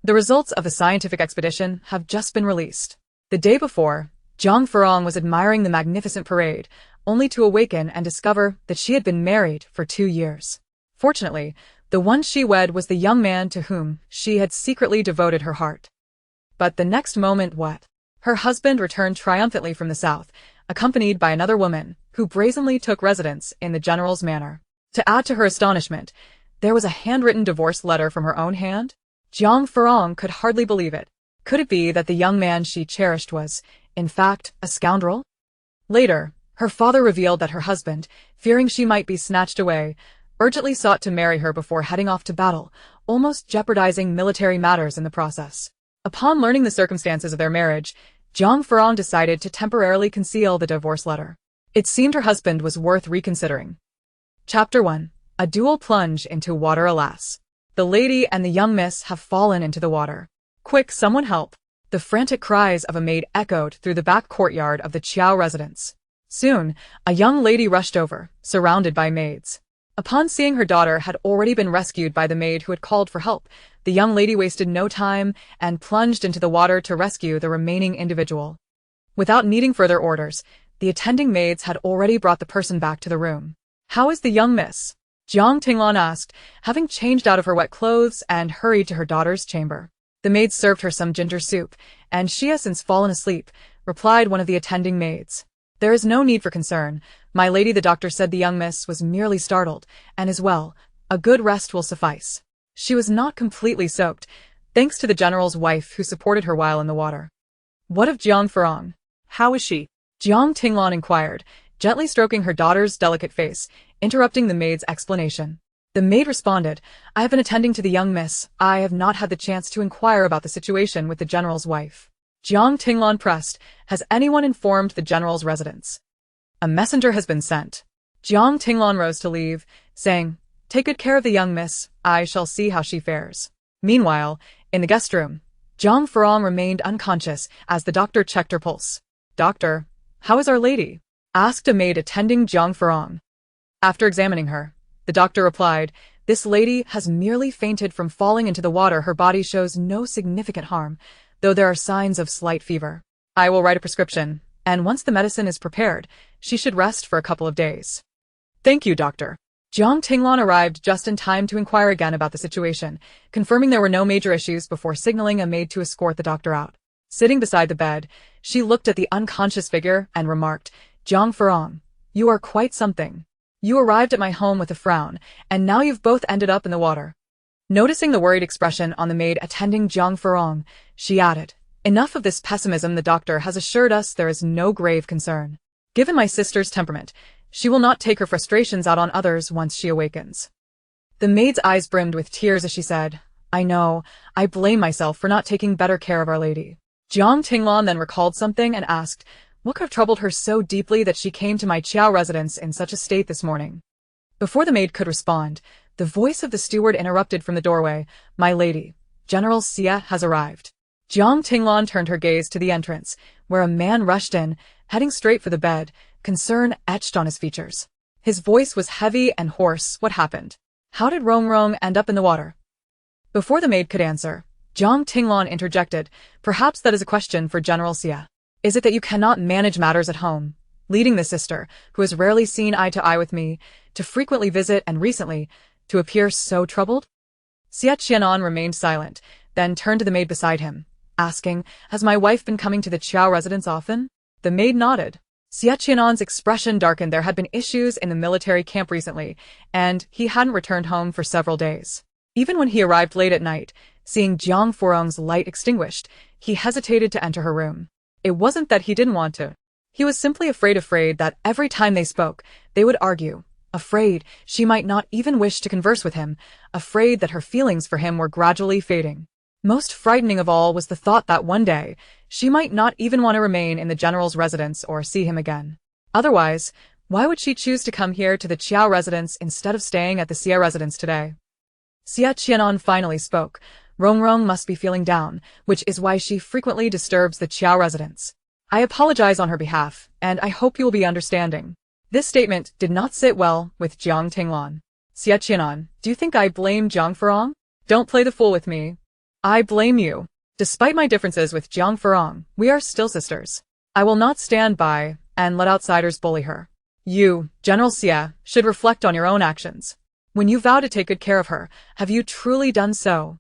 The results of a scientific expedition have just been released. The day before, Jiang Furong was admiring the magnificent parade, only to awaken and discover that she had been married for 2 years. Fortunately, the one she wed was the young man to whom she had secretly devoted her heart. But the next moment what? Her husband returned triumphantly from the south, accompanied by another woman, who brazenly took residence in the general's manor. To add to her astonishment, there was a handwritten divorce letter from her own hand. Jiang Furong could hardly believe it. Could it be that the young man she cherished was, in fact, a scoundrel? Later, her father revealed that her husband, fearing she might be snatched away, urgently sought to marry her before heading off to battle, almost jeopardizing military matters in the process. Upon learning the circumstances of their marriage, Jiang Furong decided to temporarily conceal the divorce letter. It seemed her husband was worth reconsidering. Chapter 1. A dual plunge into water. Alas, the lady and the young miss have fallen into the water. Quick, someone help! The frantic cries of a maid echoed through the back courtyard of the Qiao residence. Soon, a young lady rushed over, surrounded by maids. Upon seeing her daughter had already been rescued by the maid who had called for help, the young lady wasted no time and plunged into the water to rescue the remaining individual. Without needing further orders, the attending maids had already brought the person back to the room. "How is the young miss?" Jiang Tinglon asked, having changed out of her wet clothes and hurried to her daughter's chamber. The maids served her some ginger soup, and she has since fallen asleep, replied one of the attending maids. "There is no need for concern, my lady. The doctor said the young miss was merely startled, and is well. A good rest will suffice. She was not completely soaked, thanks to the general's wife who supported her while in the water." "What of Jiang Furong? How is she?" Jiang Tinglon inquired, gently stroking her daughter's delicate face, interrupting the maid's explanation. The maid responded, "I have been attending to the young miss. I have not had the chance to inquire about the situation with the general's wife." Jiang Tinglon pressed, "Has anyone informed the general's residence?" "A messenger has been sent." Jiang Tinglon rose to leave, saying, "Take good care of the young miss. I shall see how she fares." Meanwhile, in the guest room, Jiang Furong remained unconscious as the doctor checked her pulse. "Doctor, how is our lady?" asked a maid attending Jiang Furong. After examining her, the doctor replied, "This lady has merely fainted from falling into the water. Her body shows no significant harm, though there are signs of slight fever. I will write a prescription, and once the medicine is prepared, she should rest for a couple of days." "Thank you, doctor." Jiang Tinglon arrived just in time to inquire again about the situation, confirming there were no major issues before signaling a maid to escort the doctor out. Sitting beside the bed, she looked at the unconscious figure and remarked, "Jiang Furong, you are quite something. You arrived at my home with a frown, and now you've both ended up in the water." Noticing the worried expression on the maid attending Jiang Furong, she added, "Enough of this pessimism. The doctor has assured us there is no grave concern. Given my sister's temperament, she will not take her frustrations out on others once she awakens." The maid's eyes brimmed with tears as she said, "I know, I blame myself for not taking better care of Our Lady." Jiang Tinglon then recalled something and asked, "What could have troubled her so deeply that she came to my Qiao residence in such a state this morning?" Before the maid could respond, the voice of the steward interrupted from the doorway, "My lady, General Xie has arrived." Jiang Tinglon turned her gaze to the entrance, where a man rushed in, heading straight for the bed, concern etched on his features. His voice was heavy and hoarse. "What happened? How did Rong end up in the water?" Before the maid could answer, Jiang Tinglon interjected, "Perhaps that is a question for General Xie. Is it that you cannot manage matters at home, leading the sister, who has rarely seen eye to eye with me, to frequently visit and recently, to appear so troubled?" Xie Qi'an remained silent, then turned to the maid beside him, asking, "Has my wife been coming to the Qiao residence often?" The maid nodded. Xie Qi'an's expression darkened. There had been issues in the military camp recently, and he hadn't returned home for several days. Even when he arrived late at night, seeing Jiang Furong's light extinguished, he hesitated to enter her room. It wasn't that he didn't want to. He was simply afraid that every time they spoke, they would argue, afraid she might not even wish to converse with him, afraid that her feelings for him were gradually fading. Most frightening of all was the thought that one day, she might not even want to remain in the general's residence or see him again. Otherwise, why would she choose to come here to the Qiao residence instead of staying at the Xie residence today? Xie Qi'an finally spoke. "Rong must be feeling down, which is why she frequently disturbs the Qiao residence. I apologize on her behalf, and I hope you will be understanding." This statement did not sit well with Jiang Tinglon. "Xie Qi'an, do you think I blame Jiang Furong? Don't play the fool with me." I blame you. Despite my differences with Jiang Furong, we are still sisters. I will not stand by and let outsiders bully her. You, General Xie, should reflect on your own actions. When you vow to take good care of her, have you truly done so?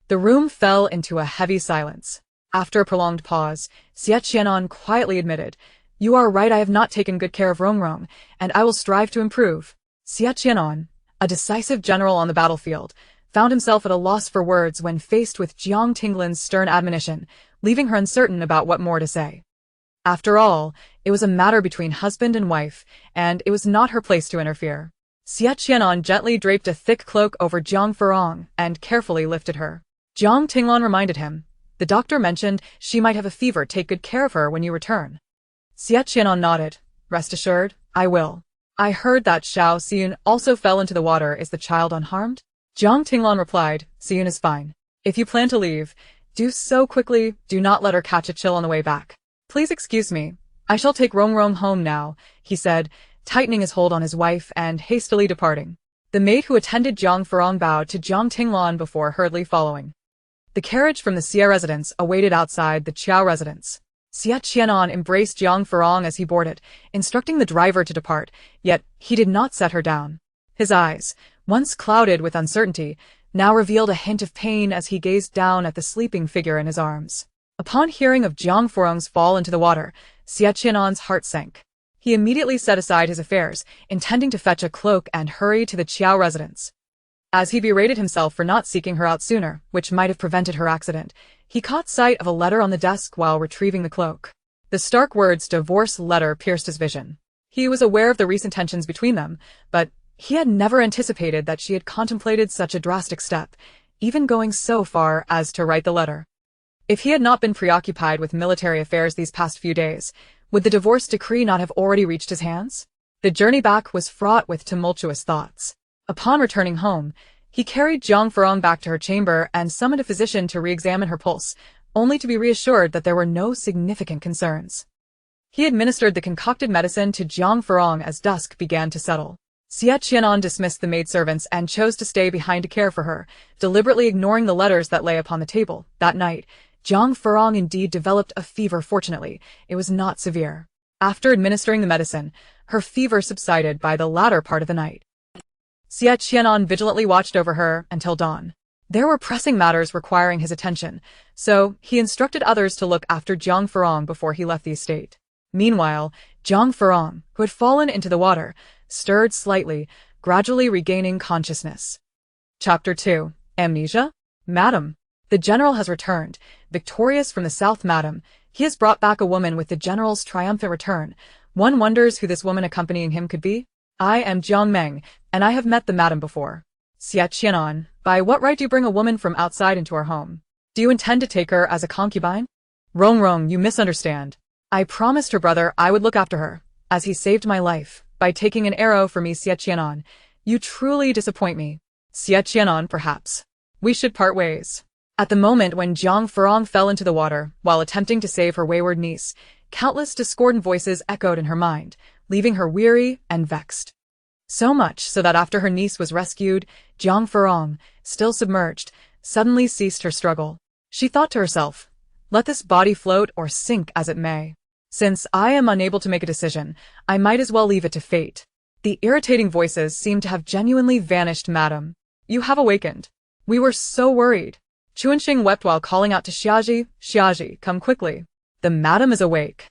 The room fell into a heavy silence. After a prolonged pause, Xie Qi'an quietly admitted, "You are right, I have not taken good care of Rongrong, and I will strive to improve." Xie Qi'an, a decisive general on the battlefield, found himself at a loss for words when faced with Jiang Tinglin's stern admonition, leaving her uncertain about what more to say. After all, it was a matter between husband and wife, and it was not her place to interfere. Xie Qi'an gently draped a thick cloak over Jiang Furong and carefully lifted her. Jiang Tinglan reminded him, "The doctor mentioned she might have a fever. Take good care of her when you return." Xie Qi'an nodded. "Rest assured, I will." "I heard that Xiao Xiyun also fell into the water. Is the child unharmed?" Jiang Tinglan replied, "Xiyun is fine. If you plan to leave, do so quickly. Do not let her catch a chill on the way back." "Please excuse me. I shall take Rongrong home now," he said, tightening his hold on his wife and hastily departing. The maid who attended Jiang Furong bowed to Jiang Tinglan before hurriedly following. The carriage from the Xie residence awaited outside the Qiao residence. Xie Qi'an embraced Jiang Furong as he boarded, instructing the driver to depart, yet he did not set her down. His eyes, once clouded with uncertainty, now revealed a hint of pain as he gazed down at the sleeping figure in his arms. Upon hearing of Jiang Furong's fall into the water, Xie Qi'an's heart sank. He immediately set aside his affairs, intending to fetch a cloak and hurry to the Qiao residence. As he berated himself for not seeking her out sooner, which might have prevented her accident, he caught sight of a letter on the desk while retrieving the cloak. The stark words "divorce letter" pierced his vision. He was aware of the recent tensions between them, but he had never anticipated that she had contemplated such a drastic step, even going so far as to write the letter. If he had not been preoccupied with military affairs these past few days, would the divorce decree not have already reached his hands? The journey back was fraught with tumultuous thoughts. Upon returning home, he carried Jiang Furong back to her chamber and summoned a physician to re-examine her pulse, only to be reassured that there were no significant concerns. He administered the concocted medicine to Jiang Furong as dusk began to settle. Xie Qi'an dismissed the maidservants and chose to stay behind to care for her, deliberately ignoring the letters that lay upon the table. That night, Jiang Furong indeed developed a fever. Fortunately, it was not severe. After administering the medicine, her fever subsided by the latter part of the night. Xie Qi'an vigilantly watched over her until dawn. There were pressing matters requiring his attention, so he instructed others to look after Jiang Furong before he left the estate. Meanwhile, Jiang Furong, who had fallen into the water, stirred slightly, gradually regaining consciousness. Chapter 2. Amnesia? Madam. The general has returned, victorious from the south. Madam, he has brought back a woman. With the general's triumphant return, one wonders who this woman accompanying him could be. I am Jiang Meng, and I have met the madam before. Xie Qi'an, by what right do you bring a woman from outside into our home? Do you intend to take her as a concubine? Rongrong, you misunderstand. I promised her brother I would look after her, as he saved my life by taking an arrow for me. Xie Qi'an, you truly disappoint me. Xie Qi'an, perhaps we should part ways. At the moment when Jiang Furong fell into the water, while attempting to save her wayward niece, countless discordant voices echoed in her mind, leaving her weary and vexed. So much so that after her niece was rescued, Jiang Furong, still submerged, suddenly ceased her struggle. She thought to herself, let this body float or sink as it may. Since I am unable to make a decision, I might as well leave it to fate. The irritating voices seemed to have genuinely vanished. Madam, you have awakened. We were so worried. Chuanxing wept while calling out to Xiaji, Xiaji, come quickly. The madam is awake.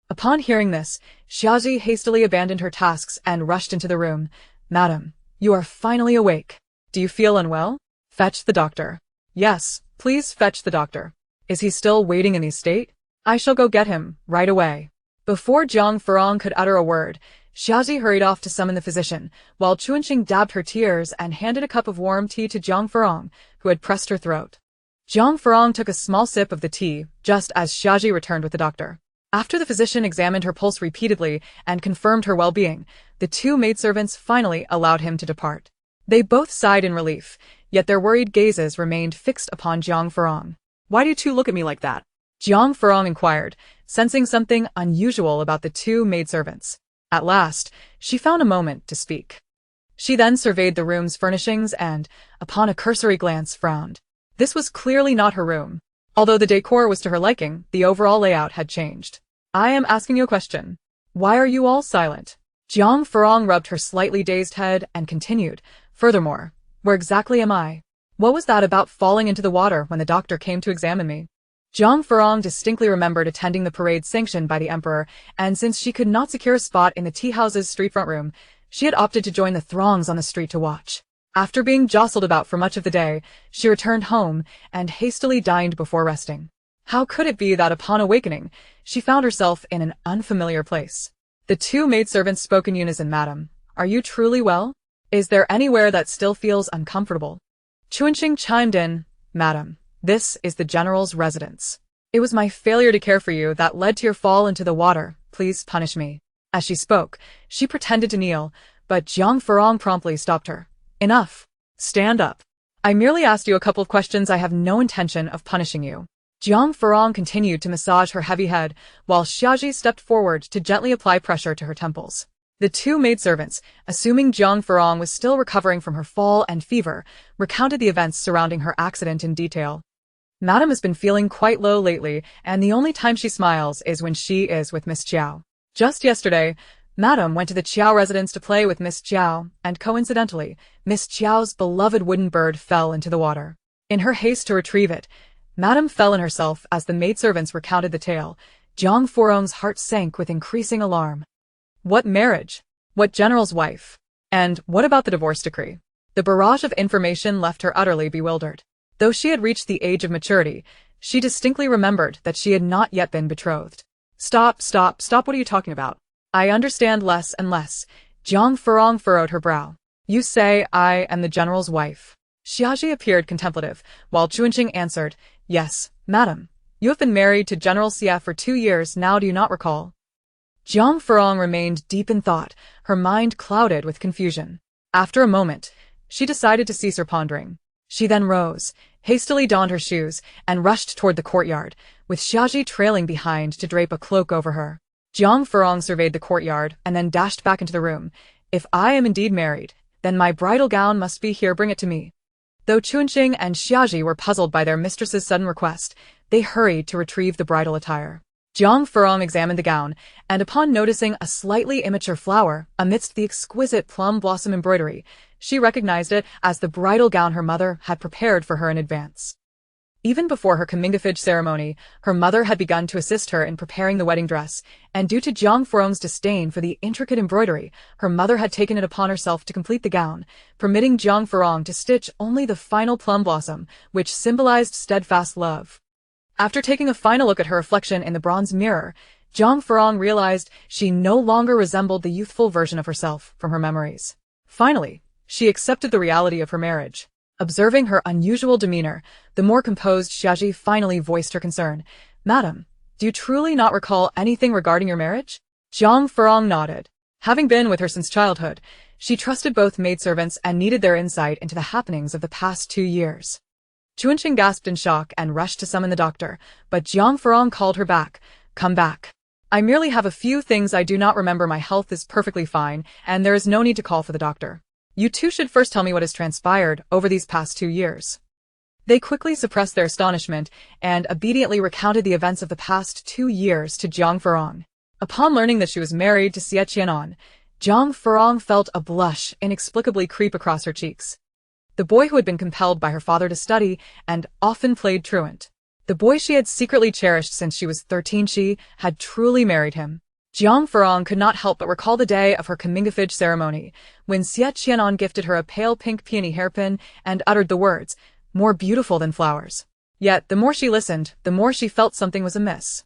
Upon hearing this, Xiaji hastily abandoned her tasks and rushed into the room. Madam, you are finally awake. Do you feel unwell? Fetch the doctor. Yes, please fetch the doctor. Is he still waiting in the estate? I shall go get him, right away. Before Jiang Furong could utter a word, Xiaji hurried off to summon the physician, while Chuanxing dabbed her tears and handed a cup of warm tea to Jiang Furong, who had pressed her throat. Jiang Furong took a small sip of the tea, just as Xiaji returned with the doctor. After the physician examined her pulse repeatedly and confirmed her well-being, the two maidservants finally allowed him to depart. They both sighed in relief, yet their worried gazes remained fixed upon Jiang Furong. Why do you two look at me like that? Jiang Furong inquired, sensing something unusual about the two maidservants. At last, she found a moment to speak. She then surveyed the room's furnishings and, upon a cursory glance, frowned. This was clearly not her room. Although the decor was to her liking, the overall layout had changed. I am asking you a question. Why are you all silent? Jiang Furong rubbed her slightly dazed head and continued, furthermore, where exactly am I? What was that about falling into the water when the doctor came to examine me? Jiang Furong distinctly remembered attending the parade sanctioned by the emperor, and since she could not secure a spot in the tea house's street front room, she had opted to join the throngs on the street to watch. After being jostled about for much of the day, she returned home and hastily dined before resting. How could it be that upon awakening, she found herself in an unfamiliar place? The two maidservants spoke in unison. Madam, are you truly well? Is there anywhere that still feels uncomfortable? Chuanqing chimed in, Madam, this is the general's residence. It was my failure to care for you that led to your fall into the water. Please punish me. As she spoke, she pretended to kneel, but Jiang Furong promptly stopped her. Enough. Stand up. I merely asked you a couple of questions. I have no intention of punishing you. Jiang Furong continued to massage her heavy head, while Xie stepped forward to gently apply pressure to her temples. The two maidservants, assuming Jiang Furong was still recovering from her fall and fever, recounted the events surrounding her accident in detail. Madam has been feeling quite low lately, and the only time she smiles is when she is with Miss Jiao. Just yesterday, Madam went to the Qiao residence to play with Miss Jiao, and coincidentally, Miss Jiao's beloved wooden bird fell into the water. In her haste to retrieve it, Madam fell in herself. As the maidservants recounted the tale, Jiang Furong's heart sank with increasing alarm. What marriage? What general's wife? And what about the divorce decree? The barrage of information left her utterly bewildered. Though she had reached the age of maturity, she distinctly remembered that she had not yet been betrothed. Stop, what are you talking about? I understand less and less. Jiang Furong furrowed her brow. You say I am the general's wife. Xie appeared contemplative, while Chuanqing answered, Yes, madam. You have been married to General Xie for 2 years now, do you not recall? Jiang Furong remained deep in thought, her mind clouded with confusion. After a moment, she decided to cease her pondering. She then rose, hastily donned her shoes, and rushed toward the courtyard, with Xie trailing behind to drape a cloak over her. Jiang Furong surveyed the courtyard and then dashed back into the room. If I am indeed married, then my bridal gown must be here, bring it to me. Though Chuanqing and Xie were puzzled by their mistress's sudden request, they hurried to retrieve the bridal attire. Jiang Furong examined the gown, and upon noticing a slightly immature flower amidst the exquisite plum blossom embroidery, she recognized it as the bridal gown her mother had prepared for her in advance. Even before her comingafage ceremony, her mother had begun to assist her in preparing the wedding dress, and due to Jiang Furong's disdain for the intricate embroidery, her mother had taken it upon herself to complete the gown, permitting Jiang Furong to stitch only the final plum blossom, which symbolized steadfast love. After taking a final look at her reflection in the bronze mirror, Jiang Furong realized she no longer resembled the youthful version of herself from her memories. Finally, she accepted the reality of her marriage. Observing her unusual demeanor, the more composed Xie finally voiced her concern. Madam, do you truly not recall anything regarding your marriage? Jiang Furong nodded. Having been with her since childhood, she trusted both maidservants and needed their insight into the happenings of the past 2 years. Chuanqing gasped in shock and rushed to summon the doctor, but Jiang Furong called her back. Come back. I merely have a few things I do not remember. My health is perfectly fine, and there is no need to call for the doctor. You two should first tell me what has transpired over these past 2 years. They quickly suppressed their astonishment and obediently recounted the events of the past 2 years to Jiang Furong. Upon learning that she was married to Xie Qi'an, Jiang Furong felt a blush inexplicably creep across her cheeks. The boy who had been compelled by her father to study and often played truant. The boy she had secretly cherished since she was 13, she had truly married him. Jiang Furong could not help but recall the day of her comingafage ceremony, when Xie Qi'an gifted her a pale pink peony hairpin and uttered the words, more beautiful than flowers. Yet, the more she listened, the more she felt something was amiss.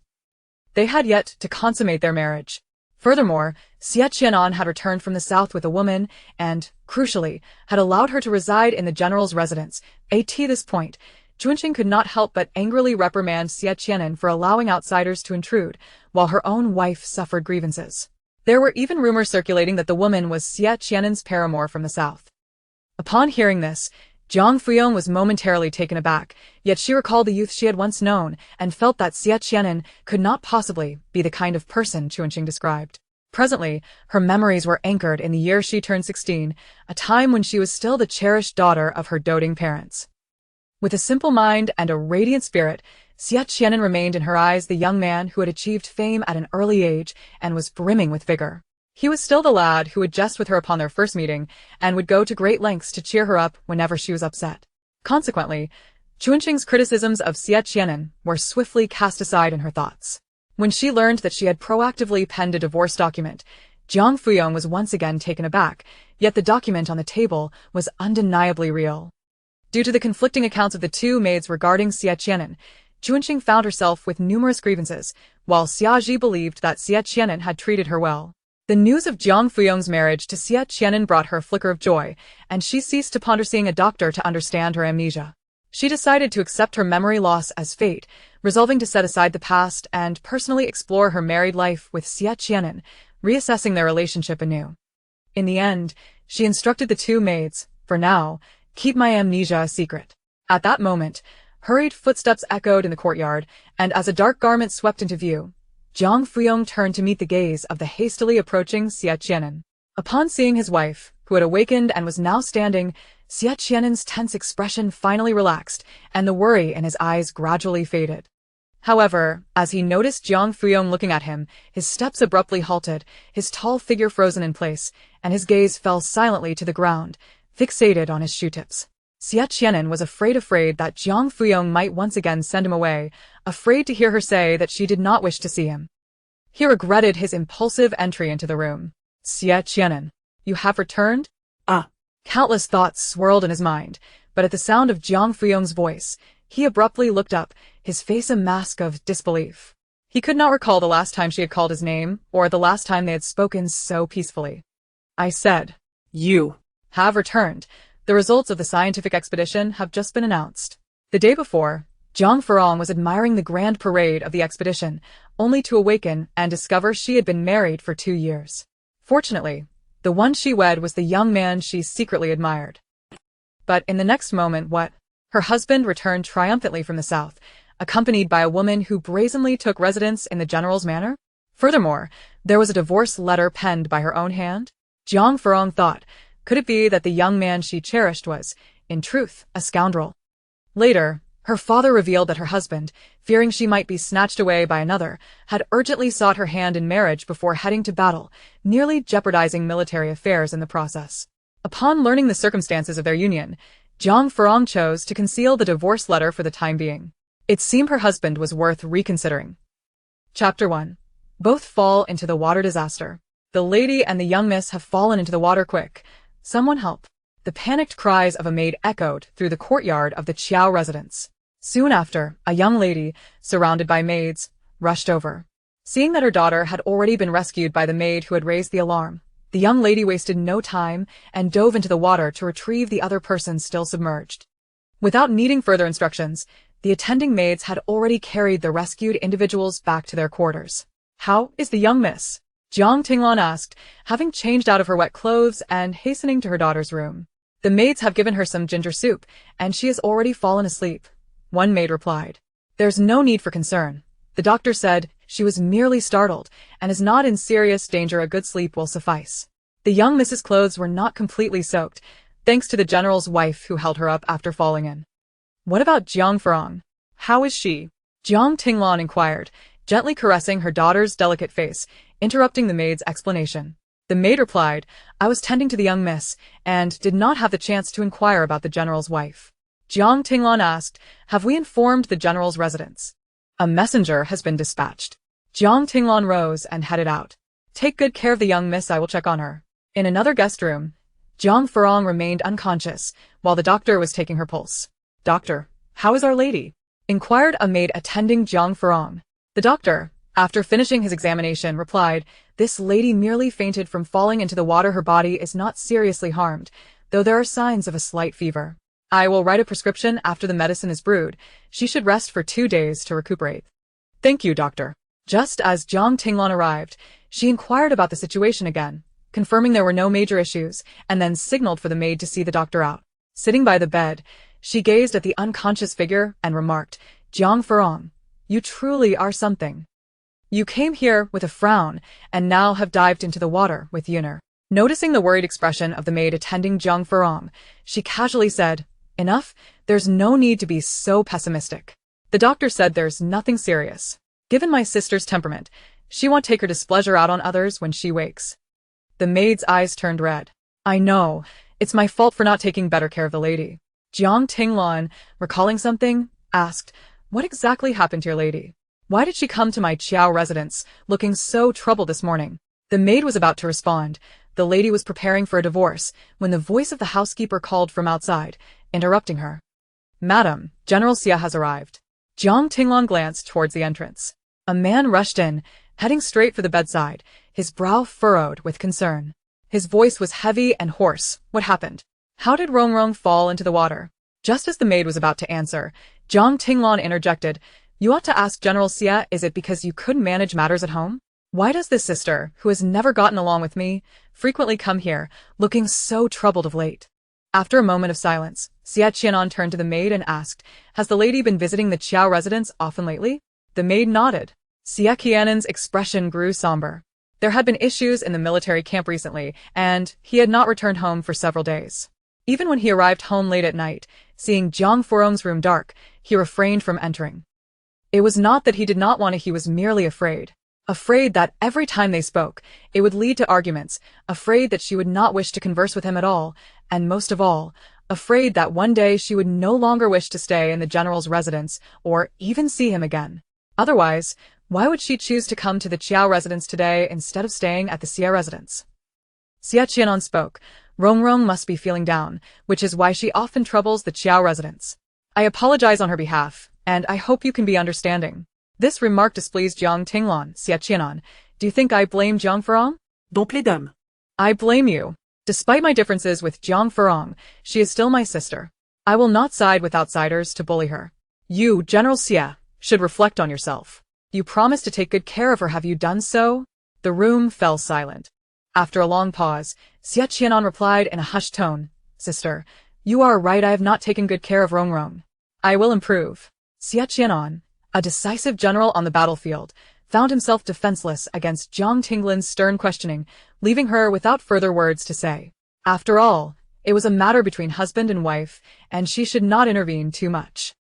They had yet to consummate their marriage. Furthermore, Xie Qi'an had returned from the south with a woman and, crucially, had allowed her to reside in the general's residence. At this point, Chuanqing could not help but angrily reprimand Xie Qi'an for allowing outsiders to intrude, while her own wife suffered grievances. There were even rumors circulating that the woman was Xie Qi'an's paramour from the south. Upon hearing this, Jiang Furong was momentarily taken aback, yet she recalled the youth she had once known and felt that Xie Qi'an could not possibly be the kind of person Chuanqing described. Presently, her memories were anchored in the year she turned 16, a time when she was still the cherished daughter of her doting parents. With a simple mind and a radiant spirit, Xie Qi'an remained in her eyes the young man who had achieved fame at an early age and was brimming with vigor. He was still the lad who would jest with her upon their first meeting and would go to great lengths to cheer her up whenever she was upset. Consequently, Chuanqing's criticisms of Xie Qi'an were swiftly cast aside in her thoughts. When she learned that she had proactively penned a divorce document, Jiang Furong was once again taken aback, yet the document on the table was undeniably real. Due to the conflicting accounts of the two maids regarding Xie Qi'an, Chuanqing found herself with numerous grievances, while Xiaji believed that Xie Qi'an had treated her well. The news of Jiang Furong's marriage to Xie Qi'an brought her a flicker of joy, and she ceased to ponder seeing a doctor to understand her amnesia. She decided to accept her memory loss as fate, resolving to set aside the past and personally explore her married life with Xie Qi'an, reassessing their relationship anew. In the end, she instructed the two maids, for now, keep my amnesia a secret. At that moment, hurried footsteps echoed in the courtyard, and as a dark garment swept into view, Jiang Furong turned to meet the gaze of the hastily approaching Xie Qi'an. Upon seeing his wife, who had awakened and was now standing, Xie Qi'an's tense expression finally relaxed, and the worry in his eyes gradually faded. However, as he noticed Jiang Furong looking at him, his steps abruptly halted, his tall figure frozen in place, and his gaze fell silently to the ground, fixated on his shoe tips. Xie Qi'an was afraid that Jiang Furong might once again send him away, afraid to hear her say that she did not wish to see him. He regretted his impulsive entry into the room. Xie Qi'an, you have returned? Countless thoughts swirled in his mind, but at the sound of Jiang Furong's voice, he abruptly looked up, his face a mask of disbelief. He could not recall the last time she had called his name, or the last time they had spoken so peacefully. I said, you have returned. The results of the scientific expedition have just been announced. The day before, Jiang Furong was admiring the grand parade of the expedition, only to awaken and discover she had been married for 2 years. Fortunately, the one she wed was the young man she secretly admired. But in the next moment her husband returned triumphantly from the south, accompanied by a woman who brazenly took residence in the general's manor. Furthermore, there was a divorce letter penned by her own hand. Jiang Furong thought, could it be that the young man she cherished was, in truth, a scoundrel? Later, her father revealed that her husband, fearing she might be snatched away by another, had urgently sought her hand in marriage before heading to battle, nearly jeopardizing military affairs in the process. Upon learning the circumstances of their union, Jiang Furong chose to conceal the divorce letter for the time being. It seemed her husband was worth reconsidering. Chapter 1. Both fall into the water disaster. The lady and the young miss have fallen into the water quick. Someone help. The panicked cries of a maid echoed through the courtyard of the Qiao residence. Soon after, a young lady, surrounded by maids, rushed over. Seeing that her daughter had already been rescued by the maid who had raised the alarm, the young lady wasted no time and dove into the water to retrieve the other person still submerged. Without needing further instructions, the attending maids had already carried the rescued individuals back to their quarters. How is the young miss? Jiang Tinglon asked, having changed out of her wet clothes and hastening to her daughter's room. The maids have given her some ginger soup, and she has already fallen asleep. One maid replied. There's no need for concern. The doctor said she was merely startled and is not in serious danger. A good sleep will suffice. The young Mrs. clothes were not completely soaked, thanks to the general's wife who held her up after falling in. What about Jiang Furong? How is she? Jiang Tinglon inquired, gently caressing her daughter's delicate face, interrupting the maid's explanation. The maid replied, I was tending to the young miss, and did not have the chance to inquire about the general's wife. Jiang Tinglon asked, have we informed the general's residence? A messenger has been dispatched. Jiang Tinglon rose and headed out. Take good care of the young miss, I will check on her. In another guest room, Jiang Furong remained unconscious, while the doctor was taking her pulse. Doctor, how is Our Lady? Inquired a maid attending Jiang Furong. The doctor, after finishing his examination, replied, this lady merely fainted from falling into the water. Her body is not seriously harmed, though there are signs of a slight fever. I will write a prescription after the medicine is brewed. She should rest for 2 days to recuperate. Thank you, doctor. Just as Jiang Tinglon arrived, she inquired about the situation again, confirming there were no major issues, and then signaled for the maid to see the doctor out. Sitting by the bed, she gazed at the unconscious figure and remarked, Jiang Furong, you truly are something. You came here with a frown, and now have dived into the water with Yuner. Noticing the worried expression of the maid attending Jiang Furong, she casually said, Enough, there's no need to be so pessimistic. The doctor said there's nothing serious. Given my sister's temperament, she won't take her displeasure out on others when she wakes. The maid's eyes turned red. I know, it's my fault for not taking better care of the lady. Jiang Tinglan, recalling something, asked, what exactly happened to your lady? Why did she come to my Qiao residence, looking so troubled this morning? The maid was about to respond. The lady was preparing for a divorce, when the voice of the housekeeper called from outside, interrupting her. Madam, General Xie has arrived. Jiang Tinglan glanced towards the entrance. A man rushed in, heading straight for the bedside, his brow furrowed with concern. His voice was heavy and hoarse. What happened? How did Rongrong fall into the water? Just as the maid was about to answer, Jiang Tinglan interjected, You ought to ask General Xie, is it because you couldn't manage matters at home? Why does this sister, who has never gotten along with me, frequently come here, looking so troubled of late? After a moment of silence, Xie Qi'an turned to the maid and asked, Has the lady been visiting the Qiao residence often lately? The maid nodded. Xie Qi'an's expression grew somber. There had been issues in the military camp recently, and he had not returned home for several days. Even when he arrived home late at night, seeing Jiang Furong's room dark, he refrained from entering. It was not that he did not want to, he was merely afraid. Afraid that every time they spoke, it would lead to arguments, afraid that she would not wish to converse with him at all, and most of all, afraid that one day she would no longer wish to stay in the general's residence or even see him again. Otherwise, why would she choose to come to the Qiao residence today instead of staying at the Xie residence? Xie Qi'an spoke. Rongrong must be feeling down, which is why she often troubles the Qiao residence. I apologize on her behalf, and I hope you can be understanding. This remark displeased Jiang Tinglan. Xie Qi'an, do you think I blame Jiang Furong? Donc les dames. I blame you. Despite my differences with Jiang Furong, she is still my sister. I will not side with outsiders to bully her. You, General Xie, should reflect on yourself. You promised to take good care of her, have you done so? The room fell silent. After a long pause, Xie Qi'an replied in a hushed tone, Sister, you are right, I have not taken good care of Rongrong. I will improve. Xie Qi'an, a decisive general on the battlefield, found himself defenseless against Jiang Tinglan's stern questioning, leaving her without further words to say. After all, it was a matter between husband and wife, and she should not intervene too much.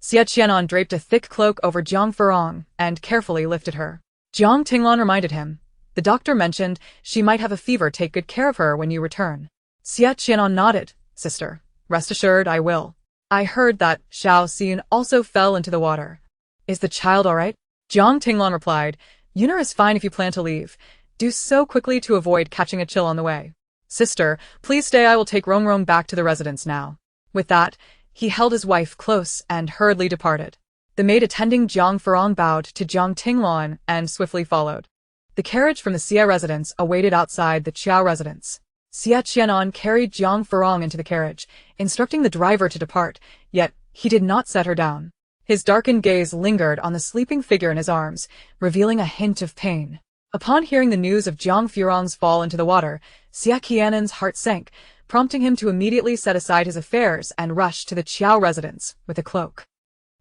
Xie Qi'an draped a thick cloak over Jiang Furong and carefully lifted her. Jiang Tinglan reminded him, The doctor mentioned she might have a fever, take good care of her when you return. Xie Qi'an nodded, Sister, rest assured I will. I heard that Xiao Xin also fell into the water. Is the child all right? Jiang Tinglan replied, Yunar is fine if you plan to leave. Do so quickly to avoid catching a chill on the way. Sister, please stay, I will take Rongrong back to the residence now. With that, he held his wife close and hurriedly departed. The maid attending Jiang Furong bowed to Jiang Tinglan and swiftly followed. The carriage from the Xie residence awaited outside the Qiao residence. Xie Qi'an carried Jiang Furong into the carriage, instructing the driver to depart, yet he did not set her down. His darkened gaze lingered on the sleeping figure in his arms, revealing a hint of pain. Upon hearing the news of Jiang Furong's fall into the water, Xie Qi'an's heart sank, prompting him to immediately set aside his affairs and rush to the Qiao residence with a cloak.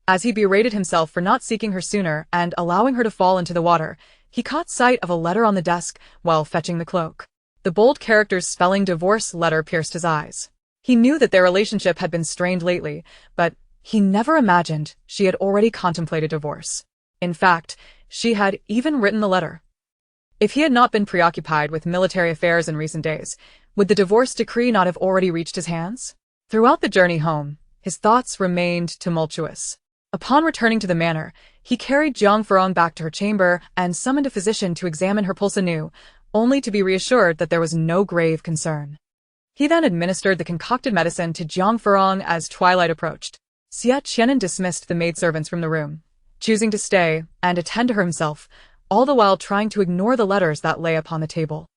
As he berated himself for not seeking her sooner and allowing her to fall into the water, he caught sight of a letter on the desk while fetching the cloak. The bold characters spelling divorce letter pierced his eyes. He knew that their relationship had been strained lately, but he never imagined she had already contemplated divorce. In fact, she had even written the letter. If he had not been preoccupied with military affairs in recent days, would the divorce decree not have already reached his hands? Throughout the journey home, his thoughts remained tumultuous. Upon returning to the manor, he carried Jiang Furong back to her chamber and summoned a physician to examine her pulse anew, only to be reassured that there was no grave concern. He then administered the concocted medicine to Jiang Furong as twilight approached. Xie Qi'an dismissed the maidservants from the room, choosing to stay and attend to her himself, all the while trying to ignore the letters that lay upon the table.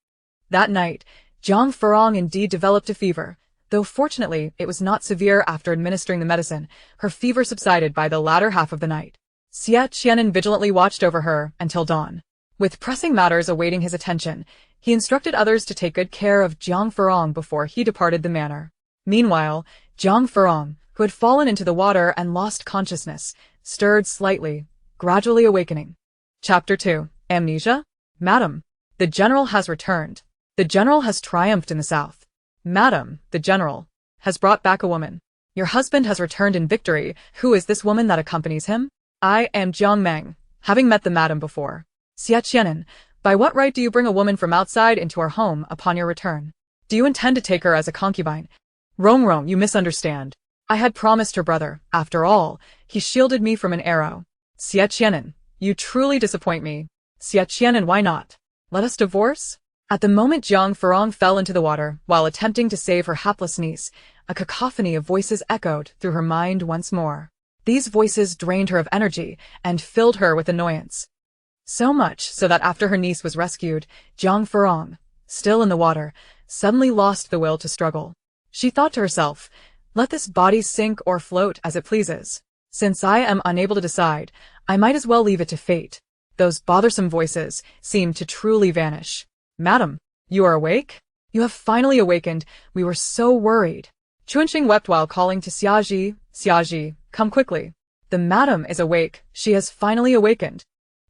That night, Jiang Furong indeed developed a fever, though fortunately it was not severe. After administering the medicine, her fever subsided by the latter half of the night. Xie Qi'an vigilantly watched over her until dawn. With pressing matters awaiting his attention, he instructed others to take good care of Jiang Furong before he departed the manor. Meanwhile, Jiang Furong, who had fallen into the water and lost consciousness, stirred slightly, gradually awakening. Chapter 2. Amnesia? Madam, the general has returned. The general has triumphed in the south. Madam, the general has brought back a woman. Your husband has returned in victory. Who is this woman that accompanies him? I am Jiang Meng, having met the madam before. Xie Qi'an, by what right do you bring a woman from outside into our home upon your return? Do you intend to take her as a concubine? Rong, you misunderstand. I had promised her brother. After all, he shielded me from an arrow. Xie Qi'an, you truly disappoint me. Xie Qi'an, why not? Let us divorce? At the moment Jiang Furong fell into the water while attempting to save her hapless niece, a cacophony of voices echoed through her mind once more. These voices drained her of energy and filled her with annoyance. So much so that after her niece was rescued, Jiang Furong, still in the water, suddenly lost the will to struggle. She thought to herself, let this body sink or float as it pleases. Since I am unable to decide, I might as well leave it to fate. Those bothersome voices seemed to truly vanish. Madam, you are awake? You have finally awakened. We were so worried. Chuanqing wept while calling to Xiaji, come quickly. The madam is awake. She has finally awakened.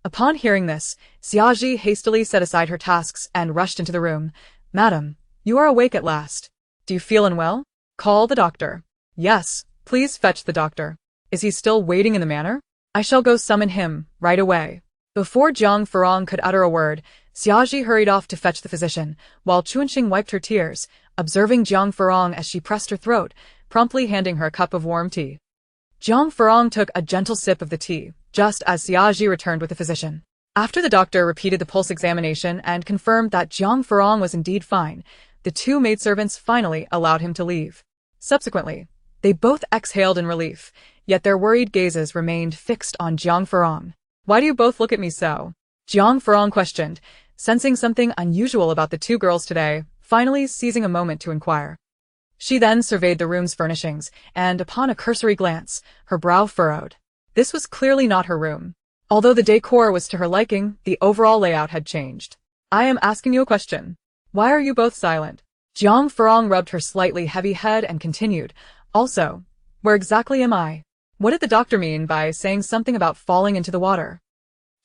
Upon hearing this, Xiaji hastily set aside her tasks and rushed into the room. Madam, you are awake at last. Do you feel unwell? Call the doctor. Yes, please fetch the doctor. Is he still waiting in the manor? I shall go summon him right away. Before Jiang Furong could utter a word, Xiaji hurried off to fetch the physician, while Chuanqing wiped her tears, observing Jiang Furong as she pressed her throat, promptly handing her a cup of warm tea. Jiang Furong took a gentle sip of the tea, just as Xiaji returned with the physician. After the doctor repeated the pulse examination and confirmed that Jiang Furong was indeed fine, the two maidservants finally allowed him to leave. Subsequently, they both exhaled in relief, yet their worried gazes remained fixed on Jiang Furong. Why do you both look at me so? Jiang Furong questioned, sensing something unusual about the two girls today, finally seizing a moment to inquire. She then surveyed the room's furnishings, and upon a cursory glance, her brow furrowed. This was clearly not her room. Although the decor was to her liking, the overall layout had changed. I am asking you a question. Why are you both silent? Jiang Furong rubbed her slightly heavy head and continued, also, where exactly am I? What did the doctor mean by saying something about falling into the water?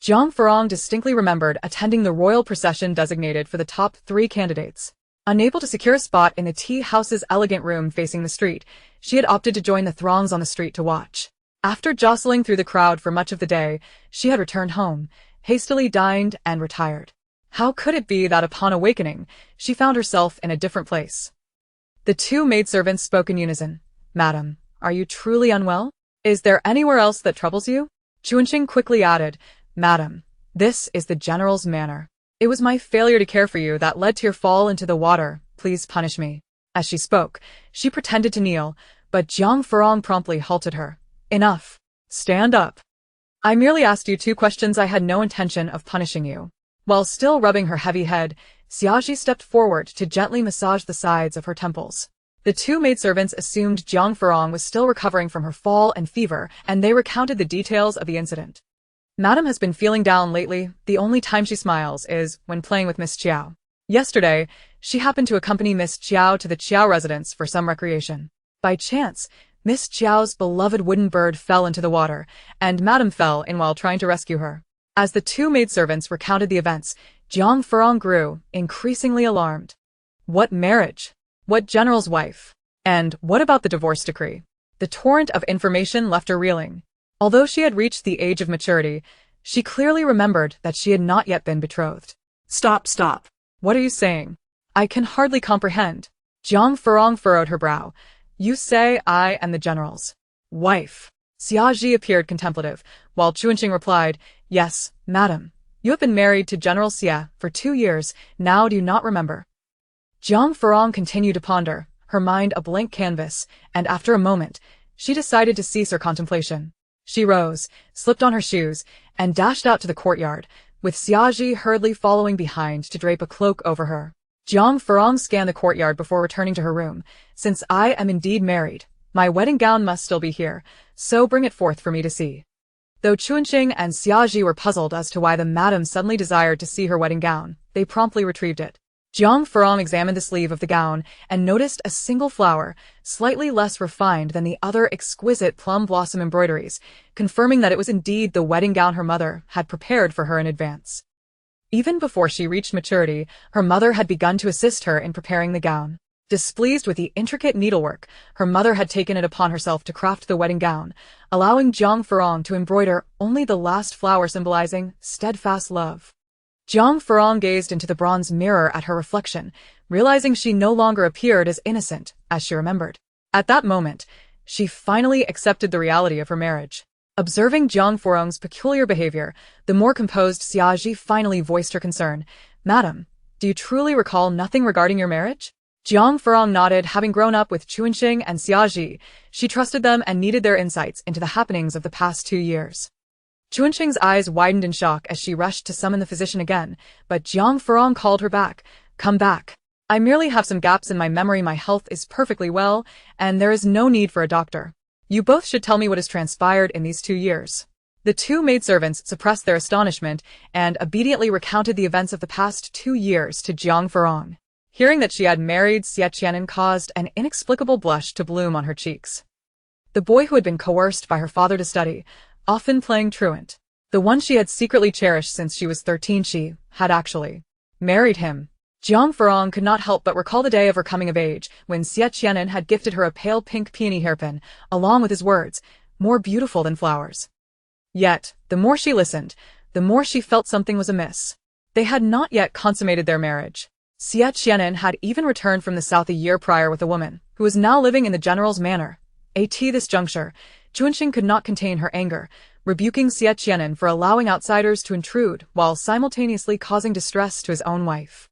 Jiang Furong distinctly remembered attending the royal procession designated for the top 3 candidates. Unable to secure a spot in the tea house's elegant room facing the street, she had opted to join the throngs on the street to watch. After jostling through the crowd for much of the day, she had returned home, hastily dined and retired. How could it be that upon awakening, she found herself in a different place? The two maidservants spoke in unison. Madam, are you truly unwell? Is there anywhere else that troubles you? Chuanqing quickly added, Madam, this is the general's manor. It was my failure to care for you that led to your fall into the water. Please punish me. As she spoke, she pretended to kneel, but Jiang Furong promptly halted her. Enough. Stand up. I merely asked you 2 questions. I had no intention of punishing you. While still rubbing her heavy head, Xiaji stepped forward to gently massage the sides of her temples. The two maidservants assumed Jiang Furong was still recovering from her fall and fever, and they recounted the details of the incident. Madam has been feeling down lately. The only time she smiles is when playing with Miss Qiao. Yesterday, she happened to accompany Miss Qiao to the Qiao residence for some recreation. By chance, Miss Qiao's beloved wooden bird fell into the water, and Madam fell in while trying to rescue her. As the two maidservants recounted the events, Jiang Furong grew increasingly alarmed. What marriage? What general's wife? And what about the divorce decree? The torrent of information left her reeling. Although she had reached the age of maturity, she clearly remembered that she had not yet been betrothed. Stop. What are you saying? I can hardly comprehend. Jiang Furong furrowed her brow. You say I am the general's wife. Xiaji appeared contemplative, while Chuanqing replied, Yes, madam. You have been married to General Xie for 2 years, now do you not remember? Jiang Furong continued to ponder, her mind a blank canvas, and after a moment, she decided to cease her contemplation. She rose, slipped on her shoes, and dashed out to the courtyard, with Xiaji hurriedly following behind to drape a cloak over her. Jiang Furong scanned the courtyard before returning to her room. Since I am indeed married, my wedding gown must still be here, so bring it forth for me to see. Though Chuanqing and Xiaji were puzzled as to why the madam suddenly desired to see her wedding gown, they promptly retrieved it. Jiang Furong examined the sleeve of the gown and noticed a single flower, slightly less refined than the other exquisite plum blossom embroideries, confirming that it was indeed the wedding gown her mother had prepared for her in advance. Even before she reached maturity, her mother had begun to assist her in preparing the gown. Displeased with the intricate needlework, her mother had taken it upon herself to craft the wedding gown, allowing Jiang Furong to embroider only the last flower symbolizing steadfast love. Jiang Furong gazed into the bronze mirror at her reflection, realizing she no longer appeared as innocent as she remembered. At that moment, she finally accepted the reality of her marriage. Observing Jiang Furong's peculiar behavior, the more composed Xie Qi'an finally voiced her concern. "Madam, do you truly recall nothing regarding your marriage?" Jiang Furong nodded. Having grown up with Chuanqing and Xie Qi'an, she trusted them and needed their insights into the happenings of the past 2 years. Chuanqing's eyes widened in shock as she rushed to summon the physician again, but Jiang Furong called her back. "Come back. I merely have some gaps in my memory. My health is perfectly well, and there is no need for a doctor. You both should tell me what has transpired in these 2 years." The 2 maidservants suppressed their astonishment and obediently recounted the events of the past 2 years to Jiang Furong. Hearing that she had married Xie Qi'an caused an inexplicable blush to bloom on her cheeks. The boy who had been coerced by her father to study, often playing truant, the one she had secretly cherished since she was 13, she had actually married him. Jiang Furong could not help but recall the day of her coming of age, when Xie Qi'an had gifted her a pale pink peony hairpin, along with his words, "more beautiful than flowers." Yet, the more she listened, the more she felt something was amiss. They had not yet consummated their marriage. Xie Qi'an had even returned from the south a year prior with a woman, who was now living in the general's manor. At this juncture, Chuanqing could not contain her anger, rebuking Xie Qi'an for allowing outsiders to intrude while simultaneously causing distress to his own wife.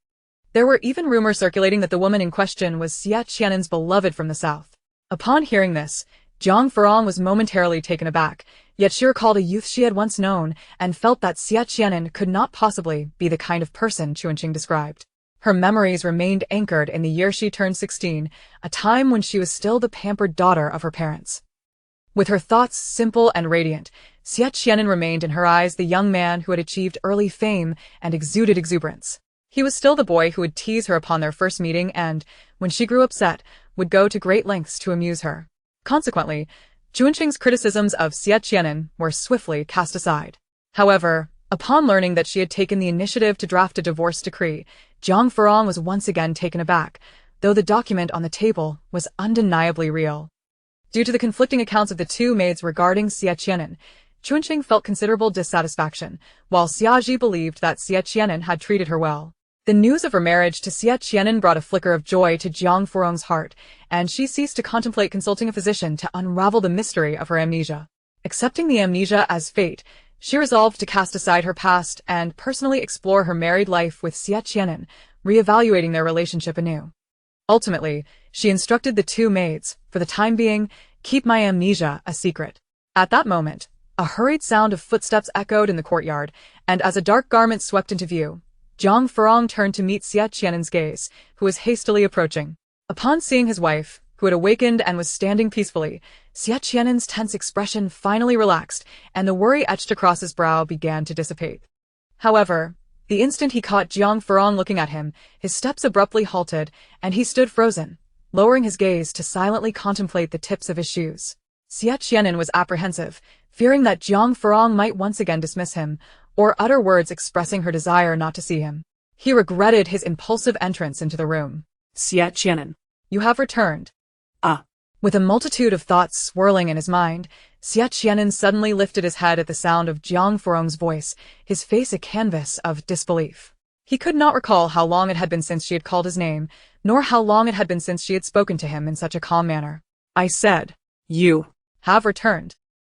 There were even rumors circulating that the woman in question was Xie Qi'an's beloved from the south. Upon hearing this, Jiang Furong was momentarily taken aback, yet she recalled a youth she had once known and felt that Xie Qi'an could not possibly be the kind of person Chuanqing described. Her memories remained anchored in the year she turned 16, a time when she was still the pampered daughter of her parents. With her thoughts simple and radiant, Xie Qi'an remained in her eyes the young man who had achieved early fame and exuded exuberance. He was still the boy who would tease her upon their first meeting and, when she grew upset, would go to great lengths to amuse her. Consequently, Chuanqing's criticisms of Xie Qi'an were swiftly cast aside. However, upon learning that she had taken the initiative to draft a divorce decree, Jiang Furong was once again taken aback, though the document on the table was undeniably real. Due to the conflicting accounts of the 2 maids regarding Xie Qi'an, Chuanqing felt considerable dissatisfaction, while Xie Qi'an believed that Xie Qi'an had treated her well. The news of her marriage to Xie Qi'an brought a flicker of joy to Jiang Furong's heart, and she ceased to contemplate consulting a physician to unravel the mystery of her amnesia. Accepting the amnesia as fate, she resolved to cast aside her past and personally explore her married life with Xie Qi'an, reevaluating their relationship anew. Ultimately, she instructed the 2 maids, for the time being, keep my amnesia a secret. At that moment, a hurried sound of footsteps echoed in the courtyard, and as a dark garment swept into view, Jiang Furong turned to meet Xie Qi'an's gaze, who was hastily approaching. Upon seeing his wife, who had awakened and was standing peacefully, Xie Qi'an's tense expression finally relaxed, and the worry etched across his brow began to dissipate. However, the instant he caught Jiang Furong looking at him, his steps abruptly halted, and he stood frozen, lowering his gaze to silently contemplate the tips of his shoes. Xie Qi'an was apprehensive, fearing that Jiang Furong might once again dismiss him, or utter words expressing her desire not to see him. He regretted his impulsive entrance into the room. Xie Qi'an. You have returned. Ah. With a multitude of thoughts swirling in his mind, Xie Qi'an suddenly lifted his head at the sound of Jiang Furong's voice, his face a canvas of disbelief. He could not recall how long it had been since she had called his name, nor how long it had been since she had spoken to him in such a calm manner. I said, you have returned.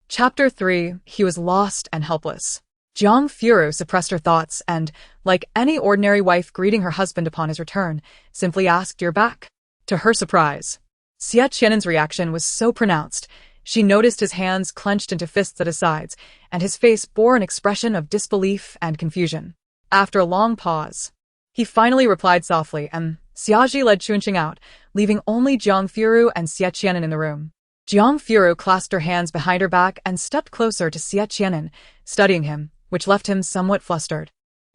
Chapter 3. He was lost and helpless. Jiang Furong suppressed her thoughts and, like any ordinary wife greeting her husband upon his return, simply asked, "You're back?" To her surprise, Xie Qi'an's reaction was so pronounced, she noticed his hands clenched into fists at his sides, and his face bore an expression of disbelief and confusion. After a long pause, he finally replied softly, and Xie Qi'an led Chuanqing out, leaving only Jiang Furong and Xie Qi'an in the room. Jiang Furong clasped her hands behind her back and stepped closer to Xie Qi'an, studying him, which left him somewhat flustered.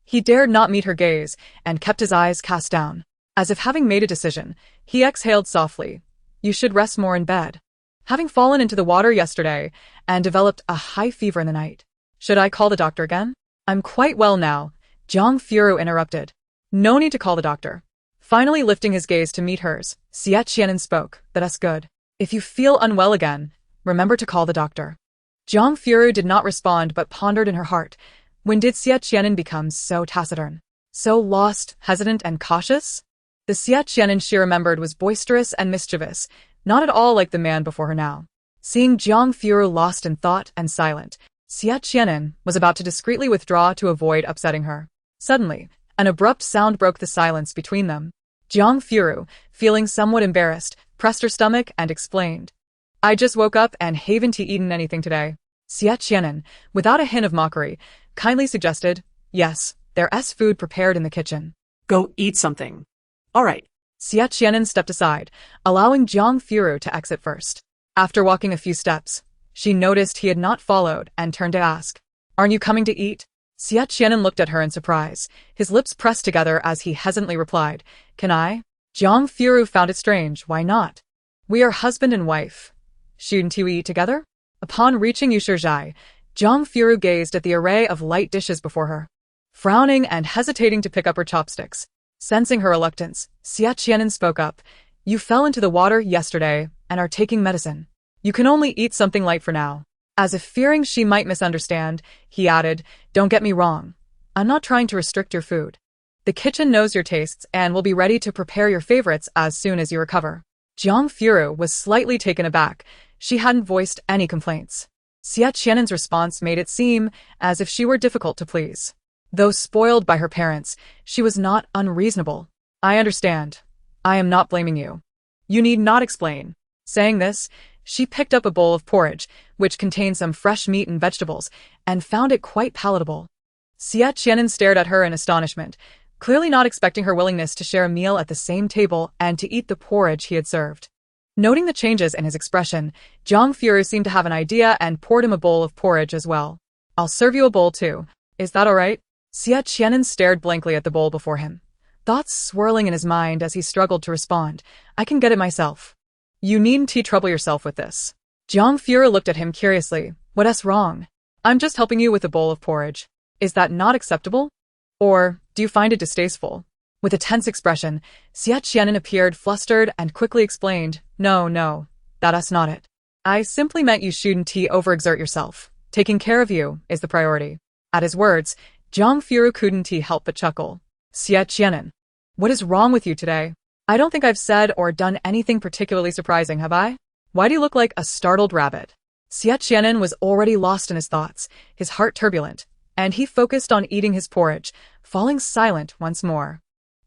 He dared not meet her gaze and kept his eyes cast down. As if having made a decision, he exhaled softly. You should rest more in bed. Having fallen into the water yesterday and developed a high fever in the night. Should I call the doctor again? I'm quite well now, Jiang Furong interrupted. No need to call the doctor. Finally lifting his gaze to meet hers, Xie Qi'an spoke, "That's good. If you feel unwell again, remember to call the doctor." Jiang Furong did not respond but pondered in her heart. When did Xie Qi'an become so taciturn? So lost, hesitant, and cautious? The Xie Qi'an she remembered was boisterous and mischievous, not at all like the man before her now. Seeing Jiang Furong lost in thought and silent, Xie Qi'an was about to discreetly withdraw to avoid upsetting her. Suddenly, an abrupt sound broke the silence between them. Jiang Furong, feeling somewhat embarrassed, pressed her stomach and explained, "I just woke up and haven't eaten anything today." Xie Qi'an, without a hint of mockery, kindly suggested, "Yes, there's food prepared in the kitchen." Go eat something. All right. Xie Qi'an stepped aside, allowing Jiang Furong to exit first. After walking a few steps, she noticed he had not followed and turned to ask, "Aren't you coming to eat?" Xie Qi'an looked at her in surprise, his lips pressed together as he hesitantly replied, "Can I?" Jiang Furong found it strange. Why not? "We are husband and wife. Shouldn't you eat together?" Upon reaching Yushirzhai, Jiang Furong gazed at the array of light dishes before her. Frowning and hesitating to pick up her chopsticks. Sensing her reluctance, Xie Qi'an spoke up, "You fell into the water yesterday and are taking medicine. You can only eat something light for now." As if fearing she might misunderstand, he added, "Don't get me wrong. I'm not trying to restrict your food. The kitchen knows your tastes and will be ready to prepare your favorites as soon as you recover." Jiang Furong was slightly taken aback. She hadn't voiced any complaints. Xie Qi'an's response made it seem as if she were difficult to please. Though spoiled by her parents, she was not unreasonable. "I understand. I am not blaming you. You need not explain." Saying this, she picked up a bowl of porridge, which contained some fresh meat and vegetables, and found it quite palatable. Xie Qi'an stared at her in astonishment, clearly not expecting her willingness to share a meal at the same table and to eat the porridge he had served. Noting the changes in his expression, Jiang Furong seemed to have an idea and poured him a bowl of porridge as well. "I'll serve you a bowl too. Is that all right?" Xie Qi'an stared blankly at the bowl before him, thoughts swirling in his mind as he struggled to respond. "I can get it myself. You needn't trouble yourself with this." Jiang Furong looked at him curiously. "What's wrong? I'm just helping you with a bowl of porridge. Is that not acceptable? Or do you find it distasteful?" With a tense expression, Xie Qi'an appeared flustered and quickly explained, No, that's not it. I simply meant you shouldn't overexert yourself. Taking care of you is the priority." At his words, Jiang Furong couldn't help but chuckle. "Xie Qi'an, what is wrong with you today? I don't think I've said or done anything particularly surprising, have I? Why do you look like a startled rabbit?" Xie Qi'an was already lost in his thoughts, his heart turbulent, and he focused on eating his porridge, falling silent once more.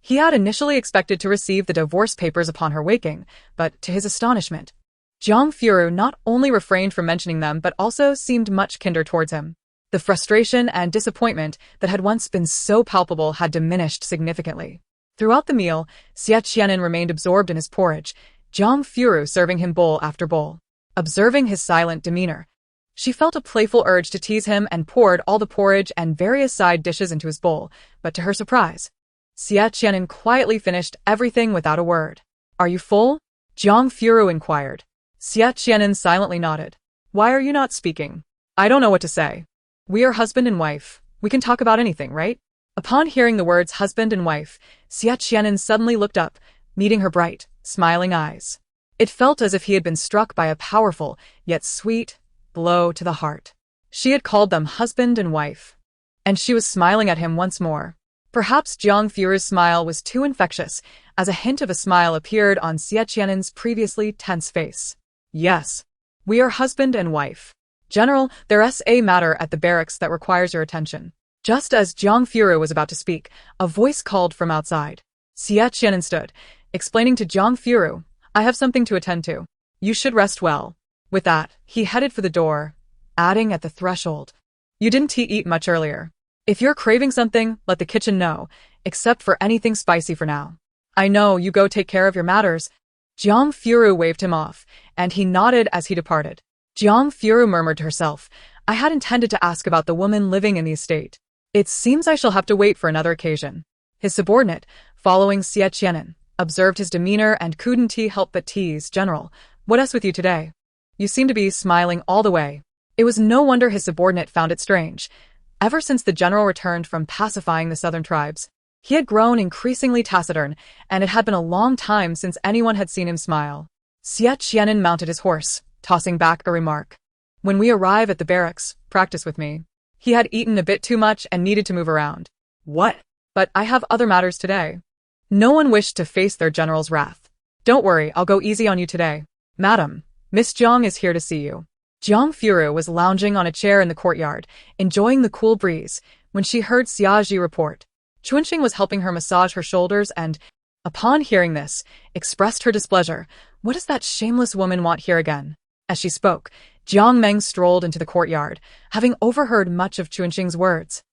He had initially expected to receive the divorce papers upon her waking, but to his astonishment, Jiang Furong not only refrained from mentioning them but also seemed much kinder towards him. The frustration and disappointment that had once been so palpable had diminished significantly. Throughout the meal, Xie Qi'an remained absorbed in his porridge, Jiang Furong serving him bowl after bowl. Observing his silent demeanor, she felt a playful urge to tease him and poured all the porridge and various side dishes into his bowl, but to her surprise, Xie Qi'an quietly finished everything without a word. "Are you full?" Jiang Furong inquired. Xie Qi'an silently nodded. "Why are you not speaking?" "I don't know what to say. We are husband and wife. We can talk about anything, right?" Upon hearing the words husband and wife, Xie Qi'an suddenly looked up, meeting her bright, smiling eyes. It felt as if he had been struck by a powerful, yet sweet, blow to the heart. She had called them husband and wife, and she was smiling at him once more. Perhaps Jiang Furong's smile was too infectious, as a hint of a smile appeared on Xie Qi'an's previously tense face. "Yes, we are husband and wife. General, there's a matter at the barracks that requires your attention." Just as Jiang Furong was about to speak, a voice called from outside. Xie Qi'an stood, explaining to Jiang Furong, "I have something to attend to. You should rest well." With that, he headed for the door, adding at the threshold, "You didn't eat much earlier. If you're craving something, let the kitchen know, except for anything spicy for now. I know, you go take care of your matters." Jiang Furong waved him off, and he nodded as he departed. Jiang Furong murmured to herself, "I had intended to ask about the woman living in the estate. It seems I shall have to wait for another occasion." His subordinate, following Xie Qi'an, observed his demeanor and couldn't help but tease, "General, what's with you today? You seem to be smiling all the way." It was no wonder his subordinate found it strange. Ever since the general returned from pacifying the southern tribes, He had grown increasingly taciturn, and it had been a long time since anyone had seen him smile. Xie Qi'an mounted his horse, tossing back a remark. When we arrive at the barracks, practice with me. He had eaten a bit too much and needed to move around. What? But I have other matters today. No one wished to face their general's wrath. Don't worry, I'll go easy on you today. Madam, Miss Jiang is here to see you. Jiang Furong was lounging on a chair in the courtyard, enjoying the cool breeze, when she heard Xie Ji report. Chunqing was helping her massage her shoulders and, upon hearing this, expressed her displeasure. What does that shameless woman want here again? As she spoke, Jiang Meng strolled into the courtyard, having overheard much of Chunqing's words,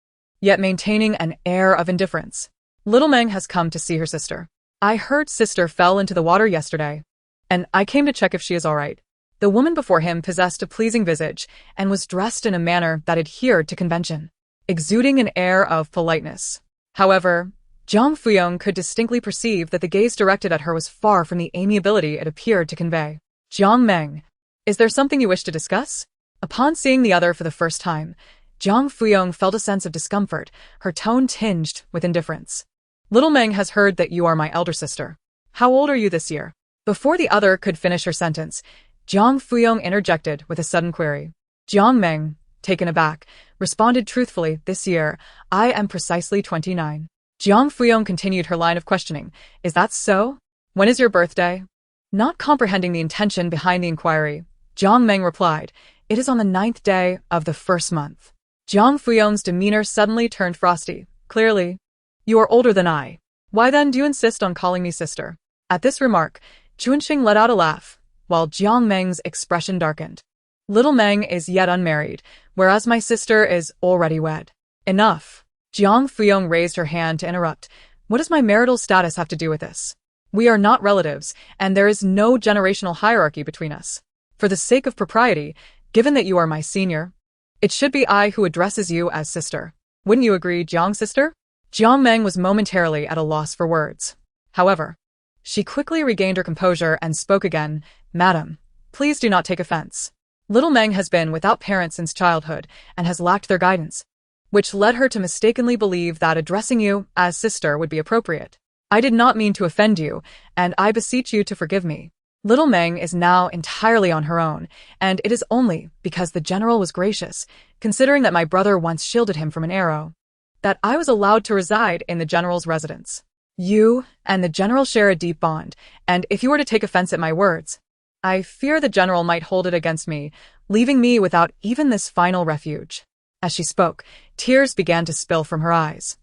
yet maintaining an air of indifference. Little Meng has come to see her sister. I heard sister fell into the water yesterday, and I came to check if she is all right. The woman before him possessed a pleasing visage and was dressed in a manner that adhered to convention, exuding an air of politeness. However, Jiang Furong could distinctly perceive that the gaze directed at her was far from the amiability it appeared to convey. Jiang Meng, is there something you wish to discuss? Upon seeing the other for the first time, Jiang Furong felt a sense of discomfort, her tone tinged with indifference. Little Meng has heard that you are my elder sister. How old are you this year? Before the other could finish her sentence, Jiang Furong interjected with a sudden query. Jiang Meng, taken aback, responded truthfully, this year, I am precisely 29. Jiang Furong continued her line of questioning. Is that so? When is your birthday? Not comprehending the intention behind the inquiry, Jiang Meng replied, it is on the 9th day of the first month. Jiang Furong's demeanor suddenly turned frosty. Clearly, you are older than I. Why then do you insist on calling me sister? At this remark, Chunqing let out a laugh, while Jiang Meng's expression darkened. Little Meng is yet unmarried, whereas my sister is already wed. Enough. Jiang Furong raised her hand to interrupt. What does my marital status have to do with this? We are not relatives, and there is no generational hierarchy between us. For the sake of propriety, given that you are my senior, it should be I who addresses you as sister. Wouldn't you agree, Jiang sister? Jiang Meng was momentarily at a loss for words. However, she quickly regained her composure and spoke again. Madam, please do not take offense. Little Meng has been without parents since childhood and has lacked their guidance, which led her to mistakenly believe that addressing you as sister would be appropriate. I did not mean to offend you, and I beseech you to forgive me. Little Meng is now entirely on her own, and it is only because the general was gracious, considering that my brother once shielded him from an arrow, that I was allowed to reside in the general's residence. You and the general share a deep bond, and if you were to take offense at my words, I fear the general might hold it against me, leaving me without even this final refuge. As she spoke, tears began to spill from her eyes.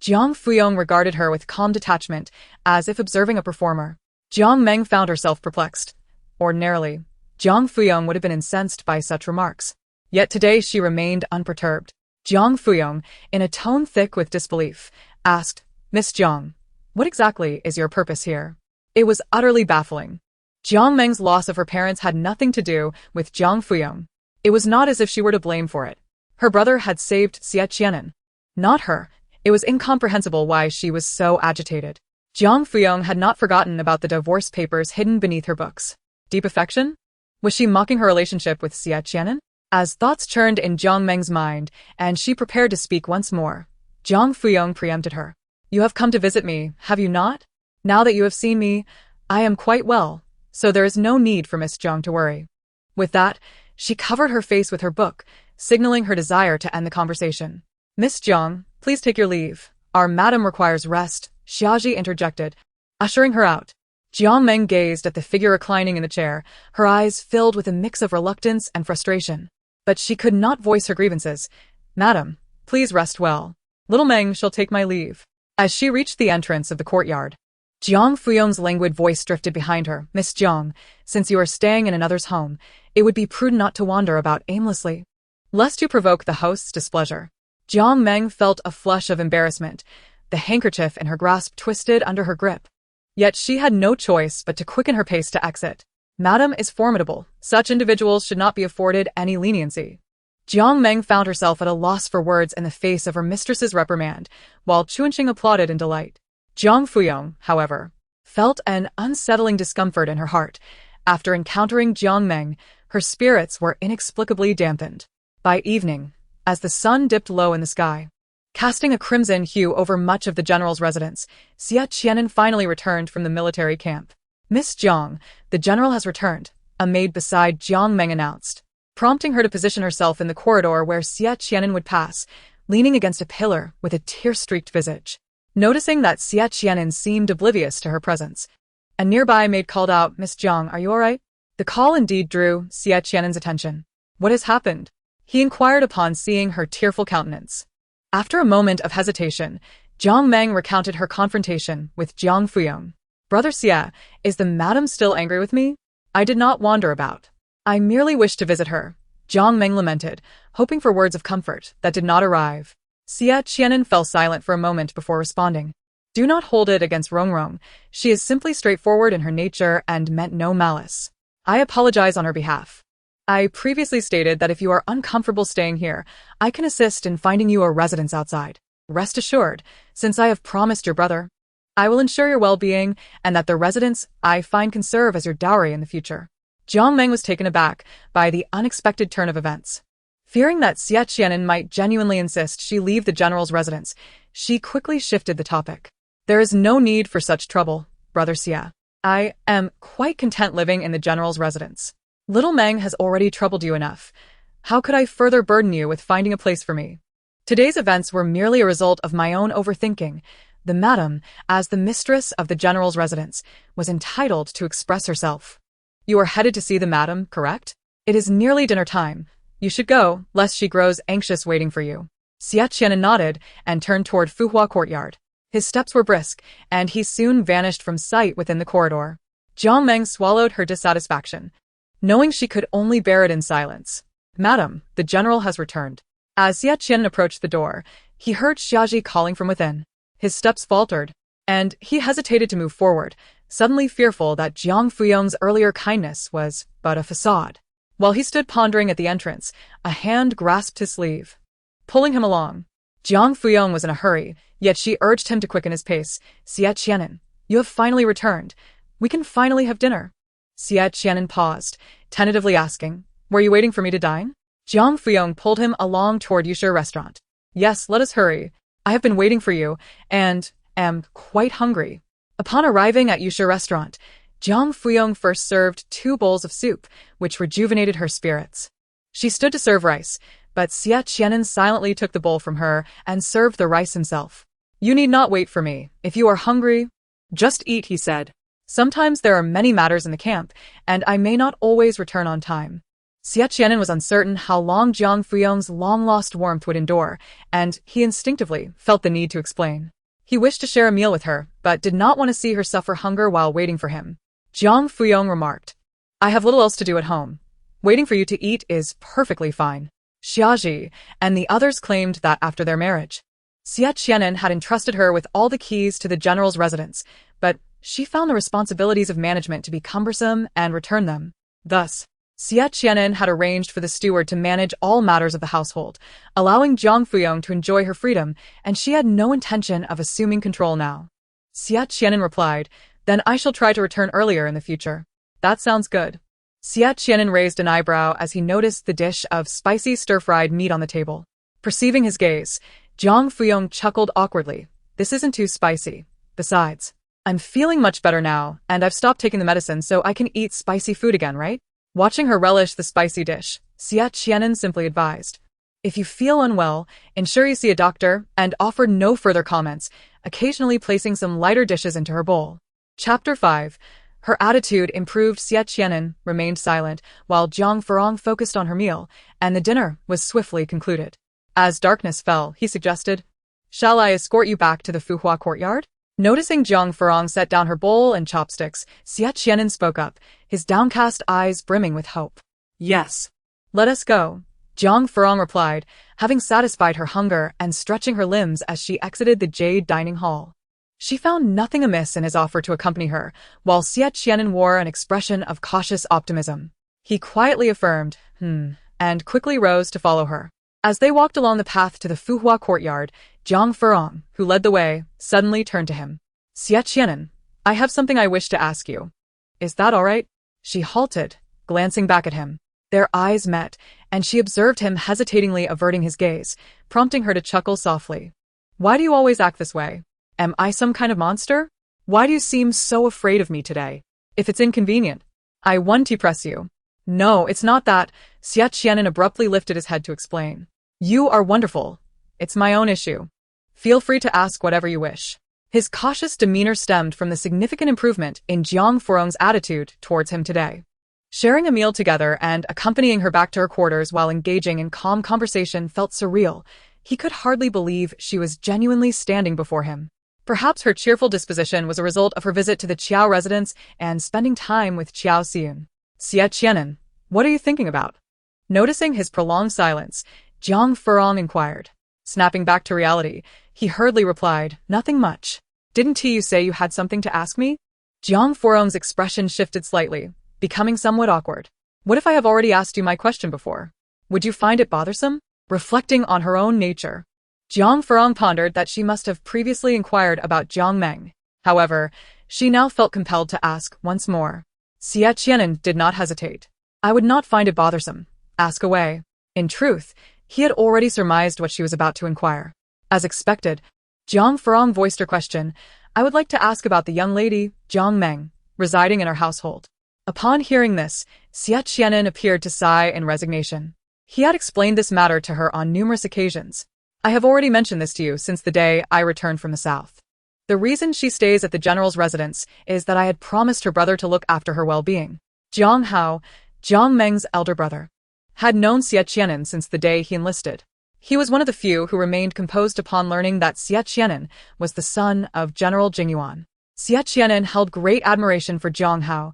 Jiang Furong regarded her with calm detachment, as if observing a performer. Jiang Meng found herself perplexed. Ordinarily, Jiang Furong would have been incensed by such remarks. Yet today she remained unperturbed. Jiang Furong, in a tone thick with disbelief, asked, Miss Jiang, what exactly is your purpose here? It was utterly baffling. Jiang Meng's loss of her parents had nothing to do with Jiang Furong. It was not as if she were to blame for it. Her brother had saved Xie Qi'an, not her. It was incomprehensible why she was so agitated. Jiang Furong had not forgotten about the divorce papers hidden beneath her books. Deep affection? Was she mocking her relationship with Xie Qi'an? As thoughts churned in Jiang Meng's mind, and she prepared to speak once more, Jiang Furong preempted her. You have come to visit me, have you not? Now that you have seen me, I am quite well, so there is no need for Miss Jiang to worry. With that, she covered her face with her book, signaling her desire to end the conversation. Miss Jiang, please take your leave. Our madam requires rest, Xie Ji interjected, ushering her out. Jiang Meng gazed at the figure reclining in the chair, her eyes filled with a mix of reluctance and frustration. But she could not voice her grievances. Madam, please rest well. Little Meng shall take my leave. As she reached the entrance of the courtyard, Jiang Furong's languid voice drifted behind her. Miss Jiang, since you are staying in another's home, it would be prudent not to wander about aimlessly, lest you provoke the host's displeasure. Jiang Meng felt a flush of embarrassment, the handkerchief in her grasp twisted under her grip. Yet she had no choice but to quicken her pace to exit. Madam is formidable. Such individuals should not be afforded any leniency. Jiang Meng found herself at a loss for words in the face of her mistress's reprimand, while Chunqing applauded in delight. Jiang Furong, however, felt an unsettling discomfort in her heart. After encountering Jiang Meng, her spirits were inexplicably dampened. By evening, as the sun dipped low in the sky, Casting a crimson hue over much of the general's residence, Xie Qi'an finally returned from the military camp. "Miss Jiang, the general has returned," a maid beside Jiang Meng announced, prompting her to position herself in the corridor where Xie Qi'an would pass, leaning against a pillar with a tear-streaked visage. Noticing that Xie Qi'an seemed oblivious to her presence, a nearby maid called out, "Miss Jiang, are you all right?" The call indeed drew Xie Qi'an's attention. "What has happened?" he inquired upon seeing her tearful countenance. After a moment of hesitation, Jiang Meng recounted her confrontation with Jiang Furong. "Brother Xie, is the madam still angry with me? I did not wander about. I merely wished to visit her," Jiang Meng lamented, hoping for words of comfort that did not arrive. Xie Qi'an fell silent for a moment before responding. "Do not hold it against Rongrong. She is simply straightforward in her nature and meant no malice. I apologize on her behalf. I previously stated that if you are uncomfortable staying here, I can assist in finding you a residence outside. Rest assured, since I have promised your brother, I will ensure your well-being and that the residence I find can serve as your dowry in the future." Jiang Meng was taken aback by the unexpected turn of events. Fearing that Xie Qi'an might genuinely insist she leave the general's residence, she quickly shifted the topic. "There is no need for such trouble, Brother Xie. I am quite content living in the general's residence. Little Meng has already troubled you enough. How could I further burden you with finding a place for me? Today's events were merely a result of my own overthinking. The madam, as the mistress of the general's residence, was entitled to express herself." "You are headed to see the madam, correct? It is nearly dinner time. You should go, lest she grows anxious waiting for you." Xie Qi'an nodded and turned toward Fuhua courtyard. His steps were brisk, and he soon vanished from sight within the corridor. Jiang Meng swallowed her dissatisfaction, knowing she could only bear it in silence. "Madam, the general has returned." As Xie Qi'an approached the door, he heard Xiaji calling from within. His steps faltered, and he hesitated to move forward, suddenly fearful that Jiang Furong's earlier kindness was but a facade. While he stood pondering at the entrance, a hand grasped his sleeve, pulling him along. Jiang Furong was in a hurry, yet she urged him to quicken his pace. "Xie Qi'an, you have finally returned. We can finally have dinner." Xie Qi'an paused, tentatively asking, "Were you waiting for me to dine?" Jiang Furong pulled him along toward Yushe restaurant. "Yes, let us hurry. I have been waiting for you, and am quite hungry." Upon arriving at Yushe restaurant, Jiang Furong first served 2 bowls of soup, which rejuvenated her spirits. She stood to serve rice, but Xie Qi'an silently took the bowl from her and served the rice himself. "You need not wait for me. If you are hungry, just eat," he said. "Sometimes there are many matters in the camp, and I may not always return on time." Xie Qi'an was uncertain how long Jiang Furong's long-lost warmth would endure, and he instinctively felt the need to explain. He wished to share a meal with her, but did not want to see her suffer hunger while waiting for him. Jiang Furong remarked, "I have little else to do at home. Waiting for you to eat is perfectly fine." Xiaji and the others claimed that after their marriage, Xie Qi'an had entrusted her with all the keys to the general's residence, but she found the responsibilities of management to be cumbersome and returned them. Thus, Xie Qi'an had arranged for the steward to manage all matters of the household, allowing Jiang Furong to enjoy her freedom, and she had no intention of assuming control now. Xie Qi'an replied, "Then I shall try to return earlier in the future." "That sounds good." Xie Qi'an raised an eyebrow as he noticed the dish of spicy stir-fried meat on the table. Perceiving his gaze, Jiang Furong chuckled awkwardly. "This isn't too spicy. Besides, I'm feeling much better now, and I've stopped taking the medicine so I can eat spicy food again, right?" Watching her relish the spicy dish, Xie Qi'an simply advised, "If you feel unwell, ensure you see a doctor," and offered no further comments, occasionally placing some lighter dishes into her bowl. Chapter 5. Her attitude improved. Xie Qi'an remained silent, while Jiang Furong focused on her meal, and the dinner was swiftly concluded. As darkness fell, he suggested, "Shall I escort you back to the Fuhua courtyard?" Noticing Jiang Furong set down her bowl and chopsticks, Xie Qi'an spoke up, his downcast eyes brimming with hope. Yes. "Let us go," Jiang Furong replied, having satisfied her hunger and stretching her limbs as she exited the jade dining hall. She found nothing amiss in his offer to accompany her, while Xie Qi'an wore an expression of cautious optimism. He quietly affirmed, and quickly rose to follow her. As they walked along the path to the Fuhua courtyard, Jiang Furong, who led the way, suddenly turned to him. "Xie Qi'an, I have something I wish to ask you. Is that all right?" She halted, glancing back at him. Their eyes met, and she observed him hesitatingly averting his gaze, prompting her to chuckle softly. Why do you always act this way? Am I some kind of monster? Why do you seem so afraid of me today? If it's inconvenient, I want to press you. No, it's not that. Xie Qi'an abruptly lifted his head to explain. You are wonderful. It's my own issue. Feel free to ask whatever you wish. His cautious demeanor stemmed from the significant improvement in Jiang Furong's attitude towards him today. Sharing a meal together and accompanying her back to her quarters while engaging in calm conversation felt surreal. He could hardly believe she was genuinely standing before him. Perhaps her cheerful disposition was a result of her visit to the Qiao residence and spending time with Qiao Xian. Xie Qi'an, what are you thinking about? Noticing his prolonged silence, Jiang Furong inquired. Snapping back to reality, he hurriedly replied, nothing much. Didn't you say you had something to ask me? Jiang Furong's expression shifted slightly, becoming somewhat awkward. What if I have already asked you my question before? Would you find it bothersome? Reflecting on her own nature, Jiang Furong pondered that she must have previously inquired about Jiang Meng. However, she now felt compelled to ask once more. Xie Qi'an did not hesitate. I would not find it bothersome. Ask away. In truth, he had already surmised what she was about to inquire. As expected, Jiang Furong voiced her question. I would like to ask about the young lady, Jiang Meng, residing in our household. Upon hearing this, Xie Qi'an appeared to sigh in resignation. He had explained this matter to her on numerous occasions. I have already mentioned this to you since the day I returned from the south. The reason she stays at the general's residence is that I had promised her brother to look after her well-being. Jiang Hao, Jiang Meng's elder brother, had known Xie Qi'an since the day he enlisted. He was one of the few who remained composed upon learning that Xie Qi'an was the son of General Jingyuan. Xie Qi'an held great admiration for Jiang Hao.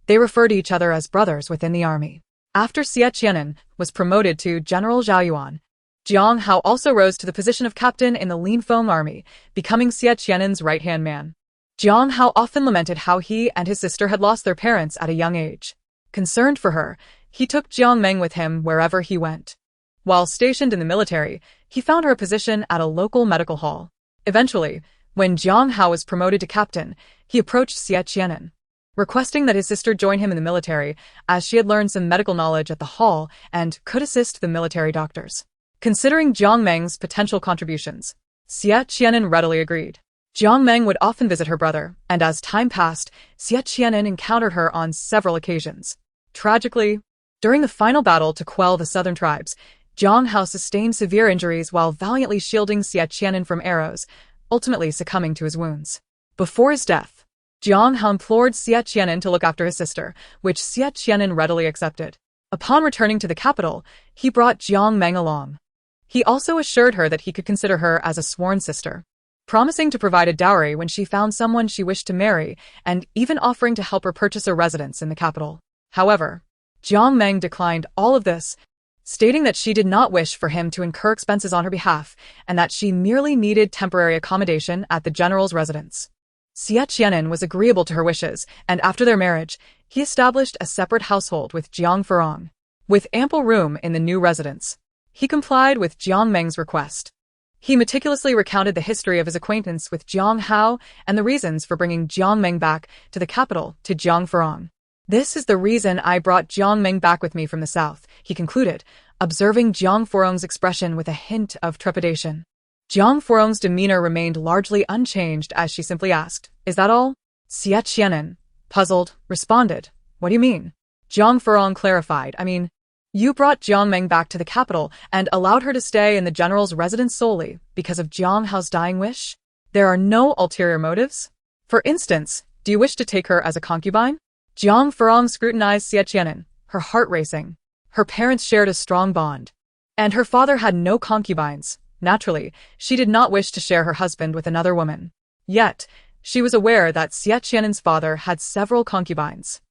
They referred to each other as brothers within the army. After Xie Qi'an was promoted to General Zhaoyuan, Jiang Hao also rose to the position of captain in the Linfeng army, becoming Xie Qi'an's right-hand man. Jiang Hao often lamented how he and his sister had lost their parents at a young age. Concerned for her, he took Jiang Meng with him wherever he went. While stationed in the military, he found her a position at a local medical hall. Eventually, when Jiang Hao was promoted to captain, he approached Xie Qi'an, requesting that his sister join him in the military, as she had learned some medical knowledge at the hall and could assist the military doctors. Considering Jiang Meng's potential contributions, Xie Qi'an readily agreed. Jiang Meng would often visit her brother, and as time passed, Xie Qi'an encountered her on several occasions. Tragically, during the final battle to quell the southern tribes, Jiang Hao sustained severe injuries while valiantly shielding Xie Qi'an from arrows, ultimately succumbing to his wounds. Before his death, Jiang Hao implored Xie Qi'an to look after his sister, which Xie Qi'an readily accepted. Upon returning to the capital, he brought Jiang Meng along. He also assured her that he could consider her as a sworn sister, promising to provide a dowry when she found someone she wished to marry, and even offering to help her purchase a residence in the capital. However, Jiang Meng declined all of this, stating that she did not wish for him to incur expenses on her behalf, and that she merely needed temporary accommodation at the general's residence. Xie Qi'an was agreeable to her wishes, and after their marriage, he established a separate household with Jiang Furong. With ample room in the new residence, he complied with Jiang Meng's request. He meticulously recounted the history of his acquaintance with Jiang Hao and the reasons for bringing Jiang Meng back to the capital to Jiang Furong. This is the reason I brought Jiang Meng back with me from the south, he concluded, observing Jiang Furong's expression with a hint of trepidation. Jiang Furong's demeanor remained largely unchanged as she simply asked, Is that all? Xie Qi'an, puzzled, responded, What do you mean? Jiang Furong clarified, I mean, you brought Jiang Meng back to the capital and allowed her to stay in the general's residence solely because of Jiang Hao's dying wish? There are no ulterior motives? For instance, do you wish to take her as a concubine? Jiang Furong scrutinized Xie Qi'an, her heart racing. Her parents shared a strong bond, and her father had no concubines. Naturally, she did not wish to share her husband with another woman. Yet, she was aware that Xie Qi'an's father had several concubines.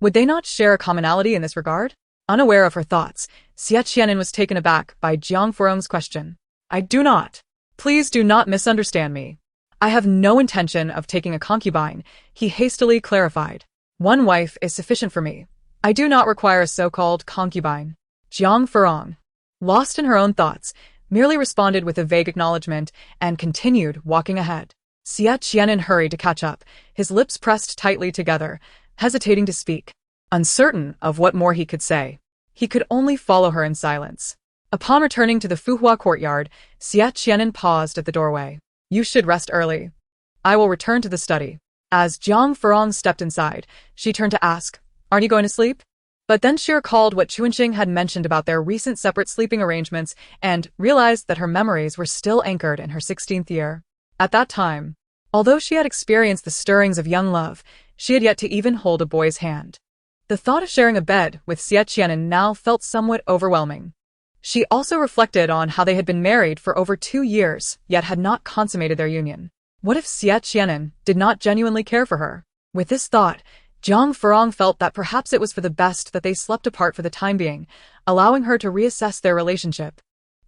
Would they not share a commonality in this regard? Unaware of her thoughts, Xie Qi'an was taken aback by Jiang Furong's question. I do not. Please do not misunderstand me. I have no intention of taking a concubine, he hastily clarified. One wife is sufficient for me. I do not require a so-called concubine. Jiang Furong, lost in her own thoughts, merely responded with a vague acknowledgement and continued walking ahead. Xie Qi'an hurried to catch up, his lips pressed tightly together, hesitating to speak. Uncertain of what more he could say, he could only follow her in silence. Upon returning to the Fuhua courtyard, Xie Qi'an paused at the doorway. You should rest early. I will return to the study. As Jiang Furong stepped inside, she turned to ask, Aren't you going to sleep? But then she recalled what Chuanxing had mentioned about their recent separate sleeping arrangements and realized that her memories were still anchored in her 16th year. At that time, although she had experienced the stirrings of young love, she had yet to even hold a boy's hand. The thought of sharing a bed with Xie Qi'an now felt somewhat overwhelming. She also reflected on how they had been married for over 2 years, yet had not consummated their union. What if Xie Qi'an did not genuinely care for her? With this thought, Jiang Furong felt that perhaps it was for the best that they slept apart for the time being, allowing her to reassess their relationship.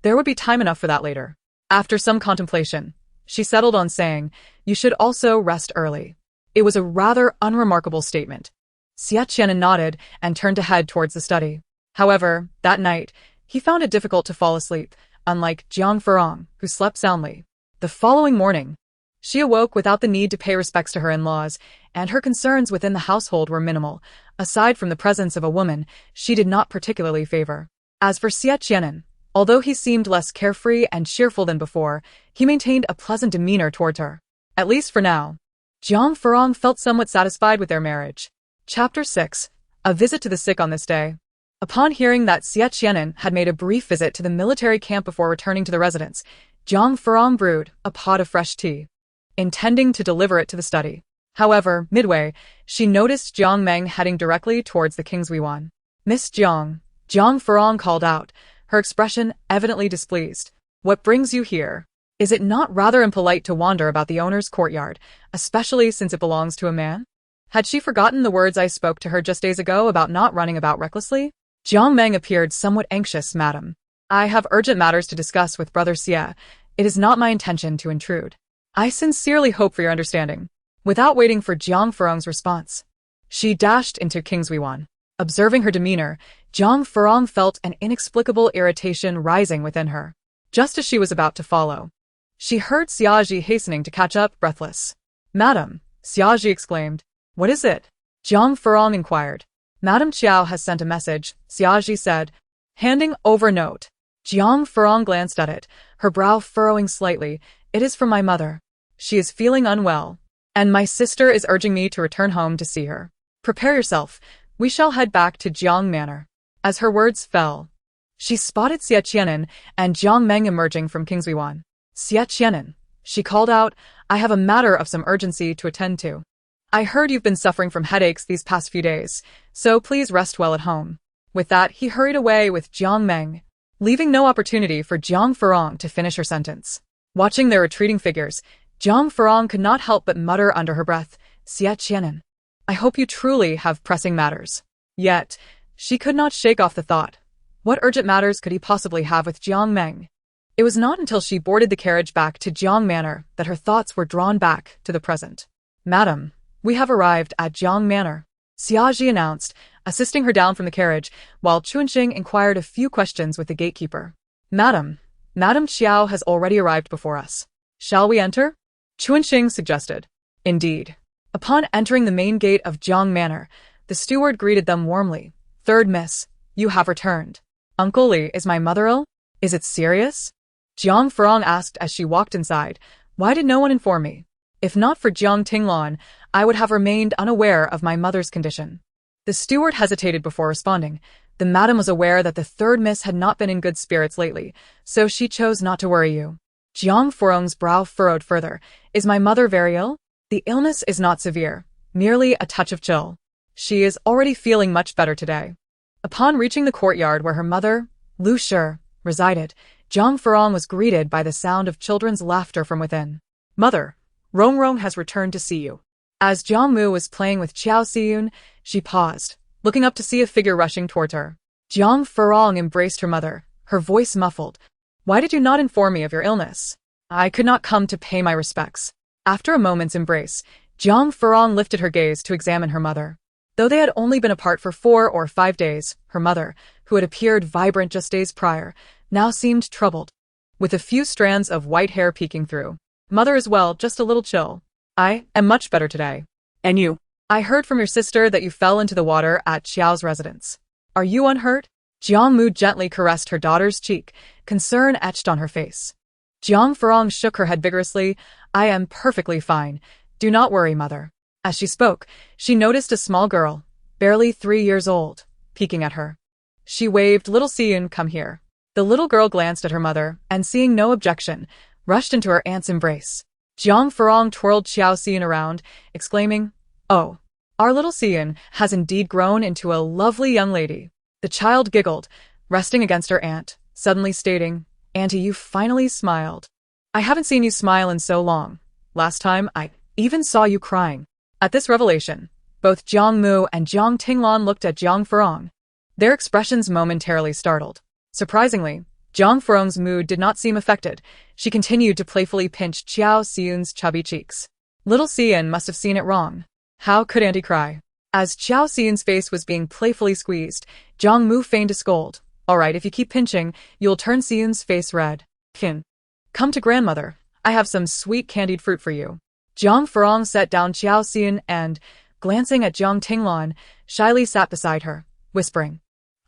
There would be time enough for that later. After some contemplation, she settled on saying, You should also rest early. It was a rather unremarkable statement. Xie Qi'an nodded and turned to head towards the study. However, that night, he found it difficult to fall asleep, unlike Jiang Furong, who slept soundly. The following morning, she awoke without the need to pay respects to her in-laws, and her concerns within the household were minimal, aside from the presence of a woman she did not particularly favor. As for Xie Qi'an, although he seemed less carefree and cheerful than before, he maintained a pleasant demeanor towards her. At least for now. Jiang Furong felt somewhat satisfied with their marriage. Chapter 6. A visit to the sick on this day. Upon hearing that Xie Qi'an had made a brief visit to the military camp before returning to the residence, Jiang Furong brewed a pot of fresh tea, intending to deliver it to the study. However, midway, she noticed Jiang Meng heading directly towards the King's Yuan. Miss Jiang, Jiang Furong called out, her expression evidently displeased. What brings you here? Is it not rather impolite to wander about the owner's courtyard, especially since it belongs to a man? Had she forgotten the words I spoke to her just days ago about not running about recklessly? Jiang Meng appeared somewhat anxious, madam. I have urgent matters to discuss with Brother Xie. It is not my intention to intrude. I sincerely hope for your understanding. Without waiting for Jiang Furong's response, she dashed into King's Yuan. Observing her demeanor, Jiang Furong felt an inexplicable irritation rising within her. Just as she was about to follow, she heard Xiaji hastening to catch up, breathless. Madam, Xiaji exclaimed. What is it? Jiang Furong inquired. Madame Qiao has sent a message, Xiaji said, handing over a note. Jiang Furong glanced at it, her brow furrowing slightly. It is from my mother. She is feeling unwell, and my sister is urging me to return home to see her. Prepare yourself. We shall head back to Jiang Manor. As her words fell, she spotted Xie Qi'an and Jiang Meng emerging from King's Yuan. Xie Qi'an, she called out, I have a matter of some urgency to attend to. I heard you've been suffering from headaches these past few days, so please rest well at home. With that, he hurried away with Jiang Meng, leaving no opportunity for Jiang Furong to finish her sentence. Watching their retreating figures, Jiang Furong could not help but mutter under her breath, Xie Qi'an, I hope you truly have pressing matters. Yet, she could not shake off the thought. What urgent matters could he possibly have with Jiang Meng? It was not until she boarded the carriage back to Jiang Manor that her thoughts were drawn back to the present. Madam, we have arrived at Jiang Manor, Xiaji announced, assisting her down from the carriage, while Chuanxing inquired a few questions with the gatekeeper. Madam Qiao has already arrived before us. Shall we enter? Chuanxing suggested. Indeed. Upon entering the main gate of Jiang Manor, the steward greeted them warmly. Third miss, you have returned. Uncle Li, is my mother ill? Is it serious? Jiang Furong asked as she walked inside. Why did no one inform me? If not for Jiang Tinglan, I would have remained unaware of my mother's condition. The steward hesitated before responding. The madam was aware that the third miss had not been in good spirits lately, so she chose not to worry you. Jiang Furong's brow furrowed further. Is my mother very ill? The illness is not severe, merely a touch of chill. She is already feeling much better today. Upon reaching the courtyard where her mother, Lu Shi, resided, Jiang Furong was greeted by the sound of children's laughter from within. Mother, Rong Rong has returned to see you. As Jiang Mu was playing with Qiao Xiyun, she paused, looking up to see a figure rushing towards her. Jiang Furong embraced her mother, her voice muffled. Why did you not inform me of your illness? I could not come to pay my respects. After a moment's embrace, Jiang Furong lifted her gaze to examine her mother. Though they had only been apart for 4 or 5 days, her mother, who had appeared vibrant just days prior, now seemed troubled, with a few strands of white hair peeking through. Mother as well, just a little chill. I am much better today. And you? I heard from your sister that you fell into the water at Xiao's residence. Are you unhurt? Jiang Mu gently caressed her daughter's cheek, concern etched on her face. Jiang Furong shook her head vigorously. I am perfectly fine. Do not worry, mother. As she spoke, she noticed a small girl, barely 3 years old, peeking at her. She waved, Little Qi'an, come here. The little girl glanced at her mother, and seeing no objection, rushed into her aunt's embrace. Jiang Furong twirled Xiao Qi'an around, exclaiming, Oh, our little Qi'an has indeed grown into a lovely young lady. The child giggled, resting against her aunt, suddenly stating, Auntie, you finally smiled. I haven't seen you smile in so long. Last time, I even saw you crying. At this revelation, both Jiang Mu and Jiang Tinglan looked at Jiang Furong. Their expressions momentarily startled. Surprisingly, Jiang Furong's mood did not seem affected. She continued to playfully pinch Xiao Qi'an's chubby cheeks. Little Qi'an must have seen it wrong. How could Auntie cry? As Xiao Qi'an's face was being playfully squeezed, Jiang Mu feigned to scold. All right, if you keep pinching, you'll turn Qi'an's face red. Come to grandmother. I have some sweet candied fruit for you. Jiang Furong set down Xiao Qi'an and, glancing at Jiang Tinglan, shyly sat beside her, whispering,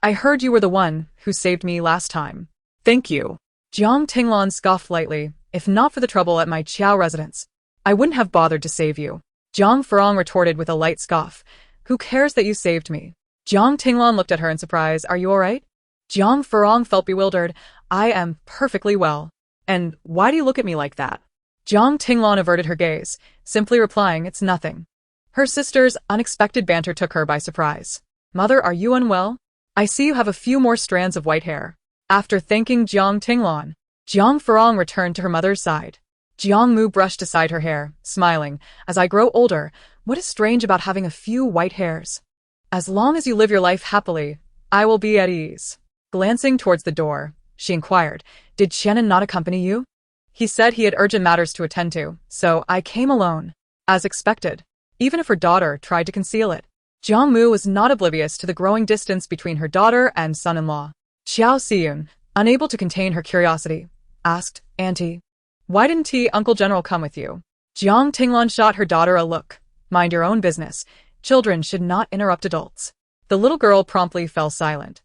I heard you were the one who saved me last time. Thank you. Jiang Tinglan scoffed lightly. If not for the trouble at my Qiao residence, I wouldn't have bothered to save you. Jiang Furong retorted with a light scoff. Who cares that you saved me? Jiang Tinglan looked at her in surprise. Are you all right? Jiang Furong felt bewildered. I am perfectly well. And why do you look at me like that? Jiang Tinglan averted her gaze, simply replying, It's nothing. Her sister's unexpected banter took her by surprise. Mother, are you unwell? I see you have a few more strands of white hair. After thanking Jiang Tinglan, Jiang Furong returned to her mother's side. Jiang Mu brushed aside her hair, smiling. As I grow older, what is strange about having a few white hairs? As long as you live your life happily, I will be at ease. Glancing towards the door, she inquired, Did Shannon not accompany you? He said he had urgent matters to attend to, so I came alone. As expected, even if her daughter tried to conceal it. Jiang Mu was not oblivious to the growing distance between her daughter and son-in-law. Xiao Qi'an, unable to contain her curiosity, asked, Auntie, why didn't Uncle General come with you? Jiang Tinglan shot her daughter a look. Mind your own business. Children should not interrupt adults. The little girl promptly fell silent.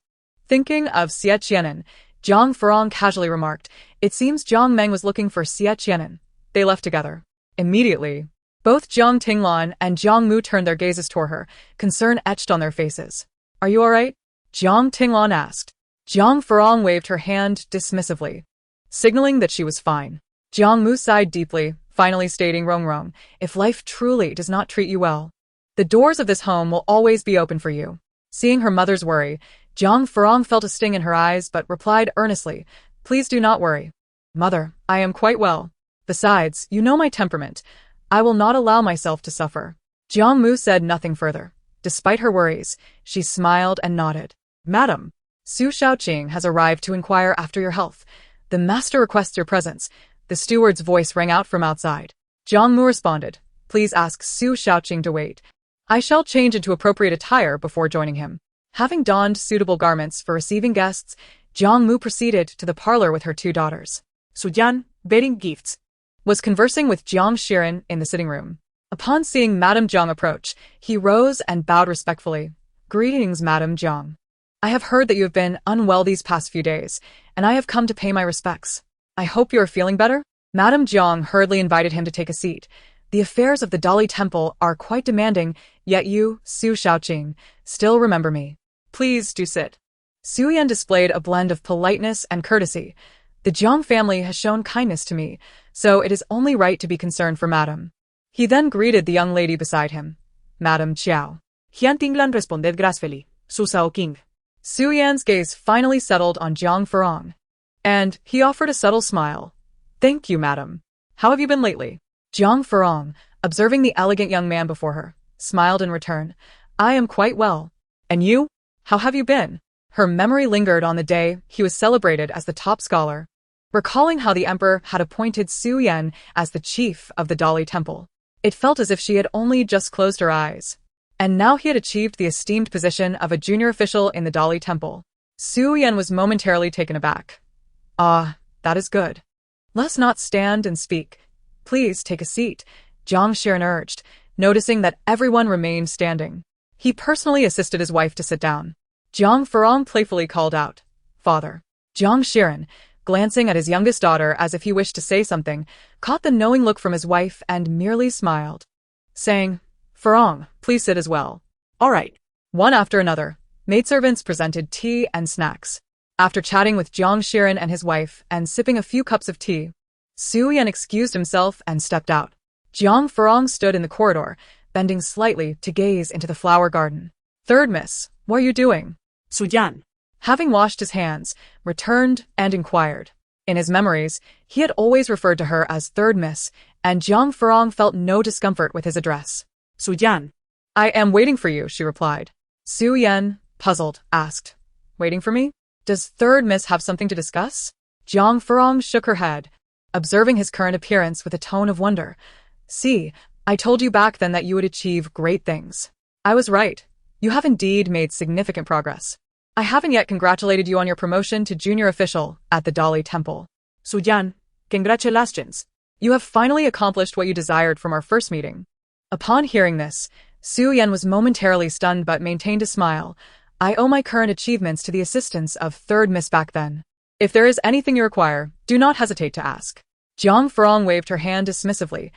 Thinking of Xie Qi'an, Jiang Furong casually remarked, It seems Jiang Meng was looking for Xie Qi'an. They left together. Immediately, both Jiang Tinglan and Jiang Mu turned their gazes toward her, concern etched on their faces. Are you all right? Jiang Tinglan asked. Jiang Furong waved her hand dismissively, signaling that she was fine. Jiang Mu sighed deeply, finally stating, Rong, if life truly does not treat you well, the doors of this home will always be open for you. Seeing her mother's worry, Jiang Furong felt a sting in her eyes but replied earnestly, Please do not worry. Mother, I am quite well. Besides, you know my temperament. I will not allow myself to suffer. Jiang Mu said nothing further. Despite her worries, she smiled and nodded. Madam, Su Shaoqing has arrived to inquire after your health. The master requests your presence. The steward's voice rang out from outside. Jiang Mu responded, Please ask Su Shaoqing to wait. I shall change into appropriate attire before joining him. Having donned suitable garments for receiving guests, Jiang Mu proceeded to the parlor with her 2 daughters. Su Jian, bearing gifts, was conversing with Jiang Qi'an in the sitting room. Upon seeing Madame Jiang approach, he rose and bowed respectfully. Greetings, Madame Jiang. I have heard that you have been unwell these past few days, and I have come to pay my respects. I hope you are feeling better? Madame Jiang hurriedly invited him to take a seat. The affairs of the Dali Temple are quite demanding, yet you, Su Shaoqing, still remember me. Please do sit. Su Yan displayed a blend of politeness and courtesy. The Jiang family has shown kindness to me, so it is only right to be concerned for Madam. He then greeted the young lady beside him. Madam Qiao. Jian Tinglan responded gracefully, Su Shaoqing. Su Yan's gaze finally settled on Jiang Furong, and he offered a subtle smile. Thank you, madam. How have you been lately? Jiang Furong, observing the elegant young man before her, smiled in return. I am quite well. And you? How have you been? Her memory lingered on the day he was celebrated as the top scholar. Recalling how the emperor had appointed Su Yan as the chief of the Dali Temple, it felt as if she had only just closed her eyes. And now he had achieved the esteemed position of a junior official in the Dali Temple. Su Yan was momentarily taken aback. Ah, that is good. Let's not stand and speak. Please take a seat, Jiang Qi'an urged, noticing that everyone remained standing. He personally assisted his wife to sit down. Jiang Furong playfully called out, "Father." Jiang Qi'an, glancing at his youngest daughter as if he wished to say something, caught the knowing look from his wife and merely smiled, saying, "Furong, please sit as well." All right. One after another, maidservants presented tea and snacks. After chatting with Jiang Qi'an and his wife and sipping a few cups of tea, Xie Qi'an excused himself and stepped out. Jiang Furong stood in the corridor, bending slightly to gaze into the flower garden. "Third miss, what are you doing?" Suyan. Having washed his hands, returned and inquired. In his memories, he had always referred to her as third miss, and Jiang Furong felt no discomfort with his address. Suyan. "I am waiting for you," she replied. Xie Qi'an, puzzled, asked, "Waiting for me? Does third miss have something to discuss?" Jiang Furong shook her head, observing his current appearance with a tone of wonder. "See, I told you back then that you would achieve great things. I was right. You have indeed made significant progress. I haven't yet congratulated you on your promotion to junior official at the Dali Temple." Suyan. Congratulations. "You have finally accomplished what you desired from our first meeting." Upon hearing this, Xie Qi'an was momentarily stunned but maintained a smile. "I owe my current achievements to the assistance of third miss back then. If there is anything you require, do not hesitate to ask." Jiang Furong waved her hand dismissively.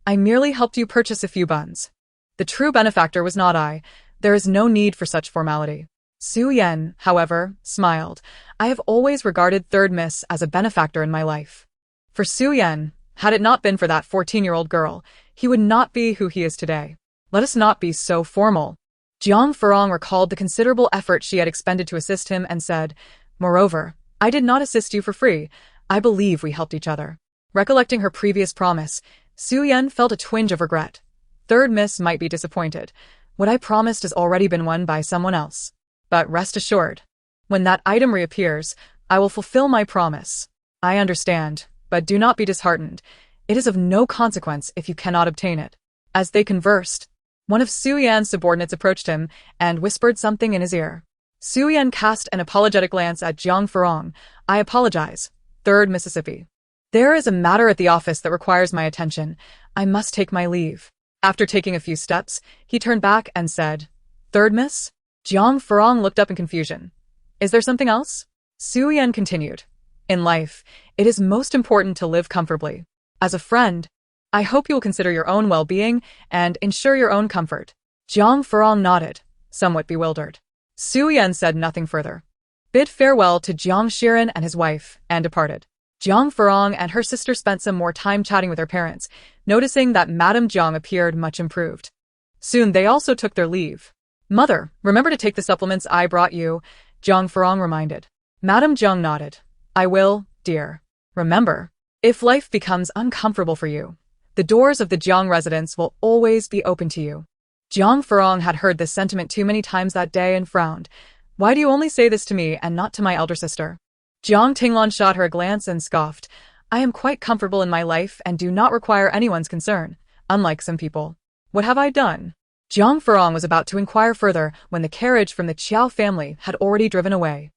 "I merely helped you purchase a few buns. The true benefactor was not I. There is no need for such formality." Xie Qi'an, however, smiled. "I have always regarded third miss as a benefactor in my life." For Xie Qi'an, had it not been for that 14-year-old girl, he would not be who he is today. "Let us not be so formal." Jiang Furong recalled the considerable effort she had expended to assist him and said, "Moreover, I did not assist you for free. I believe we helped each other." Recollecting her previous promise, Xie Qi'an felt a twinge of regret. Third miss might be disappointed. What I promised has already been won by someone else. But rest assured, when that item reappears, I will fulfill my promise. I understand, but do not be disheartened. It is of no consequence if you cannot obtain it. As they conversed, one of Xie Qi'an's subordinates approached him and whispered something in his ear. Xie Qi'an cast an apologetic glance at Jiang Furong. "I apologize. Third Mississippi. There is a matter at the office that requires my attention. I must take my leave." After taking a few steps, he turned back and said, "Third miss?" Jiang Furong looked up in confusion. "Is there something else?" Xie Qi'an continued, "In life, it is most important to live comfortably. As a friend, I hope you will consider your own well-being and ensure your own comfort." Jiang Furong nodded, somewhat bewildered. Xie Qi'an said nothing further, bid farewell to Jiang Qi'an and his wife, and departed. Jiang Furong and her sister spent some more time chatting with their parents, noticing that Madame Jiang appeared much improved. Soon they also took their leave. "Mother, remember to take the supplements I brought you," Jiang Furong reminded. Madame Jiang nodded. "I will, dear. Remember, if life becomes uncomfortable for you, the doors of the Jiang residence will always be open to you." Jiang Furong had heard this sentiment too many times that day and frowned. "Why do you only say this to me and not to my elder sister?" Jiang Tinglan shot her a glance and scoffed. "I am quite comfortable in my life and do not require anyone's concern, unlike some people. What have I done?" Jiang Furong was about to inquire further when the carriage from the Qiao family had already driven away.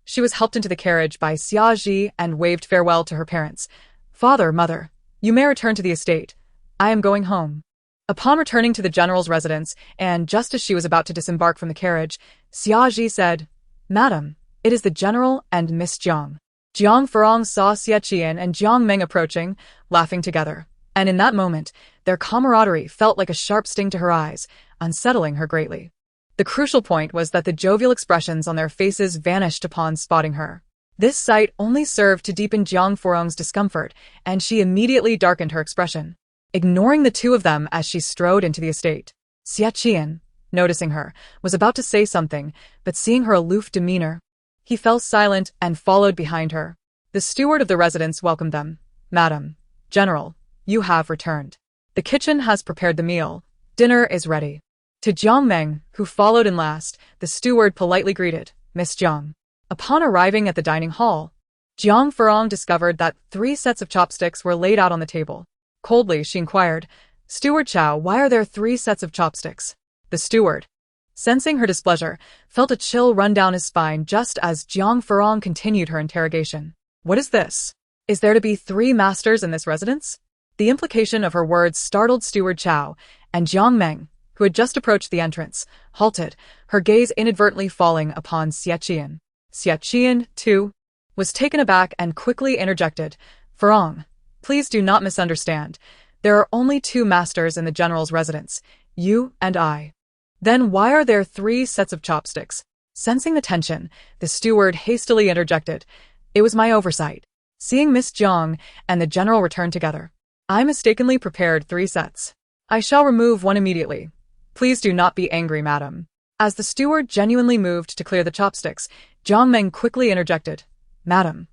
She was helped into the carriage by Xia Ji and waved farewell to her parents. "Father, mother, you may return to the estate. I am going home." Upon returning to the general's residence, and just as she was about to disembark from the carriage, Xia Ji said, "Madam, it is the general and Miss Jiang." Jiang Furong saw Xie Qi'an and Jiang Meng approaching, laughing together, and in that moment, their camaraderie felt like a sharp sting to her eyes, unsettling her greatly. The crucial point was that the jovial expressions on their faces vanished upon spotting her. This sight only served to deepen Jiang Furong's discomfort, and she immediately darkened her expression, ignoring the two of them as she strode into the estate. Xie Qi'an, noticing her, was about to say something, but seeing her aloof demeanor, he fell silent and followed behind her. The steward of the residence welcomed them. "Madam, General, you have returned. The kitchen has prepared the meal. Dinner is ready." To Jiang Meng, who followed in last, the steward politely greeted, "Miss Jiang." Upon arriving at the dining hall, Jiang Furong discovered that 3 sets of chopsticks were laid out on the table. Coldly, she inquired, "Steward Chow, why are there 3 sets of chopsticks?" The steward, sensing her displeasure, felt a chill run down his spine just as Jiang Furong continued her interrogation. "What is this? Is there to be 3 masters in this residence?" The implication of her words startled Steward Chow, and Jiang Meng, who had just approached the entrance, halted, her gaze inadvertently falling upon Xie Qi'an. Xie Qi'an, too, was taken aback and quickly interjected, "Furong, please do not misunderstand. There are only 2 masters in the general's residence, you and I. Then why are there 3 sets of chopsticks?" Sensing the tension, the steward hastily interjected, "It was my oversight. Seeing Miss Jiang and the general return together, I mistakenly prepared 3 sets. I shall remove one immediately. Please do not be angry, madam." As the steward genuinely moved to clear the chopsticks, Jiang Meng quickly interjected, "Madam,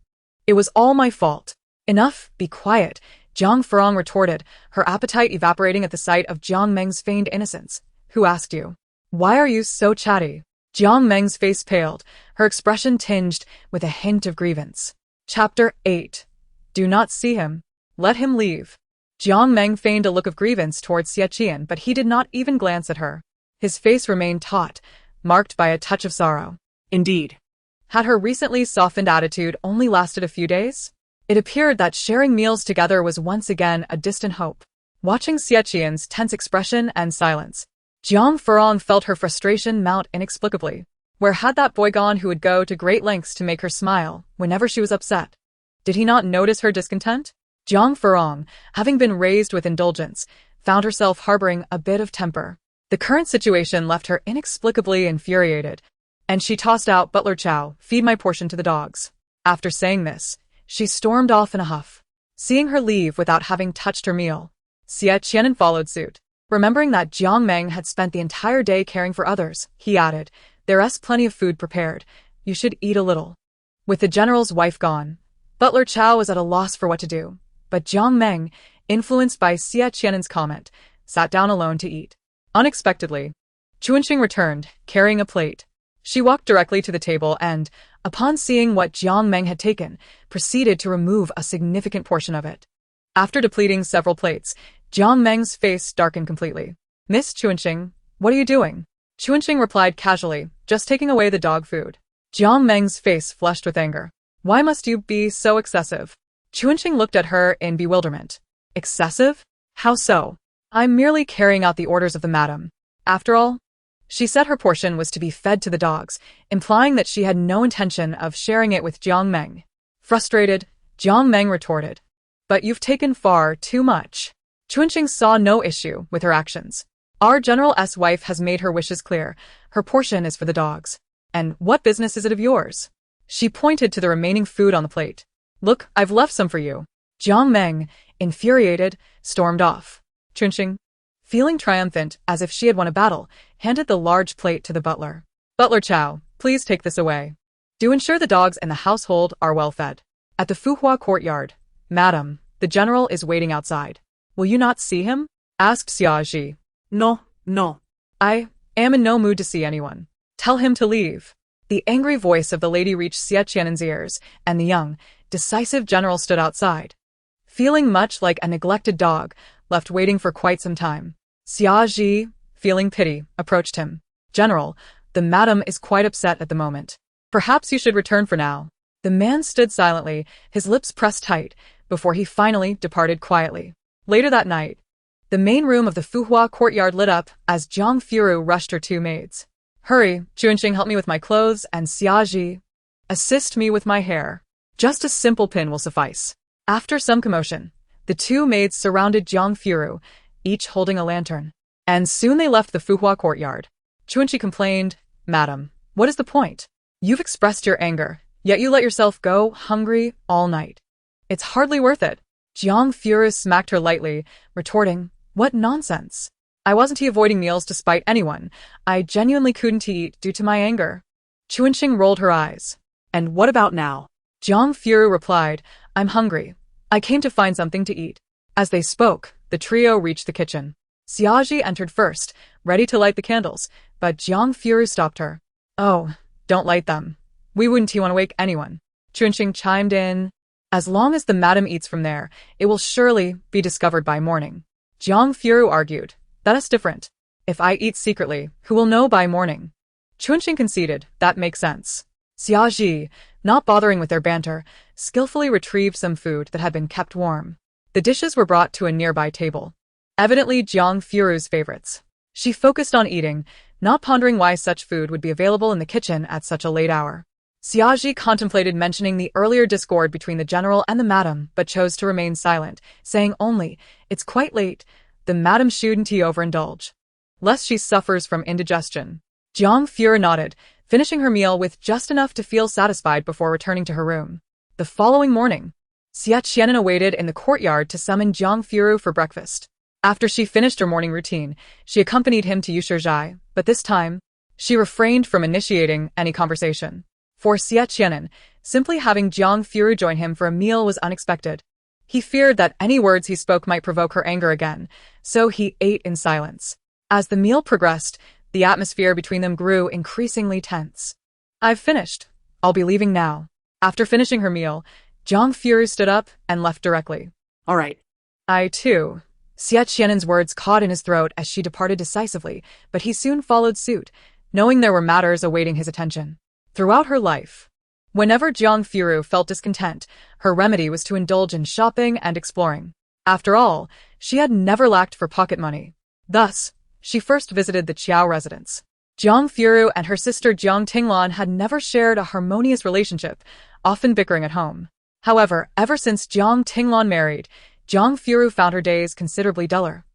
it was all my fault." "Enough, be quiet," Jiang Furong retorted, her appetite evaporating at the sight of Jiang Meng's feigned innocence. "Who asked you? Why are you so chatty?" Jiang Meng's face paled, her expression tinged with a hint of grievance. Chapter 8. Do not see him. Let him leave. Jiang Meng feigned a look of grievance towards Xie Qi'an, but he did not even glance at her. His face remained taut, marked by a touch of sorrow. Indeed. Had her recently softened attitude only lasted a few days? It appeared that sharing meals together was once again a distant hope. Watching Xie Qi'an's tense expression and silence, Jiang Furong felt her frustration mount inexplicably. Where had that boy gone who would go to great lengths to make her smile whenever she was upset? Did he not notice her discontent? Jiang Furong, having been raised with indulgence, found herself harboring a bit of temper. The current situation left her inexplicably infuriated, and she tossed out Butler Chow, "Feed my portion to the dogs." After saying this, she stormed off in a huff. Seeing her leave without having touched her meal, Xie Qi'an followed suit. Remembering that Jiang Meng had spent the entire day caring for others, he added, "There's plenty of food prepared. You should eat a little." With the general's wife gone, Butler Chow was at a loss for what to do, but Jiang Meng, influenced by Xie Qi'an's comment, sat down alone to eat. Unexpectedly, Chuanqing returned, carrying a plate. She walked directly to the table and, upon seeing what Jiang Meng had taken, proceeded to remove a significant portion of it. After depleting several plates, Jiang Meng's face darkened completely. "Miss Chuanqing, what are you doing?" Chuanqing replied casually, "Just taking away the dog food." Jiang Meng's face flushed with anger. "Why must you be so excessive?" Chuanqing looked at her in bewilderment. "Excessive? How so?" "I'm merely carrying out the orders of the madam. After all," she said her portion was to be fed to the dogs, implying that she had no intention of sharing it with Jiang Meng. Frustrated, Jiang Meng retorted, "But you've taken far too much." Chuanqing saw no issue with her actions. "Our general's wife has made her wishes clear. Her portion is for the dogs. And what business is it of yours?" She pointed to the remaining food on the plate. "Look, I've left some for you." Jiang Meng, infuriated, stormed off. Chuanqing, feeling triumphant as if she had won a battle, handed the large plate to the butler. "Butler Chow, please take this away. Do ensure the dogs and the household are well fed." At the Fuhua courtyard, "Madam, the general is waiting outside. Will you not see him?" asked Xia Ji. No. "I am in no mood to see anyone. Tell him to leave." The angry voice of the lady reached Xie Qi'an's ears, and the young, decisive general stood outside, feeling much like a neglected dog, left waiting for quite some time. Xia Ji, feeling pity, approached him. "General, the madam is quite upset at the moment. Perhaps you should return for now." The man stood silently, his lips pressed tight, before he finally departed quietly. Later that night, the main room of the Fuhua courtyard lit up as Jiang Furong rushed her 2 maids. "Hurry, Chuanqing, help me with my clothes, and Xia Ji, assist me with my hair. Just a simple pin will suffice." After some commotion, the 2 maids surrounded Jiang Furong, each holding a lantern. And soon they left the Fuhua courtyard. Chuanqing complained, "Madam, what is the point? You've expressed your anger, yet you let yourself go hungry all night. It's hardly worth it." Jiang Furong smacked her lightly, retorting, "What nonsense. I wasn't avoiding meals to spite anyone. I genuinely couldn't eat due to my anger." Chuanqing rolled her eyes. "And what about now?" Jiang Furong replied, "I'm hungry. I came to find something to eat." As they spoke, the trio reached the kitchen. Xia Ji entered first, ready to light the candles, but Jiang Furong stopped her. "Oh, don't light them. We wouldn't want to wake anyone." Chuanqing chimed in, "As long as the madam eats from there, it will surely be discovered by morning." Jiang Furong argued, "That's different. If I eat secretly, who will know by morning?" Chuanqing conceded, "That makes sense." Xia Ji, not bothering with their banter, skillfully retrieved some food that had been kept warm. The dishes were brought to a nearby table, evidently Jiang Furong's favorites. She focused on eating, not pondering why such food would be available in the kitchen at such a late hour. Xie contemplated mentioning the earlier discord between the general and the madam, but chose to remain silent, saying only, "It's quite late. The madam shouldn't overindulge, lest she suffers from indigestion." Jiang Furong nodded, finishing her meal with just enough to feel satisfied before returning to her room. The following morning, Xie Qi'an awaited in the courtyard to summon Jiang Furong for breakfast. After she finished her morning routine, she accompanied him to Yushe, but this time, she refrained from initiating any conversation. For Xie Qi'an, simply having Jiang Furong join him for a meal was unexpected. He feared that any words he spoke might provoke her anger again, so he ate in silence. As the meal progressed, the atmosphere between them grew increasingly tense. "I've finished. I'll be leaving now." After finishing her meal, Jiang Furong stood up and left directly. All right. "I too." Xie Qi'an's words caught in his throat as she departed decisively, but he soon followed suit, knowing there were matters awaiting his attention. Throughout her life, whenever Jiang Furong felt discontent, her remedy was to indulge in shopping and exploring. After all, she had never lacked for pocket money. Thus, she first visited the Qiao residence. Jiang Furong and her sister Jiang Tinglan had never shared a harmonious relationship, often bickering at home. However, ever since Jiang Tinglan married, Jiang Furong found her days considerably duller.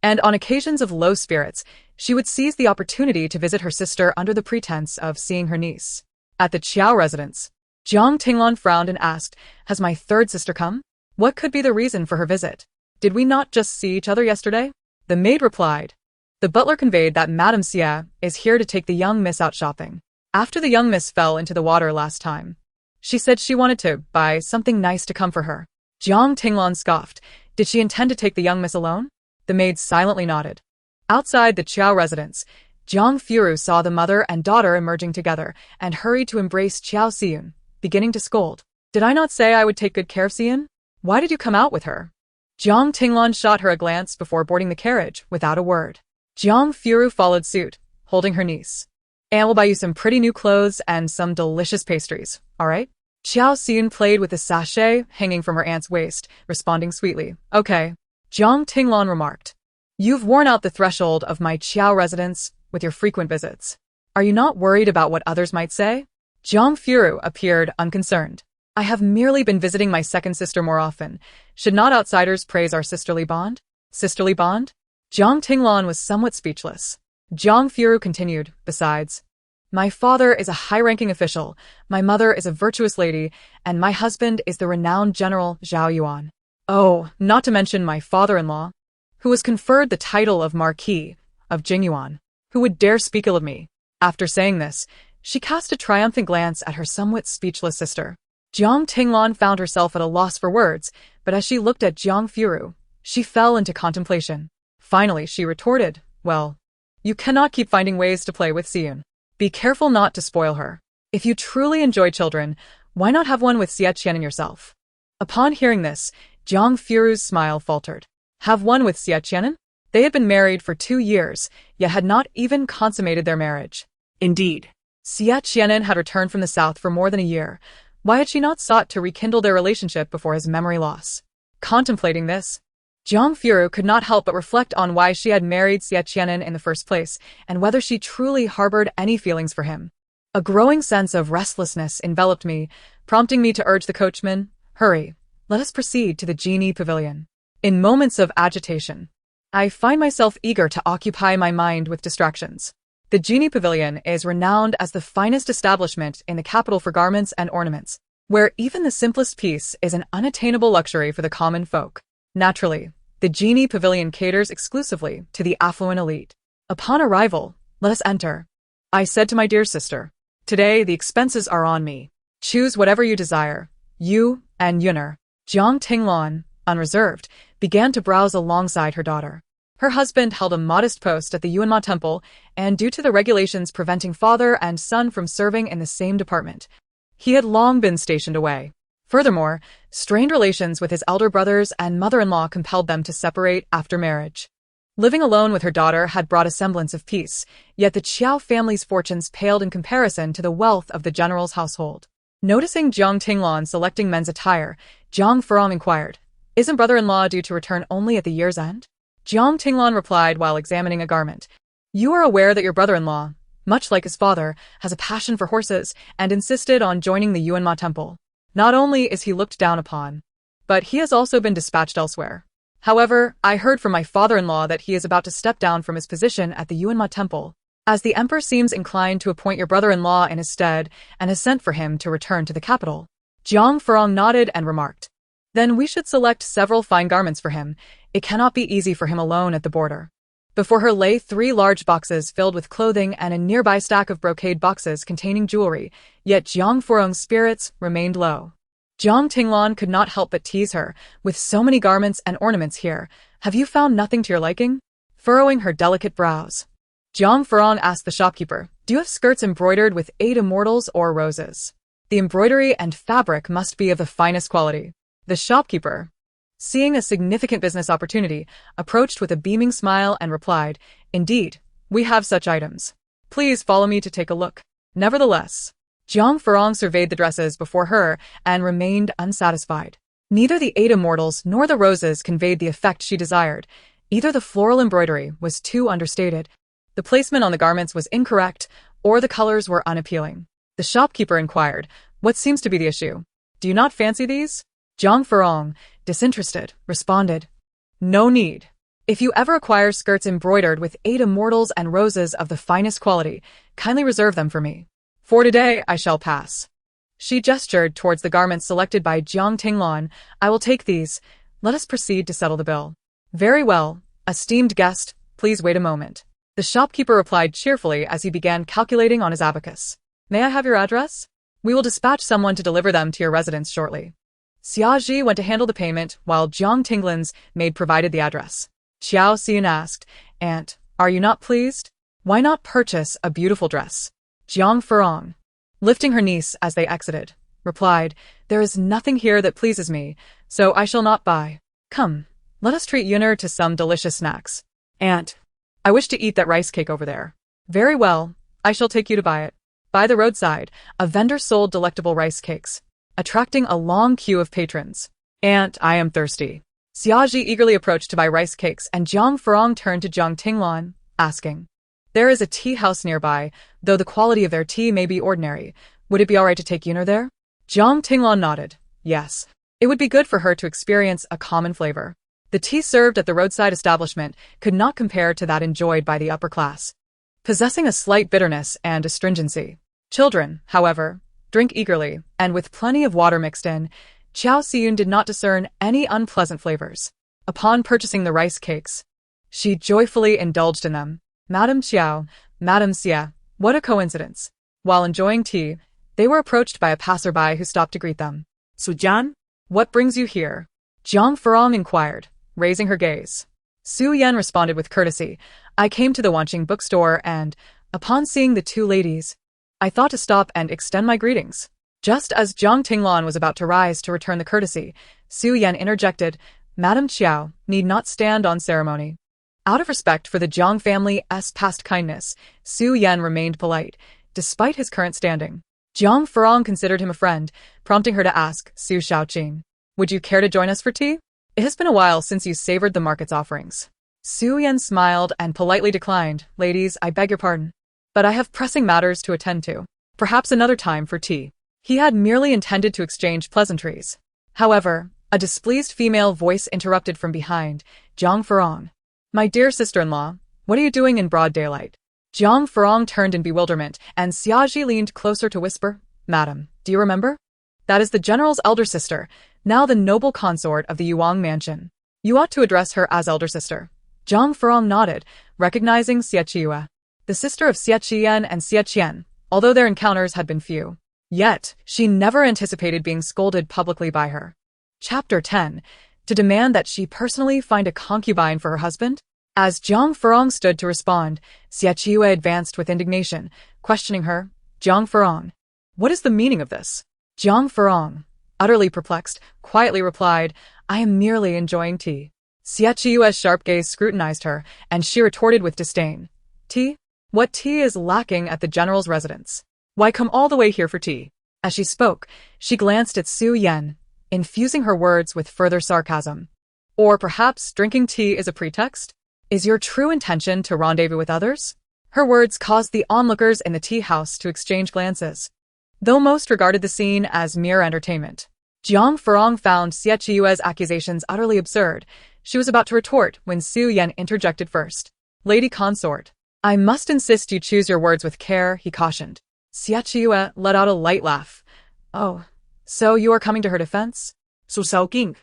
And on occasions of low spirits, she would seize the opportunity to visit her sister under the pretense of seeing her niece. At the Qiao residence, Jiang Tinglan frowned and asked, "Has my third sister come? What could be the reason for her visit? Did we not just see each other yesterday?" The maid replied. The butler conveyed that Madame Xie is here to take the young miss out shopping. After the young miss fell into the water last time, she said she wanted to buy something nice to come for her. Jiang Tinglan scoffed. Did she intend to take the young miss alone? The maid silently nodded. Outside the Qiao residence, Jiang Furong saw the mother and daughter emerging together and hurried to embrace Qiao Xian, beginning to scold. "Did I not say I would take good care of Xian? Why did you come out with her?" Jiang Tinglan shot her a glance before boarding the carriage without a word. Jiang Furong followed suit, holding her niece. "And we'll buy you some pretty new clothes and some delicious pastries, all right?" Qiao Xian played with the sachet hanging from her aunt's waist, responding sweetly. "Okay." Jiang Tinglan remarked. "You've worn out the threshold of my Qiao residence with your frequent visits. Are you not worried about what others might say?" Jiang Furong appeared unconcerned. "I have merely been visiting my second sister more often. Should not outsiders praise our sisterly bond?" "Sisterly bond?" Jiang Tinglan was somewhat speechless. Jiang Furong continued, "Besides, my father is a high-ranking official, my mother is a virtuous lady, and my husband is the renowned General Zhao Yuan. Oh, not to mention my father-in-law, who was conferred the title of Marquis of Jingyuan. Who would dare speak ill of me?" After saying this, she cast a triumphant glance at her somewhat speechless sister. Jiang Tinglan found herself at a loss for words, but as she looked at Jiang Furong, she fell into contemplation. Finally, she retorted, "Well, you cannot keep finding ways to play with Xian. Be careful not to spoil her. If you truly enjoy children, why not have one with Xie Qi'an yourself?" Upon hearing this, Jiang Furong's smile faltered. Have one with Xie Qi'an? They had been married for 2 years, yet had not even consummated their marriage. Indeed. Xie Qi'an had returned from the south for more than a year. Why had she not sought to rekindle their relationship before his memory loss? Contemplating this, Jiang Furong could not help but reflect on why she had married Xie Qi'an in the first place, and whether she truly harbored any feelings for him. A growing sense of restlessness enveloped me, prompting me to urge the coachman, "Hurry, let us proceed to the genie pavilion." In moments of agitation, I find myself eager to occupy my mind with distractions. The Genie Pavilion is renowned as the finest establishment in the capital for garments and ornaments, where even the simplest piece is an unattainable luxury for the common folk. Naturally, the Genie Pavilion caters exclusively to the affluent elite. Upon arrival, "Let us enter," I said to my dear sister. "Today the expenses are on me. Choose whatever you desire, you and Yuner." Jiang Tinglan, unreserved, began to browse alongside her daughter. Her husband held a modest post at the Yuanma temple, and due to the regulations preventing father and son from serving in the same department, he had long been stationed away. Furthermore, strained relations with his elder brothers and mother-in-law compelled them to separate after marriage. Living alone with her daughter had brought a semblance of peace, yet the Qiao family's fortunes paled in comparison to the wealth of the general's household. Noticing Jiang Tinglan selecting men's attire, Jiang Furong inquired, "Isn't brother-in-law due to return only at the year's end?" Jiang Tinglan replied while examining a garment, You are aware that your brother-in-law, much like his father, has a passion for horses and insisted on joining the Yuanma temple. Not only is he looked down upon, but he has also been dispatched elsewhere. However, I heard from my father-in-law that he is about to step down from his position at the Yuanma temple, as the emperor seems inclined to appoint your brother-in-law in his stead and has sent for him to return to the capital. Jiang Furong nodded and remarked, "Then we should select several fine garments for him. It cannot be easy for him alone at the border." Before her lay 3 large boxes filled with clothing and a nearby stack of brocade boxes containing jewelry, yet Jiang Furong's spirits remained low. Jiang Tinglan could not help but tease her, "With so many garments and ornaments here, have you found nothing to your liking?" Furrowing her delicate brows, Jiang Furong asked the shopkeeper, "Do you have skirts embroidered with 8 immortals or roses? The embroidery and fabric must be of the finest quality." The shopkeeper, seeing a significant business opportunity, approached with a beaming smile and replied, "Indeed, we have such items. Please follow me to take a look." Nevertheless, Jiang Furong surveyed the dresses before her and remained unsatisfied. Neither the 8 immortals nor the roses conveyed the effect she desired. Either the floral embroidery was too understated, the placement on the garments was incorrect, or the colors were unappealing. The shopkeeper inquired, "What seems to be the issue? Do you not fancy these?" Jiang Furong, disinterested, responded, "No need. If you ever acquire skirts embroidered with 8 immortals and roses of the finest quality, kindly reserve them for me. For today I shall pass." She gestured towards the garments selected by Jiang Tinglan. "I will take these. Let us proceed to settle the bill." "Very well, esteemed guest, please wait a moment." The shopkeeper replied cheerfully as he began calculating on his abacus. "May I have your address? We will dispatch someone to deliver them to your residence shortly." Xie went to handle the payment while Jiang Tinglan's maid provided the address. Xiao Xian asked, "Aunt, are you not pleased? Why not purchase a beautiful dress?" Jiang Furong, lifting her niece as they exited, replied, "There is nothing here that pleases me, so I shall not buy. Come, let us treat Yuner to some delicious snacks." "Aunt, I wish to eat that rice cake over there." "Very well, I shall take you to buy it." By the roadside, a vendor sold delectable rice cakes, attracting a long queue of patrons. "Aunt, I am thirsty." Xie eagerly approached to buy rice cakes, and Jiang Furong turned to Jiang Tinglan, asking, "There is a tea house nearby, though the quality of their tea may be ordinary. Would it be all right to take Yuner there?" Jiang Tinglan nodded. Yes, it would be good for her to experience a common flavor. The tea served at the roadside establishment could not compare to that enjoyed by the upper class, possessing a slight bitterness and astringency. Children, however, drink eagerly, and with plenty of water mixed in, Xiao Xiyun did not discern any unpleasant flavors. Upon purchasing the rice cakes, she joyfully indulged in them. "Madame Xiao, Madame Xie, what a coincidence." While enjoying tea, they were approached by a passerby who stopped to greet them. "Sujan? "What brings you here?" Jiang Furong inquired, raising her gaze. Su Yan responded with courtesy, "I came to the Wanqing bookstore and, upon seeing the 2 ladies, I thought to stop and extend my greetings." Just as Jiang Tinglan was about to rise to return the courtesy, Su Yan interjected, "Madame Xiao need not stand on ceremony." Out of respect for the Jiang family's past kindness, Su Yan remained polite, despite his current standing. Jiang Furong considered him a friend, prompting her to ask Su Shaoqing, "Would you care to join us for tea? It has been a while since you savored the market's offerings." Su Yan smiled and politely declined, "Ladies, I beg your pardon, but I have pressing matters to attend to. Perhaps another time for tea." He had merely intended to exchange pleasantries. However, a displeased female voice interrupted from behind, Jiang Furong. "My dear sister-in-law, what are you doing in broad daylight?" Jiang Furong turned in bewilderment, and Xie leaned closer to whisper, "Madam, do you remember? That is the general's elder sister, now the noble consort of the Yuang mansion. You ought to address her as elder sister." Jiang Furong nodded, recognizing Xie Qi'an, the sister of Xie Qi'an and Xie Qi'an, although their encounters had been few. Yet, she never anticipated being scolded publicly by her. Chapter 10. To demand that she personally find a concubine for her husband? As Jiang Furong stood to respond, Xie Qi'an advanced with indignation, questioning her. "Jiang Furong, what is the meaning of this?" Jiang Furong, utterly perplexed, quietly replied, "I am merely enjoying tea." Xie Qi'an's sharp gaze scrutinized her, and she retorted with disdain, "Tea? What tea is lacking at the general's residence? Why come all the way here for tea?" As she spoke, she glanced at Su Yan, infusing her words with further sarcasm. "Or perhaps drinking tea is a pretext? Is your true intention to rendezvous with others?" Her words caused the onlookers in the tea house to exchange glances. Though most regarded the scene as mere entertainment, Jiang Furong found Xie Qi'an's accusations utterly absurd. She was about to retort when Su Yan interjected first. Lady consort, I must insist you choose your words with care, he cautioned. Xie Qi'an let out a light laugh. Oh, so you are coming to her defense? Su King.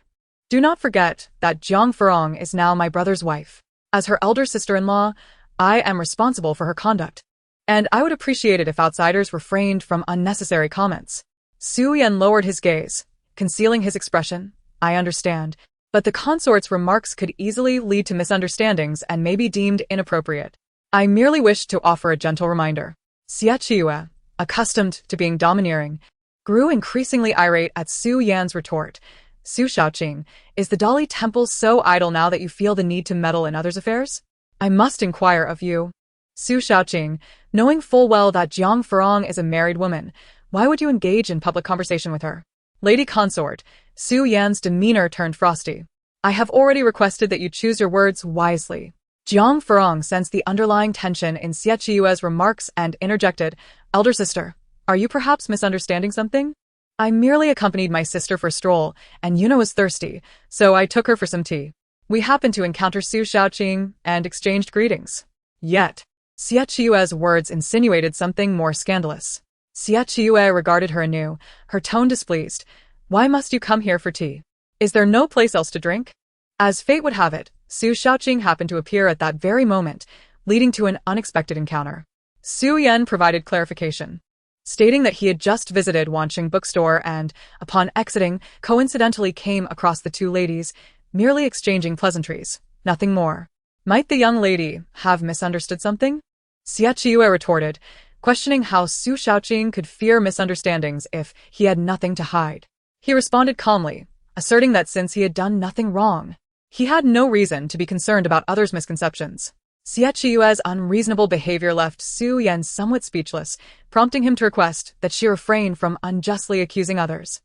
Do not forget that Jiang Furong is now my brother's wife. As her elder sister-in-law, I am responsible for her conduct. And I would appreciate it if outsiders refrained from unnecessary comments. Su Yan lowered his gaze, concealing his expression. I understand, but the consort's remarks could easily lead to misunderstandings and may be deemed inappropriate. I merely wish to offer a gentle reminder. Xie Qi'an, accustomed to being domineering, grew increasingly irate at Su Yan's retort. Su Xiaoqing, is the Dali Temple so idle now that you feel the need to meddle in others' affairs? I must inquire of you. Su Xiaoqing, knowing full well that Jiang Furong is a married woman, why would you engage in public conversation with her? Lady consort, Su Yan's demeanor turned frosty. I have already requested that you choose your words wisely. Jiang Furong sensed the underlying tension in Xie Qi'an's remarks and interjected, Elder sister, are you perhaps misunderstanding something? I merely accompanied my sister for a stroll, and Yuna was thirsty, so I took her for some tea. We happened to encounter Su Xiaoqing and exchanged greetings. Yet, Xie Qi'an's words insinuated something more scandalous. Xie Qi'an regarded her anew, her tone displeased. Why must you come here for tea? Is there no place else to drink? As fate would have it, Su Xiaoqing happened to appear at that very moment, leading to an unexpected encounter. Su Yan provided clarification, stating that he had just visited Wanqing bookstore and, upon exiting, coincidentally came across the two ladies, merely exchanging pleasantries, nothing more. Might the young lady have misunderstood something? Xie Qi'an retorted, questioning how Su Xiaoqing could fear misunderstandings if he had nothing to hide. He responded calmly, asserting that since he had done nothing wrong, he had no reason to be concerned about others' misconceptions. Xie Qi'an's unreasonable behavior left Su Yan somewhat speechless, prompting him to request that she refrain from unjustly accusing others.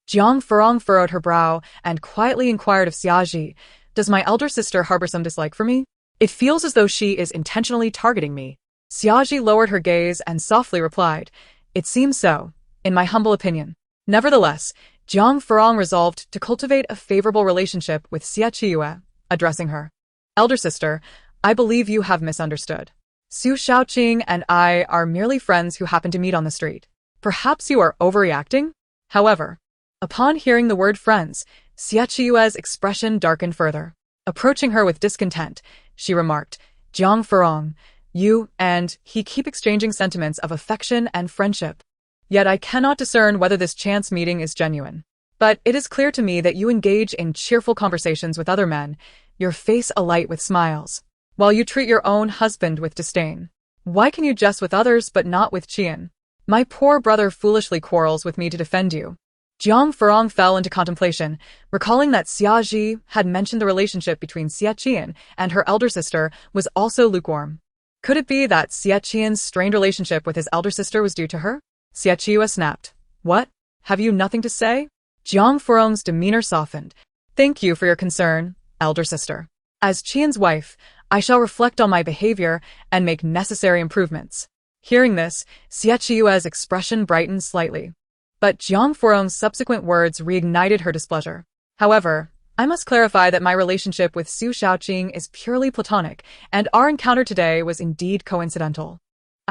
Jiang Furong furrowed her brow and quietly inquired of Xiaji, does my elder sister harbor some dislike for me? It feels as though she is intentionally targeting me. Xiaji lowered her gaze and softly replied, it seems so, in my humble opinion. Nevertheless, Jiang Furong resolved to cultivate a favorable relationship with Xie Qi'an, addressing her. Elder sister, I believe you have misunderstood. Su Xiaoqing and I are merely friends who happen to meet on the street. Perhaps you are overreacting? However, upon hearing the word friends, Xie Qi'an's expression darkened further. Approaching her with discontent, she remarked, Jiang Furong, you and he keep exchanging sentiments of affection and friendship. Yet I cannot discern whether this chance meeting is genuine. But it is clear to me that you engage in cheerful conversations with other men, your face alight with smiles, while you treat your own husband with disdain. Why can you jest with others but not with Qi'an? My poor brother foolishly quarrels with me to defend you. Jiang Furong fell into contemplation, recalling that Xiaji had mentioned the relationship between Xie Qi'an and her elder sister was also lukewarm. Could it be that Xie Qi'an's strained relationship with his elder sister was due to her? Xie Qi'an snapped. What? Have you nothing to say? Jiang Furong's demeanor softened. Thank you for your concern, elder sister. As Qi'an's wife, I shall reflect on my behavior and make necessary improvements. Hearing this, Xie Qi'an's expression brightened slightly. But Jiang Furong's subsequent words reignited her displeasure. However, I must clarify that my relationship with Su Xiaoqing is purely platonic, and our encounter today was indeed coincidental.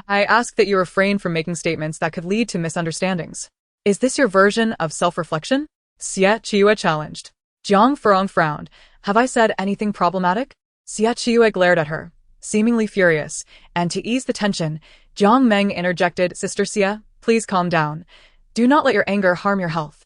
I ask that you refrain from making statements that could lead to misunderstandings. Is this your version of self-reflection? Xie Qi'an challenged. Jiang Furong frowned. Have I said anything problematic? Xie Qi'an glared at her, seemingly furious, and to ease the tension, Jiang Meng interjected, Sister Xie, please calm down. Do not let your anger harm your health.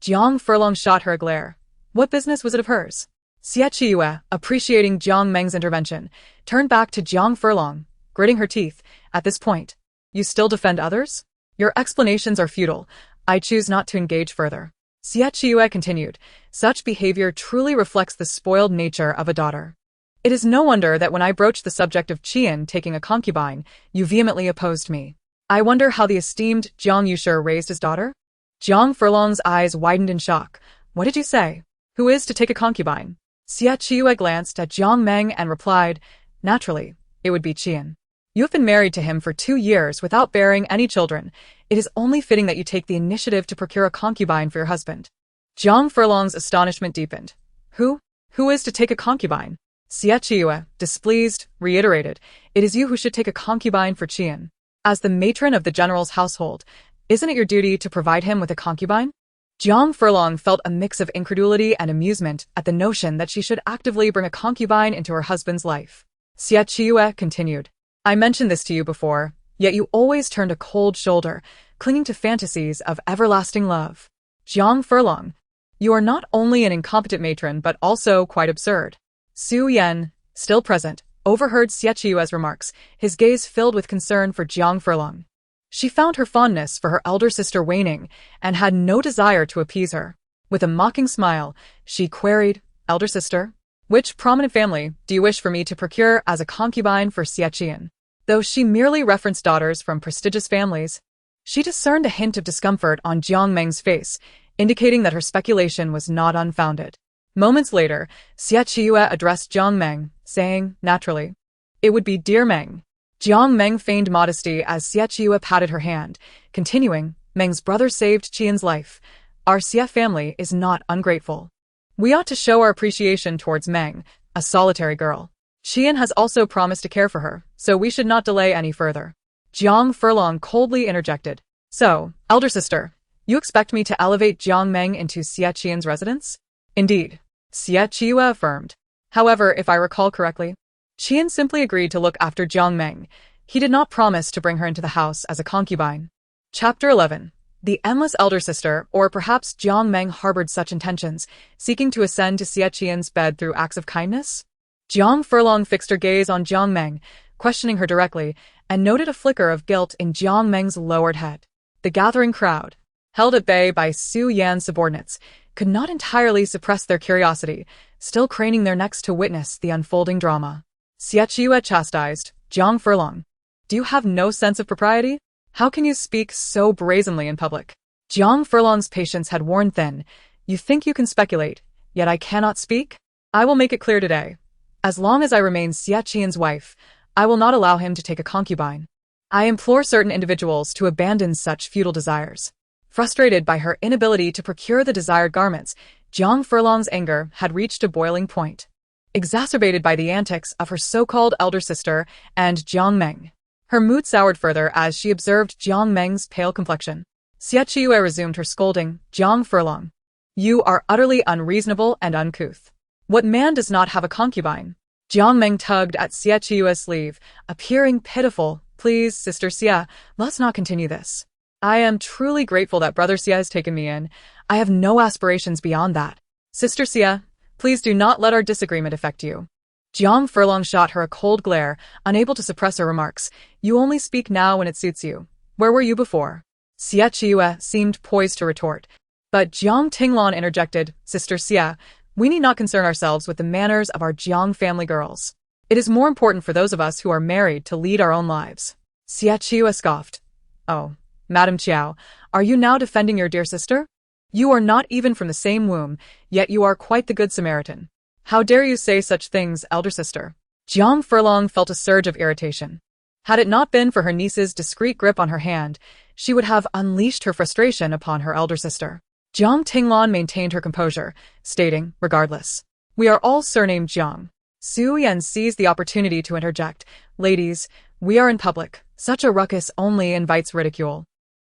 Jiang Furong shot her a glare. What business was it of hers? Xie Qi'an, appreciating Jiang Meng's intervention, turned back to Jiang Furong, gritting her teeth. At this point, you still defend others? Your explanations are futile. I choose not to engage further. Xie Qi'an continued, such behavior truly reflects the spoiled nature of a daughter. It is no wonder that when I broached the subject of Qi'an taking a concubine, you vehemently opposed me. I wonder how the esteemed Jiang Yushi raised his daughter? Jiang Furlong's eyes widened in shock. What did you say? Who is to take a concubine? Xie Qi'an glanced at Jiang Meng and replied, naturally, it would be Qi'an. You have been married to him for 2 years without bearing any children. It is only fitting that you take the initiative to procure a concubine for your husband. Jiang Furlong's astonishment deepened. Who? Who is to take a concubine? Xie Qi'an, displeased, reiterated. It is you who should take a concubine for Qi'an. As the matron of the general's household, isn't it your duty to provide him with a concubine? Jiang Furong felt a mix of incredulity and amusement at the notion that she should actively bring a concubine into her husband's life. Xie Qi'an continued. I mentioned this to you before, yet you always turned a cold shoulder, clinging to fantasies of everlasting love. Jiang Furong, you are not only an incompetent matron but also quite absurd. Su Yan, still present, overheard Xie Qi'an's remarks, his gaze filled with concern for Jiang Furong. She found her fondness for her elder sister waning and had no desire to appease her. With a mocking smile, she queried, Elder sister, which prominent family do you wish for me to procure as a concubine for Xie Qi'an? Though she merely referenced daughters from prestigious families, she discerned a hint of discomfort on Jiang Meng's face, indicating that her speculation was not unfounded. Moments later, Xie Qi'an addressed Jiang Meng, saying, naturally, it would be dear Meng. Jiang Meng feigned modesty as Xie Qi'an patted her hand, continuing, Meng's brother saved Qian's life. Our Xie family is not ungrateful. We ought to show our appreciation towards Meng, a solitary girl. Qian has also promised to care for her, so we should not delay any further. Jiang Furlong coldly interjected. So, elder sister, you expect me to elevate Jiang Meng into Xie Qi'an's residence? Indeed, Xie Qi'an affirmed. However, if I recall correctly, Qian simply agreed to look after Jiang Meng. He did not promise to bring her into the house as a concubine. Chapter 11. The endless elder sister, or perhaps Jiang Meng harbored such intentions, seeking to ascend to Xie Qi'an's bed through acts of kindness? Jiang Furlong fixed her gaze on Jiang Meng, questioning her directly, and noted a flicker of guilt in Jiang Meng's lowered head. The gathering crowd, held at bay by Su Yan's subordinates, could not entirely suppress their curiosity, still craning their necks to witness the unfolding drama. Xie Qi'an chastised, Jiang Furlong. Do you have no sense of propriety? How can you speak so brazenly in public? Jiang Furlong's patience had worn thin. You think you can speculate, yet I cannot speak? I will make it clear today. As long as I remain Xie Qi'an's wife, I will not allow him to take a concubine. I implore certain individuals to abandon such futile desires. Frustrated by her inability to procure the desired garments, Jiang Furlong's anger had reached a boiling point. Exacerbated by the antics of her so-called elder sister and Jiang Meng, her mood soured further as she observed Jiang Meng's pale complexion. Xie Qi'an resumed her scolding, Jiang Furlong. You are utterly unreasonable and uncouth. What man does not have a concubine? Jiang Meng tugged at Xie Qi'an's sleeve, appearing pitiful. Please, Sister Xie, let's not continue this. I am truly grateful that Brother Xie has taken me in. I have no aspirations beyond that. Sister Xie, please do not let our disagreement affect you. Jiang Furlong shot her a cold glare, unable to suppress her remarks. You only speak now when it suits you. Where were you before? Xie Qi'an seemed poised to retort, but Jiang Tinglan interjected, Sister Xie, we need not concern ourselves with the manners of our Jiang family girls. It is more important for those of us who are married to lead our own lives. Xie Qi'an scoffed. Oh, Madam Qiao, are you now defending your dear sister? You are not even from the same womb, yet you are quite the good Samaritan. How dare you say such things, elder sister? Jiang Furlong felt a surge of irritation. Had it not been for her niece's discreet grip on her hand, she would have unleashed her frustration upon her elder sister. Jiang Tinglan maintained her composure, stating, regardless, we are all surnamed Jiang. Su Yan seized the opportunity to interject, ladies, we are in public. Such a ruckus only invites ridicule.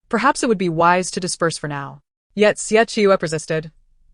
Perhaps it would be wise to disperse for now. Yet Xie Qi'an persisted.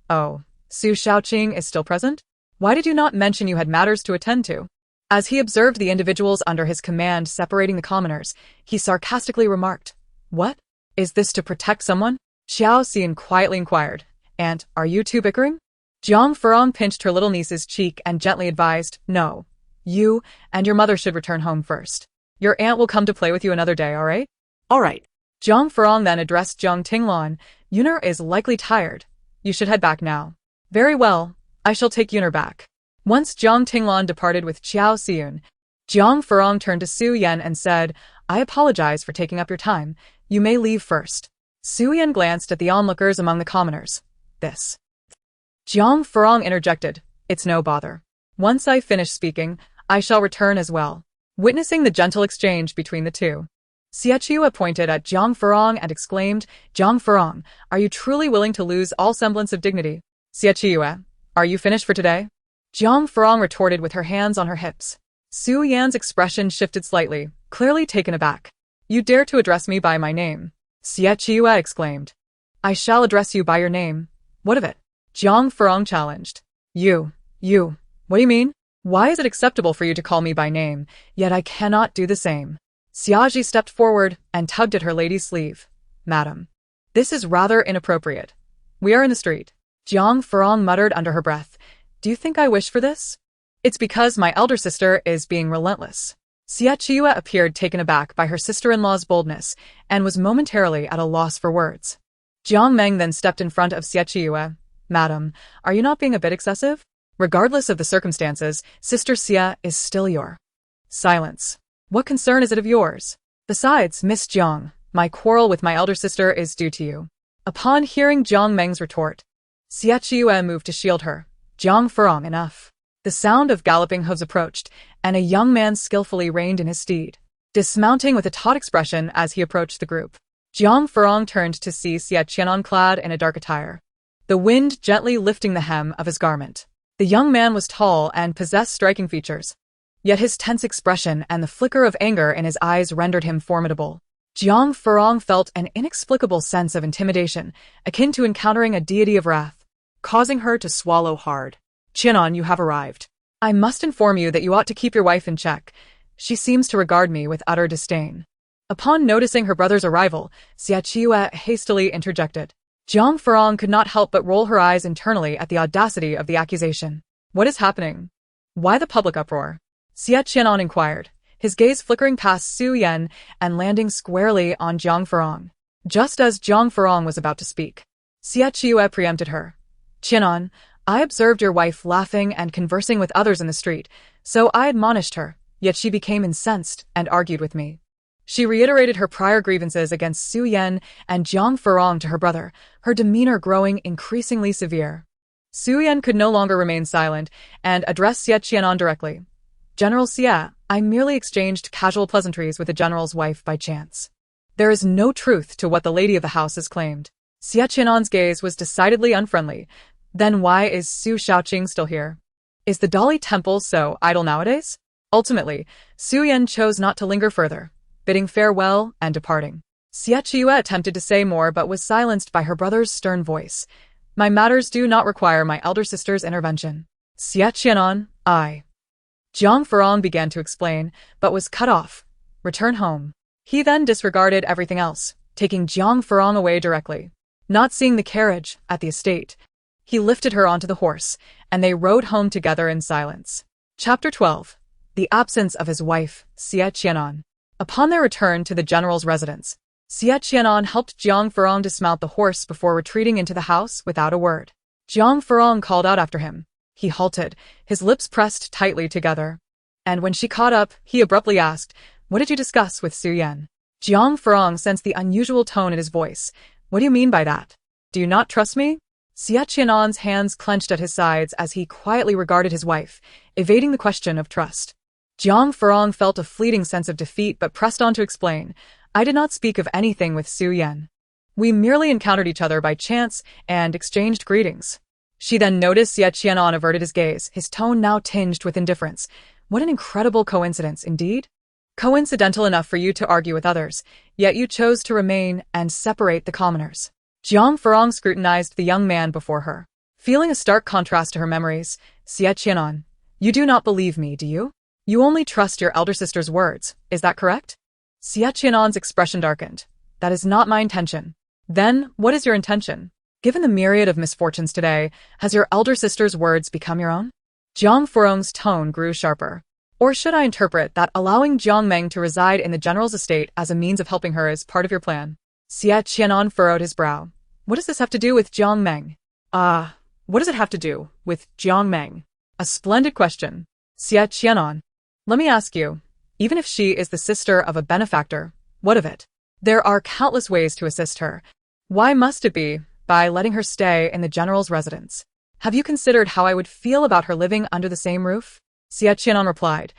Oh, Su Shaoqing is still present? Why did you not mention you had matters to attend to? As he observed the individuals under his command separating the commoners, he sarcastically remarked, What? Is this to protect someone? Xiao Xian quietly inquired, And, are you two bickering? Jiang Furong pinched her little niece's cheek and gently advised, No. You and your mother should return home first. Your aunt will come to play with you another day, all right? All right. Jiang Furong then addressed Jiang Tinglan. Yuner is likely tired. You should head back now. Very well. I shall take Yuner back. Once Jiang Tinglan departed with Xiao Xian, Jiang Furong turned to Su Yan and said, I apologize for taking up your time. You may leave first. Su Yan glanced at the onlookers among the commoners. This. Jiang Furong interjected, It's no bother. Once I finish speaking, I shall return as well. Witnessing the gentle exchange between the two, Xie Qi'an pointed at Jiang Furong and exclaimed, "Jiang Furong, are you truly willing to lose all semblance of dignity?" "Xie Qi'an, are you finished for today?" Jiang Furong retorted with her hands on her hips. Su Yan's expression shifted slightly, clearly taken aback. "You dare to address me by my name?" Xie Qi'an exclaimed. "I shall address you by your name. What of it?" Jiang Furong challenged. You, what do you mean? Why is it acceptable for you to call me by name, yet I cannot do the same?" Xiaji stepped forward and tugged at her lady's sleeve. "Madam, this is rather inappropriate. We are in the street." Jiang Furong muttered under her breath. "Do you think I wish for this?" "It's because my elder sister is being relentless." Xie Qi'an appeared taken aback by her sister-in-law's boldness and was momentarily at a loss for words. Jiang Meng then stepped in front of Xie Qi'an. "Madam, are you not being a bit excessive? Regardless of the circumstances, Sister Xie is still your." "Silence. What concern is it of yours? Besides, Miss Jiang, my quarrel with my elder sister is due to you." Upon hearing Jiang Meng's retort, Xie Qi'an moved to shield her. "Jiang Furong, enough." The sound of galloping hooves approached, and a young man skillfully reined in his steed, dismounting with a taut expression as he approached the group. Jiang Furong turned to see Xie Qi'an clad in a dark attire, the wind gently lifting the hem of his garment. The young man was tall and possessed striking features, yet his tense expression and the flicker of anger in his eyes rendered him formidable. Jiang Furong felt an inexplicable sense of intimidation, akin to encountering a deity of wrath, causing her to swallow hard. "Qianan, you have arrived. I must inform you that you ought to keep your wife in check. She seems to regard me with utter disdain." Upon noticing her brother's arrival, Xie Qi'an hastily interjected. Jiang Furong could not help but roll her eyes internally at the audacity of the accusation. "What is happening? Why the public uproar?" Xie Qi'an inquired, his gaze flickering past Su Yan and landing squarely on Jiang Furong. Just as Jiang Furong was about to speak, Xie Qi'an preempted her. "Qianan, I observed your wife laughing and conversing with others in the street, so I admonished her, yet she became incensed and argued with me. She reiterated her prior grievances against Su Yan and Jiang Furong to her brother, her demeanor growing increasingly severe." Su Yan could no longer remain silent and addressed Xie Qi'an directly. "General Xie, I merely exchanged casual pleasantries with the general's wife by chance. There is no truth to what the lady of the house has claimed." Xie Qi'an's gaze was decidedly unfriendly. "Then why is Su Shaoqing still here? Is the Dali Temple so idle nowadays?" Ultimately, Su Yan chose not to linger further, bidding farewell and departing. Xie Qi'an attempted to say more but was silenced by her brother's stern voice. "My matters do not require my elder sister's intervention." "Xie Qi'an, Jiang Furong began to explain, but was cut off. "Return home." He then disregarded everything else, taking Jiang Furong away directly. Not seeing the carriage at the estate, he lifted her onto the horse, and they rode home together in silence. Chapter 12. The absence of his wife, Xie Qi'an. Upon their return to the general's residence, Xie Qi'an helped Jiang Furong dismount the horse before retreating into the house without a word. Jiang Furong called out after him. He halted, his lips pressed tightly together. And when she caught up, he abruptly asked, "What did you discuss with Su Yan?" Jiang Furong sensed the unusual tone in his voice. "What do you mean by that? Do you not trust me?" Xie Qi'an's hands clenched at his sides as he quietly regarded his wife, evading the question of trust. Jiang Furong felt a fleeting sense of defeat but pressed on to explain, "I did not speak of anything with Su Yan. We merely encountered each other by chance and exchanged greetings." She then noticed Xie Qi'an averted his gaze, his tone now tinged with indifference. "What an incredible coincidence, indeed. Coincidental enough for you to argue with others, yet you chose to remain and separate the commoners." Jiang Furong scrutinized the young man before her. Feeling a stark contrast to her memories, "Xie Qi'an, you do not believe me, do you? You only trust your elder sister's words, is that correct?" Xie Qi'an's expression darkened. "That is not my intention." "Then, what is your intention? Given the myriad of misfortunes today, has your elder sister's words become your own?" Jiang Furong's tone grew sharper. "Or should I interpret that allowing Jiang Meng to reside in the general's estate as a means of helping her is part of your plan?" Xie Qi'an furrowed his brow. "What does this have to do with Jiang Meng?" What does it have to do with Jiang Meng?" "A splendid question. Xie Qi'an, let me ask you, even if she is the sister of a benefactor, what of it? There are countless ways to assist her. Why must it be by letting her stay in the general's residence? Have you considered how I would feel about her living under the same roof?" Xie Qi'an replied,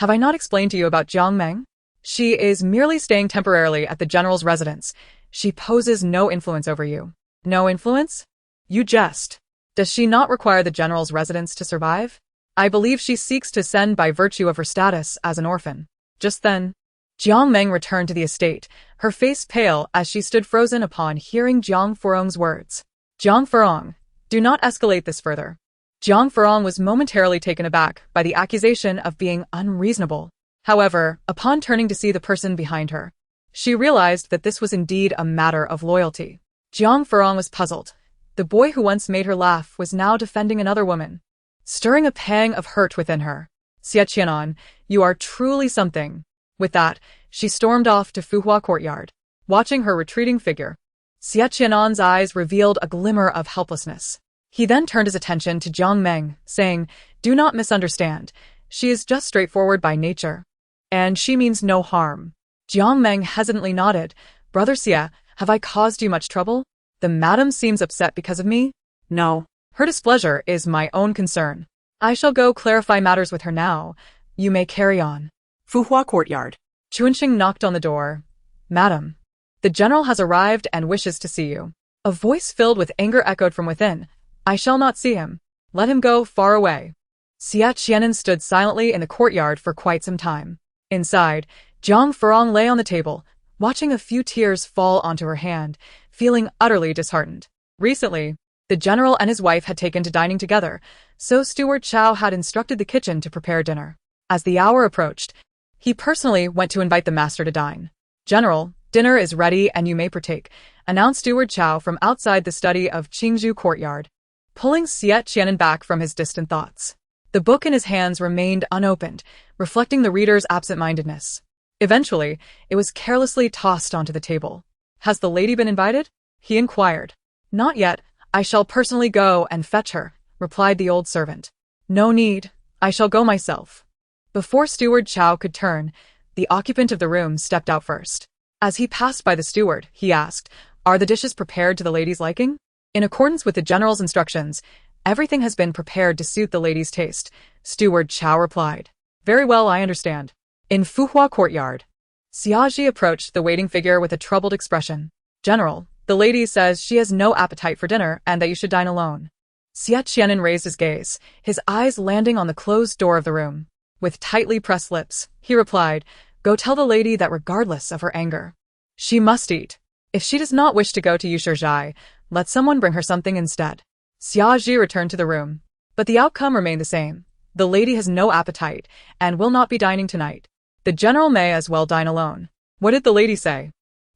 Have I not explained to you about Jiang Meng? She is merely staying temporarily at the general's residence. She poses no influence over you. No influence? You jest. Does she not require the general's residence to survive? I believe she seeks to ascend by virtue of her status as an orphan. Just then, Jiang Meng returned to the estate, her face pale as she stood frozen upon hearing Jiang Furong's words. Jiang Furong, do not escalate this further. Jiang Furong was momentarily taken aback by the accusation of being unreasonable. However, upon turning to see the person behind her, she realized that this was indeed a matter of loyalty. Jiang Furong was puzzled. The boy who once made her laugh was now defending another woman, stirring a pang of hurt within her. Xie Qi'an, you are truly something. With that, she stormed off to Fuhua courtyard. Watching her retreating figure, Xie Qi'an's eyes revealed a glimmer of helplessness. He then turned his attention to Jiang Meng, saying, do not misunderstand. She is just straightforward by nature, and she means no harm. Jiang Meng hesitantly nodded. Brother Xie, have I caused you much trouble? The madam seems upset because of me? No. Her displeasure is my own concern. I shall go clarify matters with her now. You may carry on. Fuhua courtyard. Chuanxing knocked on the door. Madam, the general has arrived and wishes to see you. A voice filled with anger echoed from within. I shall not see him. Let him go far away. Xie Qi'an stood silently in the courtyard for quite some time. Inside, Jiang Furong lay on the table, watching a few tears fall onto her hand, feeling utterly disheartened. Recently, the general and his wife had taken to dining together, so Steward Chow had instructed the kitchen to prepare dinner. As the hour approached, he personally went to invite the master to dine. General, dinner is ready and you may partake, announced Steward Chow from outside the study of Qingzhou courtyard, pulling Xie Qi'an back from his distant thoughts. The book in his hands remained unopened, reflecting the reader's absent-mindedness. Eventually, it was carelessly tossed onto the table. Has the lady been invited? He inquired. Not yet. I shall personally go and fetch her, replied the old servant. No need. I shall go myself. Before Steward Chow could turn, the occupant of the room stepped out first. As he passed by the steward, he asked, are the dishes prepared to the lady's liking? In accordance with the general's instructions, everything has been prepared to suit the lady's taste, Steward Chow replied. Very well, I understand. In Fuhua courtyard, Xiaji approached the waiting figure with a troubled expression. General, the lady says she has no appetite for dinner and that you should dine alone. Xie Qi'an raised his gaze, his eyes landing on the closed door of the room. With tightly pressed lips, he replied, go tell the lady that regardless of her anger, she must eat. If she does not wish to go to Yushizhai, let someone bring her something instead. Xiaji returned to the room, but the outcome remained the same. The lady has no appetite and will not be dining tonight. The general may as well dine alone. What did the lady say?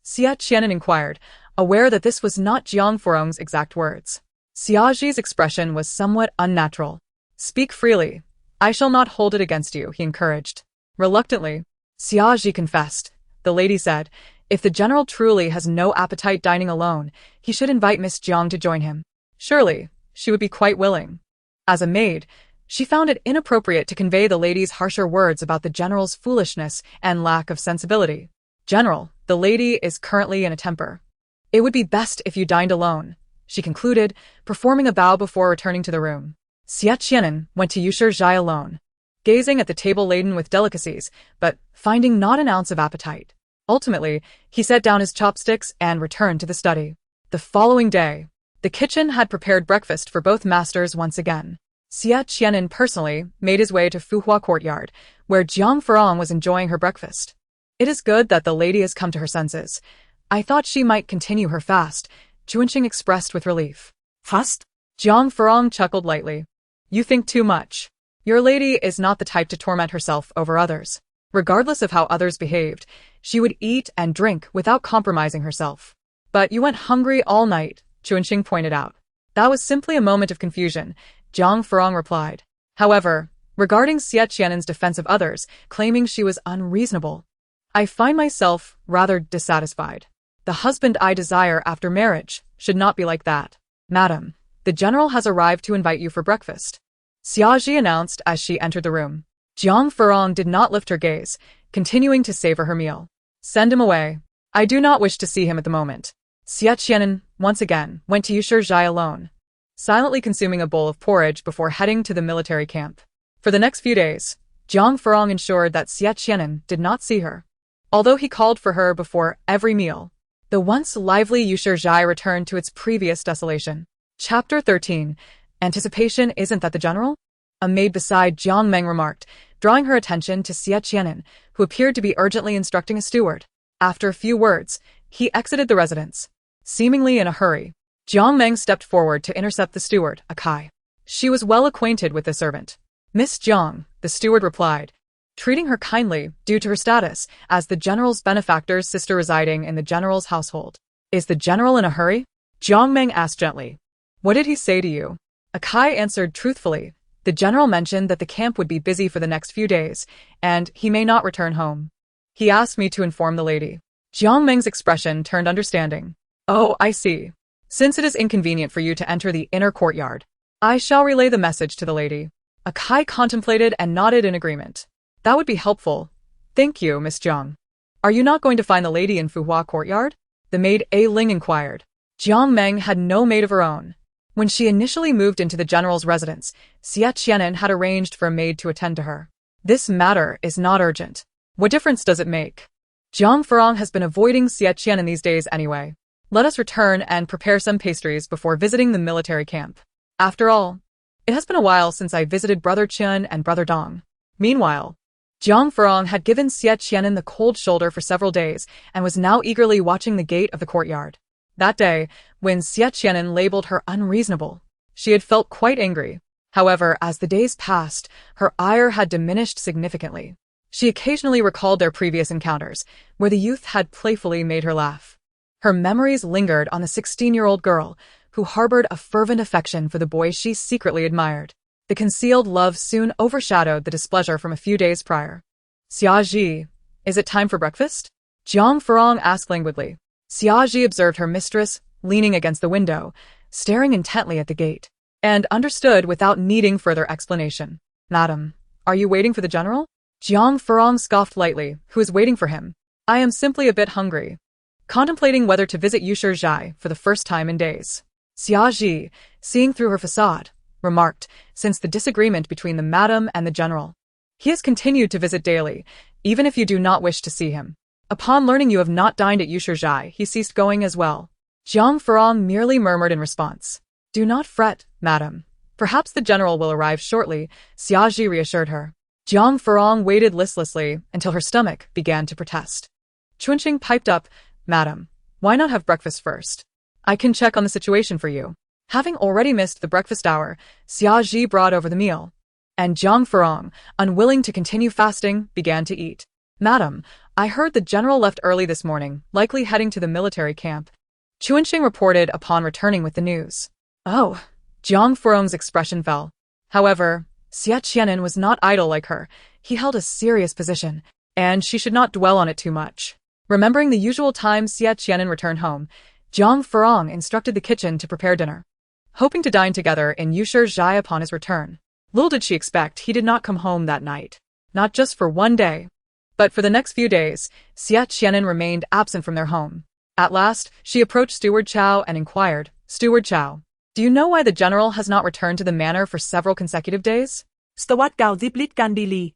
Xie Qi'an inquired, aware that this was not Jiang Furong's exact words. Xiaji's expression was somewhat unnatural. Speak freely. I shall not hold it against you, he encouraged. Reluctantly, Xiaji confessed. The lady said, if the general truly has no appetite dining alone, he should invite Miss Jiang to join him. Surely, she would be quite willing. As a maid, she found it inappropriate to convey the lady's harsher words about the general's foolishness and lack of sensibility. General, the lady is currently in a temper. It would be best if you dined alone, she concluded, performing a bow before returning to the room. Xie Qi'an went to Yushizhai alone, gazing at the table laden with delicacies, but finding not an ounce of appetite. Ultimately, he set down his chopsticks and returned to the study. The following day, the kitchen had prepared breakfast for both masters once again. Xie Qi'an personally made his way to Fuhua courtyard, where Jiang Furong was enjoying her breakfast. It is good that the lady has come to her senses. I thought she might continue her fast, Chuanxing expressed with relief. Fast? Jiang Furong chuckled lightly. You think too much. Your lady is not the type to torment herself over others. Regardless of how others behaved, she would eat and drink without compromising herself. But you went hungry all night, Chuanxing pointed out. That was simply a moment of confusion, Jiang Furong replied. However, regarding Xie Qi'an's defense of others, claiming she was unreasonable, I find myself rather dissatisfied. The husband I desire after marriage should not be like that. Madam, the general has arrived to invite you for breakfast, Xiaji announced as she entered the room. Jiang Furong did not lift her gaze, continuing to savor her meal. Send him away. I do not wish to see him at the moment. Xie Qi'an, once again, went to Yushizhai alone, silently consuming a bowl of porridge before heading to the military camp. For the next few days, Jiang Furong ensured that Xie Qi'an did not see her, although he called for her before every meal. The once lively Yushe returned to its previous desolation. Chapter 13. Anticipation. Isn't that the general? A maid beside Jiang Meng remarked, drawing her attention to Xie Qi'an, who appeared to be urgently instructing a steward. After a few words, he exited the residence, seemingly in a hurry. Jiang Meng stepped forward to intercept the steward, Akai. She was well acquainted with the servant. Miss Jiang, the steward replied, treating her kindly due to her status as the general's benefactor's sister residing in the general's household. Is the general in a hurry? Jiang Meng asked gently. What did he say to you? Akai answered truthfully. The general mentioned that the camp would be busy for the next few days, and he may not return home. He asked me to inform the lady. Jiang Meng's expression turned understanding. Oh, I see. Since it is inconvenient for you to enter the inner courtyard, I shall relay the message to the lady. Akai contemplated and nodded in agreement. That would be helpful. Thank you, Miss Jiang. Are you not going to find the lady in Fuhua courtyard? The maid A Ling inquired. Jiang Meng had no maid of her own. When she initially moved into the general's residence, Xie Qi'an had arranged for a maid to attend to her. This matter is not urgent. What difference does it make? Jiang Furong has been avoiding Xie Qi'an these days anyway. Let us return and prepare some pastries before visiting the military camp. After all, it has been a while since I visited Brother Chen and Brother Dong. Meanwhile, Jiang Furong had given Xie Qi'an the cold shoulder for several days and was now eagerly watching the gate of the courtyard. That day, when Xie Qi'an labeled her unreasonable, she had felt quite angry. However, as the days passed, her ire had diminished significantly. She occasionally recalled their previous encounters, where the youth had playfully made her laugh. Her memories lingered on the 16-year-old girl, who harbored a fervent affection for the boy she secretly admired. The concealed love soon overshadowed the displeasure from a few days prior. Xia Ji, is it time for breakfast? Jiang Furong asked languidly. Xia Ji observed her mistress, leaning against the window, staring intently at the gate, and understood without needing further explanation. Madam, are you waiting for the general? Jiang Furong scoffed lightly. Who is waiting for him? I am simply a bit hungry. Contemplating whether to visit Yushe for the first time in days. Xia Ji, seeing through her facade, remarked, since the disagreement between the madam and the general. He has continued to visit daily, even if you do not wish to see him. Upon learning you have not dined at Yushe, he ceased going as well. Jiang Furong merely murmured in response. Do not fret, madam. Perhaps the general will arrive shortly, Xia Ji reassured her. Jiang Furong waited listlessly until her stomach began to protest. Chunqing piped up, Madam, why not have breakfast first? I can check on the situation for you. Having already missed the breakfast hour, Xia Ji brought over the meal, and Jiang Furong, unwilling to continue fasting, began to eat. Madam, I heard the general left early this morning, likely heading to the military camp. Chunqing reported upon returning with the news. Oh, Jiang Furong's expression fell. However, Xie Qi'an was not idle like her. He held a serious position, and she should not dwell on it too much. Remembering the usual time Xie Qi'an returned home, Jiang Furong instructed the kitchen to prepare dinner, hoping to dine together in Yushe upon his return. Little did she expect he did not come home that night. Not just for one day, but for the next few days, Xie Qi'an remained absent from their home. At last, she approached Steward Chow and inquired, Steward Chow, do you know why the general has not returned to the manor for several consecutive days? Steward Gao Ziplit Gandili.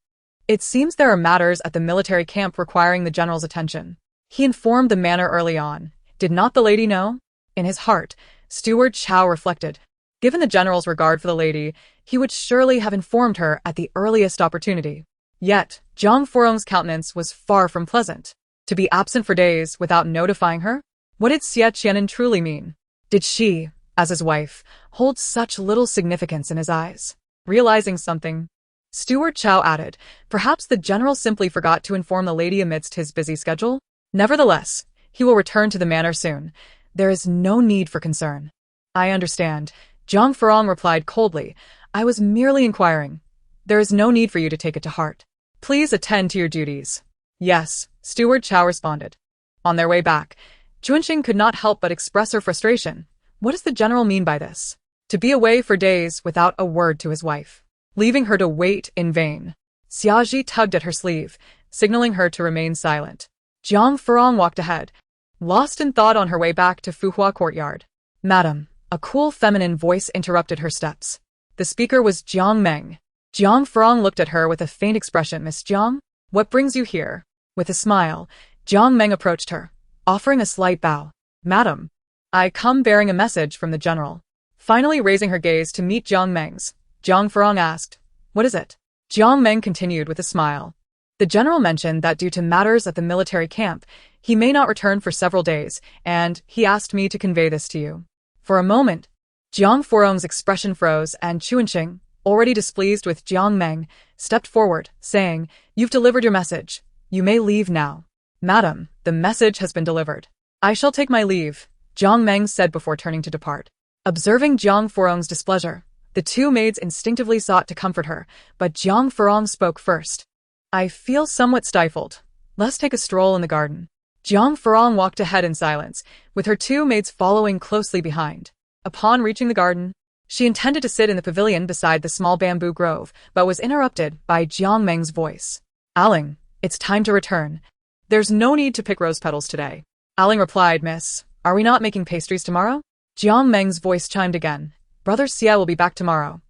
It seems there are matters at the military camp requiring the general's attention. He informed the manor early on. Did not the lady know? In his heart, Steward Chow reflected. Given the general's regard for the lady, he would surely have informed her at the earliest opportunity. Yet, Jiang Furong's countenance was far from pleasant. To be absent for days without notifying her? What did Xie Qi'an truly mean? Did she, as his wife, hold such little significance in his eyes? Realizing something, Steward Chow added, perhaps the general simply forgot to inform the lady amidst his busy schedule? Nevertheless, he will return to the manor soon. There is no need for concern. I understand, Jiang Furong replied coldly. I was merely inquiring. There is no need for you to take it to heart. Please attend to your duties. Yes, Steward Chow responded. On their way back, Chunqing could not help but express her frustration. What does the general mean by this? To be away for days without a word to his wife, leaving her to wait in vain. Xia Ji tugged at her sleeve, signaling her to remain silent. Jiang Furong walked ahead, lost in thought on her way back to Fuhua courtyard. Madam, a cool feminine voice interrupted her steps. The speaker was Jiang Meng. Jiang Furong looked at her with a faint expression. Miss Jiang, what brings you here? With a smile, Jiang Meng approached her, offering a slight bow. Madam, I come bearing a message from the general. Finally raising her gaze to meet Jiang Meng's, Jiang Furong asked, what is it? Jiang Meng continued with a smile. The general mentioned that due to matters at the military camp, he may not return for several days, and he asked me to convey this to you. For a moment, Jiang Furong's expression froze, and Chuanqing, already displeased with Jiang Meng, stepped forward, saying, You've delivered your message. You may leave now. Madam, the message has been delivered. I shall take my leave, Jiang Meng said before turning to depart. Observing Jiang Furong's displeasure, the two maids instinctively sought to comfort her, but Jiang Furong spoke first. I feel somewhat stifled. Let's take a stroll in the garden. Jiang Furong walked ahead in silence, with her two maids following closely behind. Upon reaching the garden, she intended to sit in the pavilion beside the small bamboo grove, but was interrupted by Jiang Meng's voice. Aling, it's time to return. There's no need to pick rose petals today. Aling replied, Miss, are we not making pastries tomorrow? Jiang Meng's voice chimed again. Brother Xie will be back tomorrow.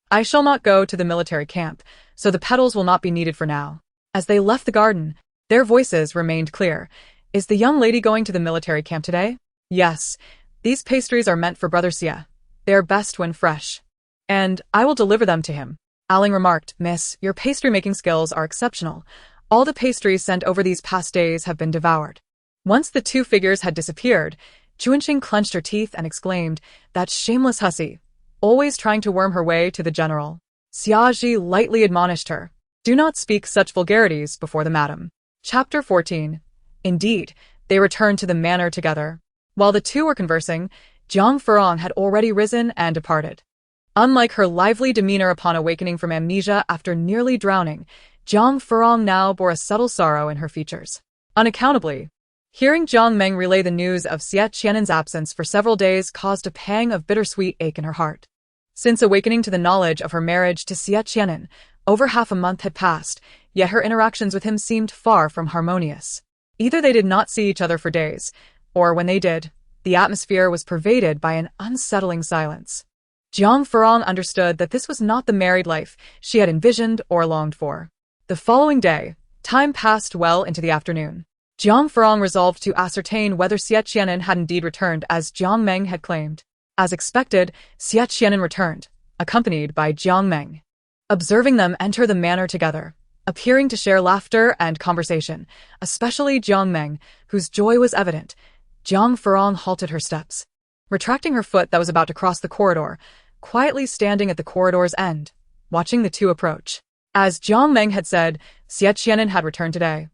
I shall not go to the military camp, so the petals will not be needed for now. As they left the garden, their voices remained clear. Is the young lady going to the military camp today? Yes. These pastries are meant for Brother Xie. They are best when fresh. And I will deliver them to him. Aling remarked, Miss, your pastry-making skills are exceptional. All the pastries sent over these past days have been devoured. Once the two figures had disappeared, Chuanqing clenched her teeth and exclaimed, that shameless hussy, always trying to worm her way to the general. Xiaji lightly admonished her, do not speak such vulgarities before the madam. Chapter 14. Indeed, they returned to the manor together. While the two were conversing, Jiang Furong had already risen and departed. Unlike her lively demeanor upon awakening from amnesia after nearly drowning, Jiang Furong now bore a subtle sorrow in her features. Unaccountably, hearing Jiang Meng relay the news of Xie Qi'an's absence for several days caused a pang of bittersweet ache in her heart. Since awakening to the knowledge of her marriage to Xie Qi'an, over half a month had passed, yet her interactions with him seemed far from harmonious. Either they did not see each other for days, or when they did, the atmosphere was pervaded by an unsettling silence. Jiang Furong understood that this was not the married life she had envisioned or longed for. The following day, time passed well into the afternoon. Jiang Furong resolved to ascertain whether Xie Qi'an had indeed returned as Jiang Meng had claimed. As expected, Xie Qi'an returned, accompanied by Jiang Meng. Observing them enter the manor together, appearing to share laughter and conversation, especially Jiang Meng, whose joy was evident, Jiang Furong halted her steps. Retracting her foot that was about to cross the corridor, quietly standing at the corridor's end, watching the two approach. As Jiang Meng had said, Xie Qi'an had returned today.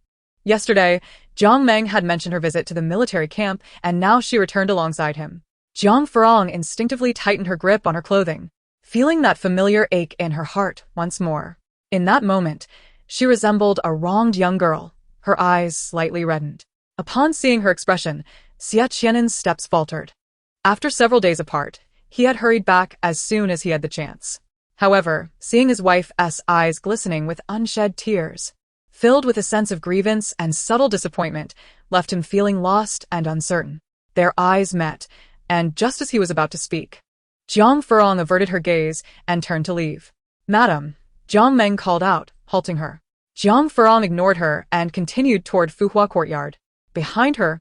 Yesterday, Jiang Meng had mentioned her visit to the military camp, and now she returned alongside him. Jiang Furong instinctively tightened her grip on her clothing, feeling that familiar ache in her heart once more. In that moment, she resembled a wronged young girl, her eyes slightly reddened. Upon seeing her expression, Xie Qi'an's steps faltered. After several days apart, he had hurried back as soon as he had the chance. However, seeing his wife's eyes glistening with unshed tears, filled with a sense of grievance and subtle disappointment, left him feeling lost and uncertain. Their eyes met, and just as he was about to speak, Jiang Furong averted her gaze and turned to leave. Madam, Jiang Meng called out, halting her. Jiang Furong ignored her and continued toward Fuhua courtyard. Behind her,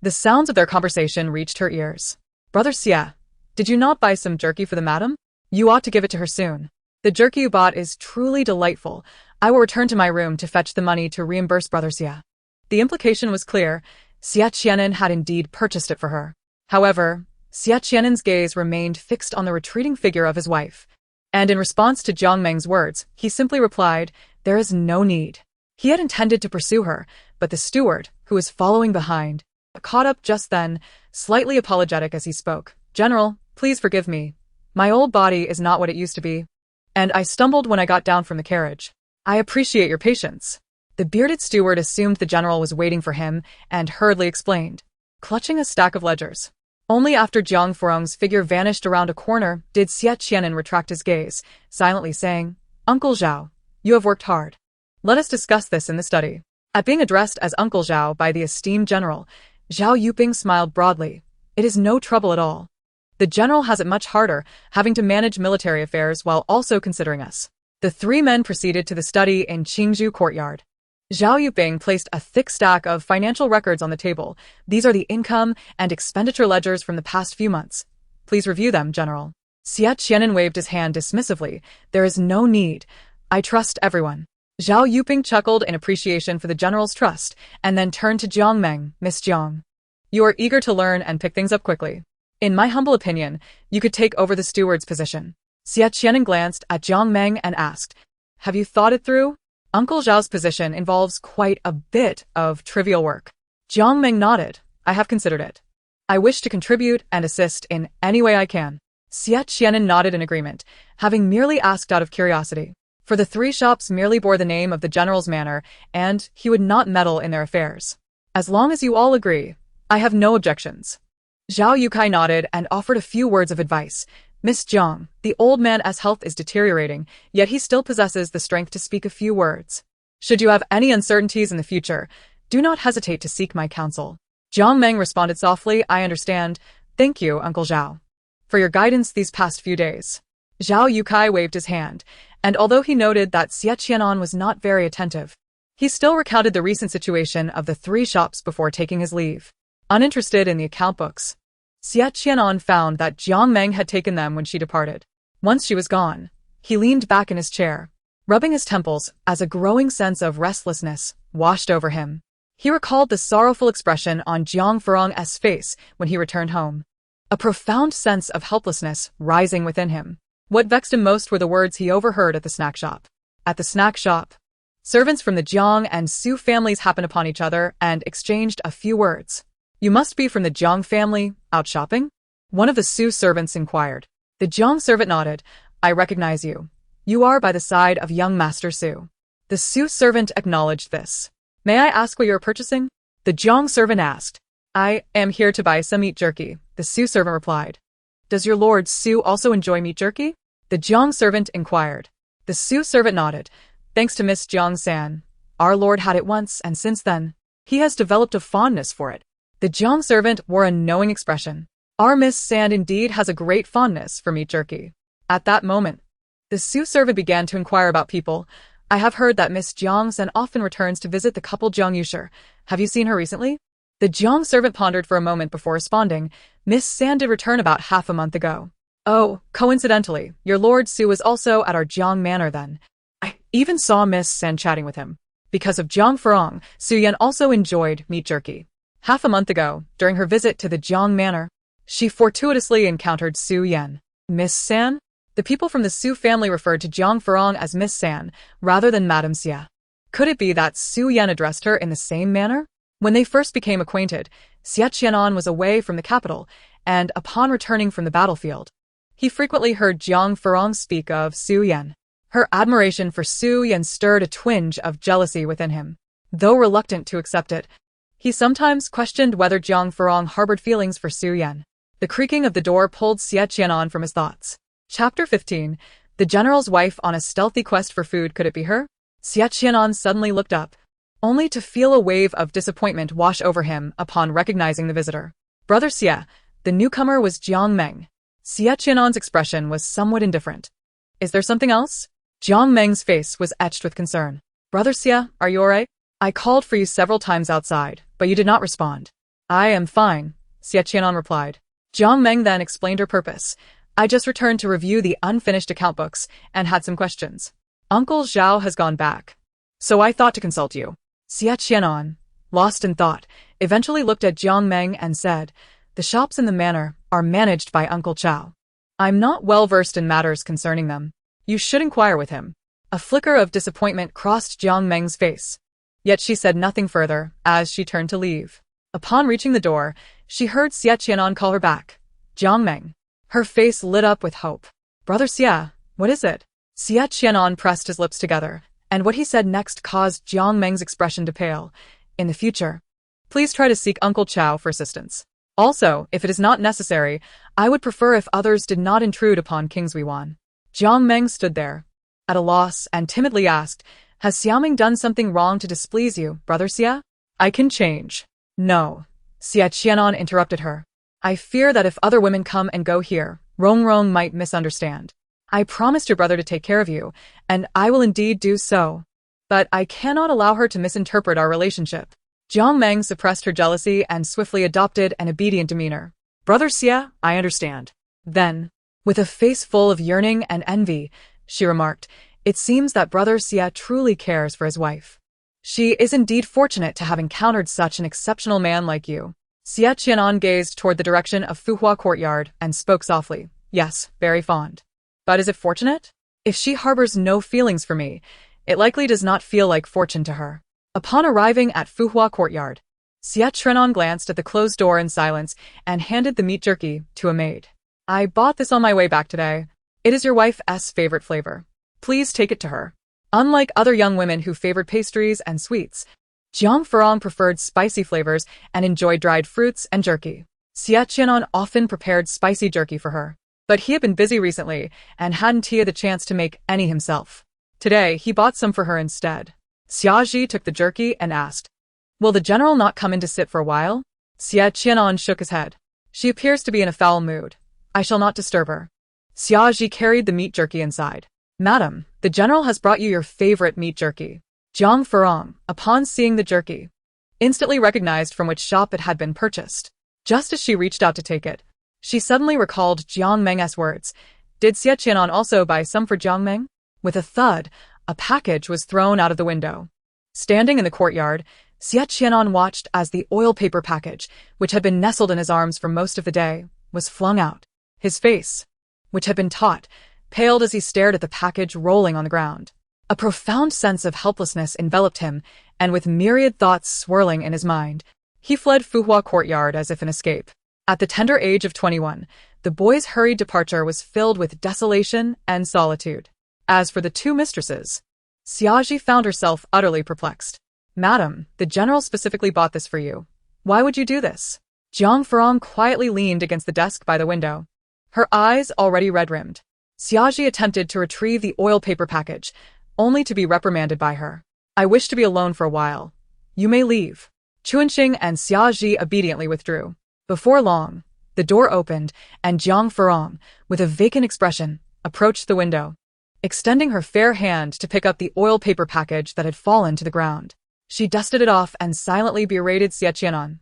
the sounds of their conversation reached her ears. Brother Xie, did you not buy some jerky for the madam? You ought to give it to her soon. The jerky you bought is truly delightful. I will return to my room to fetch the money to reimburse Brother Xie. The implication was clear. Xie Qi'an had indeed purchased it for her. However, Xie Qi'an's gaze remained fixed on the retreating figure of his wife. And in response to Jiang Meng's words, he simply replied, there is no need. He had intended to pursue her, but the steward, who was following behind, caught up just then, slightly apologetic as he spoke. General, please forgive me. My old body is not what it used to be, and I stumbled when I got down from the carriage. I appreciate your patience. The bearded steward assumed the general was waiting for him and hurriedly explained, clutching a stack of ledgers. Only after Jiang Furong's figure vanished around a corner did Xie Qi'an retract his gaze, silently saying, Uncle Zhao, you have worked hard. Let us discuss this in the study. At being addressed as Uncle Zhao by the esteemed general, Zhao Yuping smiled broadly. It is no trouble at all. The general has it much harder, having to manage military affairs while also considering us. The three men proceeded to the study in Qingzhou courtyard. Zhao Yuping placed a thick stack of financial records on the table. These are the income and expenditure ledgers from the past few months. Please review them, General. Xie Qi'an waved his hand dismissively. There is no need. I trust everyone. Zhao Yuping chuckled in appreciation for the general's trust, and then turned to Jiang Meng. Miss Jiang, you are eager to learn and pick things up quickly. In my humble opinion, you could take over the steward's position. Xie Qi'an glanced at Jiang Meng and asked, have you thought it through? Uncle Zhao's position involves quite a bit of trivial work. Jiang Meng nodded. I have considered it. I wish to contribute and assist in any way I can. Xie Qi'an nodded in agreement, having merely asked out of curiosity. For the three shops merely bore the name of the general's manor, and he would not meddle in their affairs. As long as you all agree, I have no objections. Zhao Yukai nodded and offered a few words of advice. Miss Jiang, the old man's health is deteriorating, yet he still possesses the strength to speak a few words. Should you have any uncertainties in the future, do not hesitate to seek my counsel. Jiang Meng responded softly, I understand. Thank you, Uncle Zhao, for your guidance these past few days. Zhao Yukai waved his hand, and although he noted that Xie Qi'an was not very attentive, he still recounted the recent situation of the three shops before taking his leave. Uninterested in the account books, Xie Qi'an found that Jiang Meng had taken them when she departed. Once she was gone, he leaned back in his chair, rubbing his temples as a growing sense of restlessness washed over him. He recalled the sorrowful expression on Jiang Furong's face when he returned home, a profound sense of helplessness rising within him. What vexed him most were the words he overheard at the snack shop. At the snack shop, servants from the Jiang and Su families happened upon each other and exchanged a few words. You must be from the Jiang family, out shopping? One of the Su servants inquired. The Jiang servant nodded. I recognize you. You are by the side of young Master Su. The Su servant acknowledged this. May I ask what you are purchasing? The Jiang servant asked. I am here to buy some meat jerky, the Su servant replied. Does your lord Su also enjoy meat jerky? The Jiang servant inquired. The Su servant nodded. Thanks to Miss Jiang-san, our lord had it once, and since then, he has developed a fondness for it. The Jiang servant wore a knowing expression. Our Miss Sand indeed has a great fondness for meat jerky. At that moment, the Su servant began to inquire about people. I have heard that Miss Jiang-san often returns to visit the couple Jiang Yusher. Have you seen her recently? The Jiang servant pondered for a moment before responding. Miss Sand did return about half a month ago. Oh, coincidentally, your Lord Su was also at our Jiang manor then. I even saw Miss Sand chatting with him. Because of Jiang Furong, Su Yan also enjoyed meat jerky. Half a month ago, during her visit to the Jiang manor, she fortuitously encountered Su Yan. Miss San? The people from the Su family referred to Jiang Furong as Miss San, rather than Madame Xie. Could it be that Su Yan addressed her in the same manner? When they first became acquainted, Xie Qi'an was away from the capital, and upon returning from the battlefield, he frequently heard Jiang Furong speak of Su Yan. Her admiration for Su Yan stirred a twinge of jealousy within him. Though reluctant to accept it, he sometimes questioned whether Jiang Furong harbored feelings for Su Yan. The creaking of the door pulled Xie Qi'an from his thoughts. Chapter 15. The general's wife on a stealthy quest for food. Could it be her? Xie Qi'an suddenly looked up, only to feel a wave of disappointment wash over him upon recognizing the visitor. Brother Xie, the newcomer was Jiang Meng. Xie Qi'an's expression was somewhat indifferent. Is there something else? Jiang Meng's face was etched with concern. Brother Xie, are you alright? I called for you several times outside, but you did not respond. I am fine, Xie Qi'an replied. Jiang Meng then explained her purpose. I just returned to review the unfinished account books and had some questions. Uncle Zhao has gone back, so I thought to consult you. Xie Qi'an, lost in thought, eventually looked at Jiang Meng and said, the shops in the manor are managed by Uncle Zhao. I'm not well versed in matters concerning them. You should inquire with him. A flicker of disappointment crossed Jiang Meng's face. Yet she said nothing further as she turned to leave. Upon reaching the door, she heard Xie Qi'an call her back. Jiang Meng. Her face lit up with hope. Brother Xie, what is it? Xie Qi'an pressed his lips together, and what he said next caused Jiang Meng's expression to pale. In the future, please try to seek Uncle Zhao for assistance. Also, if it is not necessary, I would prefer if others did not intrude upon Kingsui Wan. Jiang Meng stood there, at a loss, and timidly asked, Has Xiaoming done something wrong to displease you, Brother Xie? I can change. No. Xie Qi'an interrupted her. I fear that if other women come and go here, Rong might misunderstand. I promised your brother to take care of you, and I will indeed do so. But I cannot allow her to misinterpret our relationship. Jiang Meng suppressed her jealousy and swiftly adopted an obedient demeanor. Brother Xie, I understand. Then, with a face full of yearning and envy, she remarked, it seems that Brother Xie truly cares for his wife. She is indeed fortunate to have encountered such an exceptional man like you. Xie Qi'an gazed toward the direction of Fuhua courtyard and spoke softly. Yes, very fond. But is it fortunate? If she harbors no feelings for me, it likely does not feel like fortune to her. Upon arriving at Fuhua courtyard, Xie Qi'an glanced at the closed door in silence and handed the meat jerky to a maid. I bought this on my way back today. It is your wife's favorite flavor. Please take it to her. Unlike other young women who favored pastries and sweets, Jiang Furong preferred spicy flavors and enjoyed dried fruits and jerky. Xie Qi'an often prepared spicy jerky for her, but he had been busy recently and hadn't had the chance to make any himself. Today, he bought some for her instead. Xiaozhi took the jerky and asked, will the general not come in to sit for a while? Xie Qi'an shook his head. She appears to be in a foul mood. I shall not disturb her. Xiaozhi carried the meat jerky inside. Madam, the general has brought you your favorite meat jerky. Jiang Furong, upon seeing the jerky, instantly recognized from which shop it had been purchased. Just as she reached out to take it, she suddenly recalled Jiang Meng's words. Did Xie Qi'an also buy some for Jiang Meng? With a thud, a package was thrown out of the window. Standing in the courtyard, Xie Qi'an watched as the oil paper package, which had been nestled in his arms for most of the day, was flung out. His face, which had been taut, paled as he stared at the package rolling on the ground. A profound sense of helplessness enveloped him, and with myriad thoughts swirling in his mind, he fled Fuhua courtyard as if in escape. At the tender age of 21, the boy's hurried departure was filled with desolation and solitude. As for the two mistresses, Xiaozhi found herself utterly perplexed. Madam, the general specifically bought this for you. Why would you do this? Jiang Furong quietly leaned against the desk by the window, her eyes already red-rimmed. Xiaozhi attempted to retrieve the oil paper package, only to be reprimanded by her. I wish to be alone for a while. You may leave. Chuanxing and Xiaozhi obediently withdrew. Before long, the door opened, and Jiang Furong, with a vacant expression, approached the window, extending her fair hand to pick up the oil paper package that had fallen to the ground. She dusted it off and silently berated Xie Qi'an.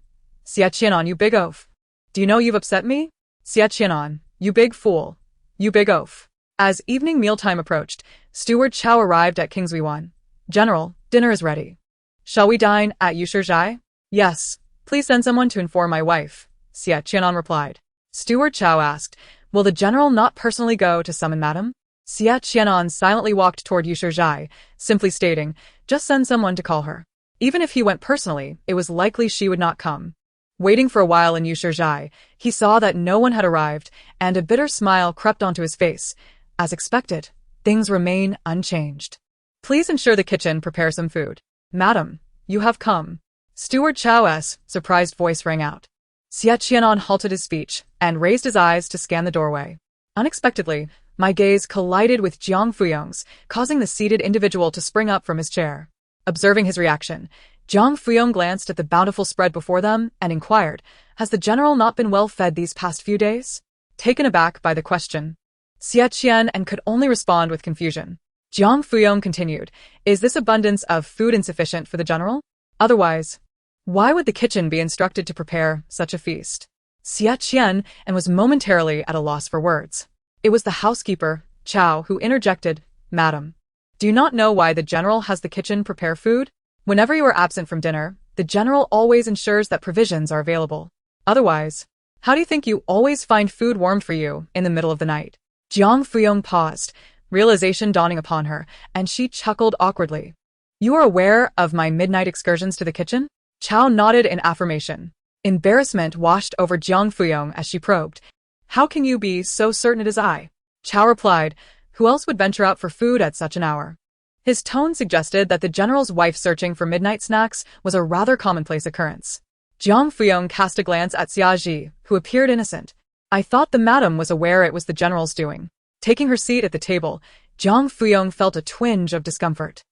Xie Qi'an, you big oaf. Do you know you've upset me? Xie Qi'an, you big fool. You big oaf. As evening mealtime approached, Steward Chao arrived at Kingsway 1. General, dinner is ready. Shall we dine at Yushizhai? Yes. Please send someone to inform my wife, Xie Qi'an replied. Steward Chao asked, will the general not personally go to summon madam? Xie Qi'an silently walked toward Yushizhai, simply stating, just send someone to call her. Even if he went personally, it was likely she would not come. Waiting for a while in Yushizhai, he saw that no one had arrived, and a bitter smile crept onto his face. As expected, things remain unchanged. Please ensure the kitchen prepares some food. Madam, you have come. Steward Chao's surprised voice rang out. Xie Qi'an halted his speech and raised his eyes to scan the doorway. Unexpectedly, my gaze collided with Jiang Furong's, causing the seated individual to spring up from his chair. Observing his reaction, Jiang Furong glanced at the bountiful spread before them and inquired, has the general not been well fed these past few days? Taken aback by the question, Xie Qi'an could only respond with confusion. Jiang Furong continued, is this abundance of food insufficient for the general? Otherwise, why would the kitchen be instructed to prepare such a feast? Xie Qi'an was momentarily at a loss for words. It was the housekeeper, Chao, who interjected, Madam, do you not know why the general has the kitchen prepare food? Whenever you are absent from dinner, the general always ensures that provisions are available. Otherwise, how do you think you always find food warmed for you in the middle of the night? Jiang Furong paused, realization dawning upon her, and she chuckled awkwardly. You are aware of my midnight excursions to the kitchen? Chao nodded in affirmation. Embarrassment washed over Jiang Furong as she probed. How can you be so certain it is I? Chao replied, who else would venture out for food at such an hour? His tone suggested that the general's wife searching for midnight snacks was a rather commonplace occurrence. Jiang Furong cast a glance at Xiaozhi, who appeared innocent. I thought the madam was aware it was the general's doing. Taking her seat at the table, Jiang Furong felt a twinge of discomfort.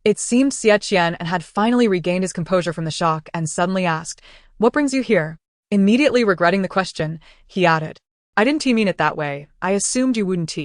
It seemed Xie Qi'an had finally regained his composure from the shock and suddenly asked, what brings you here? Immediately regretting the question, he added, I didn't mean it that way. I assumed you wouldn't.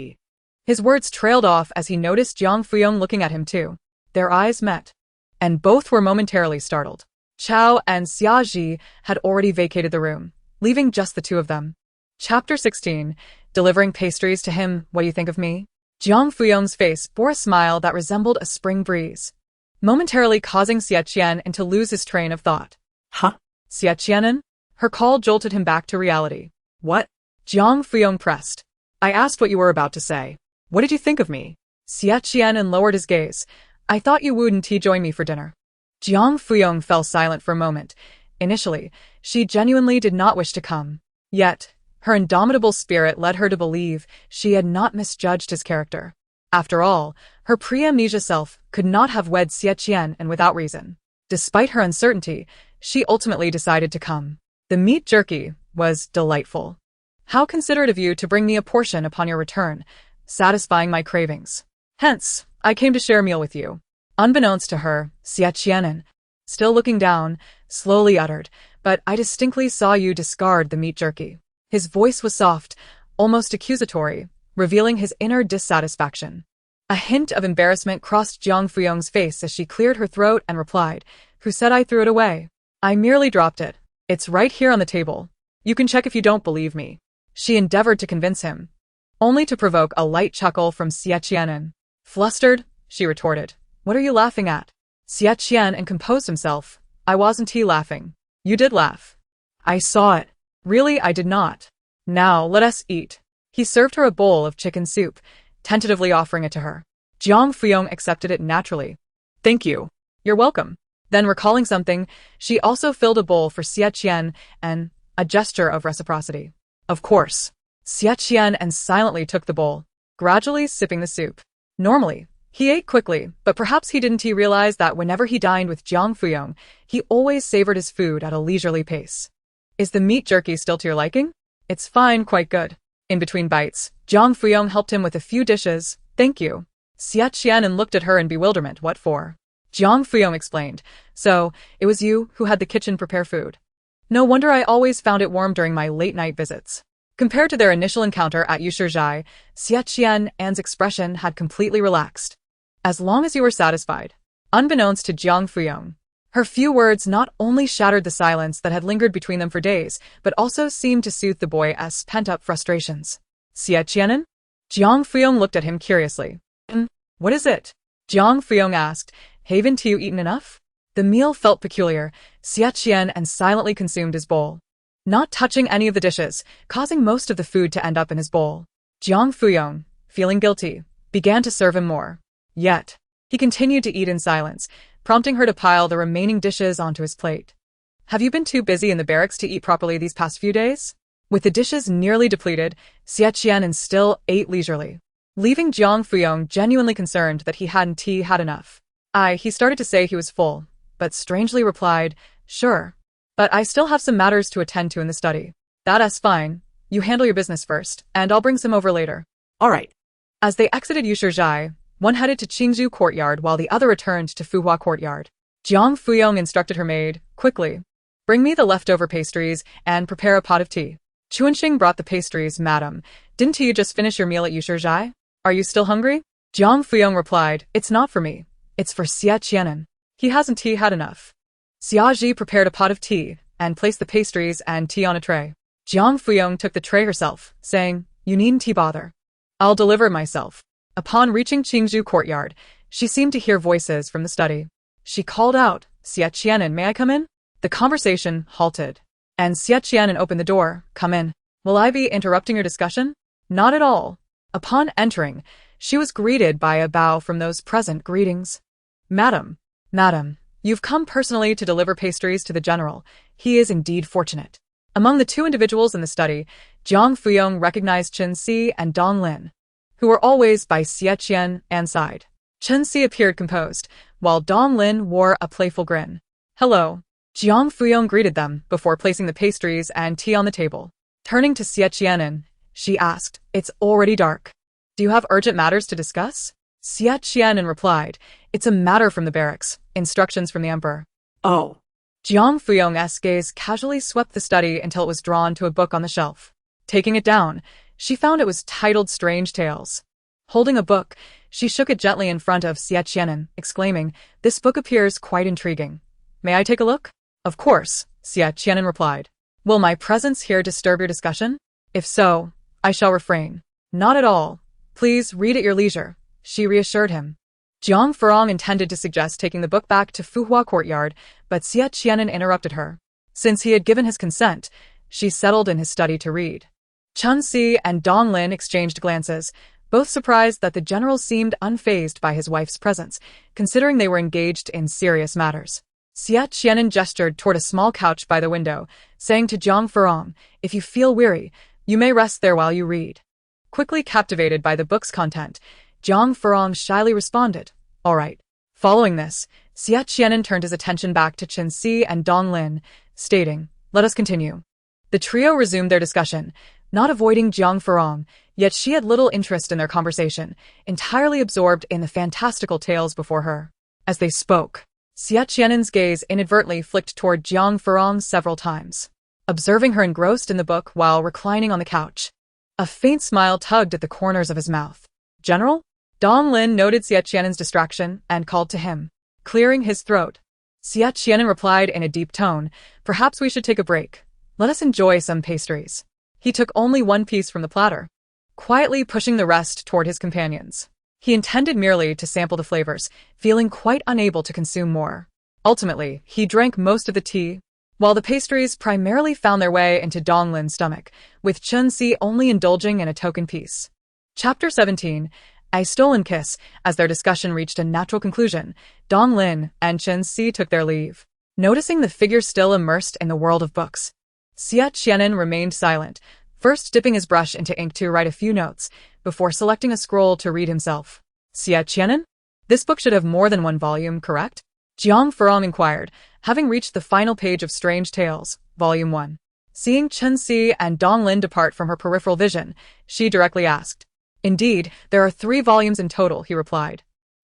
His words trailed off as he noticed Jiang Furong looking at him too. Their eyes met, and both were momentarily startled. Chao and Xie had already vacated the room, leaving just the two of them. Chapter 16. Delivering pastries to him, what do you think of me? Jiang Furong's face bore a smile that resembled a spring breeze, momentarily causing Xie Qi'an to lose his train of thought. Huh? Xie Qi'an? Her call jolted him back to reality. What? Jiang Furong pressed. I asked what you were about to say. What did you think of me? Xie Qi'an lowered his gaze. I thought you wouldn't join me for dinner. Jiang Furong fell silent for a moment. Initially, she genuinely did not wish to come. Yet, her indomitable spirit led her to believe she had not misjudged his character. After all, her pre-amnesia self could not have wed Xie Qi'an and without reason. Despite her uncertainty, she ultimately decided to come. The meat jerky was delightful. How considerate of you to bring me a portion upon your return, satisfying my cravings. Hence, I came to share a meal with you. Unbeknownst to her, Xie Qi'an, still looking down, slowly uttered, but I distinctly saw you discard the meat jerky. His voice was soft, almost accusatory, revealing his inner dissatisfaction. A hint of embarrassment crossed Jiang Furong's face as she cleared her throat and replied, Who said I threw it away? I merely dropped it. It's right here on the table. You can check if you don't believe me. She endeavored to convince him, only to provoke a light chuckle from Xie Qi'an. Flustered, she retorted. What are you laughing at? Xie Qi'an composed himself. I wasn't laughing. You did laugh. I saw it. Really, I did not. Now, let us eat. He served her a bowl of chicken soup, tentatively offering it to her. Jiang Furong accepted it naturally. Thank you. You're welcome. Then recalling something, she also filled a bowl for Xie Qi'an and a gesture of reciprocity. Of course. Xie Qi'an silently took the bowl, gradually sipping the soup. Normally, he ate quickly, but perhaps he didn't realize that whenever he dined with Jiang Furong, he always savored his food at a leisurely pace. Is the meat jerky still to your liking? It's fine, quite good. In between bites, Jiang Furong helped him with a few dishes. Thank you. Xie Qi'an looked at her in bewilderment. What for? Jiang Furong explained. So, it was you who had the kitchen prepare food. No wonder I always found it warm during my late-night visits. Compared to their initial encounter at Xie Qi'an's expression had completely relaxed. As long as you were satisfied. Unbeknownst to Jiang Furong, her few words not only shattered the silence that had lingered between them for days, but also seemed to soothe the boy's pent-up frustrations. Xie Qi'an? Jiang Furong looked at him curiously. What is it? Jiang Furong asked. Haven't you eaten enough? The meal felt peculiar. Xie Qi'an silently consumed his bowl, not touching any of the dishes, causing most of the food to end up in his bowl. Jiang Furong, feeling guilty, began to serve him more. Yet, he continued to eat in silence, prompting her to pile the remaining dishes onto his plate. Have you been too busy in the barracks to eat properly these past few days? With the dishes nearly depleted, Xie Qi'an still ate leisurely, leaving Jiang Furong genuinely concerned that he hadn't had enough. He started to say he was full, but strangely replied, Sure. But I still have some matters to attend to in the study. That's fine. You handle your business first, and I'll bring some over later. All right. As they exited Yushe, one headed to Qingzhou Courtyard while the other returned to Fuhua Courtyard. Jiang Furong instructed her maid, quickly, bring me the leftover pastries and prepare a pot of tea. Chuanxing brought the pastries, madam. Didn't you just finish your meal at Yushe? Are you still hungry? Jiang Furong replied, It's not for me. It's for Xie Qi'an. He hasn't had enough. Xie prepared a pot of tea and placed the pastries and tea on a tray. Jiang Furong took the tray herself, saying, You needn't bother. I'll deliver myself. Upon reaching Qingzhou Courtyard, she seemed to hear voices from the study. She called out, Xie Qi'an, may I come in? The conversation halted, and Xie Qi'an opened the door. Come in. Will I be interrupting your discussion? Not at all. Upon entering, she was greeted by a bow from those present. Greetings. Madam, you've come personally to deliver pastries to the general. He is indeed fortunate. Among the two individuals in the study, Jiang Furong recognized Chen Si and Dong Lin, who were always by Xie Qi'an's side. Chen Si appeared composed, while Dong Lin wore a playful grin. Hello. Jiang Furong greeted them before placing the pastries and tea on the table. Turning to Xie Qi'an, she asked, It's already dark. Do you have urgent matters to discuss? Xie Qi'an replied, It's a matter from the barracks, instructions from the emperor. Oh. Jiang Furong's gaze casually swept the study until it was drawn to a book on the shelf. Taking it down, she found it was titled Strange Tales. Holding a book, she shook it gently in front of Xie Qi'an, exclaiming, "This book appears quite intriguing. May I take a look?" "Of course," Xie Qi'an replied. "Will my presence here disturb your discussion? If so, I shall refrain." "Not at all. Please read at your leisure," she reassured him. Jiang Furong intended to suggest taking the book back to Fuhua Courtyard, but Xie Qi'an interrupted her. Since he had given his consent, she settled in his study to read. Chen Si and Dong Lin exchanged glances, both surprised that the general seemed unfazed by his wife's presence, considering they were engaged in serious matters. Xie Qi'an gestured toward a small couch by the window, saying to Jiang Furong, "If you feel weary, you may rest there while you read." Quickly captivated by the book's content, Jiang Furong shyly responded, "All right." Following this, Xie Qi'an turned his attention back to Chen Si and Dong Lin, stating, "Let us continue." The trio resumed their discussion, not avoiding Jiang Furong, yet she had little interest in their conversation, entirely absorbed in the fantastical tales before her. As they spoke, Xie Qi'an's gaze inadvertently flicked toward Jiang Furong several times, observing her engrossed in the book while reclining on the couch. A faint smile tugged at the corners of his mouth. "General?" Dong Lin noted Xie Qi'an's distraction and called to him, clearing his throat. Xie Qi'an replied in a deep tone, "Perhaps we should take a break. Let us enjoy some pastries." He took only one piece from the platter, quietly pushing the rest toward his companions. He intended merely to sample the flavors, feeling quite unable to consume more. Ultimately, he drank most of the tea, while the pastries primarily found their way into Dong Lin's stomach, with Chen Si only indulging in a token piece. Chapter 17. A Stolen Kiss. As their discussion reached a natural conclusion, Dong Lin and Chen Si took their leave. Noticing the figure still immersed in the world of books, Xie Qi'an remained silent, first dipping his brush into ink to write a few notes, before selecting a scroll to read himself. "Xie Qi'an? This book should have more than one volume, correct?" Jiang Furong inquired, having reached the final page of Strange Tales, Volume 1. Seeing Chen Si and Dong Lin depart from her peripheral vision, she directly asked. "Indeed, there are 3 volumes in total," he replied.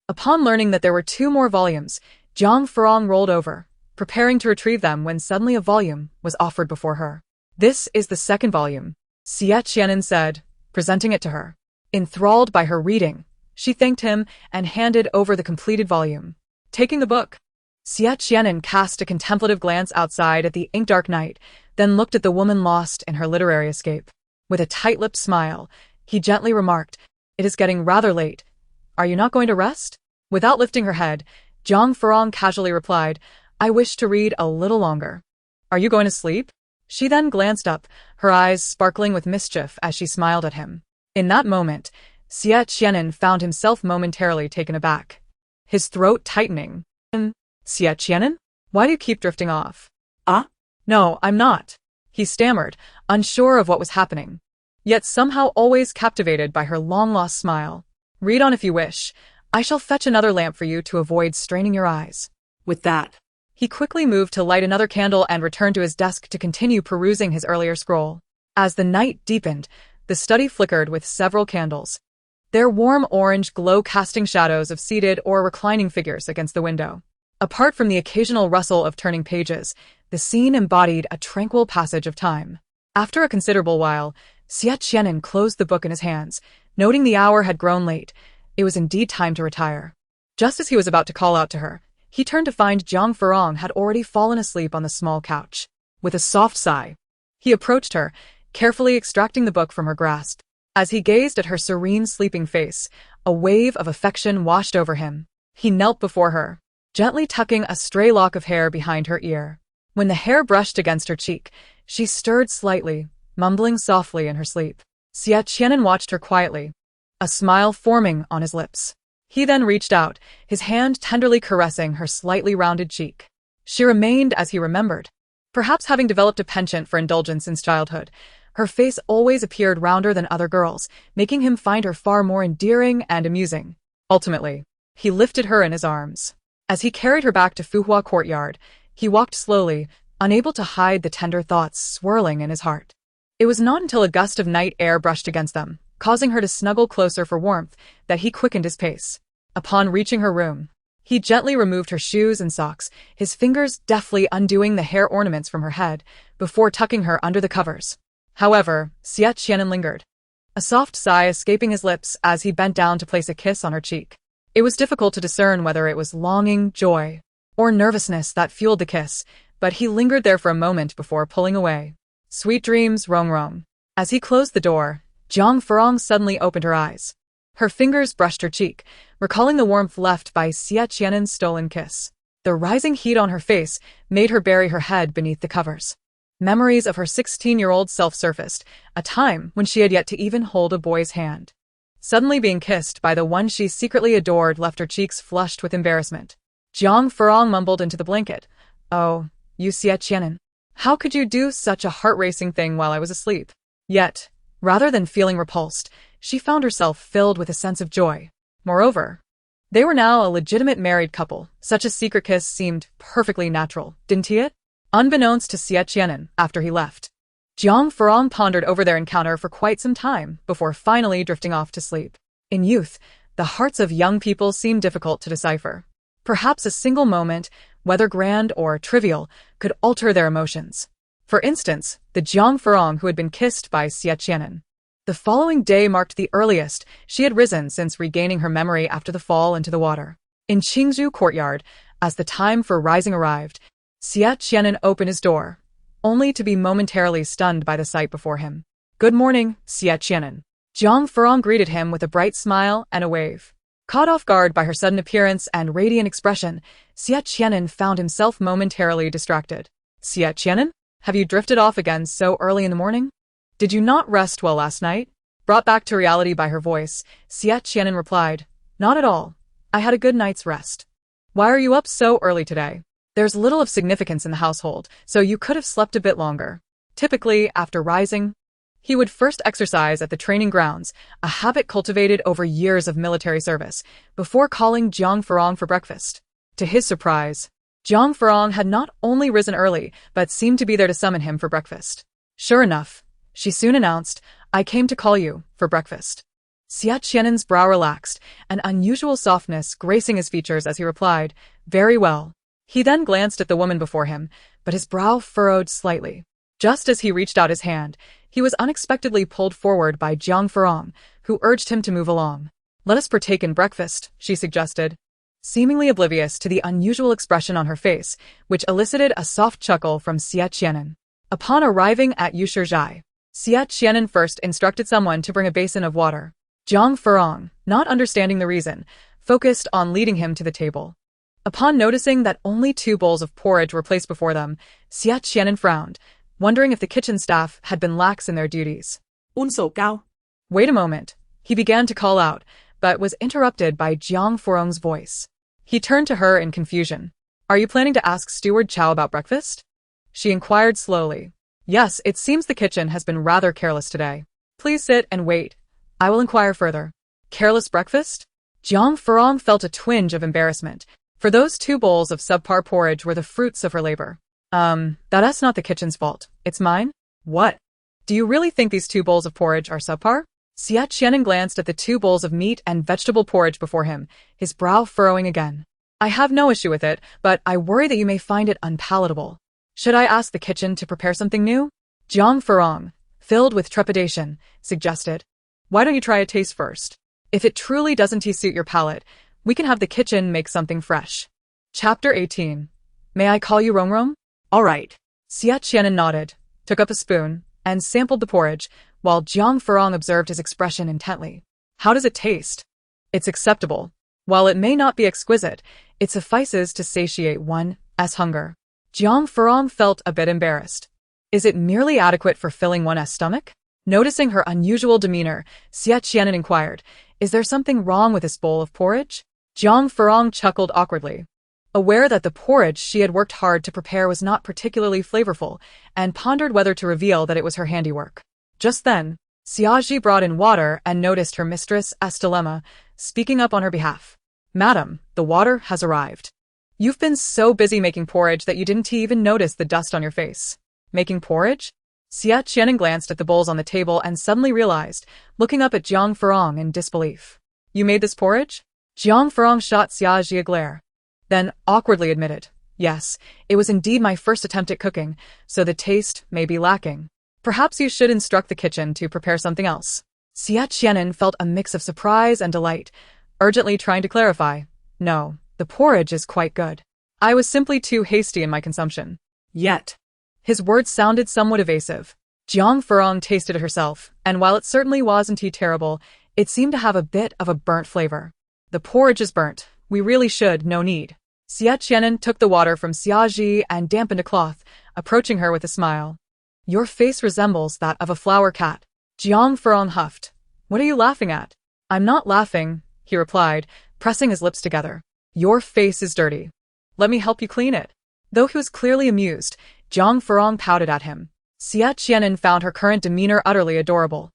Upon learning that there were 2 more volumes, Jiang Furong rolled over, preparing to retrieve them when suddenly a volume was offered before her. "This is the 2nd volume," Xie Qi'an said, presenting it to her. Enthralled by her reading, she thanked him and handed over the completed volume. Taking the book, Xie Qi'an cast a contemplative glance outside at the ink-dark night, then looked at the woman lost in her literary escape. With a tight-lipped smile, he gently remarked, "It is getting rather late. Are you not going to rest?" Without lifting her head, Jiang Furong casually replied, "I wish to read a little longer." "Are you going to sleep?" She then glanced up, her eyes sparkling with mischief as she smiled at him. In that moment, Xie Qi'an found himself momentarily taken aback, his throat tightening. "Xie Qi'an? Why do you keep drifting off?" "Ah? "No, I'm not," he stammered, unsure of what was happening, yet somehow always captivated by her long-lost smile. "Read on if you wish. I shall fetch another lamp for you to avoid straining your eyes." With that, he quickly moved to light another candle and returned to his desk to continue perusing his earlier scroll. As the night deepened, the study flickered with several candles, their warm orange glow casting shadows of seated or reclining figures against the window. Apart from the occasional rustle of turning pages, the scene embodied a tranquil passage of time. After a considerable while, Xie Qi'an closed the book in his hands, noting the hour had grown late. It was indeed time to retire. Just as he was about to call out to her, he turned to find Jiang Furong had already fallen asleep on the small couch. With a soft sigh, he approached her, carefully extracting the book from her grasp. As he gazed at her serene sleeping face, a wave of affection washed over him. He knelt before her, gently tucking a stray lock of hair behind her ear. When the hair brushed against her cheek, she stirred slightly, mumbling softly in her sleep. Xie Qi'an watched her quietly, a smile forming on his lips. He then reached out, his hand tenderly caressing her slightly rounded cheek. She remained as he remembered. Perhaps having developed a penchant for indulgence since childhood, her face always appeared rounder than other girls, making him find her far more endearing and amusing. Ultimately, he lifted her in his arms. As he carried her back to Fuhua Courtyard, he walked slowly, unable to hide the tender thoughts swirling in his heart. It was not until a gust of night air brushed against them, causing her to snuggle closer for warmth, that he quickened his pace. Upon reaching her room, he gently removed her shoes and socks, his fingers deftly undoing the hair ornaments from her head, before tucking her under the covers. However, Xie Qi'an lingered. a soft sigh escaping his lips as he bent down to place a kiss on her cheek. It was difficult to discern whether it was longing, joy, or nervousness that fueled the kiss, but he lingered there for a moment before pulling away. Sweet dreams, Rong Rong. As he closed the door, Jiang Furong suddenly opened her eyes. Her fingers brushed her cheek, recalling the warmth left by Xie Qi'an's stolen kiss. The rising heat on her face made her bury her head beneath the covers. Memories of her 16-year-old self surfaced, a time when she had yet to even hold a boy's hand. Suddenly being kissed by the one she secretly adored left her cheeks flushed with embarrassment. Jiang Furong mumbled into the blanket, "Oh, you Xie Qi'an. How could you do such a heart-racing thing while I was asleep?" Yet, rather than feeling repulsed, she found herself filled with a sense of joy. Moreover, they were now a legitimate married couple. Such a secret kiss seemed perfectly natural, didn't it? Unbeknownst to Xie Qi'an after he left, Jiang Furong pondered over their encounter for quite some time before finally drifting off to sleep. In youth, the hearts of young people seem difficult to decipher. Perhaps a single moment, whether grand or trivial, could alter their emotions. For instance, the Jiang Furong who had been kissed by Xie Qi'an. The following day marked the earliest she had risen since regaining her memory after the fall into the water. In Qingzhou courtyard, as the time for rising arrived, Xie Qi'an opened his door, only to be momentarily stunned by the sight before him. "Good morning, Xie Qi'an." Jiang Furong greeted him with a bright smile and a wave. Caught off guard by her sudden appearance and radiant expression, Xie Qi'an found himself momentarily distracted. "Xie Qi'an, have you drifted off again so early in the morning? Did you not rest well last night?" Brought back to reality by her voice, Xie Qi'an replied, "Not at all. I had a good night's rest." "Why are you up so early today? There's little of significance in the household, so you could have slept a bit longer." Typically, after rising, he would first exercise at the training grounds, a habit cultivated over years of military service, before calling Jiang Furong for breakfast. To his surprise, Jiang Furong had not only risen early, but seemed to be there to summon him for breakfast. Sure enough, she soon announced, "I came to call you for breakfast." Xie Qi'an's brow relaxed, an unusual softness gracing his features as he replied, "Very well." He then glanced at the woman before him, but his brow furrowed slightly. Just as he reached out his hand, he was unexpectedly pulled forward by Jiang Furong, who urged him to move along. "Let us partake in breakfast," she suggested, seemingly oblivious to the unusual expression on her face, which elicited a soft chuckle from Xie Qi'an. Upon arriving at Yushizhai, Xie Qi'an first instructed someone to bring a basin of water. Jiang Furong, not understanding the reason, focused on leading him to the table. Upon noticing that only 2 bowls of porridge were placed before them, Xie Qi'an frowned, wondering if the kitchen staff had been lax in their duties. "Un cao." "Wait a moment," he began to call out, but was interrupted by Jiang Furong's voice. He turned to her in confusion. "Are you planning to ask Steward Chow about breakfast?" She inquired slowly. "Yes, it seems the kitchen has been rather careless today. Please sit and wait. I will inquire further." Careless breakfast? Jiang Furong felt a twinge of embarrassment, for those 2 bowls of subpar porridge were the fruits of her labor. That's not the kitchen's fault. It's mine?" "What? Do you really think these 2 bowls of porridge are subpar?" Xie Qi'an glanced at the 2 bowls of meat and vegetable porridge before him, his brow furrowing again. "I have no issue with it, but I worry that you may find it unpalatable. Should I ask the kitchen to prepare something new?" Jiang Furong, filled with trepidation, suggested, "Why don't you try a taste first? If it truly doesn't suit your palate, we can have the kitchen make something fresh." Chapter 18. May I call you Rong Rong? "All right." Xie Qi'an nodded, took up a spoon, and sampled the porridge, while Jiang Furong observed his expression intently. "How does it taste?" "It's acceptable. While it may not be exquisite, it suffices to satiate one's hunger." Jiang Furong felt a bit embarrassed. "Is it merely adequate for filling one's stomach?" Noticing her unusual demeanor, Xie Qi'an inquired, "Is there something wrong with this bowl of porridge?" Jiang Furong chuckled awkwardly, aware that the porridge she had worked hard to prepare was not particularly flavorful, and pondered whether to reveal that it was her handiwork. Just then, Xiaji brought in water and noticed her mistress's dilemma, speaking up on her behalf. "Madam, the water has arrived. You've been so busy making porridge that you didn't even notice the dust on your face." "Making porridge?" Xie Qi'an glanced at the bowls on the table and suddenly realized, looking up at Jiang Furong in disbelief. "You made this porridge?" Jiang Furong shot Xiaji a glare, then awkwardly admitted, "Yes, it was indeed my first attempt at cooking, so the taste may be lacking. Perhaps you should instruct the kitchen to prepare something else." Xie Qi'an felt a mix of surprise and delight, urgently trying to clarify. No, the porridge is quite good. I was simply too hasty in my consumption. Yet. His words sounded somewhat evasive. Jiang Furong tasted it herself, and while it certainly wasn't terrible, it seemed to have a bit of a burnt flavor. The porridge is burnt. We really should, no need. Xie Qi'an took the water from Xia Ji and dampened a cloth, approaching her with a smile. Your face resembles that of a flower cat. Jiang Furong huffed. What are you laughing at? I'm not laughing, he replied, pressing his lips together. Your face is dirty. Let me help you clean it. Though he was clearly amused, Jiang Furong pouted at him. Xie Qi'an found her current demeanor utterly adorable,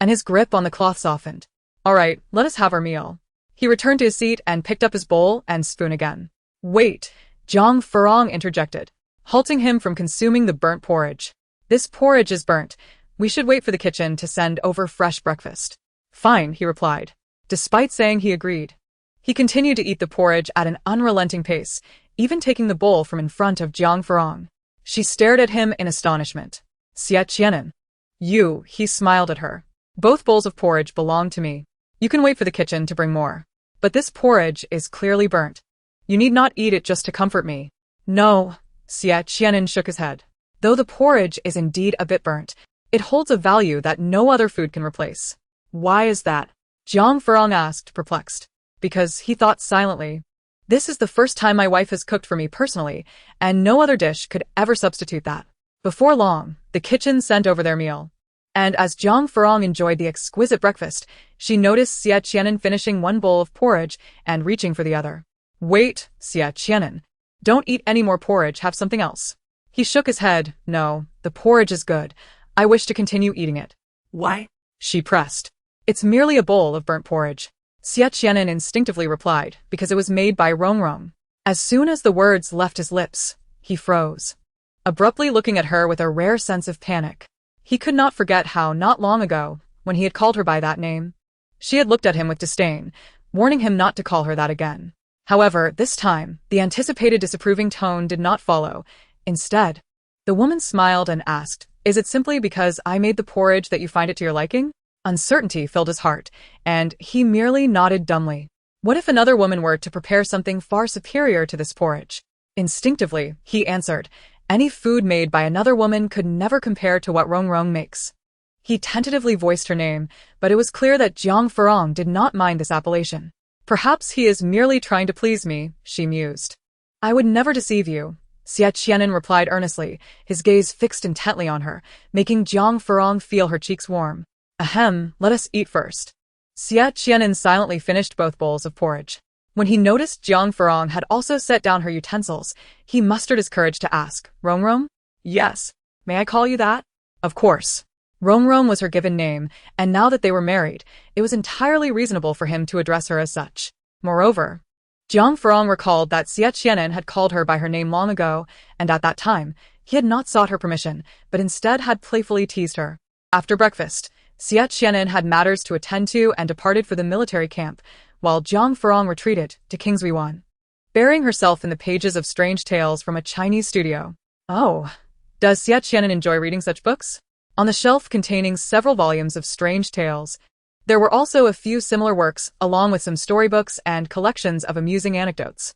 and his grip on the cloth softened. All right, let us have our meal. He returned to his seat and picked up his bowl and spoon again. Wait, Jiang Furong interjected, halting him from consuming the burnt porridge. This porridge is burnt. We should wait for the kitchen to send over fresh breakfast. Fine, he replied. Despite saying he agreed, he continued to eat the porridge at an unrelenting pace, even taking the bowl from in front of Jiang Furong. She stared at him in astonishment. Xie Qi'an. You, he smiled at her. Both bowls of porridge belong to me. You can wait for the kitchen to bring more. But this porridge is clearly burnt. You need not eat it just to comfort me. No, Xie Qi'an shook his head. Though the porridge is indeed a bit burnt, it holds a value that no other food can replace. Why is that? Jiang Furong asked, perplexed. Because, he thought silently, this is the first time my wife has cooked for me personally, and no other dish could ever substitute that. Before long, the kitchen sent over their meal. And as Jiang Furong enjoyed the exquisite breakfast, she noticed Xie Qi'an finishing one bowl of porridge and reaching for the other. Wait, Xie Qi'an. Don't eat any more porridge, have something else. He shook his head. No, the porridge is good. I wish to continue eating it. Why? She pressed. It's merely a bowl of burnt porridge. Xie Qi'an instinctively replied, because it was made by Rong. As soon as the words left his lips, he froze, abruptly looking at her with a rare sense of panic. He could not forget how, not long ago, when he had called her by that name, she had looked at him with disdain, warning him not to call her that again. However, this time, the anticipated disapproving tone did not follow. Instead, the woman smiled and asked, Is it simply because I made the porridge that you find it to your liking? Uncertainty filled his heart, and he merely nodded dumbly. What if another woman were to prepare something far superior to this porridge? Instinctively, he answered, any food made by another woman could never compare to what Rong makes. He tentatively voiced her name, but it was clear that Jiang Furong did not mind this appellation. Perhaps he is merely trying to please me, she mused. I would never deceive you, Xie Qi'an replied earnestly, his gaze fixed intently on her, making Jiang Furong feel her cheeks warm. Ahem, let us eat first. Xie Qi'an silently finished both bowls of porridge. When he noticed Jiang Furong had also set down her utensils, he mustered his courage to ask, Rong? Yes. May I call you that? Of course. Rong was her given name, and now that they were married, it was entirely reasonable for him to address her as such. Moreover, Jiang Furong recalled that Xie Qi'an had called her by her name long ago, and at that time, he had not sought her permission, but instead had playfully teased her. After breakfast, Xie Qi'an had matters to attend to and departed for the military camp, while Jiang Furong retreated to Kingswei, burying herself in the pages of strange tales from a Chinese studio. Oh, does Xie Qi'an enjoy reading such books? On the shelf containing several volumes of strange tales, there were also a few similar works, along with some storybooks and collections of amusing anecdotes.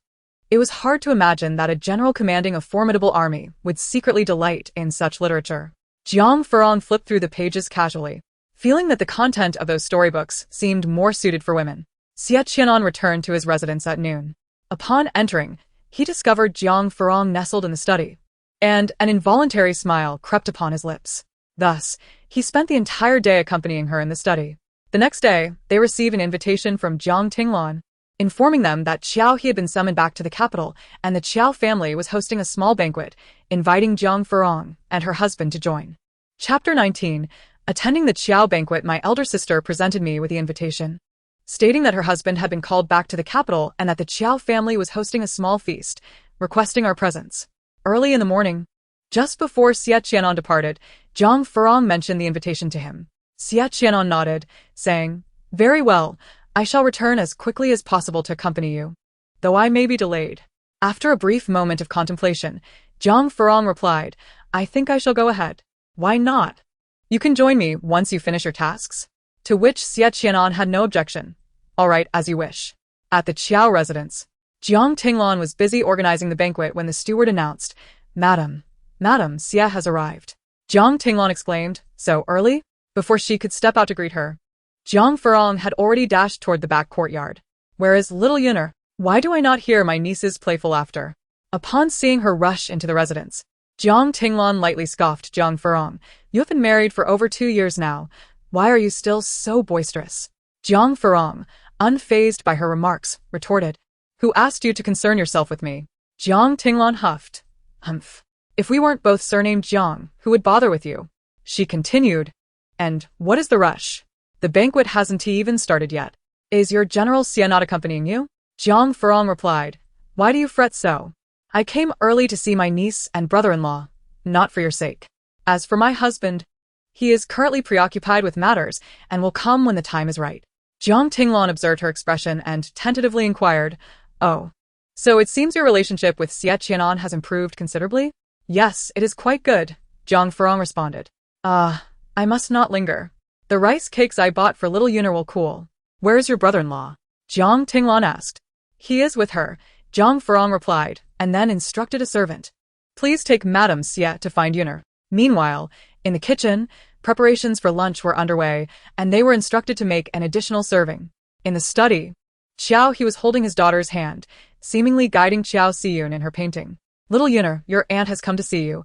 It was hard to imagine that a general commanding a formidable army would secretly delight in such literature. Jiang Furong flipped through the pages casually, feeling that the content of those storybooks seemed more suited for women. Xie Qi'an returned to his residence at noon. Upon entering, he discovered Jiang Furong nestled in the study, and an involuntary smile crept upon his lips. Thus, he spent the entire day accompanying her in the study. The next day, they received an invitation from Jiang Tinglan, informing them that Qiao he had been summoned back to the capital, and the Qiao family was hosting a small banquet, inviting Jiang Furong and her husband to join. Chapter 19. Attending the Qiao banquet, my elder sister presented me with the invitation, stating that her husband had been called back to the capital and that the Qiao family was hosting a small feast, requesting our presence. Early in the morning, just before Xie Qi'an departed, Jiang Furong mentioned the invitation to him. Xie Qi'an nodded, saying, Very well, I shall return as quickly as possible to accompany you, though I may be delayed. After a brief moment of contemplation, Jiang Furong replied, I think I shall go ahead. Why not? You can join me once you finish your tasks. To which Xie Qi'an had no objection. All right, as you wish. At the Qiao residence, Jiang Tinglan was busy organizing the banquet when the steward announced, Madam, Xie has arrived. Jiang Tinglan exclaimed, so early? Before she could step out to greet her, Jiang Furong had already dashed toward the back courtyard. Where is little Yuner? Why do I not hear my niece's playful laughter? Upon seeing her rush into the residence, Jiang Tinglan lightly scoffed. Jiang Furong, you have been married for over 2 years now. Why are you still so boisterous? Jiang Furong, unfazed by her remarks, retorted, who asked you to concern yourself with me? Jiang Tinglan huffed. Humph. If we weren't both surnamed Jiang, who would bother with you? She continued. And what is the rush? The banquet hasn't even started yet. Is your General Xie not accompanying you? Jiang Furong replied. Why do you fret so? I came early to see my niece and brother-in-law, not for your sake. As for my husband, he is currently preoccupied with matters and will come when the time is right. Jiang Tinglan observed her expression and tentatively inquired, Oh, so it seems your relationship with Xie Qi'an has improved considerably? Yes, it is quite good, Jiang Furong responded. I must not linger. The rice cakes I bought for little Yuner will cool. Where is your brother-in-law? Jiang Tinglan asked. He is with her, Jiang Furong replied, and then instructed a servant. Please take Madame Xie to find Yuner. Meanwhile, in the kitchen, preparations for lunch were underway, and they were instructed to make an additional serving. In the study, he was holding his daughter's hand, seemingly guiding Qiao Xiyun in her painting. Little Yuner, your aunt has come to see you.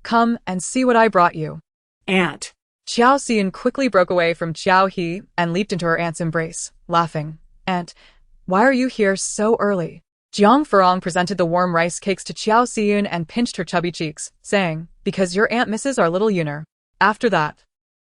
Come and see what I brought you. Aunt. Qiao Xiyun quickly broke away from Qiao He and leaped into her aunt's embrace, laughing. Aunt, why are you here so early? Jiang Furong presented the warm rice cakes to Qiao Xiyun and pinched her chubby cheeks, saying, Because your aunt misses our little Yuner. After that,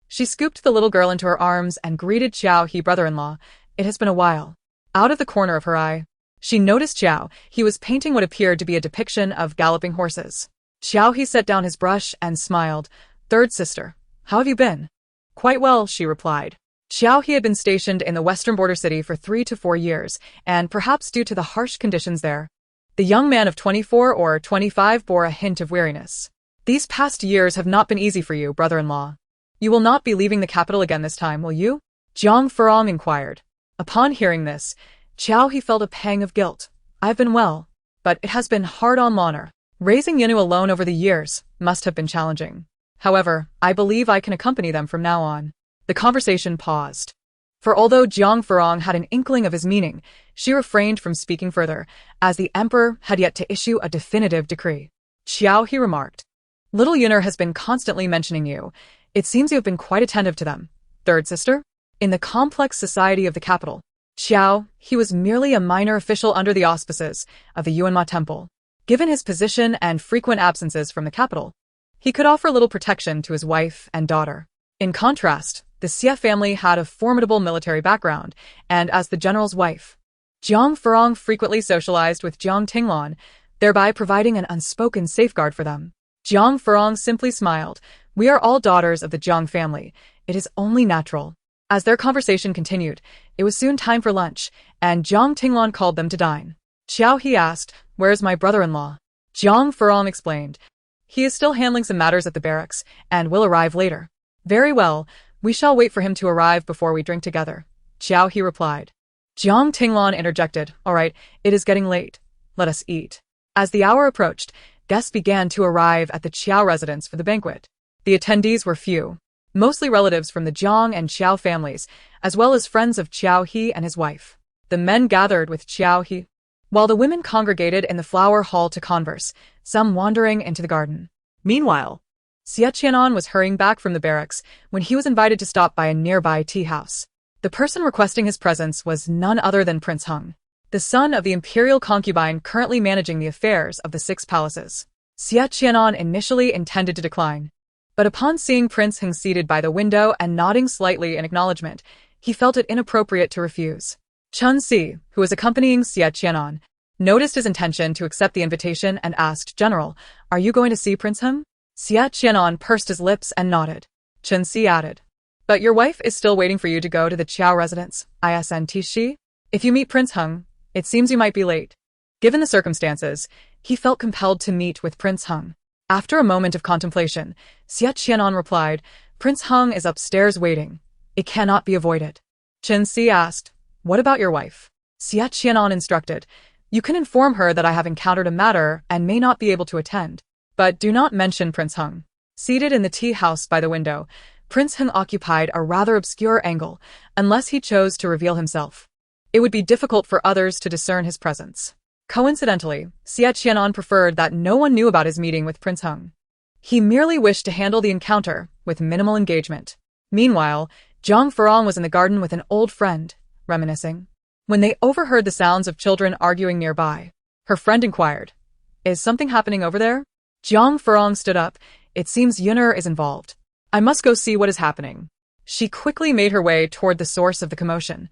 she scooped the little girl into her arms and greeted Qiao He brother-in-law. It has been a while. Out of the corner of her eye, she noticed Qiao. He was painting what appeared to be a depiction of galloping horses. Qiao He set down his brush and smiled. Third sister, how have you been? Quite well, she replied. Qiao He had been stationed in the western border city for 3 to 4 years, and perhaps due to the harsh conditions there, the young man of 24 or 25 bore a hint of weariness. These past years have not been easy for you, brother-in-law. You will not be leaving the capital again this time, will you? Jiang Furong inquired. Upon hearing this, Qiao He felt a pang of guilt. I've been well, but it has been hard on Honor. Raising Yunu alone over the years must have been challenging. However, I believe I can accompany them from now on. The conversation paused. For although Jiang Furong had an inkling of his meaning, she refrained from speaking further, as the emperor had yet to issue a definitive decree. Qiao He remarked. Little Yuner has been constantly mentioning you. It seems you have been quite attentive to them. Third sister? In the complex society of the capital, Qiao, he was merely a minor official under the auspices of the Yuanma Temple. Given his position and frequent absences from the capital, he could offer little protection to his wife and daughter. In contrast, the Xie family had a formidable military background, and as the general's wife, Jiang Furong frequently socialized with Jiang Tinglan, thereby providing an unspoken safeguard for them. Jiang Furong simply smiled. We are all daughters of the Jiang family. It is only natural. As their conversation continued, it was soon time for lunch, and Jiang Tinglan called them to dine. Qiao He asked, Where is my brother-in-law? Jiang Furong explained. He is still handling some matters at the barracks, and will arrive later. Very well, we shall wait for him to arrive before we drink together. Qiao He replied. Jiang Tinglan interjected, All right, it is getting late. Let us eat. As the hour approached, guests began to arrive at the Qiao residence for the banquet. The attendees were few, mostly relatives from the Jiang and Qiao families, as well as friends of Qiao He and his wife. The men gathered with Qiao He, while the women congregated in the flower hall to converse, some wandering into the garden. Meanwhile, Xie Qi'an was hurrying back from the barracks when he was invited to stop by a nearby tea house. The person requesting his presence was none other than Prince Heng, the son of the imperial concubine currently managing the affairs of the 6 palaces. Xie Qi'an initially intended to decline, but upon seeing Prince Heng seated by the window and nodding slightly in acknowledgement, he felt it inappropriate to refuse. Chen Si, who was accompanying Xie Qi'an, noticed his intention to accept the invitation and asked, General, are you going to see Prince Heng? Xie Qi'an pursed his lips and nodded. Chen Si added, But your wife is still waiting for you to go to the Qiao residence, isn't she? If you meet Prince Heng, it seems you might be late. Given the circumstances, he felt compelled to meet with Prince Heng. After a moment of contemplation, Xie Qi'an replied, Prince Heng is upstairs waiting. It cannot be avoided. Chen Si asked, "What about your wife?" Xie Qi'an instructed, "You can inform her that I have encountered a matter and may not be able to attend. But do not mention Prince Heng." Seated in the tea house by the window, Prince Heng occupied a rather obscure angle, unless he chose to reveal himself. It would be difficult for others to discern his presence. Coincidentally, Xie Qi'an preferred that no one knew about his meeting with Prince Heng. He merely wished to handle the encounter with minimal engagement. Meanwhile, Jiang Furong was in the garden with an old friend, reminiscing. When they overheard the sounds of children arguing nearby, her friend inquired, "Is something happening over there?" Jiang Furong stood up. "It seems Yun'er is involved. I must go see what is happening." She quickly made her way toward the source of the commotion,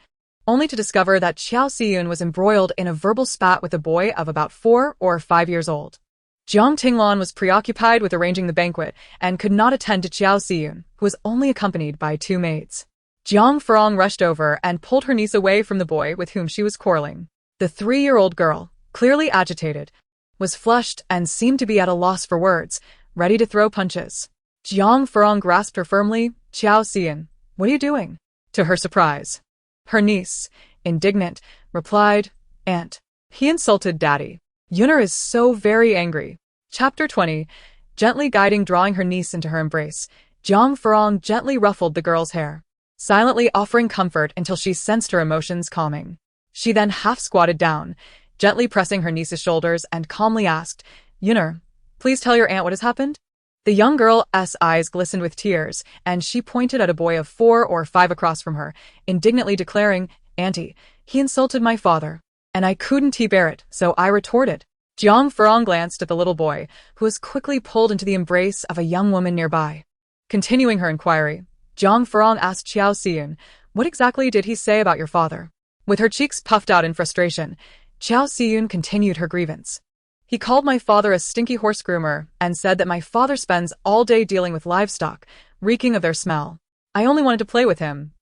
only to discover that Xiao Xiyun was embroiled in a verbal spat with a boy of about 4 or 5 years old. Jiang Tinglan was preoccupied with arranging the banquet and could not attend to Xiao Xiyun, who was only accompanied by 2 maids. Jiang Furong rushed over and pulled her niece away from the boy with whom she was quarreling. The 3-year-old girl, clearly agitated, was flushed and seemed to be at a loss for words, ready to throw punches. Jiang Furong grasped her firmly. "Xiao Xiyun, what are you doing?" To her surprise, her niece, indignant, replied, "Aunt, he insulted Daddy. Yun'er is so very angry." Chapter 20. Gently drawing her niece into her embrace, Jiang Furong gently ruffled the girl's hair, silently offering comfort until she sensed her emotions calming. She then half-squatted down, gently pressing her niece's shoulders, and calmly asked, "Yun'er, please tell your aunt what has happened." The young girl's eyes glistened with tears, and she pointed at a boy of 4 or 5 across from her, indignantly declaring, "Auntie, he insulted my father, and I couldn't bear it, so I retorted." Jiang Furong glanced at the little boy, who was quickly pulled into the embrace of a young woman nearby. Continuing her inquiry, Jiang Furong asked Xiao Xiyun, "What exactly did he say about your father?" With her cheeks puffed out in frustration, Xiao Xiyun continued her grievance. "He called my father a stinky horse groomer and said that my father spends all day dealing with livestock, reeking of their smell. I only wanted to play with him.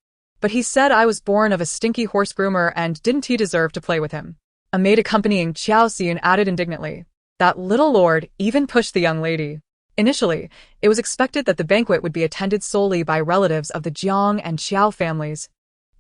But he said I was born of a stinky horse groomer and didn't he deserve to play with him?" A maid accompanying Xiao Xiyun added indignantly, "That little lord even pushed the young lady." Initially, it was expected that the banquet would be attended solely by relatives of the Jiang and Xiao families,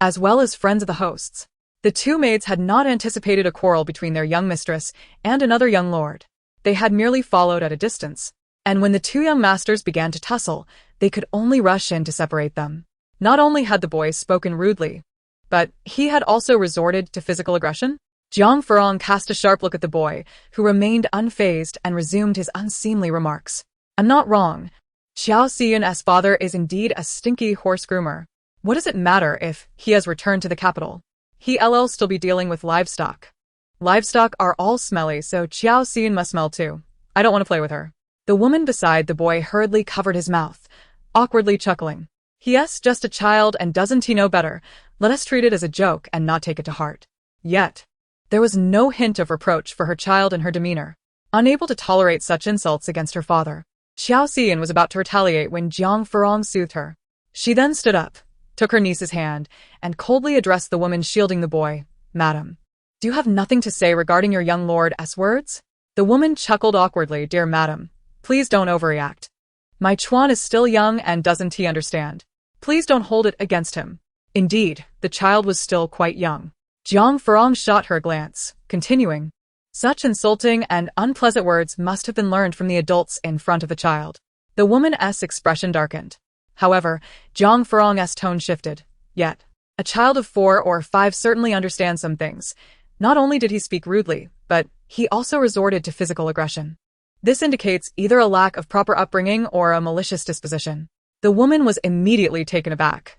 as well as friends of the hosts. The 2 maids had not anticipated a quarrel between their young mistress and another young lord. They had merely followed at a distance, and when the 2 young masters began to tussle, they could only rush in to separate them. Not only had the boy spoken rudely, but he had also resorted to physical aggression. Jiang Furong cast a sharp look at the boy, who remained unfazed and resumed his unseemly remarks. "I'm not wrong. Xiao Xiyun's father is indeed a stinky horse groomer. What does it matter if he has returned to the capital? He'll still be dealing with livestock. Livestock are all smelly, so Xiao Xiyun must smell too. I don't want to play with her." The woman beside the boy hurriedly covered his mouth, awkwardly chuckling. "He's just a child and doesn't he know better? Let us treat it as a joke and not take it to heart." Yet, there was no hint of reproach for her child in her demeanor. Unable to tolerate such insults against her father, Xiao Xiyun was about to retaliate when Jiang Furong soothed her. She then stood up, took her niece's hand, and coldly addressed the woman shielding the boy. "Madam, do you have nothing to say regarding your young lord's words?" The woman chuckled awkwardly. "Dear madam, please don't overreact. My Chuan is still young and doesn't he understand? Please don't hold it against him." Indeed, the child was still quite young. Jiang Furong shot her a glance, continuing, "Such insulting and unpleasant words must have been learned from the adults in front of the child." The woman's expression darkened. However, Jiang Furong's tone shifted. "Yet, a child of 4 or 5 certainly understands some things. Not only did he speak rudely, but he also resorted to physical aggression. This indicates either a lack of proper upbringing or a malicious disposition." The woman was immediately taken aback.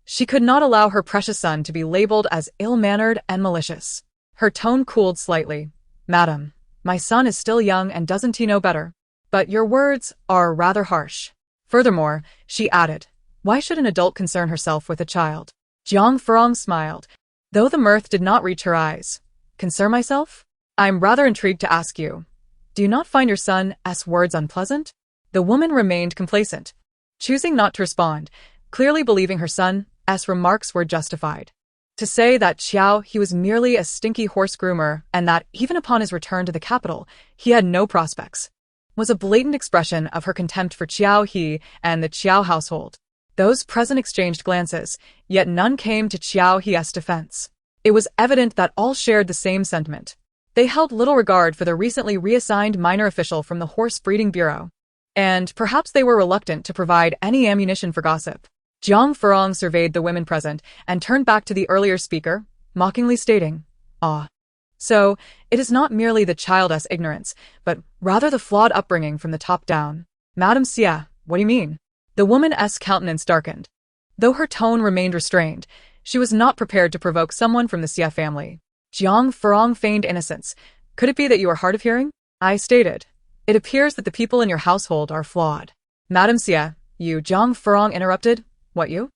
She could not allow her precious son to be labeled as ill-mannered and malicious. Her tone cooled slightly. "Madam, my son is still young and doesn't he know better? But your words are rather harsh." Furthermore, she added, "Why should an adult concern herself with a child?" Jiang Furong smiled, though the mirth did not reach her eyes. "Concern myself? I'm rather intrigued to ask you. Do you not find your son's words unpleasant?" The woman remained complacent, choosing not to respond, clearly believing her son's remarks were justified. To say that he was merely a stinky horse groomer and that even upon his return to the capital, he had no prospects, was a blatant expression of her contempt for He and the Qiao household. Those present exchanged glances, yet none came to Xiao He's defense. It was evident that all shared the same sentiment. They held little regard for the recently reassigned minor official from the Horse Breeding Bureau. And perhaps they were reluctant to provide any ammunition for gossip. Jiang Furong surveyed the women present and turned back to the earlier speaker, mockingly stating, "Ah. So, it is not merely the child's ignorance, but rather the flawed upbringing from the top down." "Madame Xie, what do you mean?" The woman's countenance darkened. Though her tone remained restrained, she was not prepared to provoke someone from the Xie family. Jiang Furong feigned innocence. "Could it be that you are hard of hearing?" I stated. "It appears that the people in your household are flawed." "Madame Xie, you," Jiang Furong interrupted. "What you?"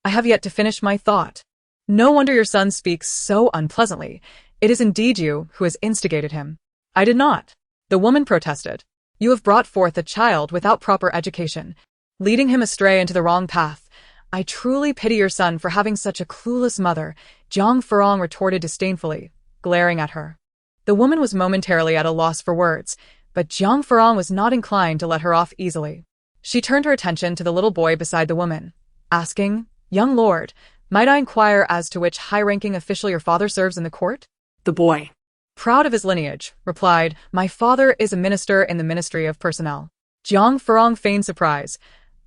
"I have yet to finish my thought." "No wonder your son speaks so unpleasantly. It is indeed you who has instigated him." "I did not." The woman protested. "You have brought forth a child without proper education, leading him astray into the wrong path. I truly pity your son for having such a clueless mother," Jiang Furong retorted disdainfully, glaring at her. The woman was momentarily at a loss for words, but Jiang Furong was not inclined to let her off easily. She turned her attention to the little boy beside the woman, asking, "Young lord, might I inquire as to which high-ranking official your father serves in the court?" The boy, proud of his lineage, replied, "My father is a minister in the Ministry of Personnel." Jiang Furong feigned surprise.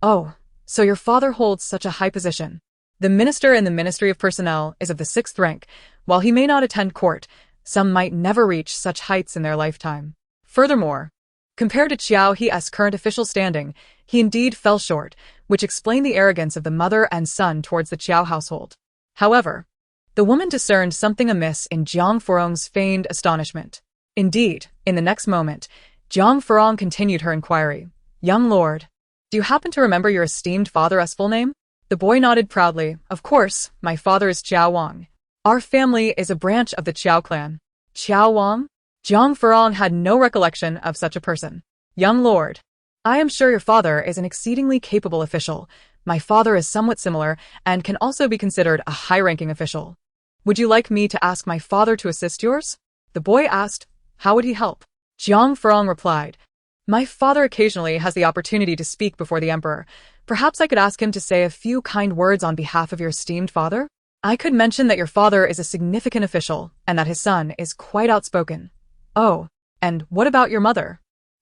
"Oh, so your father holds such a high position." The minister in the Ministry of Personnel is of the 6th rank. While he may not attend court, some might never reach such heights in their lifetime. Furthermore, compared to Xiao He's current official standing, he indeed fell short, which explained the arrogance of the mother and son towards the Qiao household. However, the woman discerned something amiss in Jiang Furong's feigned astonishment. Indeed, in the next moment, Jiang Furong continued her inquiry. "Young lord, do you happen to remember your esteemed father's full name?" The boy nodded proudly. "Of course, my father is Qiao Wang. Our family is a branch of the Qiao clan." "Qiao Wang?" Jiang Furong had no recollection of such a person. "Young lord, I am sure your father is an exceedingly capable official. My father is somewhat similar and can also be considered a high-ranking official. Would you like me to ask my father to assist yours?" The boy asked. "How would he help?" Jiang Furong replied, "My father occasionally has the opportunity to speak before the emperor. Perhaps I could ask him to say a few kind words on behalf of your esteemed father? I could mention that your father is a significant official and that his son is quite outspoken. Oh, and what about your mother?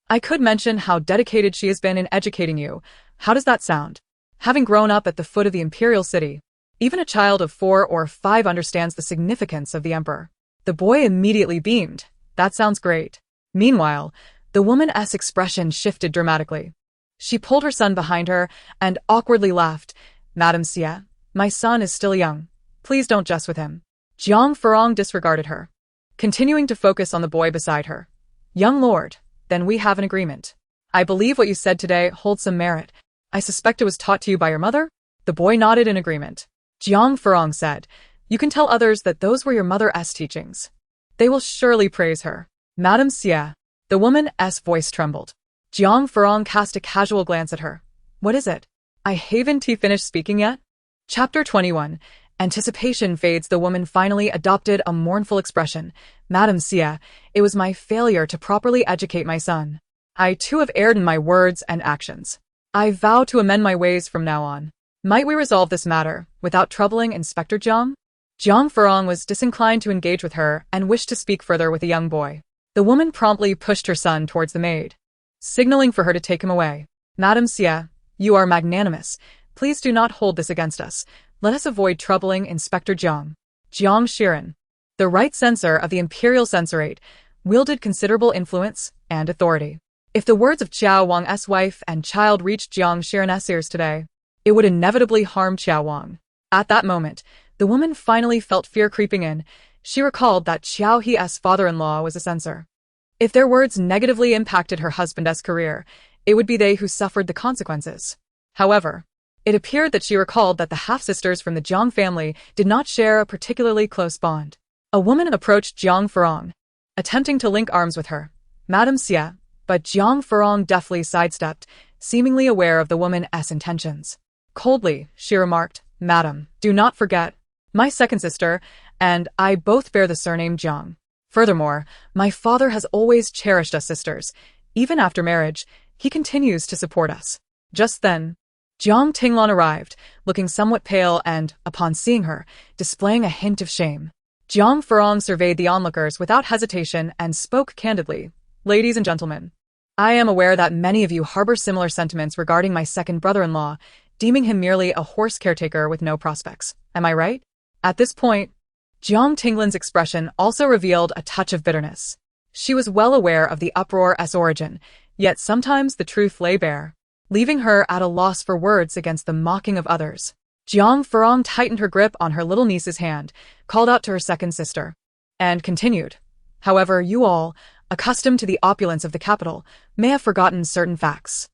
I could mention how dedicated she has been in educating you. How does that sound? Having grown up at the foot of the imperial city, even a child of 4 or 5 understands the significance of the emperor." The boy immediately beamed. "That sounds great." Meanwhile, the woman's expression shifted dramatically. She pulled her son behind her and awkwardly laughed. "Madame Xie, my son is still young. Please don't jest with him." Jiang Furong disregarded her, continuing to focus on the boy beside her. "Young lord, then we have an agreement. I believe what you said today holds some merit. I suspect it was taught to you by your mother?" The boy nodded in agreement. Jiang Furong said, "You can tell others that those were your mother's teachings. They will surely praise her." "Madame Xie." The woman's voice trembled. Jiang Furong cast a casual glance at her. "What is it? I haven't finished speaking yet?" Chapter 21. Anticipation fades. The woman finally adopted a mournful expression. "Madame Xie, it was my failure to properly educate my son. I too have erred in my words and actions. I vow to amend my ways from now on. Might we resolve this matter without troubling Inspector Jiang?" Jiang Furong was disinclined to engage with her and wished to speak further with the young boy. The woman promptly pushed her son towards the maid, signaling for her to take him away. "Madame Xie, you are magnanimous. Please do not hold this against us. Let us avoid troubling Inspector Jiang." Jiang Qi'an, the right censor of the Imperial Censorate, wielded considerable influence and authority. If the words of Qiao Wang's wife and child reached Jiang Qi'an's ears today, it would inevitably harm Qiao Wang. At that moment, the woman finally felt fear creeping in. She recalled that Xiao He's father-in-law was a censor. If their words negatively impacted her husband's career, it would be they who suffered the consequences. However, it appeared that she recalled that the half-sisters from the Jiang family did not share a particularly close bond. A woman approached Jiang Furong, attempting to link arms with her. "Madame Xie," but Jiang Furong deftly sidestepped, seemingly aware of the woman's intentions. Coldly, she remarked, "Madam, do not forget, my second sister and I both bear the surname Jiang. Furthermore, my father has always cherished us sisters. Even after marriage, he continues to support us." Just then, Jiang Tinglan arrived, looking somewhat pale and, upon seeing her, displaying a hint of shame. Jiang Furong surveyed the onlookers without hesitation and spoke candidly. Ladies and gentlemen, I am aware that many of you harbor similar sentiments regarding my second brother-in-law, deeming him merely a horse caretaker with no prospects. Am I right? At this point, Jiang Tinglan's expression also revealed a touch of bitterness. She was well aware of the uproar's origin, yet sometimes the truth lay bare, leaving her at a loss for words against the mocking of others. Jiang Furong tightened her grip on her little niece's hand, called out to her second sister, and continued. However, you all, accustomed to the opulence of the capital, may have forgotten certain facts.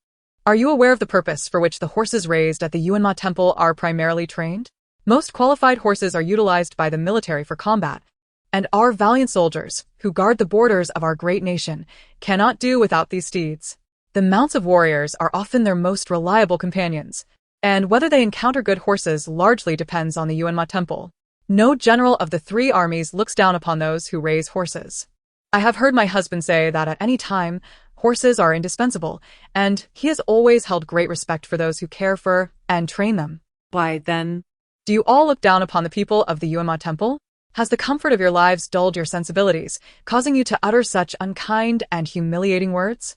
Are you aware of the purpose for which the horses raised at the Yuanma Temple are primarily trained? Most qualified horses are utilized by the military for combat, and our valiant soldiers, who guard the borders of our great nation, cannot do without these steeds. The mounts of warriors are often their most reliable companions, and whether they encounter good horses largely depends on the Yuanma Temple. No general of the three armies looks down upon those who raise horses. I have heard my husband say that at any time, horses are indispensable, and he has always held great respect for those who care for and train them. Why then? Do you all look down upon the people of the Yuanma Temple? Has the comfort of your lives dulled your sensibilities, causing you to utter such unkind and humiliating words?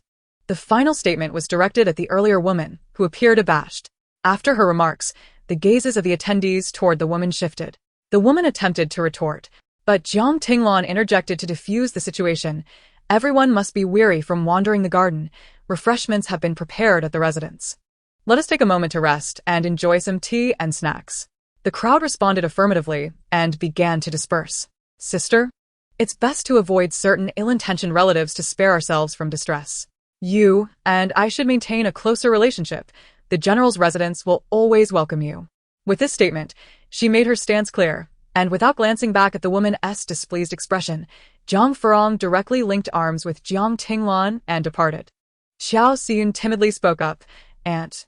The final statement was directed at the earlier woman, who appeared abashed. After her remarks, the gazes of the attendees toward the woman shifted. The woman attempted to retort, but Jiang Tinglan interjected to diffuse the situation. Everyone must be weary from wandering the garden. Refreshments have been prepared at the residence. Let us take a moment to rest and enjoy some tea and snacks. The crowd responded affirmatively and began to disperse. Sister, it's best to avoid certain ill-intentioned relatives to spare ourselves from distress. You and I should maintain a closer relationship. The general's residence will always welcome you. With this statement, she made her stance clear, and without glancing back at the woman's displeased expression, Jiang Furong directly linked arms with Jiang Tinglan and departed. Xie Qi'an timidly spoke up, Aunt,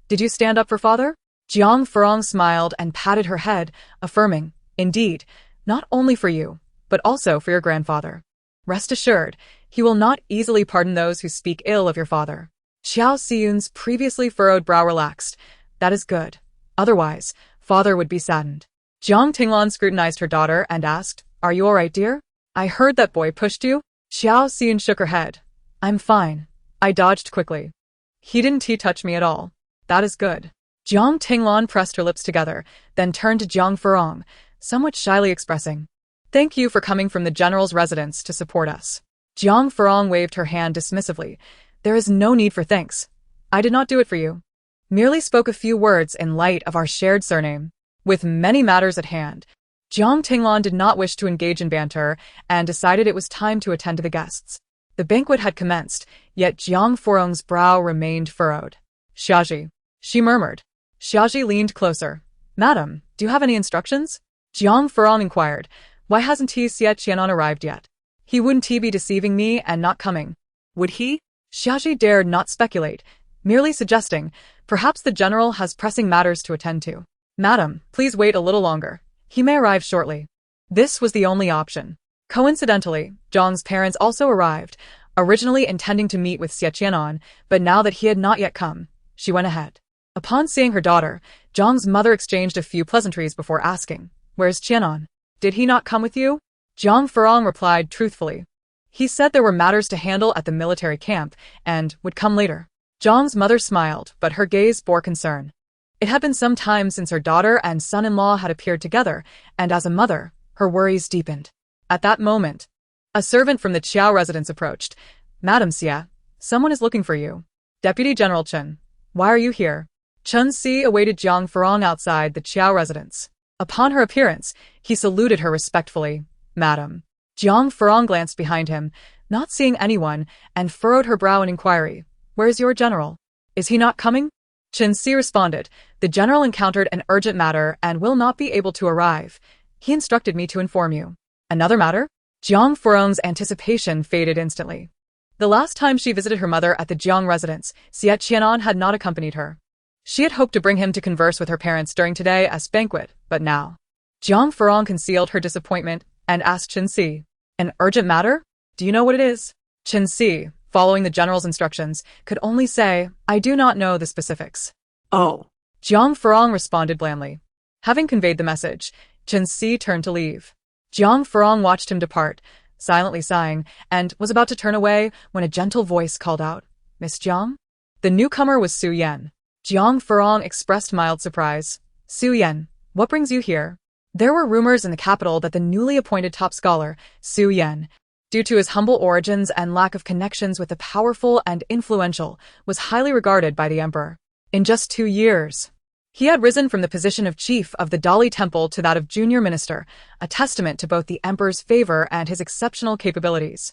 did you stand up for father? Jiang Furong smiled and patted her head, affirming, Indeed, not only for you, but also for your grandfather. Rest assured, he will not easily pardon those who speak ill of your father. Xie Qi'an's previously furrowed brow relaxed. That is good. Otherwise, father would be saddened. Jiang Tinglan scrutinized her daughter and asked, Are you all right, dear? I heard that boy pushed you? Xie Qi'an shook her head. I'm fine. I dodged quickly. He didn't touch me at all. That is good. Jiang Tinglan pressed her lips together, then turned to Jiang Furong, somewhat shyly expressing, Thank you for coming from the general's residence to support us. Jiang Furong waved her hand dismissively. There is no need for thanks. I did not do it for you. Merely spoke a few words in light of our shared surname. With many matters at hand, Jiang Tinglan did not wish to engage in banter and decided it was time to attend to the guests. The banquet had commenced, yet Jiang Furong's brow remained furrowed. Xiaji, she murmured. Xiaji leaned closer. Madam, do you have any instructions? Jiang Furong inquired. Why hasn't Xie Qi'an arrived yet? He wouldn't be deceiving me and not coming. Would he? Xiaji dared not speculate, merely suggesting, perhaps the general has pressing matters to attend to. Madam, please wait a little longer. He may arrive shortly. This was the only option. Coincidentally, Zhang's parents also arrived, originally intending to meet with Xie Qi'an, but now that he had not yet come, she went ahead. Upon seeing her daughter, Zhang's mother exchanged a few pleasantries before asking, Where's Qianan? Did he not come with you? Jiang Furong replied truthfully. He said there were matters to handle at the military camp and would come later. Zhang's mother smiled, but her gaze bore concern. It had been some time since her daughter and son-in-law had appeared together, and as a mother, her worries deepened. At that moment, a servant from the Qiao residence approached. Madam Xie, someone is looking for you. Deputy General Chen, why are you here? Chen Si awaited Jiang Furong outside the Qiao residence. Upon her appearance, he saluted her respectfully. Madam. Jiang Furong glanced behind him, not seeing anyone, and furrowed her brow in inquiry. Where is your general? Is he not coming? Chen Si responded. The general encountered an urgent matter and will not be able to arrive. He instructed me to inform you. Another matter? Jiang Furong's anticipation faded instantly. The last time she visited her mother at the Jiang residence, Xie Qi'an had not accompanied her. She had hoped to bring him to converse with her parents during today's banquet, but now. Jiang Furong concealed her disappointment and asked Chen Si, An urgent matter? Do you know what it is? Chen Si, following the general's instructions, could only say, I do not know the specifics. Oh. Jiang Furong responded blandly. Having conveyed the message, Chen Si turned to leave. Jiang Furong watched him depart, silently sighing, and was about to turn away when a gentle voice called out, "Miss Jiang?" The newcomer was Su Yan. Jiang Furong expressed mild surprise. "Su Yan, what brings you here?" There were rumors in the capital that the newly appointed top scholar, Su Yan, due to his humble origins and lack of connections with the powerful and influential, was highly regarded by the emperor. In just 2 years, he had risen from the position of chief of the Dali Temple to that of junior minister, a testament to both the emperor's favor and his exceptional capabilities.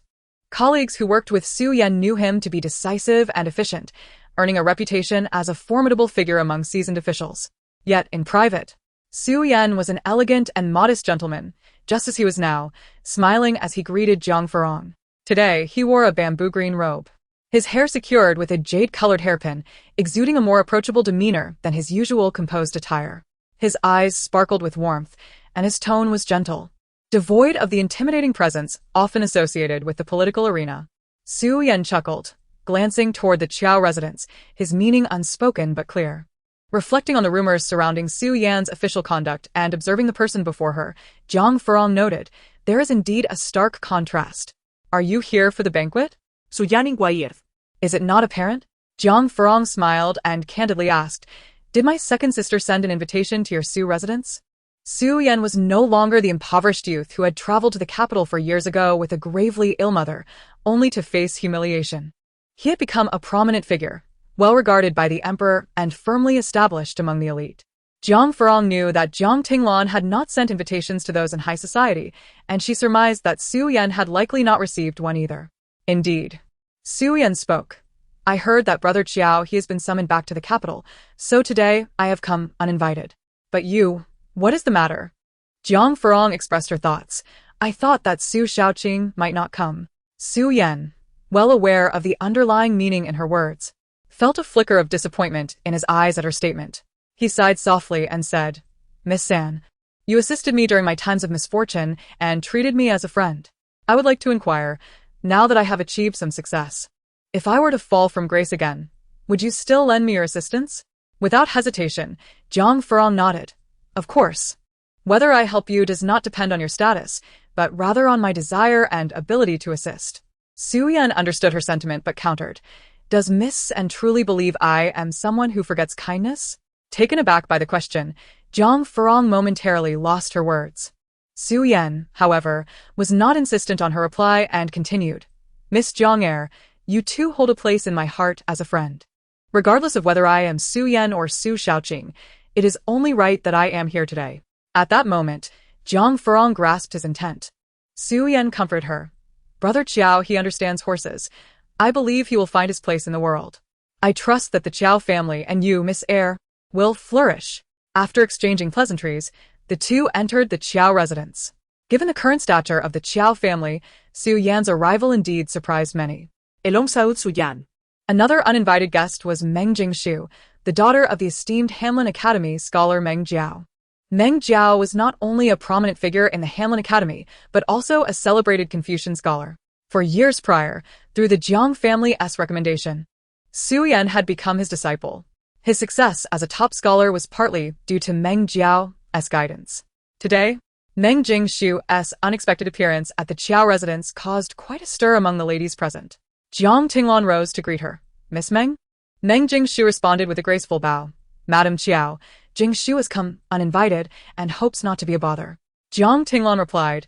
Colleagues who worked with Su Yan knew him to be decisive and efficient, earning a reputation as a formidable figure among seasoned officials. Yet, in private, Su Yan was an elegant and modest gentleman, just as he was now, smiling as he greeted Jiang Furong. Today, he wore a bamboo green robe, his hair secured with a jade-colored hairpin, exuding a more approachable demeanor than his usual composed attire. His eyes sparkled with warmth, and his tone was gentle, devoid of the intimidating presence often associated with the political arena. Su Yan chuckled, glancing toward the Qiao residence, his meaning unspoken but clear. Reflecting on the rumors surrounding Su Yan's official conduct and observing the person before her, Jiang Furong noted, "There is indeed a stark contrast. Are you here for the banquet?" Su Yan inquired. "Is it not apparent?" Jiang Furong smiled and candidly asked, "Did my second sister send an invitation to your Su residence?" Su Yan was no longer the impoverished youth who had traveled to the capital 4 years ago with a gravely ill mother, only to face humiliation. He had become a prominent figure, well regarded by the emperor and firmly established among the elite. Jiang Furong knew that Jiang Tinglan had not sent invitations to those in high society, and she surmised that Su Yan had likely not received one either. Indeed, Su Yan spoke. "I heard that Brother Qiao he has been summoned back to the capital, so today I have come uninvited. But you, what is the matter?" Jiang Furong expressed her thoughts. "I thought that Su Xiaoqing might not come." Su Yan, well aware of the underlying meaning in her words, felt a flicker of disappointment in his eyes at her statement. He sighed softly and said, "Miss San, you assisted me during my times of misfortune and treated me as a friend. I would like to inquire, now that I have achieved some success, if I were to fall from grace again, would you still lend me your assistance?" Without hesitation, Jiang Furong nodded. "Of course. Whether I help you does not depend on your status, but rather on my desire and ability to assist." Su Yan understood her sentiment but countered, "Does Miss San truly believe I am someone who forgets kindness?" Taken aback by the question, Jiang Furong momentarily lost her words. Su Yan, however, was not insistent on her reply and continued, "Miss Jiang, you too hold a place in my heart as a friend. Regardless of whether I am Su Yan or Su Xiaoqing, it is only right that I am here today." At that moment, Jiang Furong grasped his intent. Su Yan comforted her. "Brother Qiao he understands horses. I believe he will find his place in the world. I trust that the Qiao family and you, Miss will flourish." After exchanging pleasantries, the two entered the Qiao residence. Given the current stature of the Qiao family, Su Yan's arrival indeed surprised many. Alongside Su Yan, another uninvited guest was Meng Jingshu, the daughter of the esteemed Hamlin Academy scholar Meng Jiao. Meng Jiao was not only a prominent figure in the Hamlin Academy, but also a celebrated Confucian scholar. For years prior, through the Jiang family's recommendation, Su Yan had become his disciple. His success as a top scholar was partly due to Meng Jiao's guidance. Today, Meng Jingshu's unexpected appearance at the Qiao residence caused quite a stir among the ladies present. Jiang Tinglan rose to greet her. "Miss Meng?" Meng Jingshu responded with a graceful bow. "Madam Qiao, Jingshu has come uninvited and hopes not to be a bother." Jiang Tinglan replied,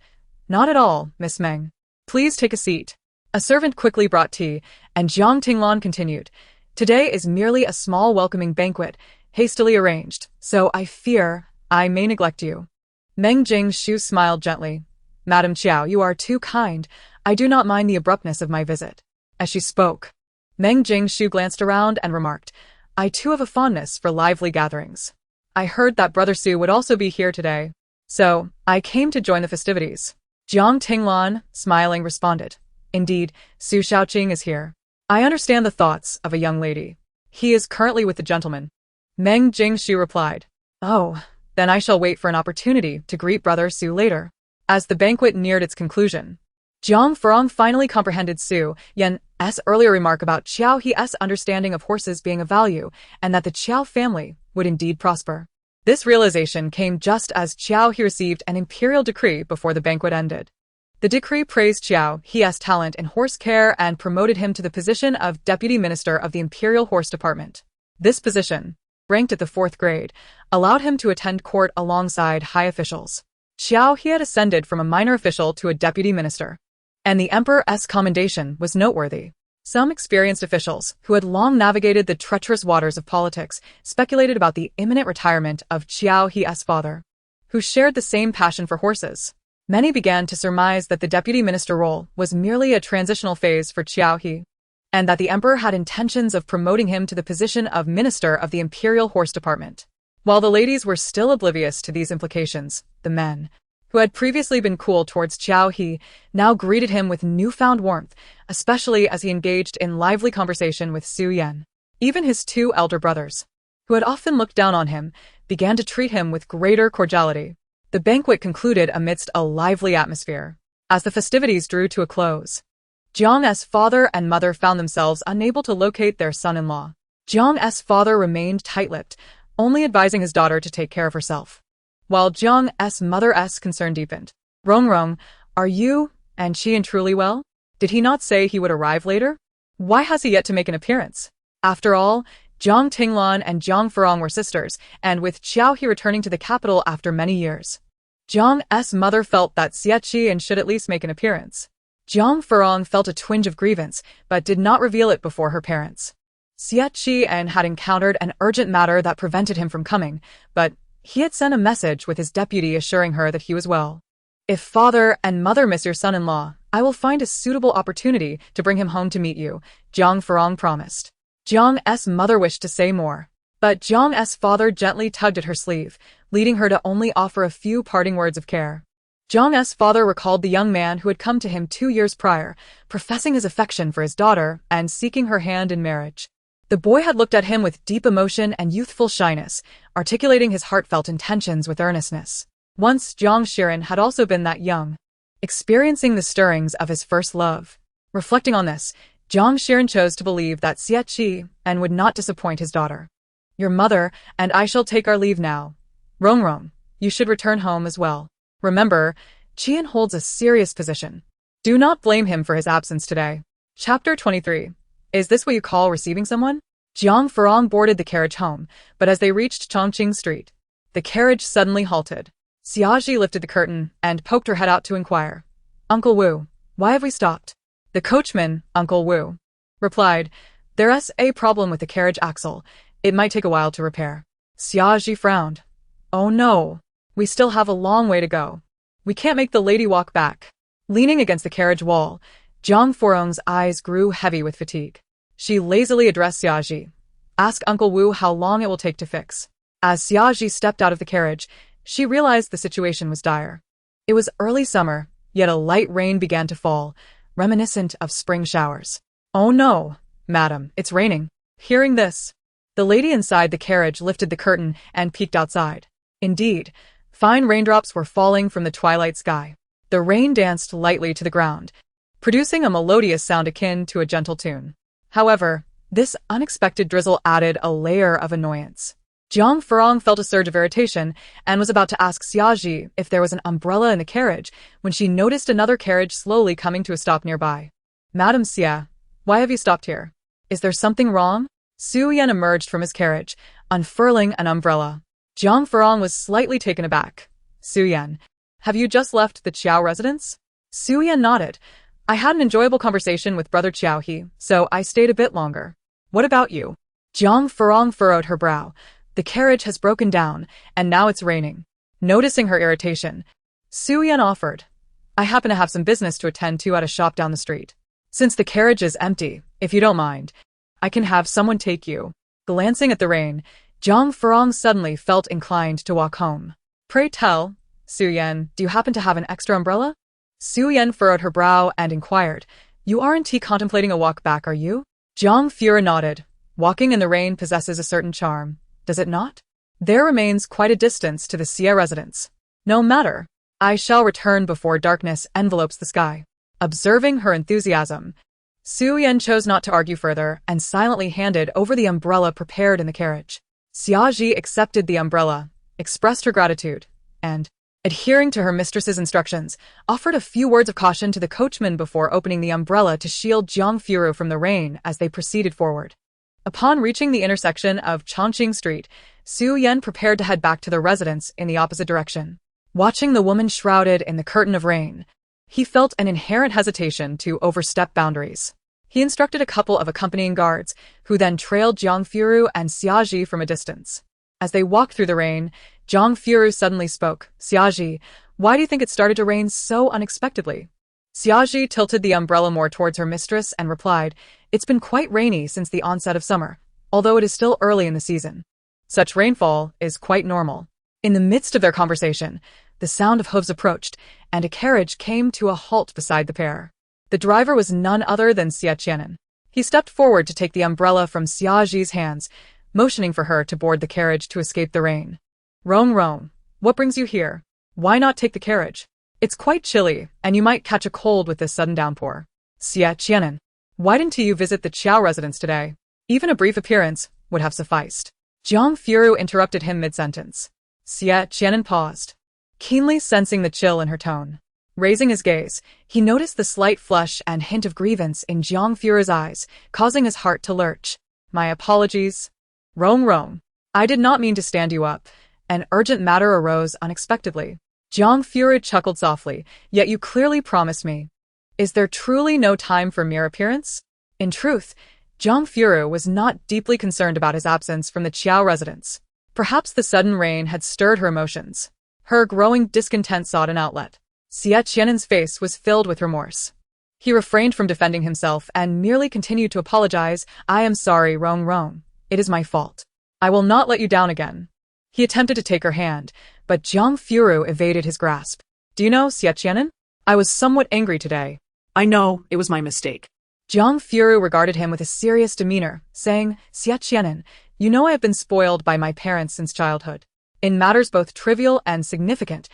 "Not at all, Miss Meng. Please take a seat." A servant quickly brought tea, and Jiang Tinglan continued, "Today is merely a small welcoming banquet, hastily arranged, so I fear I may neglect you." Meng Jingshu smiled gently. "Madam Qiao, you are too kind. I do not mind the abruptness of my visit." As she spoke, Meng Jingshu glanced around and remarked, "I too have a fondness for lively gatherings. I heard that Brother Su would also be here today, so I came to join the festivities." Jiang Tinglan, smiling, responded, "Indeed, Su Xiaoqing is here. I understand the thoughts of a young lady. He is currently with the gentleman." Meng Jingshu replied, "Oh, then I shall wait for an opportunity to greet Brother Su later." As the banquet neared its conclusion, Jiang Furong finally comprehended Xie Qi'an's earlier remark about Qiao He's understanding of horses being of value, and that the Qiao family would indeed prosper. This realization came just as Qiao He received an imperial decree before the banquet ended. The decree praised Qiao He's talent in horse care and promoted him to the position of Deputy Minister of the Imperial Horse Department. This position, ranked at the 4th grade, allowed him to attend court alongside high officials. Qiao He had ascended from a minor official to a deputy minister, and the emperor's commendation was noteworthy. Some experienced officials, who had long navigated the treacherous waters of politics, speculated about the imminent retirement of Qiao He's father, who shared the same passion for horses. Many began to surmise that the deputy minister role was merely a transitional phase for Qiao He, and that the emperor had intentions of promoting him to the position of minister of the Imperial Horse Department. While the ladies were still oblivious to these implications, the men, who had previously been cool towards Qiao He, now greeted him with newfound warmth, especially as he engaged in lively conversation with Xie Qi'an. Even his 2 elder brothers, who had often looked down on him, began to treat him with greater cordiality. The banquet concluded amidst a lively atmosphere. As the festivities drew to a close, Jiang's father and mother found themselves unable to locate their son-in-law. Jiang's father remained tight-lipped, only advising his daughter to take care of herself, while Jiang's mother's concern deepened. Rong, are you and Qi'an truly well? Did he not say he would arrive later? Why has he yet to make an appearance? After all, Jiang Tinglan and Jiang Furong were sisters, and with Qiao He returning to the capital after many years, Jiang's mother felt that Xie Qi'an should at least make an appearance. Jiang Furong felt a twinge of grievance, but did not reveal it before her parents. Xie Qi'an had encountered an urgent matter that prevented him from coming, but he had sent a message with his deputy assuring her that he was well. If father and mother miss your son-in-law, I will find a suitable opportunity to bring him home to meet you, Jiang Furong promised. Jiang's mother wished to say more, but Jiang's father gently tugged at her sleeve, leading her to only offer a few parting words of care. Jiang's father recalled the young man who had come to him 2 years prior, professing his affection for his daughter and seeking her hand in marriage. The boy had looked at him with deep emotion and youthful shyness, articulating his heartfelt intentions with earnestness. Once Jiang Qi'an had also been that young, experiencing the stirrings of his first love. Reflecting on this, Jiang Qi'an chose to believe that Xie Qi'an would not disappoint his daughter. Your mother and I shall take our leave now. Rong, you should return home as well. Remember, Qi'an holds a serious position. Do not blame him for his absence today. Chapter 23. Is this what you call receiving someone? Jiang Furong boarded the carriage home, but as they reached Chongqing Street, the carriage suddenly halted. Xiaji lifted the curtain and poked her head out to inquire. Uncle Wu, why have we stopped? The coachman, Uncle Wu, replied, There's a problem with the carriage axle. It might take a while to repair. Xiaji frowned. Oh no, we still have a long way to go. We can't make the lady walk back. Leaning against the carriage wall, Jiang Furong's eyes grew heavy with fatigue. She lazily addressed Xiaji. Ask Uncle Wu how long it will take to fix. As Xiaji stepped out of the carriage, she realized the situation was dire. It was early summer, yet a light rain began to fall, reminiscent of spring showers. Oh no, madam, it's raining. Hearing this, the lady inside the carriage lifted the curtain and peeked outside. Indeed, fine raindrops were falling from the twilight sky. The rain danced lightly to the ground, producing a melodious sound akin to a gentle tune. However, this unexpected drizzle added a layer of annoyance. Jiang Furong felt a surge of irritation and was about to ask Xiaji if there was an umbrella in the carriage when she noticed another carriage slowly coming to a stop nearby. Madam Xie, why have you stopped here? Is there something wrong? Xie Qi'an emerged from his carriage, unfurling an umbrella. Jiang Furong was slightly taken aback. Xie Qi'an, have you just left the Qiao residence? Xie Qi'an nodded. I had an enjoyable conversation with Brother Qiao He, so I stayed a bit longer. What about you? Jiang Furong furrowed her brow. The carriage has broken down, and now it's raining. Noticing her irritation, Xie Qi'an offered. I happen to have some business to attend to at a shop down the street. Since the carriage is empty, if you don't mind, I can have someone take you. Glancing at the rain, Jiang Furong suddenly felt inclined to walk home. Pray tell, Xie Qi'an, do you happen to have an extra umbrella? Xie Qi'an furrowed her brow and inquired. You aren't contemplating a walk back, are you? Jiang Furong nodded. Walking in the rain possesses a certain charm, does it not? There remains quite a distance to the Xie residence. No matter. I shall return before darkness envelopes the sky. Observing her enthusiasm, Su Yan chose not to argue further and silently handed over the umbrella prepared in the carriage. Xie Ji accepted the umbrella, expressed her gratitude, and, adhering to her mistress's instructions, offered a few words of caution to the coachman before opening the umbrella to shield Jiang Furong from the rain as they proceeded forward. Upon reaching the intersection of Chongqing Street, Su Yan prepared to head back to their residence in the opposite direction. Watching the woman shrouded in the curtain of rain, he felt an inherent hesitation to overstep boundaries. He instructed a couple of accompanying guards, who then trailed Jiang Furong and Xie Ji from a distance. As they walked through the rain, Jiang Furong suddenly spoke. Xie Ji, why do you think it started to rain so unexpectedly? Xie Ji tilted the umbrella more towards her mistress and replied, it's been quite rainy since the onset of summer, although it is still early in the season. Such rainfall is quite normal. In the midst of their conversation, the sound of hooves approached, and a carriage came to a halt beside the pair. The driver was none other than Xie Qi'an. He stepped forward to take the umbrella from Xie Ji's hands, motioning for her to board the carriage to escape the rain. Rong, what brings you here? Why not take the carriage? It's quite chilly, and you might catch a cold with this sudden downpour. Xie Qi'an, why didn't you visit the Qiao residence today? Even a brief appearance would have sufficed. Jiang Furong interrupted him mid-sentence. Xie Qi'an paused, keenly sensing the chill in her tone. Raising his gaze, he noticed the slight flush and hint of grievance in Jiang Furong's eyes, causing his heart to lurch. My apologies. Rong, I did not mean to stand you up. An urgent matter arose unexpectedly. Jiang Furong chuckled softly, yet you clearly promised me. Is there truly no time for mere appearance? In truth, Jiang Furong was not deeply concerned about his absence from the Qiao residence. Perhaps the sudden rain had stirred her emotions. Her growing discontent sought an outlet. Xie Qi'an's face was filled with remorse. He refrained from defending himself and merely continued to apologize. I am sorry, Rong. It is my fault. I will not let you down again. He attempted to take her hand, but Jiang Furong evaded his grasp. Do you know, Xie Qi'an? I was somewhat angry today. I know, it was my mistake. Jiang Furong regarded him with a serious demeanor, saying, Xie Qi'an, you know I have been spoiled by my parents since childhood. In matters both trivial and significant,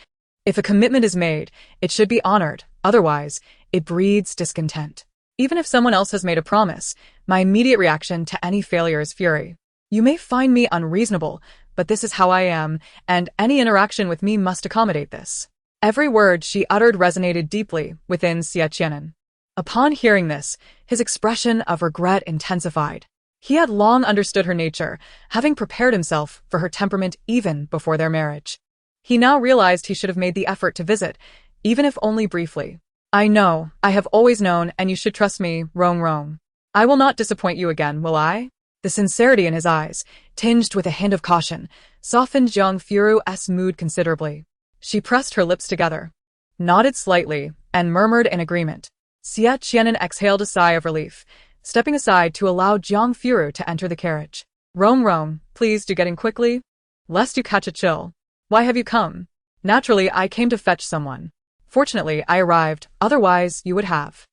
if a commitment is made, it should be honored, otherwise, it breeds discontent. Even if someone else has made a promise, my immediate reaction to any failure is fury. You may find me unreasonable, but this is how I am, and any interaction with me must accommodate this. Every word she uttered resonated deeply within Xie Qi'an. Upon hearing this, his expression of regret intensified. He had long understood her nature, having prepared himself for her temperament even before their marriage. He now realized he should have made the effort to visit, even if only briefly. I know, I have always known, and you should trust me, Rong. I will not disappoint you again, will I? The sincerity in his eyes, tinged with a hint of caution, softened Jiang Furong's mood considerably. She pressed her lips together, nodded slightly, and murmured in agreement. Xie Qi'an exhaled a sigh of relief, stepping aside to allow Jiang Furong to enter the carriage. Rong, please do get in quickly, lest you catch a chill. Why have you come? Naturally, I came to fetch someone. Fortunately, I arrived, otherwise you would have.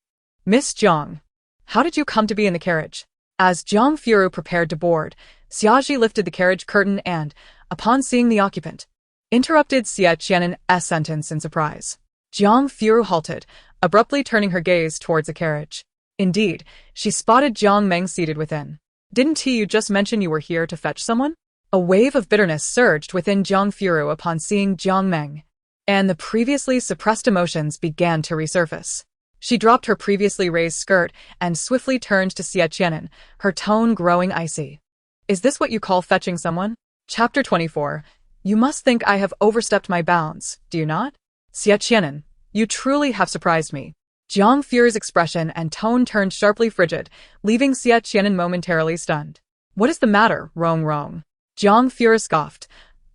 Miss Jiang, how did you come to be in the carriage? As Jiang Furong prepared to board, Xie Ji lifted the carriage curtain and, upon seeing the occupant, interrupted Xie Qi'an's sentence in surprise. Jiang Furong halted, abruptly turning her gaze towards the carriage. Indeed, she spotted Jiang Meng seated within. Didn't you just mention you were here to fetch someone? A wave of bitterness surged within Jiang Furong upon seeing Jiang Meng, and the previously suppressed emotions began to resurface. She dropped her previously raised skirt and swiftly turned to Xie Qi'an, her tone growing icy. Is this what you call fetching someone? Chapter 24. You must think I have overstepped my bounds, do you not? Xie Qi'an, you truly have surprised me. Jiang Furong's expression and tone turned sharply frigid, leaving Xie Qi'an momentarily stunned. What is the matter, Rong? Jiang Furong scoffed.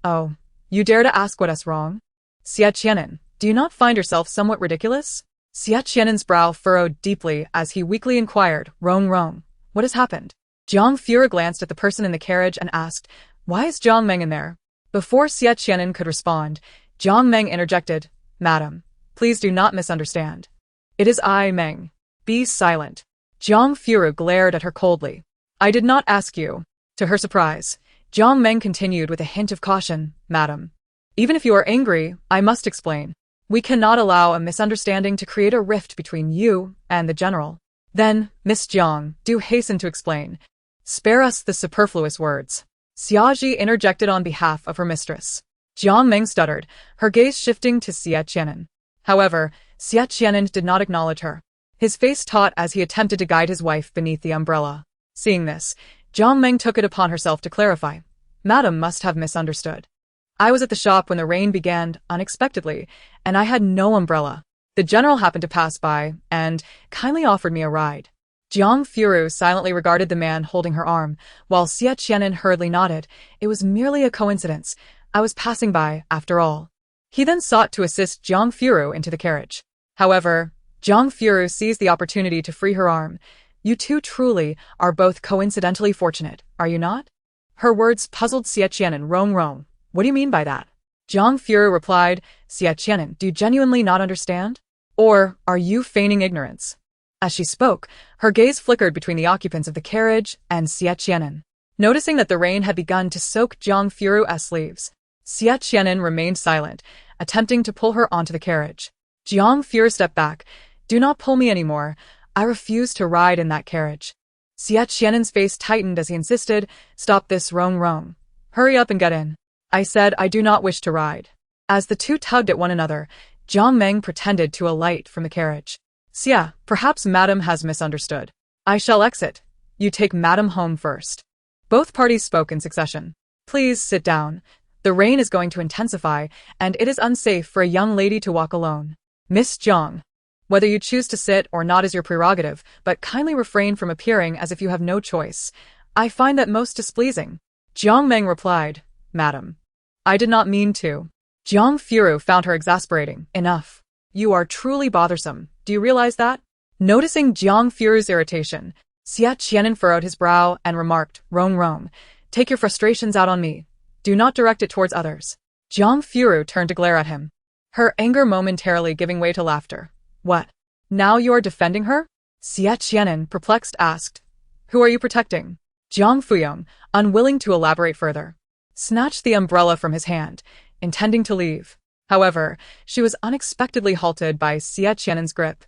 Oh, you dare to ask what is wrong? Xie Qi'an, do you not find yourself somewhat ridiculous? Xie Qi'an's brow furrowed deeply as he weakly inquired, Rong, what has happened? Jiang Furong glanced at the person in the carriage and asked, why is Jiang Meng in there? Before Xie Qi'an could respond, Jiang Meng interjected, Madam, please do not misunderstand. It is I, Meng. Be silent. Jiang Furong glared at her coldly. I did not ask you. To her surprise, Jiang Meng continued with a hint of caution, Madam. Even if you are angry, I must explain. We cannot allow a misunderstanding to create a rift between you and the general. Then, Miss Jiang, do hasten to explain. Spare us the superfluous words. Xiaji interjected on behalf of her mistress. Jiang Meng stuttered, her gaze shifting to Xie Qi'an. However, Xie Qi'an did not acknowledge her. His face taut as he attempted to guide his wife beneath the umbrella. Seeing this, Jiang Meng took it upon herself to clarify. Madam must have misunderstood. I was at the shop when the rain began unexpectedly, and I had no umbrella. The general happened to pass by and kindly offered me a ride. Jiang Furong silently regarded the man holding her arm, while Xie Qi'an hurriedly nodded. It was merely a coincidence. I was passing by, after all. He then sought to assist Jiang Furong into the carriage. However, Jiang Furong seized the opportunity to free her arm. You two truly are both coincidentally fortunate, are you not? Her words puzzled Xie Qi'an. Rong. What do you mean by that? Jiang Furong replied, Xie Qi'an, do you genuinely not understand? Or are you feigning ignorance? As she spoke, her gaze flickered between the occupants of the carriage and Xie Qi'an. Noticing that the rain had begun to soak Jiang Furong's sleeves, Xie Qi'an remained silent, attempting to pull her onto the carriage. Jiang Furong stepped back. Do not pull me anymore. I refuse to ride in that carriage. Xie Qi'an's face tightened as he insisted, Stop this, Rong. Hurry up and get in. I said I do not wish to ride. As the two tugged at one another, Jiang Meng pretended to alight from the carriage. Xie, perhaps Madam has misunderstood. I shall exit. You take Madam home first. Both parties spoke in succession. Please sit down. The rain is going to intensify, and it is unsafe for a young lady to walk alone. Miss Jiang. Whether you choose to sit or not is your prerogative, but kindly refrain from appearing as if you have no choice. I find that most displeasing. Jiang Meng replied, Madam. I did not mean to. Jiang Furong found her exasperating. Enough. You are truly bothersome. Do you realize that? Noticing Jiang Furong's irritation, Xie Qi'an furrowed his brow and remarked, Rong, take your frustrations out on me. Do not direct it towards others. Jiang Furong turned to glare at him, her anger momentarily giving way to laughter. What? Now you are defending her? Xie Qi'an, perplexed, asked. Who are you protecting? Jiang Furong, unwilling to elaborate further, snatched the umbrella from his hand, intending to leave. However, she was unexpectedly halted by Xie Qi'an's grip.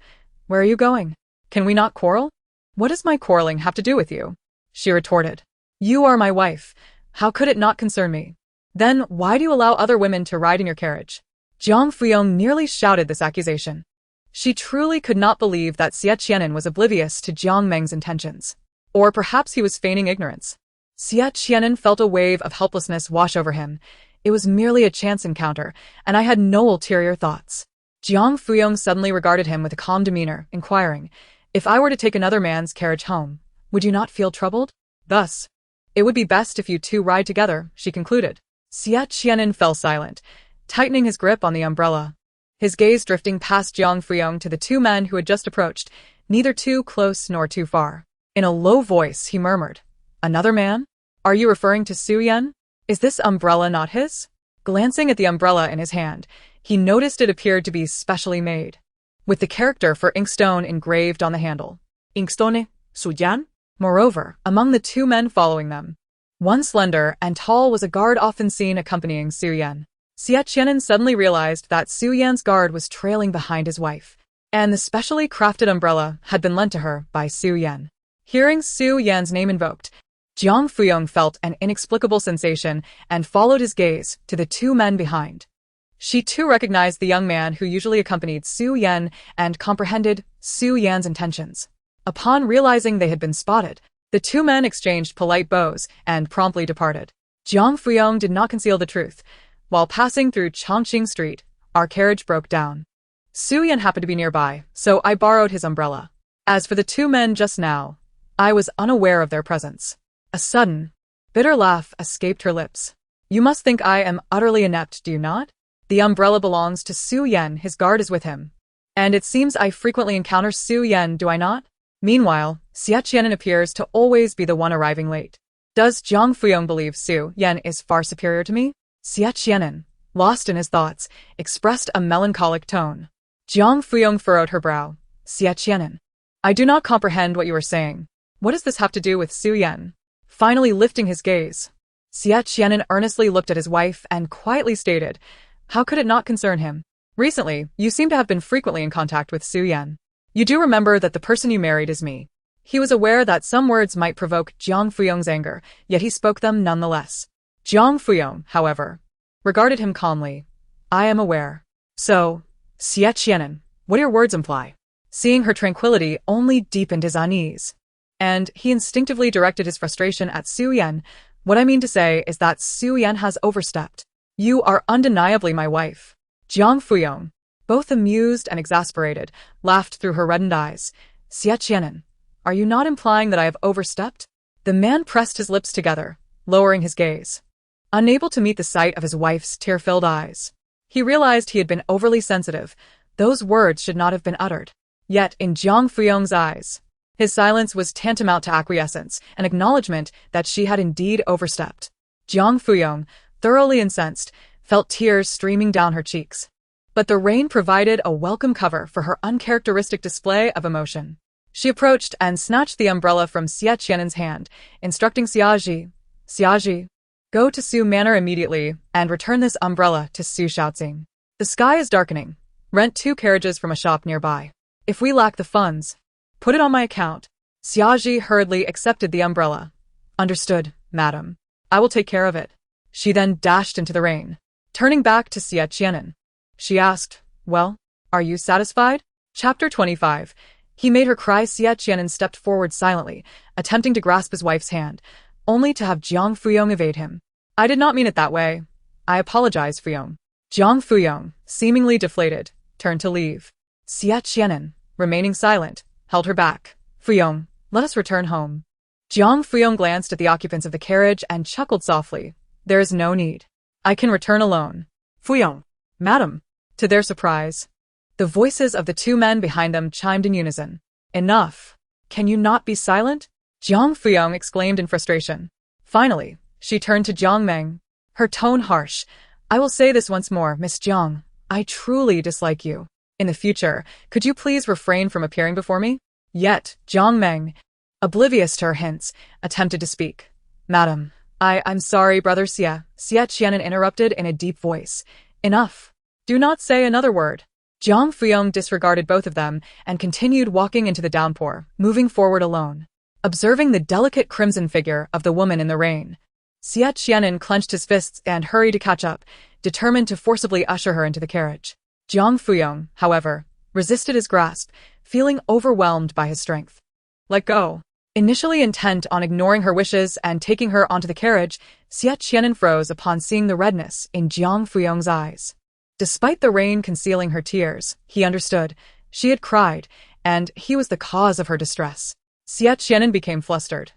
Where are you going? Can we not quarrel? What does my quarreling have to do with you? She retorted. You are my wife. How could it not concern me? Then why do you allow other women to ride in your carriage? Jiang Furong nearly shouted this accusation. She truly could not believe that Xie Qi'an was oblivious to Jiang Meng's intentions. Or perhaps he was feigning ignorance. Xie Qi'an felt a wave of helplessness wash over him. It was merely a chance encounter, and I had no ulterior thoughts. Jiang Furong suddenly regarded him with a calm demeanor, inquiring, If I were to take another man's carriage home, would you not feel troubled? Thus, it would be best if you two ride together, she concluded. Xie Qi'an fell silent, tightening his grip on the umbrella. His gaze drifting past Jiang Furong to the two men who had just approached, neither too close nor too far. In a low voice, he murmured, Another man? Are you referring to Xie Qi'an? Is this umbrella not his? Glancing at the umbrella in his hand, he noticed it appeared to be specially made, with the character for inkstone engraved on the handle. Inkstone, Suyan? Moreover, among the two men following them, one slender and tall was a guard often seen accompanying Xie Qi'an. Xie Qi'an suddenly realized that Xie Qi'an's guard was trailing behind his wife, and the specially crafted umbrella had been lent to her by Xie Qi'an. Hearing Xie Qi'an's name invoked, Jiang Furong felt an inexplicable sensation and followed his gaze to the two men behind. She too recognized the young man who usually accompanied Xie Qi'an and comprehended Xie Qi'an's intentions. Upon realizing they had been spotted, the two men exchanged polite bows and promptly departed. Jiang Furong did not conceal the truth. While passing through Chongqing Street, our carriage broke down. Xie Qi'an happened to be nearby, so I borrowed his umbrella. As for the two men just now, I was unaware of their presence. A sudden, bitter laugh escaped her lips. You must think I am utterly inept, do you not? The umbrella belongs to Xie Qi'an, his guard is with him. And it seems I frequently encounter Xie Qi'an, do I not? Meanwhile, Xie Qi'an appears to always be the one arriving late. Does Jiang Furong believe Xie Qi'an is far superior to me? Xie Qi'an, lost in his thoughts, expressed a melancholic tone. Jiang Furong furrowed her brow. Xie Qi'an, I do not comprehend what you are saying. What does this have to do with Xie Qi'an? Finally lifting his gaze, Xie Qi'an earnestly looked at his wife and quietly stated, How could it not concern him? Recently, you seem to have been frequently in contact with Xie Qi'an. You do remember that the person you married is me. He was aware that some words might provoke Jiang Furong's anger, yet he spoke them nonetheless. Jiang Furong, however, regarded him calmly. I am aware. So, Xie Qi'an, what do your words imply? Seeing her tranquility only deepened his unease. And he instinctively directed his frustration at Xie Qi'an. What I mean to say is that Xie Qi'an has overstepped. You are undeniably my wife. Jiang Furong, both amused and exasperated, laughed through her reddened eyes. Xie Qi'an, are you not implying that I have overstepped? The man pressed his lips together, lowering his gaze. Unable to meet the sight of his wife's tear-filled eyes, he realized he had been overly sensitive. Those words should not have been uttered. Yet, in Jiang Furong's eyes, his silence was tantamount to acquiescence, an acknowledgement that she had indeed overstepped. Jiang Furong, thoroughly incensed, felt tears streaming down her cheeks. But the rain provided a welcome cover for her uncharacteristic display of emotion. She approached and snatched the umbrella from Xie Qi'an's hand, instructing Xiaji, go to Su Manor immediately and return this umbrella to Su Shaoxing. The sky is darkening. Rent 2 carriages from a shop nearby. If we lack the funds, put it on my account. Xiaji hurriedly accepted the umbrella. Understood, madam. I will take care of it. She then dashed into the rain. Turning back to Xie Qi'an, she asked, well, are you satisfied? Chapter 25. He made her cry. Xie Qi'an stepped forward silently, attempting to grasp his wife's hand, only to have Jiang Furong evade him. I did not mean it that way. I apologize, Furong. Jiang Furong, seemingly deflated, turned to leave. Xie Qi'an, remaining silent, held her back. Furong, let us return home. Jiang Furong glanced at the occupants of the carriage and chuckled softly. There is no need. I can return alone. Furong, Madam. To their surprise, the voices of the 2 men behind them chimed in unison. Enough. Can you not be silent? Jiang Furong exclaimed in frustration. Finally, she turned to Jiang Meng, her tone harsh. I will say this once more, Miss Jiang. I truly dislike you. In the future, could you please refrain from appearing before me? Yet, Jiang Meng, oblivious to her hints, attempted to speak. Madam, I'm sorry, Brother Xie. Xie Qi'an interrupted in a deep voice. Enough. Do not say another word. Jiang Furong disregarded both of them and continued walking into the downpour, moving forward alone. Observing the delicate crimson figure of the woman in the rain, Xie Qi'an clenched his fists and hurried to catch up, determined to forcibly usher her into the carriage. Jiang Furong, however, resisted his grasp, feeling overwhelmed by his strength. Let go. Initially intent on ignoring her wishes and taking her onto the carriage, Xie Qi'an froze upon seeing the redness in Jiang Furong's eyes. Despite the rain concealing her tears, he understood. She had cried, and he was the cause of her distress. Xie Qi'an became flustered.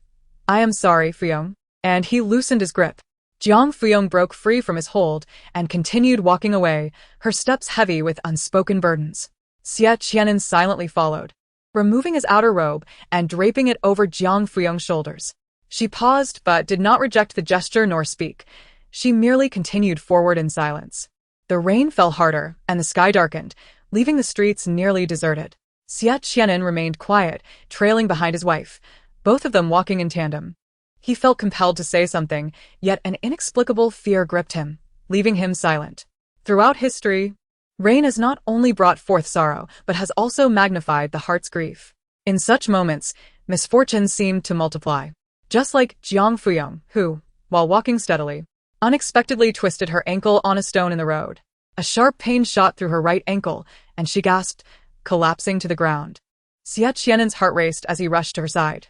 I am sorry, Furong. And he loosened his grip. Jiang Furong broke free from his hold and continued walking away, her steps heavy with unspoken burdens. Xie Qi'an silently followed, removing his outer robe and draping it over Jiang Furong's shoulders. She paused but did not reject the gesture nor speak. She merely continued forward in silence. The rain fell harder and the sky darkened, leaving the streets nearly deserted. Xie Qi'an remained quiet, trailing behind his wife, both of them walking in tandem. He felt compelled to say something, yet an inexplicable fear gripped him, leaving him silent. Throughout history, rain has not only brought forth sorrow, but has also magnified the heart's grief. In such moments, misfortunes seemed to multiply. Just like Jiang Furong, who, while walking steadily, unexpectedly twisted her ankle on a stone in the road. A sharp pain shot through her right ankle, and she gasped, collapsing to the ground. Xie Qi'an's heart raced as he rushed to her side.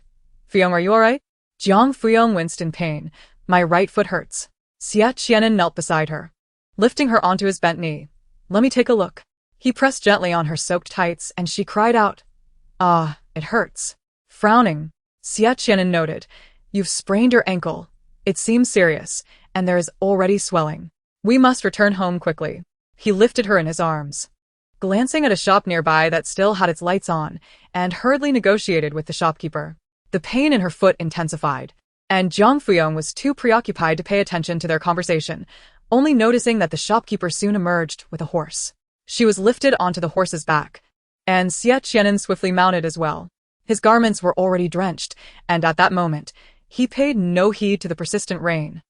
Furong, are you all right? Jiang Furong winced in pain. My right foot hurts. Xie Qi'an knelt beside her, lifting her onto his bent knee. Let me take a look. He pressed gently on her soaked tights, and she cried out. Ah, it hurts. Frowning, Xie Qi'an noted. You've sprained your ankle. It seems serious, and there is already swelling. We must return home quickly. He lifted her in his arms, glancing at a shop nearby that still had its lights on, and hurriedly negotiated with the shopkeeper. The pain in her foot intensified, and Jiang Furong was too preoccupied to pay attention to their conversation, only noticing that the shopkeeper soon emerged with a horse. She was lifted onto the horse's back, and Xie Qi'an swiftly mounted as well. His garments were already drenched, and at that moment, he paid no heed to the persistent rain.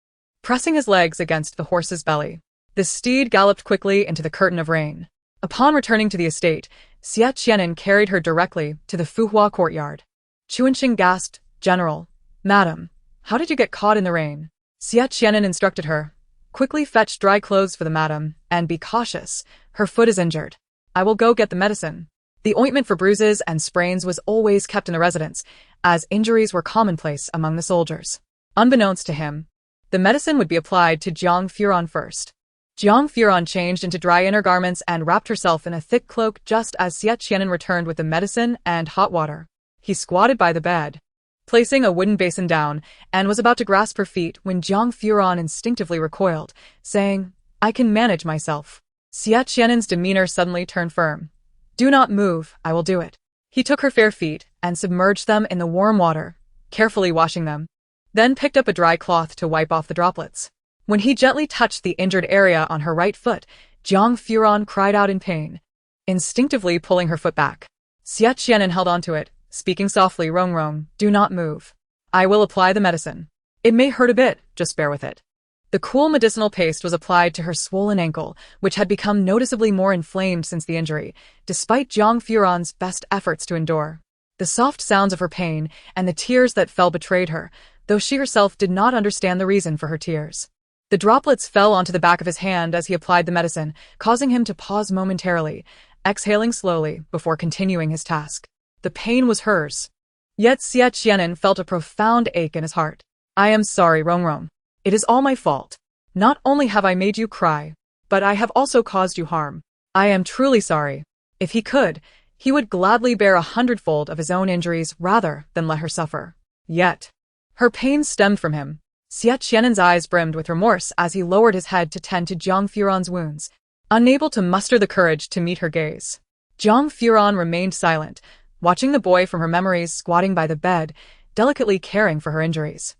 Pressing his legs against the horse's belly, the steed galloped quickly into the curtain of rain. Upon returning to the estate, Xie Qi'an carried her directly to the Fuhua courtyard. Chuanxing gasped, "General, Madam, how did you get caught in the rain?" Xie Qi'an instructed her, "Quickly fetch dry clothes for the madam, and be cautious, her foot is injured. I will go get the medicine." The ointment for bruises and sprains was always kept in the residence, as injuries were commonplace among the soldiers. Unbeknownst to him, the medicine would be applied to Jiang Furong first. Jiang Furong changed into dry inner garments and wrapped herself in a thick cloak just as Xie Qi'an returned with the medicine and hot water. He squatted by the bed, placing a wooden basin down, and was about to grasp her feet when Jiang Furong instinctively recoiled, saying, "I can manage myself." Xie Qi'an's demeanor suddenly turned firm. "Do not move, I will do it." He took her fair feet and submerged them in the warm water, carefully washing them, then picked up a dry cloth to wipe off the droplets. When he gently touched the injured area on her right foot, Jiang Furong cried out in pain, instinctively pulling her foot back. Xie Qi'an held onto it, speaking softly, "Rong, do not move. I will apply the medicine. It may hurt a bit, just bear with it." The cool medicinal paste was applied to her swollen ankle, which had become noticeably more inflamed since the injury, despite Jiang Furong's best efforts to endure. The soft sounds of her pain and the tears that fell betrayed her, though she herself did not understand the reason for her tears. The droplets fell onto the back of his hand as he applied the medicine, causing him to pause momentarily, exhaling slowly before continuing his task. The pain was hers. Yet Xie Qi'an felt a profound ache in his heart. "I am sorry, Rong. It is all my fault. Not only have I made you cry, but I have also caused you harm. I am truly sorry." If he could, he would gladly bear 100-fold of his own injuries rather than let her suffer. Yet, her pain stemmed from him. Xie Qi'an's eyes brimmed with remorse as he lowered his head to tend to Jiang Furong's wounds, unable to muster the courage to meet her gaze. Jiang Furong remained silent, watching the boy from her memories squatting by the bed, delicately caring for her injuries.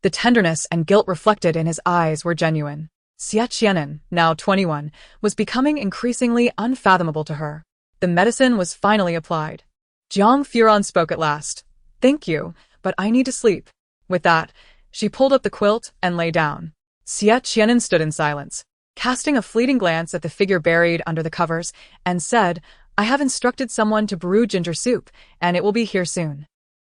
The tenderness and guilt reflected in his eyes were genuine. Xie Qi'an, now 21, was becoming increasingly unfathomable to her. The medicine was finally applied. Jiang Furong spoke at last. "Thank you, but I need to sleep." With that, she pulled up the quilt and lay down. Xie Qi'an stood in silence, casting a fleeting glance at the figure buried under the covers, and said, "I have instructed someone to brew ginger soup, and it will be here soon.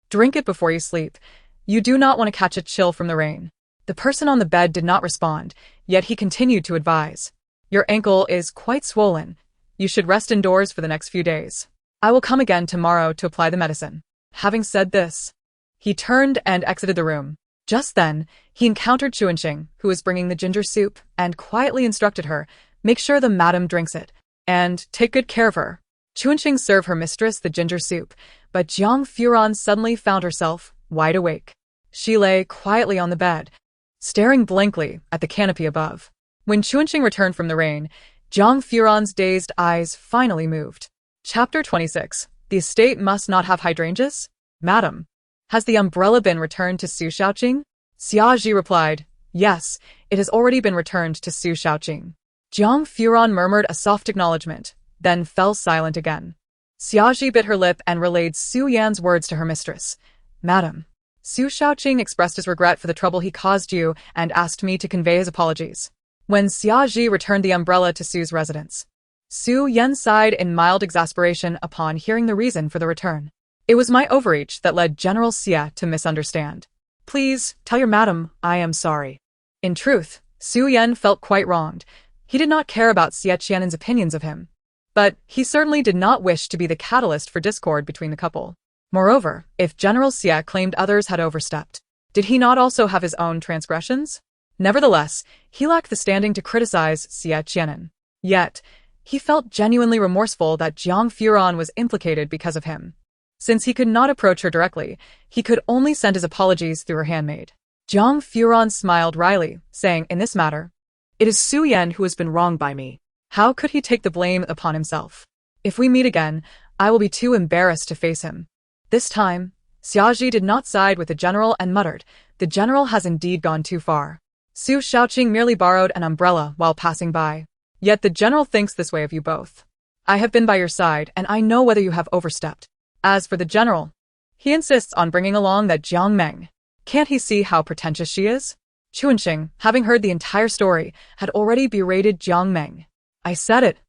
Drink it before you sleep. You do not want to catch a chill from the rain." The person on the bed did not respond, yet he continued to advise. "Your ankle is quite swollen. You should rest indoors for the next few days. I will come again tomorrow to apply the medicine." Having said this, he turned and exited the room. Just then, he encountered Chuanxing, who was bringing the ginger soup, and quietly instructed her, "Make sure the madam drinks it, and take good care of her." Chuanxing served her mistress the ginger soup, but Jiang Furong suddenly found herself wide awake. She lay quietly on the bed, staring blankly at the canopy above. When Chuanxing returned from the rain, Jiang Furong's dazed eyes finally moved. Chapter 26. The estate must not have hydrangeas? "Madam, has the umbrella been returned to Su Shaoqing?" Xie replied, "Yes, it has already been returned to Su Shaoqing." Jiang Furong murmured a soft acknowledgement, then fell silent again. Xie bit her lip and relayed Su Yan's words to her mistress. "Madam, Su Shaoqing expressed his regret for the trouble he caused you and asked me to convey his apologies." When Xie returned the umbrella to Su's residence, Su Yan sighed in mild exasperation upon hearing the reason for the return. "It was my overreach that led General Xie to misunderstand. Please, tell your madam I am sorry." In truth, Su Yan felt quite wronged. He did not care about Xie Qi'an's opinions of him, but he certainly did not wish to be the catalyst for discord between the couple. Moreover, if General Xie claimed others had overstepped, did he not also have his own transgressions? Nevertheless, he lacked the standing to criticize Xie Qi'an. Yet, he felt genuinely remorseful that Jiang Furong was implicated because of him. Since he could not approach her directly, he could only send his apologies through her handmaid. Jiang Furong smiled wryly, saying, "In this matter, it is Su Yan who has been wronged by me. How could he take the blame upon himself? If we meet again, I will be too embarrassed to face him." This time, Xie did not side with the general and muttered, "The general has indeed gone too far. Su Shaoqing merely borrowed an umbrella while passing by. Yet the general thinks this way of you both. I have been by your side, and I know whether you have overstepped. As for the general, he insists on bringing along that Jiang Meng. Can't he see how pretentious she is?" Chuanxing, having heard the entire story, had already berated Jiang Meng. "I said it.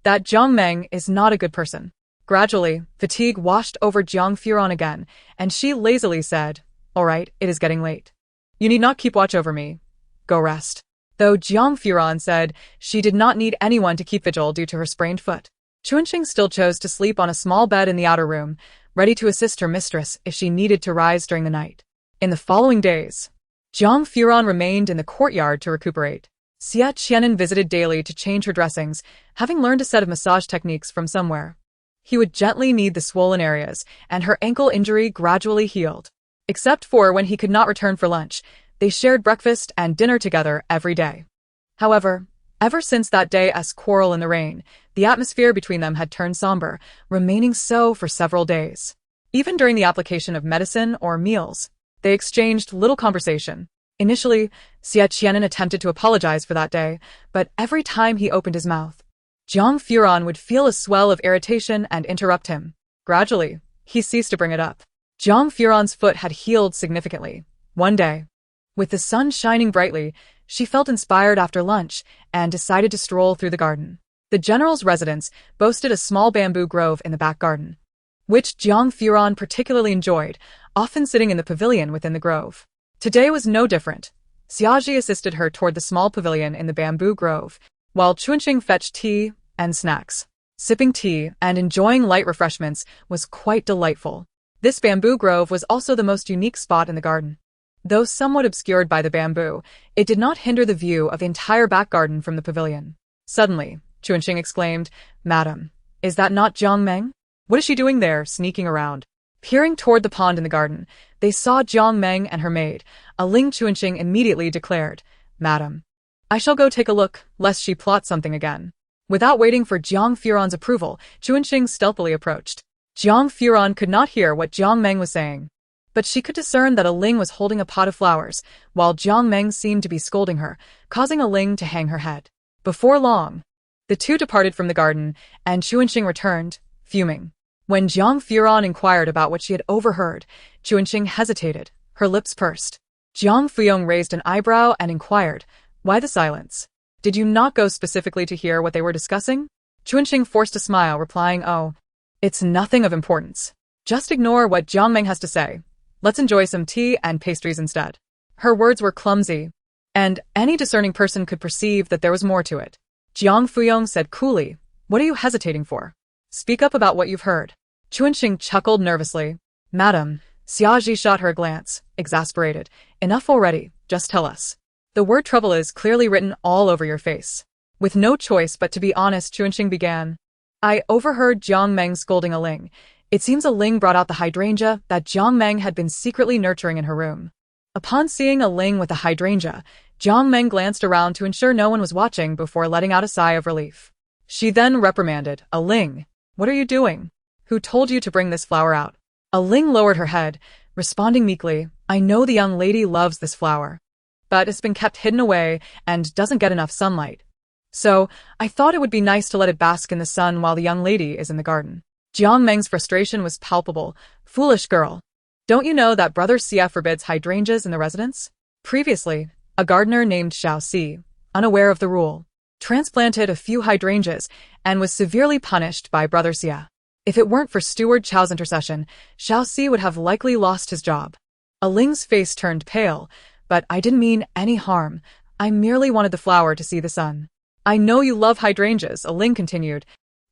that Jiang Meng is not a good person. Gradually, fatigue washed over Jiang Furong again, and she lazily said, "All right, it is getting late. You need not keep watch over me. Go rest." Though Jiang Furong said she did not need anyone to keep vigil due to her sprained foot, Chuanqing still chose to sleep on a small bed in the outer room, ready to assist her mistress if she needed to rise during the night. In the following days, Jiang Furong remained in the courtyard to recuperate. Xie Qi'an visited daily to change her dressings, having learned a set of massage techniques from somewhere. He would gently knead the swollen areas, and her ankle injury gradually healed. Except for when he could not return for lunch, they shared breakfast and dinner together every day. However, ever since that day's quarrel in the rain, the atmosphere between them had turned somber, remaining so for several days. Even during the application of medicine or meals, they exchanged little conversation. Initially, Xie Qi'an attempted to apologize for that day, but every time he opened his mouth, Jiang Furong would feel a swell of irritation and interrupt him. Gradually, he ceased to bring it up. Jiang Furong's foot had healed significantly. One day, with the sun shining brightly, she felt inspired after lunch and decided to stroll through the garden. The general's residence boasted a small bamboo grove in the back garden, which Jiang Furong particularly enjoyed, often sitting in the pavilion within the grove. Today was no different. Xiaji assisted her toward the small pavilion in the bamboo grove, while Chuanqing fetched tea and snacks. Sipping tea and enjoying light refreshments was quite delightful. This bamboo grove was also the most unique spot in the garden. Though somewhat obscured by the bamboo, it did not hinder the view of the entire back garden from the pavilion. Suddenly, Chuanqing exclaimed, "Madam, is that not Jiang Meng? What is she doing there, sneaking around?" Peering toward the pond in the garden, they saw Jiang Meng and her maid. Chuanqing immediately declared, "Madam, I shall go take a look, lest she plot something again." Without waiting for Jiang Furong's approval, Chuanqing stealthily approached. Jiang Furong could not hear what Jiang Meng was saying, but she could discern that Ling was holding a pot of flowers, while Jiang Meng seemed to be scolding her, causing Ling to hang her head. Before long, the two departed from the garden, and Chuanqing returned, fuming. When Jiang Furong inquired about what she had overheard, Chuanqing hesitated, her lips pursed. Jiang Furong raised an eyebrow and inquired, "Why the silence? Did you not go specifically to hear what they were discussing?" Chuanqing forced a smile, replying, "Oh, it's nothing of importance. Just ignore what Jiang Meng has to say. Let's enjoy some tea and pastries instead." Her words were clumsy, and any discerning person could perceive that there was more to it. Jiang Furong said coolly, "What are you hesitating for? Speak up about what you've heard." Chuanqing chuckled nervously. "Madam," Xiaji shot her a glance, exasperated. "Enough already, just tell us. The word trouble is clearly written all over your face." With no choice but to be honest, Chuanqing began. "I overheard Jiang Meng scolding Ling. It seems Ling brought out the hydrangea that Jiang Meng had been secretly nurturing in her room." Upon seeing Ling with the hydrangea, Jiang Meng glanced around to ensure no one was watching before letting out a sigh of relief. She then reprimanded, "Ling, what are you doing? Who told you to bring this flower out?" Ling lowered her head, responding meekly, "I know the young lady loves this flower, but it's been kept hidden away and doesn't get enough sunlight. So, I thought it would be nice to let it bask in the sun while the young lady is in the garden." Jiang Meng's frustration was palpable. "Foolish girl. Don't you know that Brother Xie forbids hydrangeas in the residence?" Previously, a gardener named Xiao Si, unaware of the rule, transplanted a few hydrangeas and was severely punished by Brother Xie. If it weren't for Steward Chao's intercession, Xiao Si would have likely lost his job. Ling's face turned pale, "But I didn't mean any harm. I merely wanted the flower to see the sun." "I know you love hydrangeas," Ling continued,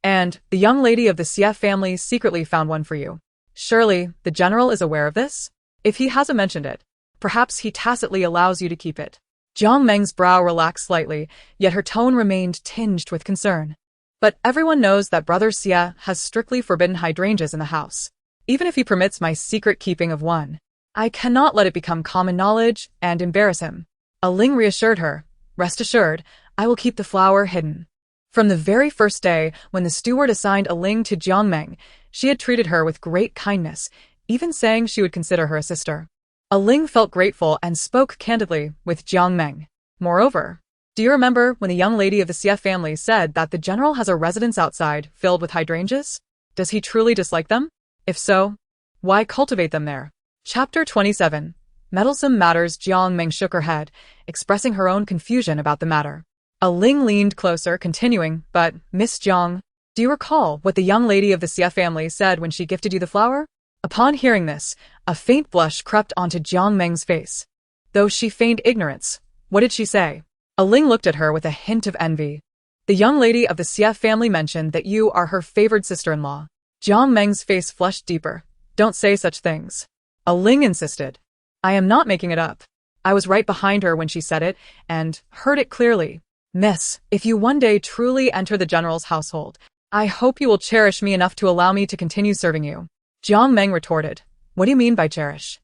"and the young lady of the Xie family secretly found one for you. Surely, the general is aware of this? If he hasn't mentioned it, perhaps he tacitly allows you to keep it." Jiang Meng's brow relaxed slightly, yet her tone remained tinged with concern. "But everyone knows that Brother Xie has strictly forbidden hydrangeas in the house. Even if he permits my secret keeping of one, I cannot let it become common knowledge and embarrass him." Ling reassured her, "Rest assured, I will keep the flower hidden." From the very first day when the steward assigned Ling to Jiang Meng, she had treated her with great kindness, even saying she would consider her a sister. Ling felt grateful and spoke candidly with Jiang Meng. "Moreover, do you remember when the young lady of the Xie family said that the general has a residence outside filled with hydrangeas? Does he truly dislike them? If so, why cultivate them there?" Chapter 27. Meddlesome Matters. Jiang Meng shook her head, expressing her own confusion about the matter. Ling leaned closer, continuing, but, Miss Jiang, do you recall what the young lady of the Xie family said when she gifted you the flower? Upon hearing this, a faint blush crept onto Jiang Meng's face. Though she feigned ignorance, what did she say? Ling looked at her with a hint of envy. The young lady of the Xie family mentioned that you are her favored sister-in-law. Jiang Meng's face flushed deeper. Don't say such things. Ling insisted. I am not making it up. I was right behind her when she said it, and heard it clearly. Miss, if you one day truly enter the general's household, I hope you will cherish me enough to allow me to continue serving you. Jiang Meng retorted. What do you mean by cherish?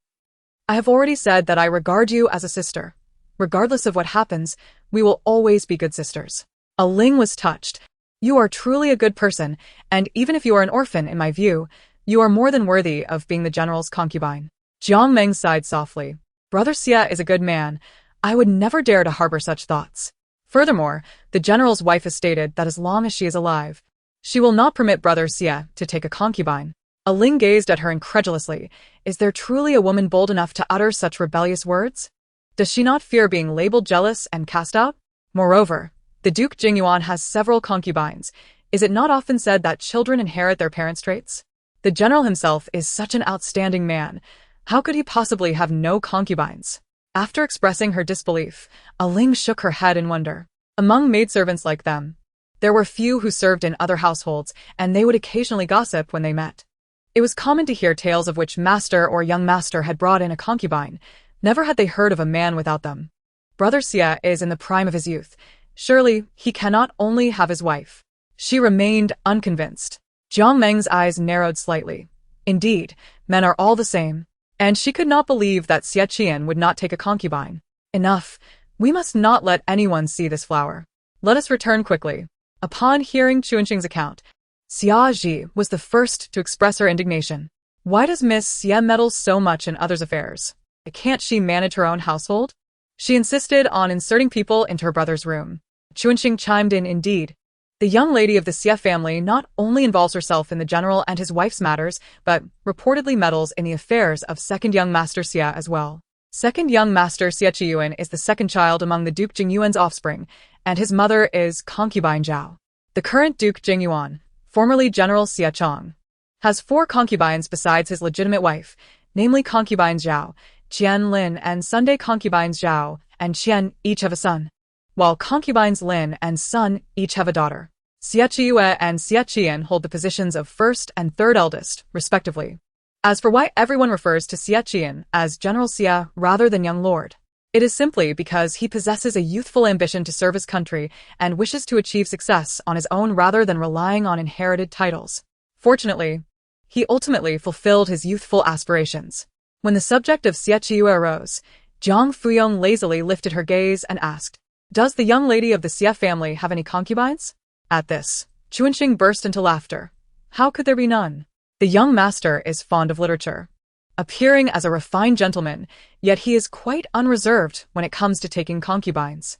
I have already said that I regard you as a sister. Regardless of what happens, we will always be good sisters. Ling was touched. You are truly a good person, and even if you are an orphan in my view, you are more than worthy of being the general's concubine. Jiang Meng sighed softly. Brother Xie is a good man. I would never dare to harbor such thoughts. Furthermore, the general's wife has stated that as long as she is alive, she will not permit Brother Xie to take a concubine. Ling gazed at her incredulously. Is there truly a woman bold enough to utter such rebellious words? Does she not fear being labeled jealous and cast out? Moreover, the Duke Jingyuan has several concubines. Is it not often said that children inherit their parents' traits? The general himself is such an outstanding man. How could he possibly have no concubines? After expressing her disbelief, Ling shook her head in wonder. Among maidservants like them, there were few who served in other households, and they would occasionally gossip when they met. It was common to hear tales of which master or young master had brought in a concubine. Never had they heard of a man without them. Brother Xie is in the prime of his youth. Surely, he cannot only have his wife. She remained unconvinced. Jiang Meng's eyes narrowed slightly. Indeed, men are all the same. And she could not believe that Xie Qi'an would not take a concubine. Enough. We must not let anyone see this flower. Let us return quickly. Upon hearing Chuanqing's account, Xia Ji was the first to express her indignation. Why does Miss Xie meddle so much in others' affairs? Can't she manage her own household? She insisted on inserting people into her brother's room. Chuanqing chimed in. Indeed, the young lady of the Xie family not only involves herself in the general and his wife's matters, but reportedly meddles in the affairs of second young master Xie as well. Second young master Xie Qi'an is the second child among the Duke Jingyuan's offspring, and his mother is concubine Zhao. The current Duke Jingyuan, formerly General Xie Qi'an, has 4 concubines besides his legitimate wife, namely concubines Zhao, Qian Lin, and Sunday concubines Zhao and Qian each have a son, while concubines Lin and Sun each have a daughter. Xie Qi'an and Xie Qi'an hold the positions of first and third eldest, respectively. As for why everyone refers to Xie Qi'an as General Xie rather than young lord, it is simply because he possesses a youthful ambition to serve his country and wishes to achieve success on his own rather than relying on inherited titles. Fortunately, he ultimately fulfilled his youthful aspirations. When the subject of Xie Qi'an arose, Jiang Furong lazily lifted her gaze and asked, Does the young lady of the Xie family have any concubines? At this, Chuanqing burst into laughter. How could there be none? The young master is fond of literature, appearing as a refined gentleman, yet he is quite unreserved when it comes to taking concubines.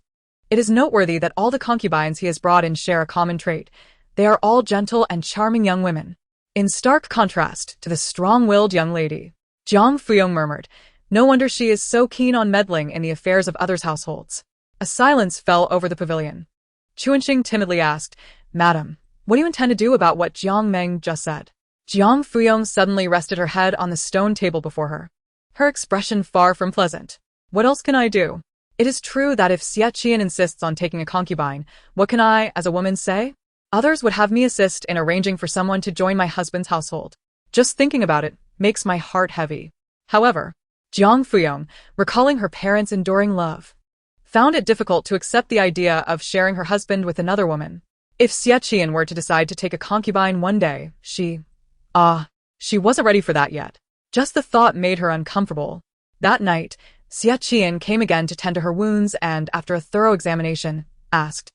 It is noteworthy that all the concubines he has brought in share a common trait. They are all gentle and charming young women, in stark contrast to the strong-willed young lady. Jiang Furong murmured, No wonder she is so keen on meddling in the affairs of others' households. A silence fell over the pavilion. Chuanqing timidly asked, Madam, what do you intend to do about what Jiang Meng just said? Jiang Furong suddenly rested her head on the stone table before her, her expression far from pleasant. What else can I do? It is true that if Xie Qi'an insists on taking a concubine, what can I, as a woman, say? Others would have me assist in arranging for someone to join my husband's household. Just thinking about it makes my heart heavy. However, Jiang Furong, recalling her parents' enduring love, found it difficult to accept the idea of sharing her husband with another woman. If Xie Qi'an were to decide to take a concubine one day, she wasn't ready for that yet. Just the thought made her uncomfortable. That night, Xie Qi'an came again to tend to her wounds and, after a thorough examination, asked,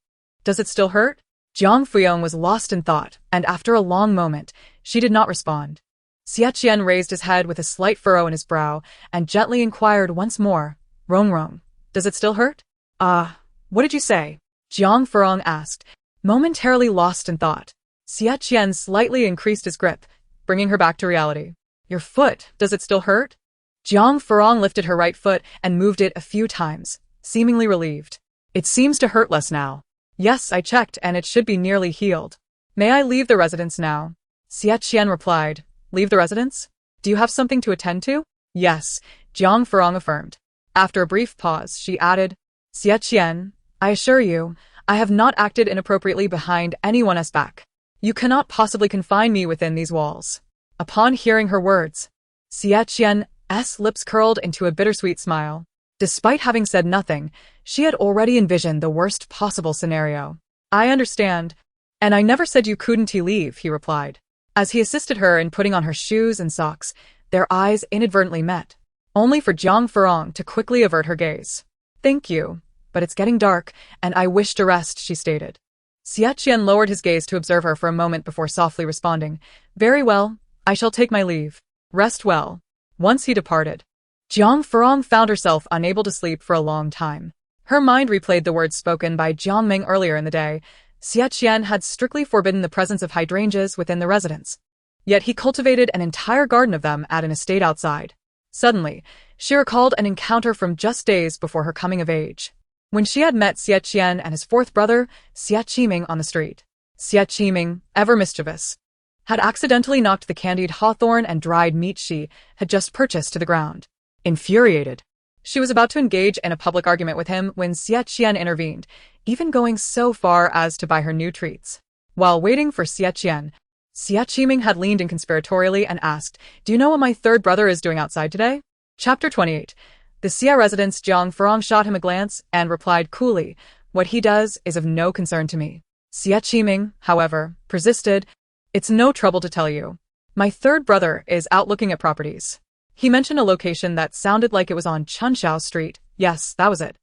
Does it still hurt? Jiang Furong was lost in thought, and after a long moment, she did not respond. Xie Qi'an raised his head with a slight furrow in his brow and gently inquired once more, Rong, does it still hurt? What did you say? Jiang Furong asked, momentarily lost in thought. Xie Qi'an slightly increased his grip, bringing her back to reality. Your foot, does it still hurt? Jiang Furong lifted her right foot and moved it a few times, seemingly relieved. It seems to hurt less now. Yes, I checked and it should be nearly healed. May I leave the residence now? Xie Qi'an replied. Leave the residence? Do you have something to attend to? Yes, Jiang Furong affirmed. After a brief pause, she added, Xie Qi'an, I assure you, I have not acted inappropriately behind anyone's back. You cannot possibly confine me within these walls. Upon hearing her words, Xie Qian's lips curled into a bittersweet smile. Despite having said nothing, she had already envisioned the worst possible scenario. I understand. And I never said you couldn't leave, he replied. As he assisted her in putting on her shoes and socks, their eyes inadvertently met, only for Jiang Furong to quickly avert her gaze. Thank you, but it's getting dark, and I wish to rest, she stated. Xie Qi'an lowered his gaze to observe her for a moment before softly responding, Very well, I shall take my leave. Rest well. Once he departed, Jiang Furong found herself unable to sleep for a long time. Her mind replayed the words spoken by Jiang Ming earlier in the day. Xie Qi'an had strictly forbidden the presence of hydrangeas within the residence. Yet he cultivated an entire garden of them at an estate outside. Suddenly, she recalled an encounter from just days before her coming of age, when she had met Xie Qi'an and his fourth brother, Xie Qiming, on the street. Xie Qiming, ever mischievous, had accidentally knocked the candied hawthorn and dried meat she had just purchased to the ground. Infuriated, she was about to engage in a public argument with him when Xie Qi'an intervened, even going so far as to buy her new treats. While waiting for Xie Qi'an, Xie Qiming had leaned in conspiratorially and asked, Do you know what my third brother is doing outside today? Chapter 28. The Xie residence. Jiang Furong shot him a glance and replied coolly, What he does is of no concern to me. Xie Qiming, however, persisted, It's no trouble to tell you. My third brother is out looking at properties. He mentioned a location that sounded like it was on Chunshao Street. Yes, that was it.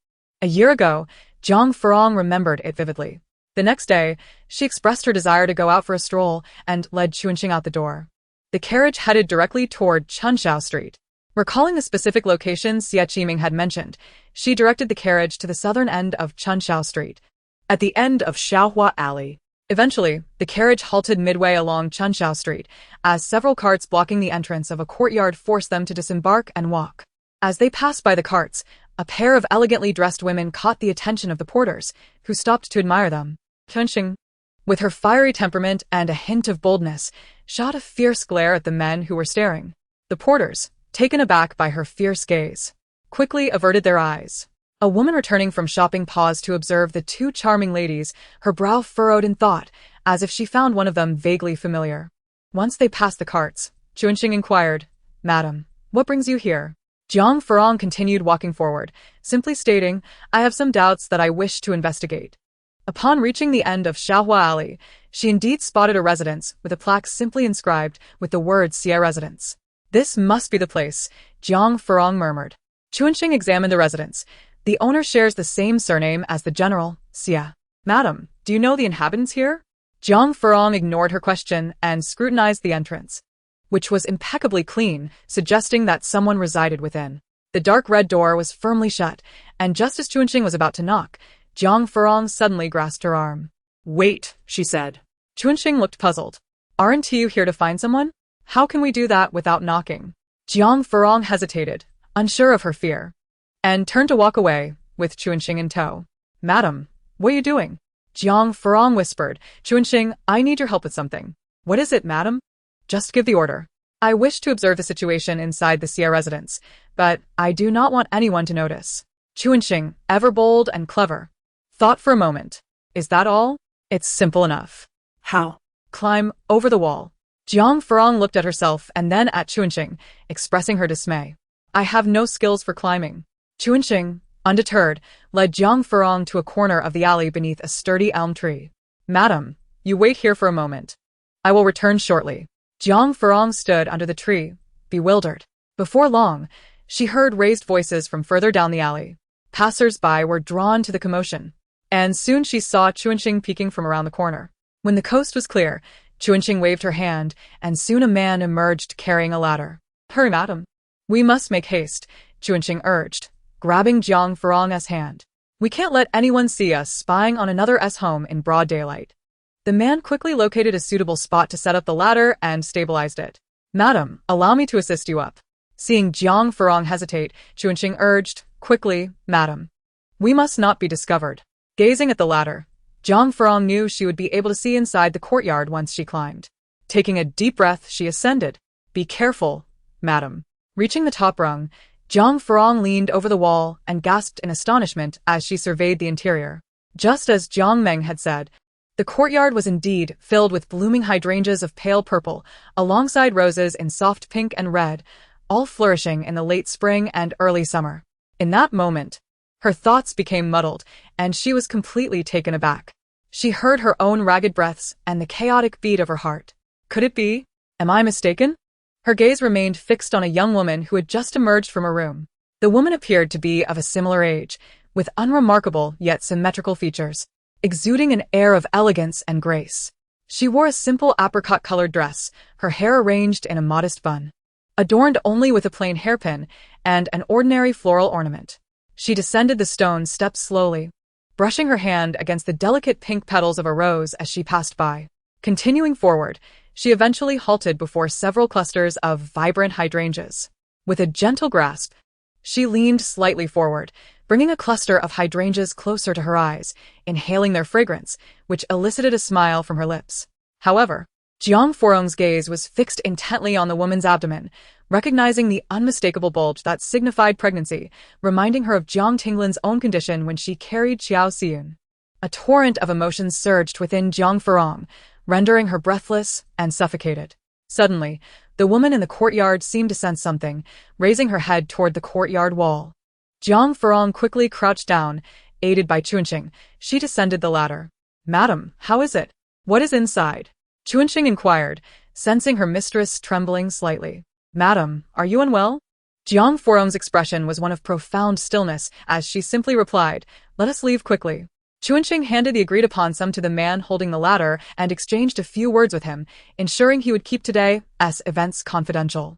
A year ago, Jiang Furong remembered it vividly. The next day, she expressed her desire to go out for a stroll and led Chunxing out the door. The carriage headed directly toward Chunshao Street. Recalling the specific location Xie Qiming had mentioned, she directed the carriage to the southern end of Chunshao Street, at the end of Xiaohua Alley. Eventually, the carriage halted midway along Chunshao Street, as several carts blocking the entrance of a courtyard forced them to disembark and walk. As they passed by the carts, a pair of elegantly dressed women caught the attention of the porters, who stopped to admire them. Chunxing, with her fiery temperament and a hint of boldness, shot a fierce glare at the men who were staring. The porters, taken aback by her fierce gaze, quickly averted their eyes. A woman returning from shopping paused to observe the two charming ladies, her brow furrowed in thought, as if she found one of them vaguely familiar. Once they passed the carts, Chunxing inquired, Madam, what brings you here? Jiang Furong continued walking forward, simply stating, I have some doubts that I wish to investigate. Upon reaching the end of Xiaohua Alley, she indeed spotted a residence with a plaque simply inscribed with the words Xie Residence. This must be the place, Jiang Furong murmured. Chunxing examined the residence. The owner shares the same surname as the general, Xie. Madam, do you know the inhabitants here? Jiang Furong ignored her question and scrutinized the entrance, which was impeccably clean, suggesting that someone resided within. The dark red door was firmly shut, and just as Chunxing was about to knock, Jiang Furong suddenly grasped her arm. Wait, she said. Chunxing looked puzzled. Aren't you here to find someone? How can we do that without knocking? Jiang Furong hesitated, unsure of her fear, and turned to walk away, with Chunxing in tow. Madam, what are you doing? Jiang Furong whispered, Chunxing, I need your help with something. What is it, madam? Just give the order. I wish to observe the situation inside the Xie residence, but I do not want anyone to notice. Chunxing, ever bold and clever, thought for a moment. Is that all? It's simple enough. How? Climb over the wall. Jiang Furong looked at herself and then at Chunxing, expressing her dismay. I have no skills for climbing. Chunxing, undeterred, led Jiang Furong to a corner of the alley beneath a sturdy elm tree. Madam, you wait here for a moment. I will return shortly. Jiang Furong stood under the tree, bewildered. Before long, she heard raised voices from further down the alley. Passers-by were drawn to the commotion, and soon she saw Chunxing peeking from around the corner. When the coast was clear, Chunxing waved her hand, and soon a man emerged carrying a ladder. Hurry, madam. We must make haste, Chunxing urged, grabbing Jiang Furong's hand. We can't let anyone see us spying on another's home in broad daylight. The man quickly located a suitable spot to set up the ladder and stabilized it. Madam, allow me to assist you up. Seeing Jiang Furong hesitate, Chunxing urged, quickly, Madam. We must not be discovered. Gazing at the ladder, Jiang Furong knew she would be able to see inside the courtyard once she climbed. Taking a deep breath, she ascended. "Be careful, madam." Reaching the top rung, Jiang Furong leaned over the wall and gasped in astonishment as she surveyed the interior. Just as Jiang Meng had said, the courtyard was indeed filled with blooming hydrangeas of pale purple, alongside roses in soft pink and red, all flourishing in the late spring and early summer. In that moment, her thoughts became muddled, and she was completely taken aback. She heard her own ragged breaths and the chaotic beat of her heart. Could it be? Am I mistaken? Her gaze remained fixed on a young woman who had just emerged from a room. The woman appeared to be of a similar age, with unremarkable yet symmetrical features, exuding an air of elegance and grace. She wore a simple apricot-colored dress, her hair arranged in a modest bun, adorned only with a plain hairpin and an ordinary floral ornament. She descended the stone steps slowly, brushing her hand against the delicate pink petals of a rose as she passed by. Continuing forward, she eventually halted before several clusters of vibrant hydrangeas. With a gentle grasp, she leaned slightly forward, bringing a cluster of hydrangeas closer to her eyes, inhaling their fragrance, which elicited a smile from her lips. However, Jiang Furong's gaze was fixed intently on the woman's abdomen, recognizing the unmistakable bulge that signified pregnancy, reminding her of Jiang Tinglin's own condition when she carried Xie Qi'an. A torrent of emotions surged within Jiang Furong, rendering her breathless and suffocated. Suddenly, the woman in the courtyard seemed to sense something, raising her head toward the courtyard wall. Jiang Furong quickly crouched down, aided by Chuanqing. She descended the ladder. "Madam, how is it? What is inside?" Chuanqing inquired, sensing her mistress trembling slightly. "Madam, are you unwell?" Jiang Furong's expression was one of profound stillness as she simply replied, "Let us leave quickly." Chuanqing handed the agreed-upon sum to the man holding the ladder and exchanged a few words with him, ensuring he would keep today's events confidential.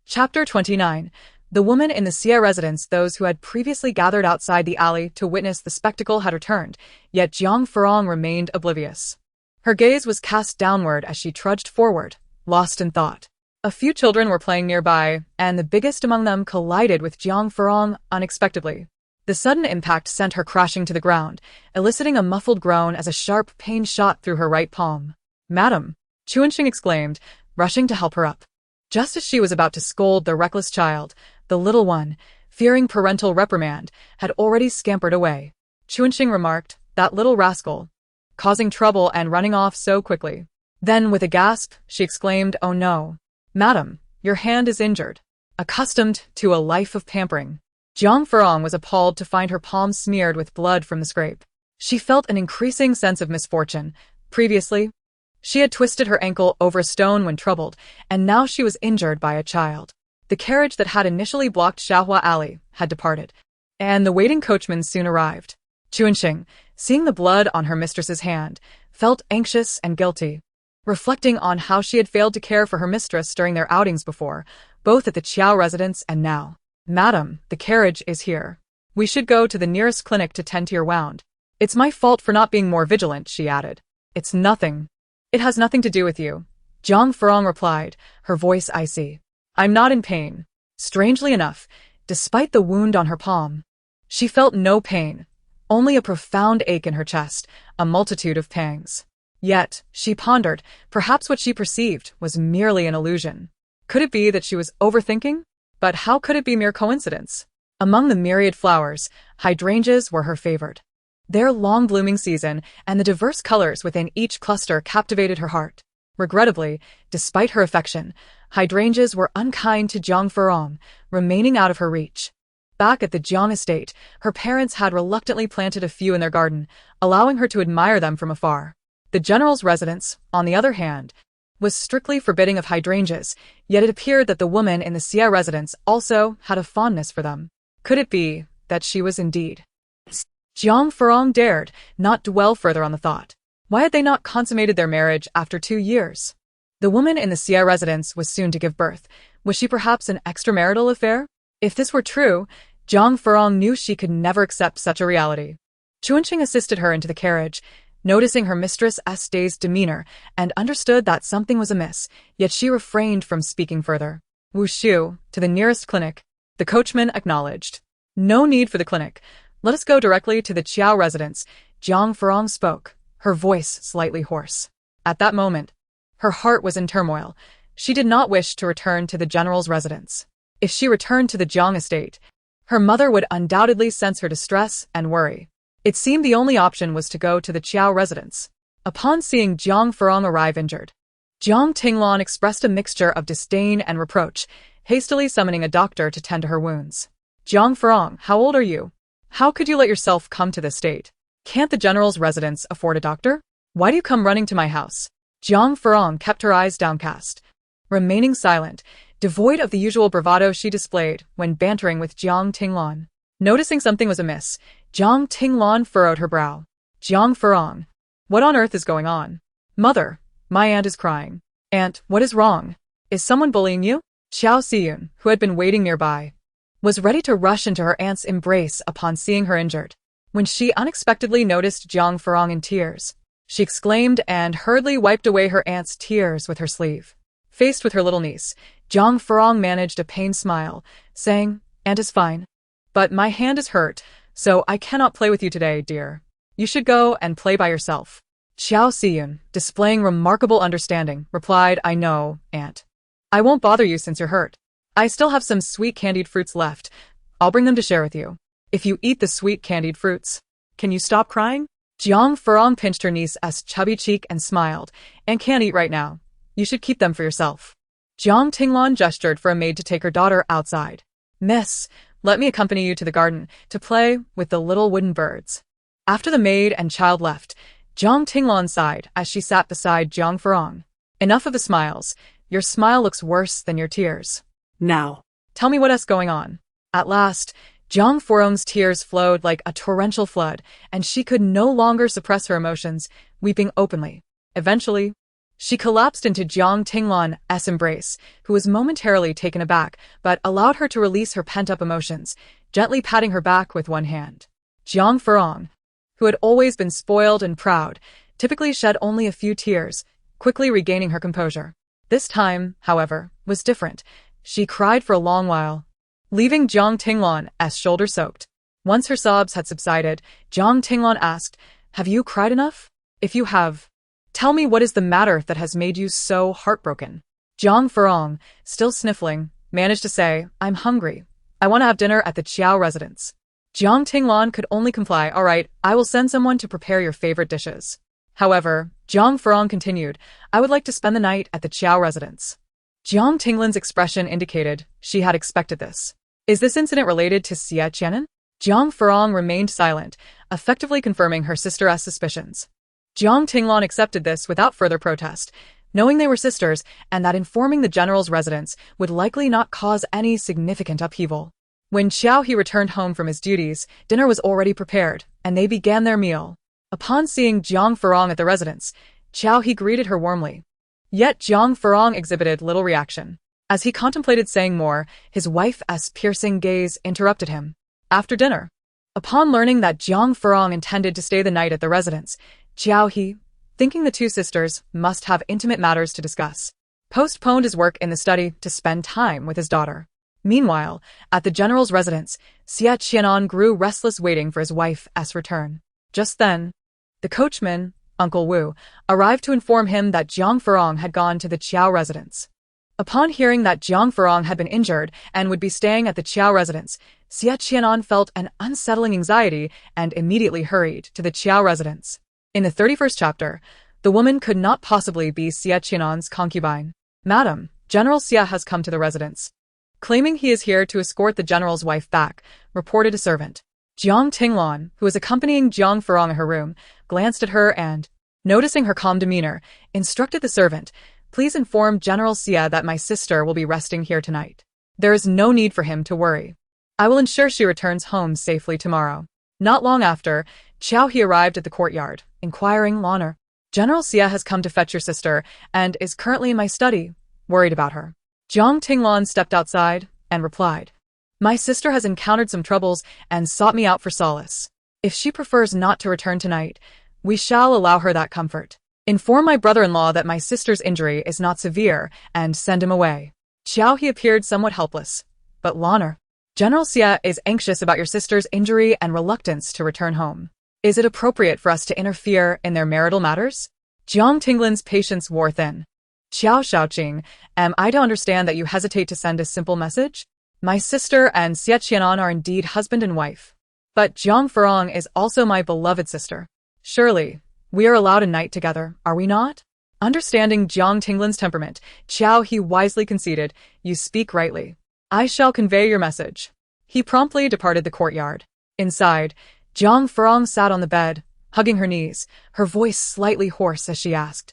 Chapter 29. The woman in the Xie residence. Those who had previously gathered outside the alley to witness the spectacle had returned, yet Jiang Furong remained oblivious. Her gaze was cast downward as she trudged forward, lost in thought. A few children were playing nearby, and the biggest among them collided with Jiang Furong unexpectedly. The sudden impact sent her crashing to the ground, eliciting a muffled groan as a sharp pain shot through her right palm. "Madam!" Chuanqing exclaimed, rushing to help her up. Just as she was about to scold the reckless child, the little one, fearing parental reprimand, had already scampered away. Chuanqing remarked, "That little rascal, causing trouble and running off so quickly." Then, with a gasp, she exclaimed, "Oh no. Madam, your hand is injured." Accustomed to a life of pampering, Jiang Furong was appalled to find her palm smeared with blood from the scrape. She felt an increasing sense of misfortune. Previously, she had twisted her ankle over a stone when troubled, and now she was injured by a child. The carriage that had initially blocked Xiaohua Alley had departed, and the waiting coachman soon arrived. Chuanqing, seeing the blood on her mistress's hand, felt anxious and guilty. Reflecting on how she had failed to care for her mistress during their outings before, both at the Qiao residence and now. "Madam, the carriage is here. We should go to the nearest clinic to tend to your wound." "It's my fault for not being more vigilant," she added. "It's nothing. It has nothing to do with you," Jiang Furong replied, her voice icy. "I'm not in pain." Strangely enough, despite the wound on her palm, she felt no pain, only a profound ache in her chest, a multitude of pangs. Yet, she pondered, perhaps what she perceived was merely an illusion. Could it be that she was overthinking? But how could it be mere coincidence? Among the myriad flowers, hydrangeas were her favorite. Their long blooming season and the diverse colors within each cluster captivated her heart. Regrettably, despite her affection, hydrangeas were unkind to Jiang Furong, remaining out of her reach. Back at the Jiang estate, her parents had reluctantly planted a few in their garden, allowing her to admire them from afar. The general's residence, on the other hand, was strictly forbidding of hydrangeas, yet it appeared that the woman in the Xie residence also had a fondness for them. Could it be that she was indeed? Jiang Furong dared not dwell further on the thought. Why had they not consummated their marriage after 2 years? The woman in the Xie residence was soon to give birth. Was she perhaps an extramarital affair? If this were true, Jiang Furong knew she could never accept such a reality. Chuanqing assisted her into the carriage, noticing her mistress's dazed demeanor, and understood that something was amiss, yet she refrained from speaking further. "Wushu, to the nearest clinic," the coachman acknowledged. "No need for the clinic. Let us go directly to the Qiao residence," Jiang Furong spoke, her voice slightly hoarse. At that moment, her heart was in turmoil. She did not wish to return to the general's residence. If she returned to the Jiang estate, her mother would undoubtedly sense her distress and worry. It seemed the only option was to go to the Qiao residence. Upon seeing Jiang Furong arrive injured, Jiang Tinglan expressed a mixture of disdain and reproach, hastily summoning a doctor to tend to her wounds. Jiang Furong, how old are you? How could you let yourself come to this state? Can't the general's residence afford a doctor? Why do you come running to my house? Jiang Furong kept her eyes downcast, remaining silent, devoid of the usual bravado she displayed when bantering with Jiang Tinglan. Noticing something was amiss, Jiang Tinglan furrowed her brow. Jiang Furong, what on earth is going on? Mother, my aunt is crying. Aunt, what is wrong? Is someone bullying you? Xiao Qi'an, who had been waiting nearby, was ready to rush into her aunt's embrace upon seeing her injured. When she unexpectedly noticed Jiang Furong in tears, she exclaimed and hurriedly wiped away her aunt's tears with her sleeve. Faced with her little niece, Jiang Furong managed a pained smile, saying, Aunt is fine. But my hand is hurt, so I cannot play with you today, dear. You should go and play by yourself. Xiao Qi'an, displaying remarkable understanding, replied, I know, Aunt. I won't bother you since you're hurt. I still have some sweet candied fruits left. I'll bring them to share with you. If you eat the sweet candied fruits, can you stop crying? Jiang Furong pinched her niece's chubby cheek and smiled. Aunt can't eat right now. You should keep them for yourself. Jiang Tinglan gestured for a maid to take her daughter outside. Miss, let me accompany you to the garden to play with the little wooden birds. After the maid and child left, Jiang Tinglan sighed as she sat beside Jiang Furong. Enough of the smiles. Your smile looks worse than your tears. Now, tell me what's going on. At last, Jiang Furong's tears flowed like a torrential flood, and she could no longer suppress her emotions, weeping openly. Eventually, she collapsed into Jiang Tinglan's embrace, who was momentarily taken aback, but allowed her to release her pent-up emotions, gently patting her back with one hand. Jiang Furong, who had always been spoiled and proud, typically shed only a few tears, quickly regaining her composure. This time, however, was different. She cried for a long while, leaving Jiang Tinglan's shoulder soaked. Once her sobs had subsided, Jiang Tinglan asked, Have you cried enough? If you have, tell me what is the matter that has made you so heartbroken. Jiang Furong, still sniffling, managed to say, I'm hungry. I want to have dinner at the Qiao residence. Jiang Tinglan could only comply. All right, I will send someone to prepare your favorite dishes. However, Jiang Furong continued, I would like to spend the night at the Qiao residence. Jiang Tinglan's expression indicated she had expected this. Is this incident related to Xie Qi'an? Jiang Furong remained silent, effectively confirming her sister's suspicions. Jiang Tinglan accepted this without further protest, knowing they were sisters and that informing the general's residence would likely not cause any significant upheaval. When Xiao He returned home from his duties, dinner was already prepared, and they began their meal. Upon seeing Jiang Furong at the residence, Xiao He greeted her warmly. Yet Jiang Furong exhibited little reaction. As he contemplated saying more, his wife's piercing gaze interrupted him. After dinner, upon learning that Jiang Furong intended to stay the night at the residence, Xiao He, thinking the two sisters must have intimate matters to discuss, postponed his work in the study to spend time with his daughter. Meanwhile, at the general's residence, Xie Qi'an grew restless waiting for his wife's return. Just then, the coachman, Uncle Wu, arrived to inform him that Jiang Furong had gone to the Qiao residence. Upon hearing that Jiang Furong had been injured and would be staying at the Qiao residence, Xie Qi'an felt an unsettling anxiety and immediately hurried to the Qiao residence. In the 31st chapter, the woman could not possibly be Xie Qi'an's concubine. Madam, General Xie has come to the residence. Claiming he is here to escort the general's wife back, reported a servant. Jiang Tinglan, who was accompanying Jiang Furong in her room, glanced at her and, noticing her calm demeanor, instructed the servant, Please inform General Xie that my sister will be resting here tonight. There is no need for him to worry. I will ensure she returns home safely tomorrow. Not long after, Xiao He arrived at the courtyard, inquiring, Honor, General Xie has come to fetch your sister and is currently in my study, worried about her. Jiang Tinglan stepped outside and replied, My sister has encountered some troubles and sought me out for solace. If she prefers not to return tonight, we shall allow her that comfort. Inform my brother-in-law that my sister's injury is not severe and send him away. Xiao He appeared somewhat helpless, but Lanner, General Xie is anxious about your sister's injury and reluctance to return home. Is it appropriate for us to interfere in their marital matters? Jiang Tinglin's patience wore thin. Xiao Shaoqing, am I to understand that you hesitate to send a simple message? My sister and Xie Qi'an are indeed husband and wife. But Jiang Furong is also my beloved sister. Surely, we are allowed a night together, are we not? Understanding Jiang Tinglin's temperament, Qiao He wisely conceded, you speak rightly. I shall convey your message. He promptly departed the courtyard. Inside, Jiang Furong sat on the bed, hugging her knees, her voice slightly hoarse as she asked,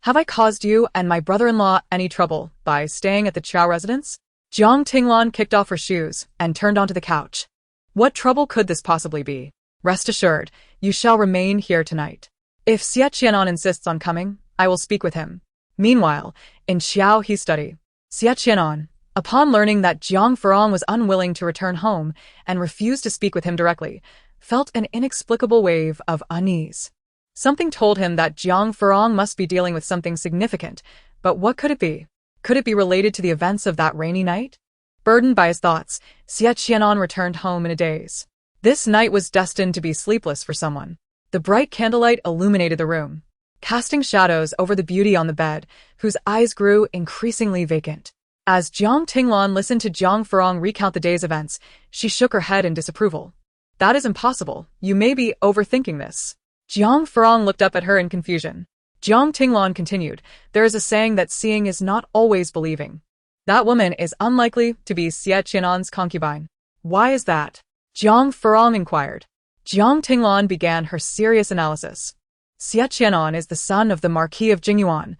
have I caused you and my brother-in-law any trouble by staying at the Qiao residence? Jiang Tinglan kicked off her shoes and turned onto the couch. What trouble could this possibly be? Rest assured, you shall remain here tonight. If Xie Qi'an insists on coming, I will speak with him. Meanwhile, in Xiao He's study, Xie Qi'an, upon learning that Jiang Furong was unwilling to return home and refused to speak with him directly, felt an inexplicable wave of unease. Something told him that Jiang Furong must be dealing with something significant, but what could it be? Could it be related to the events of that rainy night? Burdened by his thoughts, Xie Qi'an returned home in a daze. This night was destined to be sleepless for someone. The bright candlelight illuminated the room, casting shadows over the beauty on the bed, whose eyes grew increasingly vacant. As Jiang Tinglan listened to Jiang Furong recount the day's events, she shook her head in disapproval. That is impossible. You may be overthinking this. Jiang Furong looked up at her in confusion. Jiang Tinglan continued, there is a saying that seeing is not always believing. That woman is unlikely to be Xie Qi'an's concubine. Why is that? Jiang Furong inquired. Jiang Tinglan began her serious analysis. Xie Qi'an is the son of the Marquis of Jingyuan,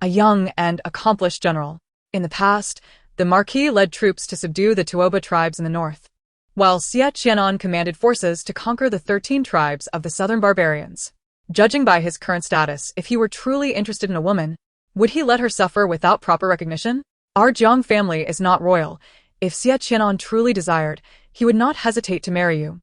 a young and accomplished general. In the past, the Marquis led troops to subdue the Tuoba tribes in the north, while Xie Qi'an commanded forces to conquer the 13 tribes of the southern barbarians. Judging by his current status, if he were truly interested in a woman, would he let her suffer without proper recognition? Our Jiang family is not royal. If Xie Qi'an truly desired, he would not hesitate to marry you.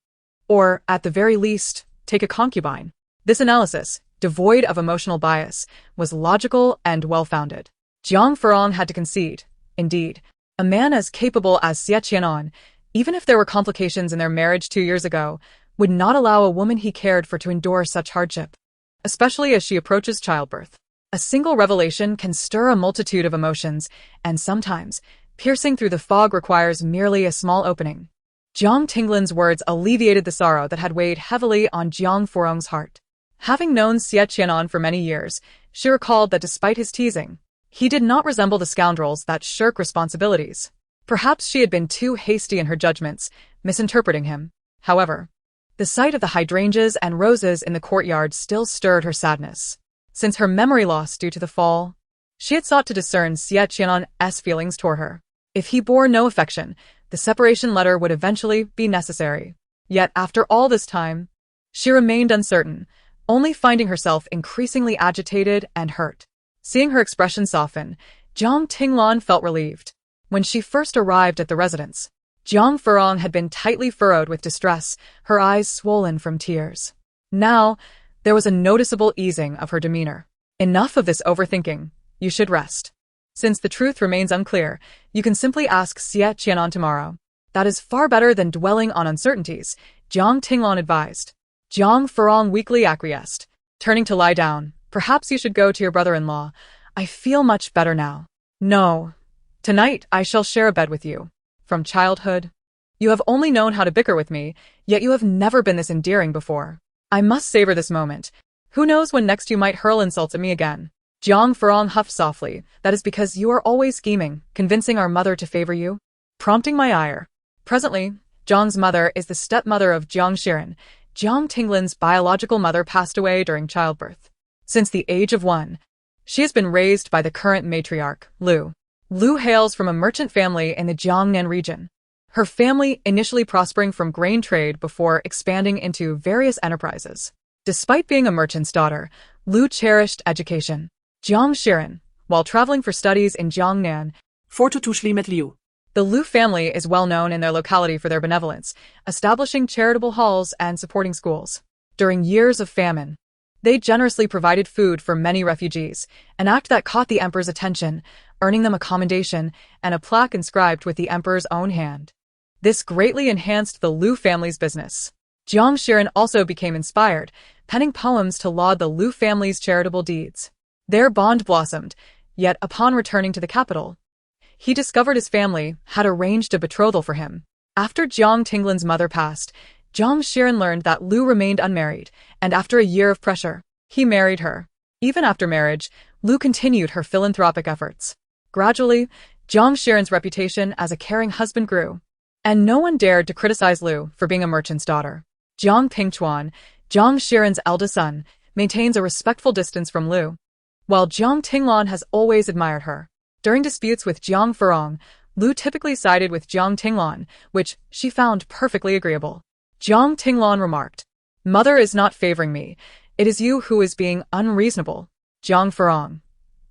Or, at the very least, take a concubine. This analysis, devoid of emotional bias, was logical and well-founded. Jiang Furong had to concede. Indeed, a man as capable as Xie Qi'an, even if there were complications in their marriage 2 years ago, would not allow a woman he cared for to endure such hardship, especially as she approaches childbirth. A single revelation can stir a multitude of emotions, and sometimes, piercing through the fog requires merely a small opening. Jiang Tinglin's words alleviated the sorrow that had weighed heavily on Jiang Furong's heart. Having known Xie Qi'an for many years, she recalled that despite his teasing, he did not resemble the scoundrels that shirk responsibilities. Perhaps she had been too hasty in her judgments, misinterpreting him. However, the sight of the hydrangeas and roses in the courtyard still stirred her sadness. Since her memory loss due to the fall, she had sought to discern Xie Qi'an's feelings toward her. If he bore no affection, the separation letter would eventually be necessary. Yet after all this time, she remained uncertain, only finding herself increasingly agitated and hurt. Seeing her expression soften, Jiang Tinglan felt relieved. When she first arrived at the residence, Jiang Furong had been tightly furrowed with distress, her eyes swollen from tears. Now, there was a noticeable easing of her demeanor. Enough of this overthinking. You should rest. Since the truth remains unclear, you can simply ask Xie Qi'an tomorrow. That is far better than dwelling on uncertainties, Jiang Tinglan advised. Jiang Furong weakly acquiesced. Turning to lie down, perhaps you should go to your brother-in-law. I feel much better now. No. Tonight I shall share a bed with you. From childhood, you have only known how to bicker with me, yet you have never been this endearing before. I must savor this moment. Who knows when next you might hurl insults at me again? Jiang Furong huffed softly. That is because you are always scheming, convincing our mother to favor you, prompting my ire. Presently, Jiang's mother is the stepmother of Jiang Qi'an. Jiang Tinglin's biological mother passed away during childbirth. Since the age of 1, she has been raised by the current matriarch, Lu. Lu hails from a merchant family in the Jiangnan region. Her family initially prospering from grain trade before expanding into various enterprises. Despite being a merchant's daughter, Lu cherished education. Jiang Qi'an, while traveling for studies in Jiangnan, met Liu. The Lu family is well known in their locality for their benevolence, establishing charitable halls and supporting schools. During years of famine, they generously provided food for many refugees, an act that caught the emperor's attention, earning them a commendation and a plaque inscribed with the emperor's own hand. This greatly enhanced the Lu family's business. Jiang Furong also became inspired, penning poems to laud the Lu family's charitable deeds. Their bond blossomed, yet upon returning to the capital, he discovered his family had arranged a betrothal for him. After Jiang Tinglan's mother passed, Jiang Furong learned that Lu remained unmarried, and after a year of pressure, he married her. Even after marriage, Lu continued her philanthropic efforts. Gradually, Jiang Furong's reputation as a caring husband grew, and no one dared to criticize Lu for being a merchant's daughter. Jiang Pingchuan, Jiang Furong's eldest son, maintains a respectful distance from Lu, while Jiang Tinglan has always admired her. During disputes with Jiang Furong, Lu typically sided with Jiang Tinglan, which she found perfectly agreeable. Jiang Tinglan remarked, "Mother is not favoring me. It is you who is being unreasonable." Jiang Furong,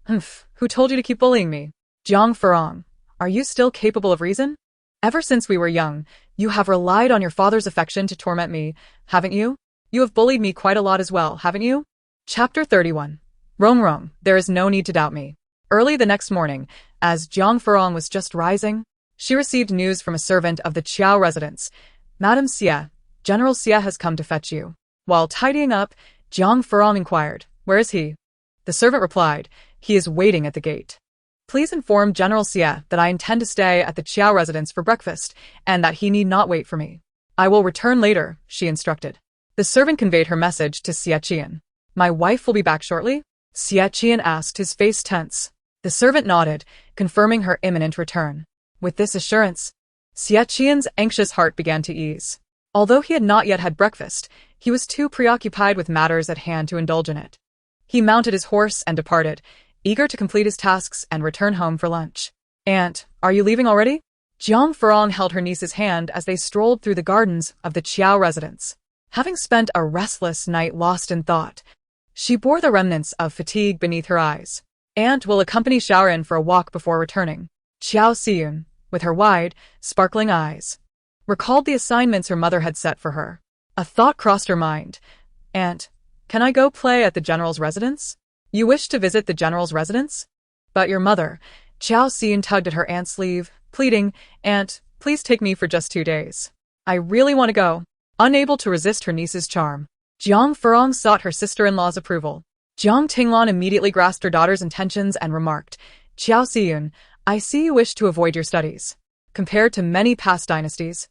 "Who told you to keep bullying me?" Jiang Furong, "Are you still capable of reason? Ever since we were young, you have relied on your father's affection to torment me, haven't you? You have bullied me quite a lot as well, haven't you?" Chapter 31. Rong, there is no need to doubt me. Early the next morning, as Jiang Furong was just rising, she received news from a servant of the Qiao residence. "Madam Xie, General Xie has come to fetch you." While tidying up, Jiang Furong inquired, "Where is he?" The servant replied, "He is waiting at the gate. Please inform General Xie that I intend to stay at the Qiao residence for breakfast, and that he need not wait for me. I will return later," she instructed. The servant conveyed her message to Xie Qi'an. "My wife will be back shortly?" Xie Qi'an asked, his face tense. The servant nodded, confirming her imminent return. With this assurance, Xie Qi'an's anxious heart began to ease. Although he had not yet had breakfast, he was too preoccupied with matters at hand to indulge in it. He mounted his horse and departed, eager to complete his tasks and return home for lunch. "Aunt, are you leaving already?" Jiang Furong held her niece's hand as they strolled through the gardens of the Qiao residence. Having spent a restless night lost in thought, she bore the remnants of fatigue beneath her eyes. "Aunt will accompany Xiaoran for a walk before returning." Xiao Xiyun, with her wide, sparkling eyes, recalled the assignments her mother had set for her. A thought crossed her mind. "Aunt, can I go play at the general's residence?" "You wish to visit the general's residence? But your mother..." Xiao Xiyun tugged at her aunt's sleeve, pleading, "Aunt, please take me for just 2 days. I really want to go." Unable to resist her niece's charm, Jiang Furong sought her sister-in-law's approval. Jiang Tinglan immediately grasped her daughter's intentions and remarked, "Xiao Xiyun, I see you wish to avoid your studies." Compared to many past dynasties,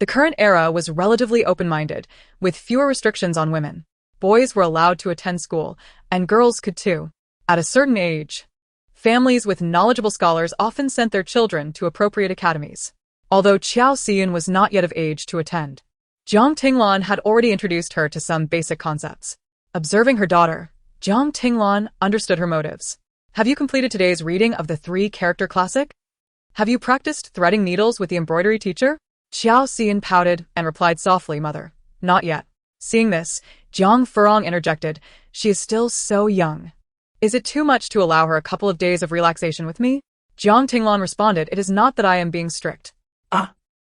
the current era was relatively open-minded, with fewer restrictions on women. Boys were allowed to attend school, and girls could too. At a certain age, families with knowledgeable scholars often sent their children to appropriate academies. Although Xiao Xiyun was not yet of age to attend, Jiang Tinglan had already introduced her to some basic concepts. Observing her daughter, Jiang Tinglan understood her motives. "Have you completed today's reading of the 3-character classic? Have you practiced threading needles with the embroidery teacher?" Xiao Xiyun pouted and replied softly, "Mother, not yet." Seeing this, Jiang Furong interjected, "She is still so young. Is it too much to allow her a couple of days of relaxation with me?" Jiang Tinglan responded, "It is not that I am being strict.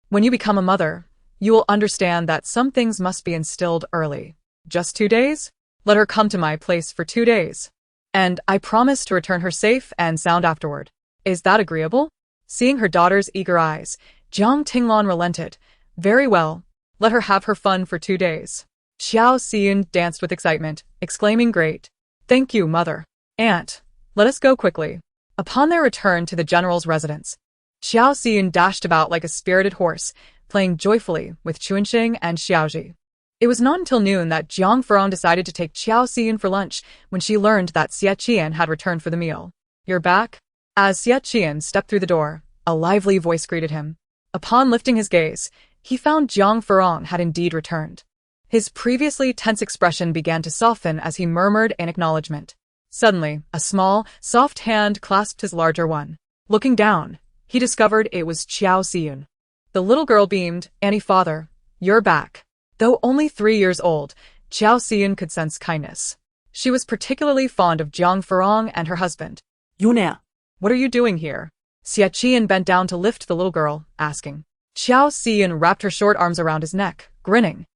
When you become a mother, you will understand that some things must be instilled early. Just 2 days? Let her come to my place for 2 days. And I promise to return her safe and sound afterward. Is that agreeable?" Seeing her daughter's eager eyes, Jiang Tinglan relented. "Very well. Let her have her fun for 2 days." Xiao Xiyun danced with excitement, exclaiming, "Great. Thank you, mother. Aunt, let us go quickly." Upon their return to the general's residence, Xiao Xiyun dashed about like a spirited horse, playing joyfully with Chuanxing and Xiaozhi. It was not until noon that Jiang Furong decided to take Xiao Xiyun for lunch when she learned that Xie Qi'an had returned for the meal. "You're back?" As Xie Qi'an stepped through the door, a lively voice greeted him. Upon lifting his gaze, he found Jiang Furong had indeed returned. His previously tense expression began to soften as he murmured in acknowledgement. Suddenly, a small, soft hand clasped his larger one. Looking down, he discovered it was Xiao Xiyun. The little girl beamed, "Annie, father, you're back." Though only 3 years old, Xiao Xiyun could sense kindness. She was particularly fond of Jiang Furong and her husband. "Yuna, "What are you doing here?" Xie Qi'an bent down to lift the little girl, asking. Xiao Xiyun wrapped her short arms around his neck, grinning.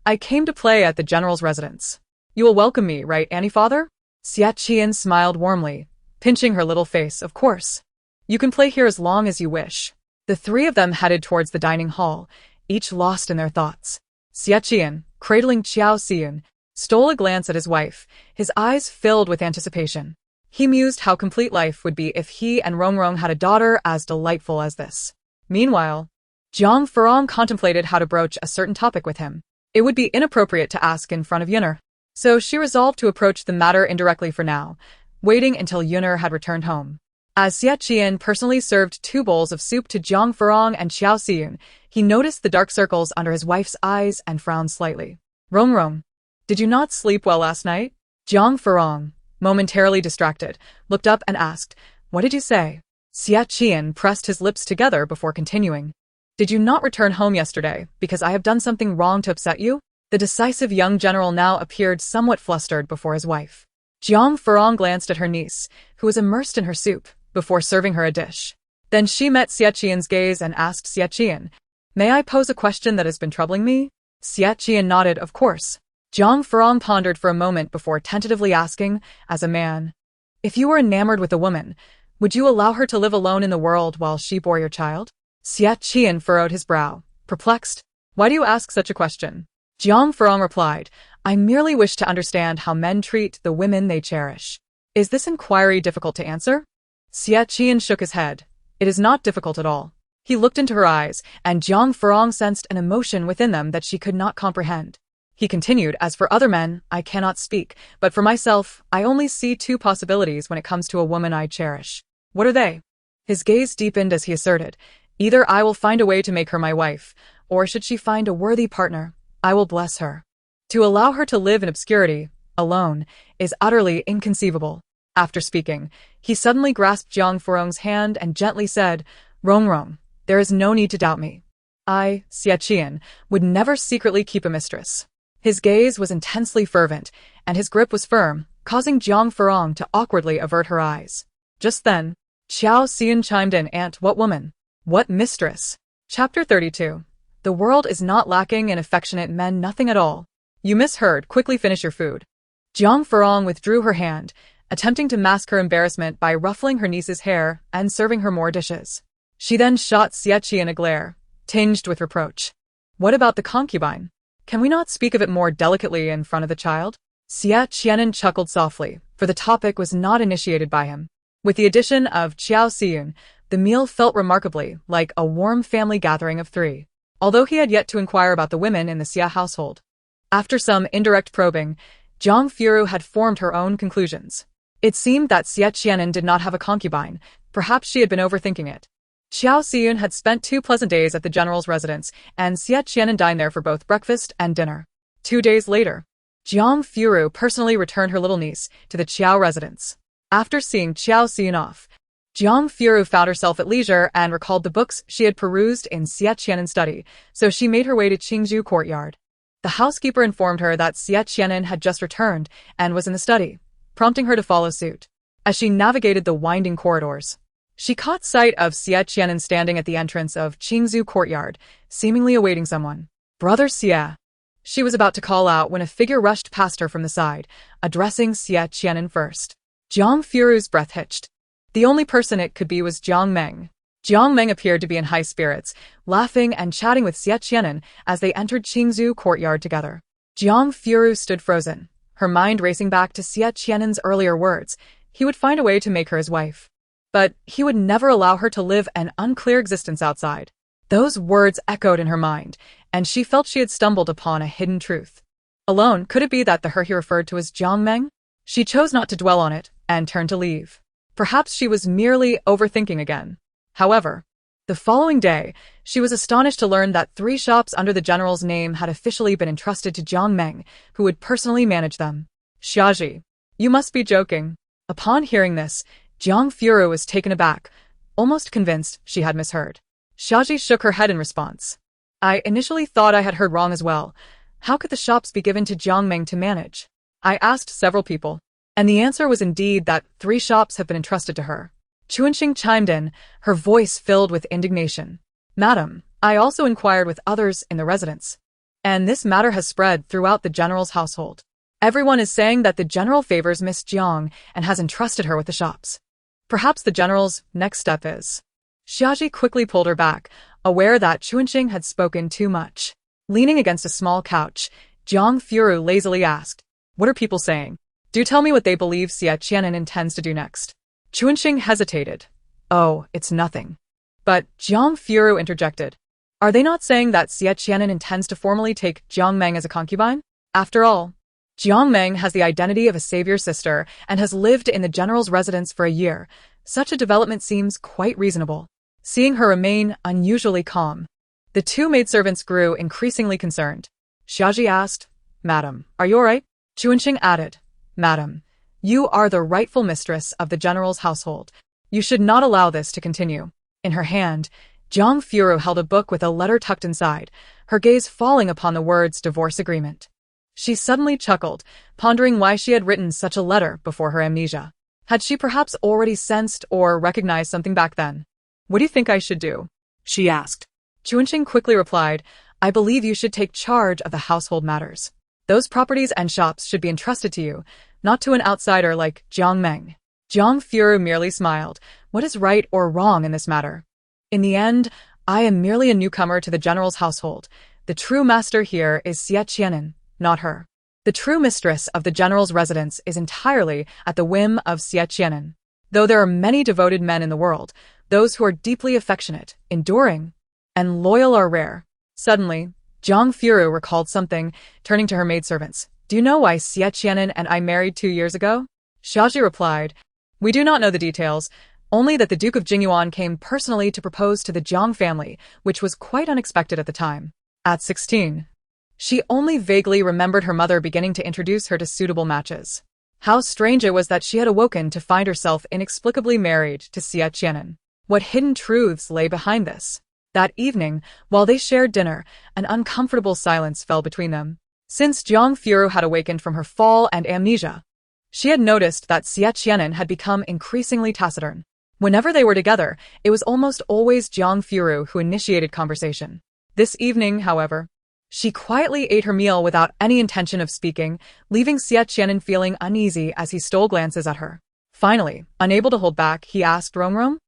"I came to play at the general's residence. You will welcome me, right, Annie, father?" Xie Qi'an smiled warmly, pinching her little face. "Of course. You can play here as long as you wish." The 3 of them headed towards the dining hall, each lost in their thoughts. Xie Qi'an, cradling Xiao Xiyun, stole a glance at his wife, his eyes filled with anticipation. He mused how complete life would be if he and Rongrong had a daughter as delightful as this. Meanwhile, Jiang Furong contemplated how to broach a certain topic with him. It would be inappropriate to ask in front of Yun'er, so she resolved to approach the matter indirectly for now, waiting until Yun'er had returned home. As Xie Qi'an personally served 2 bowls of soup to Jiang Furong and Xiao Xiyun, he noticed the dark circles under his wife's eyes and frowned slightly. Rongrong, did you not sleep well last night? Jiang Furong, momentarily distracted, looked up and asked, what did you say? Xie Qi'an pressed his lips together before continuing. Did you not return home yesterday because I have done something wrong to upset you? The decisive young general now appeared somewhat flustered before his wife. Jiang Furong glanced at her niece, who was immersed in her soup, before serving her a dish. Then she met Xie Qi'an's gaze and asked Xie Qi'an, may I pose a question that has been troubling me? Xie Qi'an nodded, of course. Jiang Furong pondered for a moment before tentatively asking, as a man, if you were enamored with a woman, would you allow her to live alone in the world while she bore your child? Xie Qi'an furrowed his brow, perplexed. Why do you ask such a question? Jiang Furong replied, I merely wish to understand how men treat the women they cherish. Is this inquiry difficult to answer? Xie Qi'an shook his head. It is not difficult at all. He looked into her eyes, and Jiang Furong sensed an emotion within them that she could not comprehend. He continued, as for other men, I cannot speak, but for myself, I only see 2 possibilities when it comes to a woman I cherish. What are they? His gaze deepened as he asserted, either I will find a way to make her my wife, or should she find a worthy partner, I will bless her. To allow her to live in obscurity, alone, is utterly inconceivable. After speaking, he suddenly grasped Jiang Furong's hand and gently said, Rongrong, there is no need to doubt me. I, Xie Qi'an, would never secretly keep a mistress. His gaze was intensely fervent, and his grip was firm, causing Jiang Furong to awkwardly avert her eyes. Just then, Xiao Xiyun chimed in, Aunt, what woman? What mistress? Chapter 32. The world is not lacking in affectionate men, nothing at all. You misheard, quickly finish your food. Jiang Furong withdrew her hand, attempting to mask her embarrassment by ruffling her niece's hair and serving her more dishes. She then shot Xie Qi'an a glare, tinged with reproach. What about the concubine? Can we not speak of it more delicately in front of the child? Xie Qi'an chuckled softly, for the topic was not initiated by him. With the addition of Xiao Xiyun, the meal felt remarkably like a warm family gathering of 3, although he had yet to inquire about the women in the Xie household. After some indirect probing, Jiang Furong had formed her own conclusions. It seemed that Xie Qi'an did not have a concubine, perhaps she had been overthinking it. Xiao Xiyun had spent 2 pleasant days at the general's residence, and Xie Qi'an dined there for both breakfast and dinner. 2 days later, Jiang Furong personally returned her little niece to the Qiao residence. After seeing Xiao Xiyun off, Jiang Furong found herself at leisure and recalled the books she had perused in Xie Qi'an's study, so she made her way to Qingzhou courtyard. The housekeeper informed her that Xie Qi'an had just returned and was in the study, prompting her to follow suit. As she navigated the winding corridors, she caught sight of Xie Qi'an standing at the entrance of Qingzhou courtyard, seemingly awaiting someone. Brother Xie. She was about to call out when a figure rushed past her from the side, addressing Xie Qi'an first. Jiang Furong's breath hitched. The only person it could be was Jiang Meng. Jiang Meng appeared to be in high spirits, laughing and chatting with Xie Qi'an as they entered Qingzhou courtyard together. Jiang Furong stood frozen, her mind racing back to Xie Qi'an's earlier words. He would find a way to make her his wife. But he would never allow her to live an unclear existence outside. Those words echoed in her mind, and she felt she had stumbled upon a hidden truth. Alone, could it be that the her he referred to as Jiang Meng? She chose not to dwell on it, and turned to leave. Perhaps she was merely overthinking again. However, the following day, she was astonished to learn that 3 shops under the general's name had officially been entrusted to Jiang Meng, who would personally manage them. Xiaji, you must be joking. Upon hearing this, Jiang Furong was taken aback, almost convinced she had misheard. Xiaji shook her head in response. I initially thought I had heard wrong as well. How could the shops be given to Jiang Meng to manage? I asked several people, and the answer was indeed that 3 shops have been entrusted to her. Chuanxing chimed in, her voice filled with indignation. Madam, I also inquired with others in the residence, and this matter has spread throughout the general's household. Everyone is saying that the general favors Miss Jiang and has entrusted her with the shops. Perhaps the general's next step is... Xiaji quickly pulled her back, aware that Chuanxing had spoken too much. Leaning against a small couch, Jiang Furong lazily asked, "What are people saying? Do tell me what they believe Xie Qi'an intends to do next." Chuanxing hesitated. "Oh, it's nothing." But Jiang Furong interjected. "Are they not saying that Xie Qi'an intends to formally take Jiang Meng as a concubine? After all, Jiang Meng has the identity of a savior sister and has lived in the general's residence for a year. Such a development seems quite reasonable." Seeing her remain unusually calm, the two maidservants grew increasingly concerned. Xie asked, "Madam, are you all right?" Chuanxing added, "Madam, you are the rightful mistress of the general's household. You should not allow this to continue." In her hand, Jiang Furong held a book with a letter tucked inside, her gaze falling upon the words divorce agreement. She suddenly chuckled, pondering why she had written such a letter before her amnesia. Had she perhaps already sensed or recognized something back then? "What do you think I should do?" she asked. Chuanxing quickly replied, "I believe you should take charge of the household matters. Those properties and shops should be entrusted to you, not to an outsider like Jiang Meng." Jiang Furong merely smiled. What is right or wrong in this matter? In the end, I am merely a newcomer to the general's household. The true master here is Xie Qi'an, not her. The true mistress of the general's residence is entirely at the whim of Xie Qi'an. Though there are many devoted men in the world, those who are deeply affectionate, enduring, and loyal are rare. Suddenly, Jiang Furong recalled something, turning to her maidservants. "Do you know why Xie Qi'an and I married 2 years ago?" Xie replied, "We do not know the details, only that the Duke of Jingyuan came personally to propose to the Jiang family, which was quite unexpected at the time." At 16, she only vaguely remembered her mother beginning to introduce her to suitable matches. How strange it was that she had awoken to find herself inexplicably married to Xie Qi'an. What hidden truths lay behind this? That evening, while they shared dinner, an uncomfortable silence fell between them. Since Jiang Furong had awakened from her fall and amnesia, she had noticed that Xie Qi'an had become increasingly taciturn. Whenever they were together, it was almost always Jiang Furong who initiated conversation. This evening, however, she quietly ate her meal without any intention of speaking, leaving Xie Qi'an feeling uneasy as he stole glances at her. Finally, unable to hold back, he asked Rongrong,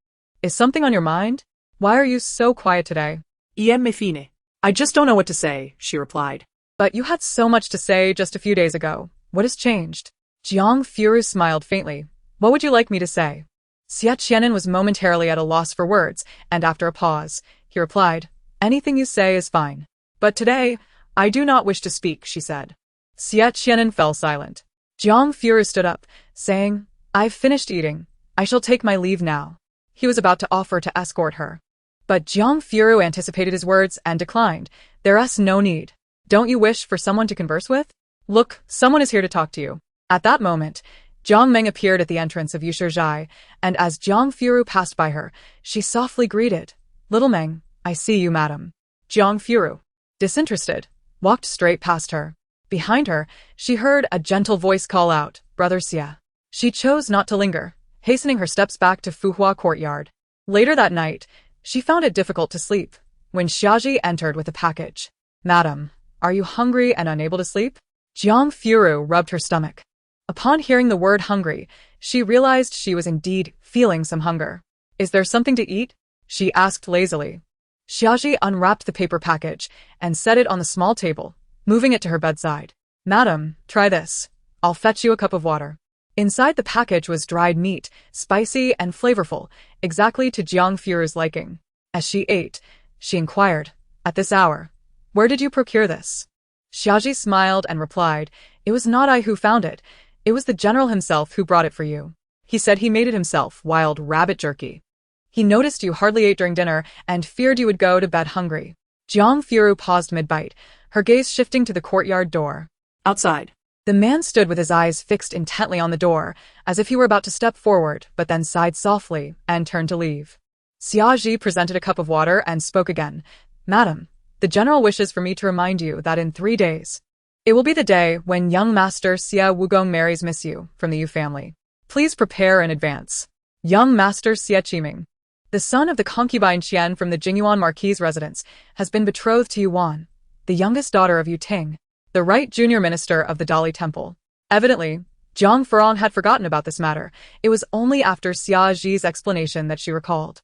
"Is something on your mind? Why are you so quiet today?" Me fine. I just don't know what to say," she replied. "But you had so much to say just a few days ago. What has changed?" Jiang Furong smiled faintly. "What would you like me to say?" Xie Qi'an was momentarily at a loss for words, and after a pause, he replied, "Anything you say is fine. But today, I do not wish to speak," she said. Xie Qi'an fell silent. Jiang Furong stood up, saying, "I've finished eating. I shall take my leave now." He was about to offer to escort her. But Jiang Furong anticipated his words and declined. "There's no need. Don't you wish for someone to converse with? Look, someone is here to talk to you." At that moment, Jiang Meng appeared at the entrance of Yushe, and as Jiang Furong passed by her, she softly greeted, "Little Meng, I see you, madam." Jiang Furong, disinterested, walked straight past her. Behind her, she heard a gentle voice call out, "Brother Xie." She chose not to linger, hastening her steps back to Fuhua courtyard. Later that night, she found it difficult to sleep when Xie entered with a package. "Madam, are you hungry and unable to sleep?" Jiang Furong rubbed her stomach. Upon hearing the word hungry, she realized she was indeed feeling some hunger. "Is there something to eat?" she asked lazily. Xie unwrapped the paper package and set it on the small table, moving it to her bedside. "Madam, try this. I'll fetch you a cup of water." Inside the package was dried meat, spicy and flavorful, exactly to Jiang Furong's liking. As she ate, she inquired, "At this hour, where did you procure this?" Xie smiled and replied, "It was not I who found it. It was the general himself who brought it for you. He said he made it himself, wild rabbit jerky. He noticed you hardly ate during dinner and feared you would go to bed hungry." Jiang Furong paused mid-bite, her gaze shifting to the courtyard door. "Outside." The man stood with his eyes fixed intently on the door, as if he were about to step forward, but then sighed softly and turned to leave. Xie presented a cup of water and spoke again. "Madam, the general wishes for me to remind you that in 3 days, it will be the day when young master Xie Wugong marries Miss Yu from the Yu family. Please prepare in advance. Young master Xie Qiming, the son of the concubine Qian from the Jingyuan Marquis' residence, has been betrothed to Yuan, the youngest daughter of Yu Ting, the right junior minister of the Dali Temple." Evidently, Jiang Furong had forgotten about this matter. It was only after Xie's explanation that she recalled.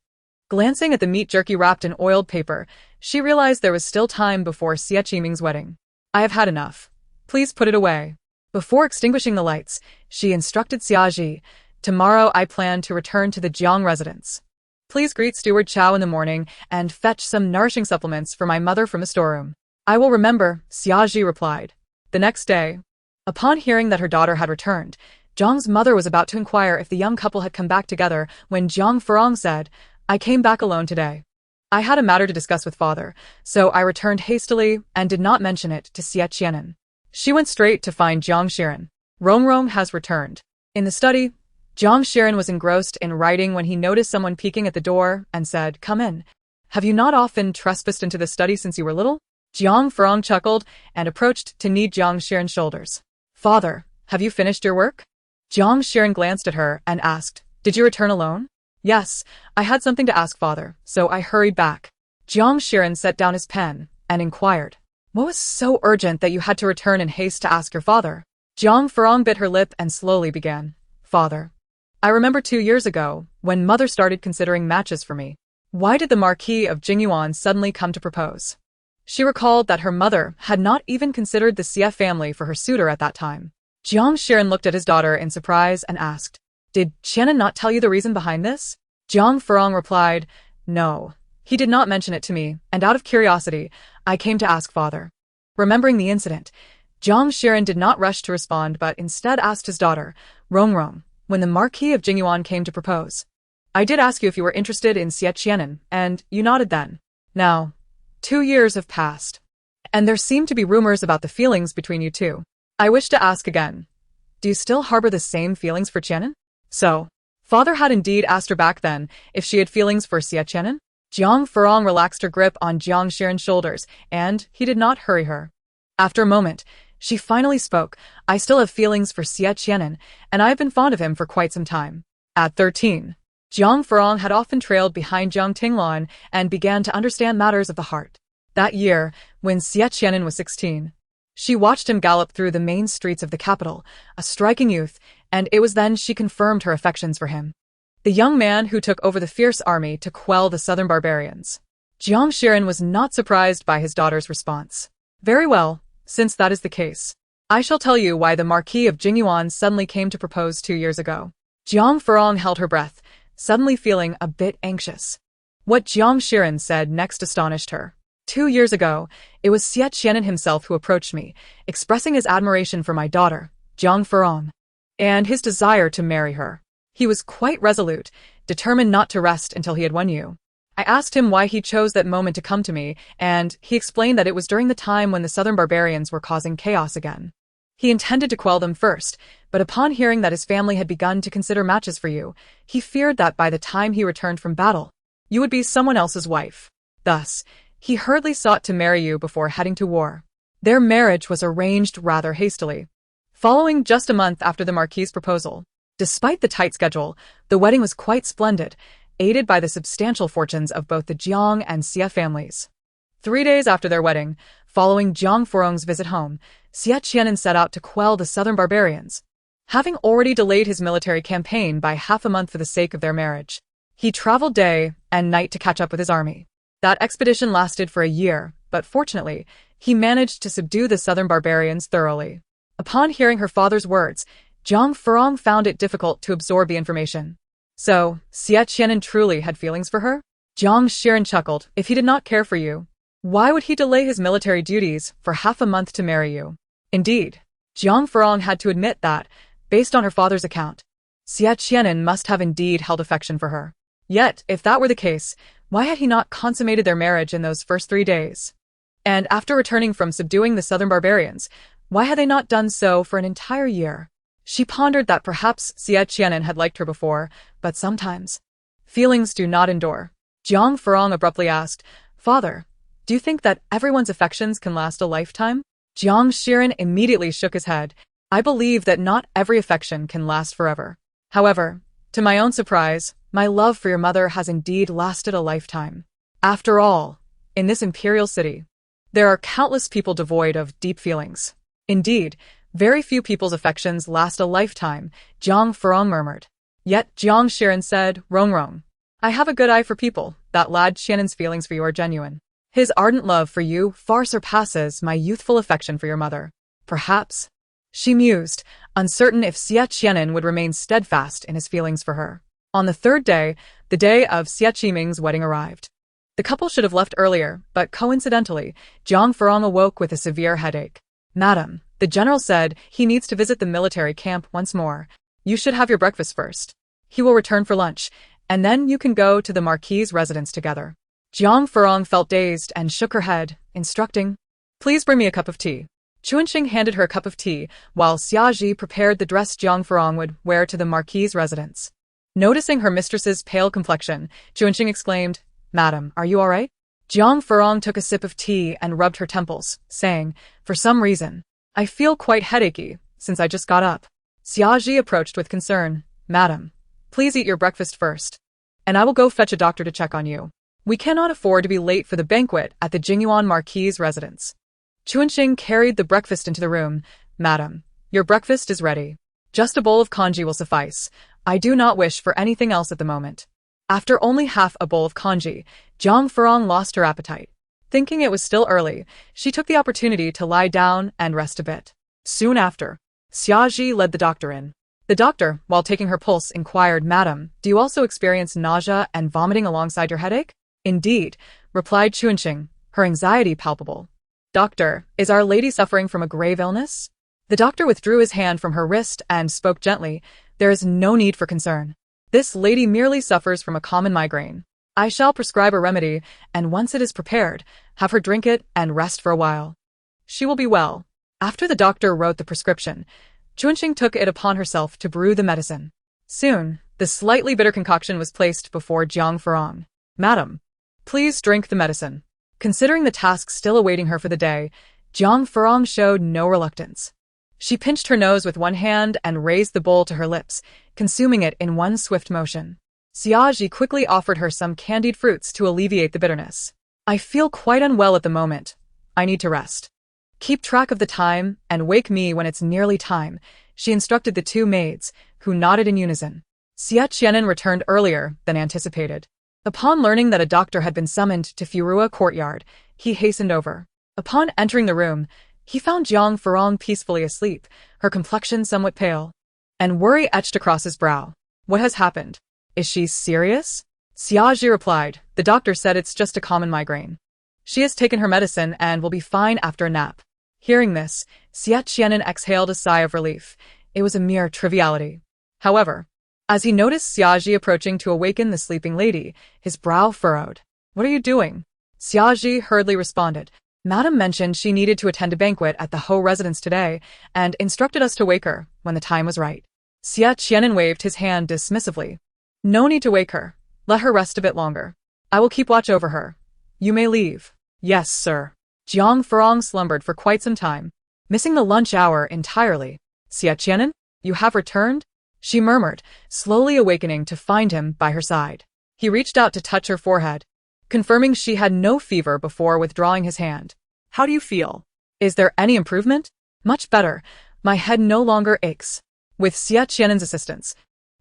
Glancing at the meat jerky wrapped in oiled paper, she realized there was still time before Xie Qi'an's wedding. I have had enough. Please put it away. Before extinguishing the lights, she instructed Xie, tomorrow I plan to return to the Jiang residence. Please greet Steward Chow in the morning and fetch some nourishing supplements for my mother from the storeroom. I will remember, Xie replied. The next day, upon hearing that her daughter had returned, Jiang's mother was about to inquire if the young couple had come back together when Jiang Furong said, I came back alone today. I had a matter to discuss with father, so I returned hastily and did not mention it to Xie Qi'an. She went straight to find Jiang Qi'an. Rong has returned. In the study, Jiang Qi'an was engrossed in writing when he noticed someone peeking at the door and said, Come in. Have you not often trespassed into the study since you were little? Jiang Furong chuckled and approached to knee Jiang Qi'an's shoulders. Father, have you finished your work? Jiang Qi'an glanced at her and asked, Did you return alone? Yes, I had something to ask father, so I hurried back. Jiang Qi'an set down his pen and inquired, What was so urgent that you had to return in haste to ask your father? Jiang Furong bit her lip and slowly began, Father, I remember 2 years ago, when mother started considering matches for me. Why did the Marquis of Jingyuan suddenly come to propose? She recalled that her mother had not even considered the Xie family for her suitor at that time. Jiang Qi'an looked at his daughter in surprise and asked, Did Qianan not tell you the reason behind this? Jiang Furong replied, No, he did not mention it to me, and out of curiosity, I came to ask father. Remembering the incident, Jiang Qi'an did not rush to respond but instead asked his daughter, Rong, when the Marquis of Jingyuan came to propose. I did ask you if you were interested in Xie Qi'an, and you nodded then. Now, 2 years have passed, and there seem to be rumors about the feelings between you two. I wish to ask again, do you still harbor the same feelings for Qianan? So, father had indeed asked her back then if she had feelings for Xie Qi'an? Jiang Furong relaxed her grip on Jiang Qi'an's shoulders, and he did not hurry her. After a moment, she finally spoke, I still have feelings for Xie Qi'an, and I have been fond of him for quite some time. At 13, Jiang Furong had often trailed behind Jiang Tinglan and began to understand matters of the heart. That year, when Xie Qi'an was 16, she watched him gallop through the main streets of the capital, a striking youth, and it was then she confirmed her affections for him. The young man who took over the fierce army to quell the southern barbarians. Jiang Qi'an was not surprised by his daughter's response. Very well. Since that is the case, I shall tell you why the Marquis of Jingyuan suddenly came to propose 2 years ago. Jiang Furong held her breath, suddenly feeling a bit anxious. What Jiang Qi'an said next astonished her. 2 years ago, it was Xie Qi'an himself who approached me, expressing his admiration for my daughter, Jiang Furong, and his desire to marry her. He was quite resolute, determined not to rest until he had won you. I asked him why he chose that moment to come to me, and he explained that it was during the time when the southern barbarians were causing chaos again. He intended to quell them first, but upon hearing that his family had begun to consider matches for you, he feared that by the time he returned from battle, you would be someone else's wife. Thus, he hurriedly sought to marry you before heading to war. Their marriage was arranged rather hastily, following just a month after the Marquis's proposal. Despite the tight schedule, the wedding was quite splendid, aided by the substantial fortunes of both the Jiang and Xie families. 3 days after their wedding, following Jiang Furong's visit home, Xie Qi'an set out to quell the southern barbarians. Having already delayed his military campaign by half a month for the sake of their marriage, he traveled day and night to catch up with his army. That expedition lasted for a year, but fortunately, he managed to subdue the southern barbarians thoroughly. Upon hearing her father's words, Jiang Furong found it difficult to absorb the information. So, Xie Qi'an truly had feelings for her? Jiang Qi'an chuckled. If he did not care for you, why would he delay his military duties for half a month to marry you? Indeed, Jiang Furong had to admit that, based on her father's account, Xie Qi'an must have indeed held affection for her. Yet, if that were the case, why had he not consummated their marriage in those first 3 days? And after returning from subduing the southern barbarians, why had they not done so for an entire year? She pondered that perhaps Xie Qi'an had liked her before, but sometimes feelings do not endure. Jiang Furong abruptly asked, Father, do you think that everyone's affections can last a lifetime? Jiang Qi'an immediately shook his head. I believe that not every affection can last forever. However, to my own surprise, my love for your mother has indeed lasted a lifetime. After all, in this imperial city, there are countless people devoid of deep feelings. Indeed, very few people's affections last a lifetime, Jiang Furong murmured. Yet Jiang Qi'an said, Rong, I have a good eye for people. That lad Qianan's feelings for you are genuine. His ardent love for you far surpasses my youthful affection for your mother. Perhaps, she mused, uncertain if Xie Qi'an would remain steadfast in his feelings for her. On the third day, the day of Xie Qiming's wedding arrived. The couple should have left earlier, but coincidentally, Jiang Furong awoke with a severe headache. Madam, the general said he needs to visit the military camp once more. You should have your breakfast first. He will return for lunch, and then you can go to the Marquis's residence together. Jiang Furong felt dazed and shook her head, instructing, "Please bring me a cup of tea." Chuanxing handed her a cup of tea, while Xia Ji prepared the dress Jiang Furong would wear to the Marquis's residence. Noticing her mistress's pale complexion, Chuanxing exclaimed, "Madam, are you all right?" Jiang Furong took a sip of tea and rubbed her temples, saying, "For some reason, I feel quite headachy since I just got up." Xia Ji approached with concern, "Madam, please eat your breakfast first, and I will go fetch a doctor to check on you. We cannot afford to be late for the banquet at the Jingyuan Marquis's residence." Chuanxing carried the breakfast into the room. "Madam, your breakfast is ready. Just a bowl of congee will suffice. I do not wish for anything else at the moment." After only half a bowl of congee, Jiang Furong lost her appetite. Thinking it was still early, she took the opportunity to lie down and rest a bit. Soon after, Xia Ji led the doctor in. The doctor, while taking her pulse, inquired, "Madam, do you also experience nausea and vomiting alongside your headache?" "Indeed," replied Chuanxing, her anxiety palpable. "Doctor, is Our Lady suffering from a grave illness?" The doctor withdrew his hand from her wrist and spoke gently, "There is no need for concern. This lady merely suffers from a common migraine. I shall prescribe a remedy, and once it is prepared, have her drink it and rest for a while. She will be well." After the doctor wrote the prescription, Chuanxing took it upon herself to brew the medicine. Soon, the slightly bitter concoction was placed before Jiang Furong. "Madam, please drink the medicine." Considering the task still awaiting her for the day, Jiang Furong showed no reluctance. She pinched her nose with one hand and raised the bowl to her lips, consuming it in one swift motion. Xia Ji quickly offered her some candied fruits to alleviate the bitterness. "I feel quite unwell at the moment. I need to rest. Keep track of the time and wake me when it's nearly time," she instructed the two maids, who nodded in unison. Xie Qi'an returned earlier than anticipated. Upon learning that a doctor had been summoned to Furua courtyard, he hastened over. Upon entering the room, he found Jiang Furong peacefully asleep, her complexion somewhat pale, and worry etched across his brow. "What has happened? Is she serious?" Xia Ji replied, "The doctor said it's just a common migraine. She has taken her medicine and will be fine after a nap." Hearing this, Xie Qi'an exhaled a sigh of relief. It was a mere triviality. However, as he noticed Xia Ji approaching to awaken the sleeping lady, his brow furrowed. "What are you doing?" Xia Ji hurriedly responded, "Madam mentioned she needed to attend a banquet at the Ho residence today, and instructed us to wake her when the time was right." Xie Qi'an waved his hand dismissively. "No need to wake her. Let her rest a bit longer. I will keep watch over her. You may leave." "Yes, sir." Jiang Furong slumbered for quite some time, missing the lunch hour entirely. "Xie Qi'an, you have returned?" she murmured, slowly awakening to find him by her side. He reached out to touch her forehead, confirming she had no fever before withdrawing his hand. "How do you feel? Is there any improvement?" "Much better. My head no longer aches." With Xie Qi'an's assistance,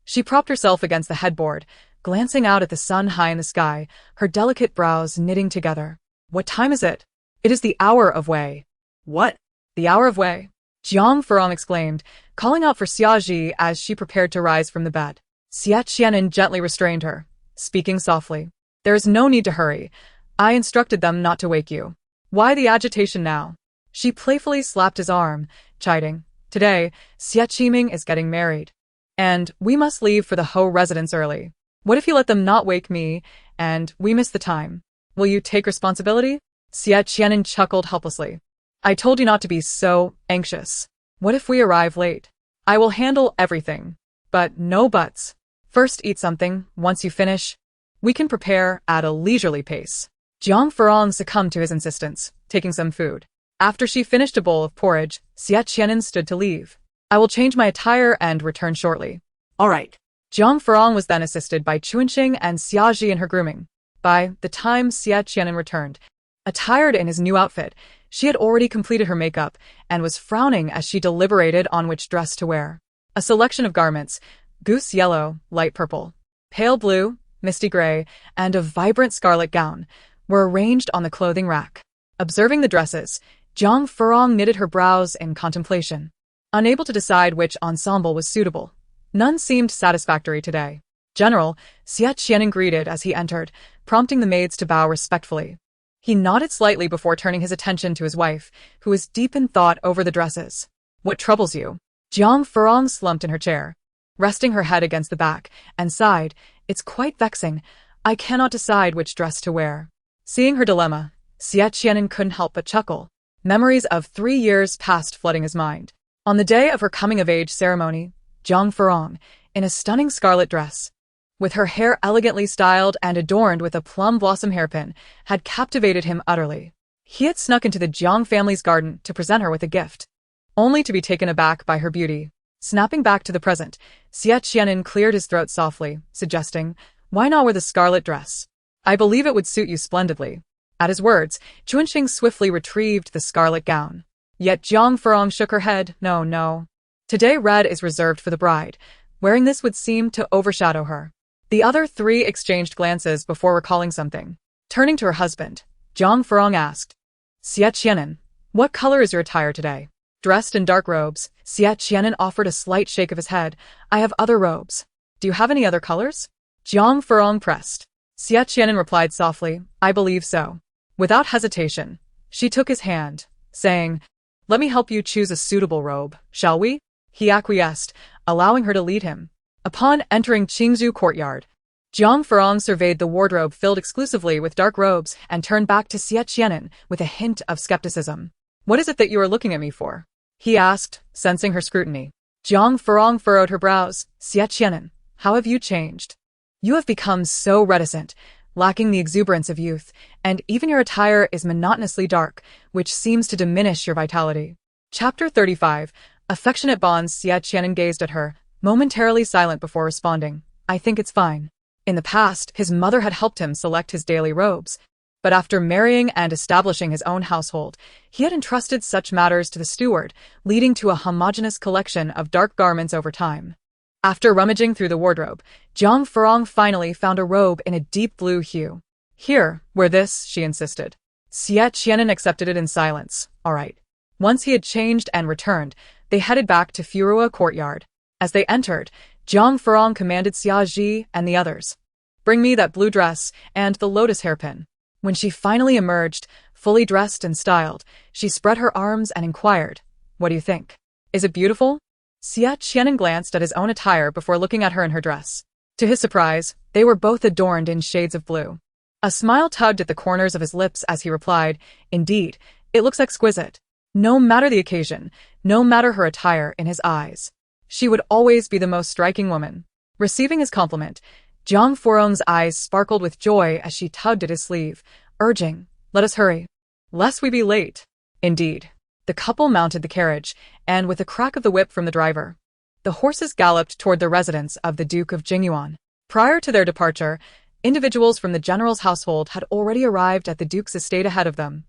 she propped herself against the headboard, glancing out at the sun high in the sky, her delicate brows knitting together. "What time is it?" "It is the hour of Wei." "What?" "The hour of Wei," Jiang Furong exclaimed, calling out for Xia Ji as she prepared to rise from the bed. Xie Qi'an gently restrained her, speaking softly. "There is no need to hurry. I instructed them not to wake you. Why the agitation now?" She playfully slapped his arm, chiding, "Today, Xie Qiming is getting married, and we must leave for the Ho residence early. What if you let them not wake me, and we miss the time? Will you take responsibility?" Xie Qi'an chuckled helplessly. "I told you not to be so anxious. What if we arrive late? I will handle everything. But no buts. First eat something. Once you finish, we can prepare at a leisurely pace." Jiang Furong succumbed to his insistence, taking some food. After she finished a bowl of porridge, Xie Qi'an stood to leave. "I will change my attire and return shortly." "All right." Jiang Furong was then assisted by Chuanxing and Xia Ji in her grooming. By the time Xie Qi'an returned, attired in his new outfit, she had already completed her makeup and was frowning as she deliberated on which dress to wear. A selection of garments, goose yellow, light purple, pale blue, misty gray, and a vibrant scarlet gown, were arranged on the clothing rack. Observing the dresses, Jiang Furong knitted her brows in contemplation. Unable to decide which ensemble was suitable, none seemed satisfactory today. General, Xie Qi'an greeted as he entered, prompting the maids to bow respectfully. He nodded slightly before turning his attention to his wife, who was deep in thought over the dresses. What troubles you? Jiang Furong slumped in her chair, resting her head against the back, and sighed. It's quite vexing. I cannot decide which dress to wear. Seeing her dilemma, Xie Qi'an couldn't help but chuckle. Memories of 3 years past flooding his mind. On the day of her coming-of-age ceremony, Jiang Furong, in a stunning scarlet dress, with her hair elegantly styled and adorned with a plum blossom hairpin, had captivated him utterly. He had snuck into the Jiang family's garden to present her with a gift, only to be taken aback by her beauty. Snapping back to the present, Xie Qi'an cleared his throat softly, suggesting, "Why not wear the scarlet dress? I believe it would suit you splendidly." At his words, Chunqing swiftly retrieved the scarlet gown. Yet Jiang Furong shook her head. No. Today red is reserved for the bride. Wearing this would seem to overshadow her. The other three exchanged glances before recalling something. Turning to her husband, Jiang Furong asked, "Xie Qi'an, what color is your attire today?" Dressed in dark robes, Xie Qi'an offered a slight shake of his head. "I have other robes. Do you have any other colors?" Jiang Furong pressed. Xie Qi'an replied softly, "I believe so." Without hesitation, she took his hand, saying, "Let me help you choose a suitable robe, shall we?" He acquiesced, allowing her to lead him. Upon entering Qingzhou courtyard, Jiang Furong surveyed the wardrobe filled exclusively with dark robes and turned back to Xie Qi'an with a hint of skepticism. "What is it that you are looking at me for?" he asked, sensing her scrutiny. Jiang Furong furrowed her brows. "Xie Qi'an, how have you changed? You have become so reticent, lacking the exuberance of youth, and even your attire is monotonously dark, which seems to diminish your vitality." Chapter 35. Affectionate bonds. Xie Qi'an gazed at her, momentarily silent before responding. "I think it's fine." In the past, his mother had helped him select his daily robes, but after marrying and establishing his own household, he had entrusted such matters to the steward, leading to a homogeneous collection of dark garments over time. After rummaging through the wardrobe, Jiang Furong finally found a robe in a deep blue hue. "Here, wear this," she insisted. Xie Qi'an accepted it in silence. All right. Once he had changed and returned, they headed back to Furua courtyard. As they entered, Jiang Furong commanded Xia Ji and the others, "Bring me that blue dress and the lotus hairpin." When she finally emerged, fully dressed and styled, she spread her arms and inquired, "What do you think? Is it beautiful?" Xie Qi'an glanced at his own attire before looking at her in her dress. To his surprise, they were both adorned in shades of blue. A smile tugged at the corners of his lips as he replied, "Indeed, it looks exquisite." No matter the occasion, no matter her attire, in his eyes, she would always be the most striking woman. Receiving his compliment, Jiang Furong's eyes sparkled with joy as she tugged at his sleeve, urging, "Let us hurry, lest we be late." Indeed, the couple mounted the carriage, and with a crack of the whip from the driver, the horses galloped toward the residence of the Duke of Jingyuan. Prior to their departure, individuals from the general's household had already arrived at the Duke's estate ahead of them.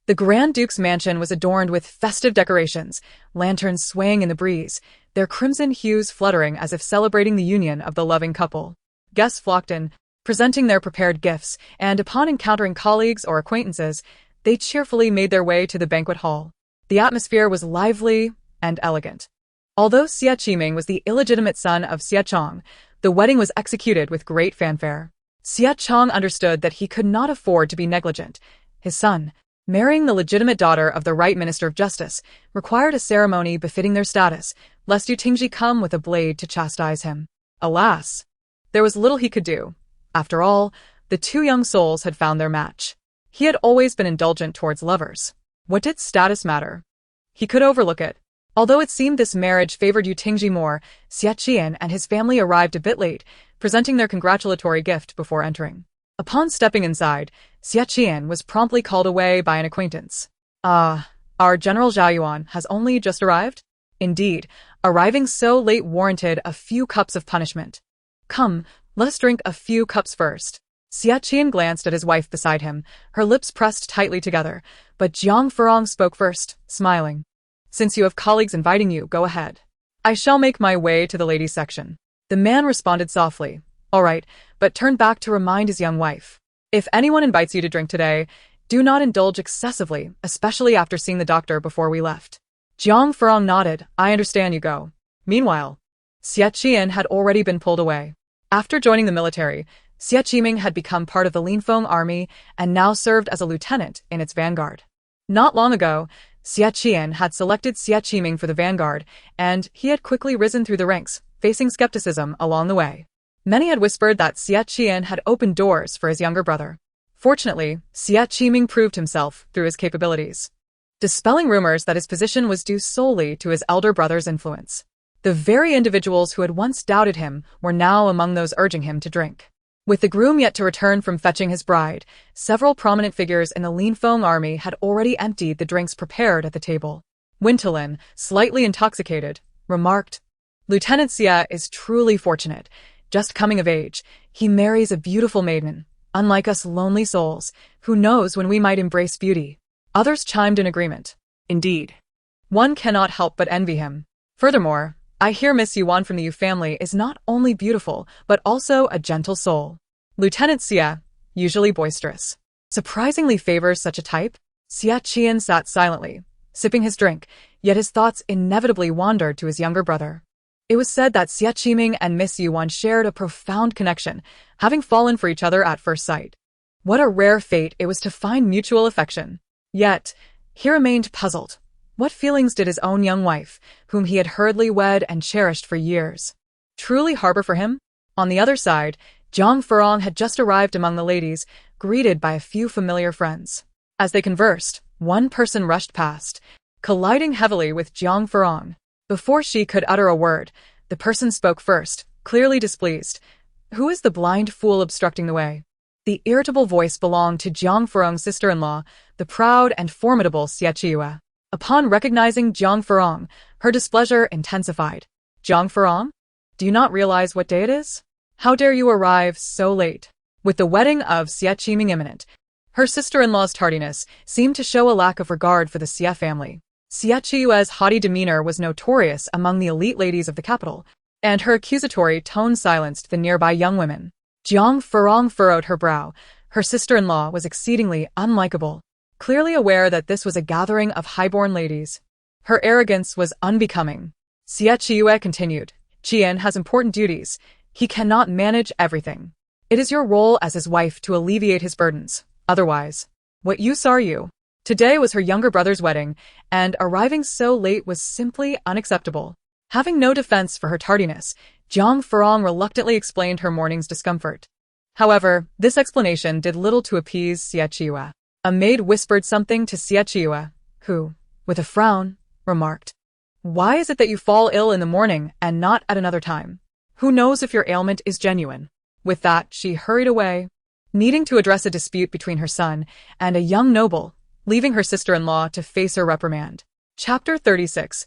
The Grand Duke's mansion was adorned with festive decorations, lanterns swaying in the breeze, their crimson hues fluttering as if celebrating the union of the loving couple. Guests flocked in, presenting their prepared gifts, and upon encountering colleagues or acquaintances, they cheerfully made their way to the banquet hall. The atmosphere was lively and elegant. Although Xie Qiming was the illegitimate son of Xie Chong, the wedding was executed with great fanfare. Xie Chong understood that he could not afford to be negligent. His son, marrying the legitimate daughter of the right Minister of Justice, required a ceremony befitting their status, lest Yu Tingji come with a blade to chastise him. Alas, there was little he could do. After all, the two young souls had found their match. He had always been indulgent towards lovers. What did status matter? He could overlook it. Although it seemed this marriage favored Yu Tingji more, Xie Qi'an and his family arrived a bit late, presenting their congratulatory gift before entering. Upon stepping inside, Xie Qi'an was promptly called away by an acquaintance. Our General Zhao Yuan has only just arrived?" Indeed, arriving so late warranted a few cups of punishment. "Come, let us drink a few cups first." Xie Qi'an glanced at his wife beside him, her lips pressed tightly together, but Jiang Furong spoke first, smiling. "Since you have colleagues inviting you, go ahead. I shall make my way to the ladies' section." The man responded softly, "All right," but turned back to remind his young wife. If anyone invites you to drink today, do not indulge excessively, especially after seeing the doctor before we left. Jiang Furong nodded. I understand, you go. Meanwhile, Xie Qi'an had already been pulled away. After joining the military, Xie Qi'an had become part of the Linfeng army and now served as a lieutenant in its vanguard. Not long ago, Xie Qi'an had selected Xie Qi'an for the vanguard, and he had quickly risen through the ranks, facing skepticism along the way. Many had whispered that Xie Qi'an had opened doors for his younger brother. Fortunately, Xie Qi'an proved himself through his capabilities, dispelling rumors that his position was due solely to his elder brother's influence. The very individuals who had once doubted him were now among those urging him to drink. With the groom yet to return from fetching his bride, several prominent figures in the Linfeng army had already emptied the drinks prepared at the table. Wintelin, slightly intoxicated, remarked, Lieutenant Xie is truly fortunate. Just coming of age, he marries a beautiful maiden. Unlike us lonely souls, who knows when we might embrace beauty? Others chimed in agreement. Indeed. One cannot help but envy him. Furthermore, I hear Miss Yuan from the Yu family is not only beautiful, but also a gentle soul. Lieutenant Xie, usually boisterous, surprisingly favors such a type. Xie Qi'an sat silently, sipping his drink, yet his thoughts inevitably wandered to his younger brother. It was said that Xie Qi'an and Miss Yuan shared a profound connection, having fallen for each other at first sight. What a rare fate it was to find mutual affection. Yet, he remained puzzled. What feelings did his own young wife, whom he had hurriedly wed and cherished for years, truly harbor for him? On the other side, Jiang Furong had just arrived among the ladies, greeted by a few familiar friends. As they conversed, one person rushed past, colliding heavily with Jiang Furong. Before she could utter a word, the person spoke first, clearly displeased. Who is the blind fool obstructing the way? The irritable voice belonged to Jiang Furong's sister-in-law, the proud and formidable Xie Qi'an. Upon recognizing Jiang Furong, her displeasure intensified. Jiang Furong? Do you not realize what day it is? How dare you arrive so late? With the wedding of Xie Qi'an imminent, her sister-in-law's tardiness seemed to show a lack of regard for the Xie family. Xie Qi'an's haughty demeanor was notorious among the elite ladies of the capital, and her accusatory tone silenced the nearby young women. Jiang Furong furrowed her brow. Her sister-in-law was exceedingly unlikable. Clearly aware that this was a gathering of highborn ladies, her arrogance was unbecoming. Xie Qi'an continued, Qi'an has important duties. He cannot manage everything. It is your role as his wife to alleviate his burdens. Otherwise, what use are you? Today was her younger brother's wedding, and arriving so late was simply unacceptable. Having no defense for her tardiness, Jiang Furong reluctantly explained her morning's discomfort. However, this explanation did little to appease Xie Qi'an. A maid whispered something to Xie Qi'an, who, with a frown, remarked, Why is it that you fall ill in the morning and not at another time? Who knows if your ailment is genuine? With that, she hurried away, needing to address a dispute between her son and a young noble, leaving her sister-in-law to face her reprimand. Chapter 36.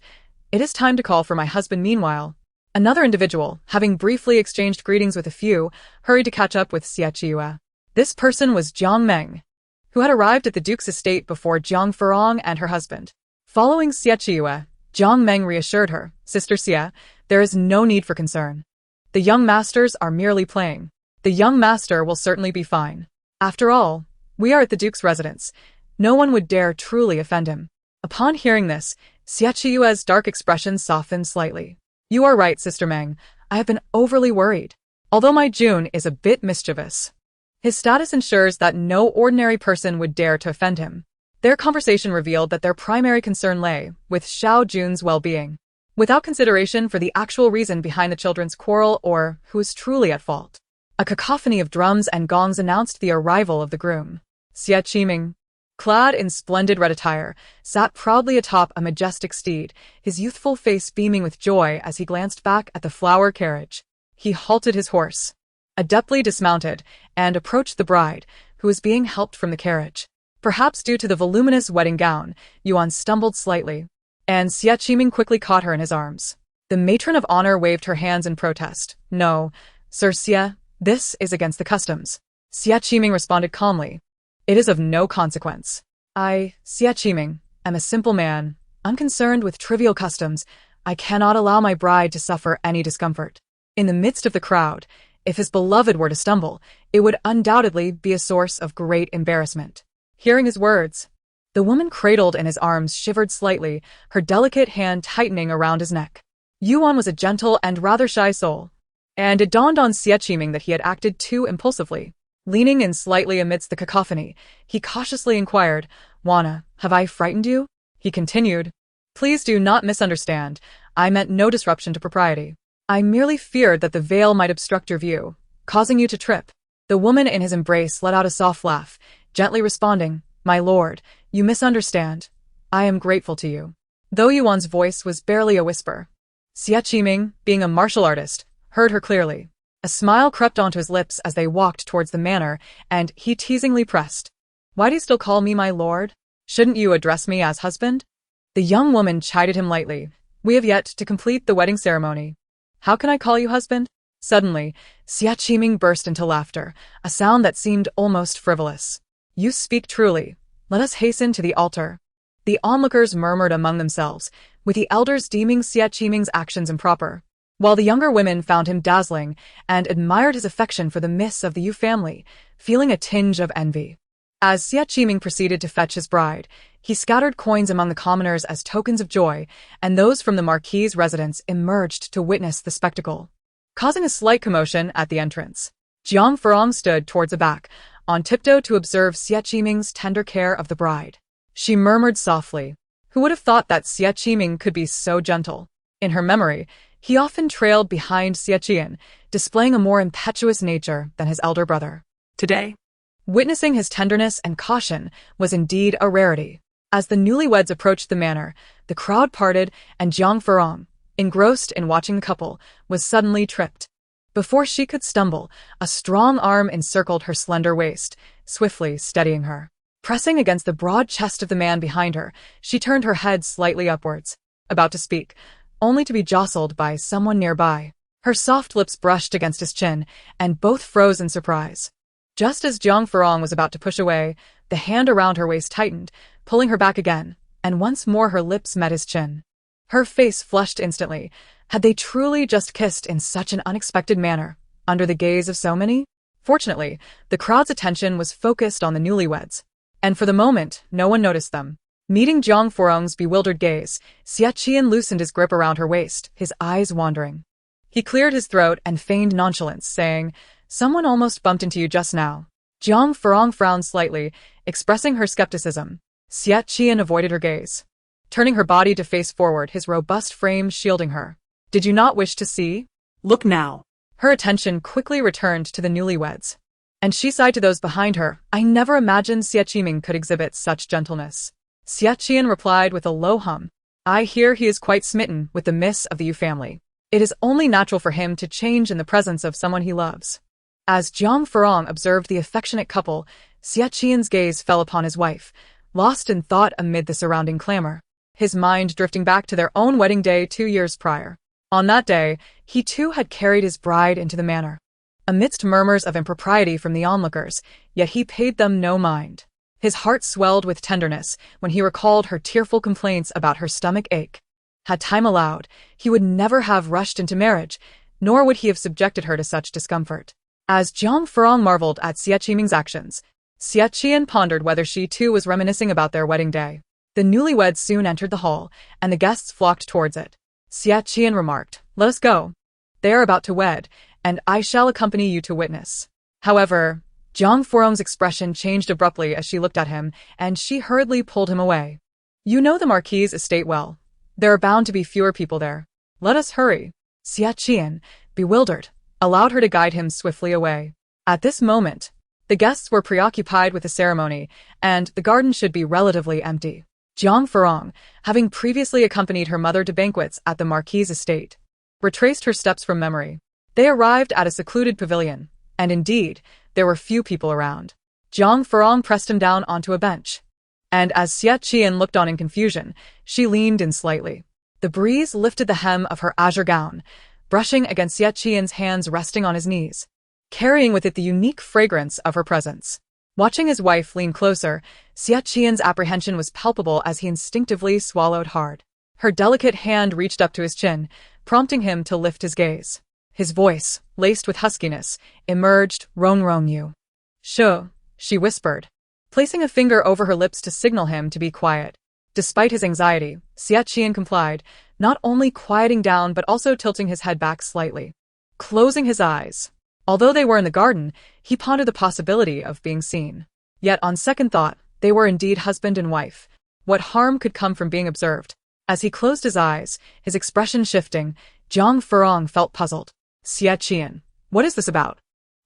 It is time to call for my husband. Meanwhile, another individual, having briefly exchanged greetings with a few, hurried to catch up with Xie Qi'an. This person was Jiang Meng, who had arrived at the Duke's estate before Jiang Furong and her husband. Following Xie Qi'an, Jiang Meng reassured her, Sister Xie, there is no need for concern. The young masters are merely playing. The young master will certainly be fine. After all, we are at the Duke's residence. No one would dare truly offend him. Upon hearing this, Xie Qi'an's dark expression softened slightly. You are right, Sister Meng. I have been overly worried. Although my June is a bit mischievous, his status ensures that no ordinary person would dare to offend him. Their conversation revealed that their primary concern lay with Xiao Jun's well-being, without consideration for the actual reason behind the children's quarrel or who is truly at fault. A cacophony of drums and gongs announced the arrival of the groom. Xie Qi'an, clad in splendid red attire, sat proudly atop a majestic steed, his youthful face beaming with joy as he glanced back at the flower carriage. He halted his horse, adeptly dismounted, and approached the bride, who was being helped from the carriage. Perhaps due to the voluminous wedding gown, Yuan stumbled slightly, and Xie Qi'an quickly caught her in his arms. The matron of honor waved her hands in protest. No, Sir Xie, this is against the customs. Xie Qi'an responded calmly. It is of no consequence. I, Xie Qi'an, am a simple man, unconcerned with trivial customs. I cannot allow my bride to suffer any discomfort. In the midst of the crowd, If his beloved were to stumble, it would undoubtedly be a source of great embarrassment. Hearing his words, the woman cradled in his arms shivered slightly, her delicate hand tightening around his neck. Yuan was a gentle and rather shy soul, and it dawned on Xie Qi'an that he had acted too impulsively. Leaning in slightly amidst the cacophony, he cautiously inquired, "Wana, have I frightened you?" He continued, "Please do not misunderstand. I meant no disruption to propriety. I merely feared that the veil might obstruct your view, causing you to trip." The woman in his embrace let out a soft laugh, gently responding, "My lord, you misunderstand. I am grateful to you." Though Yuan's voice was barely a whisper, Xie Qi'an, being a martial artist, heard her clearly. A smile crept onto his lips as they walked towards the manor, and he teasingly pressed, "Why do you still call me my lord? Shouldn't you address me as husband?" The young woman chided him lightly. "We have yet to complete the wedding ceremony. How can I call you husband?" Suddenly, Xie Qi'an burst into laughter, a sound that seemed almost frivolous. "You speak truly. Let us hasten to the altar." The onlookers murmured among themselves, with the elders deeming Xie Qi'an's actions improper, while the younger women found him dazzling and admired his affection for the Miss of the Yu family, feeling a tinge of envy. As Xie Qi'an proceeded to fetch his bride, he scattered coins among the commoners as tokens of joy, and those from the Marquis's residence emerged to witness the spectacle, causing a slight commotion at the entrance. Jiang Furong stood towards the back, on tiptoe to observe Xie Qi'an's tender care of the bride. She murmured softly, "Who would have thought that Xie Qi'an could be so gentle?" In her memory, he often trailed behind Xie Qi'an, displaying a more impetuous nature than his elder brother. Today, witnessing his tenderness and caution was indeed a rarity. As the newlyweds approached the manor, the crowd parted, and Jiang Furong, engrossed in watching the couple, was suddenly tripped. Before she could stumble, a strong arm encircled her slender waist, swiftly steadying her. Pressing against the broad chest of the man behind her, she turned her head slightly upwards, about to speak, only to be jostled by someone nearby. Her soft lips brushed against his chin, and both froze in surprise. Just as Jiang Furong was about to push away, the hand around her waist tightened, pulling her back again, and once more her lips met his chin. Her face flushed instantly. Had they truly just kissed in such an unexpected manner, under the gaze of so many? Fortunately, the crowd's attention was focused on the newlyweds, and for the moment, no one noticed them. Meeting Jiang Furong's bewildered gaze, Xie Qi'an loosened his grip around her waist, his eyes wandering. He cleared his throat and feigned nonchalance, saying, "Someone almost bumped into you just now." Jiang Furong frowned slightly, expressing her skepticism. Xie Qi'an avoided her gaze, turning her body to face forward, his robust frame shielding her. "Did you not wish to see? Look now." Her attention quickly returned to the newlyweds, and she sighed to those behind her. "I never imagined Xie Qi'an could exhibit such gentleness." Xie Qi'an replied with a low hum, "I hear he is quite smitten with the Miss of the Yu family. It is only natural for him to change in the presence of someone he loves." As Jiang Furong observed the affectionate couple, Xie Qi'an's gaze fell upon his wife, lost in thought amid the surrounding clamor, his mind drifting back to their own wedding day 2 years prior. On that day, he too had carried his bride into the manor, amidst murmurs of impropriety from the onlookers, yet he paid them no mind. His heart swelled with tenderness when he recalled her tearful complaints about her stomach ache. Had time allowed, he would never have rushed into marriage, nor would he have subjected her to such discomfort. As Jiang Furong marveled at Xie Qi'an's actions, Xie Qi'an pondered whether she too was reminiscing about their wedding day. The newlyweds soon entered the hall, and the guests flocked towards it. Xie Qi'an remarked, "Let us go. They are about to wed, and I shall accompany you to witness." However, Jiang Furong's expression changed abruptly as she looked at him, and she hurriedly pulled him away. "You know the Marquis's estate well. There are bound to be fewer people there. Let us hurry." Xie Qi'an, bewildered, allowed her to guide him swiftly away. At this moment, the guests were preoccupied with the ceremony, and the garden should be relatively empty. Jiang Furong, having previously accompanied her mother to banquets at the Marquis's estate, retraced her steps from memory. They arrived at a secluded pavilion, and indeed, there were few people around. Jiang Furong pressed him down onto a bench, and as Xie Qi'an looked on in confusion, she leaned in slightly. The breeze lifted the hem of her azure gown, brushing against Xie Qi'an's hands resting on his knees, carrying with it the unique fragrance of her presence. Watching his wife lean closer, Xie Qi'an's apprehension was palpable as he instinctively swallowed hard. Her delicate hand reached up to his chin, prompting him to lift his gaze. His voice, laced with huskiness, emerged, Rong you. Sure, she whispered, placing a finger over her lips to signal him to be quiet. Despite his anxiety, Xie Qi'an complied, not only quieting down but also tilting his head back slightly. Closing his eyes. Although they were in the garden, he pondered the possibility of being seen. Yet on second thought, they were indeed husband and wife. What harm could come from being observed? As he closed his eyes, his expression shifting, Jiang Furong felt puzzled. Xie Qi'an, what is this about?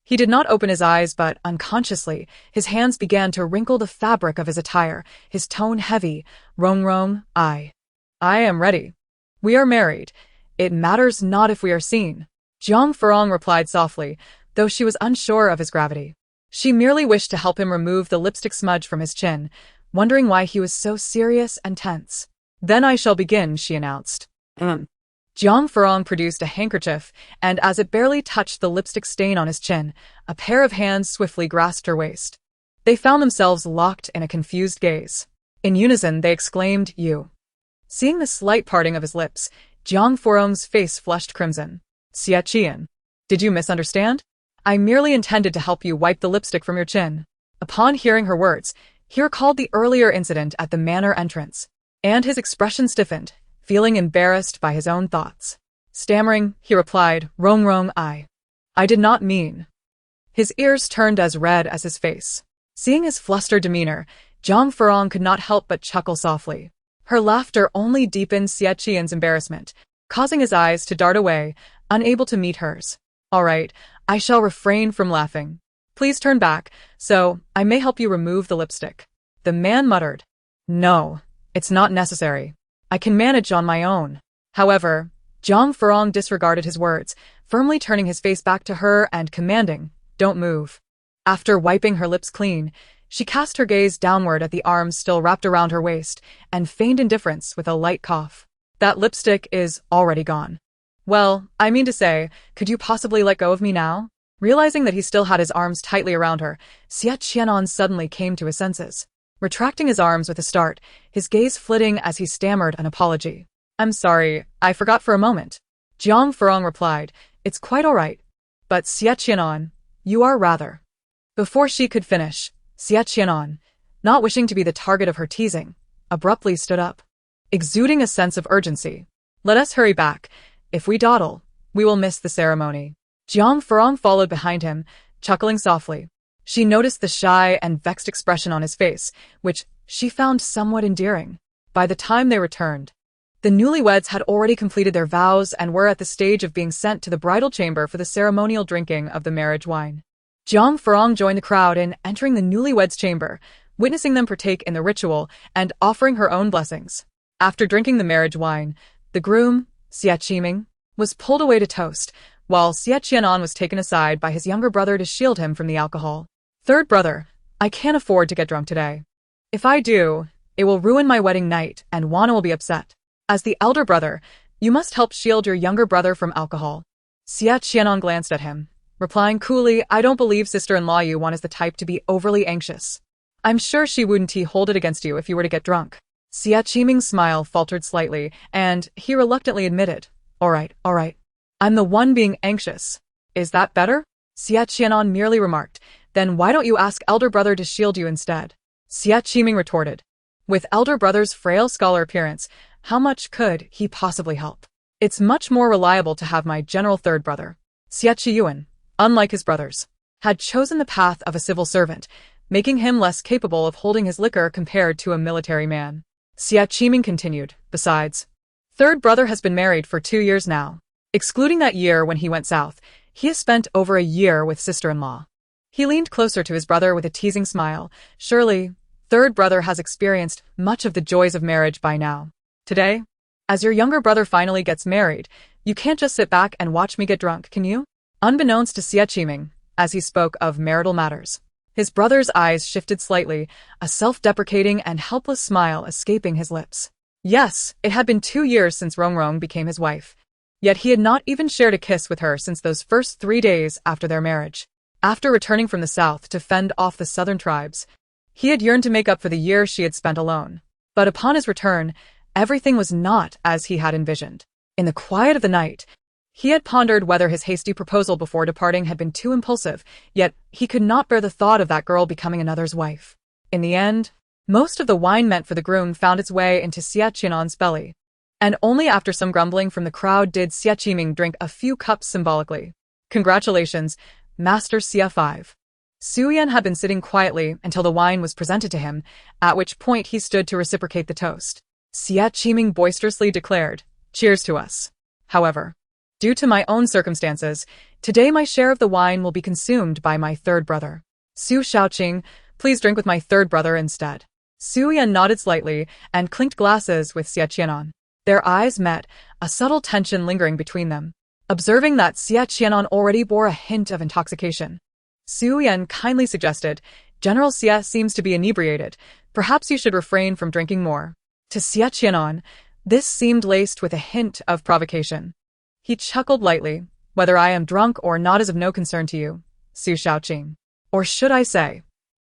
He did not open his eyes, but unconsciously, his hands began to wrinkle the fabric of his attire, his tone heavy. Rong, I am ready. We are married. It matters not if we are seen. Jiang Furong replied softly, though she was unsure of his gravity. She merely wished to help him remove the lipstick smudge from his chin, wondering why he was so serious and tense. Then I shall begin, she announced. Jiang Furong produced a handkerchief, and as it barely touched the lipstick stain on his chin, a pair of hands swiftly grasped her waist. They found themselves locked in a confused gaze. In unison, they exclaimed, You. Seeing the slight parting of his lips, Jiang Furong's face flushed crimson. Xie Qi'an, did you misunderstand? I merely intended to help you wipe the lipstick from your chin. Upon hearing her words, he recalled the earlier incident at the manor entrance, and his expression stiffened, feeling embarrassed by his own thoughts. Stammering, he replied, Rong, I did not mean. His ears turned as red as his face. Seeing his flustered demeanor, Jiang Furong could not help but chuckle softly. Her laughter only deepened Xie Qi'an's embarrassment, causing his eyes to dart away, unable to meet hers. All right, I shall refrain from laughing. Please turn back, so I may help you remove the lipstick. The man muttered. No, it's not necessary. I can manage on my own. However, Jiang Furong disregarded his words, firmly turning his face back to her and commanding, Don't move. After wiping her lips clean, she cast her gaze downward at the arms still wrapped around her waist and feigned indifference with a light cough. That lipstick is already gone. Well, I mean to say, could you possibly let go of me now? Realizing that he still had his arms tightly around her, Xie Qi'an suddenly came to his senses. Retracting his arms with a start, his gaze flitting as he stammered an apology. I'm sorry, I forgot for a moment. Jiang Furong replied, It's quite all right. But Xie Qi'an, you are rather. Before she could finish, Xie Qi'an, not wishing to be the target of her teasing, abruptly stood up, exuding a sense of urgency. Let us hurry back. If we dawdle, we will miss the ceremony. Jiang Furong followed behind him, chuckling softly. She noticed the shy and vexed expression on his face, which she found somewhat endearing. By the time they returned, the newlyweds had already completed their vows and were at the stage of being sent to the bridal chamber for the ceremonial drinking of the marriage wine. Jiang Furong joined the crowd in entering the newlyweds' chamber, witnessing them partake in the ritual and offering her own blessings. After drinking the marriage wine, the groom, Xie Qi'an, was pulled away to toast, while Xie Qi'an was taken aside by his younger brother to shield him from the alcohol. Third brother, I can't afford to get drunk today. If I do, it will ruin my wedding night and Wana will be upset. As the elder brother, you must help shield your younger brother from alcohol. Xie Qi'an glanced at him, replying coolly, I don't believe sister-in-law Yuan is the type to be overly anxious. I'm sure she wouldn't hold it against you if you were to get drunk. Xie Qi'an's smile faltered slightly, and he reluctantly admitted, All right. I'm the one being anxious. Is that better? Xie Qi'an merely remarked, Then why don't you ask elder brother to shield you instead? Xie Qi'an retorted. With elder brother's frail scholar appearance, how much could he possibly help? It's much more reliable to have my general third brother. Xie Qi'an, unlike his brothers, had chosen the path of a civil servant, making him less capable of holding his liquor compared to a military man. Xie Qi'an continued, Besides, third brother has been married for 2 years now. Excluding that year when he went south, he has spent over a year with sister-in-law. He leaned closer to his brother with a teasing smile. Surely, third brother has experienced much of the joys of marriage by now. Today, as your younger brother finally gets married, you can't just sit back and watch me get drunk, can you? Unbeknownst to Xie Qi'an, as he spoke of marital matters, his brother's eyes shifted slightly, a self-deprecating and helpless smile escaping his lips. Yes, it had been 2 years since Rong became his wife. Yet he had not even shared a kiss with her since those first 3 days after their marriage. After returning from the south to fend off the southern tribes, he had yearned to make up for the year she had spent alone. But upon his return, everything was not as he had envisioned. In the quiet of the night, He had pondered whether his hasty proposal before departing had been too impulsive, yet he could not bear the thought of that girl becoming another's wife. In the end, most of the wine meant for the groom found its way into Xie Qi'an's belly. And only after some grumbling from the crowd did Xie Qi'an drink a few cups symbolically. Congratulations, Master Xie 5. Su Yan had been sitting quietly until the wine was presented to him, at which point he stood to reciprocate the toast. Xie Qi'an boisterously declared, "Cheers to us." However, due to my own circumstances, today my share of the wine will be consumed by my third brother. Su Shaoqing, please drink with my third brother instead. Su Yan nodded slightly and clinked glasses with Xie Qi'an. Their eyes met, a subtle tension lingering between them. Observing that Xie Qi'an already bore a hint of intoxication, Su Yan kindly suggested, "General Xie seems to be inebriated. Perhaps you should refrain from drinking more." To Xie Qi'an, this seemed laced with a hint of provocation. He chuckled lightly. "Whether I am drunk or not is of no concern to you, Su Shaoqing. Or should I say?"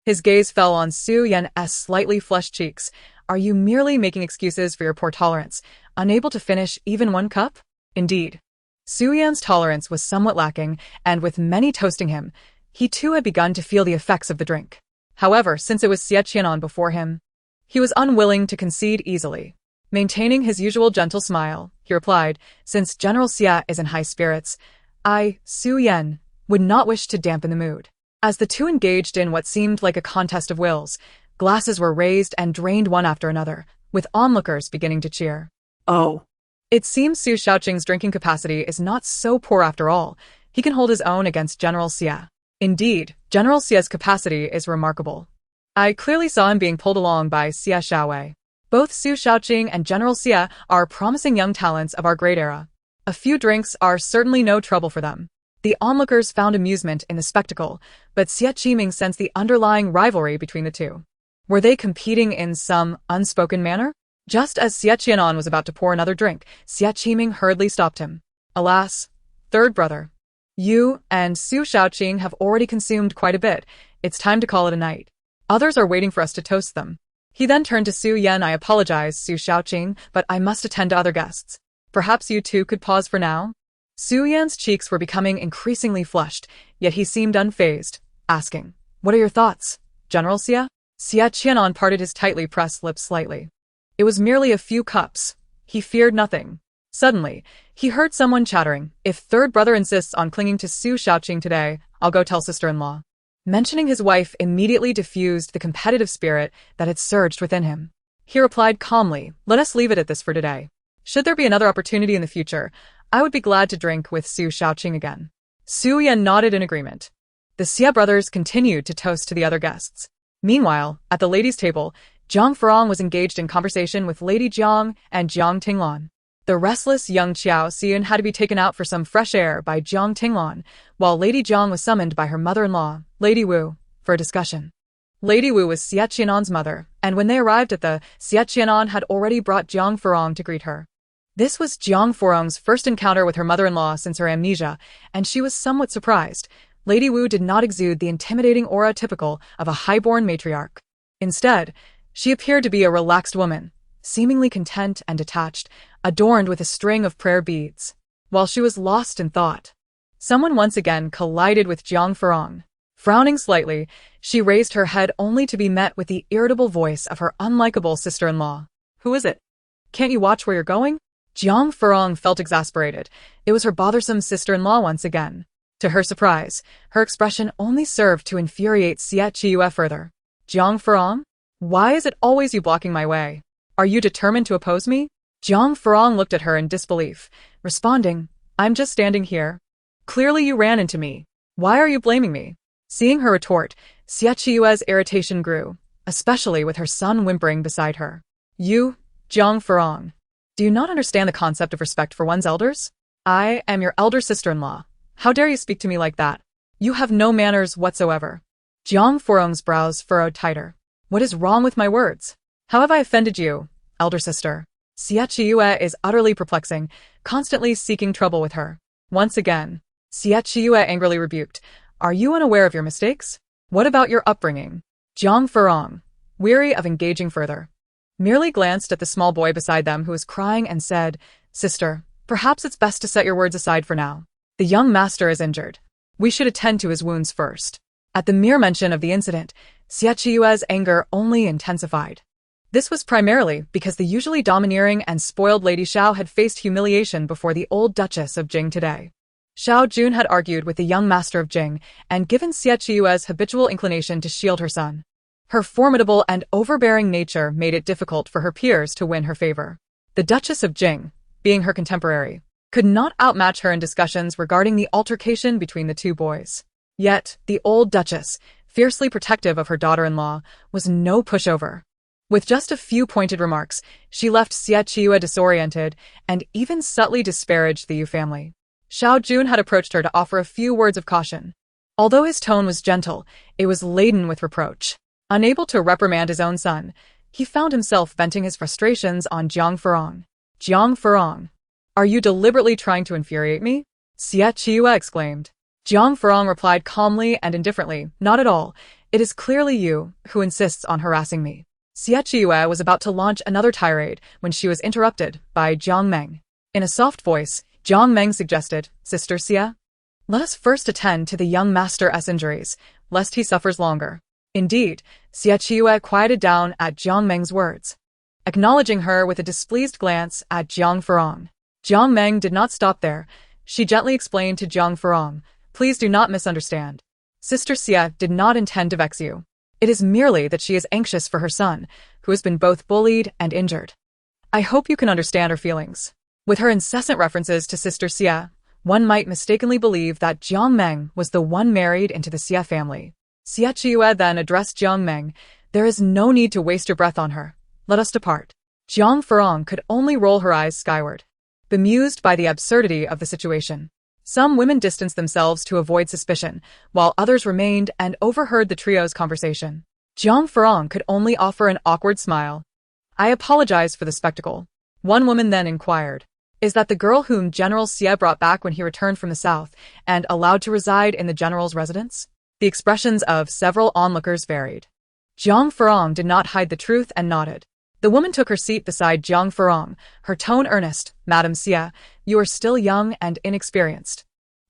His gaze fell on Su Yan's slightly flushed cheeks. "Are you merely making excuses for your poor tolerance, unable to finish even one cup?" Indeed, Su Yan's tolerance was somewhat lacking, and with many toasting him, he too had begun to feel the effects of the drink. However, since it was Xie Qi'an before him, he was unwilling to concede easily. Maintaining his usual gentle smile, he replied, "Since General Xie is in high spirits, I, Su Yan, would not wish to dampen the mood." As the two engaged in what seemed like a contest of wills, glasses were raised and drained one after another, with onlookers beginning to cheer. Oh. It seems Su Shaoqing's drinking capacity is not so poor after all. He can hold his own against General Xie. Indeed, General Xie's capacity is remarkable. I clearly saw him being pulled along by Xie Xiaowei. Both Su Shaoqing and General Xie are promising young talents of our great era. A few drinks are certainly no trouble for them. The onlookers found amusement in the spectacle, but Xie Qi'an sensed the underlying rivalry between the two. Were they competing in some unspoken manner? Just as Xie Qi'an was about to pour another drink, Xie Qi'an hurriedly stopped him. "Alas, third brother, you and Su Shaoqing have already consumed quite a bit. It's time to call it a night. Others are waiting for us to toast them." He then turned to Su Yan. "I apologize, Su Shaoqing, but I must attend to other guests. Perhaps you two could pause for now?" Su Yan's cheeks were becoming increasingly flushed, yet he seemed unfazed, asking, "What are your thoughts, General Xie?" Xie Qi'an parted his tightly pressed lips slightly. It was merely a few cups. He feared nothing. Suddenly, he heard someone chattering, "If third brother insists on clinging to Su Shaoqing today, I'll go tell sister-in-law." Mentioning his wife immediately diffused the competitive spirit that had surged within him. He replied calmly, "Let us leave it at this for today. Should there be another opportunity in the future, I would be glad to drink with Su Shaoqing again." Su Yan nodded in agreement. The Xie brothers continued to toast to the other guests. Meanwhile, at the ladies' table, Jiang Furong was engaged in conversation with Lady Jiang and Jiang Tinglan. The restless young Qiao Xian had to be taken out for some fresh air by Jiang Tinglan, while Lady Jiang was summoned by her mother-in-law, Lady Wu, for a discussion. Lady Wu was Xie Qi'an's mother, and when they arrived at the, Xie Qi'an had already brought Jiang Furong to greet her. This was Jiang Furong's first encounter with her mother-in-law since her amnesia, and she was somewhat surprised. Lady Wu did not exude the intimidating aura typical of a highborn matriarch. Instead, she appeared to be a relaxed woman, seemingly content and detached, adorned with a string of prayer beads. While she was lost in thought, someone once again collided with Jiang Furong. Frowning slightly, she raised her head only to be met with the irritable voice of her unlikable sister-in-law. "Who is it? Can't you watch where you're going?" Jiang Furong felt exasperated. It was her bothersome sister-in-law once again. To her surprise, her expression only served to infuriate Xie Qi'an further. "Jiang Furong? Why is it always you blocking my way? Are you determined to oppose me?" Jiang Furong looked at her in disbelief, responding, "I'm just standing here. Clearly you ran into me. Why are you blaming me?" Seeing her retort, Xie Qi'an's irritation grew, especially with her son whimpering beside her. "You, Jiang Furong, do you not understand the concept of respect for one's elders? I am your elder sister-in-law. How dare you speak to me like that? You have no manners whatsoever." Jiang Furong's brows furrowed tighter. "What is wrong with my words? How have I offended you, elder sister?" Xie Qi'an is utterly perplexing, constantly seeking trouble with her. Once again, Xie Qi'an angrily rebuked, "Are you unaware of your mistakes? What about your upbringing?" Jiang Furong, weary of engaging further, merely glanced at the small boy beside them who was crying and said, "Sister, Perhaps it's best to set your words aside for now. The young master is injured. We should attend to his wounds first. At the mere mention of the incident, Xie Qi'an's anger only intensified. This was primarily because the usually domineering and spoiled Lady Xiao had faced humiliation before the old Duchess of Jing today. Xiao Jun had argued with the young master of Jing and given Xie Qi'an's habitual inclination to shield her son. Her formidable and overbearing nature made it difficult for her peers to win her favor. The Duchess of Jing, being her contemporary, could not outmatch her in discussions regarding the altercation between the two boys. Yet, the old Duchess, fiercely protective of her daughter-in-law, was no pushover. With just a few pointed remarks, she left Xie Qi'an disoriented and even subtly disparaged the Yu family. Xiao Jun had approached her to offer a few words of caution. Although his tone was gentle, it was laden with reproach. Unable to reprimand his own son, he found himself venting his frustrations on Jiang Furong. Jiang Furong, are you deliberately trying to infuriate me? Xie Qi'an exclaimed. Jiang Furong replied calmly and indifferently, not at all. It is clearly you who insists on harassing me. Xie Qi'an was about to launch another tirade when she was interrupted by Jiang Meng. In a soft voice, Jiang Meng suggested, Sister Xie, let us first attend to the young master's injuries, lest he suffers longer. Indeed, Xie Qi'an quieted down at Jiang Meng's words, acknowledging her with a displeased glance at Jiang Furong. Jiang Meng did not stop there. She gently explained to Jiang Furong, please do not misunderstand. Sister Xie did not intend to vex you. It is merely that she is anxious for her son, who has been both bullied and injured. I hope you can understand her feelings. With her incessant references to Sister Xie, one might mistakenly believe that Jiang Meng was the one married into the Xie family. Xie Qi'an then addressed Jiang Meng, there is no need to waste your breath on her. Let us depart. Jiang Furong could only roll her eyes skyward, bemused by the absurdity of the situation. Some women distanced themselves to avoid suspicion, while others remained and overheard the trio's conversation. Jiang Furong could only offer an awkward smile. I apologize for the spectacle. One woman then inquired, is that the girl whom General Xie brought back when he returned from the south and allowed to reside in the general's residence? The expressions of several onlookers varied. Jiang Furong did not hide the truth and nodded. The woman took her seat beside Jiang Furong, her tone earnest. Madam Xie, you are still young and inexperienced.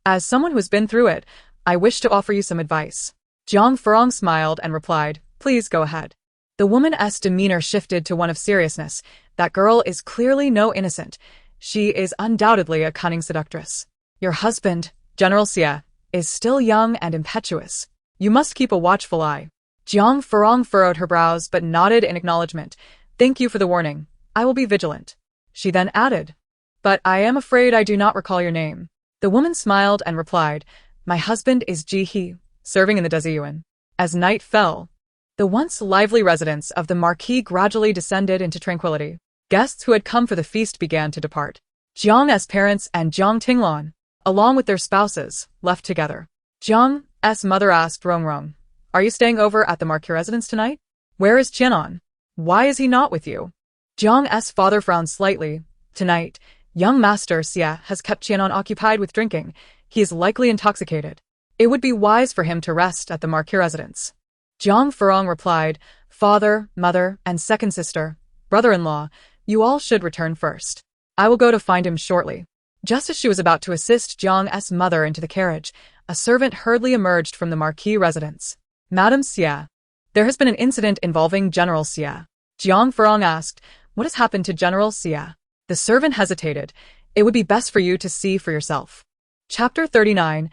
As someone who has been through it, I wish to offer you some advice. Jiang Furong smiled and replied, please go ahead. The woman's demeanor shifted to one of seriousness. That girl is clearly no innocent. She is undoubtedly a cunning seductress. Your husband, General Xie, is still young and impetuous. You must keep a watchful eye. Jiang Furong furrowed her brows but nodded in acknowledgement. Thank you for the warning. I will be vigilant. She then added, but I am afraid I do not recall your name. The woman smiled and replied, my husband is Ji He, serving in the Deziyuan. As night fell, the once lively residence of the Marquis gradually descended into tranquility. Guests who had come for the feast began to depart. Jiang's parents and Jiang Tinglan, along with their spouses, left together. Jiang's mother asked Rongrong, are you staying over at the Marquis residence tonight? Where is Qianan? Why is he not with you? Jiang's father frowned slightly. Tonight, young Master Xie has kept Qianan occupied with drinking. He is likely intoxicated. It would be wise for him to rest at the Marquis residence. Jiang Furong replied, father, mother, and second sister, brother-in-law, you all should return first. I will go to find him shortly. Just as she was about to assist Jiang's mother into the carriage, a servant hurriedly emerged from the Marquis residence. Madam Xie, there has been an incident involving General Xie. Jiang Furong asked, what has happened to General Xie? The servant hesitated. It would be best for you to see for yourself. Chapter 39.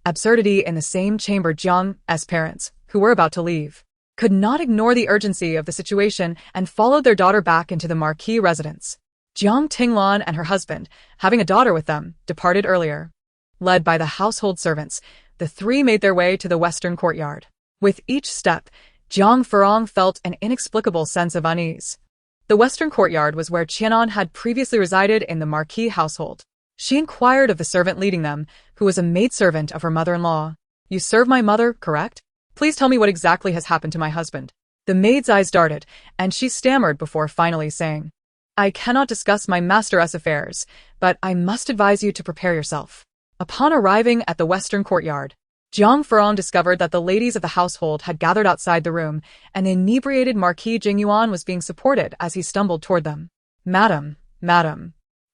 Absurdity in the same chamber. Jiang's parents, who were about to leave, could not ignore the urgency of the situation and followed their daughter back into the Marquis residence. Jiang Tinglan and her husband, having a daughter with them, departed earlier. Led by the household servants, the three made their way to the western courtyard. With each step, Jiang Furong felt an inexplicable sense of unease. The western courtyard was where Qianan had previously resided in the Marquis household. She inquired of the servant leading them, who was a maidservant of her mother-in-law. You serve my mother, correct? Please tell me what exactly has happened to my husband. The maid's eyes darted, and she stammered before finally saying, I cannot discuss my master's affairs, but I must advise you to prepare yourself. Upon arriving at the western courtyard, Jiang Furong discovered that the ladies of the household had gathered outside the room, and the inebriated Marquis Jingyuan was being supported as he stumbled toward them. Madam,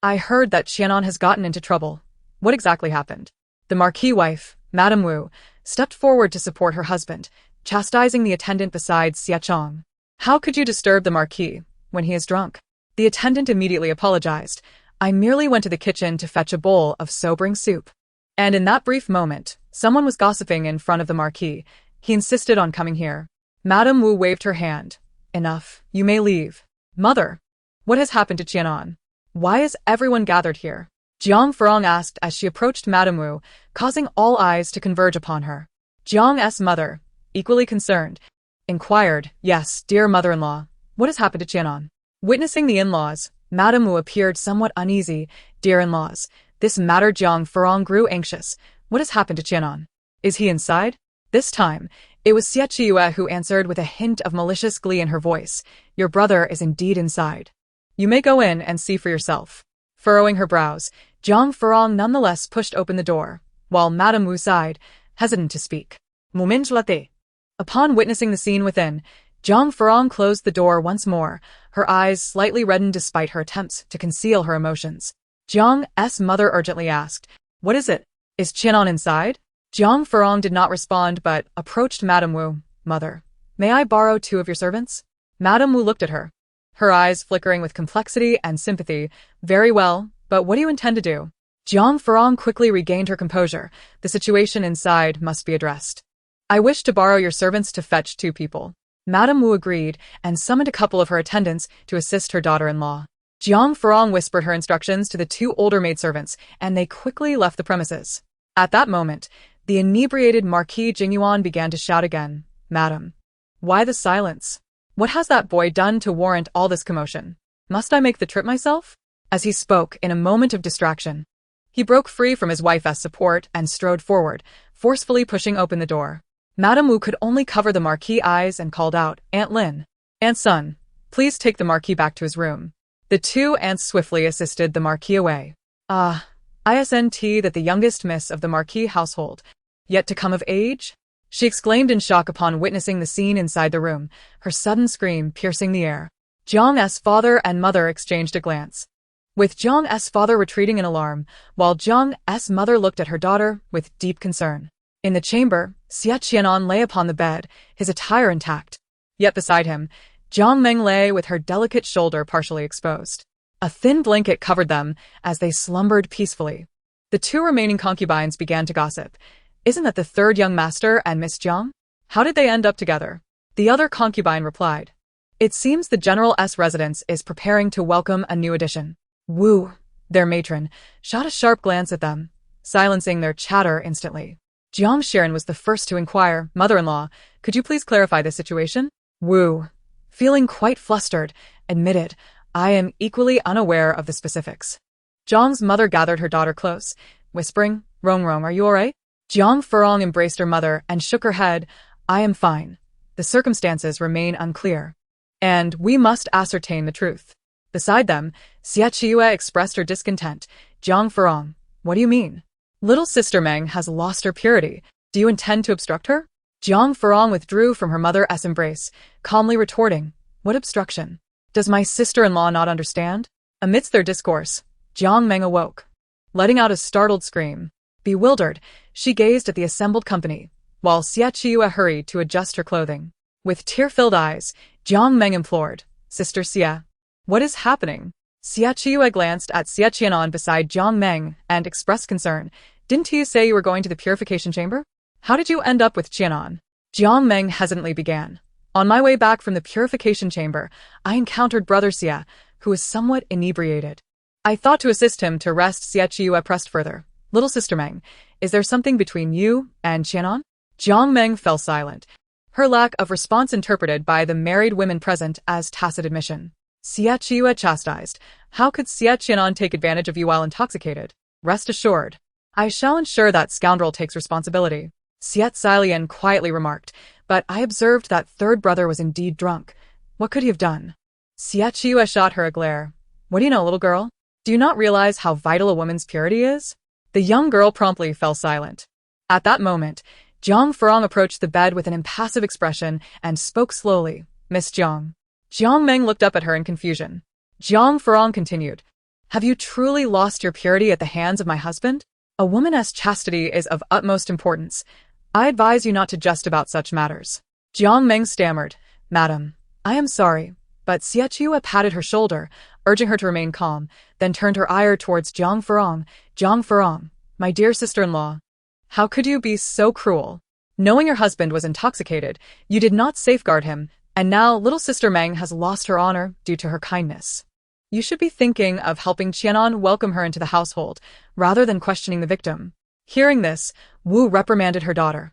I heard that Qianan has gotten into trouble. What exactly happened? The Marquis wife, Madame Wu, stepped forward to support her husband, chastising the attendant beside Xie Qi'an. How could you disturb the Marquis when he is drunk? The attendant immediately apologized. I merely went to the kitchen to fetch a bowl of sobering soup. And in that brief moment, someone was gossiping in front of the Marquis. He insisted on coming here. Madame Wu waved her hand. Enough, you may leave. Mother, what has happened to Qianan? Why is everyone gathered here? Jiang Furong asked as she approached Madame Wu, causing all eyes to converge upon her. Jiang's mother, equally concerned, inquired, Yes, dear mother-in-law, what has happened to Qianan? Witnessing the in-laws, Madame Wu appeared somewhat uneasy. Dear in-laws, this matter. Jiang Furong grew anxious. What has happened to Qianan? Is he inside? This time, it was Xie Qi'an who answered with a hint of malicious glee in her voice. Your brother is indeed inside. You may go in and see for yourself. Furrowing her brows, Jiang Furong nonetheless pushed open the door, while Madame Wu sighed, hesitant to speak. Upon witnessing the scene within, Jiang Furong closed the door once more, her eyes slightly reddened despite her attempts to conceal her emotions. Jiang's mother urgently asked, What is it? Is Qianan inside? Jiang Furong did not respond but approached Madame Wu. Mother, may I borrow 2 of your servants? Madame Wu looked at her, her eyes flickering with complexity and sympathy. Very well, but what do you intend to do? Jiang Furong quickly regained her composure. The situation inside must be addressed. I wish to borrow your servants to fetch 2 people. Madame Wu agreed and summoned a couple of her attendants to assist her daughter-in-law. Jiang Furong whispered her instructions to the 2 older maidservants, and they quickly left the premises. At that moment, the inebriated Marquis Jingyuan began to shout again. Madam, why the silence? What has that boy done to warrant all this commotion? Must I make the trip myself? As he spoke in a moment of distraction, he broke free from his wife's support and strode forward, forcefully pushing open the door. Madame Wu could only cover the Marquis' eyes and called out, Aunt Lin. Aunt Sun, please take the Marquis back to his room. The 2 aunts swiftly assisted the Marquis away. Isn't that the youngest miss of the Marquis household, yet to come of age? She exclaimed in shock upon witnessing the scene inside the room, her sudden scream piercing the air. Jiang's father and mother exchanged a glance, with Jiang's father retreating in alarm, while Jiang's mother looked at her daughter with deep concern. In the chamber, Xie Qi'an lay upon the bed, his attire intact. Yet beside him, Jiang Meng lay with her delicate shoulder partially exposed. A thin blanket covered them as they slumbered peacefully. The 2 remaining concubines began to gossip. Isn't that the 3rd young master and Miss Jiang? How did they end up together? The other concubine replied. It seems the general's residence is preparing to welcome a new addition. Wu, their matron, shot a sharp glance at them, silencing their chatter instantly. Jiang Xian was the first to inquire, Mother-in-law, could you please clarify the situation? Wu, feeling quite flustered, admitted, I am equally unaware of the specifics. Jiang's mother gathered her daughter close, whispering, Rong, are you alright? Jiang Furong embraced her mother and shook her head. I am fine. The circumstances remain unclear, and we must ascertain the truth. Beside them, Xie Qi'an expressed her discontent. Jiang Furong, what do you mean? Little sister Meng has lost her purity. Do you intend to obstruct her? Jiang Furong withdrew from her mother's embrace, calmly retorting, What obstruction? Does my sister-in-law not understand? Amidst their discourse, Jiang Meng awoke, letting out a startled scream. Bewildered, she gazed at the assembled company, while Xie Qi'an hurried to adjust her clothing. With tear-filled eyes, Jiang Meng implored, Sister Xie, what is happening? Xie Qi'an glanced at Xie Qi'an beside Jiang Meng and expressed concern. Didn't you say you were going to the purification chamber? How did you end up with Qianan? Jiang Meng hesitantly began. On my way back from the purification chamber, I encountered Brother Xie, who was somewhat inebriated. I thought to assist him to rest. Xie Qi'an pressed further. Little sister Meng, is there something between you and Qianan? Jiang Meng fell silent, her lack of response interpreted by the married women present as tacit admission. Xie Qi'an chastised. How could Xie Qi'an take advantage of you while intoxicated? Rest assured, I shall ensure that scoundrel takes responsibility. Xie Qi'an quietly remarked, but I observed that 3rd brother was indeed drunk. What could he have done? Xie Qi'an shot her a glare. What do you know, little girl? Do you not realize how vital a woman's purity is? The young girl promptly fell silent. At that moment, Jiang Furong approached the bed with an impassive expression and spoke slowly. Miss Jiang. Jiang Meng looked up at her in confusion. Jiang Furong continued. Have you truly lost your purity at the hands of my husband? A woman's chastity is of utmost importance. I advise you not to jest about such matters. Jiang Meng stammered, Madam, I am sorry, but Xie Qi'an patted her shoulder, urging her to remain calm, then turned her ire towards Jiang Furong. Jiang Furong, my dear sister-in-law, how could you be so cruel? Knowing your husband was intoxicated, you did not safeguard him, and now little sister Meng has lost her honor due to her kindness. You should be thinking of helping Qianan welcome her into the household, rather than questioning the victim. Hearing this, Wu reprimanded her daughter.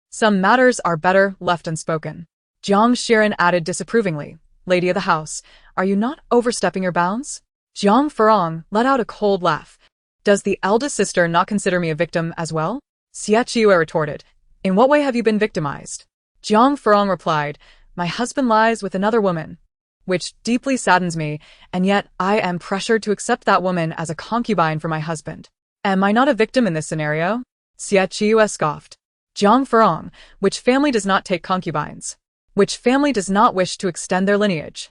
Some matters are better left unspoken. Jiang Qi'an added disapprovingly, Lady of the house, are you not overstepping your bounds? Jiang Furong let out a cold laugh. Does the eldest sister not consider me a victim as well? Xie Qi'an retorted, In what way have you been victimized? Jiang Furong replied, My husband lies with another woman, which deeply saddens me, and yet I am pressured to accept that woman as a concubine for my husband. Am I not a victim in this scenario? Xie Qi'an scoffed. Jiang Furong, which family does not take concubines? Which family does not wish to extend their lineage?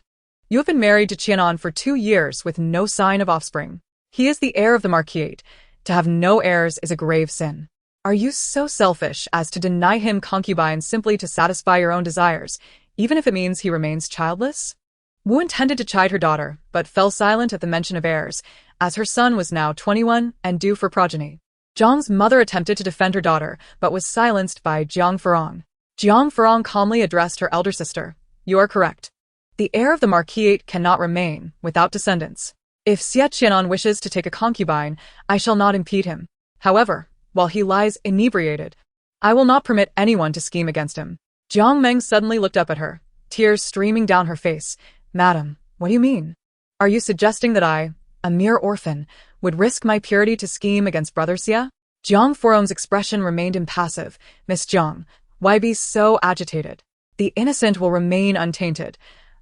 You have been married to Qianan for 2 years with no sign of offspring. He is the heir of the marquisate. To have no heirs is a grave sin. Are you so selfish as to deny him concubines simply to satisfy your own desires, even if it means he remains childless? Wu intended to chide her daughter, but fell silent at the mention of heirs, as her son was now 21 and due for progeny. Jiang's mother attempted to defend her daughter, but was silenced by Jiang Furong. Jiang Furong calmly addressed her elder sister. You are correct. The heir of the marquisate cannot remain without descendants. If Xie Qi'an wishes to take a concubine, I shall not impede him. However, while he lies inebriated, I will not permit anyone to scheme against him. Jiang Meng suddenly looked up at her, tears streaming down her face. Madam, what do you mean? Are you suggesting that I, a mere orphan, would risk my purity to scheme against Brother Xie? Jiang Furong's expression remained impassive. Miss Jiang, why be so agitated? The innocent will remain untainted.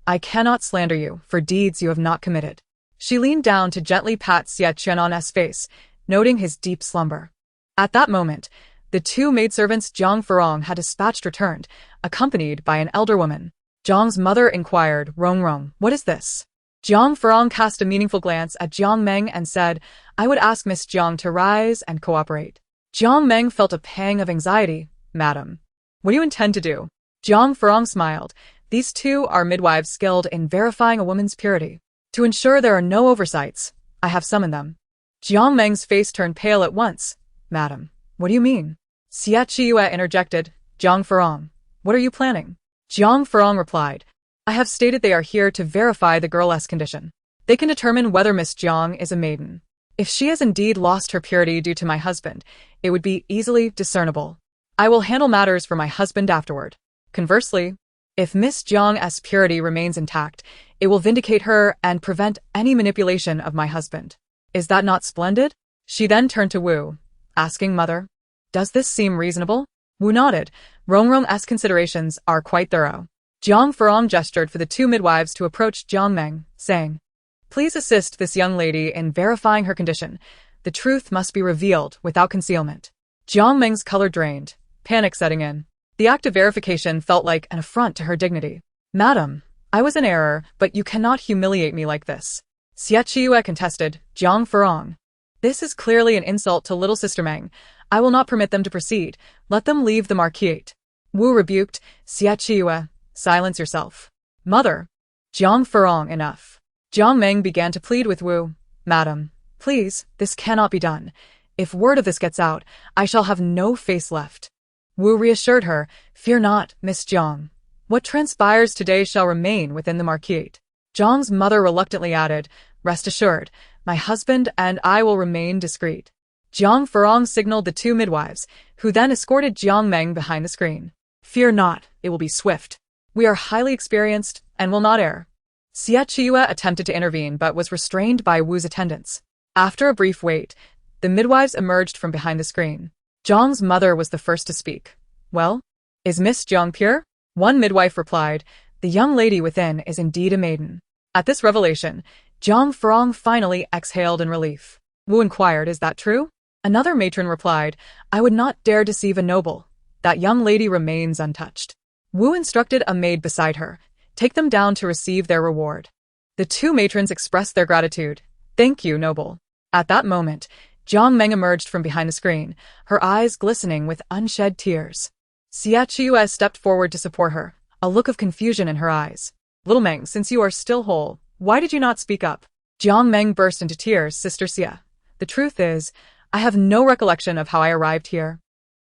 I cannot slander you for deeds you have not committed. She leaned down to gently pat Xie Qi'an's face, noting his deep slumber. At that moment, the 2 maidservants Jiang Furong had dispatched returned, accompanied by an elder woman. Jiang's mother inquired, Rong, what is this? Jiang Furong cast a meaningful glance at Jiang Meng and said, I would ask Miss Jiang to rise and cooperate. Jiang Meng felt a pang of anxiety. Madam, what do you intend to do? Jiang Furong smiled. These 2 are midwives skilled in verifying a woman's purity. To ensure there are no oversights, I have summoned them. Jiang Meng's face turned pale at once. Madam, what do you mean? Xie Qi'an interjected. Jiang Furong, what are you planning? Jiang Furong replied, I have stated they are here to verify the girl's condition. They can determine whether Miss Jiang is a maiden. If she has indeed lost her purity due to my husband, it would be easily discernible. I will handle matters for my husband afterward. Conversely, if Miss Jiang's purity remains intact, it will vindicate her and prevent any manipulation of my husband. Is that not splendid? She then turned to Wu, asking Mother, does this seem reasonable? Wu nodded. Rong's considerations are quite thorough. Jiang Furong gestured for the 2 midwives to approach Jiang Meng, saying, Please assist this young lady in verifying her condition. The truth must be revealed without concealment. Jiang Meng's color drained, panic setting in. The act of verification felt like an affront to her dignity. Madam, I was in error, but you cannot humiliate me like this. Xie Qi'an contested. Jiang Furong, this is clearly an insult to little sister Meng. I will not permit them to proceed. Let them leave the marquisate. Wu rebuked. Xie Qi'an, silence yourself. Mother. Jiang Furong, enough. Jiang Meng began to plead with Wu. Madam, please, this cannot be done. If word of this gets out, I shall have no face left. Wu reassured her. Fear not, Miss Jiang. What transpires today shall remain within the marquisate. Jiang's mother reluctantly added, Rest assured, my husband and I will remain discreet. Jiang Furong signaled the 2 midwives, who then escorted Jiang Meng behind the screen. Fear not, it will be swift. We are highly experienced and will not err. Xie Qi'an attempted to intervene but was restrained by Wu's attendants. After a brief wait, the midwives emerged from behind the screen. Jiang's mother was the first to speak. Well, is Miss Jiang pure? One midwife replied, The young lady within is indeed a maiden. At this revelation, Jiang Furong finally exhaled in relief. Wu inquired, Is that true? Another matron replied, I would not dare deceive a noble. That young lady remains untouched. Wu instructed a maid beside her, Take them down to receive their reward. The 2 matrons expressed their gratitude. Thank you, noble. At that moment, Jiang Meng emerged from behind the screen, her eyes glistening with unshed tears. Xie Qi'an stepped forward to support her, a look of confusion in her eyes. Little Meng, since you are still whole, why did you not speak up? Jiang Meng burst into tears. Sister Xie, the truth is, I have no recollection of how I arrived here.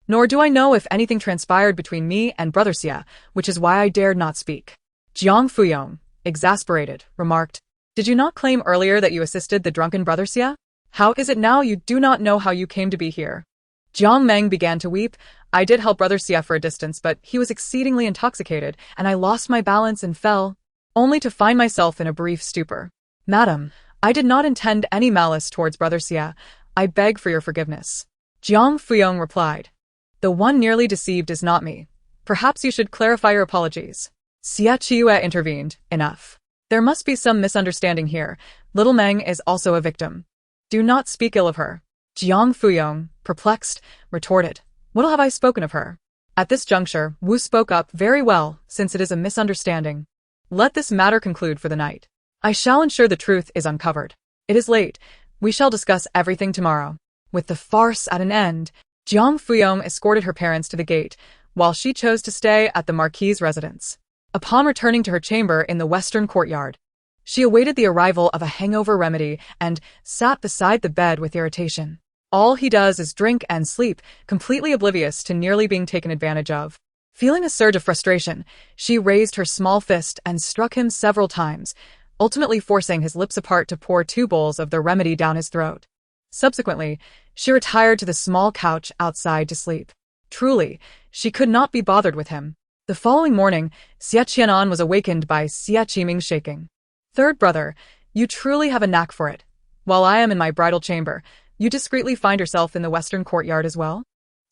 Nor do I know if anything transpired between me and Brother Xie, which is why I dared not speak. Jiang Furong, exasperated, remarked, Did you not claim earlier that you assisted the drunken Brother Xie? How is it now you do not know how you came to be here? Jiang Meng began to weep. I did help Brother Xie for a distance, but he was exceedingly intoxicated, and I lost my balance and fell, only to find myself in a brief stupor. Madam, I did not intend any malice towards Brother Xie. I beg for your forgiveness. Jiang Furong replied. The one nearly deceived is not me. Perhaps you should clarify your apologies. Xie Qi'an intervened. Enough. There must be some misunderstanding here. Little Meng is also a victim. Do not speak ill of her. Jiang Furong, perplexed, retorted. What have I spoken of her? At this juncture, Wu spoke up. Very well, since it is a misunderstanding. Let this matter conclude for the night. I shall ensure the truth is uncovered. It is late. We shall discuss everything tomorrow. With the farce at an end, Jiang Furong escorted her parents to the gate, while she chose to stay at the Marquis's residence. Upon returning to her chamber in the western courtyard, she awaited the arrival of a hangover remedy and sat beside the bed with irritation. All he does is drink and sleep, completely oblivious to nearly being taken advantage of. Feeling a surge of frustration, she raised her small fist and struck him several times, ultimately forcing his lips apart to pour 2 bowls of the remedy down his throat. Subsequently, she retired to the small couch outside to sleep. Truly, she could not be bothered with him. The following morning, Xie Qi'an was awakened by Xie Qi'an shaking. Third brother, you truly have a knack for it. While I am in my bridal chamber, you discreetly find yourself in the western courtyard as well?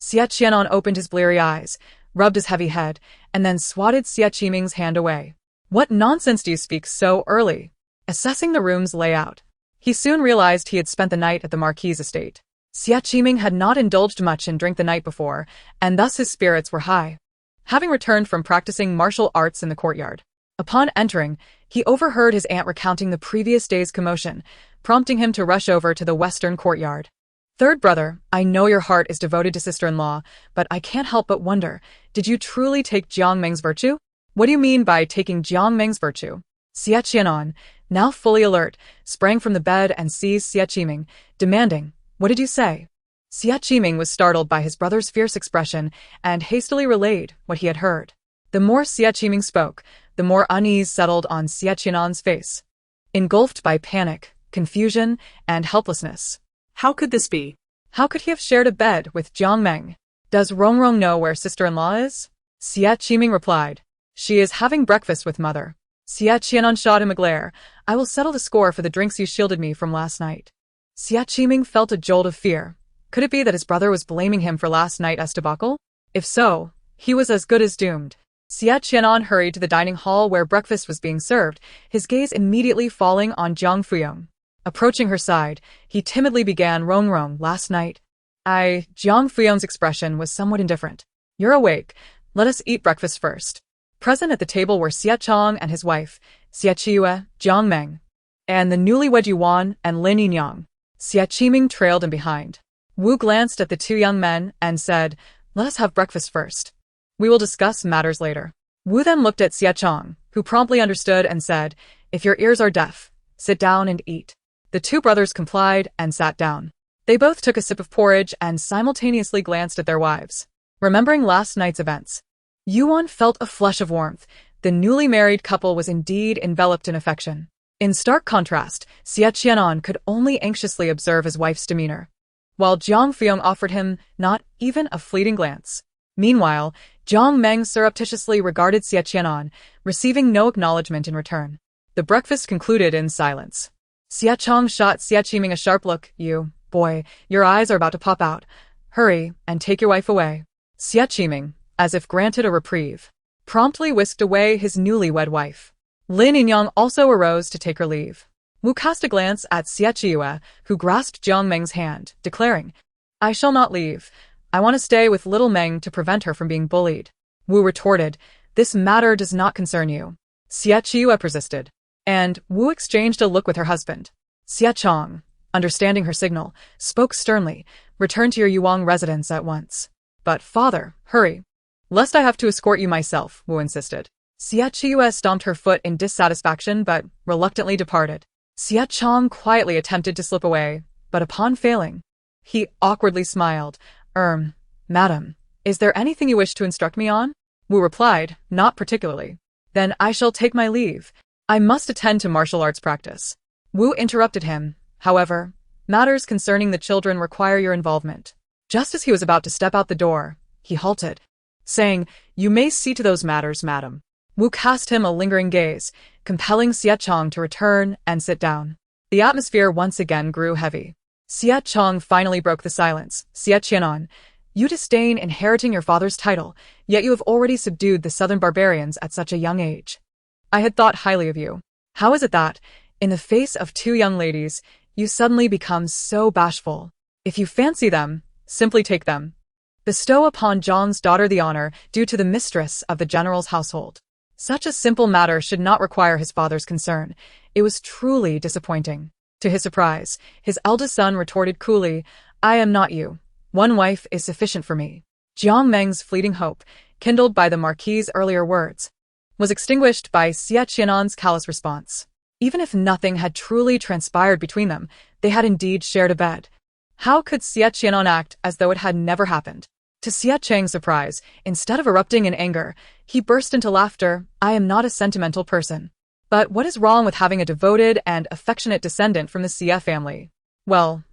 Xie Qi'an opened his bleary eyes, rubbed his heavy head, and then swatted Xie Qi'an's hand away. What nonsense do you speak so early? Assessing the room's layout, he soon realized he had spent the night at the Marquis's estate. Xie Qi'an had not indulged much in drink the night before, and thus his spirits were high. Having returned from practicing martial arts in the courtyard, upon entering, he overheard his aunt recounting the previous day's commotion, prompting him to rush over to the western courtyard. Third brother, I know your heart is devoted to sister-in-law, but I can't help but wonder, did you truly take Jiang Meng's virtue? What do you mean by taking Jiang Meng's virtue? Xie Qi'an, now fully alert, sprang from the bed and seized Xie Qi'an, demanding, What did you say? Xie Qi'an was startled by his brother's fierce expression and hastily relayed what he had heard. The more Xie Qi'an spoke, the more unease settled on Xie Qi'an's face. Engulfed by panic, confusion, and helplessness. How could this be? How could he have shared a bed with Jiang Meng? Does Rongrong know where sister-in-law is? Xie Qi'an replied. She is having breakfast with mother. Xie Qi'an shot him a glare. I will settle the score for the drinks you shielded me from last night. Xie Qi'an felt a jolt of fear. Could it be that his brother was blaming him for last night's debacle? If so, he was as good as doomed. Xie Qi'an hurried to the dining hall where breakfast was being served, his gaze immediately falling on Jiang Furong. Approaching her side, he timidly began, Rongrong, last night. Jiang Furong's expression was somewhat indifferent. You're awake. Let us eat breakfast first. Present at the table were Xie Chong and his wife, Xie Qi'an, Jiang Meng, and the newlywed Yuan and Lin Yinyang. Xie Qi'an trailed in behind. Wu glanced at the 2 young men and said, Let us have breakfast first. We will discuss matters later. Wu then looked at Xie Chong, who promptly understood and said, If your ears are deaf, sit down and eat. The 2 brothers complied and sat down. They both took a sip of porridge and simultaneously glanced at their wives. Remembering last night's events, Yuan felt a flush of warmth. The newly married couple was indeed enveloped in affection. In stark contrast, Xie Qi'an could only anxiously observe his wife's demeanor, while Jiang Furong offered him not even a fleeting glance. Meanwhile, Jiang Meng surreptitiously regarded Xie Qi'an, receiving no acknowledgement in return. The breakfast concluded in silence. Xie Chong shot Xie Qi'an a sharp look. You, boy, your eyes are about to pop out. Hurry, and take your wife away. Xie Qi'an, as if granted a reprieve, promptly whisked away his newlywed wife. Lin Yinyang also arose to take her leave. Wu cast a glance at Xie Qi'an, who grasped Jiang Meng's hand, declaring, I shall not leave. I want to stay with little Meng to prevent her from being bullied. Wu retorted, This matter does not concern you. Xie Qi'an persisted, and Wu exchanged a look with her husband. Xie Qi'an, understanding her signal, spoke sternly, "Return to your Yuang residence at once." "But, father, hurry. Lest I have to escort you myself," Wu insisted. Xie Qi'an stomped her foot in dissatisfaction but reluctantly departed. Xie Qi'an quietly attempted to slip away, but upon failing, he awkwardly smiled. Madam, is there anything you wish to instruct me on?" Wu replied, "Not particularly." "Then I shall take my leave. I must attend to martial arts practice." Wu interrupted him, however. "Matters concerning the children require your involvement." Just as he was about to step out the door, he halted, saying, "You may see to those matters, madam." Wu cast him a lingering gaze, compelling Xie Qi'an to return and sit down. The atmosphere once again grew heavy. Xie Qi'an finally broke the silence. "Xie Qi'an, you disdain inheriting your father's title, yet you have already subdued the southern barbarians at such a young age. I had thought highly of you. How is it that, in the face of two young ladies, you suddenly become so bashful? If you fancy them, simply take them. Bestow upon Jiang's daughter the honor due to the mistress of the general's household." Such a simple matter should not require his father's concern. It was truly disappointing. To his surprise, his eldest son retorted coolly, "I am not you. One wife is sufficient for me." Jiang Meng's fleeting hope, kindled by the Marquis's earlier words, was extinguished by Xie Qi'an's callous response. Even if nothing had truly transpired between them, they had indeed shared a bed. How could Xie Qi'an act as though it had never happened? To Xie Qi'an's surprise, instead of erupting in anger, he burst into laughter. "I am not a sentimental person. But what is wrong with having a devoted and affectionate descendant from the Xie family?" Well,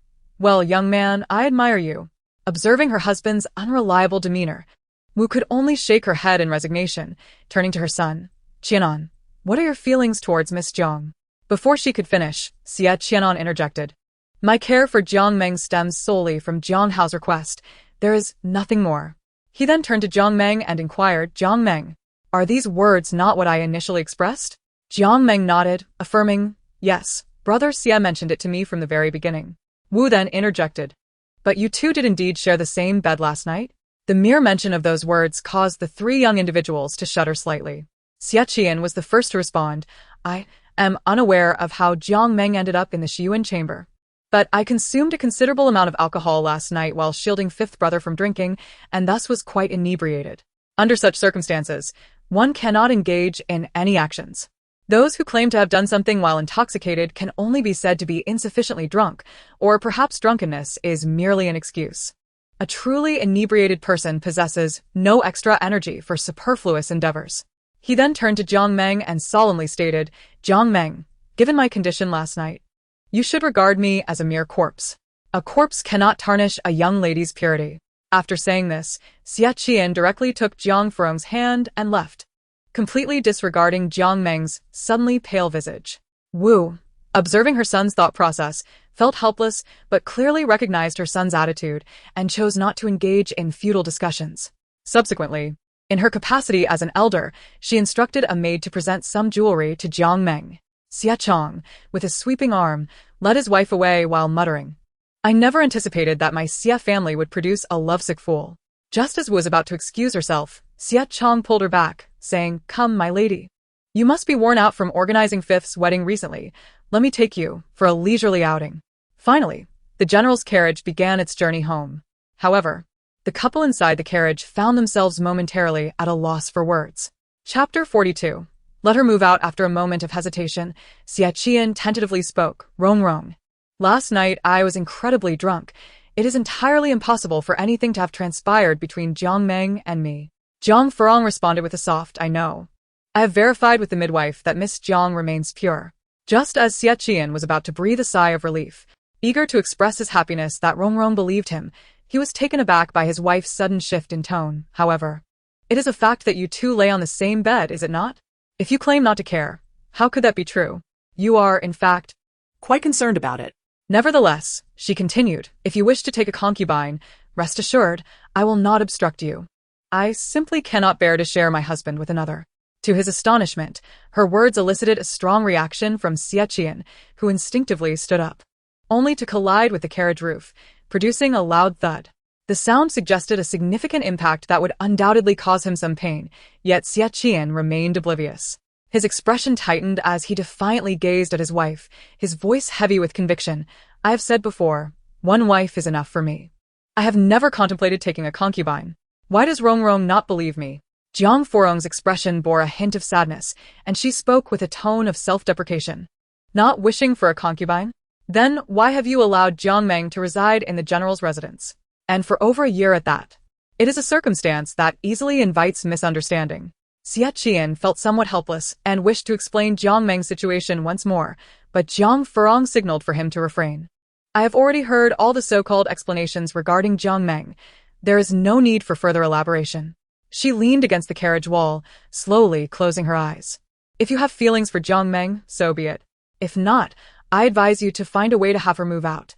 young man, I admire you." Observing her husband's unreliable demeanor, Wu could only shake her head in resignation, turning to her son. "Qianan, what are your feelings towards Miss Jiang?" Before she could finish, Xie Qi'an interjected. "My care for Jiang Meng stems solely from Jiang Hao's request. There is nothing more." He then turned to Jiang Meng and inquired, "Jiang Meng, are these words not what I initially expressed?" Jiang Meng nodded, affirming, "Yes, brother Xie mentioned it to me from the very beginning." Wu then interjected, "But you two did indeed share the same bed last night?" The mere mention of those words caused the three young individuals to shudder slightly. Xie Qi'an was the first to respond. "I am unaware of how Jiang Meng ended up in the Xiyuan chamber. But I consumed a considerable amount of alcohol last night while shielding fifth brother from drinking, and thus was quite inebriated. Under such circumstances, one cannot engage in any actions. Those who claim to have done something while intoxicated can only be said to be insufficiently drunk, or perhaps drunkenness is merely an excuse. A truly inebriated person possesses no extra energy for superfluous endeavors." He then turned to Jiang Meng and solemnly stated, "Jiang Meng, given my condition last night, you should regard me as a mere corpse. A corpse cannot tarnish a young lady's purity." After saying this, Xie Qi'an directly took Jiang Furong's hand and left, completely disregarding Jiang Meng's suddenly pale visage. Wu, observing her son's thought process, felt helpless but clearly recognized her son's attitude and chose not to engage in futile discussions. Subsequently, in her capacity as an elder, she instructed a maid to present some jewelry to Jiang Meng. Xie Qi'an, with a sweeping arm, led his wife away while muttering, "I never anticipated that my Xie family would produce a lovesick fool." Just as Wu was about to excuse herself, Xie Qi'an pulled her back, saying, "Come, my lady. You must be worn out from organizing Fifth's wedding recently. Let me take you for a leisurely outing." Finally, the general's carriage began its journey home. However, the couple inside the carriage found themselves momentarily at a loss for words. Chapter 42. Let her move out. After a moment of hesitation, Xie Qi'an tentatively spoke, "Rong. Last night I was incredibly drunk. It is entirely impossible for anything to have transpired between Jiang Meng and me." Jiang Furong responded with a soft, "I know. I have verified with the midwife that Miss Jiang remains pure." Just as Xie Qi'an was about to breathe a sigh of relief, eager to express his happiness that Rong believed him, he was taken aback by his wife's sudden shift in tone. "However, it is a fact that you two lay on the same bed, is it not? If you claim not to care, how could that be true? You are, in fact, quite concerned about it." "Nevertheless," she continued, "if you wish to take a concubine, rest assured, I will not obstruct you. I simply cannot bear to share my husband with another." To his astonishment, her words elicited a strong reaction from Xie Qi'an, who instinctively stood up, only to collide with the carriage roof, producing a loud thud. The sound suggested a significant impact that would undoubtedly cause him some pain, yet Xie Qi'an remained oblivious. His expression tightened as he defiantly gazed at his wife, his voice heavy with conviction. I have said before, one wife is enough for me. I have never contemplated taking a concubine. Why does Rong not believe me? Jiang Furong's expression bore a hint of sadness, and she spoke with a tone of self-deprecation. Not wishing for a concubine? Then why have you allowed Jiang Meng to reside in the general's residence? And for over a year at that. It is a circumstance that easily invites misunderstanding. Xie Qi'an felt somewhat helpless and wished to explain Jiang Meng's situation once more, but Jiang Furong signaled for him to refrain. I have already heard all the so-called explanations regarding Jiang Meng. There is no need for further elaboration. She leaned against the carriage wall, slowly closing her eyes. If you have feelings for Jiang Meng, so be it. If not, I advise you to find a way to have her move out.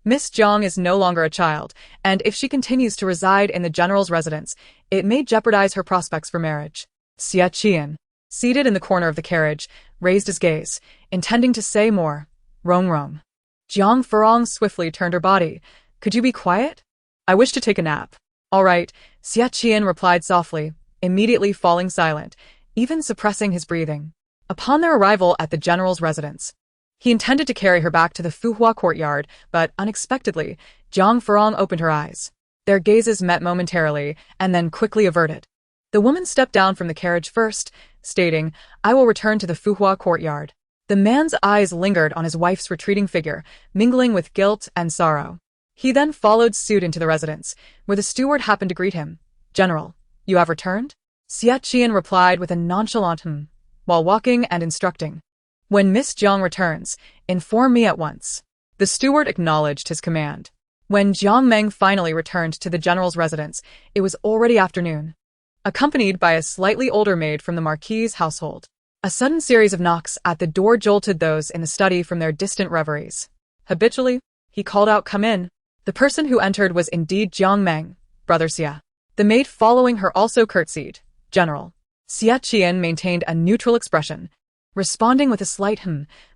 Miss Jiang is no longer a child, and if she continues to reside in the general's residence, it may jeopardize her prospects for marriage. Xie Qi'an, seated in the corner of the carriage, raised his gaze, intending to say more. Rong. Jiang Furong swiftly turned her body. Could you be quiet? I wish to take a nap. All right, Xie Qi'an replied softly, immediately falling silent, even suppressing his breathing. Upon their arrival at the general's residence, he intended to carry her back to the Fuhua courtyard, but unexpectedly, Jiang Furong opened her eyes. Their gazes met momentarily, and then quickly averted. The woman stepped down from the carriage first, stating, I will return to the Fuhua courtyard. The man's eyes lingered on his wife's retreating figure, mingling with guilt and sorrow. He then followed suit into the residence, where the steward happened to greet him. General, you have returned? Xie Qi'an replied with a nonchalant while walking and instructing. When Miss Jiang returns, inform me at once. The steward acknowledged his command. When Jiang Meng finally returned to the general's residence, it was already afternoon. Accompanied by a slightly older maid from the marquis's household. A sudden series of knocks at the door jolted those in the study from their distant reveries. Habitually, he called out, come in. The person who entered was indeed Jiang Meng, Brother Xie. The maid following her also curtsied. General. Xie Qi'an maintained a neutral expression, responding with a slight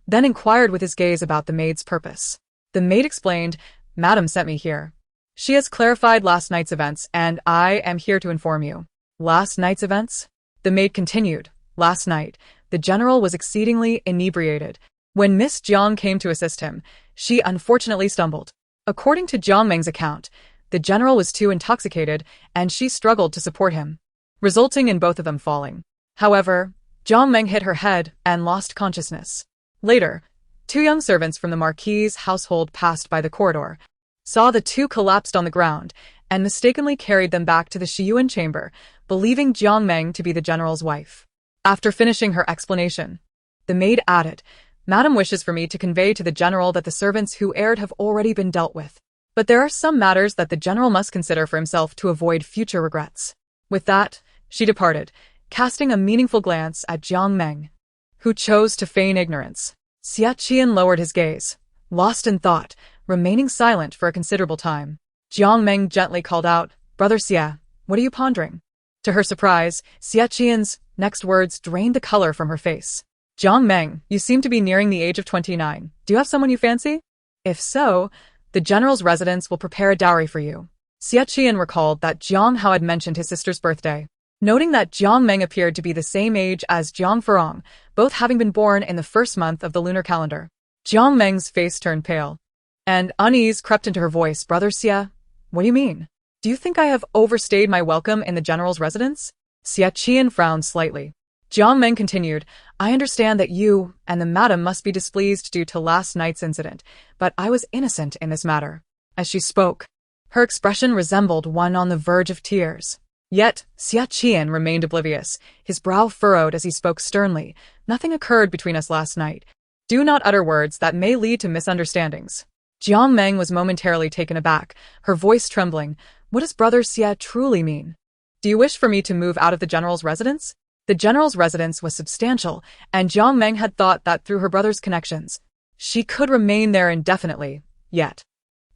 then inquired with his gaze about the maid's purpose. The maid explained, Madam sent me here. She has clarified last night's events, and I am here to inform you. Last night's events? The maid continued. Last night, the general was exceedingly inebriated. When Miss Jiang came to assist him, she unfortunately stumbled. According to Jiang Meng's account, the general was too intoxicated, and she struggled to support him, resulting in both of them falling. However, Jiang Meng hit her head and lost consciousness. Later, two young servants from the marquis's household passed by the corridor, saw the two collapsed on the ground, and mistakenly carried them back to the Xiyuan chamber, believing Jiang Meng to be the general's wife. After finishing her explanation, the maid added, Madam wishes for me to convey to the general that the servants who erred have already been dealt with. But there are some matters that the general must consider for himself to avoid future regrets. With that, she departed, casting a meaningful glance at Jiang Meng, who chose to feign ignorance. Xie Qi'an lowered his gaze, lost in thought, remaining silent for a considerable time. Jiang Meng gently called out, Brother Xie, what are you pondering? To her surprise, Xie Qi'an's next words drained the color from her face. Jiang Meng, you seem to be nearing the age of 29. Do you have someone you fancy? If so, the general's residence will prepare a dowry for you. Xie Qi'an recalled that Jiang Hao had mentioned his sister's birthday. Noting that Jiang Meng appeared to be the same age as Jiang Furong, both having been born in the first month of the lunar calendar. Jiang Meng's face turned pale, and unease crept into her voice. Brother Xie, what do you mean? Do you think I have overstayed my welcome in the general's residence? Xie Qi'an frowned slightly. Jiang Meng continued, I understand that you and the madam must be displeased due to last night's incident, but I was innocent in this matter. As she spoke, her expression resembled one on the verge of tears. Yet, Xie Qi'an remained oblivious, his brow furrowed as he spoke sternly. Nothing occurred between us last night. Do not utter words that may lead to misunderstandings. Jiang Meng was momentarily taken aback, her voice trembling. What does Brother Xie truly mean? Do you wish for me to move out of the general's residence? The general's residence was substantial, and Jiang Meng had thought that through her brother's connections, she could remain there indefinitely. Yet,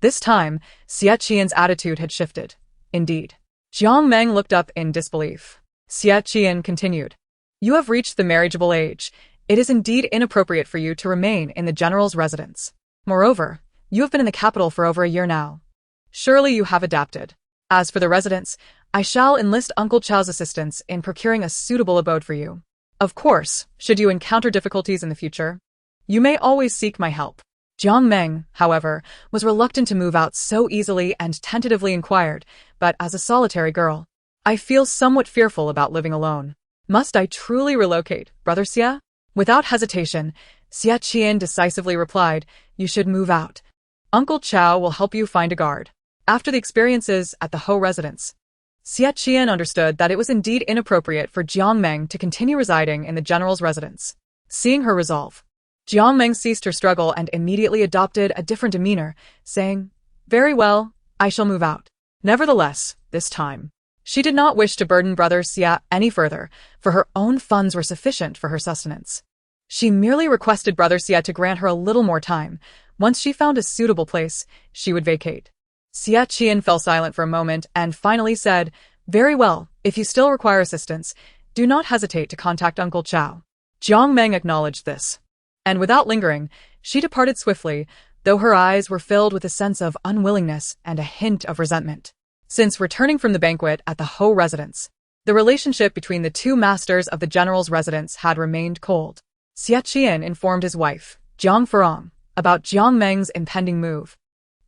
this time, Xie Qi'an's attitude had shifted. Indeed. Jiang Meng looked up in disbelief. Xie Qi'an continued, You have reached the marriageable age. It is indeed inappropriate for you to remain in the general's residence. Moreover, you have been in the capital for over a year now. Surely you have adapted. As for the residence, I shall enlist Uncle Chao's assistance in procuring a suitable abode for you. Of course, should you encounter difficulties in the future, you may always seek my help. Jiang Meng, however, was reluctant to move out so easily and tentatively inquired, but as a solitary girl, I feel somewhat fearful about living alone. Must I truly relocate, Brother Xie? Without hesitation, Xie Qi'an decisively replied, you should move out. Uncle Chao will help you find a guard. After the experiences at the Ho residence, Xie Qi'an understood that it was indeed inappropriate for Jiang Meng to continue residing in the general's residence. Seeing her resolve, Jiang Meng ceased her struggle and immediately adopted a different demeanor, saying, very well, I shall move out. Nevertheless, this time, she did not wish to burden Brother Xie any further, for her own funds were sufficient for her sustenance. She merely requested Brother Xie to grant her a little more time. Once she found a suitable place, she would vacate. Xie Qi'an fell silent for a moment and finally said, very well, if you still require assistance, do not hesitate to contact Uncle Chao. Jiang Meng acknowledged this, and without lingering, she departed swiftly, though her eyes were filled with a sense of unwillingness and a hint of resentment. Since returning from the banquet at the Ho residence, the relationship between the two masters of the general's residence had remained cold. Xie Qi'an informed his wife, Jiang Furong, about Jiang Meng's impending move,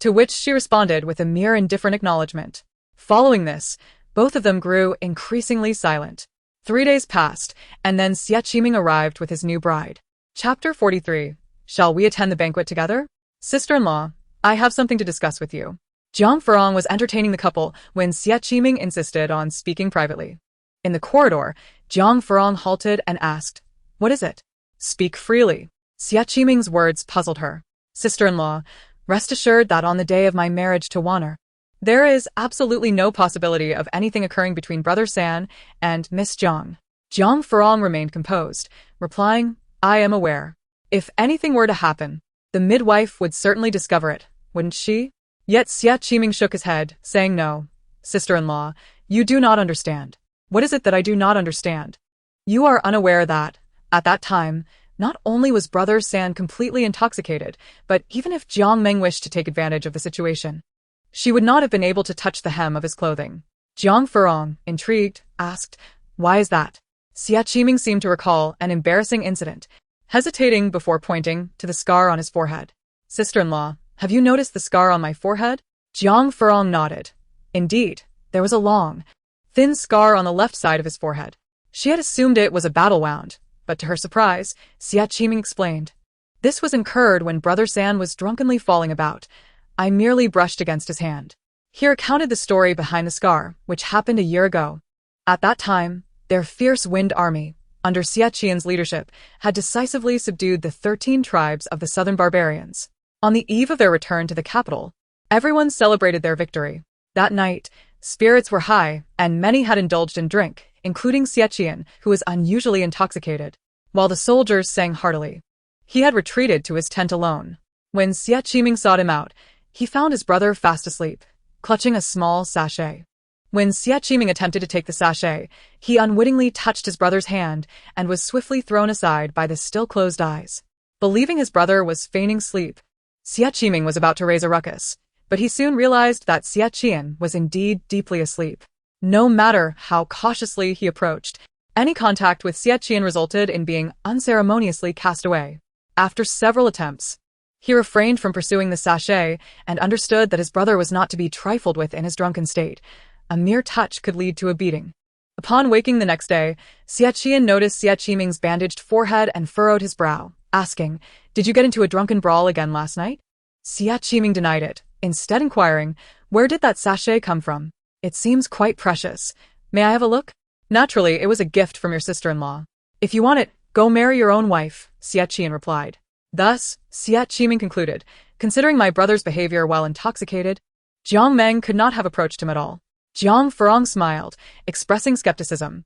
to which she responded with a mere indifferent acknowledgement. Following this, both of them grew increasingly silent. 3 days passed, and then Xie Qi'an arrived with his new bride. Chapter 43. Shall we attend the banquet together? Sister-in-law, I have something to discuss with you. Jiang Furong was entertaining the couple when Xie Qi'an insisted on speaking privately. In the corridor, Jiang Furong halted and asked, what is it? Speak freely. Xie Qi'an's words puzzled her. Sister-in-law, rest assured that on the day of my marriage to Wanner, there is absolutely no possibility of anything occurring between Brother San and Miss Jiang. Jiang Furong remained composed, replying, I am aware. If anything were to happen, the midwife would certainly discover it, wouldn't she? Yet Xie Qi'an shook his head, saying no. Sister-in-law, you do not understand. What is it that I do not understand? You are unaware that, at that time, not only was Brother San completely intoxicated, but even if Jiang Meng wished to take advantage of the situation, she would not have been able to touch the hem of his clothing. Jiang Furong, intrigued, asked, why is that? Xie Qi'an seemed to recall an embarrassing incident, hesitating before pointing to the scar on his forehead. Sister-in-law, have you noticed the scar on my forehead? Jiang Furong nodded. Indeed, there was a long, thin scar on the left side of his forehead. She had assumed it was a battle wound, but to her surprise, Xie Qi'an explained. This was incurred when Brother San was drunkenly falling about. I merely brushed against his hand. He recounted the story behind the scar, which happened a year ago. At that time, their fierce wind army, under Xie Qi'an's leadership, had decisively subdued the 13 tribes of the southern barbarians. On the eve of their return to the capital, everyone celebrated their victory. That night, spirits were high, and many had indulged in drink, including Xie Qi'an, who was unusually intoxicated, while the soldiers sang heartily. He had retreated to his tent alone. When Xie Qi'an sought him out, he found his brother fast asleep, clutching a small sachet. When Xie Qi'an attempted to take the sachet, he unwittingly touched his brother's hand and was swiftly thrown aside by the still closed eyes. Believing his brother was feigning sleep, Xie Qi'an was about to raise a ruckus, but he soon realized that Xie Qi'an was indeed deeply asleep. No matter how cautiously he approached, any contact with Xie Qi'an resulted in being unceremoniously cast away. After several attempts, he refrained from pursuing the sachet and understood that his brother was not to be trifled with in his drunken state. A mere touch could lead to a beating. Upon waking the next day, Xie Qi'an noticed Xie Qi'an's bandaged forehead and furrowed his brow, asking, did you get into a drunken brawl again last night? Xie Qi'an denied it, instead inquiring, where did that sachet come from? It seems quite precious. May I have a look? Naturally, it was a gift from your sister-in-law. If you want it, go marry your own wife, Xie Qi'an replied. Thus, Xie Qi'an concluded, considering my brother's behavior while intoxicated, Jiang Meng could not have approached him at all. Jiang Furong smiled, expressing skepticism.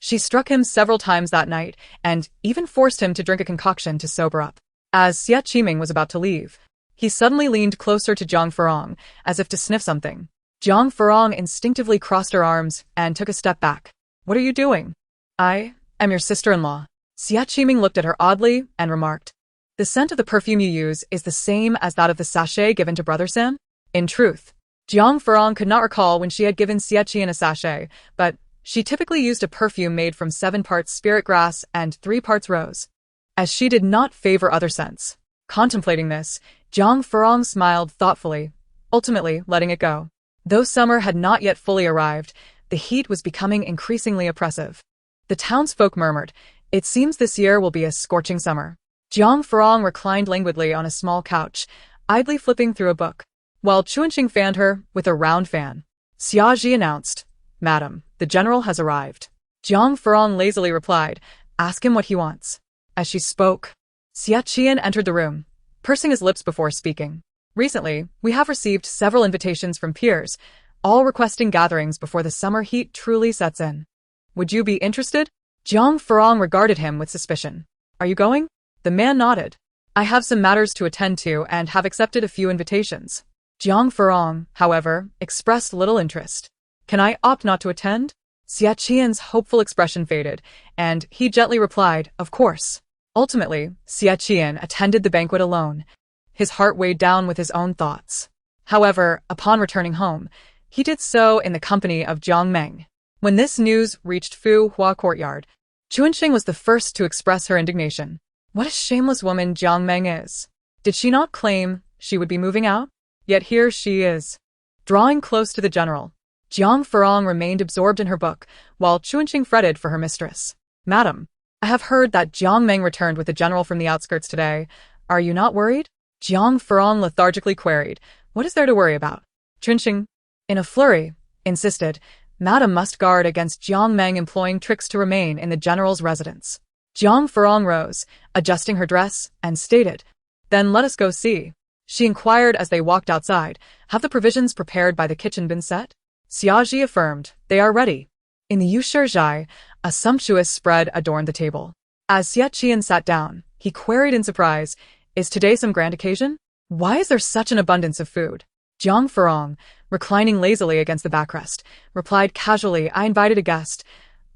She struck him several times that night and even forced him to drink a concoction to sober up. As Xie Qi'an was about to leave, he suddenly leaned closer to Jiang Furong, as if to sniff something. Jiang Furong instinctively crossed her arms and took a step back. What are you doing? I am your sister-in-law. Xie Qi'an looked at her oddly and remarked, the scent of the perfume you use is the same as that of the sachet given to Brother San? In truth, Jiang Furong could not recall when she had given Xie Qi'an a sachet, but She typically used a perfume made from 7 parts spirit grass and 3 parts rose, as she did not favor other scents. Contemplating this, Jiang Furong smiled thoughtfully, ultimately letting it go. Though summer had not yet fully arrived, the heat was becoming increasingly oppressive. The townsfolk murmured, "It seems this year will be a scorching summer." Jiang Furong reclined languidly on a small couch, idly flipping through a book, while Chuanqing fanned her with a round fan. Xie Qi'an announced, "Madam, the general has arrived." Jiang Furong lazily replied, "Ask him what he wants." As she spoke, Xie Qi'an entered the room, pursing his lips before speaking. "Recently, we have received several invitations from peers, all requesting gatherings before the summer heat truly sets in. Would you be interested?" Jiang Furong regarded him with suspicion. "Are you going?" The man nodded. "I have some matters to attend to and have accepted a few invitations." Jiang Furong, however, expressed little interest. "Can I opt not to attend?" Xie Qi'an's hopeful expression faded, and he gently replied, "Of course." Ultimately, Xie Qi'an attended the banquet alone, his heart weighed down with his own thoughts. However, upon returning home, he did so in the company of Jiang Meng. When this news reached Fu Hua courtyard, Chuanqing was the first to express her indignation. What a shameless woman Jiang Meng is. Did she not claim she would be moving out? Yet here she is. Drawing close to the general, Jiang Furong remained absorbed in her book, while Chuanqing fretted for her mistress. "Madam, I have heard that Jiang Meng returned with the general from the outskirts today. Are you not worried?" Jiang Furong lethargically queried, "What is there to worry about?" Chuanqing, in a flurry, insisted, "Madam must guard against Jiang Meng employing tricks to remain in the general's residence." Jiang Furong rose, adjusting her dress, and stated, "Then let us go see." She inquired as they walked outside, "Have the provisions prepared by the kitchen been set?" Xie Ji affirmed, "They are ready." In the Yushizhai, a sumptuous spread adorned the table. As Xie Qi'an sat down, he queried in surprise, "Is today some grand occasion? Why is there such an abundance of food?" Jiang Furong, reclining lazily against the backrest, replied casually, "I invited a guest.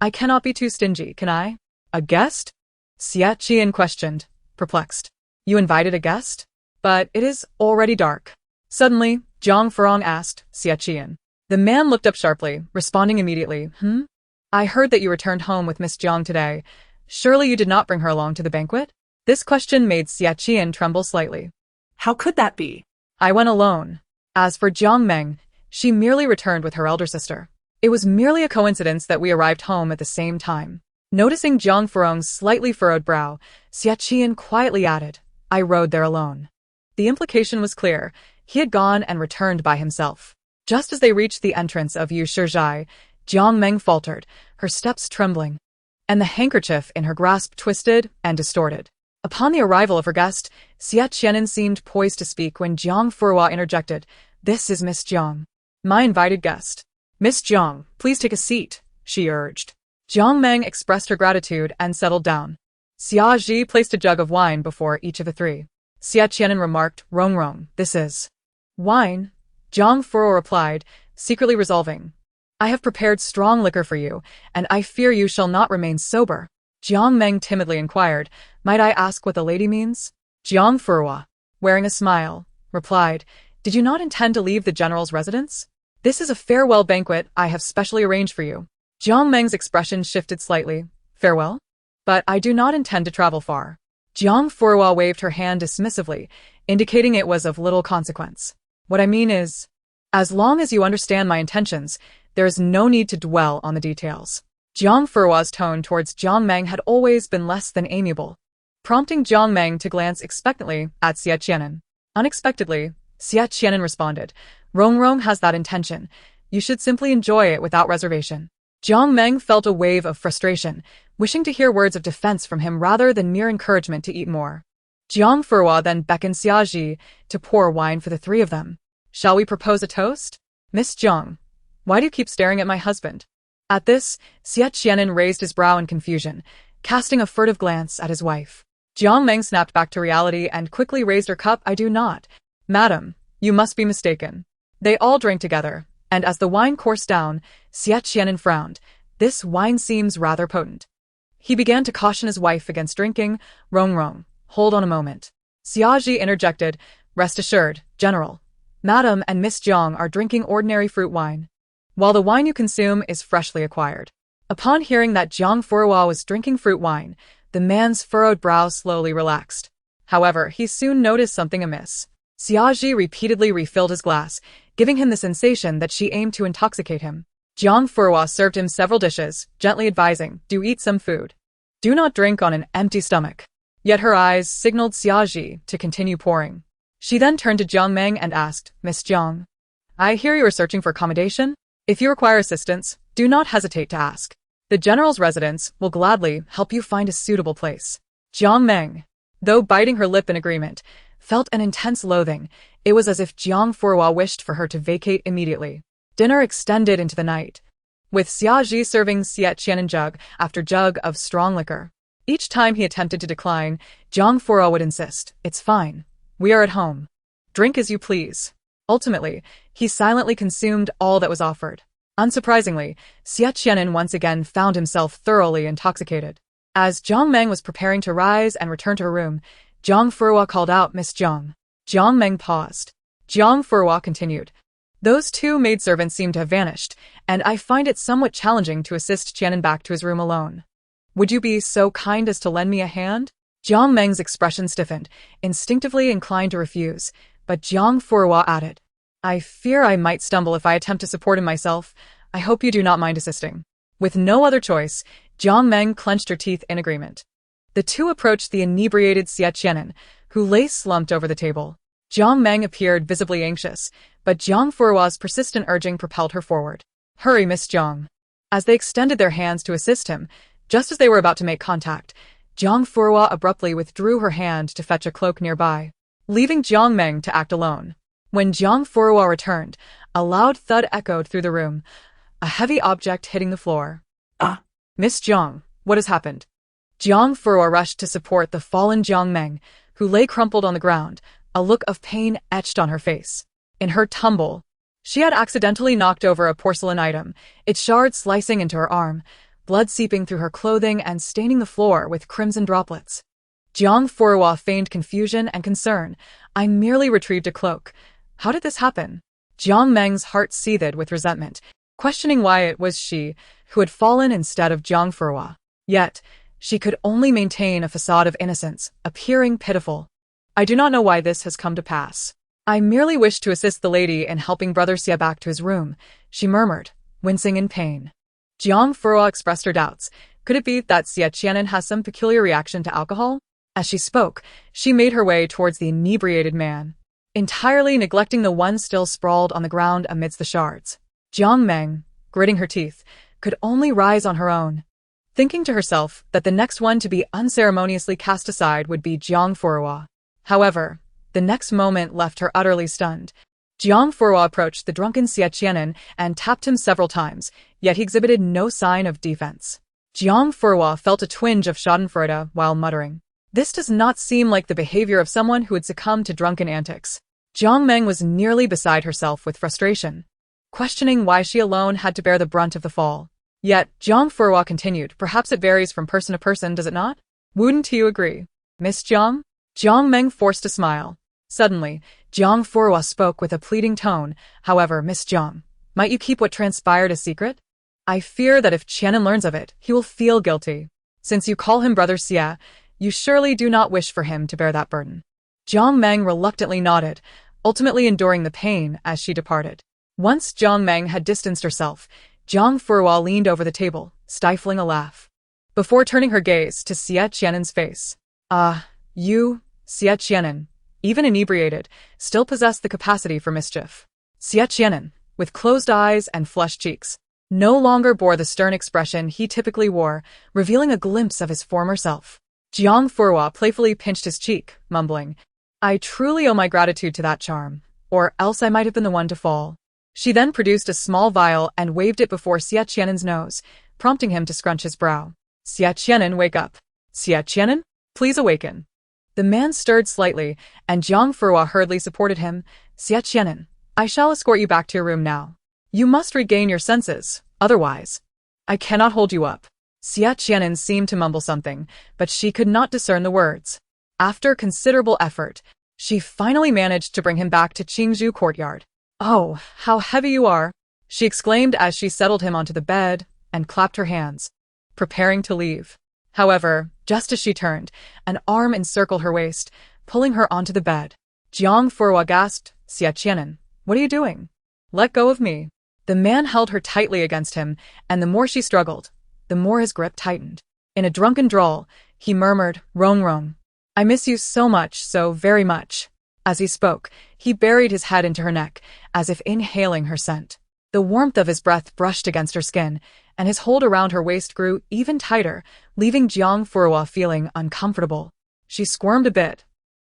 I cannot be too stingy, can I?" "A guest?" Xie Qi'an questioned, perplexed. "You invited a guest? But it is already dark." Suddenly, Jiang Furong asked, "Xie Qi'an." The man looked up sharply, responding immediately, "I heard that you returned home with Miss Jiang today. Surely you did not bring her along to the banquet?" This question made Xie Qi'an tremble slightly. How could that be? "I went alone." As for Jiang Meng, she merely returned with her elder sister. It was merely a coincidence that we arrived home at the same time. Noticing Jiang Furong's slightly furrowed brow, Xie Qi'an quietly added, "I rode there alone." The implication was clear. He had gone and returned by himself. Just as they reached the entrance of Yushizhai, Jiang Meng faltered, her steps trembling, and the handkerchief in her grasp twisted and distorted. Upon the arrival of her guest, Xie Qi'an seemed poised to speak when Jiang Furong interjected, "This is Miss Jiang, my invited guest." "Miss Jiang, please take a seat," she urged. Jiang Meng expressed her gratitude and settled down. Xie Ji placed a jug of wine before each of the three. Xie Qi'an remarked, "Rong, this is wine." Jiang Furong replied, secretly resolving, "I have prepared strong liquor for you, and I fear you shall not remain sober." Jiang Meng timidly inquired, "Might I ask what the lady means?" Jiang Furong, wearing a smile, replied, "Did you not intend to leave the general's residence? This is a farewell banquet I have specially arranged for you." Jiang Meng's expression shifted slightly. "Farewell? But I do not intend to travel far." Jiang Furong waved her hand dismissively, indicating it was of little consequence. "What I mean is, as long as you understand my intentions, there is no need to dwell on the details." Jiang Furong's tone towards Jiang Meng had always been less than amiable, prompting Jiang Meng to glance expectantly at Xie Qi'an. Unexpectedly, Xie Qi'an responded, Rong has that intention. You should simply enjoy it without reservation." Jiang Meng felt a wave of frustration, wishing to hear words of defense from him rather than mere encouragement to eat more. Jiang Furong then beckoned Xie Ji to pour wine for the three of them. "Shall we propose a toast? Miss Jiang, why do you keep staring at my husband?" At this, Xie Qi'an raised his brow in confusion, casting a furtive glance at his wife. Jiang Meng snapped back to reality and quickly raised her cup. "I do not. Madam, you must be mistaken." They all drank together, and as the wine coursed down, Xie Qi'an frowned. "This wine seems rather potent." He began to caution his wife against drinking. Rong, hold on a moment." Xie Ji interjected, "Rest assured, General, Madam and Miss Jiang are drinking ordinary fruit wine, while the wine you consume is freshly acquired." Upon hearing that Jiang Furong was drinking fruit wine, the man's furrowed brow slowly relaxed. However, he soon noticed something amiss. Xie repeatedly refilled his glass, giving him the sensation that she aimed to intoxicate him. Jiang Furong served him several dishes, gently advising, "Do eat some food. Do not drink on an empty stomach." Yet her eyes signaled Xie to continue pouring. She then turned to Jiang Meng and asked, "Miss Jiang, I hear you are searching for accommodation. If you require assistance, do not hesitate to ask. The general's residence will gladly help you find a suitable place." Jiang Meng, though biting her lip in agreement, felt an intense loathing. It was as if Jiang Furong wished for her to vacate immediately. Dinner extended into the night, with Xie serving Xie Qi'an jug after jug of strong liquor. Each time he attempted to decline, Jiang Furong would insist, "It's fine. We are at home. Drink as you please." Ultimately, he silently consumed all that was offered. Unsurprisingly, Xie Qi'an once again found himself thoroughly intoxicated. As Jiang Meng was preparing to rise and return to her room, Jiang Furong called out, "Miss Jiang." Jiang Meng paused. Jiang Furong continued, "Those two maidservants seem to have vanished, and I find it somewhat challenging to assist Qianan back to his room alone. Would you be so kind as to lend me a hand?" Jiang Meng's expression stiffened, instinctively inclined to refuse, but Jiang Furong added, "I fear I might stumble if I attempt to support him myself. I hope you do not mind assisting." With no other choice, Jiang Meng clenched her teeth in agreement. The two approached the inebriated Xie Qi'an, who lay slumped over the table. Jiang Meng appeared visibly anxious, but Jiang Furong's persistent urging propelled her forward. "Hurry, Miss Jiang." As they extended their hands to assist him, just as they were about to make contact, Jiang Furong abruptly withdrew her hand to fetch a cloak nearby, leaving Jiang Meng to act alone. When Jiang Furong returned, a loud thud echoed through the room, a heavy object hitting the floor. "Ah! Miss Jiang, what has happened?" Jiang Furong rushed to support the fallen Jiang Meng, who lay crumpled on the ground, a look of pain etched on her face. In her tumble, she had accidentally knocked over a porcelain item, its shards slicing into her arm, blood seeping through her clothing and staining the floor with crimson droplets. Jiang Furong feigned confusion and concern. "I merely retrieved a cloak. How did this happen?" Jiang Meng's heart seethed with resentment, questioning why it was she who had fallen instead of Jiang Furong. Yet, she could only maintain a facade of innocence, appearing pitiful. "I do not know why this has come to pass. I merely wish to assist the lady in helping Brother Xie back to his room," she murmured, wincing in pain. Jiang Furong expressed her doubts. Could it be that Xie Qi'an has some peculiar reaction to alcohol? As she spoke, she made her way towards the inebriated man, entirely neglecting the one still sprawled on the ground amidst the shards. Jiang Meng, gritting her teeth, could only rise on her own, thinking to herself that the next one to be unceremoniously cast aside would be Jiang Furong. However, the next moment left her utterly stunned. Jiang Furong approached the drunken Xie Qi'an and tapped him several times, yet he exhibited no sign of defense. Jiang Furong felt a twinge of schadenfreude while muttering, "This does not seem like the behavior of someone who would succumb to drunken antics." Jiang Meng was nearly beside herself with frustration, questioning why she alone had to bear the brunt of the fall. Yet, Jiang Furong continued, "Perhaps it varies from person to person, does it not? Wouldn't you agree, Miss Jiang?" Jiang Meng forced a smile. Suddenly, Jiang Furong spoke with a pleading tone. "However, Miss Jiang, might you keep what transpired a secret? I fear that if Qianan learns of it, he will feel guilty. Since you call him Brother Xie, you surely do not wish for him to bear that burden." Jiang Meng reluctantly nodded, ultimately enduring the pain as she departed. Once Jiang Meng had distanced herself, Jiang Furong leaned over the table, stifling a laugh, before turning her gaze to Xie Qi'an's face. "Ah, you, Xie Qi'an, even inebriated, still possess the capacity for mischief." Xie Qi'an, with closed eyes and flushed cheeks, no longer bore the stern expression he typically wore, revealing a glimpse of his former self. Jiang Furong playfully pinched his cheek, mumbling, "I truly owe my gratitude to that charm, or else I might have been the one to fall." She then produced a small vial and waved it before Xie Qi'an's nose, prompting him to scrunch his brow. "Xie Qi'an, wake up. Xie Qi'an, please awaken." The man stirred slightly, and Jiang Furong hurriedly supported him. "Xie Qi'an, I shall escort you back to your room now. You must regain your senses, otherwise I cannot hold you up." Xie Qi'an seemed to mumble something, but she could not discern the words. After considerable effort, she finally managed to bring him back to Qingzhou courtyard. "Oh, how heavy you are," she exclaimed as she settled him onto the bed, and clapped her hands, preparing to leave. However, just as she turned, an arm encircled her waist, pulling her onto the bed. Jiang Furong gasped, Xie Qi'an, what are you doing? Let go of me. The man held her tightly against him, and the more she struggled, the more his grip tightened. In a drunken drawl, he murmured, Rong Rong. I miss you so much, so very much. As he spoke, he buried his head into her neck, as if inhaling her scent. The warmth of his breath brushed against her skin, and his hold around her waist grew even tighter, leaving Jiang Furong feeling uncomfortable. She squirmed a bit,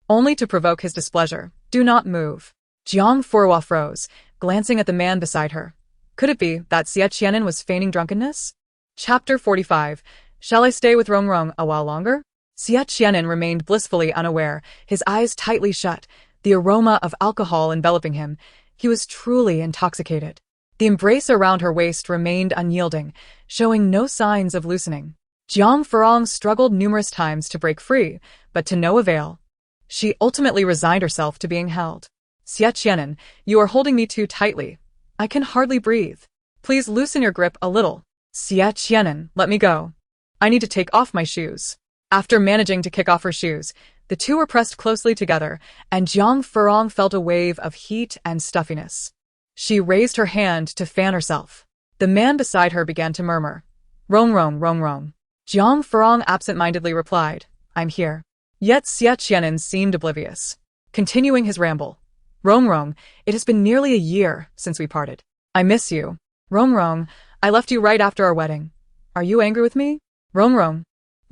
only to provoke his displeasure. Do not move. Jiang Furong froze, glancing at the man beside her. Could it be that Xie Qi'an was feigning drunkenness? Chapter 45. Shall I stay with Rong Rong a while longer? Xie Qi'an remained blissfully unaware, his eyes tightly shut, the aroma of alcohol enveloping him. He was truly intoxicated. The embrace around her waist remained unyielding, showing no signs of loosening. Jiang Furong struggled numerous times to break free, but to no avail. She ultimately resigned herself to being held. Xie Qi'an, you are holding me too tightly. I can hardly breathe. Please loosen your grip a little. Xie Qi'an, let me go. I need to take off my shoes. After managing to kick off her shoes, the two were pressed closely together, and Jiang Furong felt a wave of heat and stuffiness. She raised her hand to fan herself. The man beside her began to murmur, Rong Rong, Rong Rong. Jiang Furong absent-mindedly replied, I'm here. Yet Xie Qi'an seemed oblivious. Continuing his ramble, Rong Rong, it has been nearly a year since we parted. I miss you. Rong Rong, I left you right after our wedding. Are you angry with me? Rong Rong,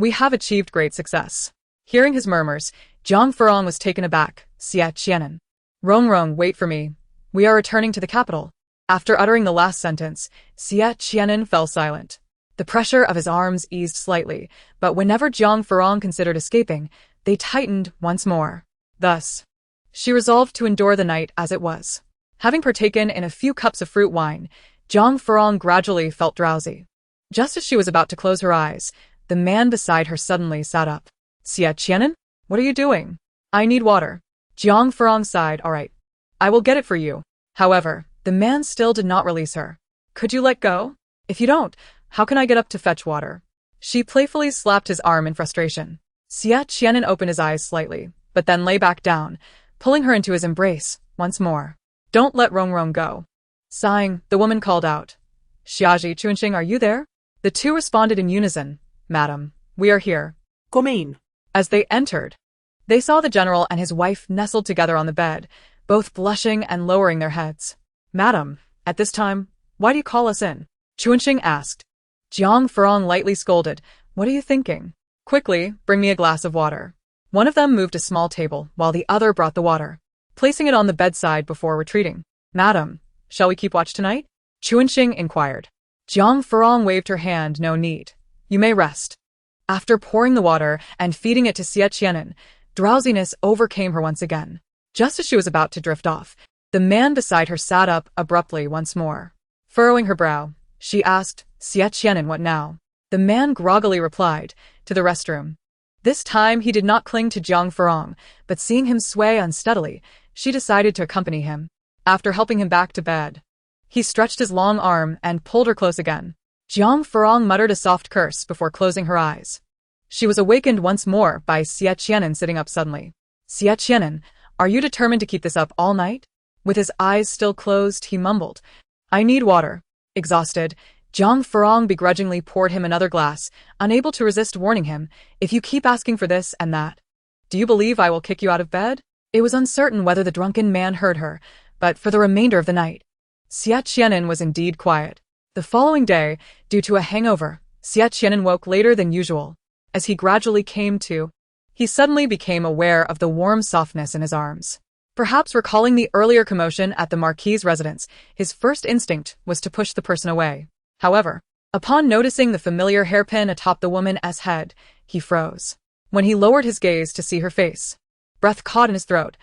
we have achieved great success. Hearing his murmurs, Jiang Furong was taken aback. Xie Qi'an. Rong Rong, wait for me. We are returning to the capital. After uttering the last sentence, Xie Qi'an fell silent. The pressure of his arms eased slightly, but whenever Jiang Furong considered escaping, they tightened once more. Thus, she resolved to endure the night as it was. Having partaken in a few cups of fruit wine, Jiang Furong gradually felt drowsy. Just as she was about to close her eyes, the man beside her suddenly sat up. Xie Qi'an, what are you doing? I need water. Jiang Furong sighed, all right. I will get it for you. However, the man still did not release her. Could you let go? If you don't, how can I get up to fetch water? She playfully slapped his arm in frustration. Xie Qi'an opened his eyes slightly, but then lay back down, pulling her into his embrace once more. Don't let Rong Rong go. Sighing, the woman called out, Xie Qi'an, are you there? The two responded in unison, Madam, we are here. Come in. As they entered, they saw the general and his wife nestled together on the bed, both blushing and lowering their heads. Madam, at this time, why do you call us in? Qi'an asked. Jiang Furong lightly scolded, what are you thinking? Quickly, bring me a glass of water. One of them moved a small table, while the other brought the water, placing it on the bedside before retreating. Madam, shall we keep watch tonight? Qi'an inquired. Jiang Furong waved her hand, no need. You may rest. After pouring the water and feeding it to Xie Qi'an, drowsiness overcame her once again. Just as she was about to drift off, the man beside her sat up abruptly once more. Furrowing her brow, she asked, Xie Qi'an, what now? The man groggily replied, to the restroom. This time he did not cling to Jiang Furong, but seeing him sway unsteadily, she decided to accompany him. After helping him back to bed, he stretched his long arm and pulled her close again. Jiang Furong muttered a soft curse before closing her eyes. She was awakened once more by Xie Qi'an sitting up suddenly. Xie Qi'an, are you determined to keep this up all night? With his eyes still closed, he mumbled, I need water. Exhausted, Jiang Furong begrudgingly poured him another glass, unable to resist warning him, if you keep asking for this and that, do you believe I will kick you out of bed? It was uncertain whether the drunken man heard her, but for the remainder of the night, Xie Qi'an was indeed quiet. The following day, due to a hangover, Xie Qi'an woke later than usual. As he gradually came to, he suddenly became aware of the warm softness in his arms. Perhaps recalling the earlier commotion at the Marquis's residence, his first instinct was to push the person away. However, upon noticing the familiar hairpin atop the woman's head, he froze. When he lowered his gaze to see her face, breath caught in his throat.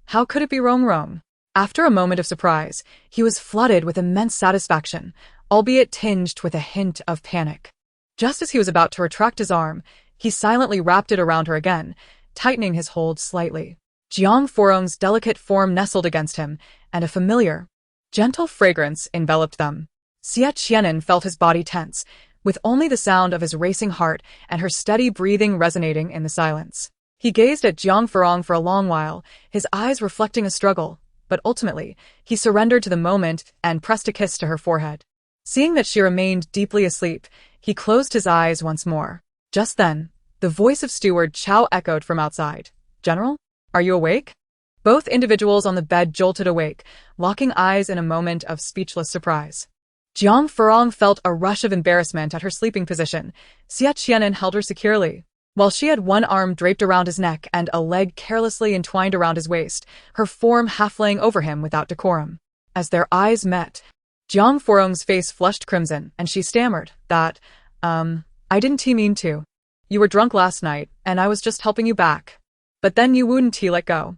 How could it be Rong Rong? After a moment of surprise, he was flooded with immense satisfaction, albeit tinged with a hint of panic. Just as he was about to retract his arm, he silently wrapped it around her again, tightening his hold slightly. Jiang Furong's delicate form nestled against him, and a familiar, gentle fragrance enveloped them. Xie Qi'an felt his body tense, with only the sound of his racing heart and her steady breathing resonating in the silence. He gazed at Jiang Furong for a long while, his eyes reflecting a struggle, but ultimately, he surrendered to the moment and pressed a kiss to her forehead. Seeing that she remained deeply asleep, he closed his eyes once more. Just then, the voice of Steward Chow echoed from outside. "General? Are you awake?" Both individuals on the bed jolted awake, locking eyes in a moment of speechless surprise. Jiang Furong felt a rush of embarrassment at her sleeping position. Xie Qi'an held her securely. While she had one arm draped around his neck and a leg carelessly entwined around his waist, her form half laying over him without decorum. As their eyes met, Jiang Furong's face flushed crimson, and she stammered, I didn't mean to. You were drunk last night, and I was just helping you back. But then you wouldn't let go."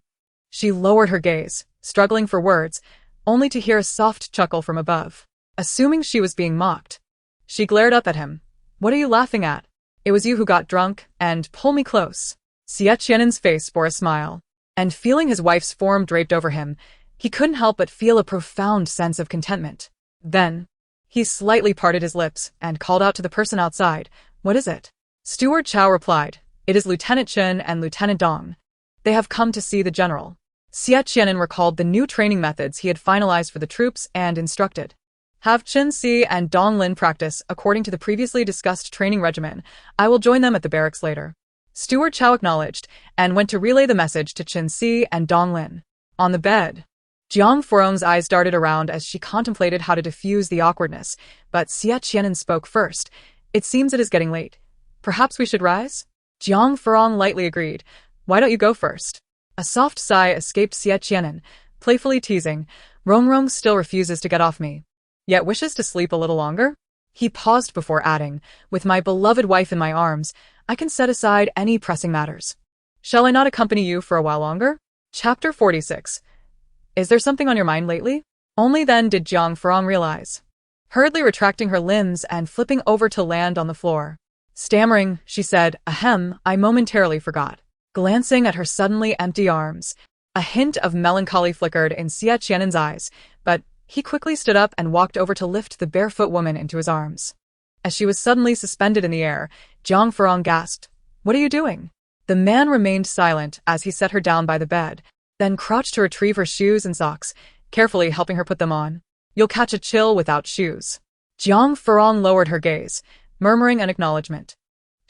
She lowered her gaze, struggling for words, only to hear a soft chuckle from above. Assuming she was being mocked, she glared up at him. "What are you laughing at? It was you who got drunk, and pull me close." Xie Qi'an's face bore a smile, and feeling his wife's form draped over him, he couldn't help but feel a profound sense of contentment. Then, he slightly parted his lips and called out to the person outside, "What is it?" Steward Chow replied, "It is Lieutenant Chen and Lieutenant Dong. They have come to see the general." Xie Qi'an recalled the new training methods he had finalized for the troops and instructed. "Have Chen Si and Dong Lin practice according to the previously discussed training regimen. I will join them at the barracks later." Steward Chow acknowledged and went to relay the message to Chen Si and Dong Lin. On the bed, Jiang Furong's eyes darted around as she contemplated how to diffuse the awkwardness, but Xie Qi'an spoke first. "It seems it is getting late. Perhaps we should rise?" Jiang Furong lightly agreed. "Why don't you go first?" A soft sigh escaped Xie Qi'an, playfully teasing, "Rong still refuses to get off me, yet wishes to sleep a little longer?" He paused before adding, "With my beloved wife in my arms, I can set aside any pressing matters. Shall I not accompany you for a while longer?" Chapter 46. Is there something on your mind lately? Only then did Jiang Furong realize. Hurriedly retracting her limbs and flipping over to land on the floor. Stammering, she said, "Ahem, I momentarily forgot." Glancing at her suddenly empty arms, a hint of melancholy flickered in Xie Qi'an's eyes, but he quickly stood up and walked over to lift the barefoot woman into his arms. As she was suddenly suspended in the air, Jiang Furong gasped, "What are you doing?" The man remained silent as he set her down by the bed, then crouched to retrieve her shoes and socks, carefully helping her put them on. "You'll catch a chill without shoes." Jiang Furong lowered her gaze, murmuring an acknowledgement.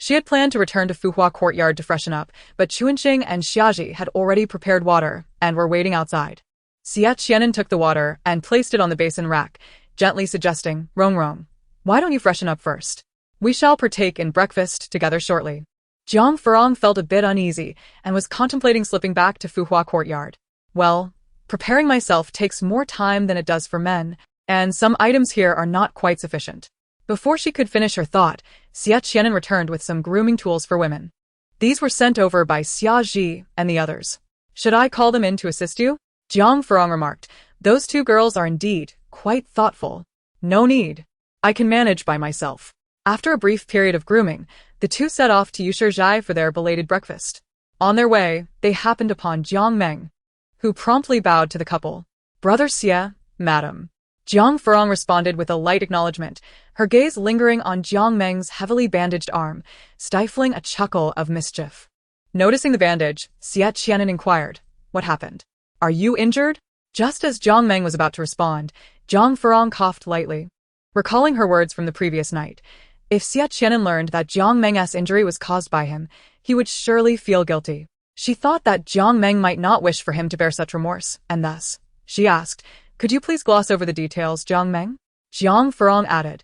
She had planned to return to Fuhua Courtyard to freshen up, but Chuanqing and Xiaji had already prepared water and were waiting outside. Xie Qi'an took the water and placed it on the basin rack, gently suggesting, Rong, why don't you freshen up first? We shall partake in breakfast together shortly." Jiang Furong felt a bit uneasy and was contemplating slipping back to Fuhua Courtyard. "Well, preparing myself takes more time than it does for men, and some items here are not quite sufficient." Before she could finish her thought, Xie Qi'an returned with some grooming tools for women. These were sent over by Xia Ji and the others. "Should I call them in to assist you?" Jiang Furong remarked. "Those two girls are indeed quite thoughtful." "No need. I can manage by myself." After a brief period of grooming, the two set off to Yushirzhai for their belated breakfast. On their way, they happened upon Jiang Meng, who promptly bowed to the couple. "Brother Xie, madam." Jiang Furong responded with a light acknowledgement, her gaze lingering on Jiang Meng's heavily bandaged arm, stifling a chuckle of mischief. Noticing the bandage, Xie Qi'an inquired, "What happened? Are you injured?" Just as Jiang Meng was about to respond, Jiang Furong coughed lightly. Recalling her words from the previous night, if Xie Qi'an learned that Jiang Meng's injury was caused by him, he would surely feel guilty. She thought that Jiang Meng might not wish for him to bear such remorse, and thus, she asked, "Could you please gloss over the details, Jiang Meng?" Jiang Furong added,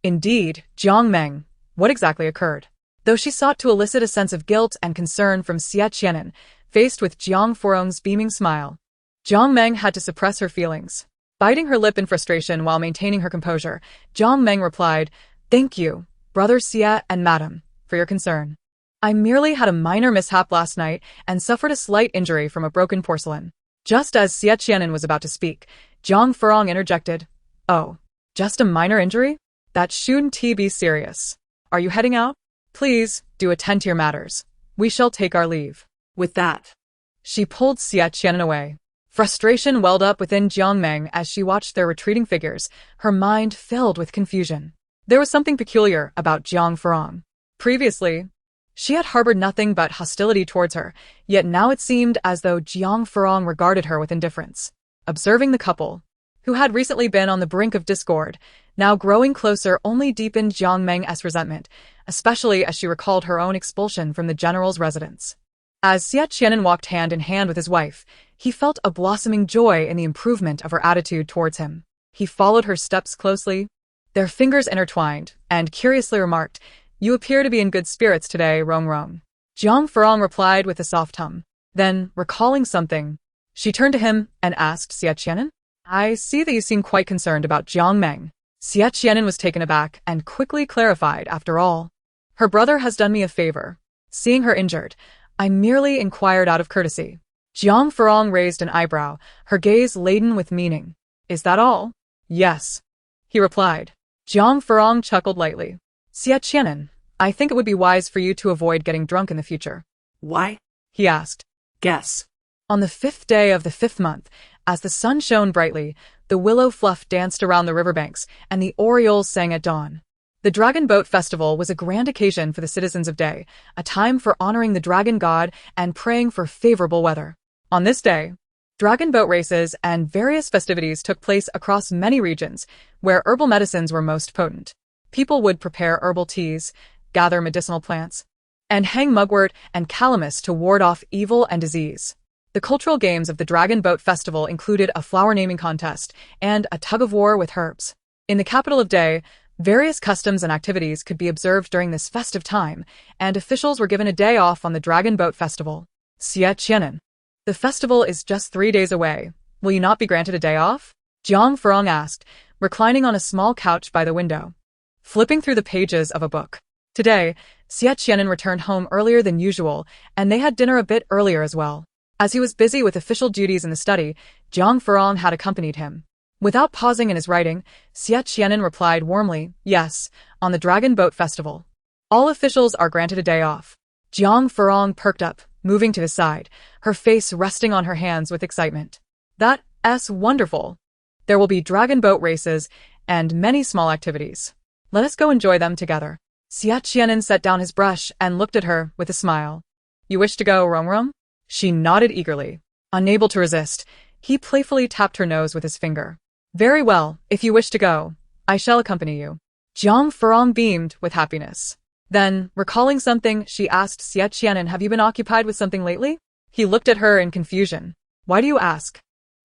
"Indeed, Jiang Meng, what exactly occurred?" Though she sought to elicit a sense of guilt and concern from Xie Qi'an, faced with Jiang Furong's beaming smile, Jiang Meng had to suppress her feelings. Biting her lip in frustration while maintaining her composure, Jiang Meng replied, "Thank you, Brother Xie and Madam, for your concern. I merely had a minor mishap last night and suffered a slight injury from a broken porcelain." Just as Xie Qi'an was about to speak, Jiang Furong interjected, "Oh, just a minor injury? That shouldn't be serious. Are you heading out? Please, do attend to your matters. We shall take our leave." With that, she pulled Xie Qi'an away. Frustration welled up within Jiang Meng as she watched their retreating figures, her mind filled with confusion. There was something peculiar about Jiang Furong. Previously, she had harbored nothing but hostility towards her, yet now it seemed as though Jiang Furong regarded her with indifference. Observing the couple, who had recently been on the brink of discord, now growing closer only deepened Jiang Meng's resentment, especially as she recalled her own expulsion from the general's residence. As Xie Qi'an walked hand in hand with his wife, he felt a blossoming joy in the improvement of her attitude towards him. He followed her steps closely, their fingers intertwined, and curiously remarked, "You appear to be in good spirits today, Rong." Jiang Furong replied with a soft hum. Then, recalling something, she turned to him and asked, "Xie Qi'an? I see that you seem quite concerned about Jiang Meng." Xie Qi'an was taken aback and quickly clarified, "After all, her brother has done me a favor. Seeing her injured, I merely inquired out of courtesy." Jiang Furong raised an eyebrow, her gaze laden with meaning. "Is that all?" "Yes," he replied. Jiang Furong chuckled lightly. "Xie Qi'an, I think it would be wise for you to avoid getting drunk in the future." Why? He asked. Guess. On the 5th day of the 5th month, as the sun shone brightly, the willow fluff danced around the riverbanks, and the orioles sang at dawn. The Dragon Boat Festival was a grand occasion for the citizens of Day, a time for honoring the dragon god and praying for favorable weather. On this day, dragon boat races and various festivities took place across many regions, where herbal medicines were most potent. People would prepare herbal teas, gather medicinal plants, and hang mugwort and calamus to ward off evil and disease. The cultural games of the Dragon Boat Festival included a flower naming contest and a tug-of-war with herbs. In the capital of Day, various customs and activities could be observed during this festive time, and officials were given a day off on the Dragon Boat Festival. Xie Qi'an. The festival is just 3 days away. Will you not be granted a day off? Jiang Furong asked, reclining on a small couch by the window, flipping through the pages of a book. Today, Xie Qi'an returned home earlier than usual, and they had dinner a bit earlier as well. As he was busy with official duties in the study, Jiang Furong had accompanied him. Without pausing in his writing, Xie Qi'an replied warmly, "Yes, on the Dragon Boat Festival. All officials are granted a day off." Jiang Furong perked up, moving to his side, her face resting on her hands with excitement. "That's wonderful. There will be dragon boat races and many small activities. Let us go enjoy them together." Xie Qi'an set down his brush and looked at her with a smile. "You wish to go, Rong?" She nodded eagerly. Unable to resist, he playfully tapped her nose with his finger. "Very well, if you wish to go, I shall accompany you." Jiang Furong beamed with happiness. Then, recalling something, she asked Xie Qi'an, "Have you been occupied with something lately?" He looked at her in confusion. "Why do you ask?"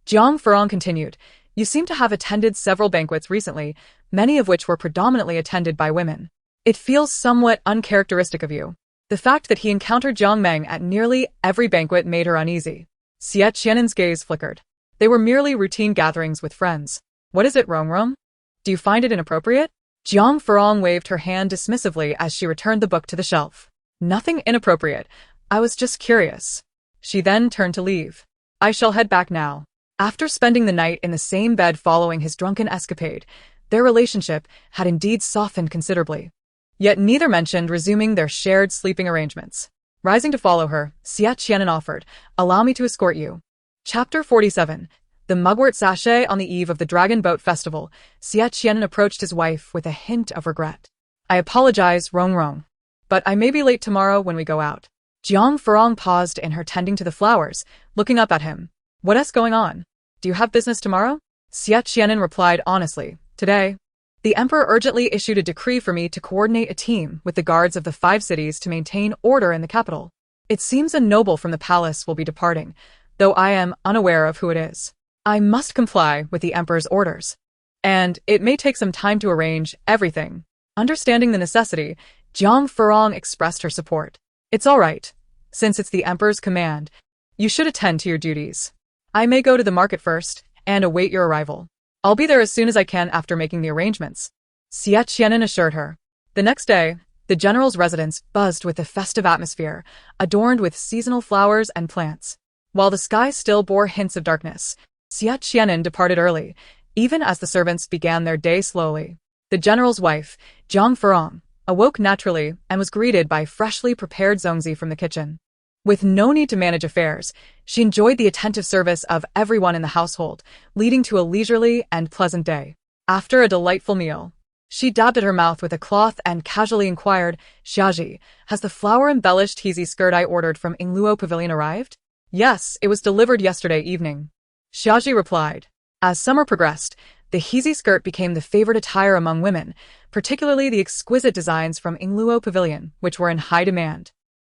Jiang Furong continued, "You seem to have attended several banquets recently, many of which were predominantly attended by women. It feels somewhat uncharacteristic of you." The fact that he encountered Jiang Meng at nearly every banquet made her uneasy. Xie Qi'an's gaze flickered. They were merely routine gatherings with friends. "What is it, Rong? Do you find it inappropriate?" Jiang Furong waved her hand dismissively as she returned the book to the shelf. "Nothing inappropriate. I was just curious." She then turned to leave. "I shall head back now." After spending the night in the same bed following his drunken escapade, their relationship had indeed softened considerably. Yet neither mentioned resuming their shared sleeping arrangements. Rising to follow her, Xie Qi'an offered, "Allow me to escort you." Chapter 47. The Mugwort Sachet. On the eve of the Dragon Boat Festival, Xie Qi'an approached his wife with a hint of regret. "I apologize, Rong, but I may be late tomorrow when we go out." Jiang Furong paused in her tending to the flowers, looking up at him. "What's going on? Do you have business tomorrow?" Xie Qi'an replied honestly, "Today, the emperor urgently issued a decree for me to coordinate a team with the guards of the 5 cities to maintain order in the capital. It seems a noble from the palace will be departing, though I am unaware of who it is. I must comply with the emperor's orders, and it may take some time to arrange everything." Understanding the necessity, Jiang Furong expressed her support. "It's all right. Since it's the emperor's command, you should attend to your duties. I may go to the market first and await your arrival. I'll be there as soon as I can after making the arrangements," Xie Qi'an assured her. The next day, the general's residence buzzed with a festive atmosphere, adorned with seasonal flowers and plants. While the sky still bore hints of darkness, Xie Qi'an departed early, even as the servants began their day slowly. The general's wife, Jiang Furong, awoke naturally and was greeted by freshly prepared zongzi from the kitchen. With no need to manage affairs, she enjoyed the attentive service of everyone in the household, leading to a leisurely and pleasant day. After a delightful meal, she dabbed at her mouth with a cloth and casually inquired, Xiaji, has the flower-embellished Hizi skirt I ordered from Ingluo Pavilion arrived? Yes, it was delivered yesterday evening. Xiaji replied. As summer progressed, the Hizi skirt became the favorite attire among women, particularly the exquisite designs from Ingluo Pavilion, which were in high demand.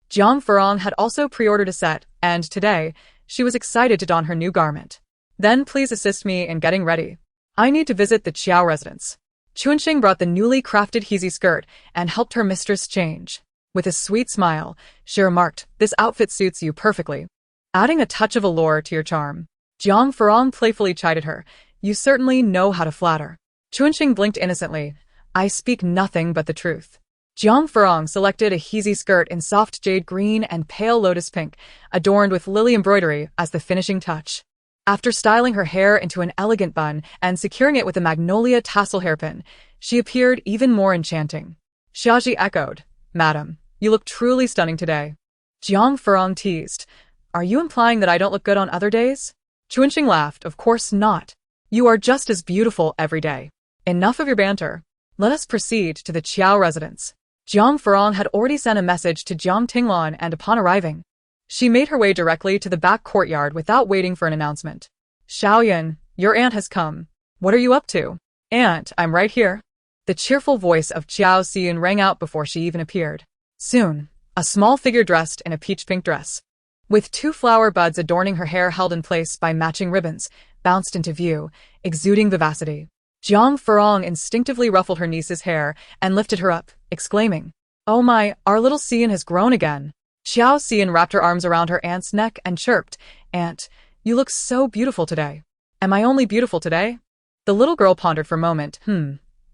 Jiang Furong had also pre-ordered a set, and today, she was excited to don her new garment. Then please assist me in getting ready. I need to visit the Qiao residence. Chunxing brought the newly crafted Hizi skirt and helped her mistress change. With a sweet smile, she remarked, this outfit suits you perfectly, adding a touch of allure to your charm. Jiang Furong playfully chided her, you certainly know how to flatter. Chunxing blinked innocently, I speak nothing but the truth. Jiang Furong selected a Hizi skirt in soft jade green and pale lotus pink, adorned with lily embroidery as the finishing touch. After styling her hair into an elegant bun and securing it with a magnolia tassel hairpin, she appeared even more enchanting. Xiaji echoed, Madam, you look truly stunning today. Jiang Furong teased, are you implying that I don't look good on other days? Chunxing laughed, of course not. You are just as beautiful every day. Enough of your banter. Let us proceed to the Qiao residence. Jiang Furong had already sent a message to Jiang Tinglan, and upon arriving, she made her way directly to the back courtyard without waiting for an announcement. Xiaoyan, your aunt has come. What are you up to? Aunt, I'm right here. The cheerful voice of Qiao Xian rang out before she even appeared. Soon, a small figure dressed in a peach-pink dress, with 2 flower buds adorning her hair held in place by matching ribbons, bounced into view, exuding vivacity. Jiang Furong instinctively ruffled her niece's hair and lifted her up, exclaiming, oh my, our little Xian has grown again. Xiao Xian wrapped her arms around her aunt's neck and chirped, Aunt, you look so beautiful today. Am I only beautiful today? The little girl pondered for a moment.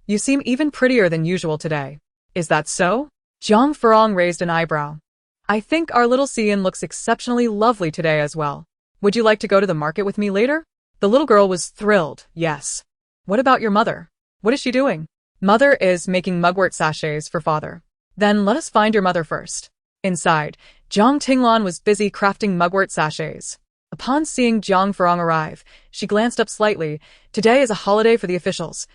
You seem even prettier than usual today. Is that so? Jiang Furong raised an eyebrow. I think our little Xian looks exceptionally lovely today as well. Would you like to go to the market with me later? The little girl was thrilled. Yes. What about your mother? What is she doing? Mother is making mugwort sachets for father. Then let us find your mother first. Inside, Jiang Tinglan was busy crafting mugwort sachets. Upon seeing Jiang Furong arrive, she glanced up slightly. Today is a holiday for the officials.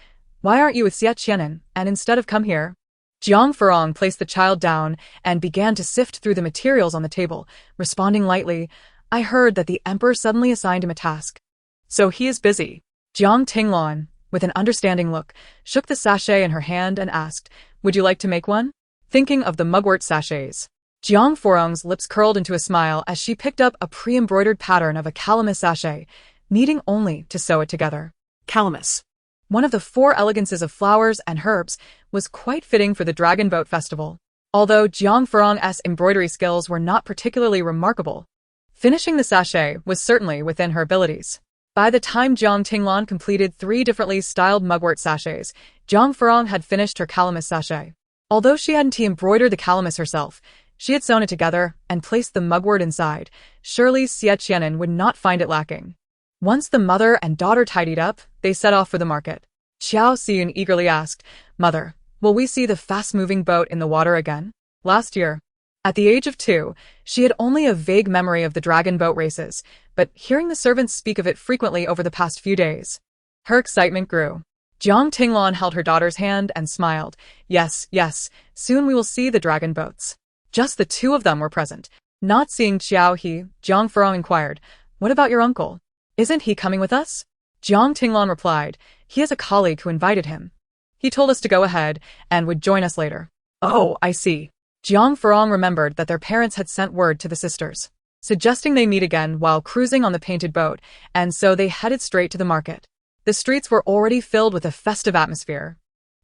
Why aren't you with Xie Qi'an, and instead of come here? Jiang Furong placed the child down and began to sift through the materials on the table, responding lightly, I heard that the emperor suddenly assigned him a task. So he is busy. Jiang Tinglan, with an understanding look, shook the sachet in her hand and asked, would you like to make one? Thinking of the mugwort sachets. Jiang Furong's lips curled into a smile as she picked up a pre-embroidered pattern of a calamus sachet, needing only to sew it together. Calamus, one of the 4 elegances of flowers and herbs, was quite fitting for the Dragon Boat Festival. Although Jiang Furong's embroidery skills were not particularly remarkable, finishing the sachet was certainly within her abilities. By the time Jiang Tinglan completed 3 differently styled mugwort sachets, Jiang Furong had finished her calamus sachet. Although she hadn't embroidered the calamus herself, she had sewn it together and placed the mugwort inside. Surely Xie Qi'an would not find it lacking. Once the mother and daughter tidied up, they set off for the market. Xiao Xian eagerly asked, Mother, will we see the fast-moving boat in the water again? Last year, at the age of 2, she had only a vague memory of the dragon boat races, but hearing the servants speak of it frequently over the past few days, her excitement grew. Jiang Tinglan held her daughter's hand and smiled. Yes, soon we will see the dragon boats. Just the 2 of them were present. Not seeing Xiao He, Jiang Furong inquired, what about your uncle? Isn't he coming with us? Jiang Tinglan replied, he has a colleague who invited him. He told us to go ahead and would join us later. Oh, I see. Jiang Furong remembered that their parents had sent word to the sisters, suggesting they meet again while cruising on the painted boat, and so they headed straight to the market. The streets were already filled with a festive atmosphere,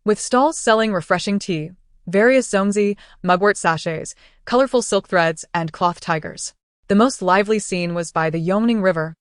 with stalls selling refreshing tea, various zongzi, mugwort sachets, colorful silk threads, and cloth tigers. The most lively scene was by the Yongning River,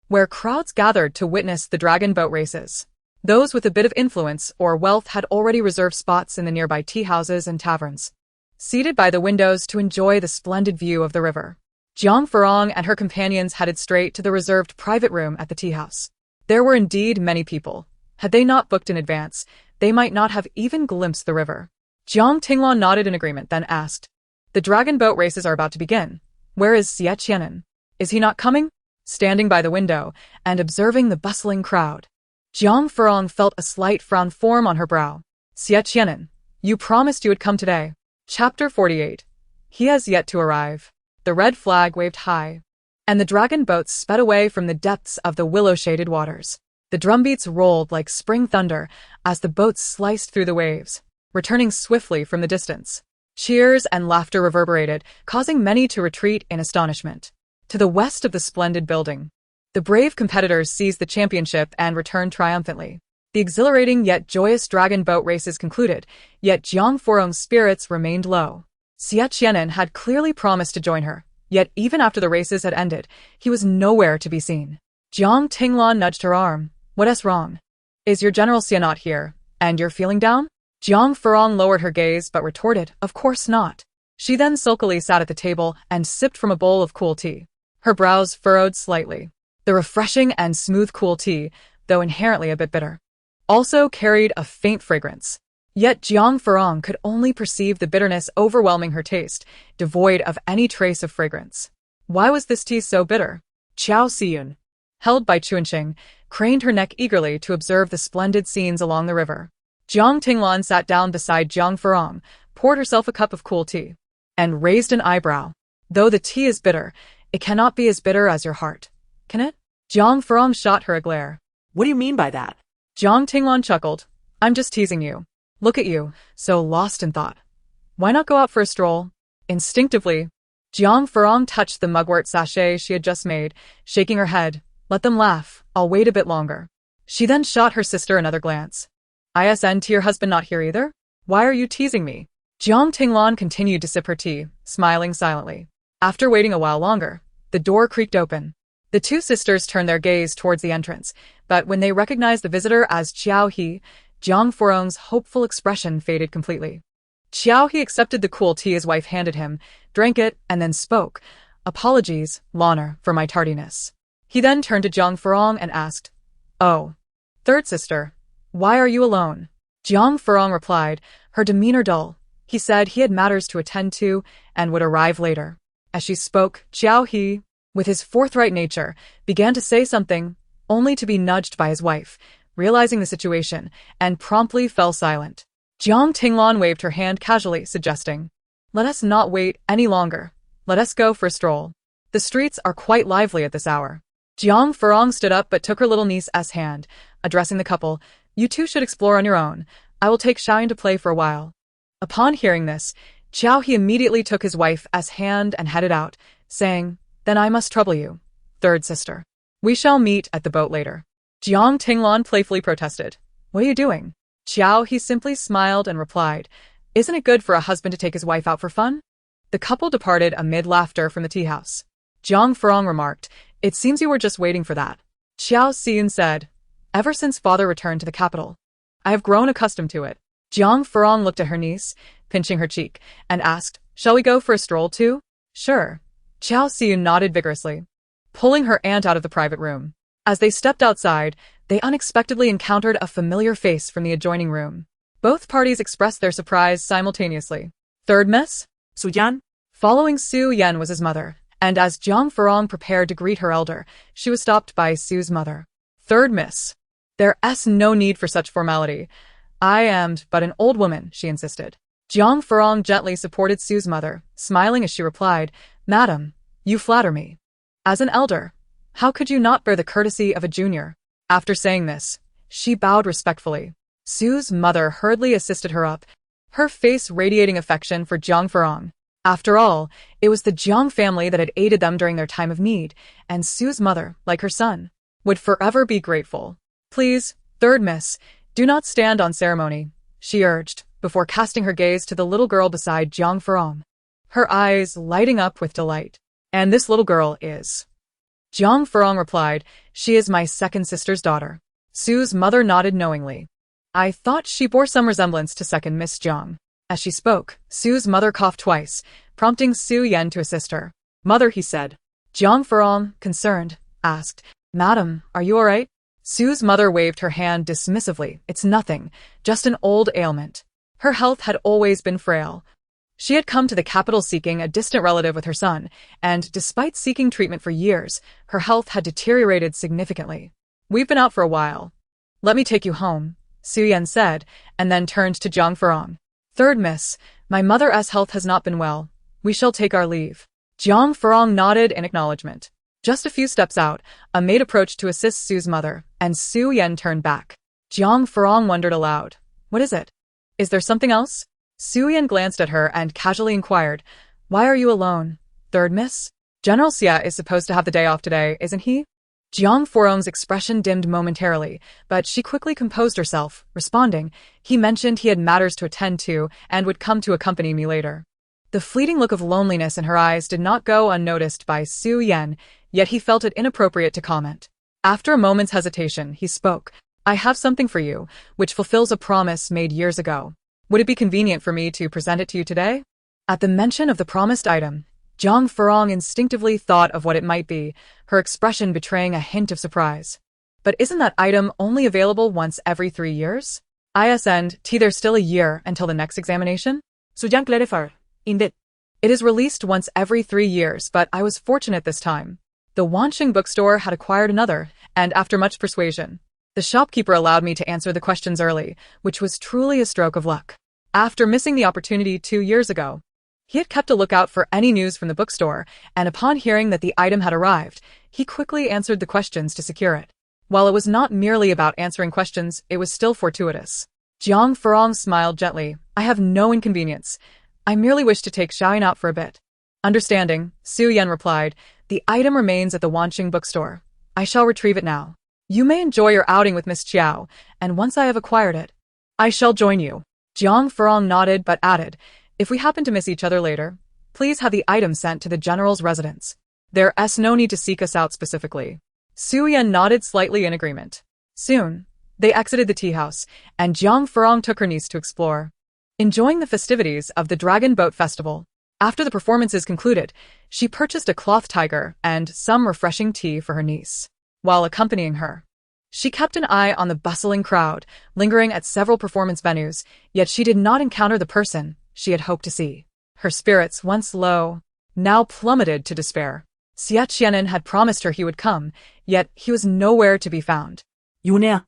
where crowds gathered to witness the dragon boat races. Those with a bit of influence or wealth had already reserved spots in the nearby tea houses and taverns, seated by the windows to enjoy the splendid view of the river. Jiang Furong and her companions headed straight to the reserved private room at the tea house. There were indeed many people. Had they not booked in advance, they might not have even glimpsed the river. Jiang Tinglan nodded in agreement, then asked, the dragon boat races are about to begin. Where is Xie Qi'an? Is he not coming? Standing by the window and observing the bustling crowd, Jiang Furong felt a slight frown form on her brow. Xie Qi'an, you promised you would come today. Chapter 48. He has yet to arrive. The red flag waved high, and the dragon boats sped away from the depths of the willow-shaded waters. The drumbeats rolled like spring thunder as the boats sliced through the waves, returning swiftly from the distance. Cheers and laughter reverberated, causing many to retreat in astonishment. To the west of the splendid building, the brave competitors seized the championship and returned triumphantly. The exhilarating yet joyous dragon boat races concluded, yet Jiang Furong's spirits remained low. Xie Qi'an had clearly promised to join her, yet even after the races had ended, he was nowhere to be seen. Jiang Tinglan nudged her arm. What's wrong? Is your General Xie not here, and you're feeling down? Jiang Furong lowered her gaze but retorted, of course not. She then sulkily sat at the table and sipped from a bowl of cool tea. Her brows furrowed slightly. The refreshing and smooth cool tea, though inherently a bit bitter, also carried a faint fragrance. Yet Jiang Furong could only perceive the bitterness overwhelming her taste, devoid of any trace of fragrance. Why was this tea so bitter? Qiao Xiyun, held by Chuanqing, craned her neck eagerly to observe the splendid scenes along the river. Jiang Tinglan sat down beside Jiang Furong, poured herself a cup of cool tea, and raised an eyebrow. Though the tea is bitter, it cannot be as bitter as your heart, can it? Jiang Furong shot her a glare. What do you mean by that? Jiang Tinglan chuckled. I'm just teasing you. Look at you, so lost in thought. Why not go out for a stroll? Instinctively, Jiang Furong touched the mugwort sachet she had just made, shaking her head. Let them laugh, I'll wait a bit longer. She then shot her sister another glance. To your husband not here either? Why are you teasing me? Jiang Tinglan continued to sip her tea, smiling silently. After waiting a while longer, the door creaked open. The two sisters turned their gaze towards the entrance, but when they recognized the visitor as Qiao He, Jiang Furong's hopeful expression faded completely. Qiao He accepted the cool tea his wife handed him, drank it, and then spoke. Apologies, Lanner, for my tardiness. He then turned to Jiang Furong and asked, Oh, third sister, why are you alone? Jiang Furong replied, her demeanor dull. He said he had matters to attend to and would arrive later. As she spoke, Qiao He, with his forthright nature, began to say something, only to be nudged by his wife, realizing the situation, and promptly fell silent. Jiang Tinglan waved her hand casually, suggesting, Let us not wait any longer. Let us go for a stroll. The streets are quite lively at this hour. Jiang Furong stood up but took her little niece's hand, addressing the couple. You two should explore on your own. I will take Xian to play for a while. Upon hearing this, Qiao He immediately took his wife's hand and headed out, saying, Then I must trouble you, third sister. We shall meet at the boat later. Jiang Tinglan playfully protested. What are you doing? Qiao He simply smiled and replied, Isn't it good for a husband to take his wife out for fun? The couple departed amid laughter from the tea house. Jiang Furong remarked, It seems you were just waiting for that. Qiao Xiyun said, Ever since father returned to the capital, I have grown accustomed to it. Jiang Furong looked at her niece, pinching her cheek, and asked, Shall we go for a stroll too? Sure. Qiao Xiyun nodded vigorously, pulling her aunt out of the private room. As they stepped outside, they unexpectedly encountered a familiar face from the adjoining room. Both parties expressed their surprise simultaneously. Third miss? Su Yan? Following Su Yan was his mother, and as Jiang Furong prepared to greet her elder, she was stopped by Su's mother. Third miss. There's no need for such formality. I am but an old woman, she insisted. Jiang Furong gently supported Su's mother, smiling as she replied, Madam, you flatter me. As an elder, how could you not bear the courtesy of a junior? After saying this, she bowed respectfully. Su's mother hurriedly assisted her up, her face radiating affection for Jiang Furong. After all, it was the Jiang family that had aided them during their time of need, and Su's mother, like her son, would forever be grateful. Please, third miss, do not stand on ceremony, she urged, before casting her gaze to the little girl beside Jiang Furong, her eyes lighting up with delight. And this little girl is? Jiang Furong replied, She is my second sister's daughter. Su's mother nodded knowingly. I thought she bore some resemblance to second Miss Jiang. As she spoke, Su's mother coughed twice, prompting Su Yan to assist her. Mother, he said. Jiang Furong, concerned, asked, Madam, are you all right? Su's mother waved her hand dismissively. It's nothing, just an old ailment. Her health had always been frail. She had come to the capital seeking a distant relative with her son, and despite seeking treatment for years, her health had deteriorated significantly. "We've been out for a while. Let me take you home," Xie Qi'an said, and then turned to Jiang Furong. "Third miss, my mother's health has not been well. We shall take our leave." Jiang Furong nodded in acknowledgement. Just a few steps out, a maid approached to assist Su's mother, and Xie Qi'an turned back. Jiang Furong wondered aloud. "What is it? Is there something else?" Xie Qi'an glanced at her and casually inquired, "Why are you alone, third miss? General Xie is supposed to have the day off today, isn't he?" Jiang Furong's expression dimmed momentarily, but she quickly composed herself, responding, "He mentioned he had matters to attend to and would come to accompany me later." The fleeting look of loneliness in her eyes did not go unnoticed by Xie Qi'an, yet he felt it inappropriate to comment. After a moment's hesitation, he spoke, "I have something for you, which fulfills a promise made years ago. Would it be convenient for me to present it to you today?" At the mention of the promised item, Jiang Furong instinctively thought of what it might be, her expression betraying a hint of surprise. "But isn't that item only available once every 3 years? There's still a year until the next examination?" "Sujang clarified. Indeed. It is released once every 3 years, but I was fortunate this time. The Wanxing bookstore had acquired another, and after much persuasion, the shopkeeper allowed me to answer the questions early, which was truly a stroke of luck. After missing the opportunity 2 years ago, he had kept a lookout for any news from the bookstore, and upon hearing that the item had arrived, he quickly answered the questions to secure it. While it was not merely about answering questions, it was still fortuitous." Jiang Furong smiled gently. "I have no inconvenience. I merely wish to take Xiaoyan out for a bit." Understanding, Xie Qi'an replied, "The item remains at the Wanxing bookstore. I shall retrieve it now. You may enjoy your outing with Miss Qiao, and once I have acquired it, I shall join you." Jiang Furong nodded but added, "If we happen to miss each other later, please have the item sent to the general's residence. There's no need to seek us out specifically." Xie Qi'an nodded slightly in agreement. Soon, they exited the tea house, and Jiang Furong took her niece to explore, enjoying the festivities of the Dragon Boat Festival. After the performances concluded, she purchased a cloth tiger and some refreshing tea for her niece. While accompanying her, she kept an eye on the bustling crowd, lingering at several performance venues, yet she did not encounter the person she had hoped to see. Her spirits, once low, now plummeted to despair. Xie Qi'an had promised her he would come, yet he was nowhere to be found. "Yuna."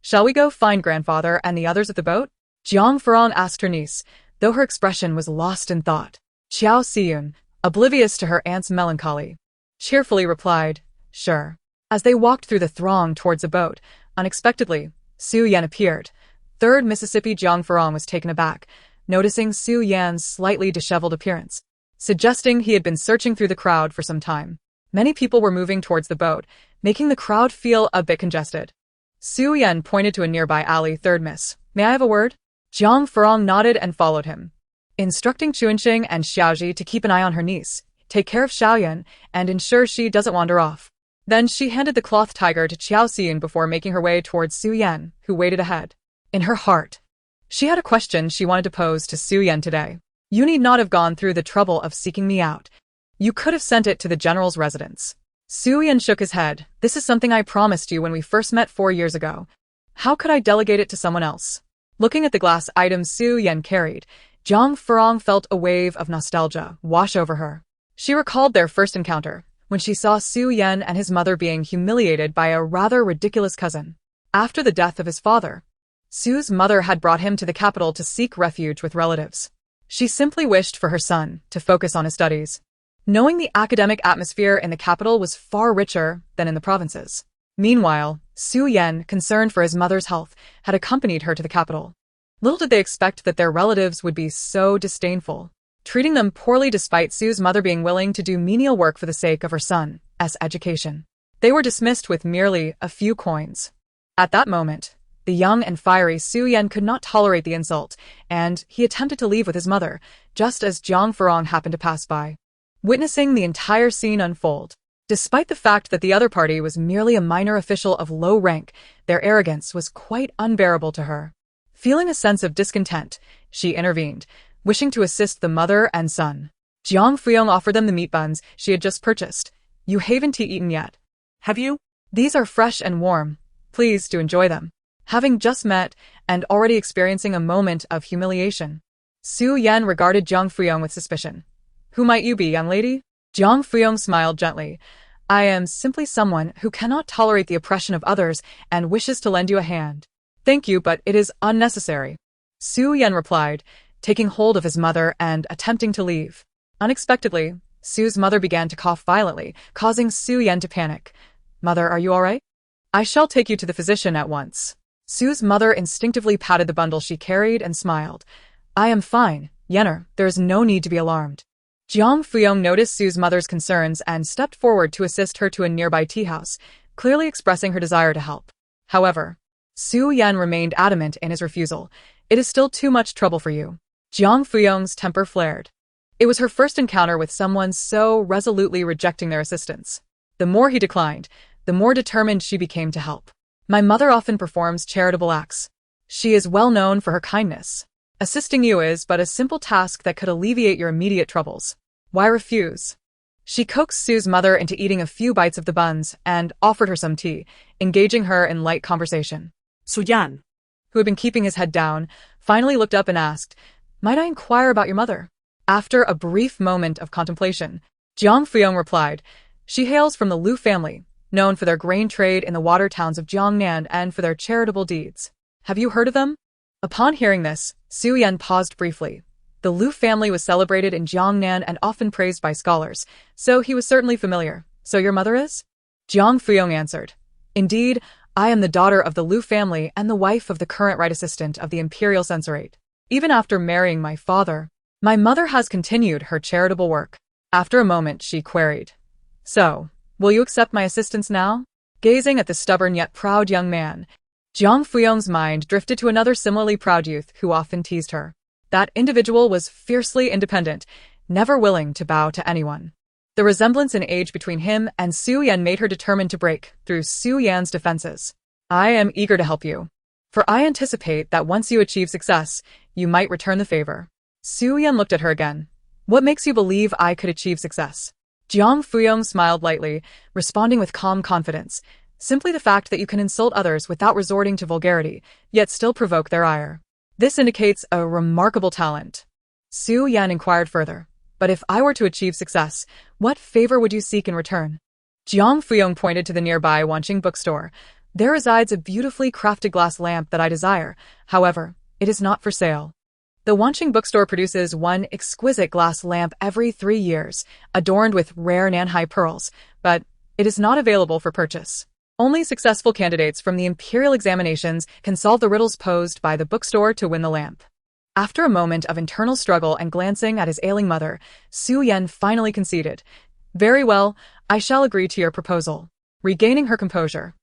"Shall we go find grandfather and the others at the boat?" Jiang Furong asked her niece, though her expression was lost in thought. Qiao Xiyun, oblivious to her aunt's melancholy, cheerfully replied, "Sure." As they walked through the throng towards the boat, unexpectedly, Xie Qi'an appeared. Third Mississippi Jiang Furong was taken aback, noticing Xie Qi'an's slightly disheveled appearance, suggesting he had been searching through the crowd for some time. Many people were moving towards the boat, making the crowd feel a bit congested. Xie Qi'an pointed to a nearby alley. "Third miss, may I have a word?" Jiang Furong nodded and followed him, instructing Chuanxing and Xiaoji to keep an eye on her niece, take care of Xiaoyan, and ensure she doesn't wander off. Then she handed the cloth tiger to Qiao Xiyun before making her way towards Xie Qi'an, who waited ahead. In her heart, she had a question she wanted to pose to Xie Qi'an today. "You need not have gone through the trouble of seeking me out. You could have sent it to the general's residence." Xie Qi'an shook his head. "This is something I promised you when we first met 4 years ago. How could I delegate it to someone else?" Looking at the glass items Xie Qi'an carried, Jiang Furong felt a wave of nostalgia wash over her. She recalled their first encounter, when she saw Xie Qi'an and his mother being humiliated by a rather ridiculous cousin. After the death of his father, Su's mother had brought him to the capital to seek refuge with relatives. She simply wished for her son to focus on his studies, knowing the academic atmosphere in the capital was far richer than in the provinces. Meanwhile, Xie Qi'an, concerned for his mother's health, had accompanied her to the capital. Little did they expect that their relatives would be so disdainful, treating them poorly despite Su's mother being willing to do menial work for the sake of her son's education. They were dismissed with merely a few coins. At that moment, the young and fiery Xie Qi'an could not tolerate the insult, and he attempted to leave with his mother, just as Jiang Furong happened to pass by. Witnessing the entire scene unfold, despite the fact that the other party was merely a minor official of low rank, their arrogance was quite unbearable to her. Feeling a sense of discontent, she intervened, wishing to assist the mother and son. Jiang Furong offered them the meat buns she had just purchased. "You haven't eaten yet, have you? These are fresh and warm. Please do enjoy them." Having just met and already experiencing a moment of humiliation, Su Yan regarded Jiang Furong with suspicion. Who might you be, young lady? Jiang Furong smiled gently. I am simply someone who cannot tolerate the oppression of others and wishes to lend you a hand. Thank you, but it is unnecessary. Su Yan replied, taking hold of his mother and attempting to leave. Unexpectedly, Su's mother began to cough violently, causing Su Yan to panic. Mother, are you all right? I shall take you to the physician at once. Su's mother instinctively patted the bundle she carried and smiled. I am fine, Yenner, there is no need to be alarmed. Jiang Furong noticed Su's mother's concerns and stepped forward to assist her to a nearby tea house, clearly expressing her desire to help. However, Su Yan remained adamant in his refusal. It is still too much trouble for you. Jiang Furong's temper flared. It was her first encounter with someone so resolutely rejecting their assistance. The more he declined, the more determined she became to help. My mother often performs charitable acts. She is well known for her kindness. Assisting you is but a simple task that could alleviate your immediate troubles. Why refuse? She coaxed Su's mother into eating a few bites of the buns and offered her some tea, engaging her in light conversation. Su Yan, who had been keeping his head down, finally looked up and asked, Might I inquire about your mother? After a brief moment of contemplation, Jiang Furong replied, She hails from the Lu family, known for their grain trade in the water towns of Jiangnan and for their charitable deeds. Have you heard of them? Upon hearing this, Su Yan paused briefly. The Lu family was celebrated in Jiangnan and often praised by scholars, so he was certainly familiar. So your mother is? Jiang Furong answered. Indeed, I am the daughter of the Lu family and the wife of the current right assistant of the imperial censorate. Even after marrying my father, my mother has continued her charitable work. After a moment, she queried. So, will you accept my assistance now? Gazing at the stubborn yet proud young man, Jiang Furong's mind drifted to another similarly proud youth who often teased her. That individual was fiercely independent, never willing to bow to anyone. The resemblance in age between him and Su Yan made her determined to break through Su Yan's defenses. I am eager to help you, for I anticipate that once you achieve success, you might return the favor. Su Yan looked at her again. What makes you believe I could achieve success? Jiang Furong smiled lightly, responding with calm confidence. Simply the fact that you can insult others without resorting to vulgarity, yet still provoke their ire. This indicates a remarkable talent. Su Yan inquired further. But if I were to achieve success, what favor would you seek in return? Jiang Furong pointed to the nearby Wanqing bookstore. There resides a beautifully crafted glass lamp that I desire. However, it is not for sale. The Wanqing bookstore produces one exquisite glass lamp every 3 years, adorned with rare Nanhai pearls, but it is not available for purchase. Only successful candidates from the imperial examinations can solve the riddles posed by the bookstore to win the lamp. After a moment of internal struggle and glancing at his ailing mother, Su Yan finally conceded. Very well, I shall agree to your proposal. Regaining her composure,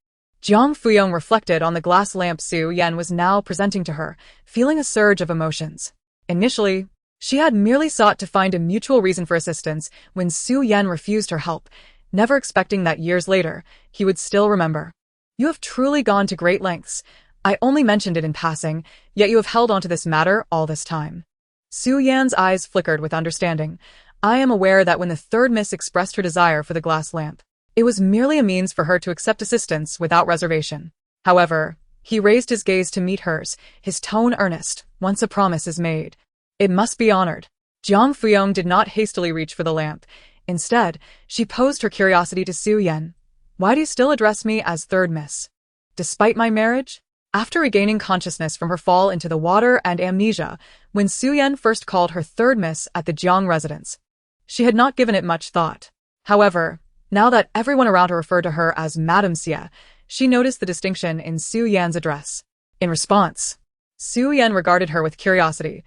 Jiang Furong reflected on the glass lamp Su Yan was now presenting to her, feeling a surge of emotions. Initially, she had merely sought to find a mutual reason for assistance when Su Yan refused her help, never expecting that years later, he would still remember. You have truly gone to great lengths. I only mentioned it in passing, yet you have held on to this matter all this time. Su Yan's eyes flickered with understanding. I am aware that when the third miss expressed her desire for the glass lamp, it was merely a means for her to accept assistance without reservation. However, he raised his gaze to meet hers, his tone earnest. Once a promise is made, it must be honored. Jiang Furong did not hastily reach for the lamp. Instead, she posed her curiosity to Su Yan. Why do you still address me as third miss? Despite my marriage? After regaining consciousness from her fall into the water and amnesia, when Su Yan first called her third miss at the Jiang residence, she had not given it much thought. However, now that everyone around her referred to her as Madame Xie, she noticed the distinction in Su Yan's address. In response, Su Yan regarded her with curiosity.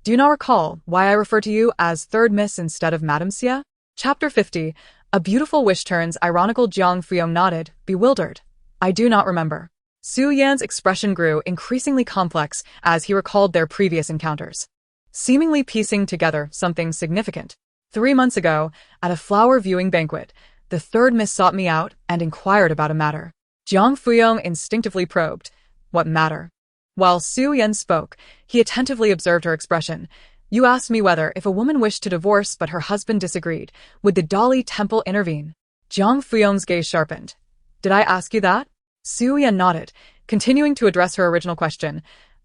Do you not recall why I refer to you as third miss instead of Madame Xie? Chapter 50. A beautiful wish turns ironical. Jiang Furong nodded, bewildered. I do not remember. Su Yan's expression grew increasingly complex as he recalled their previous encounters, seemingly piecing together something significant. 3 months ago, at a flower viewing banquet, the third miss sought me out and inquired about a matter. Jiang Furong instinctively probed. What matter? While Su Yan spoke, he attentively observed her expression. You asked me whether, if a woman wished to divorce but her husband disagreed, would the Dali temple intervene? Jiang Furong's gaze sharpened. Did I ask you that? Su Yan nodded, continuing to address her original question.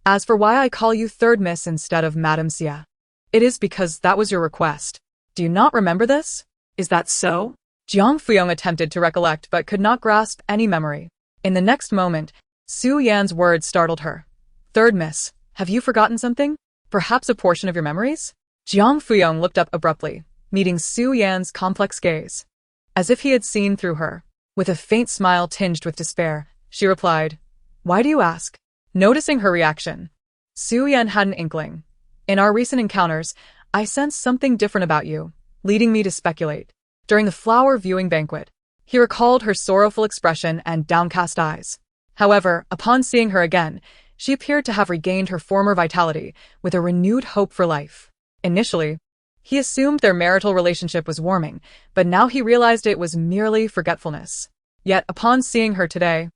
As for why I call you third miss instead of Madame Xie, it is because that was your request. Do you not remember this? Is that so? Jiang Furong attempted to recollect but could not grasp any memory. In the next moment, Su Yan's words startled her. Third miss, have you forgotten something? Perhaps a portion of your memories? Jiang Furong looked up abruptly, meeting Su Yan's complex gaze. As if he had seen through her. With a faint smile tinged with despair, she replied, Why do you ask? Noticing her reaction, Su Yan had an inkling. In our recent encounters, I sensed something different about you, leading me to speculate. During the flower viewing banquet, he recalled her sorrowful expression and downcast eyes. However, upon seeing her again, she appeared to have regained her former vitality with a renewed hope for life. Initially, he assumed their marital relationship was warming, but now he realized it was merely forgetfulness. Yet, upon seeing her today,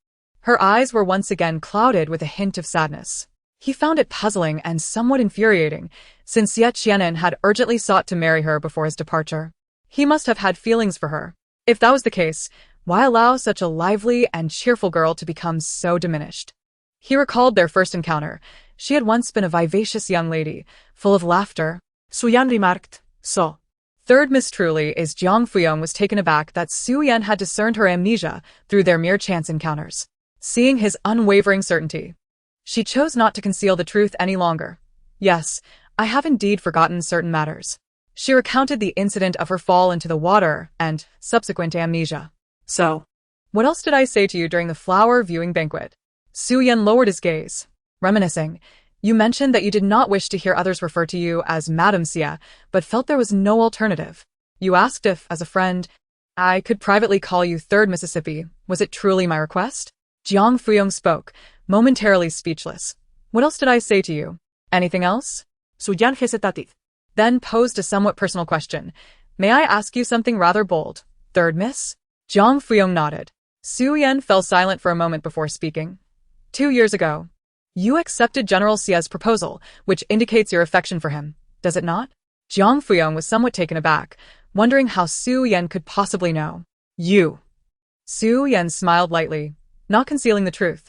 her eyes were once again clouded with a hint of sadness. He found it puzzling and somewhat infuriating, since Xie Qi'an had urgently sought to marry her before his departure. He must have had feelings for her. If that was the case, why allow such a lively and cheerful girl to become so diminished? He recalled their first encounter. She had once been a vivacious young lady, full of laughter. Su Yan remarked, So. Third miss truly is Jiang Furong was taken aback that Su Yan had discerned her amnesia through their mere chance encounters. Seeing his unwavering certainty, she chose not to conceal the truth any longer. Yes, I have indeed forgotten certain matters. She recounted the incident of her fall into the water and subsequent amnesia. So, what else did I say to you during the flower viewing banquet? Su Yan lowered his gaze, reminiscing. You mentioned that you did not wish to hear others refer to you as Madame Xie, but felt there was no alternative. You asked if, as a friend, I could privately call you Third Mississippi. Was it truly my request? Jiang Furong spoke, momentarily speechless. What else did I say to you? Anything else? Su Yan hesitated. Then posed a somewhat personal question. May I ask you something rather bold, third miss? Jiang Furong nodded. Su Yan fell silent for a moment before speaking. 2 years ago, you accepted General Xie's proposal, which indicates your affection for him, does it not? Jiang Furong was somewhat taken aback, wondering how Su Yan could possibly know. You. Su Yan smiled lightly, not concealing the truth.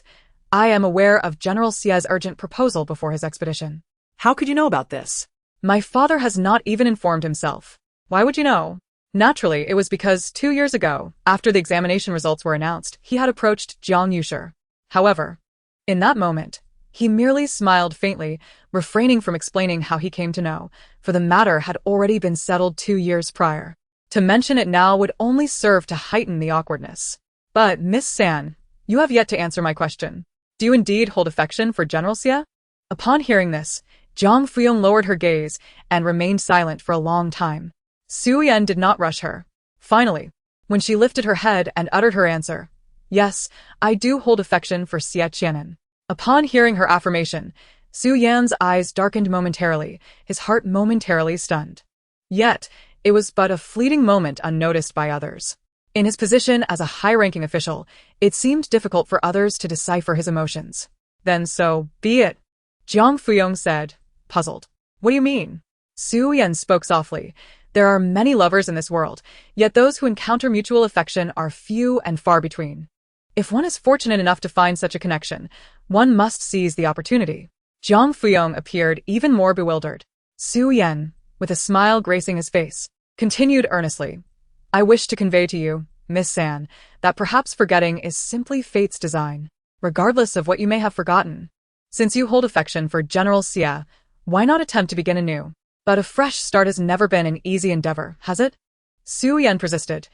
I am aware of General Xie's urgent proposal before his expedition. How could you know about this? My father has not even informed himself. Why would you know? Naturally, it was because 2 years ago, after the examination results were announced, he had approached Jiang Yusher. However, in that moment, he merely smiled faintly, refraining from explaining how he came to know, for the matter had already been settled 2 years prior. To mention it now would only serve to heighten the awkwardness. But, Miss San, you have yet to answer my question. Do you indeed hold affection for General Xie? Upon hearing this, Jiang Furong lowered her gaze and remained silent for a long time. Su Yan did not rush her. Finally, when she lifted her head and uttered her answer, Yes, I do hold affection for Xie Qi'an. Upon hearing her affirmation, Su Yan's eyes darkened momentarily, his heart momentarily stunned. Yet, it was but a fleeting moment unnoticed by others. In his position as a high-ranking official, it seemed difficult for others to decipher his emotions. Then so be it, Jiang Furong said, puzzled. What do you mean? Su Yan spoke softly. There are many lovers in this world, yet those who encounter mutual affection are few and far between. If one is fortunate enough to find such a connection, one must seize the opportunity. Jiang Furong appeared even more bewildered. Su Yan, with a smile gracing his face, continued earnestly. I wish to convey to you, Miss San, that perhaps forgetting is simply fate's design, regardless of what you may have forgotten. Since you hold affection for General Xie, why not attempt to begin anew? But a fresh start has never been an easy endeavor, has it? Su Yan persisted.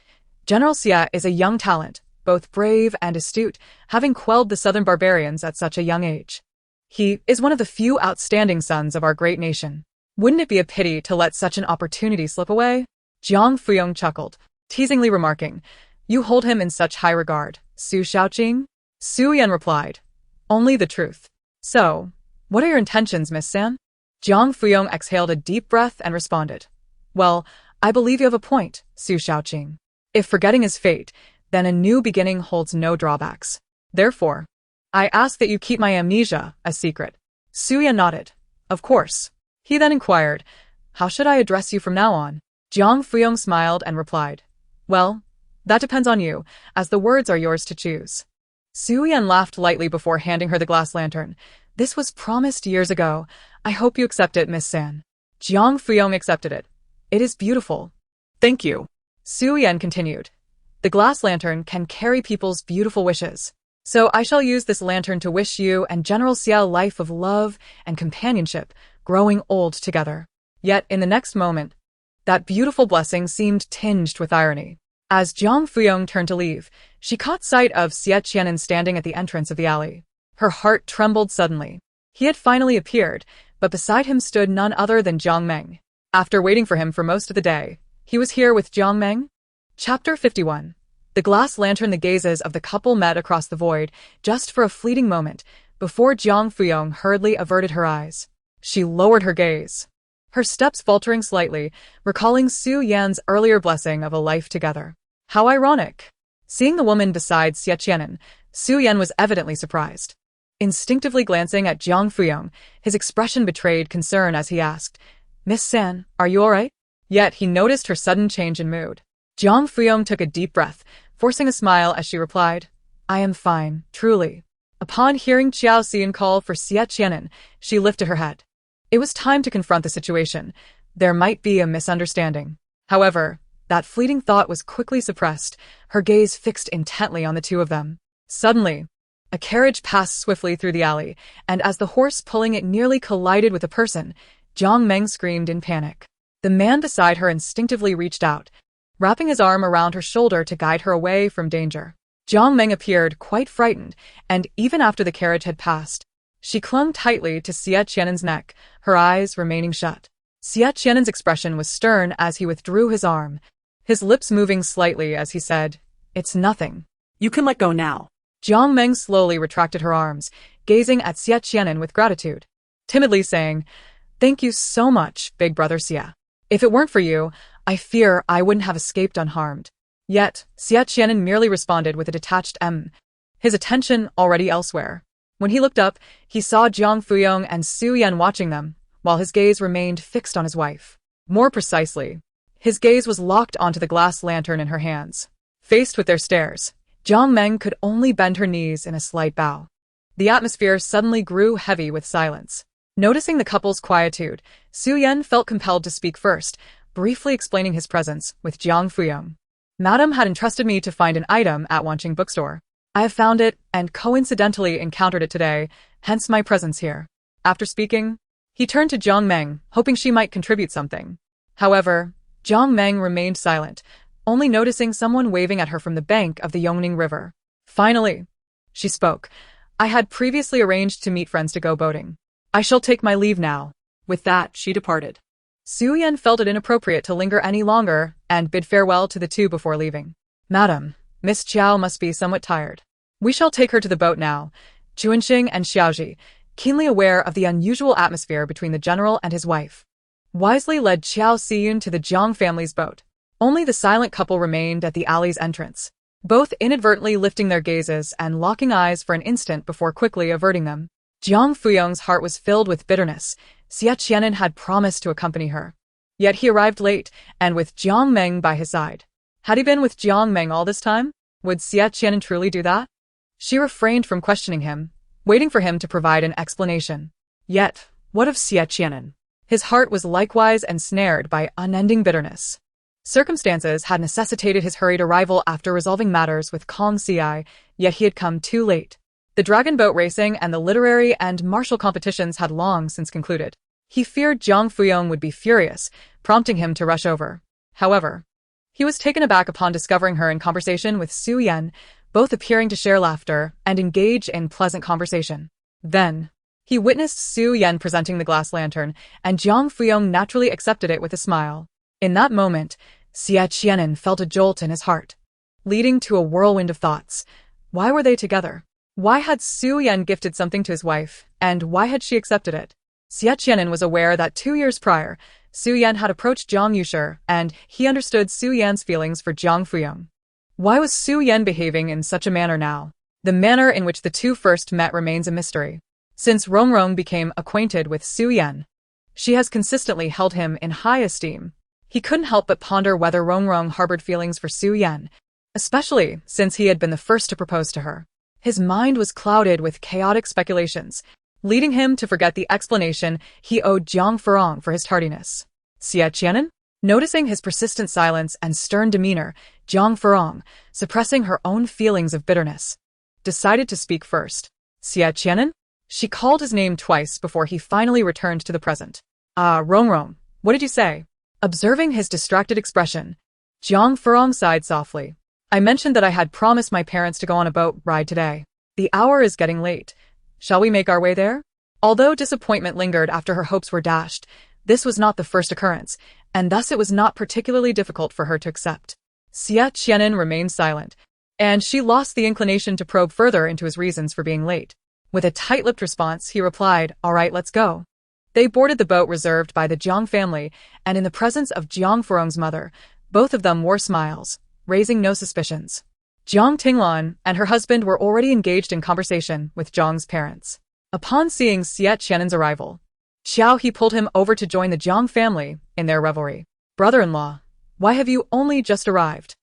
General Xie is a young talent, both brave and astute, having quelled the southern barbarians at such a young age. He is one of the few outstanding sons of our great nation. Wouldn't it be a pity to let such an opportunity slip away? Jiang Furong chuckled, teasingly remarking, You hold him in such high regard, Su Xiaoqing? Su Yan replied, Only the truth. So, what are your intentions, Miss San? Jiang Furong exhaled a deep breath and responded, Well, I believe you have a point, Su Xiaoqing. If forgetting is fate, then a new beginning holds no drawbacks. Therefore, I ask that you keep my amnesia a secret. Su Yan nodded. Of course. He then inquired, How should I address you from now on? Jiang Furong smiled and replied, Well, that depends on you, as the words are yours to choose. Su Yan laughed lightly before handing her the glass lantern. This was promised years ago. I hope you accept it, Miss San. Jiang Furong accepted it. It is beautiful. Thank you. Xie Qi'an continued. The glass lantern can carry people's beautiful wishes. So I shall use this lantern to wish you and General Xie a life of love and companionship, growing old together. Yet, in the next moment, that beautiful blessing seemed tinged with irony. As Jiang Furong turned to leave, she caught sight of Xie Qi'an standing at the entrance of the alley. Her heart trembled suddenly. He had finally appeared, but beside him stood none other than Jiang Meng. After waiting for him for most of the day, he was here with Jiang Meng? Chapter 51. The glass lantern. The gazes of the couple met across the void, just for a fleeting moment, before Jiang Furong hurriedly averted her eyes. She lowered her gaze, her steps faltering slightly, recalling Xie Qi'an's earlier blessing of a life together. How ironic. Seeing the woman beside Xie Qi'an, Xie Qi'an was evidently surprised. Instinctively glancing at Jiang Furong, his expression betrayed concern as he asked, Miss San, are you all right? Yet he noticed her sudden change in mood. Jiang Furong took a deep breath, forcing a smile as she replied, I am fine, truly. Upon hearing Xiao Xian call for Xie Qi'an, she lifted her head. It was time to confront the situation. There might be a misunderstanding. However, that fleeting thought was quickly suppressed, her gaze fixed intently on the two of them. Suddenly, a carriage passed swiftly through the alley, and as the horse pulling it nearly collided with a person, Jiang Meng screamed in panic. The man beside her instinctively reached out, wrapping his arm around her shoulder to guide her away from danger. Jiang Meng appeared quite frightened, and even after the carriage had passed, she clung tightly to Xie Qi'an's neck, her eyes remaining shut. Xie Qi'an's expression was stern as he withdrew his arm, his lips moving slightly as he said, It's nothing. You can let go now. Jiang Meng slowly retracted her arms, gazing at Xie Qi'an with gratitude, timidly saying, Thank you so much, big brother Xie. If it weren't for you, I fear I wouldn't have escaped unharmed. Yet, Xie Qi'an merely responded with a detached his attention already elsewhere. When he looked up, he saw Jiang Furong and Xie Qi'an watching them, while his gaze remained fixed on his wife. More precisely, his gaze was locked onto the glass lantern in her hands. Faced with their stares, Jiang Meng could only bend her knees in a slight bow. The atmosphere suddenly grew heavy with silence. Noticing the couple's quietude, Xie Qi'an felt compelled to speak first, briefly explaining his presence with Jiang Furong. Madam had entrusted me to find an item at Wanqing bookstore. I have found it and coincidentally encountered it today, hence my presence here. After speaking, he turned to Jiang Meng, hoping she might contribute something. However, Jiang Meng remained silent, only noticing someone waving at her from the bank of the Yongning River. Finally, she spoke. I had previously arranged to meet friends to go boating. I shall take my leave now. With that, she departed. Xie Qi'an felt it inappropriate to linger any longer and bid farewell to the two before leaving. Madam, Miss Qiao must be somewhat tired. We shall take her to the boat now. Chuanxing and Xiaoji, keenly aware of the unusual atmosphere between the general and his wife, wisely led Qiao Xiyun to the Jiang family's boat. Only the silent couple remained at the alley's entrance, both inadvertently lifting their gazes and locking eyes for an instant before quickly averting them. Jiang Furong's heart was filled with bitterness. Xie Qi'an had promised to accompany her. Yet he arrived late, and with Jiang Meng by his side. Had he been with Jiang Meng all this time? Would Xie Qi'an truly do that? She refrained from questioning him, waiting for him to provide an explanation. Yet, what of Xie Qi'an? His heart was likewise ensnared by unending bitterness. Circumstances had necessitated his hurried arrival after resolving matters with Kong Xi, yet he had come too late. The dragon boat racing and the literary and martial competitions had long since concluded. He feared Jiang Furong would be furious, prompting him to rush over. However, he was taken aback upon discovering her in conversation with Xie Qi'an, both appearing to share laughter and engage in pleasant conversation. Then, he witnessed Xie Qi'an presenting the glass lantern, and Jiang Furong naturally accepted it with a smile. In that moment, Xie Qi'an felt a jolt in his heart, leading to a whirlwind of thoughts. Why were they together? Why had Xie Qi'an gifted something to his wife, and why had she accepted it? Xie Qi'an was aware that 2 years prior, Xie Qi'an had approached Jiang Yushi, and he understood Xie Qi'an's feelings for Jiang Furong. Why was Xie Qi'an behaving in such a manner now? The manner in which the two first met remains a mystery. Since Rongrong became acquainted with Xie Qi'an, she has consistently held him in high esteem. He couldn't help but ponder whether Rongrong harbored feelings for Xie Qi'an, especially since he had been the first to propose to her. His mind was clouded with chaotic speculations. leading him to forget the explanation he owed Jiang Furong for his tardiness. Xie Qi'an? Noticing his persistent silence and stern demeanor, Jiang Furong, suppressing her own feelings of bitterness, decided to speak first. Xie Qi'an? She called his name twice before he finally returned to the present. Rong, what did you say? Observing his distracted expression, Jiang Furong sighed softly. I mentioned that I had promised my parents to go on a boat ride today. The hour is getting late. Shall we make our way there? Although disappointment lingered after her hopes were dashed, this was not the first occurrence, and thus it was not particularly difficult for her to accept. Xie Qi'an remained silent, and she lost the inclination to probe further into his reasons for being late. With a tight-lipped response, he replied, "All right, let's go." They boarded the boat reserved by the Jiang family, and in the presence of Jiang Furong's mother, both of them wore smiles, raising no suspicions. Jiang Tinglan and her husband were already engaged in conversation with Jiang's parents. Upon seeing Xie Qi'an's arrival, Xiao He pulled him over to join the Jiang family in their revelry. Brother-in-law, why have you only just arrived?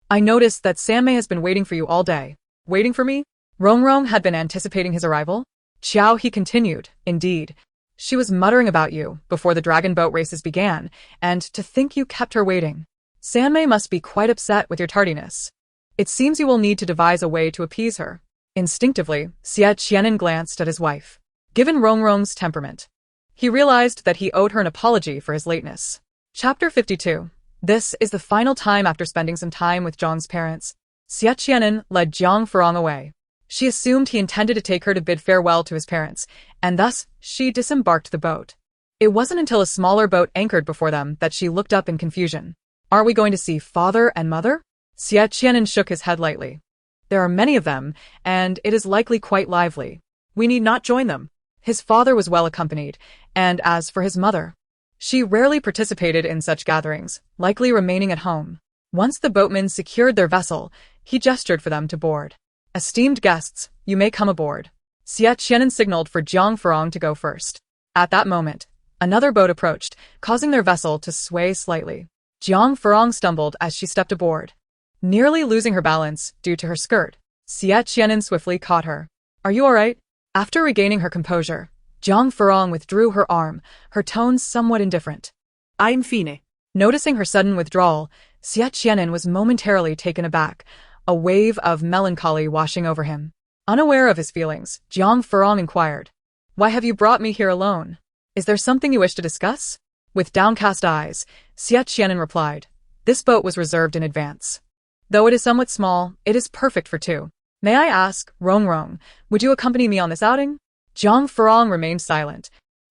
I noticed that Sanmei has been waiting for you all day. Waiting for me? Rong had been anticipating his arrival? Xiao He continued, indeed. She was muttering about you before the dragon boat races began, and to think you kept her waiting. Sanmei must be quite upset with your tardiness. It seems you will need to devise a way to appease her. Instinctively, Xie Qi'an glanced at his wife. Given Rong's temperament, he realized that he owed her an apology for his lateness. Chapter 52. This is the final time after spending some time with Jiang's parents. Xie Qi'an led Jiang Furong away. She assumed he intended to take her to bid farewell to his parents, and thus she disembarked the boat. It wasn't until a smaller boat anchored before them that she looked up in confusion. Aren't we going to see father and mother? Xie Qi'an shook his head lightly. There are many of them, and it is likely quite lively. We need not join them. His father was well accompanied, and as for his mother, she rarely participated in such gatherings, likely remaining at home. Once the boatmen secured their vessel, he gestured for them to board. Esteemed guests, you may come aboard. Xie Qi'an signaled for Jiang Furong to go first. At that moment, another boat approached, causing their vessel to sway slightly. Jiang Furong stumbled as she stepped aboard, nearly losing her balance due to her skirt. Xie Qi'an swiftly caught her. Are you all right? After regaining her composure, Jiang Furong withdrew her arm, her tone somewhat indifferent. I'm fine. Noticing her sudden withdrawal, Xie Qi'an was momentarily taken aback, a wave of melancholy washing over him. Unaware of his feelings, Jiang Furong inquired, "Why have you brought me here alone? Is there something you wish to discuss?" With downcast eyes, Xie Qi'an replied, "This boat was reserved in advance. Though it is somewhat small, it is perfect for two. May I ask, Rong, would you accompany me on this outing?" Jiang Furong remained silent,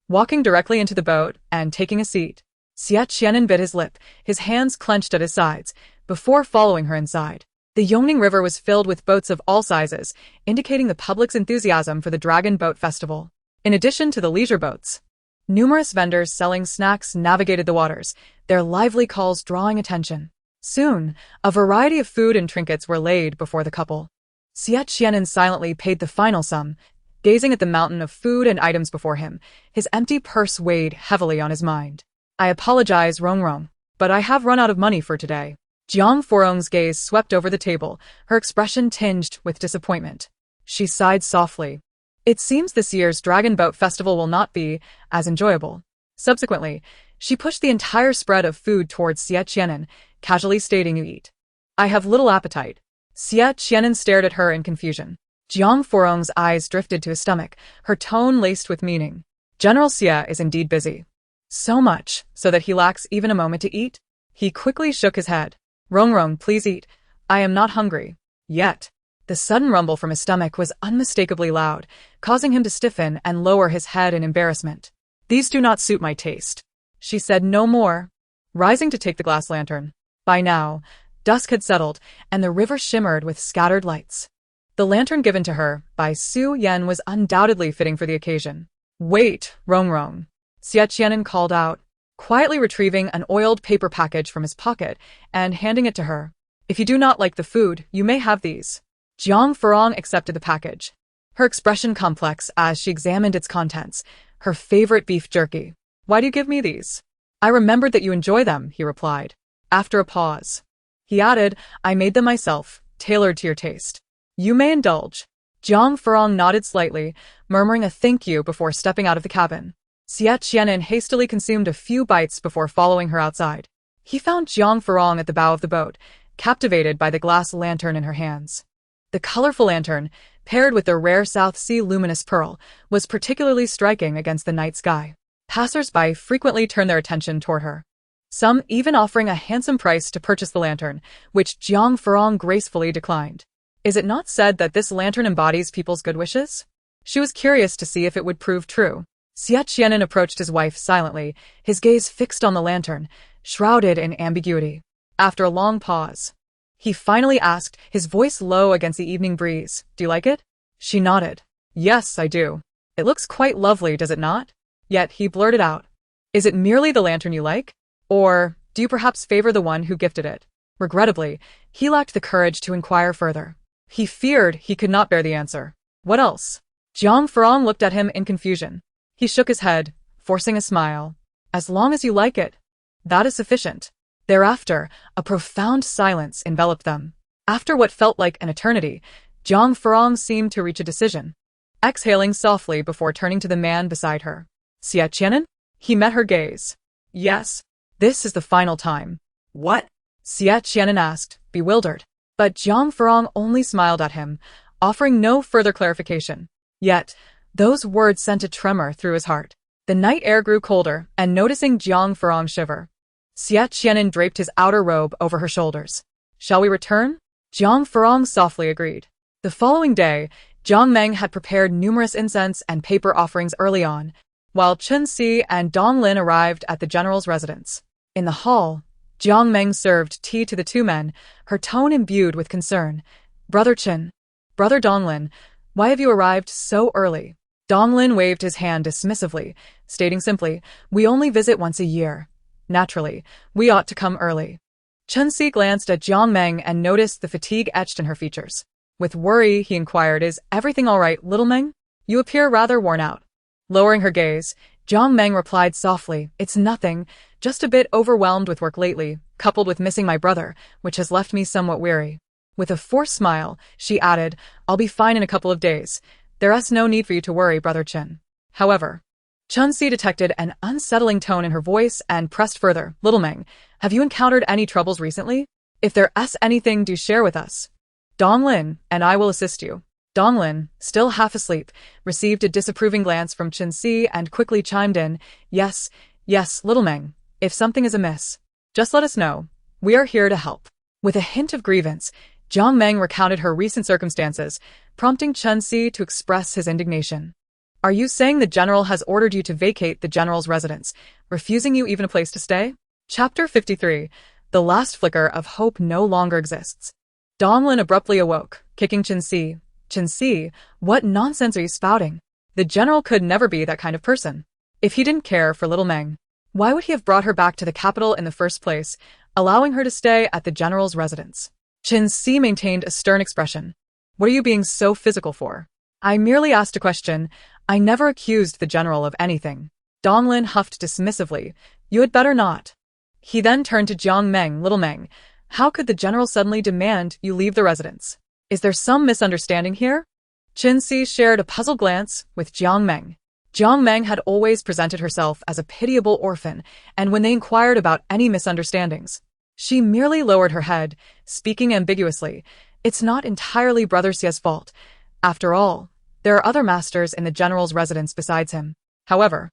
walking directly into the boat and taking a seat. Xie Qi'an bit his lip, his hands clenched at his sides, before following her inside. The Yongning River was filled with boats of all sizes, indicating the public's enthusiasm for the Dragon Boat Festival. In addition to the leisure boats, numerous vendors selling snacks navigated the waters, their lively calls drawing attention. Soon, a variety of food and trinkets were laid before the couple. Xie Qi'an silently paid the final sum, gazing at the mountain of food and items before him, his empty purse weighed heavily on his mind. I apologize, Rong, but I have run out of money for today. Jiang Furong's gaze swept over the table, her expression tinged with disappointment. She sighed softly. It seems this year's Dragon Boat Festival will not be as enjoyable. Subsequently, she pushed the entire spread of food towards Xie Qi'an, casually stating, "You eat." "I have little appetite." Xie Qi'an stared at her in confusion. Jiang Furong's eyes drifted to his stomach, her tone laced with meaning. General Xie is indeed busy. So much, so that he lacks even a moment to eat? He quickly shook his head. Rong, please eat. I am not hungry. Yet. The sudden rumble from his stomach was unmistakably loud, causing him to stiffen and lower his head in embarrassment. These do not suit my taste. She said no more, rising to take the glass lantern. By now, dusk had settled, and the river shimmered with scattered lights. The lantern given to her by Su Yan was undoubtedly fitting for the occasion. Wait, Rong, Xie Qi'an called out, quietly retrieving an oiled paper package from his pocket and handing it to her. If you do not like the food, you may have these. Jiang Furong accepted the package, her expression complex as she examined its contents. Her favorite beef jerky. Why do you give me these? I remembered that you enjoy them, he replied. After a pause, he added, I made them myself, tailored to your taste. You may indulge. Jiang Furong nodded slightly, murmuring a thank you before stepping out of the cabin. Xie Qi'an hastily consumed a few bites before following her outside. He found Jiang Furong at the bow of the boat, captivated by the glass lantern in her hands. The colorful lantern, paired with the rare South Sea luminous pearl, was particularly striking against the night sky. Passers-by frequently turned their attention toward her, some even offering a handsome price to purchase the lantern, which Jiang Furong gracefully declined. Is it not said that this lantern embodies people's good wishes? She was curious to see if it would prove true. Xie Qi'an approached his wife silently, his gaze fixed on the lantern, shrouded in ambiguity. After a long pause, he finally asked, his voice low against the evening breeze, "Do you like it?" She nodded. "Yes, I do. It looks quite lovely, does it not?" Yet he blurted out, "Is it merely the lantern you like? Or do you perhaps favor the one who gifted it?" Regrettably, he lacked the courage to inquire further. He feared he could not bear the answer. What else? Jiang Furong looked at him in confusion. He shook his head, forcing a smile. "As long as you like it, that is sufficient." Thereafter, a profound silence enveloped them. After what felt like an eternity, Jiang Furong seemed to reach a decision. Exhaling softly before turning to the man beside her. "Xie Qi'an?" He met her gaze. "Yes. This is the final time." What? Xie Qi'an asked, bewildered. But Jiang Furong only smiled at him, offering no further clarification. Yet, those words sent a tremor through his heart. The night air grew colder, and noticing Jiang Furong shiver, Xie Qi'an draped his outer robe over her shoulders. "Shall we return?" Jiang Furong softly agreed. The following day, Jiang Meng had prepared numerous incense and paper offerings early on, while Chen Si and Dong Lin arrived at the general's residence. In the hall, Jiang Meng served tea to the two men, her tone imbued with concern. "Brother Chen, Brother Donglin, why have you arrived so early?" Donglin waved his hand dismissively, stating simply, "We only visit once a year. Naturally, we ought to come early." Chen Si glanced at Jiang Meng and noticed the fatigue etched in her features. With worry, he inquired, "Is everything all right, little Meng? You appear rather worn out." Lowering her gaze, Jiang Meng replied softly, "It's nothing, just a bit overwhelmed with work lately, coupled with missing my brother, which has left me somewhat weary." With a forced smile, she added, "I'll be fine in a couple of days. There's no need for you to worry, Brother Chen." However, Chen Si detected an unsettling tone in her voice and pressed further, "Little Meng, have you encountered any troubles recently? If there's anything, do share with us. Dong Lin and I will assist you." Dong Lin, still half asleep, received a disapproving glance from Chen Si and quickly chimed in, Yes, little Meng, if something is amiss, just let us know. We are here to help." With a hint of grievance, Jiang Meng recounted her recent circumstances, prompting Chen Si to express his indignation. "Are you saying the general has ordered you to vacate the general's residence, refusing you even a place to stay?" Chapter 53. The last flicker of hope no longer exists. Dong Lin abruptly awoke, kicking Chen Si. "Chen Si, what nonsense are you spouting? The general could never be that kind of person. If he didn't care for little Meng, why would he have brought her back to the capital in the first place, allowing her to stay at the general's residence?" Chen Si maintained a stern expression. "What are you being so physical for? I merely asked a question. I never accused the general of anything." Dong Lin huffed dismissively. "You had better not." He then turned to Jiang Meng. "Little Meng, how could the general suddenly demand you leave the residence? Is there some misunderstanding here?" Chen Si shared a puzzled glance with Jiang Meng. Jiang Meng had always presented herself as a pitiable orphan, and when they inquired about any misunderstandings, she merely lowered her head, speaking ambiguously. "It's not entirely Brother Xie's fault. After all, there are other masters in the general's residence besides him. However,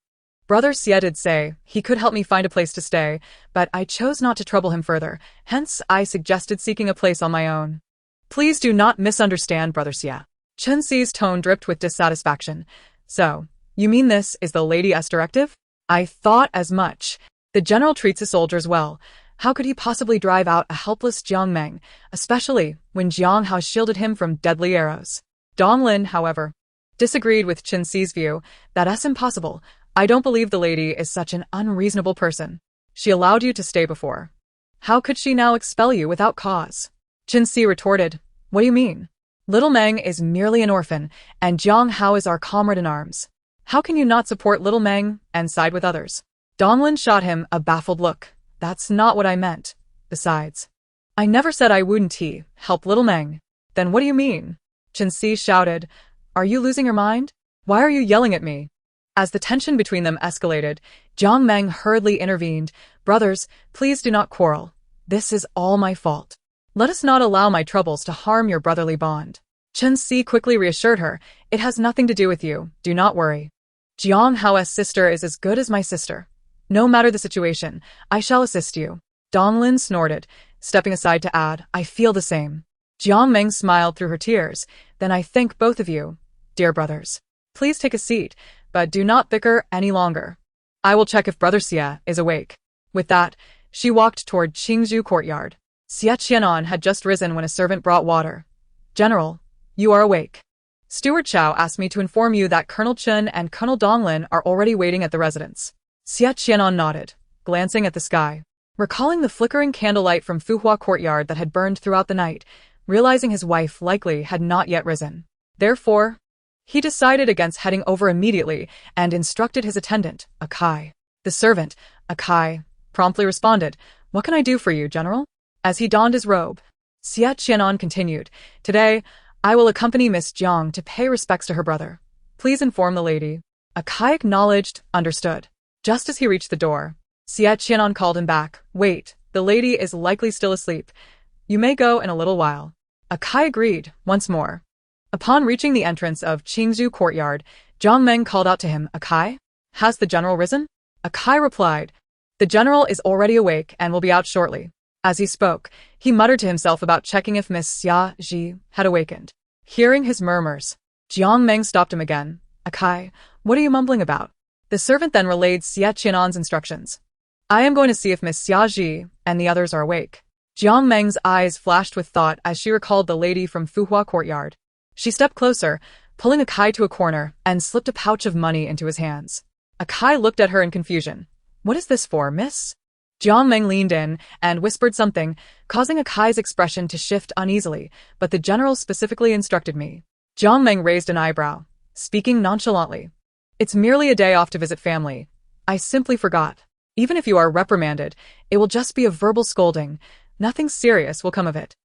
Brother Xie did say he could help me find a place to stay, but I chose not to trouble him further, hence I suggested seeking a place on my own." "Please do not misunderstand, Brother Xie." Chen Si's tone dripped with dissatisfaction. "So, you mean this is the Lady S directive? I thought as much. The general treats his soldiers well. How could he possibly drive out a helpless Jiang Meng, especially when Jiang Hao shielded him from deadly arrows?" Dong Lin, however, disagreed with Chen Si's view. "That's impossible. I don't believe the lady is such an unreasonable person. She allowed you to stay before. How could she now expel you without cause?" Chen Si retorted, "What do you mean? Little Meng is merely an orphan, and Jiang Hao is our comrade in arms. How can you not support little Meng and side with others?" Donglin shot him a baffled look. "That's not what I meant. Besides, I never said I wouldn't help little Meng." "Then what do you mean?" Chen Si shouted. Are you losing your mind? Why are you yelling at me? As the tension between them escalated, Jiang Meng hurriedly intervened. Brothers, please do not quarrel. This is all my fault. Let us not allow my troubles to harm your brotherly bond. Chen Si quickly reassured her. It has nothing to do with you, do not worry. Jiang Hao's sister is as good as my sister. No matter the situation, I shall assist you. Donglin snorted, stepping aside to add, I feel the same. Jiang Meng smiled through her tears. Then I thank both of you, dear brothers. Please take a seat, but do not bicker any longer. I will check if Brother Xie is awake. With that, she walked toward Qingzhou courtyard. Xie Qi'an had just risen when a servant brought water. General, you are awake. Steward Chao asked me to inform you that Colonel Chen and Colonel Donglin are already waiting at the residence. Xie Qi'an nodded, glancing at the sky. Recalling the flickering candlelight from Fuhua courtyard that had burned throughout the night, realizing his wife likely had not yet risen. Therefore, he decided against heading over immediately and instructed his attendant, Akai. The servant, Akai, promptly responded, What can I do for you, General? As he donned his robe, Xie Qi'an continued, Today, I will accompany Miss Jiang to pay respects to her brother. Please inform the lady. Akai acknowledged, understood. Just as he reached the door, Xie Qi'an called him back. Wait, the lady is likely still asleep. You may go in a little while. Akai agreed, once more. Upon reaching the entrance of Qingzhou courtyard, Jiang Meng called out to him, Akai? Has the general risen? Akai replied, The general is already awake and will be out shortly. As he spoke, he muttered to himself about checking if Miss Xia Ji had awakened. Hearing his murmurs, Jiang Meng stopped him again. Akai, what are you mumbling about? The servant then relayed Xie Qi'an's instructions. I am going to see if Miss Xia Ji and the others are awake. Jiang Meng's eyes flashed with thought as she recalled the lady from Fuhua courtyard. She stepped closer, pulling Akai to a corner, and slipped a pouch of money into his hands. Akai looked at her in confusion. What is this for, miss? Jiang Meng leaned in and whispered something, causing Akai's expression to shift uneasily, but the general specifically instructed me. Jiang Meng raised an eyebrow, speaking nonchalantly. It's merely a day off to visit family. I simply forgot. Even if you are reprimanded, it will just be a verbal scolding. Nothing serious will come of it.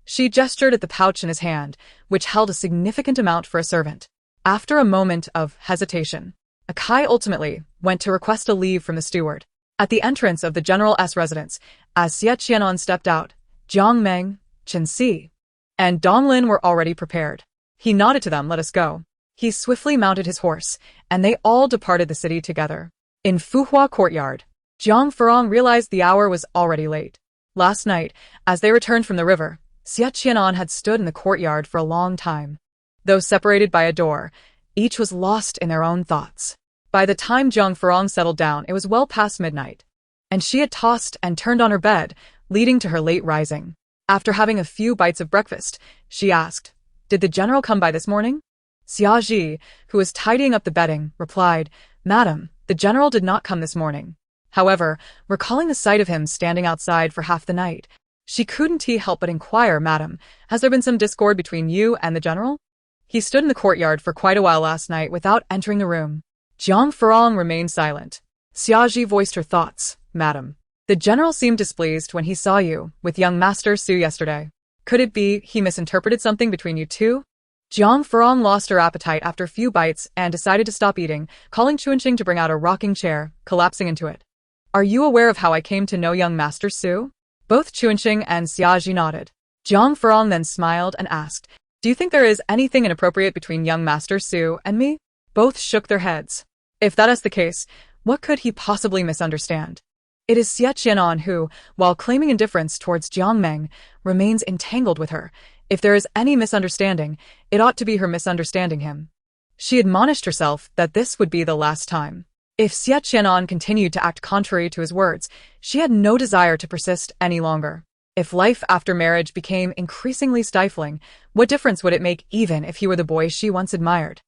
She gestured at the pouch in his hand, which held a significant amount for a servant. After a moment of hesitation, Akai ultimately went to request a leave from the steward. At the entrance of the general's residence, as Xie Qi'an stepped out, Jiang Meng, Chen Si, and Donglin were already prepared. He nodded to them, let us go. He swiftly mounted his horse, and they all departed the city together. In Fuhua courtyard, Jiang Furong realized the hour was already late. Last night, as they returned from the river, Xie Qi'an had stood in the courtyard for a long time. Though separated by a door, each was lost in their own thoughts. By the time Jiang Furong settled down, it was well past midnight, and she had tossed and turned on her bed, leading to her late rising. After having a few bites of breakfast, she asked, Did the general come by this morning? Xia Ji, who was tidying up the bedding, replied, Madam, the general did not come this morning. However, recalling the sight of him standing outside for half the night, she couldn't help but inquire, Madam, has there been some discord between you and the general? He stood in the courtyard for quite a while last night without entering the room. Jiang Furong remained silent. Xia Ji voiced her thoughts, Madam. The general seemed displeased when he saw you with young Master Su yesterday. Could it be he misinterpreted something between you two? Jiang Furong lost her appetite after a few bites and decided to stop eating, calling Chuanqing to bring out a rocking chair, collapsing into it. Are you aware of how I came to know young Master Su? Both Chuanqing and Xia Ji nodded. Jiang Furong then smiled and asked, Do you think there is anything inappropriate between young Master Su and me? Both shook their heads. If that is the case, what could he possibly misunderstand? It is Xie Qi'an who, while claiming indifference towards Jiang Meng, remains entangled with her. If there is any misunderstanding, it ought to be her misunderstanding him. She admonished herself that this would be the last time. If Xie Qi'an continued to act contrary to his words, she had no desire to persist any longer. If life after marriage became increasingly stifling, what difference would it make even if he were the boy she once admired?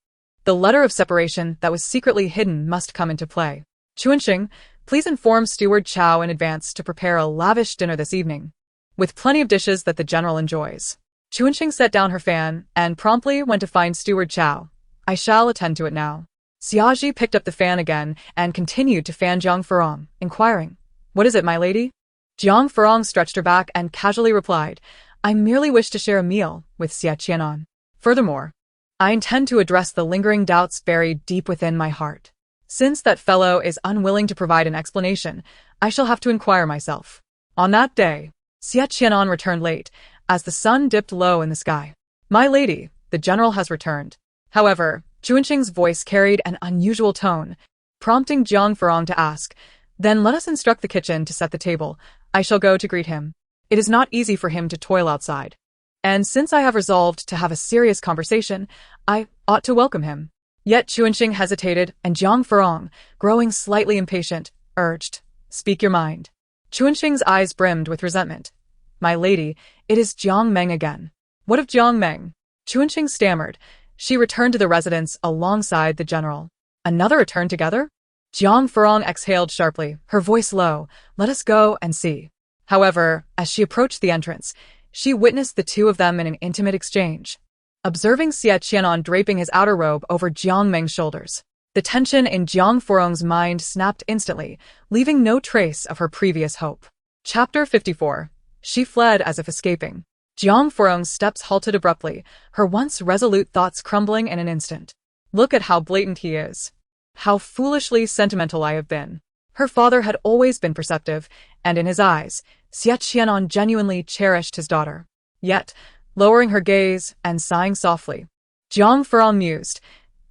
The letter of separation that was secretly hidden must come into play. Chuanqing, please inform Steward Chao in advance to prepare a lavish dinner this evening, with plenty of dishes that the general enjoys. Chuanqing set down her fan and promptly went to find Steward Chao. I shall attend to it now. Xia Ji picked up the fan again and continued to fan Jiang Furong, inquiring, What is it, my lady? Jiang Furong stretched her back and casually replied, I merely wish to share a meal with Xie Qi'an. Furthermore, I intend to address the lingering doubts buried deep within my heart. Since that fellow is unwilling to provide an explanation, I shall have to inquire myself. On that day, Xie Qi'an returned late, as the sun dipped low in the sky. My lady, the general has returned. However, Chuanqing's voice carried an unusual tone, prompting Jiang Furong to ask, then let us instruct the kitchen to set the table. I shall go to greet him. It is not easy for him to toil outside. And since I have resolved to have a serious conversation, I ought to welcome him. Yet Chuanqing hesitated, and Jiang Furong, growing slightly impatient, urged, speak your mind. Chuanqing's eyes brimmed with resentment. My lady, it is Jiang Meng again. What of Jiang Meng? Chuanqing stammered. She returned to the residence alongside the general. Another return together? Jiang Furong exhaled sharply, her voice low. Let us go and see. However, as she approached the entrance, she witnessed the two of them in an intimate exchange. Observing Xie Qi'an draping his outer robe over Jiang Meng's shoulders, the tension in Jiang Furong's mind snapped instantly, leaving no trace of her previous hope. Chapter 54. She fled as if escaping. Jiang Furong's steps halted abruptly, her once resolute thoughts crumbling in an instant. Look at how blatant he is. How foolishly sentimental I have been. Her father had always been perceptive, and in his eyes, Xie Qi'an genuinely cherished his daughter. Yet, lowering her gaze and sighing softly, Jiang Furong mused,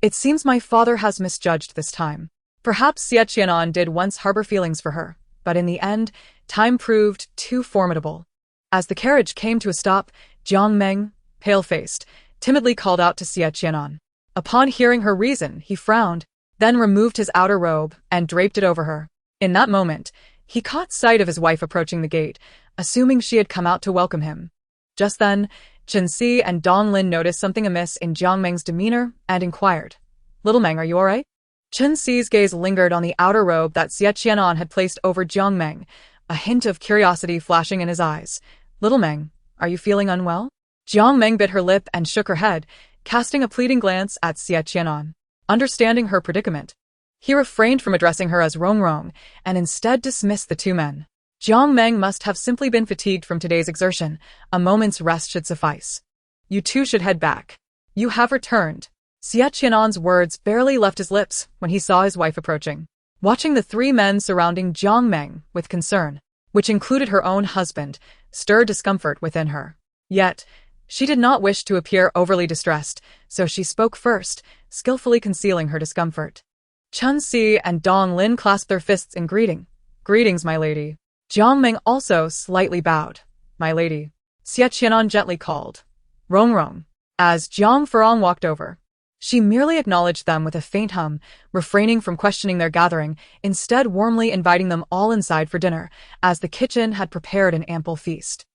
it seems my father has misjudged this time. Perhaps Xie Qi'an did once harbor feelings for her, but in the end, time proved too formidable. As the carriage came to a stop, Jiang Meng, pale-faced, timidly called out to Xie Qi'an. Upon hearing her reason, he frowned, then removed his outer robe and draped it over her. In that moment, he caught sight of his wife approaching the gate, assuming she had come out to welcome him. Just then, Chen Si and Dong Lin noticed something amiss in Jiang Meng's demeanor and inquired, Little Meng, are you all right? Chen Si's gaze lingered on the outer robe that Xie Qi'an had placed over Jiang Meng, a hint of curiosity flashing in his eyes. Little Meng, are you feeling unwell? Jiang Meng bit her lip and shook her head, casting a pleading glance at Xie Qi'an. Understanding her predicament, he refrained from addressing her as Rong Rong and instead dismissed the two men. Jiang Meng must have simply been fatigued from today's exertion. A moment's rest should suffice. You two should head back. You have returned. Xie Qi'an's words barely left his lips when he saw his wife approaching. Watching the three men surrounding Jiang Meng with concern, which included her own husband, stirred discomfort within her. Yet, she did not wish to appear overly distressed, so she spoke first, skillfully concealing her discomfort. Chen Si and Dong Lin clasped their fists in greeting. Greetings, my lady. Jiang Meng also slightly bowed. My lady. Xie Qi'an gently called. Rong Rong. As Jiang Furong walked over, she merely acknowledged them with a faint hum, refraining from questioning their gathering, instead warmly inviting them all inside for dinner, as the kitchen had prepared an ample feast.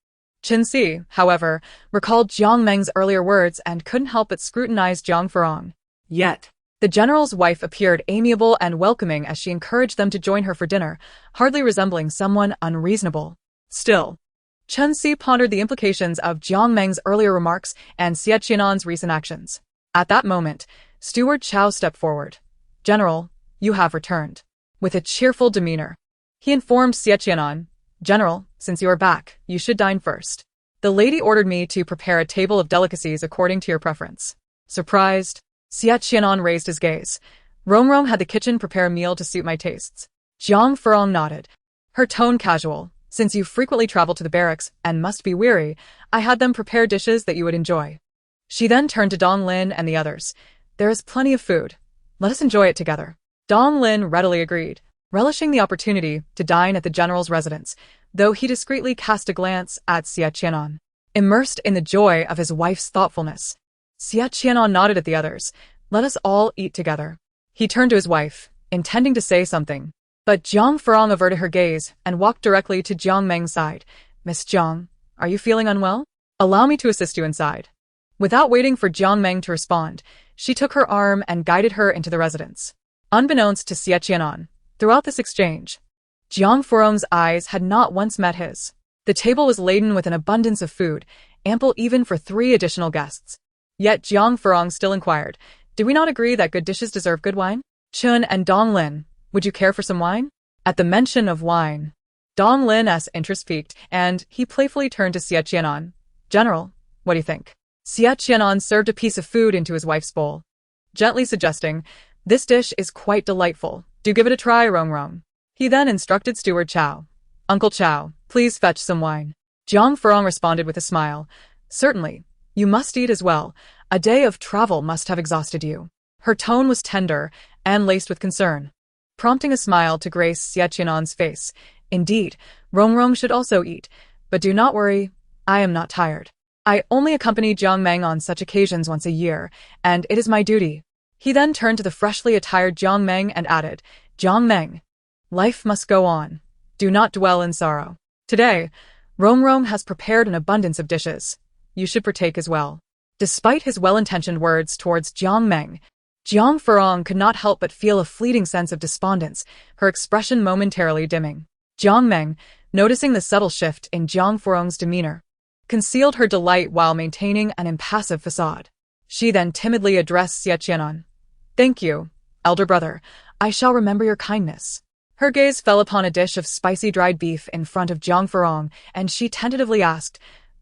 Chen Si, however, recalled Jiang Meng's earlier words and couldn't help but scrutinize Jiang Furong. Yet, the general's wife appeared amiable and welcoming as she encouraged them to join her for dinner, hardly resembling someone unreasonable. Still, Chen Si pondered the implications of Jiang Meng's earlier remarks and Xie Qi'an's recent actions. At that moment, Steward Chao stepped forward. General, you have returned. With a cheerful demeanor, he informed Xie Qi'an, General, since you are back, you should dine first. The lady ordered me to prepare a table of delicacies according to your preference. Surprised, Xie Qi'an raised his gaze. Rong Rong had the kitchen prepare a meal to suit my tastes. Jiang Furong nodded, her tone casual. Since you frequently travel to the barracks and must be weary, I had them prepare dishes that you would enjoy. She then turned to Dong Lin and the others. There is plenty of food. Let us enjoy it together. Dong Lin readily agreed, relishing the opportunity to dine at the general's residence, though he discreetly cast a glance at Xie Qi'an. Immersed in the joy of his wife's thoughtfulness, Xie Qi'an nodded at the others. Let us all eat together. He turned to his wife, intending to say something, but Jiang Furong averted her gaze and walked directly to Jiang Meng's side. Miss Jiang, are you feeling unwell? Allow me to assist you inside. Without waiting for Jiang Meng to respond, she took her arm and guided her into the residence. Unbeknownst to Xie Qi'an, throughout this exchange, Jiang Furong's eyes had not once met his. The table was laden with an abundance of food, ample even for 3 additional guests. Yet Jiang Furong still inquired, did we not agree that good dishes deserve good wine? Chun and Dong Lin, would you care for some wine? At the mention of wine, Dong Lin's interest piqued, and he playfully turned to Xie Qi'an. General, what do you think? Xie Qi'an served a piece of food into his wife's bowl, gently suggesting, "This dish is quite delightful. Do give it a try, Rong Rong." He then instructed Steward Chow, "Uncle Chow, please fetch some wine." Jiang Furong responded with a smile, "Certainly. You must eat as well. A day of travel must have exhausted you." Her tone was tender and laced with concern, prompting a smile to grace Xie Qi'an's face. "Indeed, Rong Rong should also eat, but do not worry, I am not tired. I only accompany Jiang Meng on such occasions once a year, and it is my duty." He then turned to the freshly attired Jiang Meng and added, "Jiang Meng, life must go on. Do not dwell in sorrow. Today, Rong Rong has prepared an abundance of dishes. You should partake as well." Despite his well-intentioned words towards Jiang Meng, Jiang Furong could not help but feel a fleeting sense of despondence, her expression momentarily dimming. Jiang Meng, noticing the subtle shift in Jiang Furong's demeanor, concealed her delight while maintaining an impassive facade. She then timidly addressed Xie Qi'an. "Thank you, elder brother. I shall remember your kindness." Her gaze fell upon a dish of spicy dried beef in front of Jiang Furong, and she tentatively asked,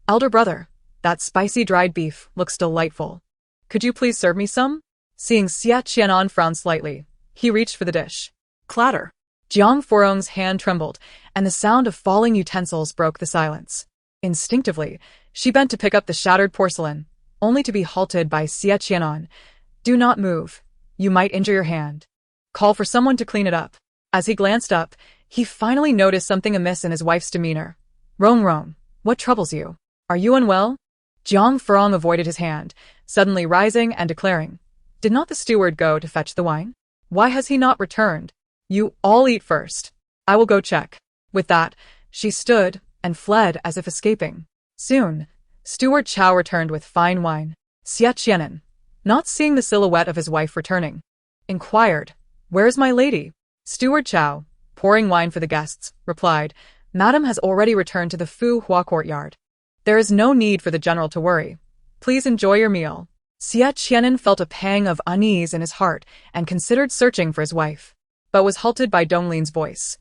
"Elder brother, that spicy dried beef looks delightful. Could you please serve me some?" Seeing Xie Qi'an frown slightly, he reached for the dish. Clatter! Jiang Furong's hand trembled, and the sound of falling utensils broke the silence. Instinctively, she bent to pick up the shattered porcelain, only to be halted by Xie Qi'an. "Do not move. You might injure your hand. Call for someone to clean it up." As he glanced up, he finally noticed something amiss in his wife's demeanor. "Rong Rong, what troubles you? Are you unwell?" Jiang Furong avoided his hand, suddenly rising and declaring, "Did not the steward go to fetch the wine? Why has he not returned? You all eat first. I will go check." With that, she stood and fled as if escaping. Soon, Steward Chow returned with fine wine. Xie Qi'an, not seeing the silhouette of his wife returning, inquired, "Where is my lady?" Steward Chow, pouring wine for the guests, replied, "Madam has already returned to the Fu Hua courtyard. There is no need for the general to worry. Please enjoy your meal." Xie Qi'an felt a pang of unease in his heart and considered searching for his wife, but was halted by Donglin's voice.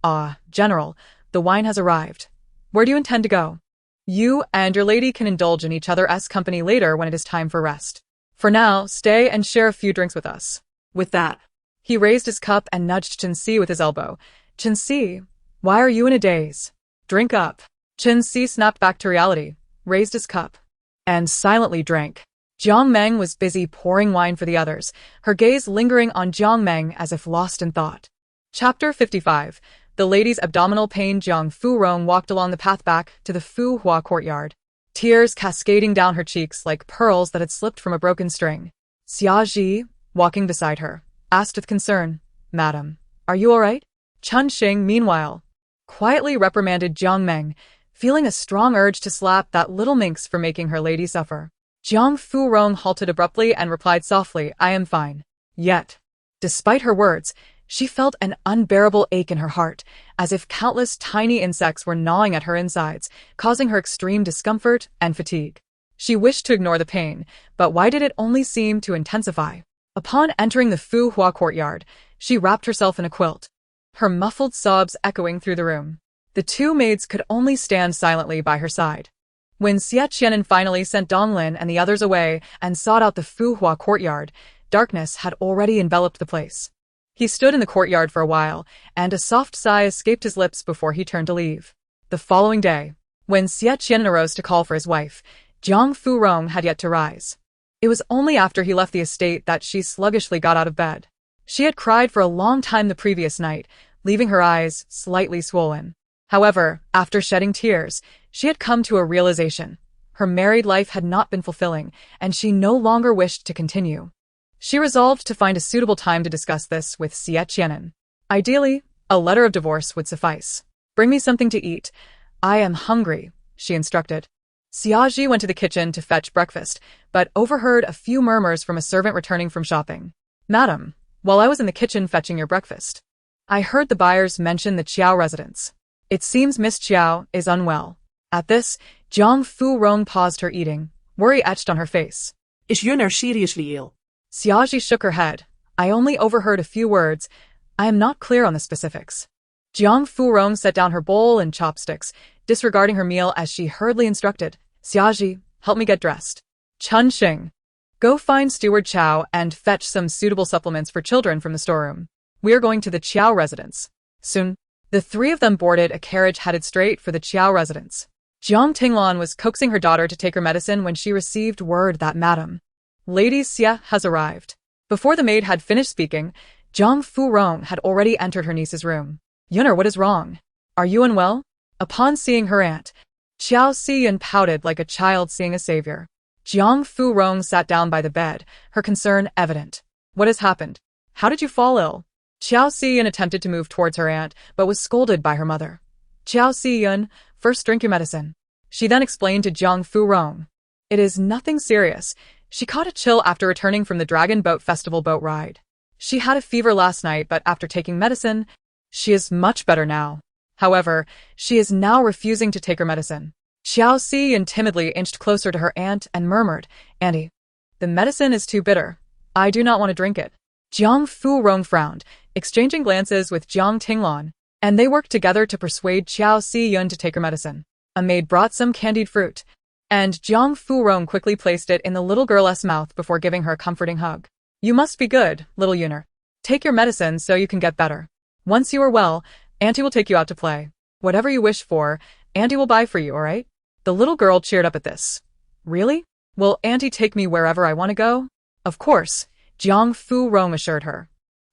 "Ah, General, the wine has arrived. Where do you intend to go? You and your lady can indulge in each other's company later when it is time for rest. For now, stay and share a few drinks with us." With that, he raised his cup and nudged Chen Si with his elbow. "Chen Si, why are you in a daze? Drink up." Chen Si snapped back to reality, raised his cup, and silently drank. Jiang Meng was busy pouring wine for the others, her gaze lingering on Jiang Meng as if lost in thought. Chapter 55. The lady's abdominal pain. Jiang Furong walked along the path back to the Fu Hua courtyard, tears cascading down her cheeks like pearls that had slipped from a broken string. Xia Ji, walking beside her, asked with concern, "Madam, are you all right?" Chun Xing, meanwhile, quietly reprimanded Jiang Meng, feeling a strong urge to slap that little minx for making her lady suffer. Jiang Furong halted abruptly and replied softly, "I am fine." Yet, despite her words, she felt an unbearable ache in her heart, as if countless tiny insects were gnawing at her insides, causing her extreme discomfort and fatigue. She wished to ignore the pain, but why did it only seem to intensify? Upon entering the Fu Hua courtyard, she wrapped herself in a quilt, her muffled sobs echoing through the room. The two maids could only stand silently by her side. When Xie Qi'an finally sent Donglin and the others away and sought out the Fu Hua courtyard, darkness had already enveloped the place. He stood in the courtyard for a while, and a soft sigh escaped his lips before he turned to leave. The following day, when Xie Qi'an arose to call for his wife, Jiang Furong had yet to rise. It was only after he left the estate that she sluggishly got out of bed. She had cried for a long time the previous night, leaving her eyes slightly swollen. However, after shedding tears, she had come to a realization. Her married life had not been fulfilling, and she no longer wished to continue. She resolved to find a suitable time to discuss this with Xie Qi'an. Ideally, a letter of divorce would suffice. "Bring me something to eat. I am hungry," she instructed. Xia Ji went to the kitchen to fetch breakfast, but overheard a few murmurs from a servant returning from shopping. "Madam, while I was in the kitchen fetching your breakfast, I heard the buyers mention the Qiao residence. It seems Miss Qiao is unwell." At this, Jiang Furong paused her eating, worry etched on her face. "Is Yun'er seriously ill?" Xia Ji shook her head. "I only overheard a few words. I am not clear on the specifics." Jiang Furong set down her bowl and chopsticks, disregarding her meal as she hurriedly instructed, "Xia Ji, help me get dressed." Chun Xing. Go find Steward Chow and fetch some suitable supplements for children from the storeroom. We are going to the Chow residence. Soon, the three of them boarded a carriage headed straight for the Chow residence. Jiang Tinglan was coaxing her daughter to take her medicine when she received word that Madam Lady Xie has arrived. Before the maid had finished speaking, Jiang Furong had already entered her niece's room. Yuner, what is wrong? Are you unwell? Upon seeing her aunt, Xiao Xiyan pouted like a child seeing a savior. Jiang Furong sat down by the bed, her concern evident. What has happened? How did you fall ill? Xiao Xiyan attempted to move towards her aunt, but was scolded by her mother. Xiao Xiyan, first drink your medicine. She then explained to Jiang Furong. It is nothing serious. She caught a chill after returning from the Dragon Boat Festival boat ride. She had a fever last night, but after taking medicine, she is much better now. However, she is now refusing to take her medicine. Xiao Xiyan timidly inched closer to her aunt and murmured, Auntie, the medicine is too bitter. I do not want to drink it. Jiang Furong frowned, exchanging glances with Jiang Tinglan, and they worked together to persuade Xiao Xiyan to take her medicine. A maid brought some candied fruit, and Jiang Furong quickly placed it in the little girl's mouth before giving her a comforting hug. You must be good, little Yuner. Take your medicine so you can get better. Once you are well, Auntie will take you out to play. Whatever you wish for, Auntie will buy for you, all right? The little girl cheered up at this. Really? Will Auntie take me wherever I want to go? Of course, Jiang Furong assured her.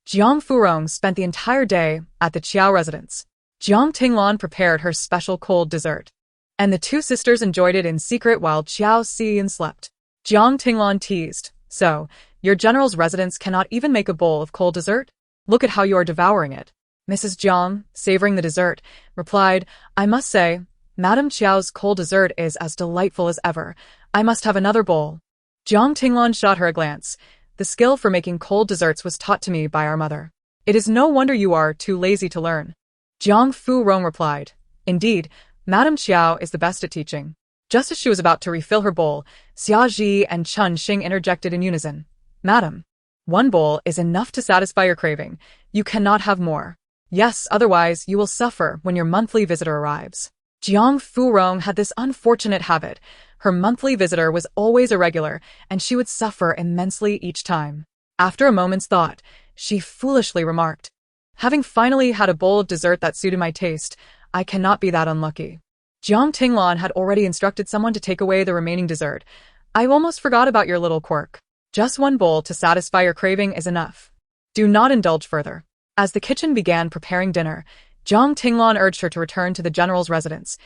Jiang Furong spent the entire day at the Qiao residence. Jiang Tinglan prepared her special cold dessert, and the two sisters enjoyed it in secret while Xiao Xiyan slept. Jiang Tinglan teased, So, your general's residence cannot even make a bowl of cold dessert? Look at how you are devouring it. Mrs. Jiang, savoring the dessert, replied, I must say, Madame Qiao's cold dessert is as delightful as ever. I must have another bowl. Jiang Tinglan shot her a glance. The skill for making cold desserts was taught to me by our mother. It is no wonder you are too lazy to learn. Jiang Furong replied, Indeed, Madame Qiao is the best at teaching. Just as she was about to refill her bowl, Xia Ji and Chun Xing interjected in unison. Madam, one bowl is enough to satisfy your craving. You cannot have more. Yes, otherwise you will suffer when your monthly visitor arrives. Jiang Furong had this unfortunate habit. Her monthly visitor was always irregular, and she would suffer immensely each time. After a moment's thought, she foolishly remarked, Having finally had a bowl of dessert that suited my taste, I cannot be that unlucky. Jiang Tinglan had already instructed someone to take away the remaining dessert. I almost forgot about your little quirk. Just one bowl to satisfy your craving is enough. Do not indulge further. As the kitchen began preparing dinner, Jiang Tinglan urged her to return to the general's residence.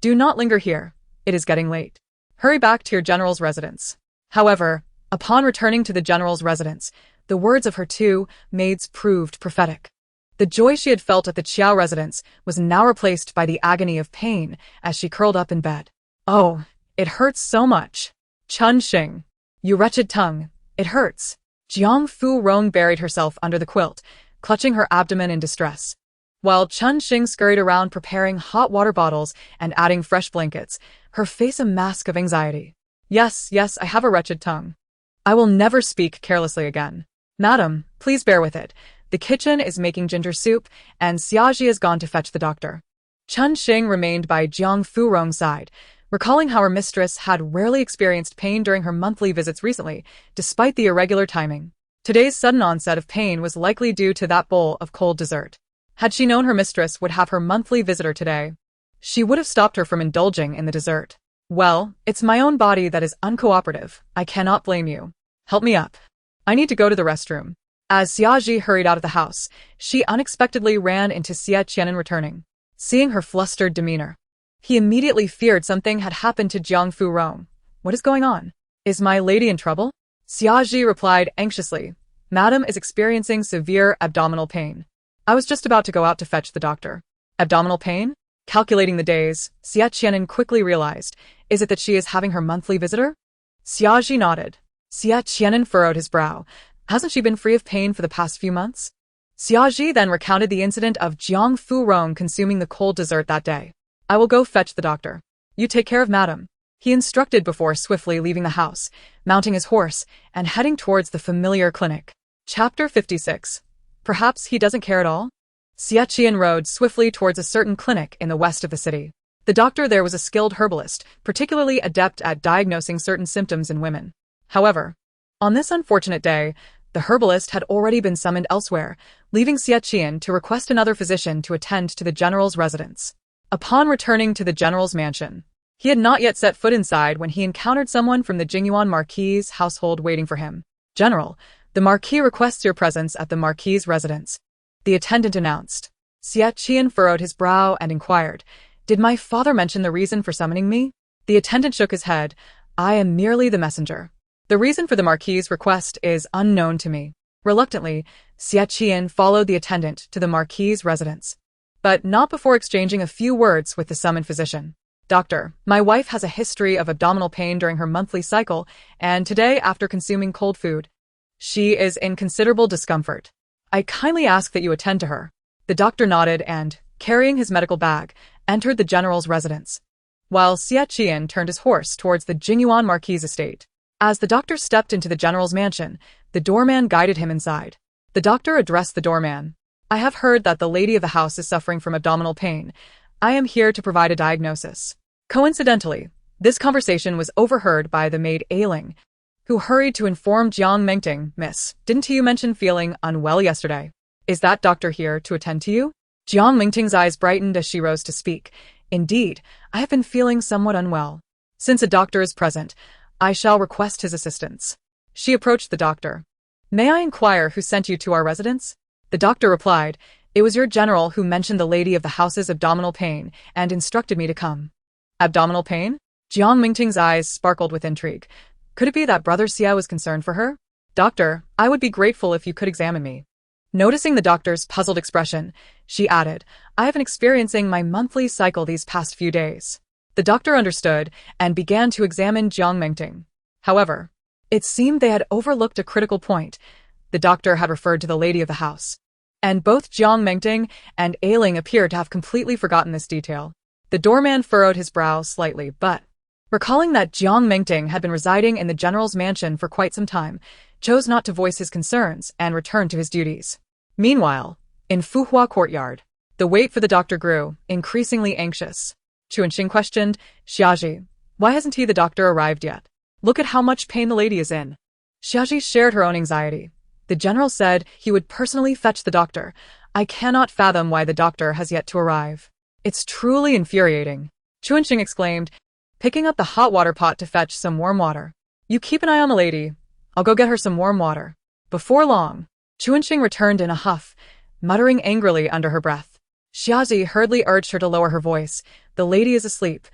Do not linger here. It is getting late. Hurry back to your general's residence. However, upon returning to the general's residence, the words of her two maids proved prophetic. The joy she had felt at the Qiao residence was now replaced by the agony of pain as she curled up in bed. Oh, it hurts so much. Chun Xing. You wretched tongue. It hurts. Jiang Furong buried herself under the quilt, clutching her abdomen in distress. While Chun Xing scurried around preparing hot water bottles and adding fresh blankets, her face a mask of anxiety. Yes, I have a wretched tongue. I will never speak carelessly again. Madam, please bear with it. The kitchen is making ginger soup, and Xiaji has gone to fetch the doctor. Chun Xing remained by Jiang Furong's side, recalling how her mistress had rarely experienced pain during her monthly visits recently, despite the irregular timing. Today's sudden onset of pain was likely due to that bowl of cold dessert. Had she known her mistress would have her monthly visitor today, she would have stopped her from indulging in the dessert. Well, it's my own body that is uncooperative. I cannot blame you. Help me up. I need to go to the restroom. As Xiaji hurried out of the house, she unexpectedly ran into Xie Qi'an returning. Seeing her flustered demeanor, he immediately feared something had happened to Jiang Furong. What is going on? Is my lady in trouble? Xiaji replied anxiously. Madam is experiencing severe abdominal pain. I was just about to go out to fetch the doctor. Abdominal pain? Calculating the days, Xie Qi'an quickly realized, is it that she is having her monthly visitor? Xiaji nodded. Xie Qi'an furrowed his brow. Hasn't she been free of pain for the past few months? Xiaji then recounted the incident of Jiang Furong consuming the cold dessert that day. I will go fetch the doctor. You take care of Madam, he instructed before swiftly leaving the house, mounting his horse, and heading towards the familiar clinic. Chapter 56. Perhaps he doesn't care at all? Xie Qi'an rode swiftly towards a certain clinic in the west of the city. The doctor there was a skilled herbalist, particularly adept at diagnosing certain symptoms in women. However, on this unfortunate day, the herbalist had already been summoned elsewhere, leaving Xie Qi'an to request another physician to attend to the general's residence. Upon returning to the general's mansion, he had not yet set foot inside when he encountered someone from the Jingyuan Marquis's household waiting for him. "General, the Marquis requests your presence at the Marquis's residence," the attendant announced. Xie Qi'an furrowed his brow and inquired, "Did my father mention the reason for summoning me?" The attendant shook his head. "I am merely the messenger. The reason for the Marquis's request is unknown to me." Reluctantly, Xie Qi'an followed the attendant to the Marquis's residence, but not before exchanging a few words with the summoned physician. "Doctor, my wife has a history of abdominal pain during her monthly cycle, and today, after consuming cold food, she is in considerable discomfort. I kindly ask that you attend to her." The doctor nodded and, carrying his medical bag, entered the general's residence, while Xie Qi'an turned his horse towards the Jingyuan Marquis' estate. As the doctor stepped into the general's mansion, the doorman guided him inside. The doctor addressed the doorman. "I have heard that the lady of the house is suffering from abdominal pain. I am here to provide a diagnosis." Coincidentally, this conversation was overheard by the maid Ailing, who hurried to inform Jiang Mengting, "Miss, didn't you mention feeling unwell yesterday? Is that doctor here to attend to you?" Jiang Mengting's eyes brightened as she rose to speak. "Indeed, I have been feeling somewhat unwell. Since a doctor is present, I shall request his assistance." She approached the doctor. "May I inquire who sent you to our residence?" The doctor replied, "It was your general who mentioned the lady of the house's abdominal pain and instructed me to come." "Abdominal pain?" Jiang Mingting's eyes sparkled with intrigue. Could it be that Brother Xie was concerned for her? "Doctor, I would be grateful if you could examine me." Noticing the doctor's puzzled expression, she added, "I have been experiencing my monthly cycle these past few days." The doctor understood and began to examine Jiang Mingting. However, it seemed they had overlooked a critical point. The doctor had referred to the lady of the house, and both Jiang Mingting and Ailing appeared to have completely forgotten this detail. The doorman furrowed his brow slightly, but, recalling that Jiang Mingting had been residing in the general's mansion for quite some time, chose not to voice his concerns and returned to his duties. Meanwhile, in Fuhua courtyard, the wait for the doctor grew, increasingly anxious. Chuanxing questioned, "Xiaji, why hasn't the doctor arrived yet? Look at how much pain the lady is in." Xiaji shared her own anxiety. The general said he would personally fetch the doctor. "I cannot fathom why the doctor has yet to arrive. It's truly infuriating," Chuanxing exclaimed, picking up the hot water pot to fetch some warm water. "You keep an eye on the lady. I'll go get her some warm water." Before long, Chuanxing returned in a huff, muttering angrily under her breath. Xiaji hurriedly urged her to lower her voice. "The lady is asleep.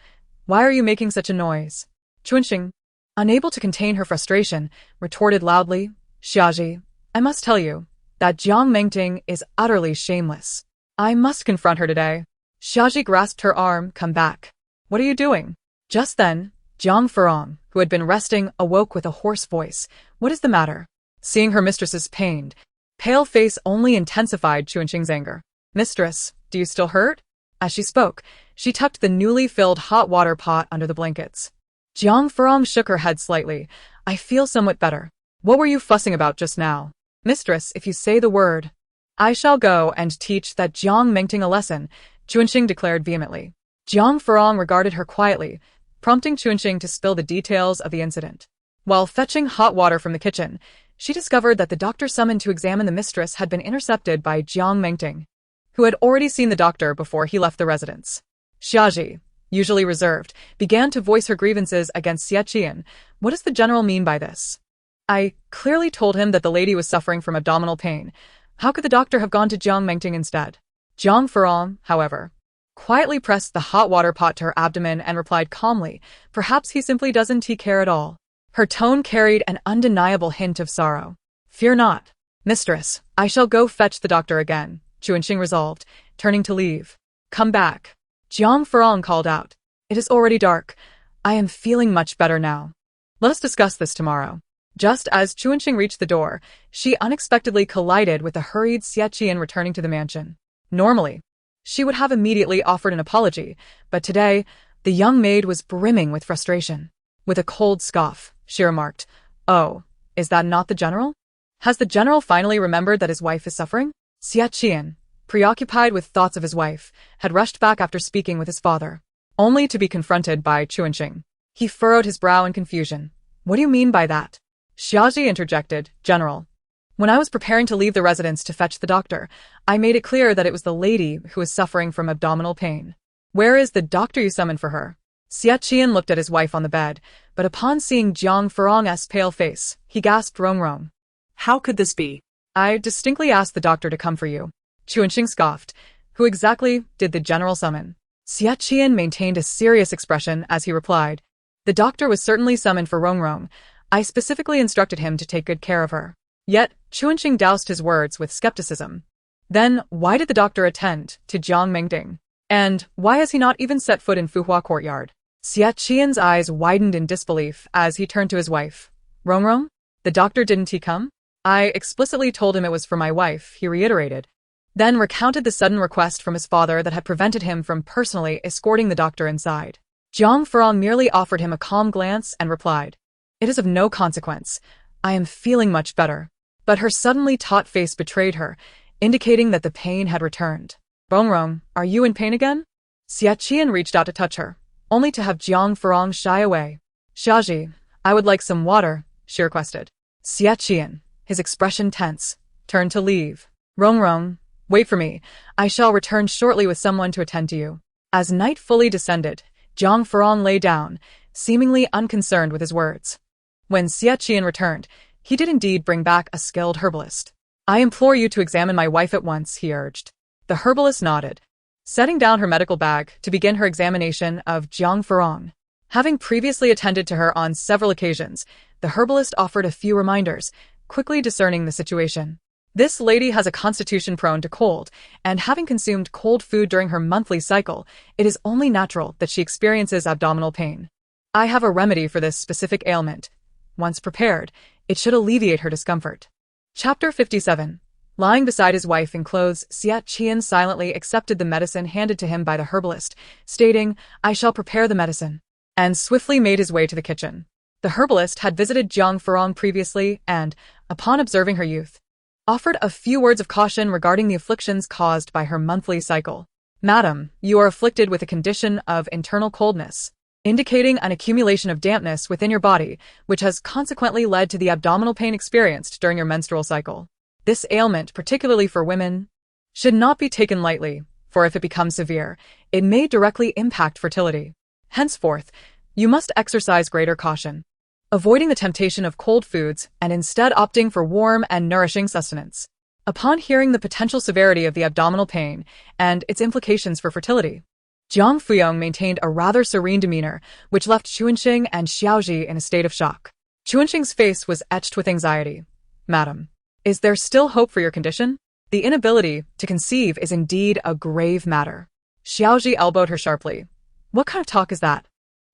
Why are you making such a noise?" Chuanxing, unable to contain her frustration, retorted loudly, "Xiaji, I must tell you that Jiang Mengting is utterly shameless. I must confront her today." Xiaji grasped her arm. "Come back. What are you doing?" Just then, Jiang Furong, who had been resting, awoke with a hoarse voice. "What is the matter?" Seeing her mistress's pained, pale face only intensified Chuanxing's anger. "Mistress, do you still hurt?" As she spoke, she tucked the newly filled hot water pot under the blankets. Jiang Furong shook her head slightly. "I feel somewhat better. What were you fussing about just now?" "Mistress, if you say the word, I shall go and teach that Jiang Mengting a lesson," Chuanxing declared vehemently. Jiang Furong regarded her quietly, prompting Chuanxing to spill the details of the incident. While fetching hot water from the kitchen, she discovered that the doctor summoned to examine the mistress had been intercepted by Jiang Mengting, who had already seen the doctor before he left the residence. Xiaji, usually reserved, began to voice her grievances against Xie Qi'an. "What does the general mean by this? I clearly told him that the lady was suffering from abdominal pain. How could the doctor have gone to Jiang Mengting instead?" Jiang Furong, however, quietly pressed the hot water pot to her abdomen and replied calmly, "Perhaps he simply doesn't care at all." Her tone carried an undeniable hint of sorrow. "Fear not, mistress, I shall go fetch the doctor again," Chuanxing resolved, turning to leave. "Come back," Jiang Furong called out. "It is already dark. I am feeling much better now. Let us discuss this tomorrow." Just as Chuanxing reached the door, she unexpectedly collided with the hurried Xie Qi'an returning to the mansion. Normally, she would have immediately offered an apology, but today, the young maid was brimming with frustration. With a cold scoff, she remarked, "Oh, is that not the general? Has the general finally remembered that his wife is suffering?" Xie Qi'an, preoccupied with thoughts of his wife, had rushed back after speaking with his father. only to be confronted by Chuanxing. He furrowed his brow in confusion. What do you mean by that? Xiaoji interjected, General. When I was preparing to leave the residence to fetch the doctor, I made it clear that it was the lady who was suffering from abdominal pain. Where is the doctor you summoned for her? Xie Qi'an looked at his wife on the bed, but upon seeing Jiang Furong's pale face, he gasped Rong. How could this be? I distinctly asked the doctor to come for you. Chuanxing scoffed. Who exactly did the general summon? Xie Qi'an maintained a serious expression as he replied. The doctor was certainly summoned for Rong. I specifically instructed him to take good care of her. Yet, Chuanxing doused his words with skepticism. Then, why did the doctor attend to Jiang Mingding? And why has he not even set foot in Fuhua courtyard? Xie Qi'an's eyes widened in disbelief as he turned to his wife. Rong? The doctor didn't he come? I explicitly told him it was for my wife, he reiterated. Then recounted the sudden request from his father that had prevented him from personally escorting the doctor inside. Jiang Furong merely offered him a calm glance and replied, It is of no consequence. I am feeling much better. But her suddenly taut face betrayed her, indicating that the pain had returned. Rong, are you in pain again? Xie Qi'an reached out to touch her, only to have Jiang Furong shy away. Xiaoji, I would like some water, she requested. Xie Qi'an, his expression tense, turned to leave. Rong, wait for me. I shall return shortly with someone to attend to you. As night fully descended, Jiang Furong lay down, seemingly unconcerned with his words. When Xie Qi'an returned, he did indeed bring back a skilled herbalist. I implore you to examine my wife at once, he urged. The herbalist nodded, setting down her medical bag to begin her examination of Jiang Furong. Having previously attended to her on several occasions, the herbalist offered a few reminders, quickly discerning the situation. This lady has a constitution prone to cold, and having consumed cold food during her monthly cycle, it is only natural that she experiences abdominal pain. I have a remedy for this specific ailment. Once prepared, it should alleviate her discomfort. Chapter 57. Lying beside his wife in clothes, Xie Qi'an silently accepted the medicine handed to him by the herbalist, stating, I shall prepare the medicine, and swiftly made his way to the kitchen. The herbalist had visited Jiang Furong previously and, upon observing her youth, offered a few words of caution regarding the afflictions caused by her monthly cycle. Madam, you are afflicted with a condition of internal coldness, indicating an accumulation of dampness within your body, which has consequently led to the abdominal pain experienced during your menstrual cycle. This ailment, particularly for women, should not be taken lightly, for if it becomes severe, it may directly impact fertility. Henceforth, you must exercise greater caution, avoiding the temptation of cold foods and instead opting for warm and nourishing sustenance. Upon hearing the potential severity of the abdominal pain and its implications for fertility, Jiang Furong maintained a rather serene demeanor, which left Chuanxing and Xiaoji in a state of shock. Chuanxing's face was etched with anxiety. Madam, is there still hope for your condition? The inability to conceive is indeed a grave matter. Xiaoji elbowed her sharply. What kind of talk is that?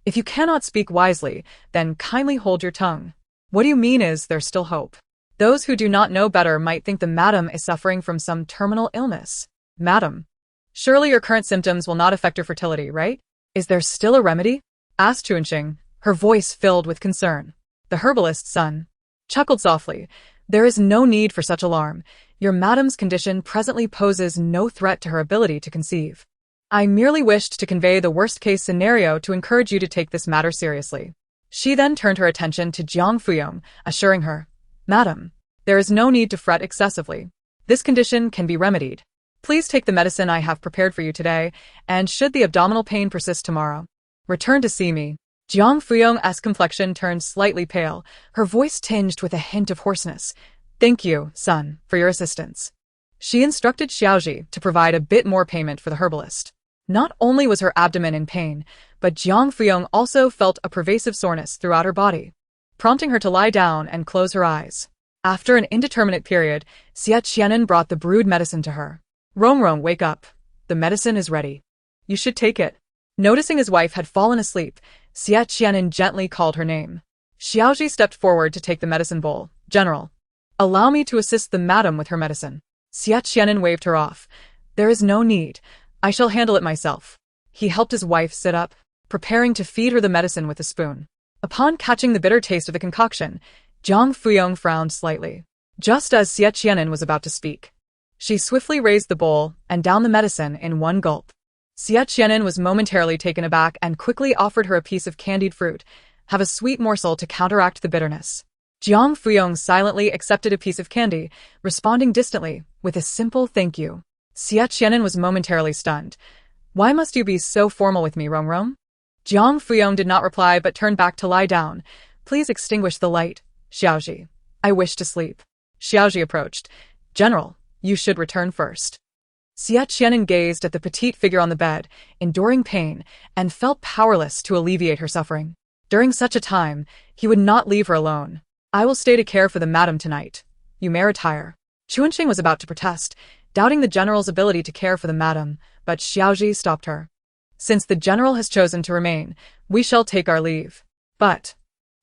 If you cannot speak wisely, then kindly hold your tongue. What do you mean is there still hope? Those who do not know better might think the madam is suffering from some terminal illness. Madam, surely your current symptoms will not affect your fertility, right? Is there still a remedy? Asked Chuanxing, her voice filled with concern. The herbalist's son chuckled softly. There is no need for such alarm. Your madam's condition presently poses no threat to her ability to conceive. I merely wished to convey the worst-case scenario to encourage you to take this matter seriously. She then turned her attention to Jiang Furong, assuring her, Madam, there is no need to fret excessively. This condition can be remedied. Please take the medicine I have prepared for you today, and should the abdominal pain persist tomorrow, return to see me. Jiang Furong's complexion turned slightly pale, her voice tinged with a hint of hoarseness. Thank you, son, for your assistance. She instructed Xiaoji to provide a bit more payment for the herbalist. Not only was her abdomen in pain, but Jiang Furong also felt a pervasive soreness throughout her body, prompting her to lie down and close her eyes. After an indeterminate period, Xie Qi'an brought the brewed medicine to her. Rong, wake up. The medicine is ready. You should take it. Noticing his wife had fallen asleep, Xie Qi'an gently called her name. Xiaoji stepped forward to take the medicine bowl. General, allow me to assist the madam with her medicine. Xie Qi'an waved her off. There is no need. I shall handle it myself. He helped his wife sit up, preparing to feed her the medicine with a spoon. Upon catching the bitter taste of the concoction, Jiang Furong frowned slightly. Just as Xie Qi'an was about to speak, she swiftly raised the bowl and downed the medicine in one gulp. Xie Qi'an was momentarily taken aback and quickly offered her a piece of candied fruit. Have a sweet morsel to counteract the bitterness. Jiang Furong silently accepted a piece of candy, responding distantly with a simple thank you. Xie Qi'an was momentarily stunned. Why must you be so formal with me, Rong? Jiang Furong did not reply but turned back to lie down. Please extinguish the light, Xiaoji. I wish to sleep. Xiaoji approached. General, you should return first. Xie Qi'an gazed at the petite figure on the bed, enduring pain, and felt powerless to alleviate her suffering. During such a time, he would not leave her alone. I will stay to care for the madam tonight. You may retire. Chuanqing was about to protest, doubting the general's ability to care for the madam, but Xiaoji stopped her. Since the general has chosen to remain, we shall take our leave. But,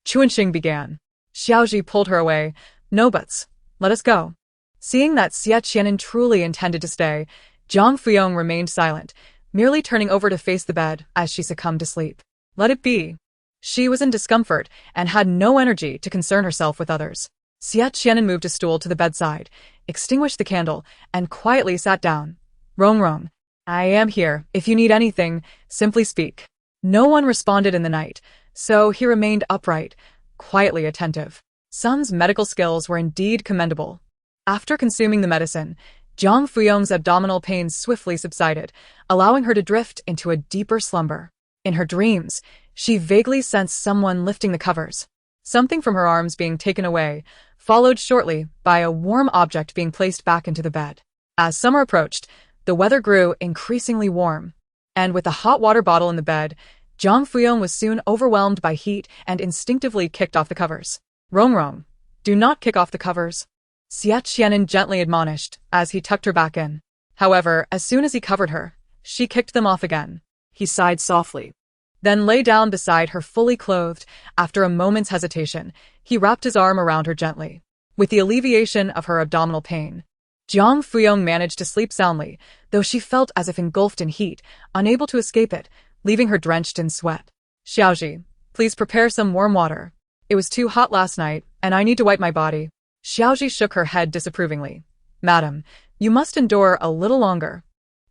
Chuanqing began. Xiaoji pulled her away. No buts. Let us go. Seeing that Xie Qi'an truly intended to stay, Jiang Furong remained silent, merely turning over to face the bed as she succumbed to sleep. Let it be. She was in discomfort and had no energy to concern herself with others. Xie Qi'an moved a stool to the bedside, extinguished the candle, and quietly sat down. Rong, I am here. If you need anything, simply speak. No one responded in the night, so he remained upright, quietly attentive. Sun's medical skills were indeed commendable. After consuming the medicine, Jiang Furong's abdominal pain swiftly subsided, allowing her to drift into a deeper slumber. In her dreams, she vaguely sensed someone lifting the covers. Something from her arms being taken away, followed shortly by a warm object being placed back into the bed. As summer approached, the weather grew increasingly warm. And with a hot water bottle in the bed, Jiang Furong was soon overwhelmed by heat and instinctively kicked off the covers. Rong, do not kick off the covers. Xie Qi'an gently admonished as he tucked her back in. However, as soon as he covered her, she kicked them off again. He sighed softly, then lay down beside her fully clothed. After a moment's hesitation, he wrapped his arm around her gently. With the alleviation of her abdominal pain, Jiang Furong managed to sleep soundly, though she felt as if engulfed in heat, unable to escape it, leaving her drenched in sweat. Xiaoji, please prepare some warm water. It was too hot last night, and I need to wipe my body. Xiaoji shook her head disapprovingly. Madam, you must endure a little longer.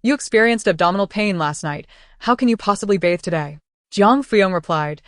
You experienced abdominal pain last night. How can you possibly bathe today? Jiang Furong replied.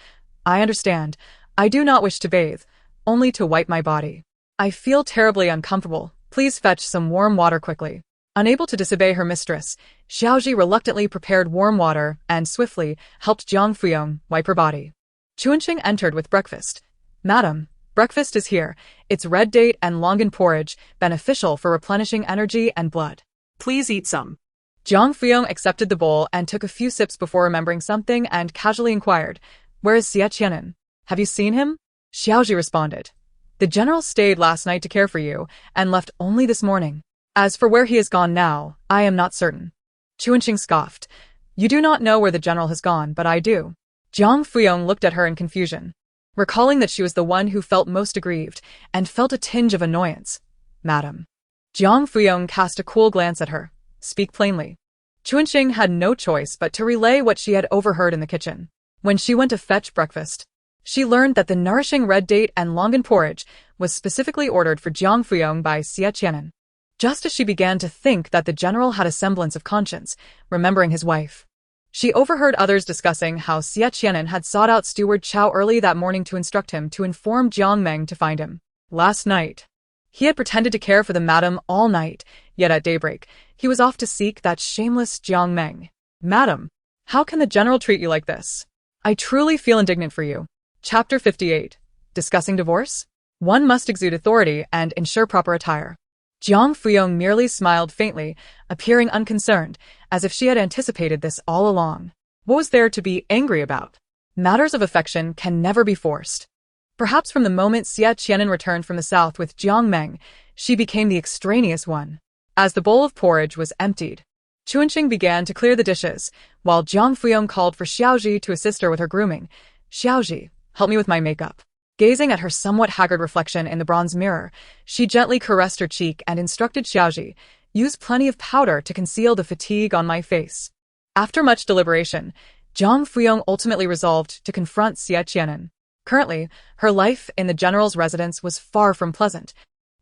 I understand. I do not wish to bathe, only to wipe my body. I feel terribly uncomfortable. Please fetch some warm water quickly. Unable to disobey her mistress, Xiaoji reluctantly prepared warm water and swiftly helped Jiang Furong wipe her body. Chuanqing entered with breakfast. Madam, breakfast is here. It's red date and longan porridge, beneficial for replenishing energy and blood. Please eat some. Jiang Furong accepted the bowl and took a few sips before remembering something and casually inquired, Where is Xie Qi'an? Have you seen him? Xiaoji responded. The general stayed last night to care for you and left only this morning. As for where he has gone now, I am not certain. Chuanqing scoffed. You do not know where the general has gone, but I do. Jiang Furong looked at her in confusion, recalling that she was the one who felt most aggrieved, and felt a tinge of annoyance. Madam. Jiang Furong cast a cool glance at her. Speak plainly. Chuanqing had no choice but to relay what she had overheard in the kitchen. When she went to fetch breakfast, she learned that the nourishing red date and longan porridge was specifically ordered for Jiang Furong by Xie Qi'an. Just as she began to think that the general had a semblance of conscience, remembering his wife, she overheard others discussing how Xie Qi'an had sought out Steward Chao early that morning to instruct him to inform Jiang Meng to find him. Last night, he had pretended to care for the madam all night, yet at daybreak, he was off to seek that shameless Jiang Meng. Madam, how can the general treat you like this? I truly feel indignant for you. Chapter 58. Discussing divorce? One must exude authority and ensure proper attire. Jiang Furong merely smiled faintly, appearing unconcerned, as if she had anticipated this all along. What was there to be angry about? Matters of affection can never be forced. Perhaps from the moment Xie Qi'an returned from the south with Jiang Meng, she became the extraneous one. As the bowl of porridge was emptied, Chuanqing began to clear the dishes, while Jiang Furong called for Xiaoji to assist her with her grooming. Xiaoji, help me with my makeup. Gazing at her somewhat haggard reflection in the bronze mirror, she gently caressed her cheek and instructed Xiaoji, use plenty of powder to conceal the fatigue on my face. After much deliberation, Jiang Furong ultimately resolved to confront Xie Qi'an. Currently, her life in the general's residence was far from pleasant,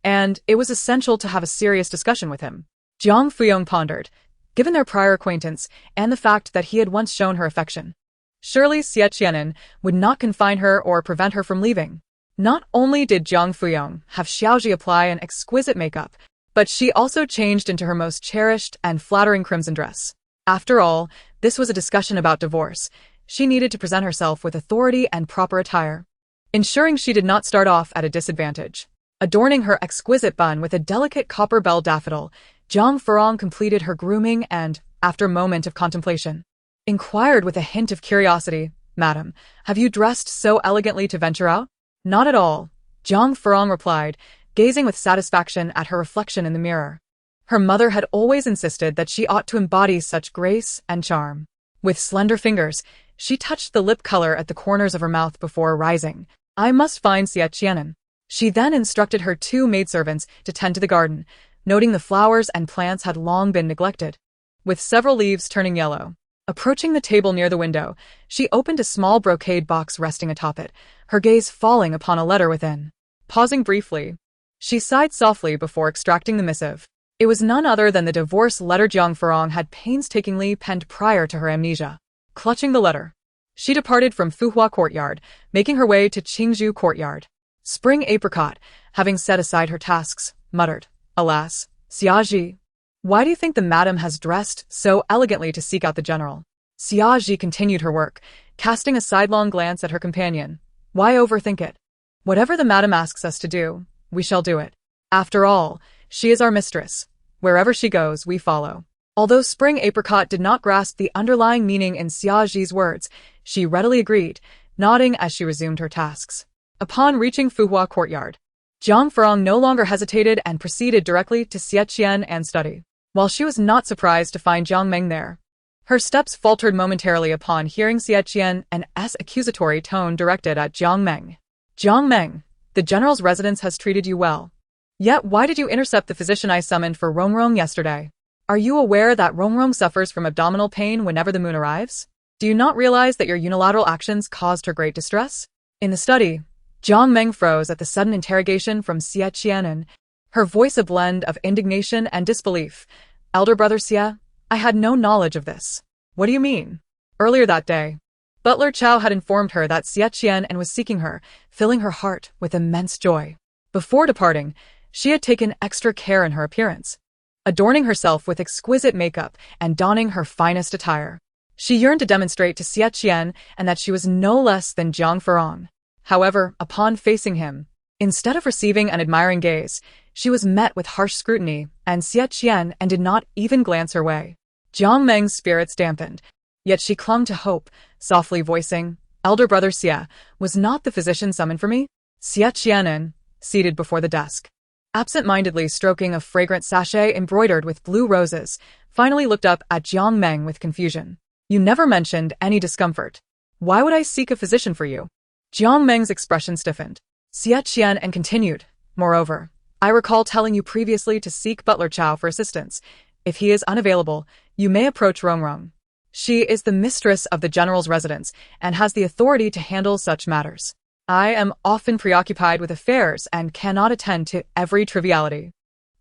and it was essential to have a serious discussion with him. Jiang Furong pondered. given their prior acquaintance and the fact that he had once shown her affection. Surely Xie Qi'an would not confine her or prevent her from leaving. Not only did Jiang Furong have Xiaozhi apply an exquisite makeup, but she also changed into her most cherished and flattering crimson dress. After all, this was a discussion about divorce. She needed to present herself with authority and proper attire, ensuring she did not start off at a disadvantage. Adorning her exquisite bun with a delicate copper bell daffodil, Jiang Furong completed her grooming and, after a moment of contemplation, inquired with a hint of curiosity, "Madam, have you dressed so elegantly to venture out?" "Not at all," Jiang Furong replied, gazing with satisfaction at her reflection in the mirror. Her mother had always insisted that she ought to embody such grace and charm. With slender fingers, she touched the lip color at the corners of her mouth before rising. "I must find Xie Qi'an." She then instructed her 2 maidservants to tend to the garden, noting the flowers and plants had long been neglected, with several leaves turning yellow. Approaching the table near the window, she opened a small brocade box resting atop it, her gaze falling upon a letter within. Pausing briefly, she sighed softly before extracting the missive. It was none other than the divorce letter Jiang Furong had painstakingly penned prior to her amnesia. Clutching the letter, she departed from Fuhua Courtyard, making her way to Qingzhou Courtyard. Spring Apricot, having set aside her tasks, muttered, "Alas, Xiaozhi, why do you think the madam has dressed so elegantly to seek out the general?" Xiaozhi continued her work, casting a sidelong glance at her companion. "Why overthink it? Whatever the madam asks us to do, we shall do it. After all, she is our mistress. Wherever she goes, we follow." Although Spring Apricot did not grasp the underlying meaning in Xiaozhi's words, she readily agreed, nodding as she resumed her tasks. Upon reaching Fuhua Courtyard, Jiang Furong no longer hesitated and proceeded directly to Xie Qi'an and study. While she was not surprised to find Jiang Meng there, her steps faltered momentarily upon hearing Xie Qi'an and S accusatory tone directed at Jiang Meng. "Jiang Meng, the general's residence has treated you well. Yet why did you intercept the physician I summoned for Rongrong yesterday? Are you aware that Rongrong suffers from abdominal pain whenever the moon arrives? Do you not realize that your unilateral actions caused her great distress?" In the study, Jiang Meng froze at the sudden interrogation from Xie Qi'an, her voice a blend of indignation and disbelief. "Elder brother Xie, I had no knowledge of this." "What do you mean?" Earlier that day, Butler Chow had informed her that Xie Qi'an was seeking her, filling her heart with immense joy. Before departing, she had taken extra care in her appearance, adorning herself with exquisite makeup and donning her finest attire. She yearned to demonstrate to Xie Qi'an and that she was no less than Jiang Furong. However, upon facing him, instead of receiving an admiring gaze, she was met with harsh scrutiny, and Xie Qi'an did not even glance her way. Jiang Meng's spirits dampened, yet she clung to hope, softly voicing, "Elder brother Xie, was not the physician summoned for me?" Xie Qi'an, seated before the desk, absent-mindedly stroking a fragrant sachet embroidered with blue roses, finally looked up at Jiang Meng with confusion. "You never mentioned any discomfort. Why would I seek a physician for you?" Jiang Meng's expression stiffened. Xie Qi'an continued, "Moreover, I recall telling you previously to seek Butler Chow for assistance. If he is unavailable, you may approach Rongrong. She is the mistress of the general's residence and has the authority to handle such matters. I am often preoccupied with affairs and cannot attend to every triviality."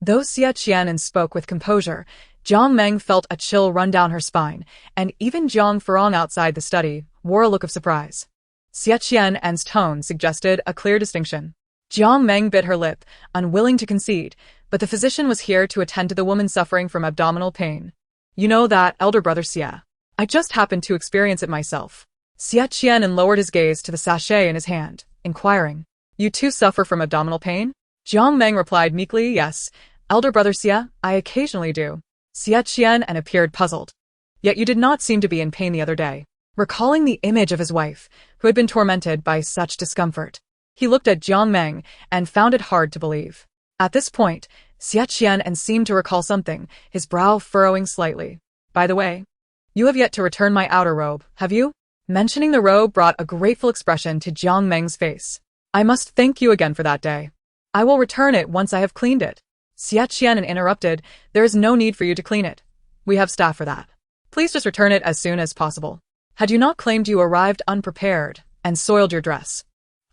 Though Xie Qi'an spoke with composure, Jiang Meng felt a chill run down her spine, and even Jiang Furong outside the study wore a look of surprise. Xie Qi'an's tone suggested a clear distinction. Jiang Meng bit her lip, unwilling to concede, but the physician was here to attend to the woman suffering from abdominal pain. "You know that, elder brother Xie. I just happened to experience it myself." Xie Qi'an lowered his gaze to the sachet in his hand, inquiring, "You too suffer from abdominal pain?" Jiang Meng replied meekly, "Yes, elder brother Xie, I occasionally do." Xie Qi'an appeared puzzled. "Yet you did not seem to be in pain the other day." Recalling the image of his wife, who had been tormented by such discomfort, he looked at Jiang Meng and found it hard to believe. At this point, Xie Qi'an seemed to recall something, his brow furrowing slightly. "By the way, you have yet to return my outer robe, have you?" Mentioning the robe brought a grateful expression to Jiang Meng's face. "I must thank you again for that day. I will return it once I have cleaned it." Xie Qi'an interrupted, "There is no need for you to clean it. We have staff for that. Please just return it as soon as possible. Had you not claimed you arrived unprepared and soiled your dress,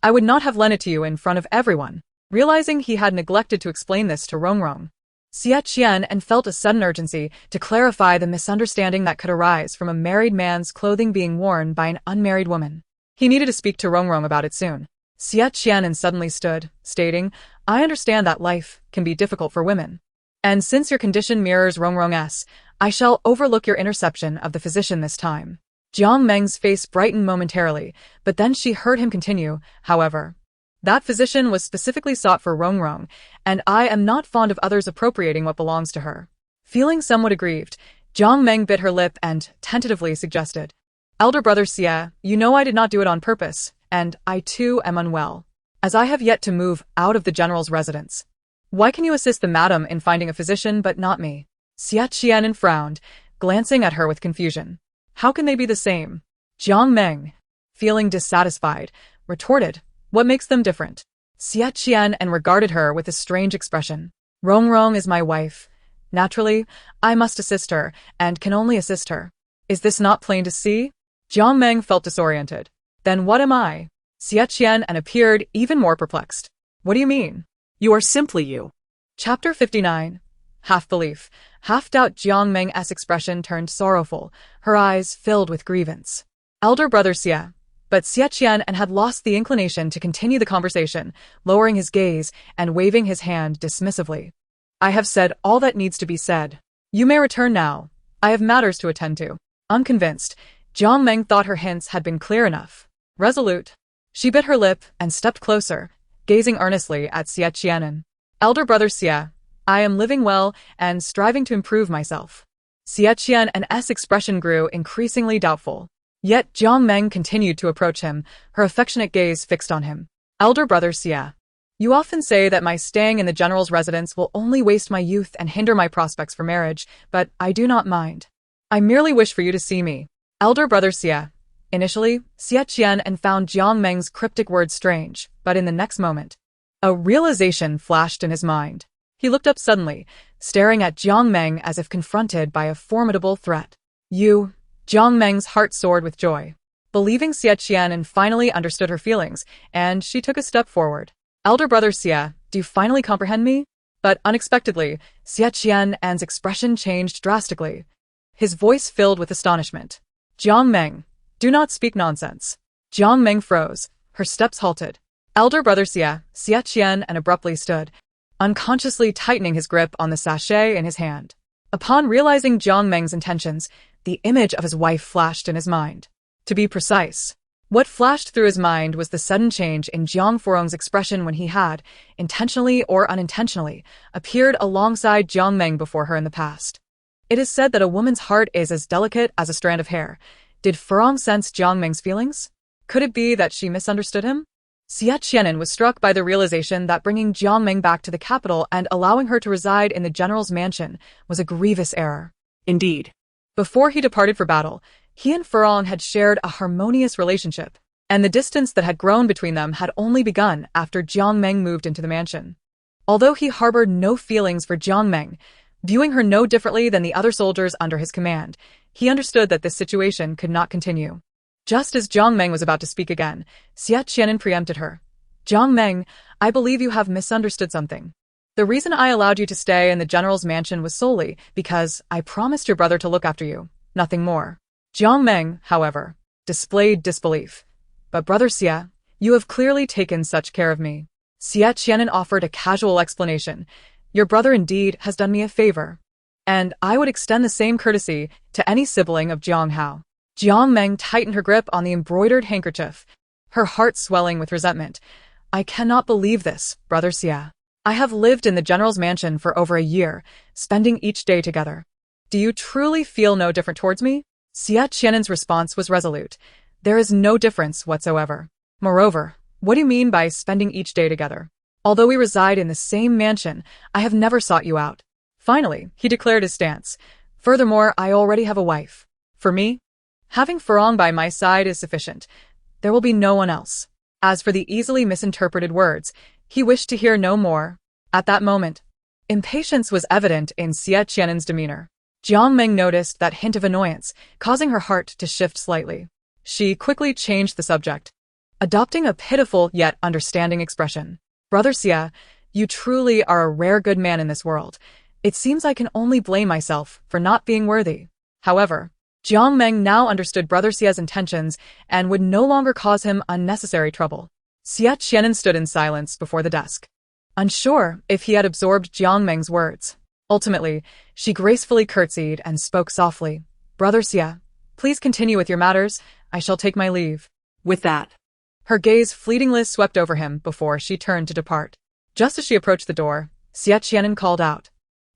I would not have lent it to you in front of everyone." Realizing he had neglected to explain this to Rongrong, Xie Qi'an and felt a sudden urgency to clarify the misunderstanding that could arise from a married man's clothing being worn by an unmarried woman. He needed to speak to Rongrong about it soon. Xie Qi'an suddenly stood, stating, I understand that life can be difficult for women. And since your condition mirrors Rongrong's, I shall overlook your interception of the physician this time. Jiang Meng's face brightened momentarily, but then she heard him continue, however. That physician was specifically sought for Rongrong, and I am not fond of others appropriating what belongs to her. Feeling somewhat aggrieved, Jiang Meng bit her lip and tentatively suggested, Elder brother Xie, you know I did not do it on purpose, and I too am unwell, as I have yet to move out of the general's residence. Why can you assist the madam in finding a physician but not me? Xie Qi'an frowned, glancing at her with confusion. How can they be the same? Jiang Meng, feeling dissatisfied, retorted, what makes them different? Xie Qi'an regarded her with a strange expression. Rongrong is my wife. Naturally, I must assist her, and can only assist her. Is this not plain to see? Jiang Meng felt disoriented. Then what am I? Xie Qi'an appeared even more perplexed. What do you mean? You are simply you. Chapter 59. Half-belief, half-doubt. Jiang Meng's expression turned sorrowful, her eyes filled with grievance. Elder brother Xie. But Xie Qi'an had lost the inclination to continue the conversation, lowering his gaze and waving his hand dismissively. I have said all that needs to be said. You may return now. I have matters to attend to. Unconvinced, Jiang Meng thought her hints had been clear enough. Resolute, she bit her lip and stepped closer, gazing earnestly at Xie Qi'an. Elder brother Xie, I am living well and striving to improve myself. Xie Qi'an's expression grew increasingly doubtful. Yet Jiang Meng continued to approach him, her affectionate gaze fixed on him. Elder brother Xie, you often say that my staying in the general's residence will only waste my youth and hinder my prospects for marriage, but I do not mind. I merely wish for you to see me. Elder brother Xie. Initially, Xie Qi'an found Jiang Meng's cryptic words strange, but in the next moment, a realization flashed in his mind. He looked up suddenly, staring at Jiang Meng as if confronted by a formidable threat. You... Jiang Meng's heart soared with joy. Believing Xie Qi'an finally understood her feelings, and she took a step forward. Elder brother Xie, do you finally comprehend me? But unexpectedly, Xie Qi'an's expression changed drastically. His voice filled with astonishment. Jiang Meng, do not speak nonsense. Jiang Meng froze, her steps halted. Elder brother Xie Qi'an abruptly stood, unconsciously tightening his grip on the sachet in his hand. Upon realizing Jiang Meng's intentions, the image of his wife flashed in his mind. To be precise, what flashed through his mind was the sudden change in Jiang Furong's expression when he had, intentionally or unintentionally, appeared alongside Jiang Meng before her in the past. It is said that a woman's heart is as delicate as a strand of hair. Did Furong sense Jiang Meng's feelings? Could it be that she misunderstood him? Xie Qi'an was struck by the realization that bringing Jiang Meng back to the capital and allowing her to reside in the general's mansion was a grievous error. Indeed. Before he departed for battle, he and Furong had shared a harmonious relationship, and the distance that had grown between them had only begun after Jiang Meng moved into the mansion. Although he harbored no feelings for Jiang Meng, viewing her no differently than the other soldiers under his command, he understood that this situation could not continue. Just as Jiang Meng was about to speak again, Xie Qi'an preempted her. Jiang Meng, I believe you have misunderstood something. The reason I allowed you to stay in the general's mansion was solely because I promised your brother to look after you, nothing more. Jiang Meng, however, displayed disbelief. But brother Xie, you have clearly taken such care of me. Xie Qi'an offered a casual explanation. Your brother indeed has done me a favor. And I would extend the same courtesy to any sibling of Jiang Hao. Jiang Meng tightened her grip on the embroidered handkerchief, her heart swelling with resentment. I cannot believe this, brother Xie. I have lived in the general's mansion for over a year, spending each day together. Do you truly feel no different towards me? Xie Qi'an's response was resolute. There is no difference whatsoever. Moreover, what do you mean by spending each day together? Although we reside in the same mansion, I have never sought you out. Finally, he declared his stance. Furthermore, I already have a wife. For me, having Furong by my side is sufficient. There will be no one else. As for the easily misinterpreted words, he wished to hear no more. At that moment, impatience was evident in Xie Qi'an's demeanor. Jiang Meng noticed that hint of annoyance, causing her heart to shift slightly. She quickly changed the subject, adopting a pitiful yet understanding expression. Brother Xie, you truly are a rare good man in this world. It seems I can only blame myself for not being worthy. However, Jiang Meng now understood Brother Xie's intentions and would no longer cause him unnecessary trouble. Xie Qi'an stood in silence before the desk, unsure if he had absorbed Jiang Meng's words. Ultimately, she gracefully curtsied and spoke softly. Brother Xie, please continue with your matters. I shall take my leave. With that, Her gaze fleetingly swept over him before she turned to depart. Just as she approached the door, Xie Qi'an called out.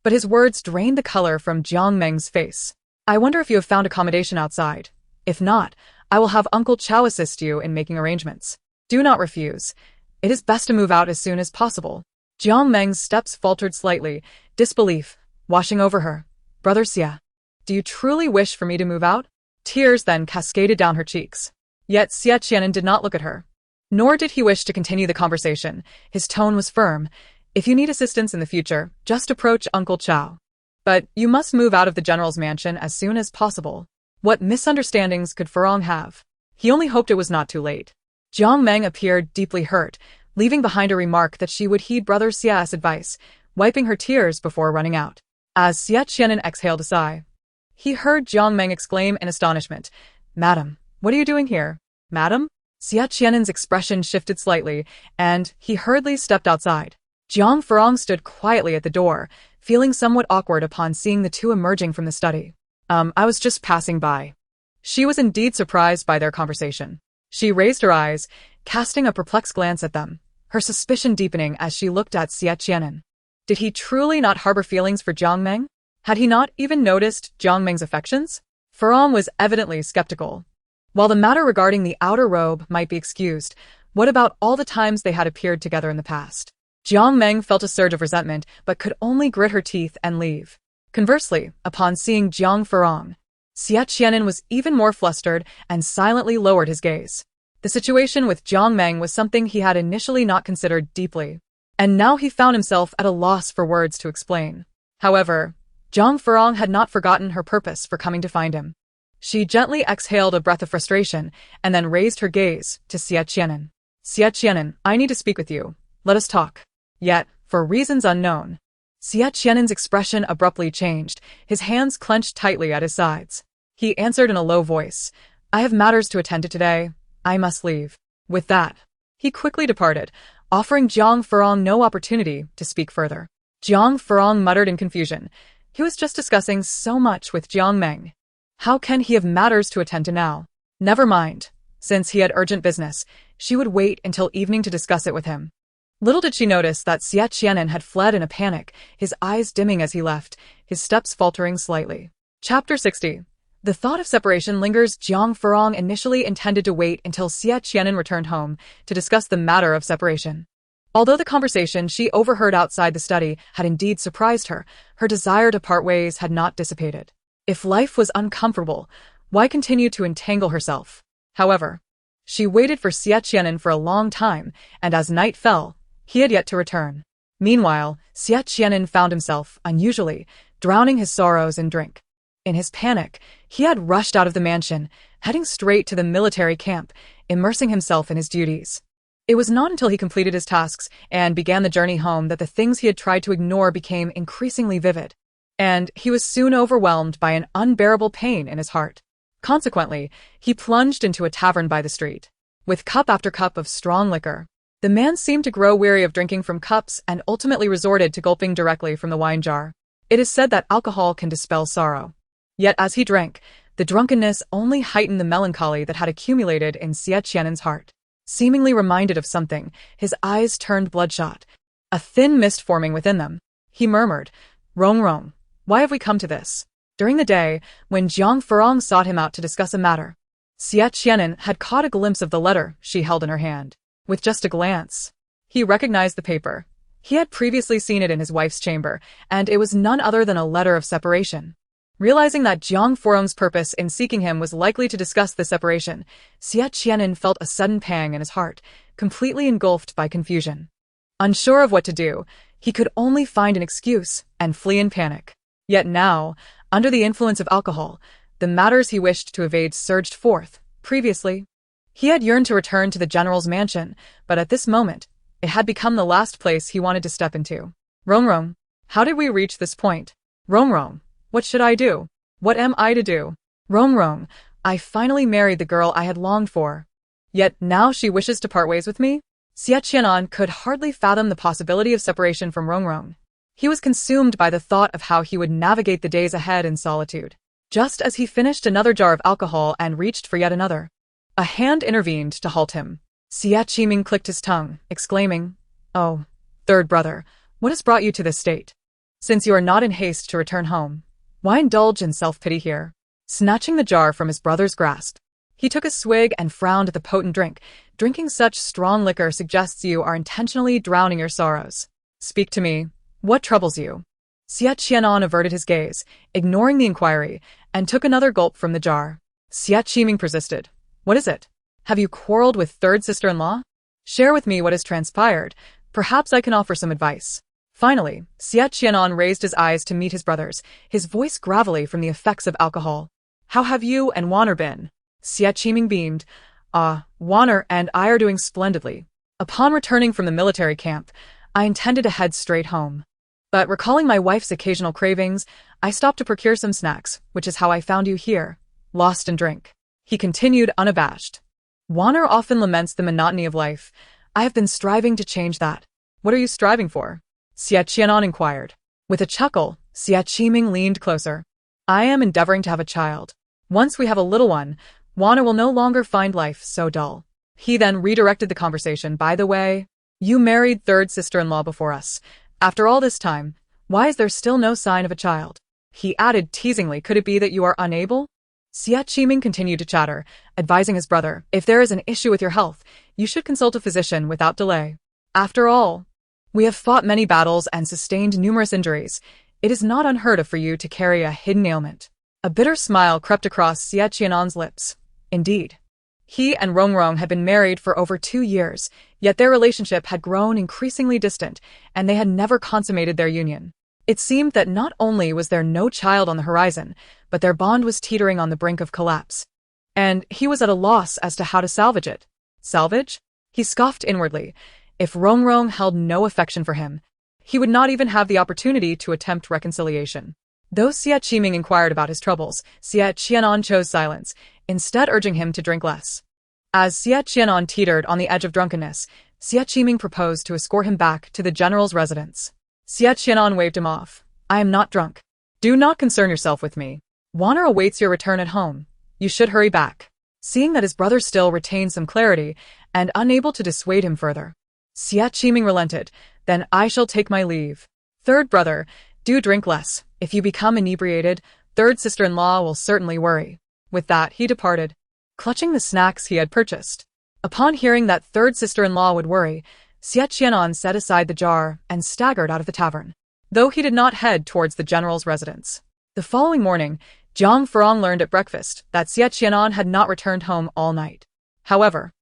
But his words drained the color from Jiang Meng's face. I wonder if you have found accommodation outside. If not, I will have Uncle Chao assist you in making arrangements. Do not refuse. It is best to move out as soon as possible. Jiang Meng's steps faltered slightly, disbelief washing over her. Brother Xie, do you truly wish for me to move out? Tears then cascaded down her cheeks. Yet Xie Qi'an did not look at her. Nor did he wish to continue the conversation. His tone was firm. If you need assistance in the future, just approach Uncle Chao. But you must move out of the general's mansion as soon as possible. What misunderstandings could Furong have? He only hoped it was not too late. Jiang Meng appeared deeply hurt, leaving behind a remark that she would heed Brother Xie's advice, wiping her tears before running out. As Xie Qi'an exhaled a sigh, he heard Jiang Meng exclaim in astonishment, Madam, what are you doing here? Madam? Xie Qi'an's expression shifted slightly, and he hurriedly stepped outside. Jiang Furong stood quietly at the door, feeling somewhat awkward upon seeing the two emerging from the study. I was just passing by. She was indeed surprised by their conversation. She raised her eyes, casting a perplexed glance at them, her suspicion deepening as she looked at Xie Qi'an. Did he truly not harbor feelings for Jiang Meng? Had he not even noticed Jiang Meng's affections? Furong was evidently skeptical. While the matter regarding the outer robe might be excused, what about all the times they had appeared together in the past? Jiang Meng felt a surge of resentment, but could only grit her teeth and leave. Conversely, upon seeing Jiang Furong, Xie Qi'an was even more flustered and silently lowered his gaze. The situation with Jiang Meng was something he had initially not considered deeply, and now he found himself at a loss for words to explain. However, Jiang Furong had not forgotten her purpose for coming to find him. She gently exhaled a breath of frustration and then raised her gaze to Xie Qi'an. Xie Qi'an, I need to speak with you. Let us talk. Yet, for reasons unknown, Xie Qi'an's expression abruptly changed, his hands clenched tightly at his sides. He answered in a low voice, I have matters to attend to today. I must leave. With that, he quickly departed, offering Jiang Furong no opportunity to speak further. Jiang Furong muttered in confusion. He was just discussing so much with Jiang Meng. How can he have matters to attend to now? Never mind. Since he had urgent business, she would wait until evening to discuss it with him. Little did she notice that Xie Qi'an had fled in a panic, his eyes dimming as he left, his steps faltering slightly. Chapter 60. The thought of separation lingers. Jiang Furong initially intended to wait until Xie Qi'an returned home to discuss the matter of separation. Although the conversation she overheard outside the study had indeed surprised her, her desire to part ways had not dissipated. If life was uncomfortable, why continue to entangle herself? However, she waited for Xie Qi'an for a long time, and as night fell, he had yet to return. Meanwhile, Xie Qi'an found himself, unusually, drowning his sorrows in drink. In his panic, he had rushed out of the mansion, heading straight to the military camp, immersing himself in his duties. It was not until he completed his tasks and began the journey home that the things he had tried to ignore became increasingly vivid. And he was soon overwhelmed by an unbearable pain in his heart. Consequently, he plunged into a tavern by the street. With cup after cup of strong liquor, the man seemed to grow weary of drinking from cups and ultimately resorted to gulping directly from the wine jar. It is said that alcohol can dispel sorrow. Yet as he drank, the drunkenness only heightened the melancholy that had accumulated in Xie Qi'an's heart. Seemingly reminded of something, his eyes turned bloodshot, a thin mist forming within them. He murmured, Rong Rong. Why have we come to this? During the day, when Jiang Furong sought him out to discuss a matter, Xie Qi'an had caught a glimpse of the letter she held in her hand. With just a glance, he recognized the paper. He had previously seen it in his wife's chamber, and it was none other than a letter of separation. Realizing that Jiang Furong's purpose in seeking him was likely to discuss the separation, Xie Qi'an felt a sudden pang in his heart, completely engulfed by confusion. Unsure of what to do, he could only find an excuse and flee in panic. Yet now, under the influence of alcohol, the matters he wished to evade surged forth. Previously, he had yearned to return to the general's mansion, but at this moment, it had become the last place he wanted to step into. Rong Rong, How did we reach this point? Rong, what should I do? What am I to do? Rong, I finally married the girl I had longed for. Yet now she wishes to part ways with me? Xie Qi'an could hardly fathom the possibility of separation from Rong. He was consumed by the thought of how he would navigate the days ahead in solitude. Just as he finished another jar of alcohol and reached for yet another, a hand intervened to halt him. Xie Qi'an clicked his tongue, exclaiming, "Oh, third brother, what has brought you to this state? Since you are not in haste to return home, why indulge in self-pity here?" Snatching the jar from his brother's grasp, he took a swig and frowned at the potent drink. Drinking such strong liquor suggests you are intentionally drowning your sorrows. Speak to me. What troubles you? Xie Qi'an averted his gaze, ignoring the inquiry, and took another gulp from the jar. Xie Qi'an persisted. What is it? Have you quarreled with third sister-in-law? Share with me what has transpired. Perhaps I can offer some advice. Finally, Xie Qi'an raised his eyes to meet his brother's, his voice gravelly from the effects of alcohol. How have you and Wanner been? Xie Qi'an beamed. Wanner and I are doing splendidly. Upon returning from the military camp, I intended to head straight home. But recalling my wife's occasional cravings, I stopped to procure some snacks, which is how I found you here, lost in drink. He continued unabashed. Wanner often laments the monotony of life. I have been striving to change that. What are you striving for? Xie Qi'an inquired. With a chuckle, Xie Qi'an leaned closer. I am endeavoring to have a child. Once we have a little one, Wanner will no longer find life so dull. He then redirected the conversation. By the way, you married third sister-in-law before us. After all this time, why is there still no sign of a child? He added teasingly, could it be that you are unable? Xie Qi'an continued to chatter, advising his brother, if there is an issue with your health, you should consult a physician without delay. After all, we have fought many battles and sustained numerous injuries. It is not unheard of for you to carry a hidden ailment. A bitter smile crept across Xie Qi'an's lips. Indeed. He and Rong had been married for over 2 years, yet their relationship had grown increasingly distant, and they had never consummated their union. It seemed that not only was there no child on the horizon, but their bond was teetering on the brink of collapse. And he was at a loss as to how to salvage it. Salvage? He scoffed inwardly. If Rong held no affection for him, he would not even have the opportunity to attempt reconciliation. Though Xie Qi'an inquired about his troubles, Xie Qi'an chose silence, instead urging him to drink less. As Xie Qi'an teetered on the edge of drunkenness, Xie Qi'an proposed to escort him back to the general's residence. Xie Qi'an waved him off. I am not drunk. Do not concern yourself with me. Wanner awaits your return at home. You should hurry back. Seeing that his brother still retained some clarity, and unable to dissuade him further, Xie Qi'an relented. Then I shall take my leave. Third brother, do drink less. If you become inebriated, third sister-in-law will certainly worry. With that, he departed, clutching the snacks he had purchased. Upon hearing that third sister-in-law would worry, Xie Qi'an set aside the jar and staggered out of the tavern, though he did not head towards the general's residence. The following morning, Jiang Furong learned at breakfast that Xie Qi'an had not returned home all night. However,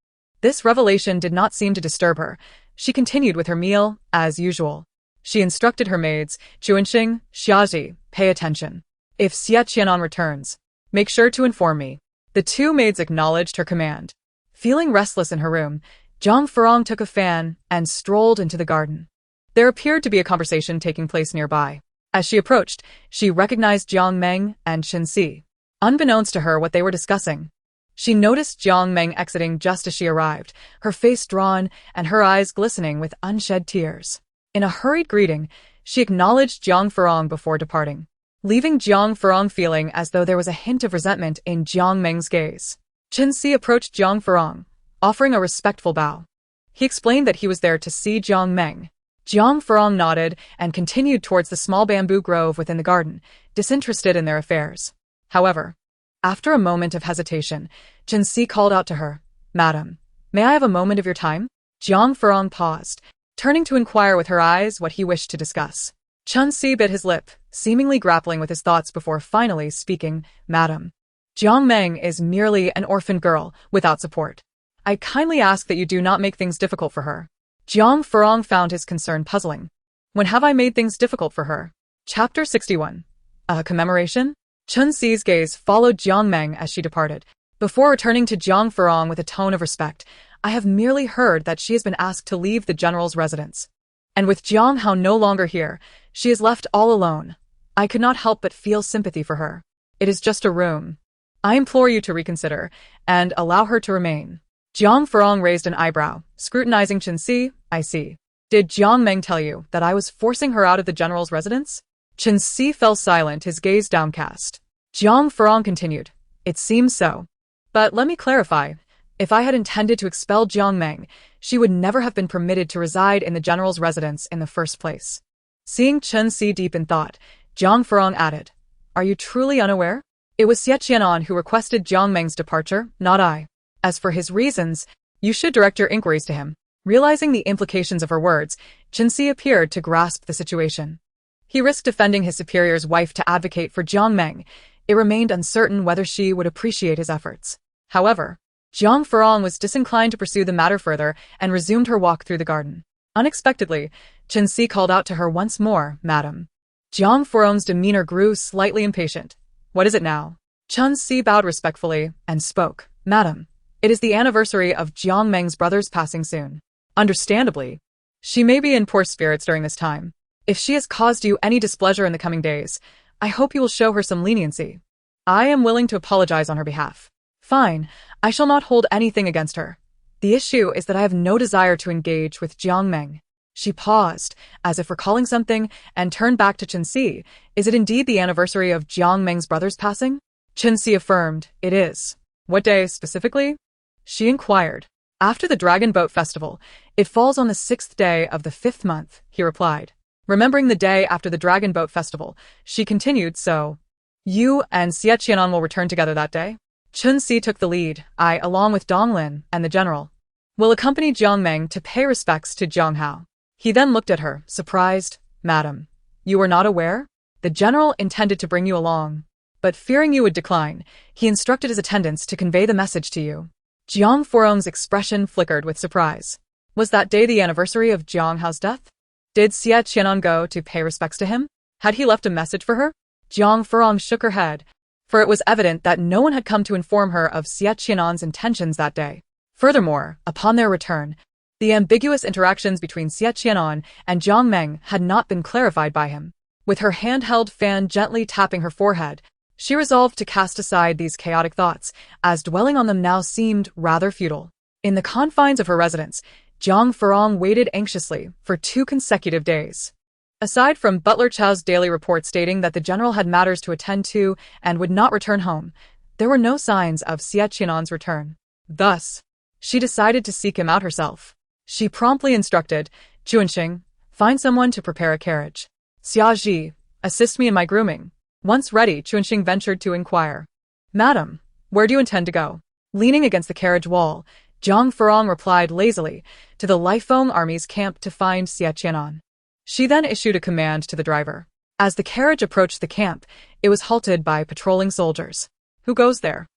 this revelation did not seem to disturb her. She continued with her meal, as usual. She instructed her maids, Chuanxing, Xiaoji, pay attention. If Xie Qi'an returns, make sure to inform me. The 2 maids acknowledged her command. Feeling restless in her room, Jiang Furong took a fan and strolled into the garden. There appeared to be a conversation taking place nearby. As she approached, she recognized Jiang Meng and Chen Si. Unbeknownst to her what they were discussing, she noticed Jiang Meng exiting just as she arrived, her face drawn and her eyes glistening with unshed tears. In a hurried greeting, she acknowledged Jiang Furong before departing, leaving Jiang Furong feeling as though there was a hint of resentment in Jiang Meng's gaze. Chen Si approached Jiang Furong, offering a respectful bow. He explained that he was there to see Jiang Meng. Jiang Furong nodded and continued towards the small bamboo grove within the garden, disinterested in their affairs. However, after a moment of hesitation, Chen Si called out to her, Madam, may I have a moment of your time? Jiang Furong paused, turning to inquire with her eyes what he wished to discuss. Chen Si bit his lip, seemingly grappling with his thoughts before finally speaking, Madam, Jiang Meng is merely an orphan girl without support. I kindly ask that you do not make things difficult for her. Jiang Furong found his concern puzzling. When have I made things difficult for her? Chapter 61. A commemoration? Chen Si's gaze followed Jiang Meng as she departed, before returning to Jiang Furong with a tone of respect. I have merely heard that she has been asked to leave the general's residence. And with Jiang Hao no longer here, She is left all alone. I could not help but feel sympathy for her. It is just a room. I implore you to reconsider, and allow her to remain. Jiang Furong raised an eyebrow, scrutinizing Chen Xie. I see. Did Jiang Meng tell you that I was forcing her out of the general's residence? Chen Xie fell silent, his gaze downcast. Jiang Furong continued. It seems so. But let me clarify. If I had intended to expel Jiang Meng, she would never have been permitted to reside in the general's residence in the first place. Seeing Chen Xie deep in thought, Jiang Furong added, Are you truly unaware? It was Xie Qi'an who requested Jiang Meng's departure, not I. As for his reasons, you should direct your inquiries to him. Realizing the implications of her words, Chen Xie appeared to grasp the situation. He risked defending his superior's wife to advocate for Jiang Meng. It remained uncertain whether she would appreciate his efforts. However, Jiang Furong was disinclined to pursue the matter further and resumed her walk through the garden. Unexpectedly, Chen Xie called out to her once more, Madam. Jiang Furong's demeanor grew slightly impatient. What is it now? Chen Xie bowed respectfully and spoke. Madam, it is the anniversary of Jiang Meng's brother's passing soon. Understandably, she may be in poor spirits during this time. If she has caused you any displeasure in the coming days, I hope you will show her some leniency. I am willing to apologize on her behalf. Fine, I shall not hold anything against her. The issue is that I have no desire to engage with Jiang Meng. She paused, as if recalling something, and turned back to Chen Xie. Is it indeed the anniversary of Jiang Meng's brother's passing? Chen Xie affirmed, It is. What day specifically? She inquired. After the Dragon Boat Festival, it falls on the 6th day of the 5th month, he replied. Remembering the day after the Dragon Boat Festival, she continued, So, you and Xie Qi'an will return together that day? Chen Xie took the lead. I, along with Donglin and the general, will accompany Jiang Meng to pay respects to Jiang Hao. He then looked at her, surprised. Madam, you were not aware? The general intended to bring you along, but fearing you would decline, he instructed his attendants to convey the message to you. Jiang Furong's expression flickered with surprise. Was that day the anniversary of Jiang Hao's death? Did Xie Qi'an go to pay respects to him? Had he left a message for her? Jiang Furong shook her head, for it was evident that no one had come to inform her of Xie Qi'an's intentions that day. Furthermore, upon their return, the ambiguous interactions between Xie Qi'an and Jiang Meng had not been clarified by him. With her handheld fan gently tapping her forehead, she resolved to cast aside these chaotic thoughts, as dwelling on them now seemed rather futile. In the confines of her residence, Jiang Furong waited anxiously for 2 consecutive days. Aside from Butler Chao's daily report stating that the general had matters to attend to and would not return home, there were no signs of Xie Qi'an's return. Thus, she decided to seek him out herself. She promptly instructed, Chuanxing, find someone to prepare a carriage. Xia Ji, assist me in my grooming. Once ready, Chuanxing ventured to inquire. Madam, where do you intend to go? Leaning against the carriage wall, Jiang Furong replied lazily, to the Lifeng army's camp to find Xie Qi'an. She then issued a command to the driver. As the carriage approached the camp, it was halted by patrolling soldiers. Who goes there?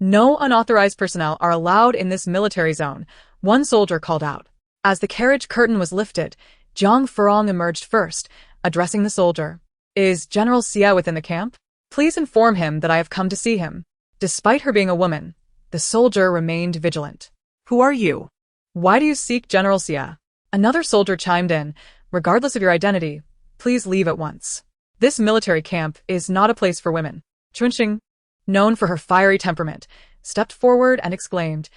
No unauthorized personnel are allowed in this military zone, one soldier called out. As the carriage curtain was lifted, Jiang Furong emerged first, addressing the soldier. Is General Xie within the camp? Please inform him that I have come to see him. Despite her being a woman, the soldier remained vigilant. Who are you? Why do you seek General Xie? Another soldier chimed in. Regardless of your identity, please leave at once. This military camp is not a place for women. Chuanxing, known for her fiery temperament, stepped forward and exclaimed,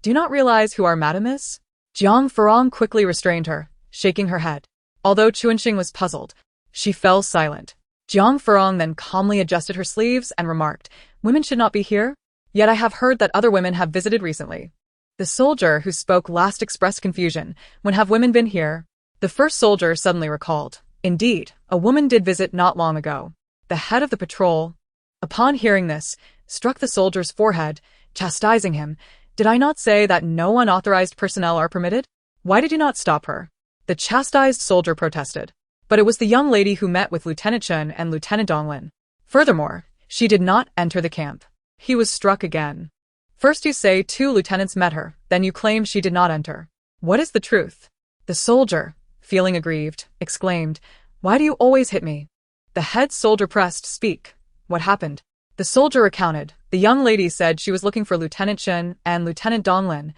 Do you not realize who our madam is? Jiang Furong quickly restrained her, shaking her head. Although Chuanxing was puzzled, she fell silent. Jiang Furong then calmly adjusted her sleeves and remarked, Women should not be here? Yet I have heard that other women have visited recently. The soldier who spoke last expressed confusion. When have women been here? The first soldier suddenly recalled. Indeed, a woman did visit not long ago. The head of the patrol, upon hearing this, struck the soldier's forehead, chastising him. Did I not say that no unauthorized personnel are permitted? Why did you not stop her? The chastised soldier protested. But it was the young lady who met with Lieutenant Chen and Lieutenant Donglin. Furthermore, she did not enter the camp. He was struck again. First you say 2 lieutenants met her, then you claim she did not enter. What is the truth? The soldier, feeling aggrieved, exclaimed, Why do you always hit me? The head soldier pressed, Speak. What happened? The soldier recounted. The young lady said she was looking for Lieutenant Chen and Lieutenant Donglin,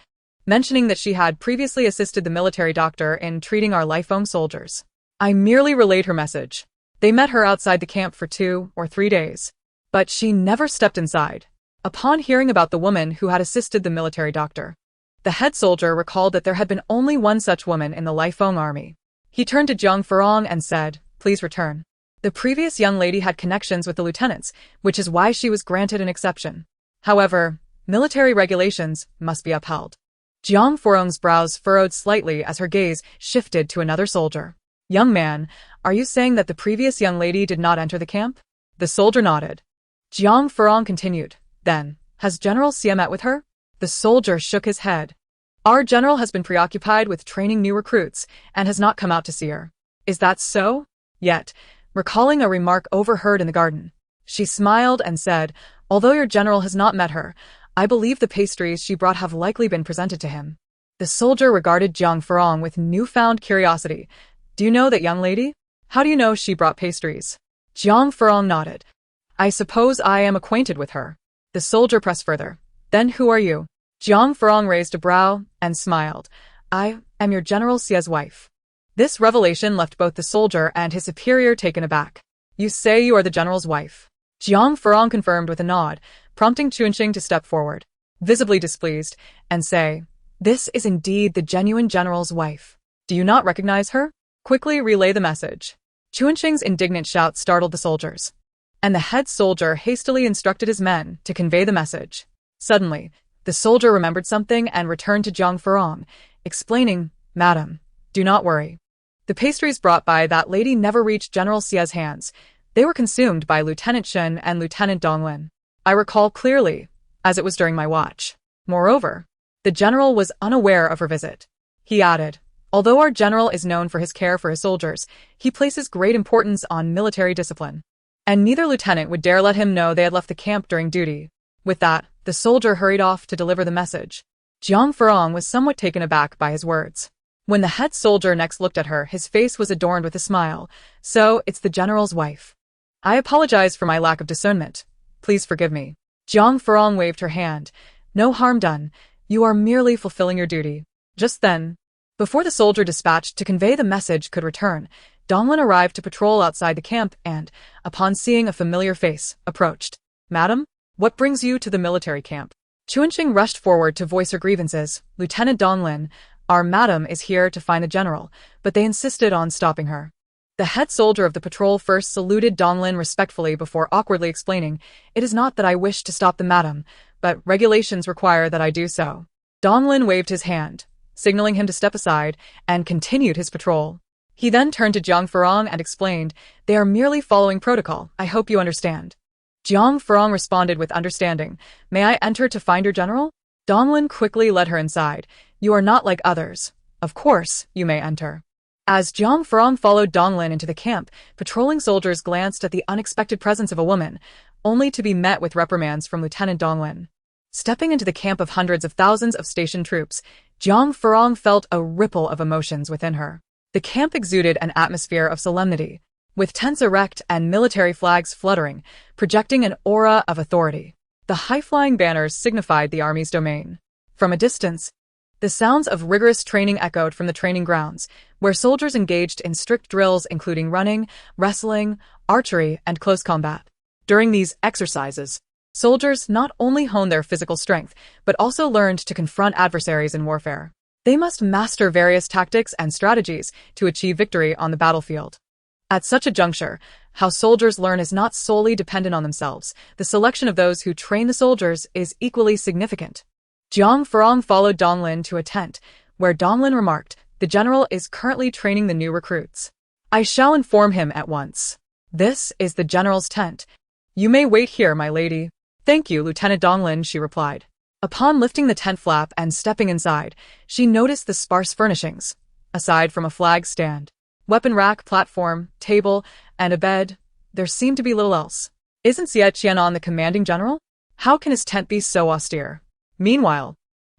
mentioning that she had previously assisted the military doctor in treating our Lifeng soldiers. I merely relayed her message. They met her outside the camp for 2 or 3 days. But she never stepped inside. Upon hearing about the woman who had assisted the military doctor, the head soldier recalled that there had been only one such woman in the Liefeng army. He turned to Jiang Furong and said, "Please return." The previous young lady had connections with the lieutenants, which is why she was granted an exception. However, military regulations must be upheld. Jiang Furong's brows furrowed slightly as her gaze shifted to another soldier. "Young man, are you saying that the previous young lady did not enter the camp?" The soldier nodded. Jiang Furong continued, "Then, has General Xie met with her?" The soldier shook his head. "Our general has been preoccupied with training new recruits and has not come out to see her." "Is that so?" Yet, recalling a remark overheard in the garden, she smiled and said, "Although your general has not met her, I believe the pastries she brought have likely been presented to him." The soldier regarded Jiang Furong with newfound curiosity. "Do you know that young lady? How do you know she brought pastries?" Jiang Furong nodded. "I suppose I am acquainted with her." The soldier pressed further. "Then who are you?" Jiang Furong raised a brow and smiled. "I am your General Xie's wife." This revelation left both the soldier and his superior taken aback. "You say you are the general's wife?" Jiang Furong confirmed with a nod, prompting Chuanqing to step forward, visibly displeased, and say, "This is indeed the genuine general's wife. Do you not recognize her? Quickly relay the message." Chuanqing's indignant shout startled the soldiers, and the head soldier hastily instructed his men to convey the message. Suddenly, the soldier remembered something and returned to Jiang Furong, explaining, "Madam, do not worry. The pastries brought by that lady never reached General Xie's hands. They were consumed by Lieutenant Shen and Lieutenant Donglin. I recall clearly, as it was during my watch. Moreover, the general was unaware of her visit." He added, "Although our general is known for his care for his soldiers, he places great importance on military discipline, and neither lieutenant would dare let him know they had left the camp during duty." With that, the soldier hurried off to deliver the message. Jiang Furong was somewhat taken aback by his words. When the head soldier next looked at her, his face was adorned with a smile. "So, it's the general's wife. I apologize for my lack of discernment. Please forgive me." Jiang Furong waved her hand. "No harm done. You are merely fulfilling your duty." Just then, before the soldier dispatched to convey the message could return, Donglin arrived to patrol outside the camp and, upon seeing a familiar face, approached. "Madam, what brings you to the military camp?" Chuanqing rushed forward to voice her grievances. "Lieutenant Donglin, our madam is here to find the general," but they insisted on stopping her. The head soldier of the patrol first saluted Donglin respectfully before awkwardly explaining, "It is not that I wish to stop the madam, but regulations require that I do so." Donglin waved his hand, signaling him to step aside, and continued his patrol. He then turned to Jiang Furong and explained, "They are merely following protocol. I hope you understand." Jiang Furong responded with understanding. "May I enter to find your general?" Donglin quickly led her inside. "You are not like others. Of course, you may enter." As Jiang Furong followed Donglin into the camp, patrolling soldiers glanced at the unexpected presence of a woman, only to be met with reprimands from Lieutenant Donglin. Stepping into the camp of hundreds of thousands of stationed troops, Jiang Furong felt a ripple of emotions within her. The camp exuded an atmosphere of solemnity, with tents erect and military flags fluttering, projecting an aura of authority. The high-flying banners signified the army's domain. From a distance, the sounds of rigorous training echoed from the training grounds, where soldiers engaged in strict drills including running, wrestling, archery, and close combat. During these exercises, soldiers not only honed their physical strength, but also learned to confront adversaries in warfare. They must master various tactics and strategies to achieve victory on the battlefield. At such a juncture, how soldiers learn is not solely dependent on themselves. The selection of those who train the soldiers is equally significant. Jiang Furong followed Donglin to a tent, where Donglin remarked, "The general is currently training the new recruits. I shall inform him at once." "This is the general's tent. You may wait here, my lady." "Thank you, Lieutenant Donglin," she replied. Upon lifting the tent flap and stepping inside, she noticed the sparse furnishings. Aside from a flag stand, weapon rack, platform, table, and a bed, there seemed to be little else. Isn't Xie Qi'an the commanding general? How can his tent be so austere? Meanwhile,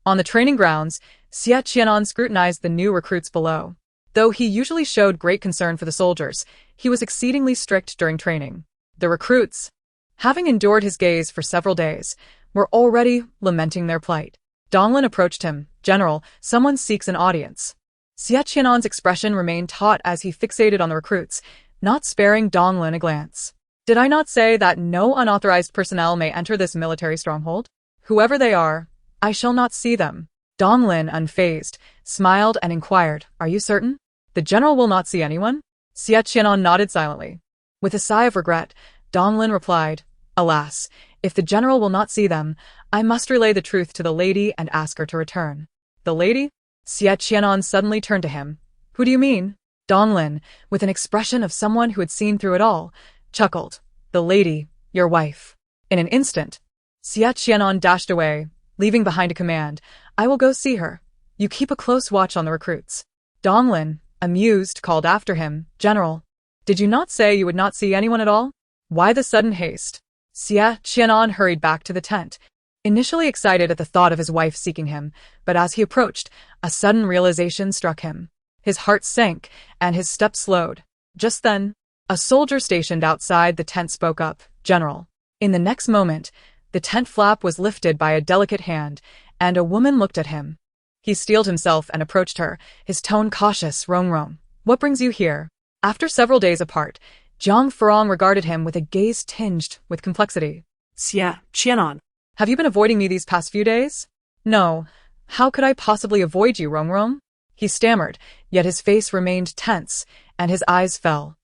on the training grounds, Xie Qi'an scrutinized the new recruits below. Though he usually showed great concern for the soldiers, he was exceedingly strict during training. The recruits, having endured his gaze for several days, were already lamenting their plight. Donglin approached him. "General, someone seeks an audience." Xie Qi'an's expression remained taut as he fixated on the recruits. not sparing Donglin a glance. Did I not say that no unauthorized personnel may enter this military stronghold? Whoever they are, I shall not see them. Donglin, unfazed, smiled and inquired, are you certain? The general will not see anyone? Xie Qi'an nodded silently. With a sigh of regret, Donglin replied, alas, if the general will not see them, I must relay the truth to the lady and ask her to return. The lady? Xie Qi'an suddenly turned to him. Who do you mean? Donglin, with an expression of someone who had seen through it all, chuckled. The lady, your wife. In an instant, Xie Qi'an dashed away, leaving behind a command. I will go see her. You keep a close watch on the recruits. Donglin, amused, called after him, General, did you not say you would not see anyone at all? Why the sudden haste? Xie Qi'an hurried back to the tent, initially excited at the thought of his wife seeking him, but as he approached, a sudden realization struck him. His heart sank, and his steps slowed. Just then, a soldier stationed outside the tent spoke up, General. In the next moment, the tent flap was lifted by a delicate hand, and a woman looked at him. He steeled himself and approached her, his tone cautious, Rong. What brings you here? After several days apart, Jiang Furong regarded him with a gaze tinged with complexity. Xie Qi'an. Have you been avoiding me these past few days? No. How could I possibly avoid you, Rong? He stammered, yet his face remained tense, and his eyes fell.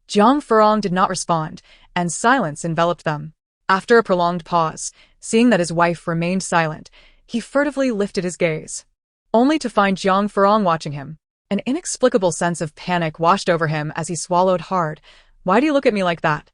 Jiang Furong did not respond, and silence enveloped them. After a prolonged pause, seeing that his wife remained silent, he furtively lifted his gaze, only to find Jiang Furong watching him. An inexplicable sense of panic washed over him as he swallowed hard. Why do you look at me like that?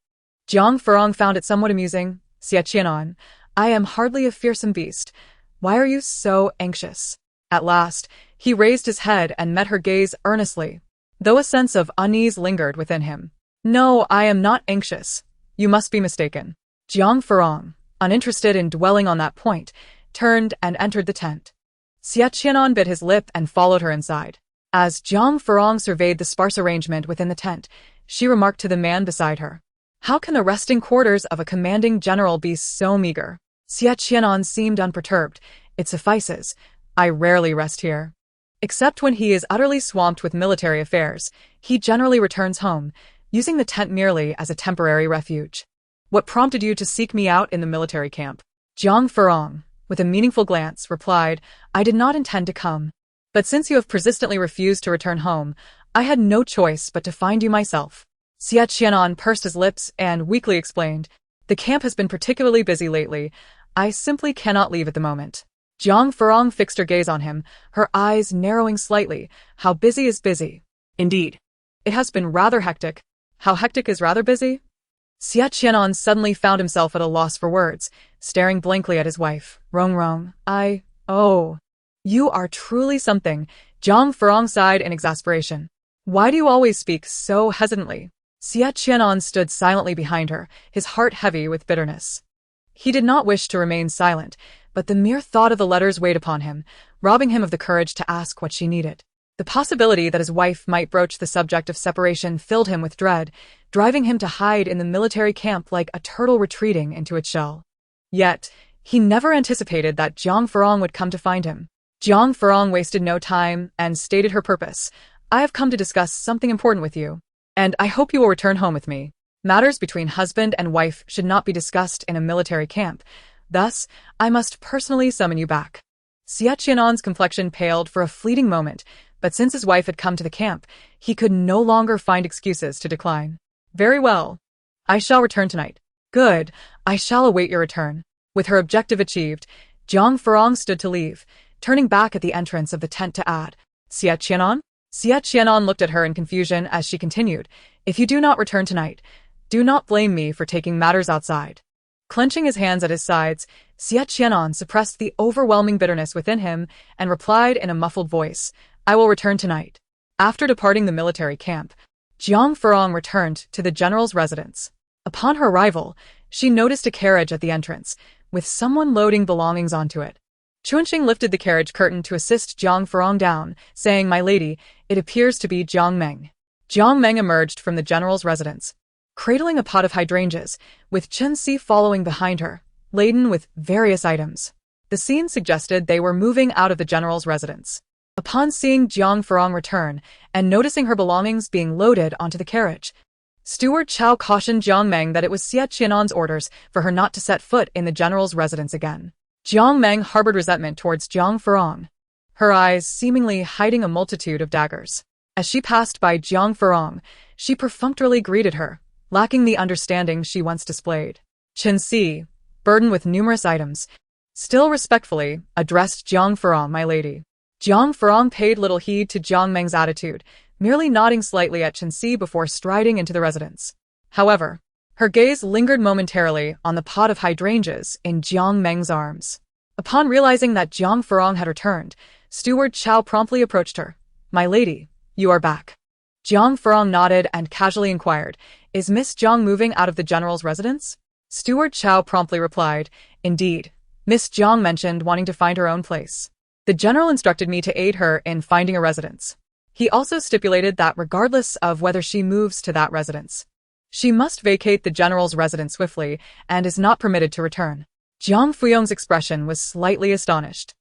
Jiang Furong found it somewhat amusing. Xie Qi'an, I am hardly a fearsome beast. Why are you so anxious? At last, he raised his head and met her gaze earnestly, though a sense of unease lingered within him. No, I am not anxious. You must be mistaken. Jiang Furong, uninterested in dwelling on that point, turned and entered the tent. Xie Qi'an bit his lip and followed her inside. As Jiang Furong surveyed the sparse arrangement within the tent, she remarked to the man beside her, how can the resting quarters of a commanding general be so meager? Xie Qi'an seemed unperturbed. It suffices. I rarely rest here. Except when he is utterly swamped with military affairs, he generally returns home, using the tent merely as a temporary refuge. What prompted you to seek me out in the military camp? Jiang Furong, with a meaningful glance, replied, I did not intend to come. But since you have persistently refused to return home, I had no choice but to find you myself. Xie Qi'an pursed his lips and weakly explained, the camp has been particularly busy lately. I simply cannot leave at the moment. Jiang Furong fixed her gaze on him, her eyes narrowing slightly. How busy is busy? Indeed. It has been rather hectic. How hectic is rather busy? Xie Qi'an suddenly found himself at a loss for words, staring blankly at his wife. Rong, oh. You are truly something. Jiang Furong sighed in exasperation. Why do you always speak so hesitantly? Xie Qi'an stood silently behind her, his heart heavy with bitterness. He did not wish to remain silent, but the mere thought of the letters weighed upon him, robbing him of the courage to ask what she needed. The possibility that his wife might broach the subject of separation filled him with dread, driving him to hide in the military camp like a turtle retreating into its shell. Yet, he never anticipated that Jiang Furong would come to find him. Jiang Furong wasted no time and stated her purpose. I have come to discuss something important with you, and I hope you will return home with me. Matters between husband and wife should not be discussed in a military camp. Thus, I must personally summon you back. Xie Qi'an's complexion paled for a fleeting moment, but since his wife had come to the camp, he could no longer find excuses to decline. Very well. I shall return tonight. Good. I shall await your return. With her objective achieved, Jiang Furong stood to leave, turning back at the entrance of the tent to add, Xie Qi'an? Xie Qi'an looked at her in confusion as she continued, if you do not return tonight, do not blame me for taking matters outside. Clenching his hands at his sides, Xie Qi'an suppressed the overwhelming bitterness within him and replied in a muffled voice, I will return tonight. After departing the military camp, Jiang Furong returned to the general's residence. Upon her arrival, she noticed a carriage at the entrance, with someone loading belongings onto it. Chunqing lifted the carriage curtain to assist Jiang Furong down, saying, My lady, it appears to be Jiang Meng. Jiang Meng emerged from the general's residence, cradling a pot of hydrangeas, with Chen Si following behind her, laden with various items. The scene suggested they were moving out of the general's residence. Upon seeing Jiang Furong return, and noticing her belongings being loaded onto the carriage, Steward Chao cautioned Jiang Meng that it was Xie Qi'an's orders for her not to set foot in the general's residence again. Jiang Meng harbored resentment towards Jiang Furong, her eyes seemingly hiding a multitude of daggers. As she passed by Jiang Furong, she perfunctorily greeted her, lacking the understanding she once displayed. Chen Si, burdened with numerous items, still respectfully addressed Jiang Furong, my lady. Jiang Furong paid little heed to Jiang Meng's attitude, merely nodding slightly at Chen Si before striding into the residence. However, her gaze lingered momentarily on the pot of hydrangeas in Jiang Meng's arms. Upon realizing that Jiang Furong had returned, Steward Chao promptly approached her. My lady, you are back. Jiang Furong nodded and casually inquired, is Miss Jiang moving out of the general's residence? Steward Chao promptly replied, indeed. Miss Jiang mentioned wanting to find her own place. The general instructed me to aid her in finding a residence. He also stipulated that regardless of whether she moves to that residence, she must vacate the general's residence swiftly and is not permitted to return. Jiang Fuyong's expression was slightly astonished.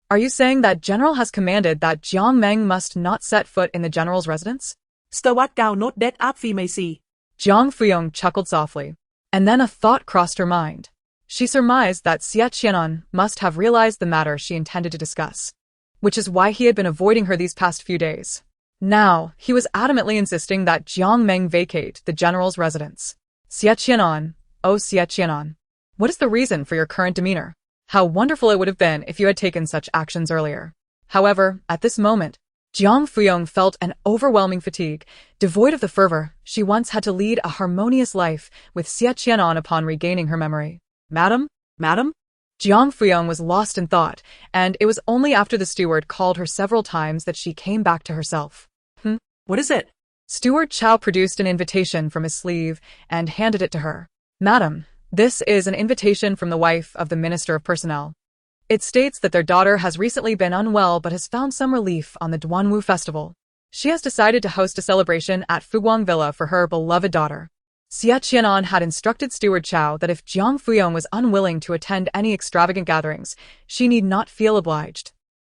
Are you saying that general has commanded that Jiang Meng must not set foot in the general's residence? Steward Gao not that up may see. Jiang Fuyong chuckled softly, and then a thought crossed her mind. She surmised that Xie Qi'an must have realized the matter she intended to discuss, which is why he had been avoiding her these past few days. Now, he was adamantly insisting that Jiang Meng vacate the general's residence. Xie Qi'an, oh Xie Qi'an, what is the reason for your current demeanor? How wonderful it would have been if you had taken such actions earlier. However, at this moment, Jiang Fuyong felt an overwhelming fatigue. Devoid of the fervor, she once had to lead a harmonious life with Xie Qi'an upon regaining her memory. Madam? Madam? Jiang Fuyong was lost in thought, and it was only after the steward called her several times that she came back to herself. What is it? Steward Chao produced an invitation from his sleeve and handed it to her. Madam, this is an invitation from the wife of the Minister of Personnel. It states that their daughter has recently been unwell but has found some relief on the Duanwu festival. She has decided to host a celebration at Fuguang Villa for her beloved daughter. Xie Qi'an had instructed Steward Chao that if Jiang Fuyong was unwilling to attend any extravagant gatherings, she need not feel obliged.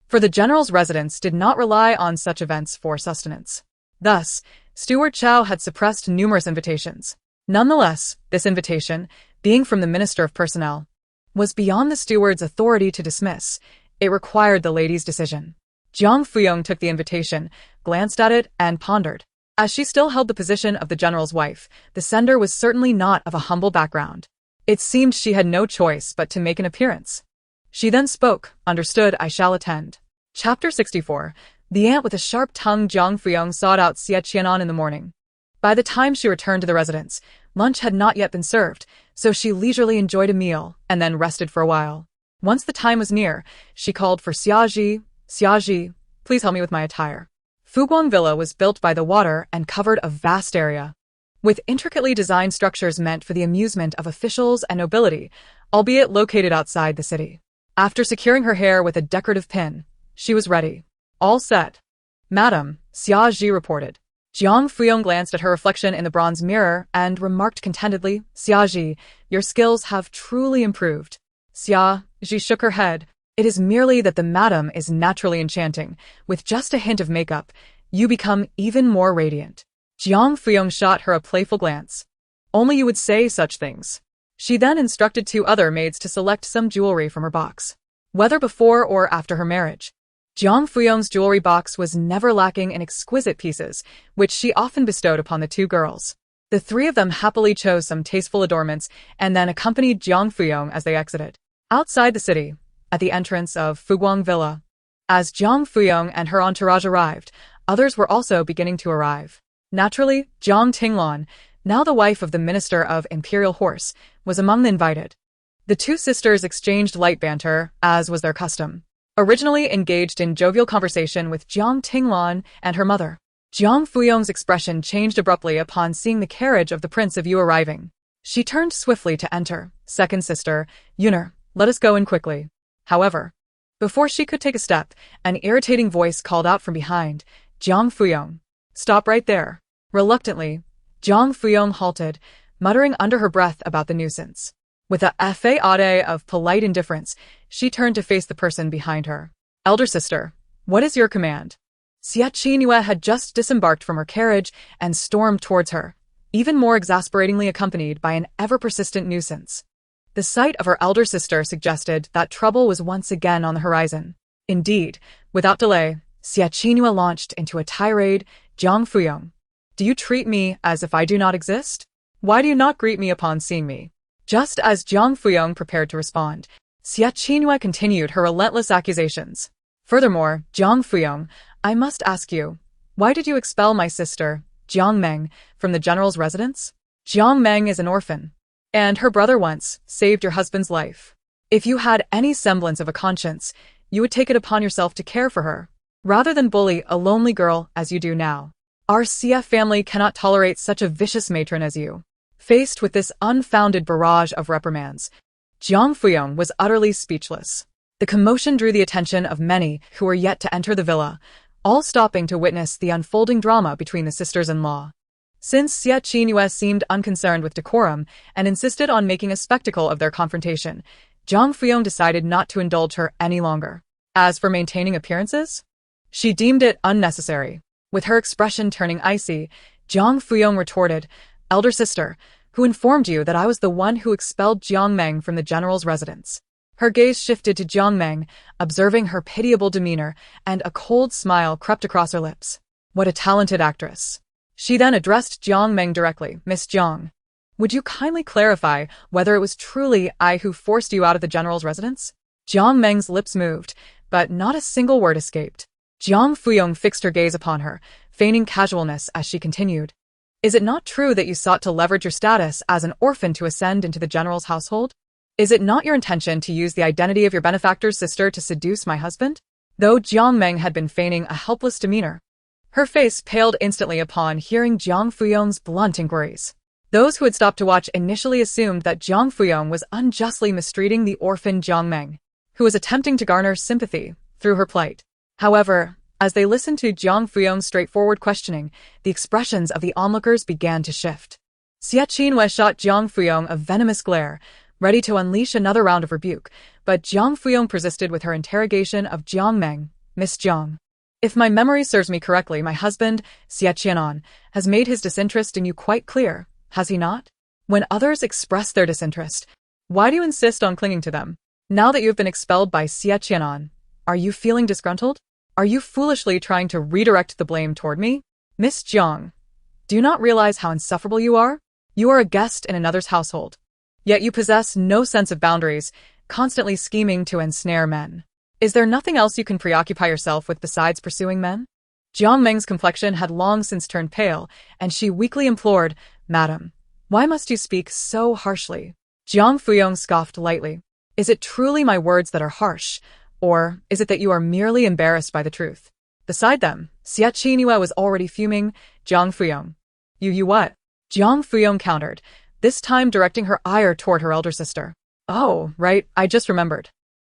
For the general's residence did not rely on such events for sustenance. Thus, Steward Chao had suppressed numerous invitations. Nonetheless, this invitation, being from the Minister of Personnel, was beyond the steward's authority to dismiss. It required the lady's decision. Jiang Fuyong took the invitation, glanced at it, and pondered. As she still held the position of the general's wife, the sender was certainly not of a humble background. It seemed she had no choice but to make an appearance. She then spoke, understood, I shall attend. Chapter 64. The aunt with a sharp tongue. Jiang Fuyong sought out Xie Qi'an in the morning. By the time she returned to the residence, lunch had not yet been served, so she leisurely enjoyed a meal and then rested for a while. Once the time was near, she called for Xie Ji, please help me with my attire. Fuguang Villa was built by the water and covered a vast area, with intricately designed structures meant for the amusement of officials and nobility, albeit located outside the city. After securing her hair with a decorative pin, she was ready. All set. Madam, Xie Ji reported. Jiang Fuyong glanced at her reflection in the bronze mirror and remarked contentedly, Xie Ji, your skills have truly improved. Xie Ji shook her head. It is merely that the madam is naturally enchanting. With just a hint of makeup, you become even more radiant. Jiang Fuyong shot her a playful glance. Only you would say such things. She then instructed two other maids to select some jewelry from her box. Whether before or after her marriage, Jiang Fuyong's jewelry box was never lacking in exquisite pieces, which she often bestowed upon the two girls. The three of them happily chose some tasteful adornments and then accompanied Jiang Fuyong as they exited. Outside the city, at the entrance of Fuguang Villa, as Jiang Fuyong and her entourage arrived, others were also beginning to arrive. Naturally, Jiang Tinglan, now the wife of the Minister of Imperial Horse, was among the invited. The two sisters exchanged light banter, as was their custom. Originally engaged in jovial conversation with Jiang Tinglan and her mother, Jiang Fuyong's expression changed abruptly upon seeing the carriage of the Prince of Yu arriving. She turned swiftly to enter. Second sister, Yuner, let us go in quickly. However, before she could take a step, an irritating voice called out from behind, Jiang Fuyong. Stop right there. Reluctantly, Jiang Fuyong halted, muttering under her breath about the nuisance. With a effet of polite indifference, she turned to face the person behind her. Elder sister, what is your command? Xie Qi'an had just disembarked from her carriage and stormed towards her. even more exasperatingly accompanied by an ever-persistent nuisance. The sight of her elder sister suggested that trouble was once again on the horizon. Indeed, without delay, Xie Qi'an launched into a tirade. Jiang Furong, do you treat me as if I do not exist? Why do you not greet me upon seeing me? Just as Jiang Furong prepared to respond, Xie Qi'an continued her relentless accusations. Furthermore, Jiang Furong, I must ask you, why did you expel my sister, Jiang Meng, from the general's residence? Jiang Meng is an orphan, and her brother once saved your husband's life. If you had any semblance of a conscience, you would take it upon yourself to care for her, rather than bully a lonely girl as you do now. Our Xie family cannot tolerate such a vicious matron as you. Faced with this unfounded barrage of reprimands, Jiang Furong was utterly speechless. The commotion drew the attention of many who were yet to enter the villa, all stopping to witness the unfolding drama between the sisters-in-law. Since Xie Qi'an seemed unconcerned with decorum and insisted on making a spectacle of their confrontation, Jiang Furong decided not to indulge her any longer. As for maintaining appearances, she deemed it unnecessary. With her expression turning icy, Jiang Furong retorted, Elder sister, who informed you that I was the one who expelled Jiang Meng from the general's residence? Her gaze shifted to Jiang Meng, observing her pitiable demeanor, and a cold smile crept across her lips. What a talented actress. She then addressed Jiang Meng directly. Miss Jiang, would you kindly clarify whether it was truly I who forced you out of the general's residence? Jiang Meng's lips moved, but not a single word escaped. Jiang Furong fixed her gaze upon her, feigning casualness as she continued. Is it not true that you sought to leverage your status as an orphan to ascend into the general's household? Is it not your intention to use the identity of your benefactor's sister to seduce my husband? Though Jiang Meng had been feigning a helpless demeanor, her face paled instantly upon hearing Jiang Furong's blunt inquiries. Those who had stopped to watch initially assumed that Jiang Furong was unjustly mistreating the orphan Jiang Meng, who was attempting to garner sympathy through her plight. However, as they listened to Jiang Furong's straightforward questioning, the expressions of the onlookers began to shift. Xie Qi'an shot Jiang Furong a venomous glare, ready to unleash another round of rebuke, but Jiang Furong persisted with her interrogation of Jiang Meng. Miss Jiang, if my memory serves me correctly, my husband, Xie Qi'an, has made his disinterest in you quite clear, has he not? When others express their disinterest, why do you insist on clinging to them? Now that you have been expelled by Xie Qi'an, are you feeling disgruntled? Are you foolishly trying to redirect the blame toward me? Miss Jiang, do you not realize how insufferable you are? You are a guest in another's household. Yet you possess no sense of boundaries, constantly scheming to ensnare men. Is there nothing else you can preoccupy yourself with besides pursuing men? Jiang Meng's complexion had long since turned pale, and she weakly implored, Madam, why must you speak so harshly? Jiang Furong scoffed lightly. Is it truly my words that are harsh, or is it that you are merely embarrassed by the truth? Beside them, Xie Qi'an was already fuming. Jiang Furong, you what? Jiang Furong countered, this time directing her ire toward her elder sister. Oh, right, I just remembered.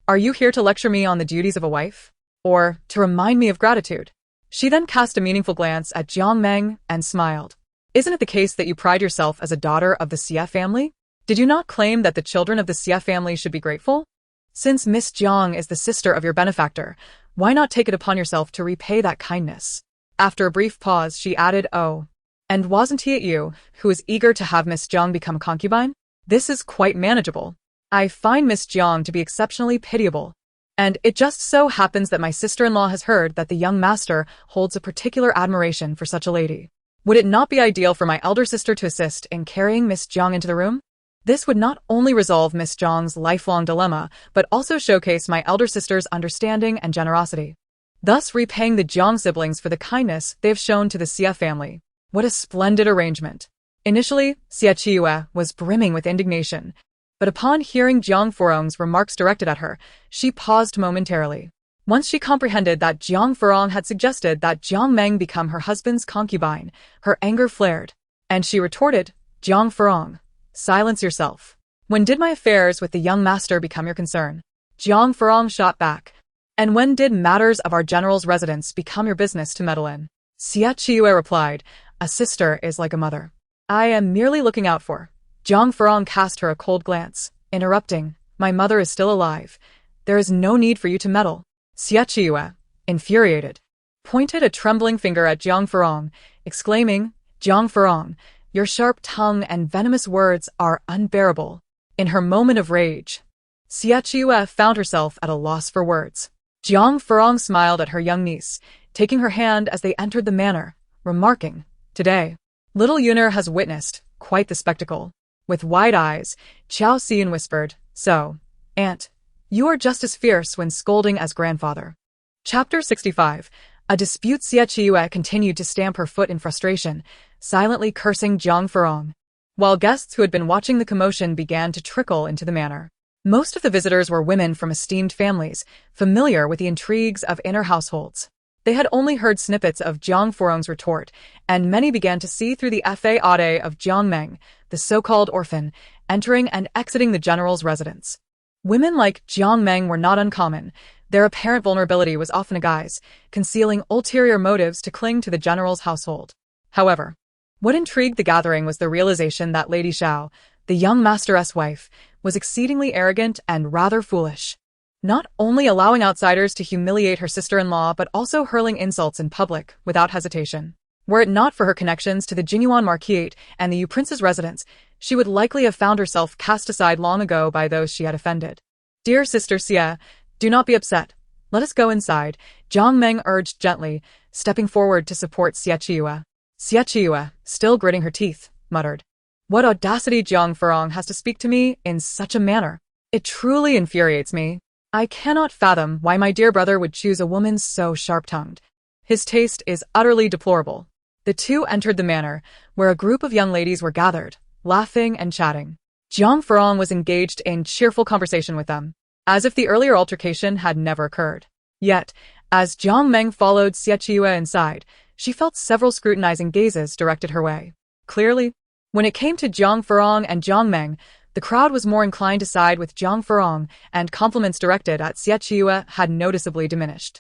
Are you here to lecture me on the duties of a wife? Or to remind me of gratitude? She then cast a meaningful glance at Jiang Meng and smiled. Isn't it the case that you pride yourself as a daughter of the Xie family? Did you not claim that the children of the Xie family should be grateful? Since Miss Jiang is the sister of your benefactor, why not take it upon yourself to repay that kindness? After a brief pause, she added, Oh, and wasn't he you who was eager to have Miss Jiang become a concubine? This is quite manageable. I find Miss Jiang to be exceptionally pitiable. And it just so happens that my sister-in-law has heard that the young master holds a particular admiration for such a lady. Would it not be ideal for my elder sister to assist in carrying Miss Jiang into the room? This would not only resolve Miss Jiang's lifelong dilemma, but also showcase my elder sister's understanding and generosity, thus repaying the Jiang siblings for the kindness they have shown to the Xie family. What a splendid arrangement. Initially, Xie Qi'an was brimming with indignation, but upon hearing Jiang Furong's remarks directed at her, she paused momentarily. Once she comprehended that Jiang Furong had suggested that Jiang Meng become her husband's concubine, her anger flared, and she retorted, Jiang Furong, silence yourself. When did my affairs with the young master become your concern? Jiang Furong shot back. And when did matters of our general's residence become your business to meddle in? Xie Qi'an replied, a sister is like a mother. I am merely looking out for. Jiang Furong cast her a cold glance, interrupting, my mother is still alive. There is no need for you to meddle. Xie Qi'an, infuriated, pointed a trembling finger at Jiang Furong, exclaiming, Jiang Furong, Your sharp tongue and venomous words are unbearable. In her moment of rage, Xie Qi'an found herself at a loss for words. Jiang Furong smiled at her young niece, taking her hand as they entered the manor, remarking, "Today, little Yuner has witnessed quite the spectacle." With wide eyes, Qiao Xian whispered, "So, Aunt, you are just as fierce when scolding as grandfather." Chapter 65. A dispute. Xie Qi'an continued to stamp her foot in frustration, silently cursing Jiang Furong, while guests who had been watching the commotion began to trickle into the manor. Most of the visitors were women from esteemed families, familiar with the intrigues of inner households. They had only heard snippets of Jiang Furong's retort, and many began to see through the facade of Jiang Meng, the so-called orphan, entering and exiting the general's residence. Women like Jiang Meng were not uncommon. Their apparent vulnerability was often a guise, concealing ulterior motives to cling to the general's household. However, what intrigued the gathering was the realization that Lady Xiao, the young master's wife, was exceedingly arrogant and rather foolish. Not only allowing outsiders to humiliate her sister-in-law but also hurling insults in public without hesitation. Were it not for her connections to the Jinyuan Marquise and the Yu Prince's residence, she would likely have found herself cast aside long ago by those she had offended. "Dear Sister Xie, do not be upset. Let us go inside," Jiang Meng urged gently, stepping forward to support Xie Qi'an. Xie Qi'an, still gritting her teeth, muttered, "What audacity Jiang Furong has to speak to me in such a manner. It truly infuriates me. I cannot fathom why my dear brother would choose a woman so sharp-tongued. His taste is utterly deplorable." The two entered the manor, where a group of young ladies were gathered, laughing and chatting. Jiang Furong was engaged in cheerful conversation with them, as if the earlier altercation had never occurred. Yet, as Jiang Meng followed Xie Qi'an inside, she felt several scrutinizing gazes directed her way. Clearly, when it came to Jiang Furong and Jiang Meng, the crowd was more inclined to side with Jiang Furong, and compliments directed at Xie Qi'an had noticeably diminished.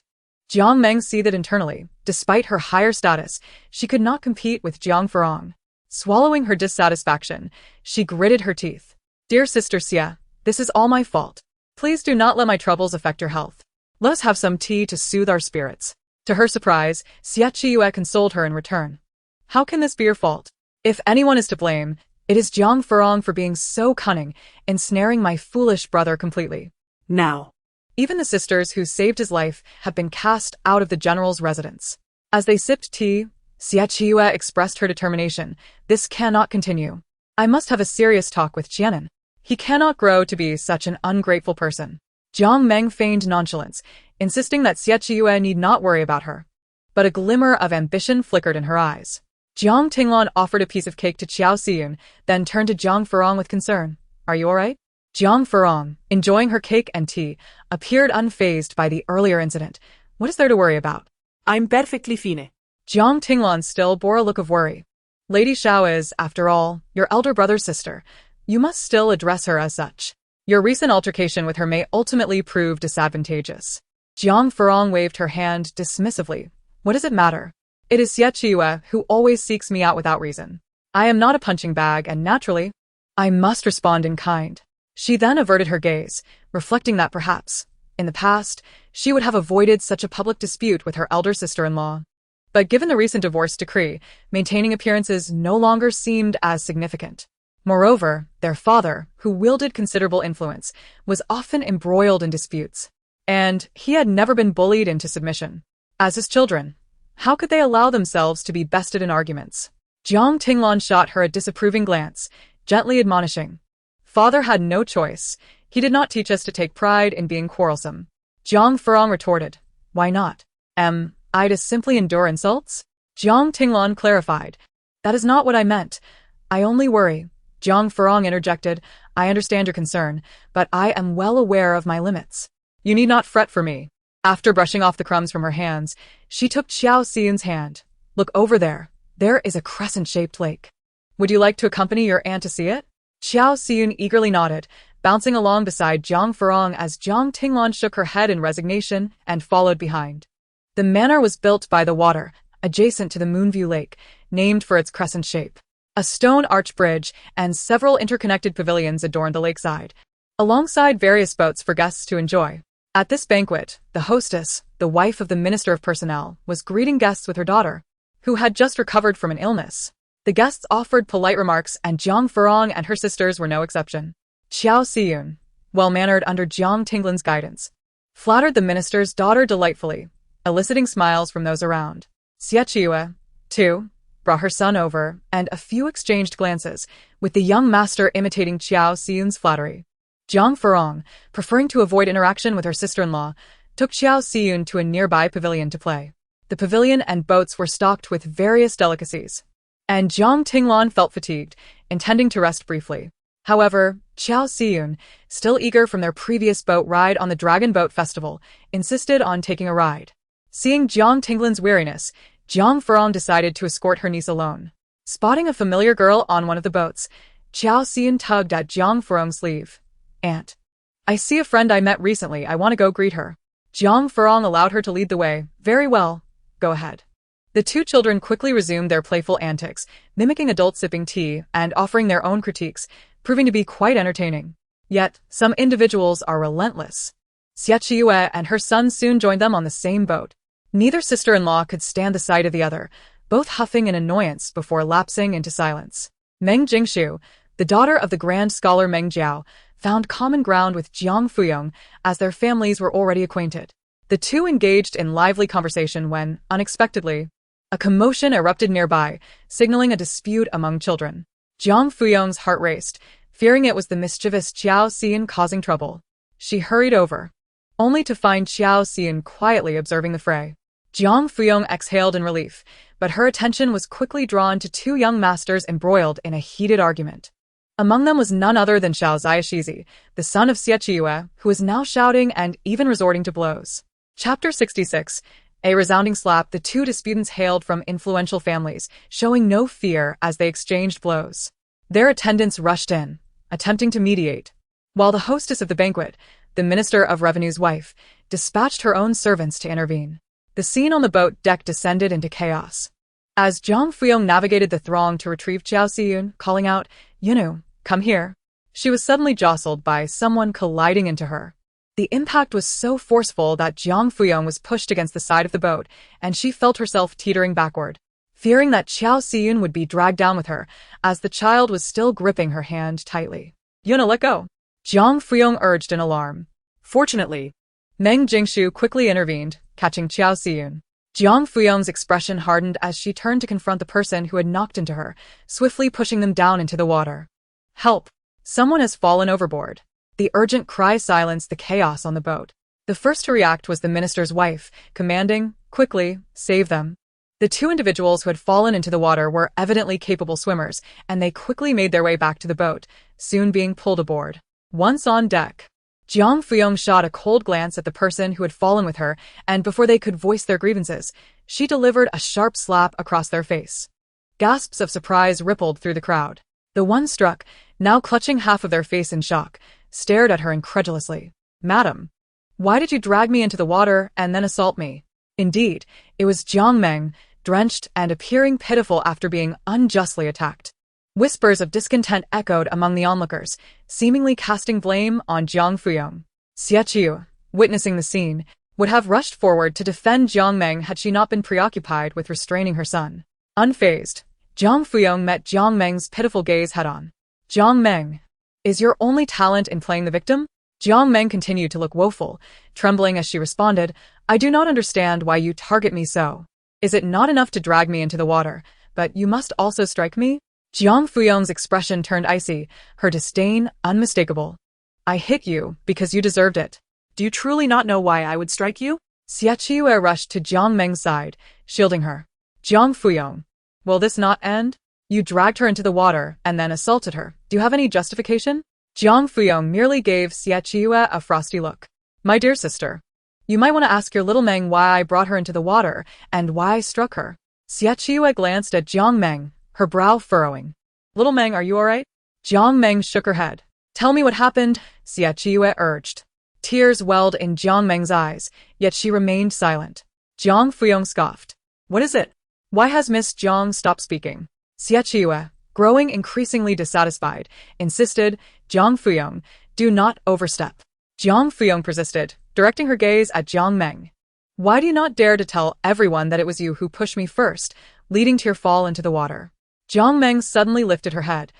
Jiang Meng seethed internally. Despite her higher status, she could not compete with Jiang Furong. Swallowing her dissatisfaction, she gritted her teeth. "Dear Sister Xie, this is all my fault. Please do not let my troubles affect your health. Let us have some tea to soothe our spirits." To her surprise, Xie Qi'an consoled her in return. "How can this be your fault? If anyone is to blame, it is Jiang Furong for being so cunning, ensnaring my foolish brother completely. Now, Even the sisters who saved his life have been cast out of the general's residence." As they sipped tea, Xie Qi'an expressed her determination. "This cannot continue. I must have a serious talk with Qianan. He cannot grow to be such an ungrateful person." Jiang Meng feigned nonchalance, insisting that Xie Qi'an need not worry about her. But a glimmer of ambition flickered in her eyes. Jiang Tinglon offered a piece of cake to Qiao Xian, then turned to Jiang Furong with concern. "Are you all right?" Jiang Furong, enjoying her cake and tea, appeared unfazed by the earlier incident. "What is there to worry about?" I'm perfectly fine. Jiang Tinglon still bore a look of worry. "Lady Xiao is, after all, your elder brother's sister. You must still address her as such. Your recent altercation with her may ultimately prove disadvantageous." Jiang Furong waved her hand dismissively. "What does it matter? It is Xie Qi'an who always seeks me out without reason. I am not a punching bag, and naturally, I must respond in kind." She then averted her gaze, reflecting that perhaps, in the past, she would have avoided such a public dispute with her elder sister-in-law. But given the recent divorce decree, maintaining appearances no longer seemed as significant. Moreover, their father, who wielded considerable influence, was often embroiled in disputes, and he had never been bullied into submission. As his children, how could they allow themselves to be bested in arguments? Jiang Tinglon shot her a disapproving glance, gently admonishing, "Father had no choice. He did not teach us to take pride in being quarrelsome." Jiang Furong retorted, "Why not? Am I to simply endure insults?" Jiang Tinglon clarified, "That is not what I meant. I only worry." Jiang Furong interjected, "I understand your concern, but I am well aware of my limits. You need not fret for me." After brushing off the crumbs from her hands, she took Qiao Xian's hand. "Look over there. There is a crescent-shaped lake. Would you like to accompany your aunt to see it?" Qiao Xian eagerly nodded, bouncing along beside Jiang Furong as Jiang Tinglon shook her head in resignation and followed behind. The manor was built by the water, adjacent to the Moonview Lake, named for its crescent shape. A stone arch bridge and several interconnected pavilions adorned the lakeside, alongside various boats for guests to enjoy. At this banquet, the hostess, the wife of the Minister of Personnel, was greeting guests with her daughter, who had just recovered from an illness. The guests offered polite remarks, and Jiang Furong and her sisters were no exception. Xie Qi'an, well-mannered under Jiang Tinglin's guidance, flattered the minister's daughter delightfully, eliciting smiles from those around. Xie Qi'an, too, brought her son over, and a few exchanged glances, with the young master imitating Xiao Xi'an's flattery. Jiang Furong, preferring to avoid interaction with her sister-in-law, took Xiao Xi'an to a nearby pavilion to play. The pavilion and boats were stocked with various delicacies, and Jiang Tinglan felt fatigued, intending to rest briefly. However, Xiao Xi'an, still eager from their previous boat ride on the Dragon Boat Festival, insisted on taking a ride. Seeing Jiang Tinglan's weariness, Jiang Furong decided to escort her niece alone. Spotting a familiar girl on one of the boats, Xiao Xi'an tugged at Jiang Furong's sleeve. "Aunt, I see a friend I met recently. I want to go greet her." Jiang Furong allowed her to lead the way. "Very well, go ahead." The two children quickly resumed their playful antics, mimicking adults sipping tea and offering their own critiques, proving to be quite entertaining. Yet, some individuals are relentless. Xie Qi'an and her son soon joined them on the same boat. Neither sister-in-law could stand the sight of the other, both huffing in annoyance before lapsing into silence. Meng Jingshu, the daughter of the grand scholar Meng Jiao, found common ground with Jiang Furong, as their families were already acquainted. The two engaged in lively conversation when, unexpectedly, a commotion erupted nearby, signaling a dispute among children. Jiang Furong's heart raced, fearing it was the mischievous Xiao Xi'an causing trouble. She hurried over, only to find Xiao Xi'an quietly observing the fray. Jiang Furong exhaled in relief, but her attention was quickly drawn to two young masters embroiled in a heated argument. Among them was none other than Xiao Ziyashizi, the son of Xie Qi'an, who was now shouting and even resorting to blows. Chapter 66. A resounding slap. The two disputants hailed from influential families, showing no fear as they exchanged blows. Their attendants rushed in, attempting to mediate, while the hostess of the banquet, the Minister of Revenue's wife, dispatched her own servants to intervene. The scene on the boat deck descended into chaos. As Jiang Furong navigated the throng to retrieve Xiao Xi'an, calling out, "Yunu, come here," she was suddenly jostled by someone colliding into her. The impact was so forceful that Jiang Furong was pushed against the side of the boat, and she felt herself teetering backward, fearing that Xiao Xi'an would be dragged down with her, as the child was still gripping her hand tightly. "Yuna, let go," Jiang Furong urged in alarm. Fortunately, Meng Jingshu quickly intervened, catching Xiao Xi'an. Jiang Furong's expression hardened as she turned to confront the person who had knocked into her, swiftly pushing them down into the water. "Help! Someone has fallen overboard." The urgent cry silenced the chaos on the boat. The first to react was the minister's wife, commanding, "Quickly, save them." The two individuals who had fallen into the water were evidently capable swimmers, and they quickly made their way back to the boat, soon being pulled aboard. Once on deck, Jiang Furong shot a cold glance at the person who had fallen with her, and before they could voice their grievances, she delivered a sharp slap across their face. Gasps of surprise rippled through the crowd. The one struck, now clutching half of their face in shock, stared at her incredulously. "Madam, why did you drag me into the water and then assault me?" Indeed, it was Jiang Meng, drenched and appearing pitiful after being unjustly attacked. Whispers of discontent echoed among the onlookers, seemingly casting blame on Jiang Furong. Xie Qi'an, witnessing the scene, would have rushed forward to defend Jiang Meng had she not been preoccupied with restraining her son. Unfazed, Jiang Furong met Jiang Meng's pitiful gaze head-on. "Jiang Meng, is your only talent in playing the victim?" Jiang Meng continued to look woeful, trembling as she responded, "I do not understand why you target me so. Is it not enough to drag me into the water, but you must also strike me?" Jiang Furong's expression turned icy, her disdain unmistakable. "I hit you because you deserved it. Do you truly not know why I would strike you?" Xie Qi'an rushed to Jiang Meng's side, shielding her. "Jiang Furong, will this not end? You dragged her into the water and then assaulted her. Do you have any justification?" Jiang Furong merely gave Xie Qi'an a frosty look. "My dear sister, you might want to ask your little Meng why I brought her into the water and why I struck her." Xie Qi'an glanced at Jiang Meng, her brow furrowing. "Little Meng, are you all right?" Jiang Meng shook her head. "Tell me what happened," Xie Qi'an urged. Tears welled in Jiang Meng's eyes, yet she remained silent. Jiang Furong scoffed. "What is it? Why has Miss Jiang stopped speaking?" Xie Qi'an, growing increasingly dissatisfied, insisted, "Jiang Furong, do not overstep." Jiang Furong persisted, directing her gaze at Jiang Meng. "Why do you not dare to tell everyone that it was you who pushed me first, leading to your fall into the water?" Jiang Meng suddenly lifted her head,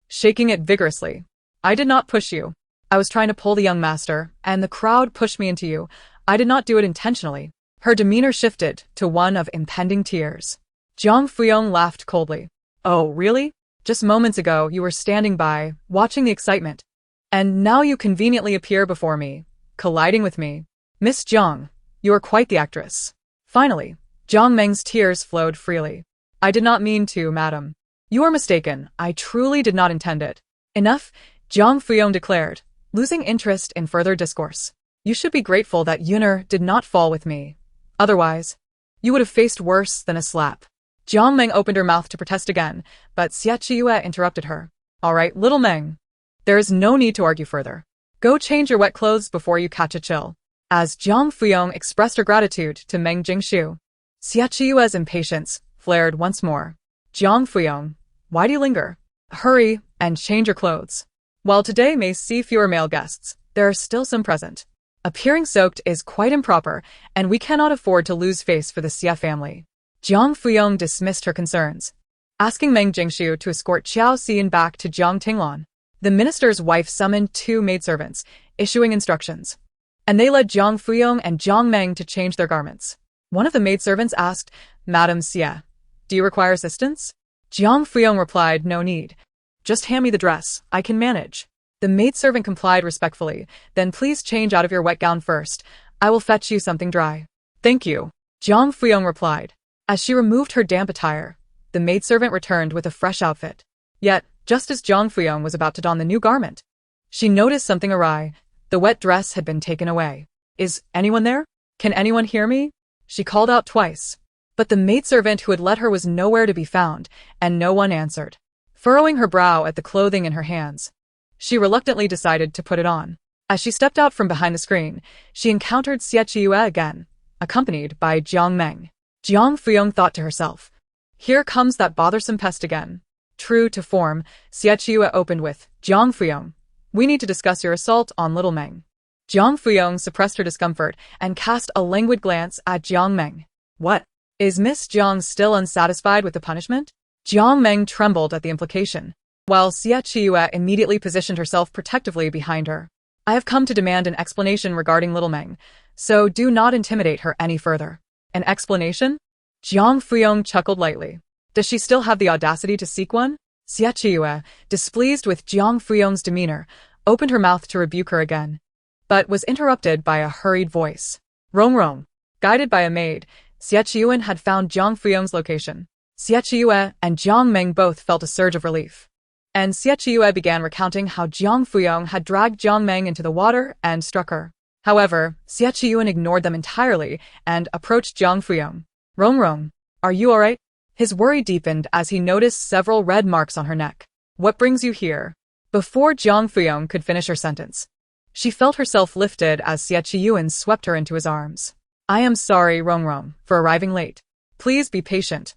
shaking it vigorously. I did not push you. I was trying to pull the young master, and the crowd pushed me into you. I did not do it intentionally. Her demeanor shifted to one of impending tears. Jiang Furong laughed coldly. Oh, really? Just moments ago you were standing by, watching the excitement. And now you conveniently appear before me, colliding with me. Miss Jiang, you are quite the actress. Finally, Jiang Meng's tears flowed freely. I did not mean to, madam. You are mistaken. I truly did not intend it. Enough, Jiang Furong declared, losing interest in further discourse. You should be grateful that Yuner did not fall with me. Otherwise, you would have faced worse than a slap. Jiang Meng opened her mouth to protest again, but Xie Qi'an interrupted her. All right, little Meng. There is no need to argue further. Go change your wet clothes before you catch a chill. As Jiang Furong expressed her gratitude to Meng Jingshu, Xie Qi'an's impatience flared once more. Jiang Furong, why do you linger? Hurry and change your clothes. While today may see fewer male guests, there are still some present. Appearing soaked is quite improper, and we cannot afford to lose face for the Xie family. Jiang Furong dismissed her concerns, asking Meng Jingshu to escort Xiao Xian back to Jiang Tinglan. The minister's wife summoned 2 maidservants, issuing instructions, and they led Jiang Furong and Jiang Meng to change their garments. One of the maidservants asked, Madam Xie, do you require assistance? Jiang Furong replied, no need. Just hand me the dress, I can manage. The maidservant complied respectfully. Then please change out of your wet gown first. I will fetch you something dry. Thank you, Jiang Furong replied. As she removed her damp attire, the maidservant returned with a fresh outfit. Yet, just as Jiang Furong was about to don the new garment, she noticed something awry. The wet dress had been taken away. Is anyone there? Can anyone hear me? She called out twice. But the maidservant who had led her was nowhere to be found, and no one answered. Furrowing her brow at the clothing in her hands, she reluctantly decided to put it on. As she stepped out from behind the screen, she encountered Xie Qi'an again, accompanied by Jiang Meng. Jiang Furong thought to herself, here comes that bothersome pest again. True to form, Xie Qi'an opened with, Jiang Furong, we need to discuss your assault on little Meng. Jiang Furong suppressed her discomfort and cast a languid glance at Jiang Meng. What? Is Miss Jiang still unsatisfied with the punishment? Jiang Meng trembled at the implication, while Xie Qi'an immediately positioned herself protectively behind her. I have come to demand an explanation regarding little Meng, so do not intimidate her any further. An explanation? Jiang Furong chuckled lightly. Does she still have the audacity to seek one? Xie Qi'an, displeased with Jiang Furong's demeanor, opened her mouth to rebuke her again, but was interrupted by a hurried voice. Rong Rong. Guided by a maid, Xie Qi'an had found Jiang Furong's location. Xie Qi'an and Jiang Meng both felt a surge of relief, and Xie Qi'an began recounting how Jiang Furong had dragged Jiang Meng into the water and struck her. However, Xie Qi'an ignored them entirely and approached Jiang Furong. Rong Rong, are you alright? His worry deepened as he noticed several red marks on her neck. What brings you here? Before Jiang Furong could finish her sentence, she felt herself lifted as Xie Qi'an swept her into his arms. I am sorry, Rong Rong, for arriving late. Please be patient.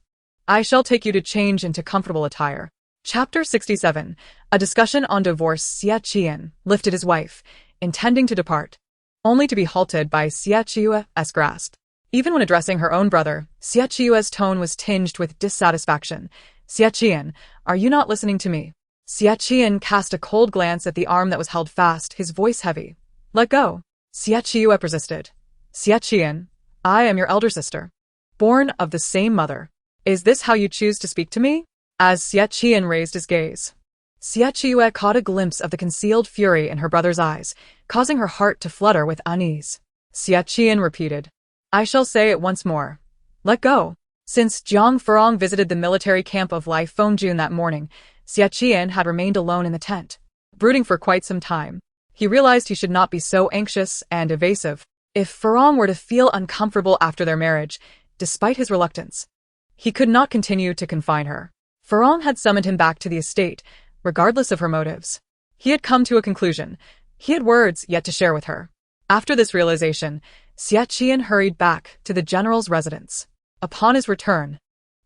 I shall take you to change into comfortable attire. Chapter 67. A discussion on divorce. Xie Qi'an lifted his wife, intending to depart, only to be halted by Xie Qi'an's grasp. Even when addressing her own brother, Xie Qi'an's tone was tinged with dissatisfaction. Xie Qi'an, are you not listening to me? Xie Qi'an cast a cold glance at the arm that was held fast, his voice heavy. Let go. Xie Qi'an persisted. Xie Qi'an, I am your elder sister, born of the same mother. Is this how you choose to speak to me? As Xie Qi'an raised his gaze, Xie Qi'an caught a glimpse of the concealed fury in her brother's eyes, causing her heart to flutter with unease. Xie Qi'an repeated, I shall say it once more. Let go. Since Jiang Furong visited the military camp of Lai Fengjun that morning, Xie Qi'an had remained alone in the tent, brooding for quite some time. He realized he should not be so anxious and evasive. If Furong were to feel uncomfortable after their marriage, despite his reluctance, he could not continue to confine her. Furong had summoned him back to the estate, regardless of her motives. He had come to a conclusion. He had words yet to share with her. After this realization, Xie Qi'an hurried back to the general's residence. Upon his return,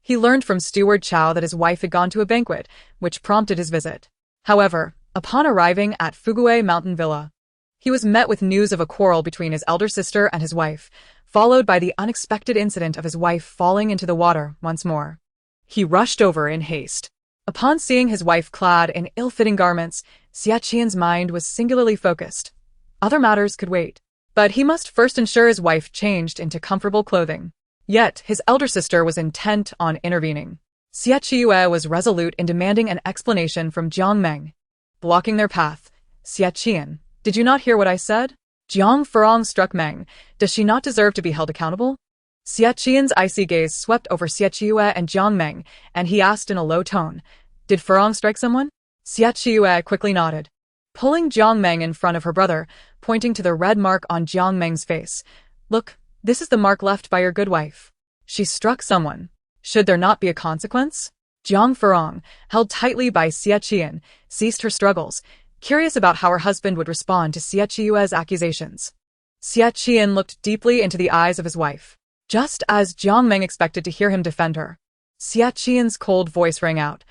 he learned from Steward Chow that his wife had gone to a banquet, which prompted his visit. However, upon arriving at Fugui Mountain Villa, he was met with news of a quarrel between his elder sister and his wife, followed by the unexpected incident of his wife falling into the water once more. He rushed over in haste. Upon seeing his wife clad in ill-fitting garments, Xie Qi'an's mind was singularly focused. Other matters could wait. But he must first ensure his wife changed into comfortable clothing. Yet, his elder sister was intent on intervening. Xie Qi'an was resolute in demanding an explanation from Jiang Meng. Blocking their path, Xie Qi'an, did you not hear what I said? Jiang Furong struck Meng. Does she not deserve to be held accountable? Xie Qi'an's icy gaze swept over Xie Qi'an and Jiang Meng, and he asked in a low tone, did Furong strike someone? Xie Qi'an quickly nodded, pulling Jiang Meng in front of her brother, pointing to the red mark on Jiang Meng's face. Look, this is the mark left by your good wife. She struck someone. Should there not be a consequence? Jiang Furong, held tightly by Xie Qi'an, ceased her struggles, curious about how her husband would respond to Xie Qi'an's accusations. Xie Qi'an looked deeply into the eyes of his wife, just as Jiang Meng expected to hear him defend her. Xie Qi'an's cold voice rang out.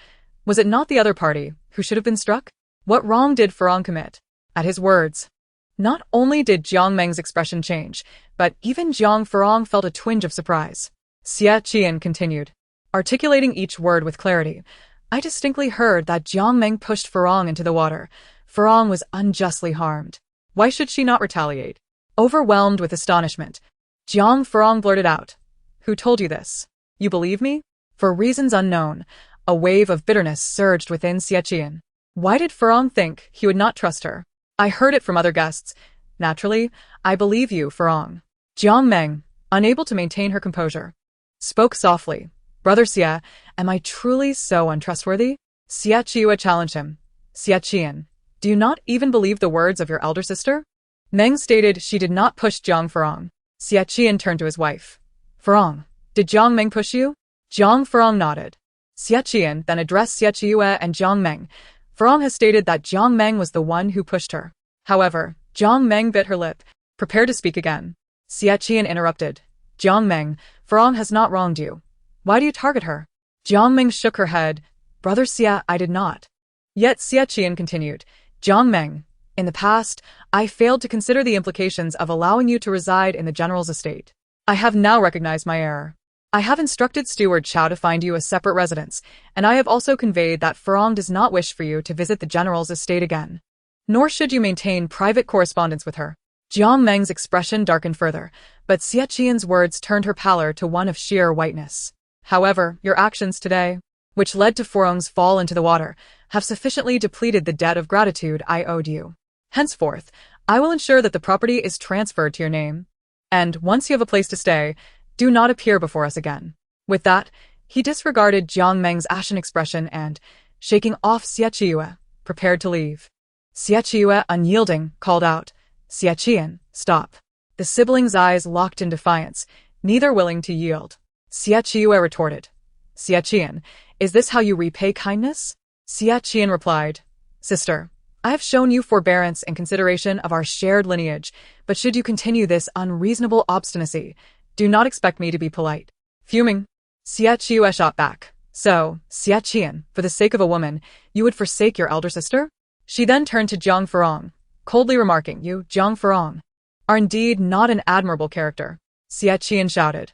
Was it not the other party who should have been struck? What wrong did Furong commit? At his words, not only did Jiang Meng's expression change, but even Jiang Furong felt a twinge of surprise. Xie Qi'an continued, articulating each word with clarity. I distinctly heard that Jiang Meng pushed Furong into the water. Furong was unjustly harmed. Why should she not retaliate? Overwhelmed with astonishment, Jiang Furong blurted out, who told you this? You believe me? For reasons unknown, a wave of bitterness surged within Xie Qi'an. Why did Furong think he would not trust her? I heard it from other guests. Naturally, I believe you, Furong. Jiang Meng, unable to maintain her composure, spoke softly. Brother Xie, am I truly so untrustworthy? Xie Qi'an challenged him. Xie Qi'an, do you not even believe the words of your elder sister? Meng stated she did not push Jiang Furong. Xie Qi'an turned to his wife. Furong, did Jiang Meng push you? Jiang Furong nodded. Xie Qi'an then addressed Xie Qi'an and Jiang Meng. Furong has stated that Jiang Meng was the one who pushed her. However, Jiang Meng bit her lip, prepared to speak again. Xie Qi'an interrupted. Jiang Meng, Furong has not wronged you. Why do you target her? Jiang Meng shook her head. Brother Xie, I did not. Yet Xie Qi'an continued. Jiang Meng, in the past, I failed to consider the implications of allowing you to reside in the general's estate. I have now recognized my error. I have instructed Steward Chao to find you a separate residence, and I have also conveyed that Furong does not wish for you to visit the general's estate again. Nor should you maintain private correspondence with her. Jiang Meng's expression darkened further, but Xie Qi'an's words turned her pallor to one of sheer whiteness. However, your actions today, which led to Furong's fall into the water, have sufficiently depleted the debt of gratitude I owed you. Henceforth, I will ensure that the property is transferred to your name. And once you have a place to stay, do not appear before us again. With that, he disregarded Jiang Meng's ashen expression and, shaking off Xie Qi'an, prepared to leave. Xie Qi'an, unyielding, called out, Xie Qi'an, stop. The siblings' eyes locked in defiance, neither willing to yield. Xie Qi'an retorted, Xie Qi'an, is this how you repay kindness? Xie Qi'an replied, Sister, I have shown you forbearance in consideration of our shared lineage, but should you continue this unreasonable obstinacy, do not expect me to be polite. Fuming, Xie Qi'an shot back. So, Xie Qi'an, for the sake of a woman, you would forsake your elder sister? She then turned to Jiang Furong, coldly remarking, you, Jiang Furong, are indeed not an admirable character. Xie Qi'an shouted,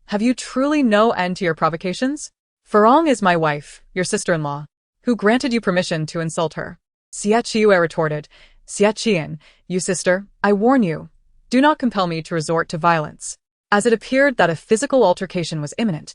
have you truly no end to your provocations? Furong is my wife, your sister-in-law. Who granted you permission to insult her? Xie Qi'an retorted, Xie Qi'an, you sister, I warn you, do not compel me to resort to violence. As it appeared that a physical altercation was imminent,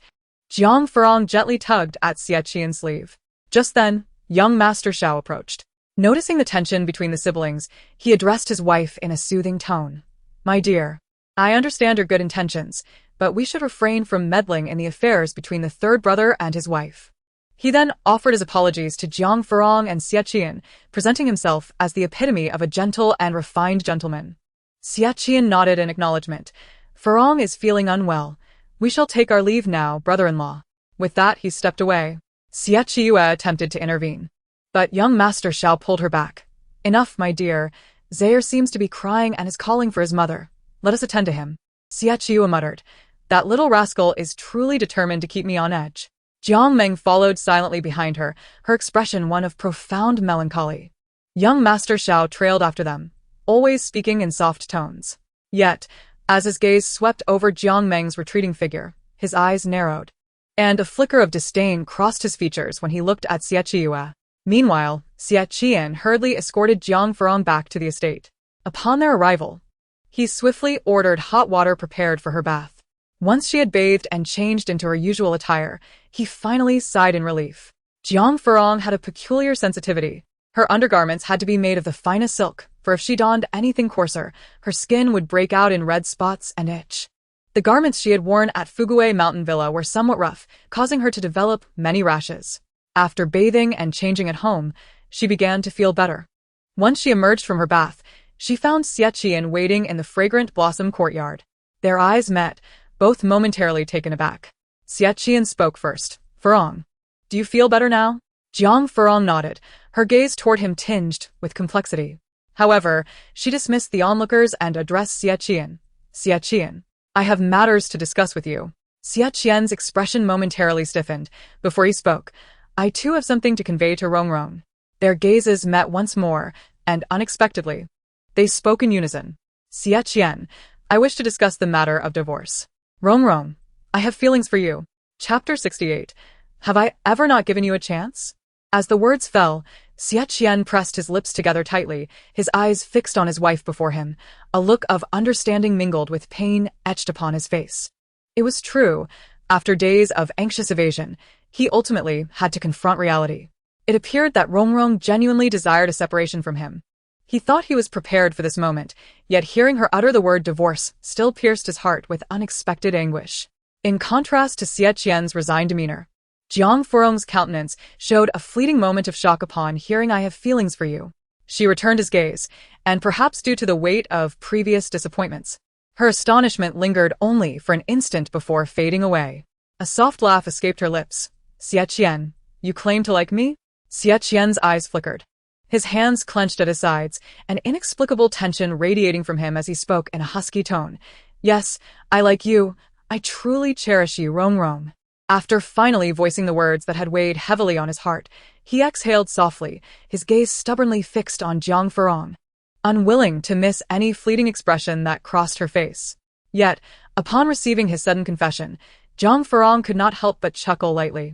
Jiang Furong gently tugged at Xie Qi'an's sleeve. Just then, young Master Xiao approached. Noticing the tension between the siblings, he addressed his wife in a soothing tone. My dear, I understand your good intentions, but we should refrain from meddling in the affairs between the third brother and his wife. He then offered his apologies to Jiang Furong and Xie Qi'an, presenting himself as the epitome of a gentle and refined gentleman. Xie Qi'an nodded in acknowledgement. Furong is feeling unwell. We shall take our leave now, brother-in-law. With that, he stepped away. Xie Qi'an attempted to intervene, but young Master Xiao pulled her back. Enough, my dear. Zaire seems to be crying and is calling for his mother. Let us attend to him. Xie Qi'an muttered. That little rascal is truly determined to keep me on edge. Jiang Meng followed silently behind her, her expression one of profound melancholy. Young Master Xiao trailed after them, always speaking in soft tones. Yet, as his gaze swept over Jiang Meng's retreating figure, his eyes narrowed. and a flicker of disdain crossed his features when he looked at Xie Qi'an. Meanwhile, Xie Qi'an hurriedly escorted Jiang Furong back to the estate. Upon their arrival, he swiftly ordered hot water prepared for her bath. Once she had bathed and changed into her usual attire, he finally sighed in relief. Jiang Furong had a peculiar sensitivity. Her undergarments had to be made of the finest silk, for if she donned anything coarser, her skin would break out in red spots and itch. The garments she had worn at Fugui Mountain Villa were somewhat rough, causing her to develop many rashes. After bathing and changing at home, she began to feel better. Once she emerged from her bath, she found Xie Qi'an waiting in the fragrant blossom courtyard. Their eyes met, both momentarily taken aback. Xie Qi'an spoke first. "Furong, do you feel better now?" Jiang Furong nodded, her gaze toward him tinged with complexity. However, she dismissed the onlookers and addressed Xie Qi'an. "Xie Qi'an, I have matters to discuss with you." Xie Qi'an's expression momentarily stiffened. Before he spoke, "I too have something to convey to Rongrong." Their gazes met once more, and unexpectedly, they spoke in unison. "Xie Qi'an, I wish to discuss the matter of divorce." "Rongrong, I have feelings for you." Chapter 68. Have I ever not given you a chance? As the words fell, Xie Qi'an pressed his lips together tightly, his eyes fixed on his wife before him. A look of understanding mingled with pain etched upon his face. It was true, after days of anxious evasion, he ultimately had to confront reality. It appeared that Rongrong genuinely desired a separation from him. He thought he was prepared for this moment, yet hearing her utter the word divorce still pierced his heart with unexpected anguish. In contrast to Xie Qi'an's resigned demeanor, Jiang Furong's countenance showed a fleeting moment of shock upon hearing "I have feelings for you." She returned his gaze, and perhaps due to the weight of previous disappointments, her astonishment lingered only for an instant before fading away. A soft laugh escaped her lips. "Xie Qi'an, you claim to like me?" Xie Qi'an's eyes flickered. His hands clenched at his sides, an inexplicable tension radiating from him as he spoke in a husky tone. "Yes, I like you. I truly cherish you, Rongrong." After finally voicing the words that had weighed heavily on his heart, he exhaled softly, his gaze stubbornly fixed on Jiang Furong, unwilling to miss any fleeting expression that crossed her face. Yet, upon receiving his sudden confession, Jiang Furong could not help but chuckle lightly,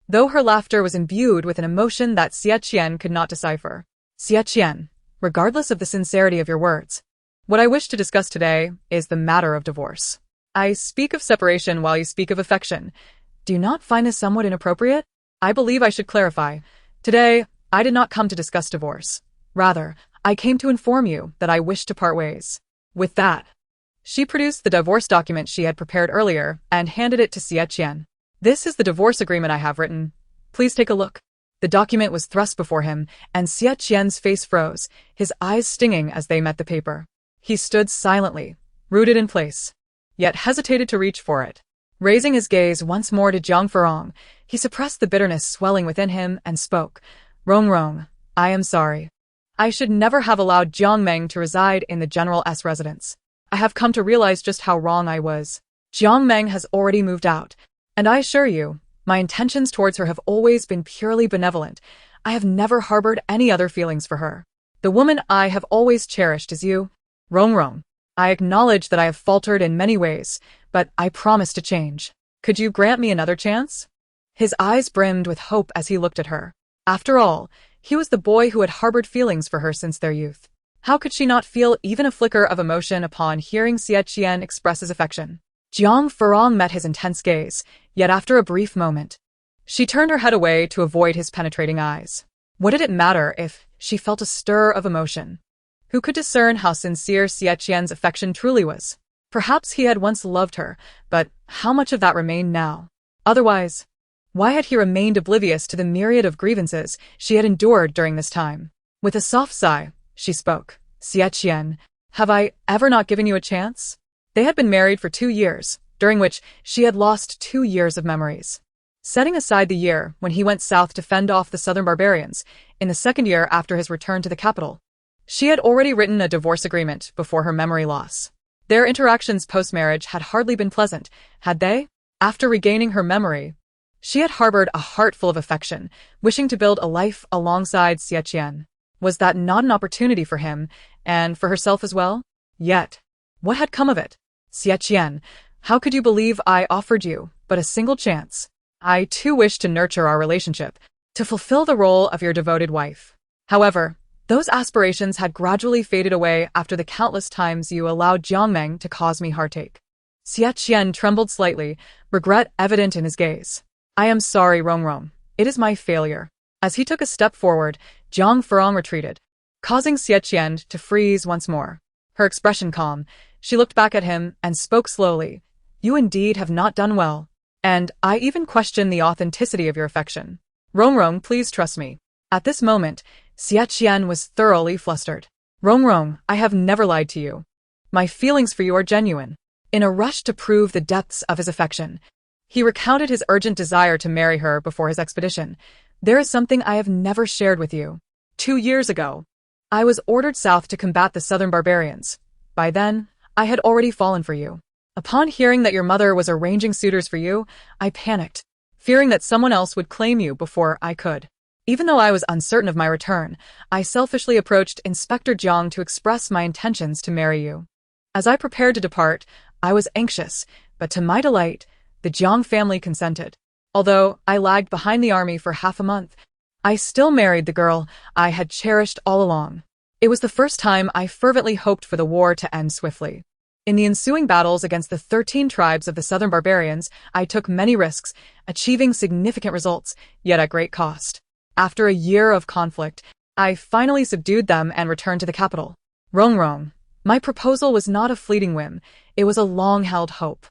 though her laughter was imbued with an emotion that Xie Qi'an could not decipher. "Xie Qi'an, regardless of the sincerity of your words, what I wish to discuss today is the matter of divorce. I speak of separation while you speak of affection. Do you not find this somewhat inappropriate? I believe I should clarify. Today, I did not come to discuss divorce. Rather, I came to inform you that I wish to part ways." With that, she produced the divorce document she had prepared earlier and handed it to Xie Qi'an. "This is the divorce agreement I have written. Please take a look." The document was thrust before him, and Xie Qi'an's face froze, his eyes stinging as they met the paper. He stood silently, rooted in place, yet hesitated to reach for it. Raising his gaze once more to Jiang Furong, he suppressed the bitterness swelling within him and spoke. "Rongrong, I am sorry. I should never have allowed Jiang Meng to reside in the General S residence. I have come to realize just how wrong I was. Jiang Meng has already moved out, and I assure you, my intentions towards her have always been purely benevolent. I have never harbored any other feelings for her. The woman I have always cherished is you, Rongrong. I acknowledge that I have faltered in many ways, but I promise to change. Could you grant me another chance?" His eyes brimmed with hope as he looked at her. After all, he was the boy who had harbored feelings for her since their youth. How could she not feel even a flicker of emotion upon hearing Xie Qi'an express his affection? Jiang Furong met his intense gaze, yet after a brief moment, she turned her head away to avoid his penetrating eyes. What did it matter if she felt a stir of emotion? Who could discern how sincere Xie Qi'an's affection truly was? Perhaps he had once loved her, but how much of that remained now? Otherwise, why had he remained oblivious to the myriad of grievances she had endured during this time? With a soft sigh, she spoke. "Xie Qi'an, have I ever not given you a chance?" They had been married for 2 years, during which she had lost 2 years of memories. Setting aside the year when he went south to fend off the southern barbarians, in the second year after his return to the capital, she had already written a divorce agreement before her memory loss. Their interactions post-marriage had hardly been pleasant, had they? After regaining her memory, she had harbored a heart full of affection, wishing to build a life alongside Xie Qi'an. Was that not an opportunity for him, and for herself as well? Yet, what had come of it? "Xie Qi'an, how could you believe I offered you but a single chance? I too wish to nurture our relationship, to fulfill the role of your devoted wife. However, those aspirations had gradually faded away after the countless times you allowed Jiang to cause me heartache. Xie Qi'an trembled slightly, regret evident in his gaze. I am sorry, Rong. It is my failure. As he took a step forward, Jiang Furong retreated, causing Xie Qi'an to freeze once more. Her expression calm, she looked back at him and spoke slowly. You indeed have not done well. And I even question the authenticity of your affection. Rong, please trust me. At this moment, Xie Qi'an was thoroughly flustered. Rong, I have never lied to you. My feelings for you are genuine. In a rush to prove the depths of his affection, he recounted his urgent desire to marry her before his expedition. There is something I have never shared with you. 2 years ago, I was ordered south to combat the southern barbarians. By then, I had already fallen for you. Upon hearing that your mother was arranging suitors for you, I panicked, fearing that someone else would claim you before I could. Even though I was uncertain of my return, I selfishly approached Inspector Jiang to express my intentions to marry you. As I prepared to depart, I was anxious, but to my delight, the Jiang family consented. Although I lagged behind the army for half a month, I still married the girl I had cherished all along. It was the first time I fervently hoped for the war to end swiftly. In the ensuing battles against the 13 tribes of the southern barbarians, I took many risks, achieving significant results, yet at great cost. After a year of conflict, I finally subdued them and returned to the capital. Rong, my proposal was not a fleeting whim, it was a long-held hope.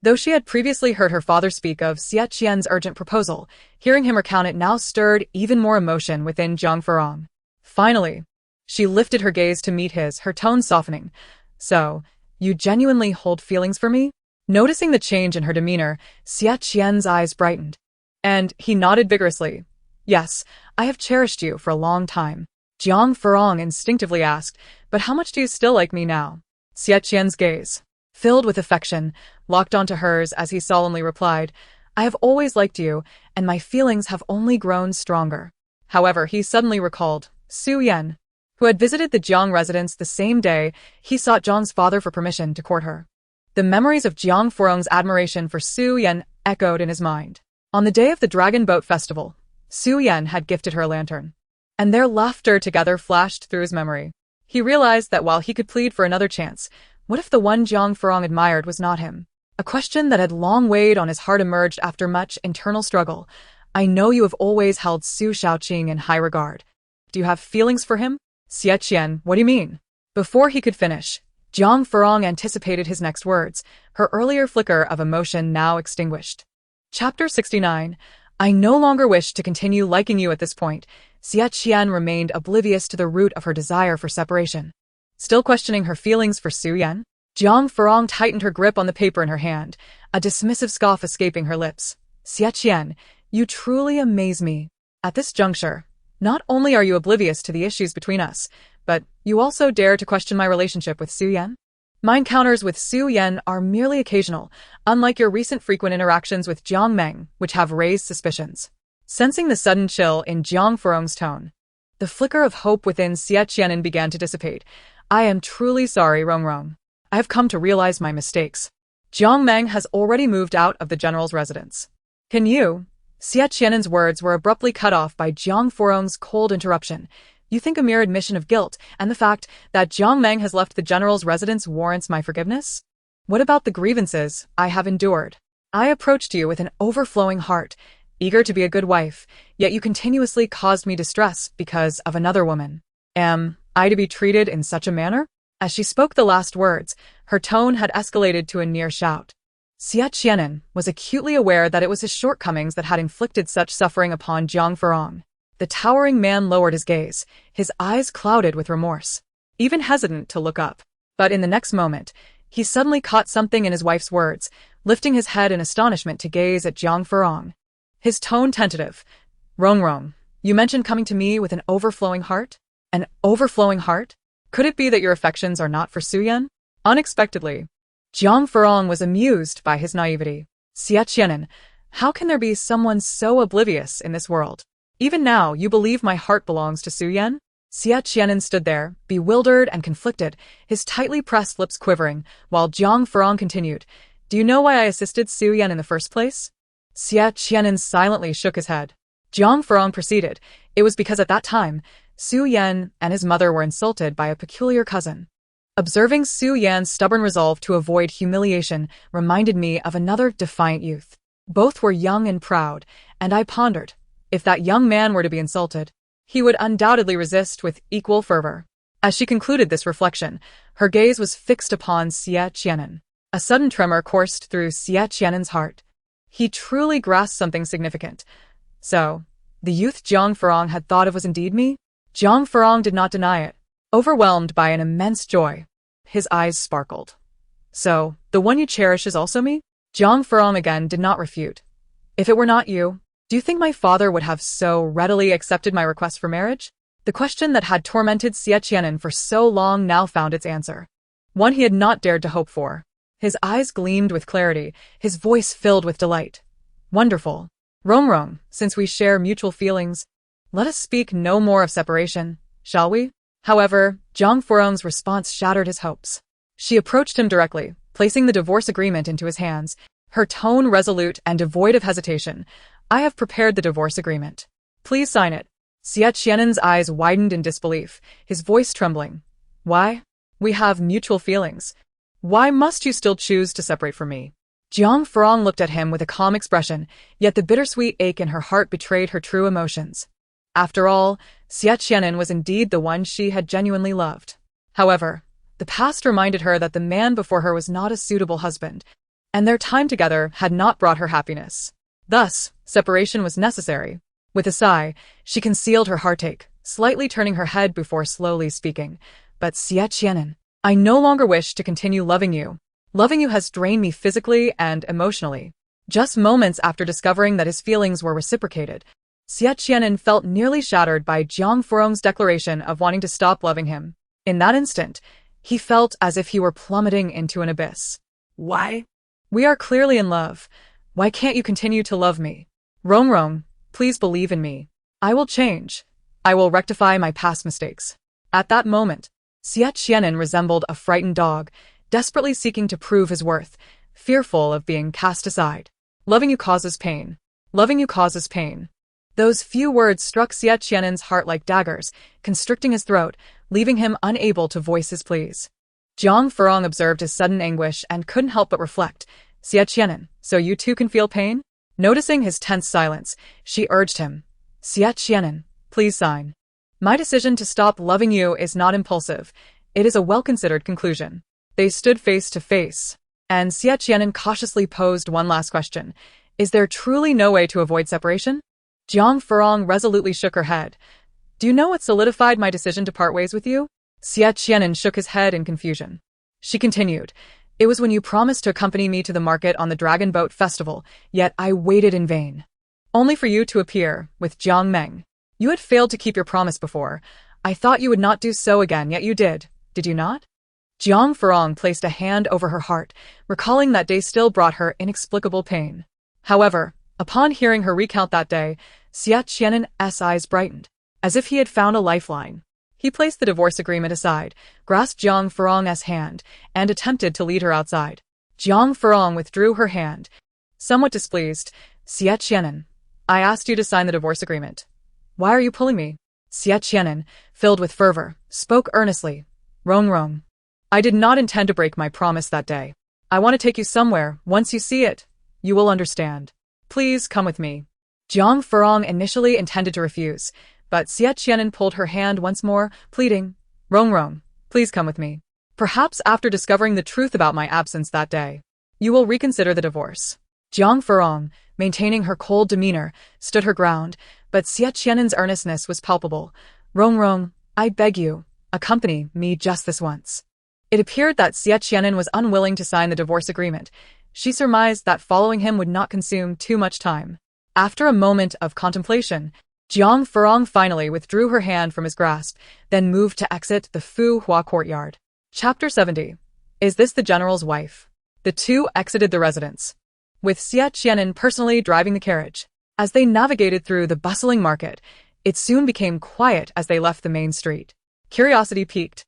Though she had previously heard her father speak of Xie Qi'an's urgent proposal, hearing him recount it now stirred even more emotion within Jiang Furong. Finally, she lifted her gaze to meet his, her tone softening. So, you genuinely hold feelings for me? Noticing the change in her demeanor, Xie Qi'an's eyes brightened. And he nodded vigorously. Yes, I have cherished you for a long time. Jiang Furong instinctively asked, but how much do you still like me now? Xie Qi'an's gaze, filled with affection, locked onto hers as he solemnly replied, I have always liked you, and my feelings have only grown stronger. However, he suddenly recalled Su Yan, who had visited the Jiang residence the same day he sought Jiang's father for permission to court her. The memories of Jiang Furong's admiration for Su Yan echoed in his mind. On the day of the Dragon Boat Festival, Su Yan had gifted her a lantern, and their laughter together flashed through his memory. He realized that while he could plead for another chance, what if the one Jiang Furong admired was not him? A question that had long weighed on his heart emerged after much internal struggle. I know you have always held Su Shaoqing in high regard. Do you have feelings for him? Xie Qi'an, what do you mean? Before he could finish, Jiang Furong anticipated his next words, her earlier flicker of emotion now extinguished. Chapter 69. I no longer wish to continue liking you at this point. Xie Qi'an remained oblivious to the root of her desire for separation. Still questioning her feelings for Su Yan, Jiang Furong tightened her grip on the paper in her hand, a dismissive scoff escaping her lips. Xie Qi'an, you truly amaze me. At this juncture, not only are you oblivious to the issues between us, but you also dare to question my relationship with Su Yan? My encounters with Su Yan are merely occasional, unlike your recent frequent interactions with Jiang, which have raised suspicions. Sensing the sudden chill in Jiang Furong's tone, the flicker of hope within Xie Qi'an began to dissipate. I am truly sorry, Rong. I have come to realize my mistakes. Jiang has already moved out of the general's residence. Can you? Xie Qi'an's words were abruptly cut off by Jiang Furong's cold interruption. You think a mere admission of guilt and the fact that Jiang has left the general's residence warrants my forgiveness? What about the grievances I have endured? I approached you with an overflowing heart, eager to be a good wife, yet you continuously caused me distress because of another woman. Am I to be treated in such a manner? As she spoke the last words, her tone had escalated to a near shout. Xie Qi'an was acutely aware that it was his shortcomings that had inflicted such suffering upon Jiang Furong. The towering man lowered his gaze, his eyes clouded with remorse, even hesitant to look up. But in the next moment, he suddenly caught something in his wife's words, lifting his head in astonishment to gaze at Jiang Furong. His tone tentative. Rong, you mentioned coming to me with an overflowing heart? An overflowing heart? Could it be that your affections are not for Su Yan? Unexpectedly, Jiang Furong was amused by his naivety. Xie Qi'an, how can there be someone so oblivious in this world? Even now, you believe my heart belongs to Su Yan? Xie Qi'an stood there, bewildered and conflicted, his tightly pressed lips quivering, while Jiang Furong continued, Do you know why I assisted Su Yan in the first place? Xie Qi'an silently shook his head. Jiang Furong proceeded. It was because at that time, Su Yan and his mother were insulted by a peculiar cousin. Observing Su Yan's stubborn resolve to avoid humiliation reminded me of another defiant youth. Both were young and proud, and I pondered, if that young man were to be insulted, he would undoubtedly resist with equal fervor. As she concluded this reflection, her gaze was fixed upon Xie Qi'an. A sudden tremor coursed through Xie Qi'an's heart. He truly grasped something significant. So, the youth Jiang Furong had thought of was indeed me? Jiang Furong did not deny it. Overwhelmed by an immense joy, his eyes sparkled. So, the one you cherish is also me? Jiang Furong again did not refute. If it were not you, do you think my father would have so readily accepted my request for marriage? The question that had tormented Xie Qi'an for so long now found its answer. One he had not dared to hope for. His eyes gleamed with clarity, his voice filled with delight. Wonderful. Rong, since we share mutual feelings, let us speak no more of separation, shall we? However, Jiang Furong's response shattered his hopes. She approached him directly, placing the divorce agreement into his hands, her tone resolute and devoid of hesitation. I have prepared the divorce agreement. Please sign it. Xie Qi'an's eyes widened in disbelief, his voice trembling. Why? We have mutual feelings. Why must you still choose to separate from me? Jiang Furong looked at him with a calm expression, yet the bittersweet ache in her heart betrayed her true emotions. After all, Xie Qi'an was indeed the one she had genuinely loved. However, the past reminded her that the man before her was not a suitable husband, and their time together had not brought her happiness. Thus, separation was necessary. With a sigh, she concealed her heartache, slightly turning her head before slowly speaking. But Xie Qi'an, I no longer wish to continue loving you. Loving you has drained me physically and emotionally. Just moments after discovering that his feelings were reciprocated, Xie Qi'an felt nearly shattered by Jiang Furong's declaration of wanting to stop loving him. In that instant, he felt as if he were plummeting into an abyss. Why? We are clearly in love. Why can't you continue to love me? Rong, please believe in me. I will change. I will rectify my past mistakes. At that moment, Xie Qi'an resembled a frightened dog, desperately seeking to prove his worth, fearful of being cast aside. Loving you causes pain. Loving you causes pain. Those few words struck Xie Qi'an's heart like daggers, constricting his throat, leaving him unable to voice his pleas. Jiang Furong observed his sudden anguish and couldn't help but reflect. Xie Qi'an, so you too can feel pain? Noticing his tense silence, she urged him. Xie Qi'an, please sign. My decision to stop loving you is not impulsive. It is a well-considered conclusion. They stood face to face, and Xie Qi'an cautiously posed one last question. Is there truly no way to avoid separation? Jiang Furong resolutely shook her head. Do you know what solidified my decision to part ways with you? Xie Qi'an shook his head in confusion. She continued. It was when you promised to accompany me to the market on the Dragon Boat Festival, yet I waited in vain. Only for you to appear, with Jiang Meng. You had failed to keep your promise before. I thought you would not do so again, yet you did you not? Jiang Furong placed a hand over her heart, recalling that day still brought her inexplicable pain. However, upon hearing her recount that day, Xie Qi'an's eyes brightened, as if he had found a lifeline. He placed the divorce agreement aside, grasped Jiang Furong's hand, and attempted to lead her outside. Jiang Furong withdrew her hand. Somewhat displeased, Xie Qi'an, I asked you to sign the divorce agreement. Why are you pulling me? Xie Qi'an, filled with fervor, spoke earnestly. Rong. I did not intend to break my promise that day. I want to take you somewhere. Once you see it, you will understand. Please come with me. Jiang Furong initially intended to refuse, but Xie Qi'an pulled her hand once more, pleading, Rong, please come with me. Perhaps after discovering the truth about my absence that day, you will reconsider the divorce. Jiang Furong, maintaining her cold demeanor, stood her ground, but Xie Qi'an's earnestness was palpable. Rong, I beg you, accompany me just this once. It appeared that Xie Qi'an was unwilling to sign the divorce agreement. She surmised that following him would not consume too much time. After a moment of contemplation, Jiang Furong finally withdrew her hand from his grasp, then moved to exit the Fu Hua courtyard. Chapter 70. Is this the general's wife? The two exited the residence, with Xie Qi'an personally driving the carriage. As they navigated through the bustling market, it soon became quiet as they left the main street. Curiosity piqued.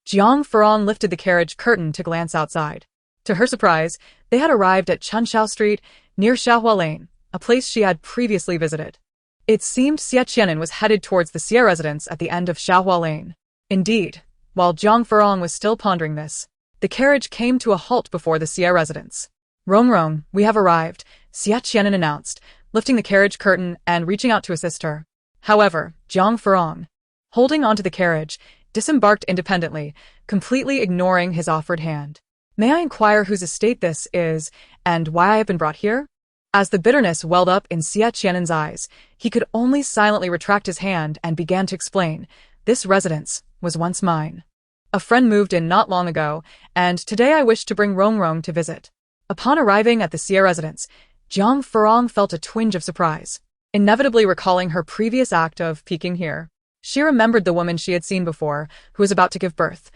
Jiang Furong lifted the carriage curtain to glance outside. To her surprise, they had arrived at Chunshao Street, near Xiaohua Lane, a place she had previously visited. It seemed Xie Qi'an was headed towards the Xie residence at the end of Xiaohua Lane. Indeed, while Jiang Furong was still pondering this, the carriage came to a halt before the Xie residence. Rong, we have arrived, Xie Qi'an announced, lifting the carriage curtain and reaching out to assist her. However, Jiang Furong, holding onto the carriage, disembarked independently, completely ignoring his offered hand. May I inquire whose estate this is, and why I have been brought here? As the bitterness welled up in Xie Qi'an's eyes, he could only silently retract his hand and began to explain, this residence was once mine. A friend moved in not long ago, and today I wish to bring Rong to visit. Upon arriving at the Xie residence, Jiang Furong felt a twinge of surprise, inevitably recalling her previous act of peeking here. She remembered the woman she had seen before, who was about to give birth.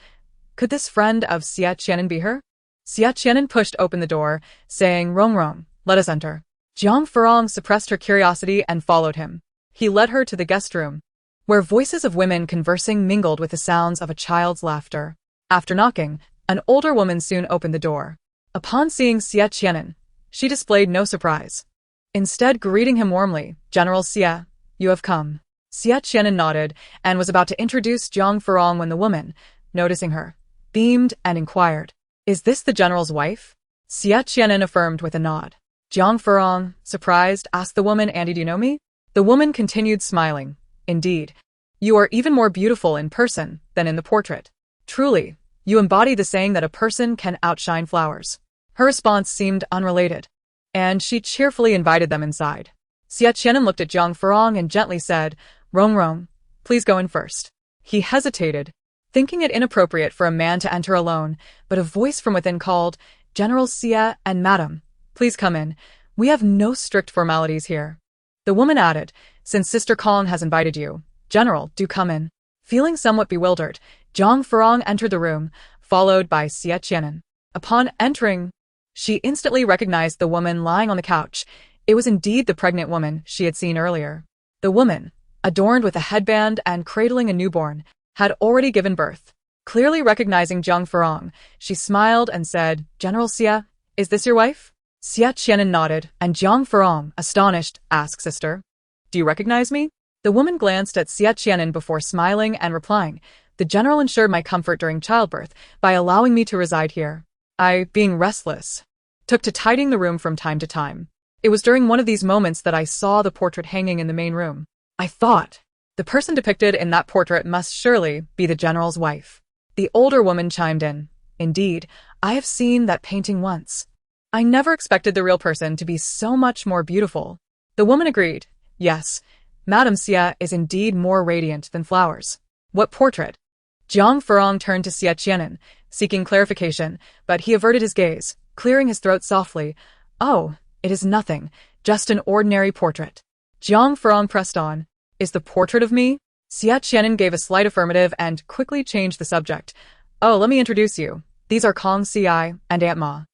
Could this friend of Xie Qi'an be her? Xie Qi'an pushed open the door, saying, Rong, let us enter. Jiang Furong suppressed her curiosity and followed him. He led her to the guest room, where voices of women conversing mingled with the sounds of a child's laughter. After knocking, an older woman soon opened the door. Upon seeing Xie Qi'an, she displayed no surprise. Instead, greeting him warmly, General Xie, you have come. Xie Qi'an nodded and was about to introduce Jiang Furong when the woman, noticing her, beamed and inquired, is this the general's wife? Xie Qi'an affirmed with a nod. Jiang Furong, surprised, asked the woman, Andy, do you know me? The woman continued smiling. Indeed, you are even more beautiful in person than in the portrait. Truly, you embody the saying that a person can outshine flowers. Her response seemed unrelated, and she cheerfully invited them inside. Xie Qi'an looked at Jiang Furong and gently said, Rong, please go in first. He hesitated, thinking it inappropriate for a man to enter alone, but a voice from within called, General Xie and Madam, please come in. We have no strict formalities here. The woman added, since Sister Kong has invited you, General, do come in. Feeling somewhat bewildered, Jiang Furong entered the room, followed by Xie Qi'an. Upon entering, she instantly recognized the woman lying on the couch. It was indeed the pregnant woman she had seen earlier. The woman, adorned with a headband and cradling a newborn, had already given birth. Clearly recognizing Jiang Furong, she smiled and said, General Xie, is this your wife? Xie Qi'an nodded, and Jiang Furong, astonished, asked, Sister, do you recognize me? The woman glanced at Xie Qi'an before smiling and replying, the general ensured my comfort during childbirth by allowing me to reside here. I, being restless, took to tidying the room from time to time. It was during one of these moments that I saw the portrait hanging in the main room. I thought, the person depicted in that portrait must surely be the general's wife. The older woman chimed in, indeed, I have seen that painting once. I never expected the real person to be so much more beautiful. The woman agreed, yes, Madame Xie is indeed more radiant than flowers. What portrait? Jiang Furong turned to Xie Qi'an, seeking clarification, but he averted his gaze, clearing his throat softly. Oh, it is nothing, just an ordinary portrait. Jiang Furong pressed on. Is the portrait of me? Xie Qi'an gave a slight affirmative and quickly changed the subject. Oh, let me introduce you. These are Kong Xie and Aunt Ma.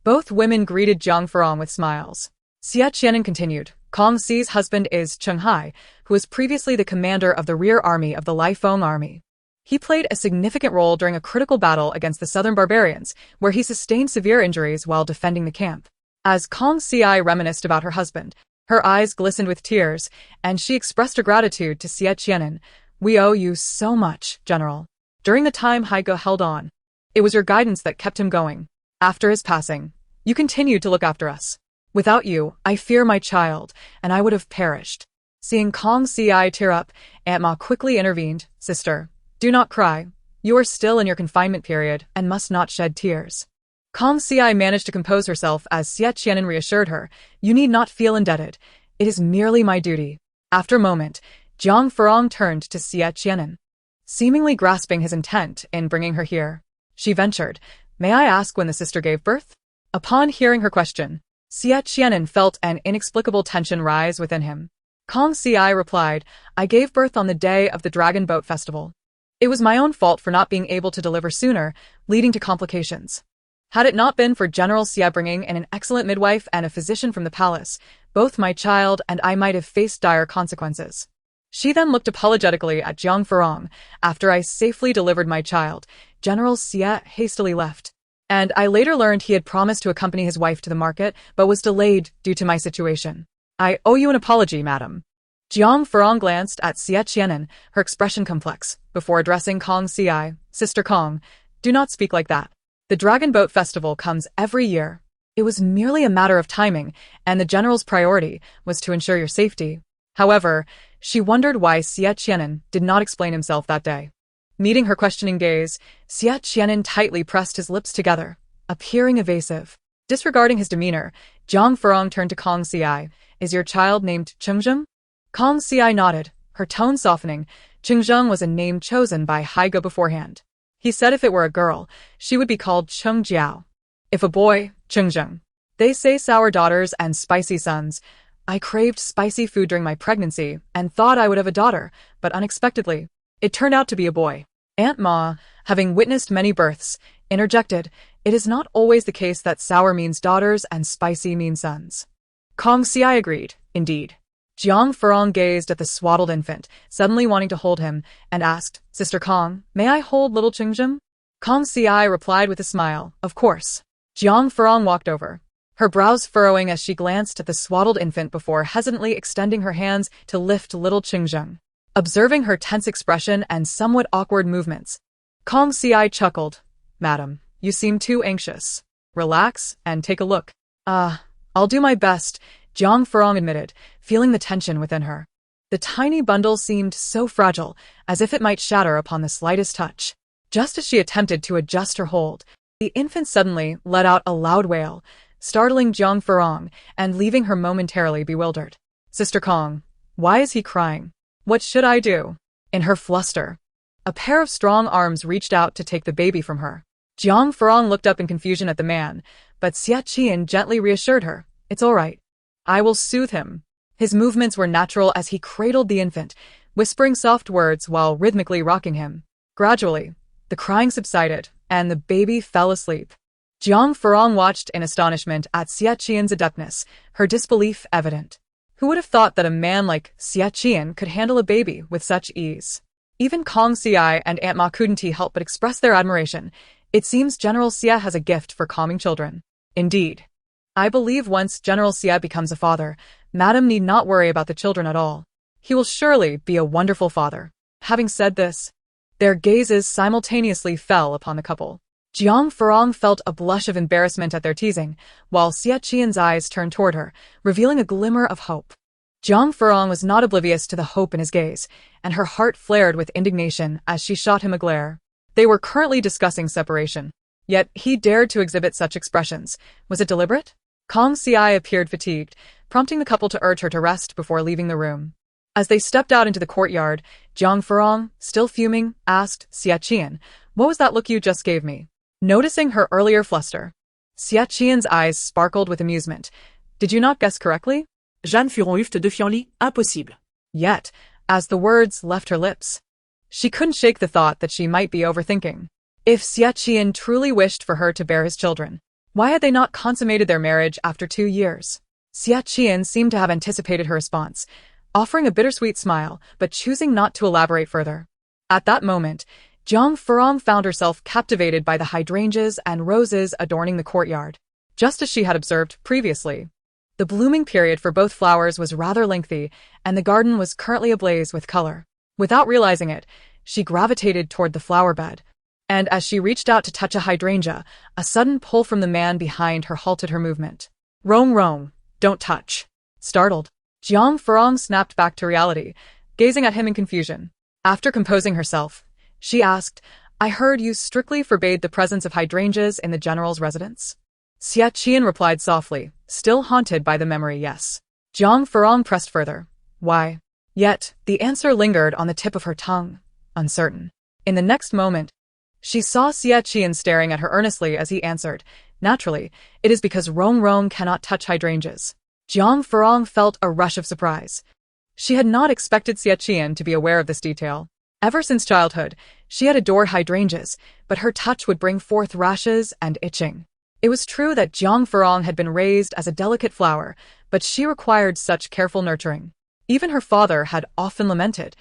Both women greeted Jiang Furong with smiles. Xie Qi'an continued. Kong Xi's husband is Cheng Hai, who was previously the commander of the rear army of the Lai Feng army. He played a significant role during a critical battle against the southern barbarians, where he sustained severe injuries while defending the camp. As Kong Xie reminisced about her husband, her eyes glistened with tears, and she expressed her gratitude to Xie Qi'an. We owe you so much, General. During the time Haigo held on, it was your guidance that kept him going. After his passing, you continued to look after us. Without you, I fear my child, and I would have perished. Seeing Kong Xie tear up, Aunt Ma quickly intervened. Sister, do not cry. You are still in your confinement period and must not shed tears. Kong Xie managed to compose herself as Xie Qi'an reassured her, you need not feel indebted. It is merely my duty. After a moment, Jiang Furong turned to Xie Qi'an, seemingly grasping his intent in bringing her here. She ventured, may I ask when the sister gave birth? Upon hearing her question, Xie Qi'an felt an inexplicable tension rise within him. Kong Xie replied, I gave birth on the day of the Dragon Boat Festival. It was my own fault for not being able to deliver sooner, leading to complications. Had it not been for General Xie bringing in an excellent midwife and a physician from the palace, both my child and I might have faced dire consequences. She then looked apologetically at Jiang Furong. After I safely delivered my child, General Xie hastily left. And I later learned he had promised to accompany his wife to the market, but was delayed due to my situation. I owe you an apology, madam. Jiang Furong glanced at Xie Qi'an, her expression complex, before addressing Kong Ci, Sister Kong. Do not speak like that. The Dragon Boat Festival comes every year. It was merely a matter of timing, and the general's priority was to ensure your safety. However, she wondered why Xie Qi'an did not explain himself that day. Meeting her questioning gaze, Xie Qi'an tightly pressed his lips together, appearing evasive. Disregarding his demeanor, Jiang Furong turned to Kong Ci. Is your child named Chengzheng? Kong Ci nodded, her tone softening. Chengzheng was a name chosen by Haigo beforehand. He said if it were a girl, she would be called Chengjiao. If a boy, Chengzheng. They say sour daughters and spicy sons. I craved spicy food during my pregnancy and thought I would have a daughter, but unexpectedly, it turned out to be a boy. Aunt Ma, having witnessed many births, interjected, it is not always the case that sour means daughters and spicy means sons. Kong Ci agreed, indeed. Jiang Furong gazed at the swaddled infant, suddenly wanting to hold him, and asked, Sister Kong, may I hold little Chengzheng? Kong Ci replied with a smile, of course. Jiang Furong walked over, her brows furrowing as she glanced at the swaddled infant before hesitantly extending her hands to lift little Chengzheng. Observing her tense expression and somewhat awkward movements, Kong Ci chuckled. Madam, you seem too anxious. Relax and take a look. I'll do my best, Jiang Furong admitted, feeling the tension within her. The tiny bundle seemed so fragile, as if it might shatter upon the slightest touch. Just as she attempted to adjust her hold, the infant suddenly let out a loud wail, startling Jiang Furong and leaving her momentarily bewildered. Sister Kong, why is he crying? What should I do? In her fluster, a pair of strong arms reached out to take the baby from her. Jiang Furong looked up in confusion at the man, but Xie Qi'an gently reassured her. It's all right. I will soothe him. His movements were natural as he cradled the infant, whispering soft words while rhythmically rocking him. Gradually, the crying subsided, and the baby fell asleep. Jiang Furong watched in astonishment at Xie Qi'an's adeptness, her disbelief evident. Who would have thought that a man like Xie Qi'an could handle a baby with such ease? Even Kong Ci and Aunt Ma couldn't help but express their admiration. It seems General Xie has a gift for calming children. Indeed. I believe once General Xie becomes a father, Madam need not worry about the children at all. He will surely be a wonderful father. Having said this, their gazes simultaneously fell upon the couple. Jiang Furong felt a blush of embarrassment at their teasing, while Xie Qi'an's eyes turned toward her, revealing a glimmer of hope. Jiang Furong was not oblivious to the hope in his gaze, and her heart flared with indignation as she shot him a glare. They were currently discussing separation. Yet he dared to exhibit such expressions. Was it deliberate? Kong Ci appeared fatigued, prompting the couple to urge her to rest before leaving the room. As they stepped out into the courtyard, Jiang Furong, still fuming, asked Xie Qi'an, what was that look you just gave me? Noticing her earlier fluster, Xie Qi'an's eyes sparkled with amusement. Did you not guess correctly? Jeanne Furong de Fianli, impossible. Yet, as the words left her lips, she couldn't shake the thought that she might be overthinking. If Xie Qi'an truly wished for her to bear his children, why had they not consummated their marriage after 2 years? Xie Qi'an seemed to have anticipated her response, offering a bittersweet smile, but choosing not to elaborate further. At that moment, Jiang Furong found herself captivated by the hydrangeas and roses adorning the courtyard, just as she had observed previously. The blooming period for both flowers was rather lengthy, and the garden was currently ablaze with color. Without realizing it, she gravitated toward the flower bed, and as she reached out to touch a hydrangea, a sudden pull from the man behind her halted her movement. Rong, don't touch. Startled, Jiang Furong snapped back to reality, gazing at him in confusion. After composing herself, she asked, I heard you strictly forbade the presence of hydrangeas in the general's residence? Xie Qi'an replied softly, still haunted by the memory, yes. Jiang Furong pressed further. Why? Yet, the answer lingered on the tip of her tongue, uncertain. In the next moment, she saw Xie Qi'an staring at her earnestly as he answered, naturally, it is because Rong cannot touch hydrangeas. Jiang Furong felt a rush of surprise. She had not expected Xie Qi'an to be aware of this detail. Ever since childhood, she had adored hydrangeas, but her touch would bring forth rashes and itching. It was true that Jiang Furong had been raised as a delicate flower, but she required such careful nurturing. Even her father had often lamented,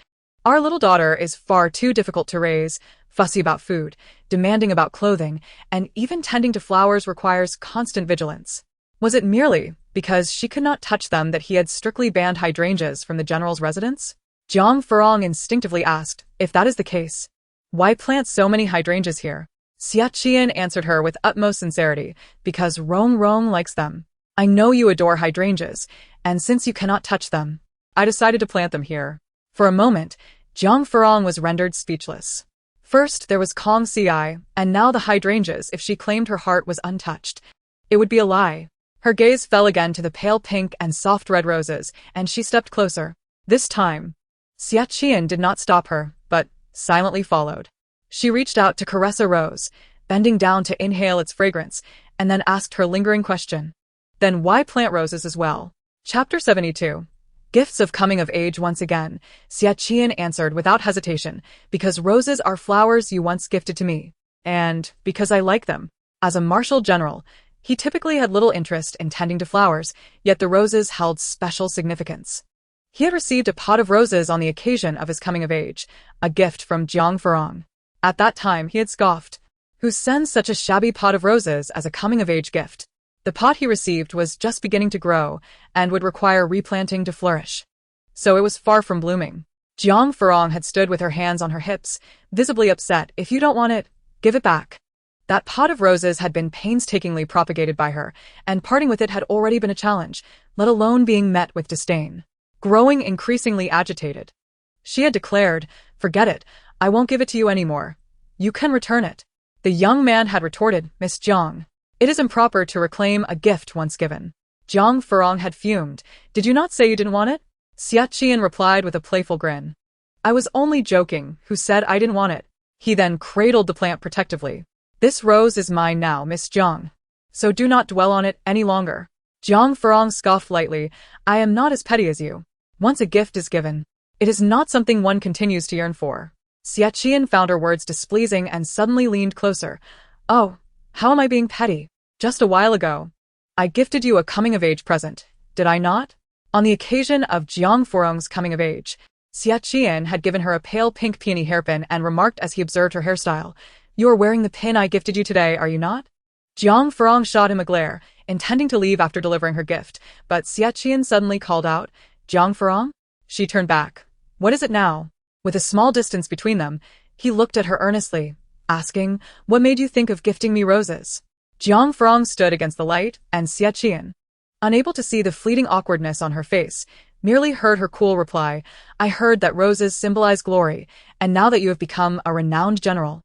our little daughter is far too difficult to raise, fussy about food, demanding about clothing, and even tending to flowers requires constant vigilance. Was it merely because she could not touch them that he had strictly banned hydrangeas from the general's residence? Jiang Furong instinctively asked, if that is the case, why plant so many hydrangeas here? Xie Qi'an answered her with utmost sincerity, because Rong likes them. I know you adore hydrangeas, and since you cannot touch them, I decided to plant them here. For a moment, Jiang Furong was rendered speechless. First there was Kong Ci, and now the hydrangeas. If she claimed her heart was untouched, it would be a lie. Her gaze fell again to the pale pink and soft red roses, and she stepped closer. This time, Xie Qi'an did not stop her, but silently followed. She reached out to caress a rose, bending down to inhale its fragrance, and then asked her lingering question. Then why plant roses as well? Chapter 72. Gifts of coming of age. Once again, Xie Qi'an answered without hesitation, because roses are flowers you once gifted to me, and because I like them. As a martial general, he typically had little interest in tending to flowers, yet the roses held special significance. He had received a pot of roses on the occasion of his coming of age, a gift from Jiang Furong. At that time he had scoffed. Who sends such a shabby pot of roses as a coming of age gift? The pot he received was just beginning to grow, and would require replanting to flourish. So it was far from blooming. Jiang Furong had stood with her hands on her hips, visibly upset. If you don't want it, give it back. That pot of roses had been painstakingly propagated by her, and parting with it had already been a challenge, let alone being met with disdain. Growing increasingly agitated, she had declared, forget it, I won't give it to you anymore. You can return it. The young man had retorted, Miss Jiang, it is improper to reclaim a gift once given. Jiang Furong had fumed. Did you not say you didn't want it? Xie Qi'an replied with a playful grin. I was only joking. Who said I didn't want it? He then cradled the plant protectively. This rose is mine now, Miss Jiang, so do not dwell on it any longer. Jiang Furong scoffed lightly. I am not as petty as you. Once a gift is given, it is not something one continues to yearn for. Xie Qi'an found her words displeasing and suddenly leaned closer. Oh, how am I being petty? Just a while ago, I gifted you a coming-of-age present, did I not? On the occasion of Jiang Furong's coming of age, Xie Qi'an had given her a pale pink peony hairpin and remarked as he observed her hairstyle, You are wearing the pin I gifted you today, are you not? Jiang Furong shot him a glare, intending to leave after delivering her gift, but Xie Qi'an suddenly called out, Jiang Furong? She turned back. What is it now? With a small distance between them, he looked at her earnestly, asking, What made you think of gifting me roses? Jiang Furong stood against the light, and Xie Qi'an, unable to see the fleeting awkwardness on her face, merely heard her cool reply, I heard that roses symbolize glory, and now that you have become a renowned general,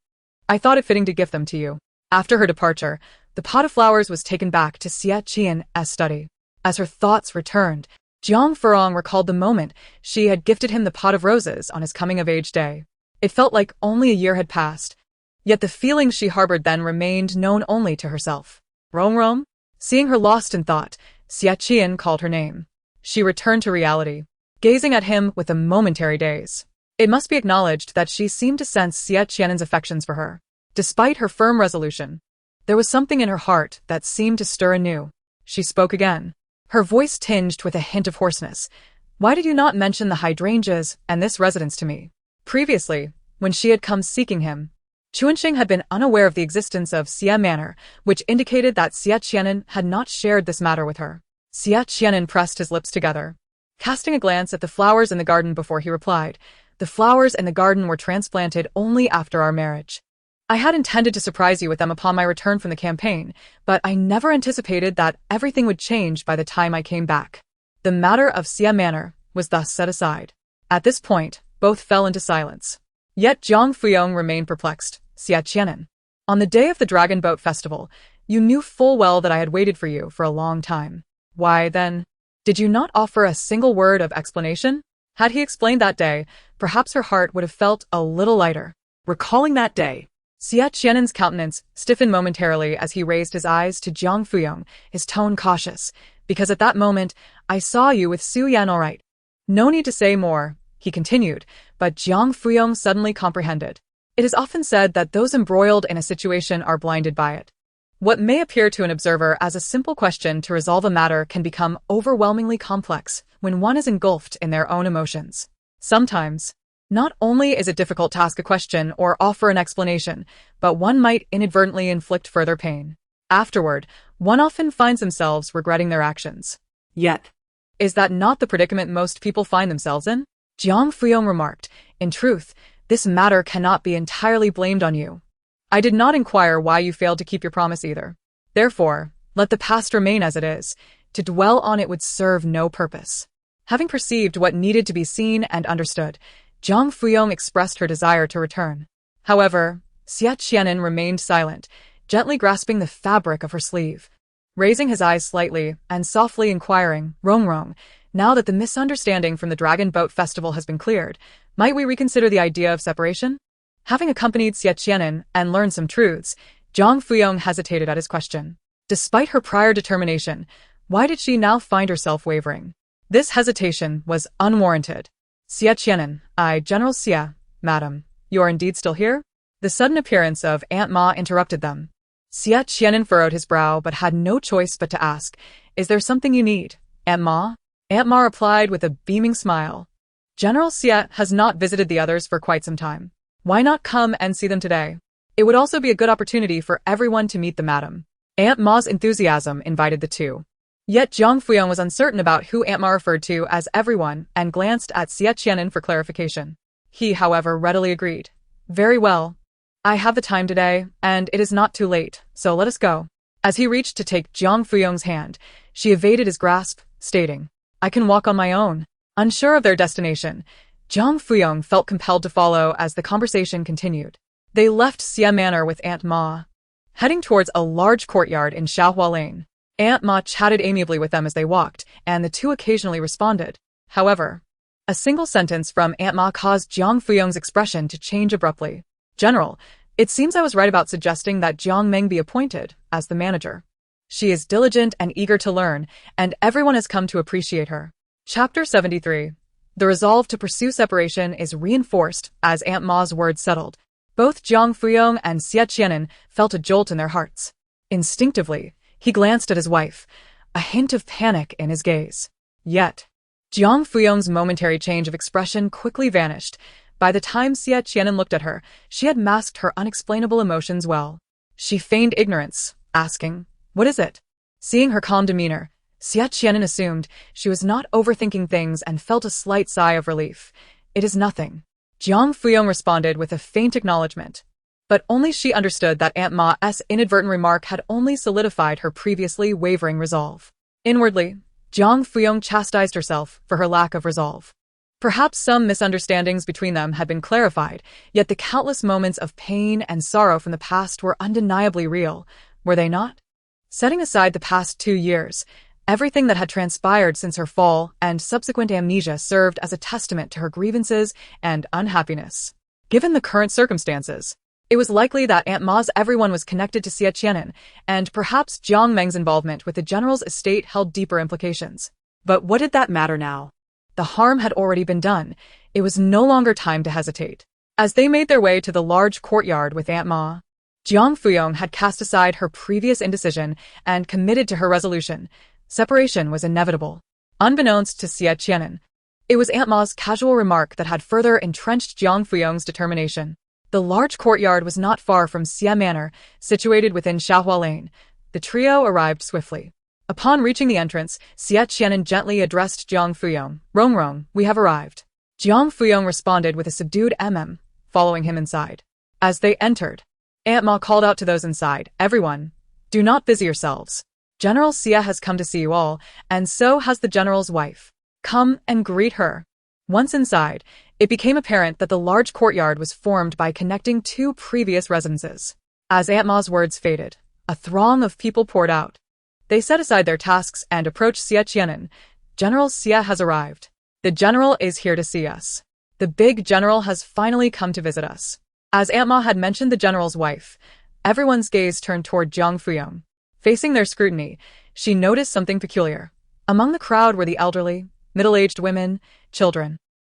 I thought it fitting to gift them to you. After her departure, the pot of flowers was taken back to Xie Qi'an's study. As her thoughts returned, Jiang Furong recalled the moment she had gifted him the pot of roses on his coming-of-age day. It felt like only a year had passed, yet the feelings she harbored then remained known only to herself. Rong. Seeing her lost in thought, Xie Qi'an called her name. She returned to reality, gazing at him with a momentary daze. It must be acknowledged that she seemed to sense Xie Qi'an's affections for her. Despite her firm resolution, there was something in her heart that seemed to stir anew. She spoke again, her voice tinged with a hint of hoarseness. Why did you not mention the hydrangeas and this residence to me? Previously, when she had come seeking him, Chuanxing had been unaware of the existence of Xie Manor, which indicated that Xie Qi'an had not shared this matter with her. Xie Qi'an pressed his lips together, casting a glance at the flowers in the garden before he replied, The flowers in the garden were transplanted only after our marriage. I had intended to surprise you with them upon my return from the campaign, but I never anticipated that everything would change by the time I came back. The matter of Xie Manor was thus set aside. At this point, both fell into silence. Yet Jiang Furong remained perplexed. Xie Qi'an, on the day of the Dragon Boat Festival, you knew full well that I had waited for you for a long time. Why, then, did you not offer a single word of explanation? Had he explained that day, perhaps her heart would have felt a little lighter. Recalling that day, Xie Qi'an's countenance stiffened momentarily as he raised his eyes to Jiang Furong, his tone cautious, because at that moment, I saw you with Su Yan all right. No need to say more, he continued, but Jiang Furong suddenly comprehended. It is often said that those embroiled in a situation are blinded by it. What may appear to an observer as a simple question to resolve a matter can become overwhelmingly complex when one is engulfed in their own emotions. Sometimes, not only is it difficult to ask a question or offer an explanation, but one might inadvertently inflict further pain. Afterward, one often finds themselves regretting their actions. Yet, Is that not the predicament most people find themselves in? Jiang Furong remarked, in truth, this matter cannot be entirely blamed on you. I did not inquire why you failed to keep your promise either. Therefore, let the past remain as it is. To dwell on it would serve no purpose. Having perceived what needed to be seen and understood, Jiang Furong expressed her desire to return. However, Xie Qi'an remained silent, gently grasping the fabric of her sleeve. Raising his eyes slightly and softly inquiring, Rong, now that the misunderstanding from the Dragon Boat Festival has been cleared, might we reconsider the idea of separation? Having accompanied Xie Qi'an and learned some truths, Jiang Furong hesitated at his question. Despite her prior determination, why did she now find herself wavering? This hesitation was unwarranted. Xie Qi'an, General Xie, madam, you are indeed still here? The sudden appearance of Aunt Ma interrupted them. Xie Qi'an furrowed his brow but had no choice but to ask, is there something you need, Aunt Ma? Aunt Ma replied with a beaming smile. General Xie has not visited the others for quite some time. Why not come and see them today? It would also be a good opportunity for everyone to meet the madam. Aunt Ma's enthusiasm invited the two. Yet Jiang Furong was uncertain about who Aunt Ma referred to as everyone and glanced at Xie Qi'an for clarification. He, however, readily agreed. Very well. I have the time today, and it is not too late, so let us go. As he reached to take Jiang Furong's hand, she evaded his grasp, stating, I can walk on my own. Unsure of their destination, Jiang Furong felt compelled to follow as the conversation continued. They left Xie Manor with Aunt Ma, heading towards a large courtyard in Xiaohua Lane. Aunt Ma chatted amiably with them as they walked, and the two occasionally responded. However, a single sentence from Aunt Ma caused Jiang Furong's expression to change abruptly. General, it seems I was right about suggesting that Jiang Meng be appointed as the manager. She is diligent and eager to learn, and everyone has come to appreciate her. Chapter 73. The resolve to pursue separation is reinforced as Aunt Ma's words settled. Both Jiang Furong and Xie Qi'an felt a jolt in their hearts. Instinctively, he glanced at his wife, a hint of panic in his gaze. Yet, Jiang Furong's momentary change of expression quickly vanished. By the time Xie Qi'an looked at her, she had masked her unexplainable emotions well. She feigned ignorance, asking, What is it? Seeing her calm demeanor, Xie Qi'an assumed she was not overthinking things and felt a slight sigh of relief. It is nothing. Jiang Furong responded with a faint acknowledgement. But only she understood that Aunt Ma's inadvertent remark had only solidified her previously wavering resolve. Inwardly, Jiang Furong chastised herself for her lack of resolve. Perhaps some misunderstandings between them had been clarified, yet the countless moments of pain and sorrow from the past were undeniably real, were they not? Setting aside the past 2 years, everything that had transpired since her fall and subsequent amnesia served as a testament to her grievances and unhappiness. Given the current circumstances, it was likely that Aunt Ma's everyone was connected to Xie Qi'an, and perhaps Jiang Meng's involvement with the general's estate held deeper implications. but what did that matter now? The harm had already been done. It was no longer time to hesitate. As they made their way to the large courtyard with Aunt Ma, Jiang Furong had cast aside her previous indecision and committed to her resolution. Separation was inevitable. Unbeknownst to Xie Qi'an, it was Aunt Ma's casual remark that had further entrenched Jiang Furong's determination. The large courtyard was not far from Xie Manor, situated within Xiaohua Lane. The trio arrived swiftly. Upon reaching the entrance, Xie Qi'an gently addressed Jiang Furong. Rong, we have arrived. Jiang Furong responded with a subdued following him inside. As they entered, Aunt Ma called out to those inside, everyone, do not busy yourselves. General Xie has come to see you all, and so has the general's wife. Come and greet her. Once inside, it became apparent that the large courtyard was formed by connecting 2 previous residences. As Aunt Ma's words faded, a throng of people poured out. They set aside their tasks and approached Xie Qi'an. General Xie has arrived. The general is here to see us. The big general has finally come to visit us. As Aunt Ma had mentioned the general's wife, everyone's gaze turned toward Jiang Furong. Facing their scrutiny, she noticed something peculiar. Among the crowd were the elderly, middle-aged women, children,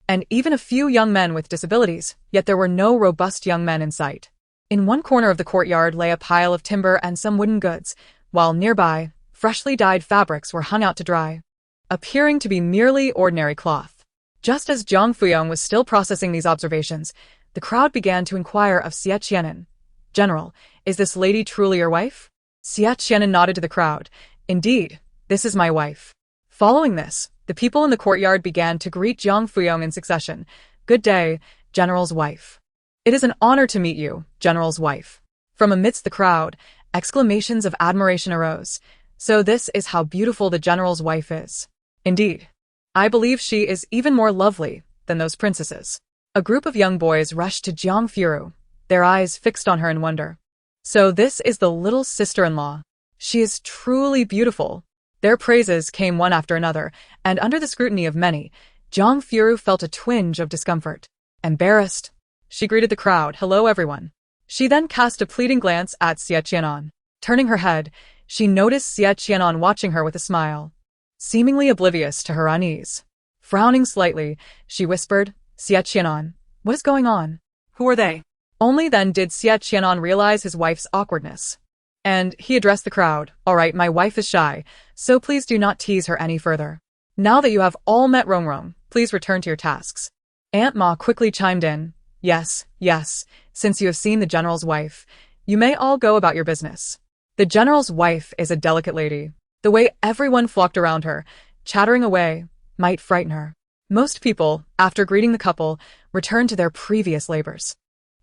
and even a few young men with disabilities, yet there were no robust young men in sight. In one corner of the courtyard lay a pile of timber and some wooden goods, while nearby, freshly dyed fabrics were hung out to dry, appearing to be merely ordinary cloth. Just as Jiang Furong was still processing these observations, the crowd began to inquire of Xie Qi'an. General, is this lady truly your wife? Xie Qi'an nodded to the crowd. Indeed, this is my wife. Following this, the people in the courtyard began to greet Jiang Furong in succession. Good day, General's wife. It is an honor to meet you, General's wife. From amidst the crowd, exclamations of admiration arose. So this is how beautiful the General's wife is. Indeed. I believe she is even more lovely than those princesses. A group of young boys rushed to Jiang Furong, their eyes fixed on her in wonder. So this is the little sister-in-law. She is truly beautiful. Their praises came one after another, and under the scrutiny of many, Jiang Furong felt a twinge of discomfort. Embarrassed, she greeted the crowd, "Hello everyone." She then cast a pleading glance at Xie Qi'an. Turning her head, she noticed Xie Qi'an watching her with a smile, seemingly oblivious to her unease. Frowning slightly, she whispered, "Xie Qi'an, what is going on?" Who are they? Only then did Xie Qi'an realize his wife's awkwardness. And he addressed the crowd, "All right, my wife is shy, so please do not tease her any further. Now that you have all met Rong, please return to your tasks." Aunt Ma quickly chimed in, Yes, since you have seen the General's wife, you may all go about your business." The General's wife is a delicate lady. The way everyone flocked around her, chattering away, might frighten her. Most people, after greeting the couple, returned to their previous labors.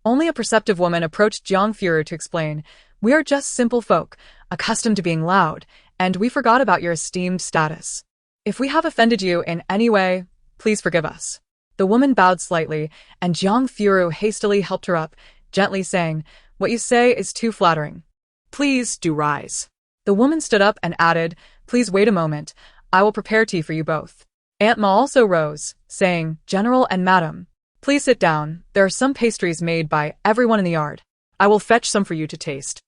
Only a perceptive woman approached Jiang Furong to explain, "We are just simple folk, accustomed to being loud, and we forgot about your esteemed status. If we have offended you in any way, please forgive us." The woman bowed slightly, and Jiang Furong hastily helped her up, gently saying, "What you say is too flattering. Please do rise." The woman stood up and added, "Please wait a moment, I will prepare tea for you both." Aunt Ma also rose, saying, "General and Madam, please sit down, there are some pastries made by everyone in the yard. I will fetch some for you to taste."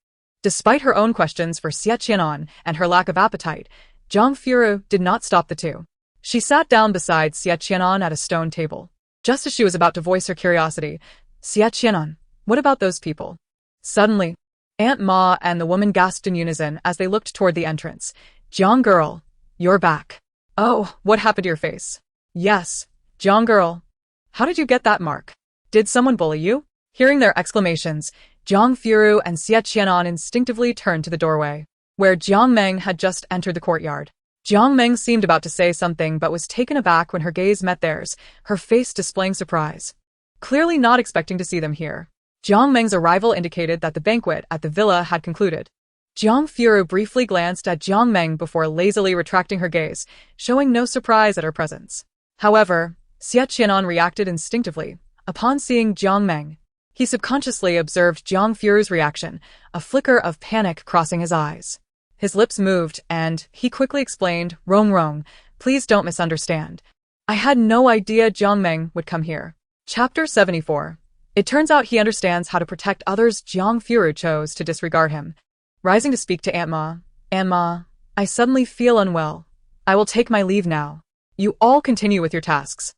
Despite her own questions for Xie Qi'an and her lack of appetite, Jiang Furong did not stop the two. She sat down beside Xie Qi'an at a stone table. Just as she was about to voice her curiosity, "Xie Qi'an, what about those people?" Suddenly, Aunt Ma and the woman gasped in unison as they looked toward the entrance. "Jiang girl, you're back." "Oh, what happened to your face?" "Yes, Jiang girl. How did you get that mark? Did someone bully you?" Hearing their exclamations, Jiang Furong and Xie Qi'an instinctively turned to the doorway, where Jiang Meng had just entered the courtyard. Jiang Meng seemed about to say something but was taken aback when her gaze met theirs, her face displaying surprise. Clearly not expecting to see them here, Jiang Meng's arrival indicated that the banquet at the villa had concluded. Jiang Furong briefly glanced at Jiang Meng before lazily retracting her gaze, showing no surprise at her presence. However, Xie Qi'an reacted instinctively. Upon seeing Jiang Meng, he subconsciously observed Jiang Furong's reaction, a flicker of panic crossing his eyes. His lips moved, and he quickly explained, Rong, please don't misunderstand. I had no idea Jiang Meng would come here." Chapter 74. It turns out he understands how to protect others. Jiang Furong chose to disregard him. Rising to speak to Aunt Ma, "Aunt Ma, I suddenly feel unwell. I will take my leave now. You all continue with your tasks.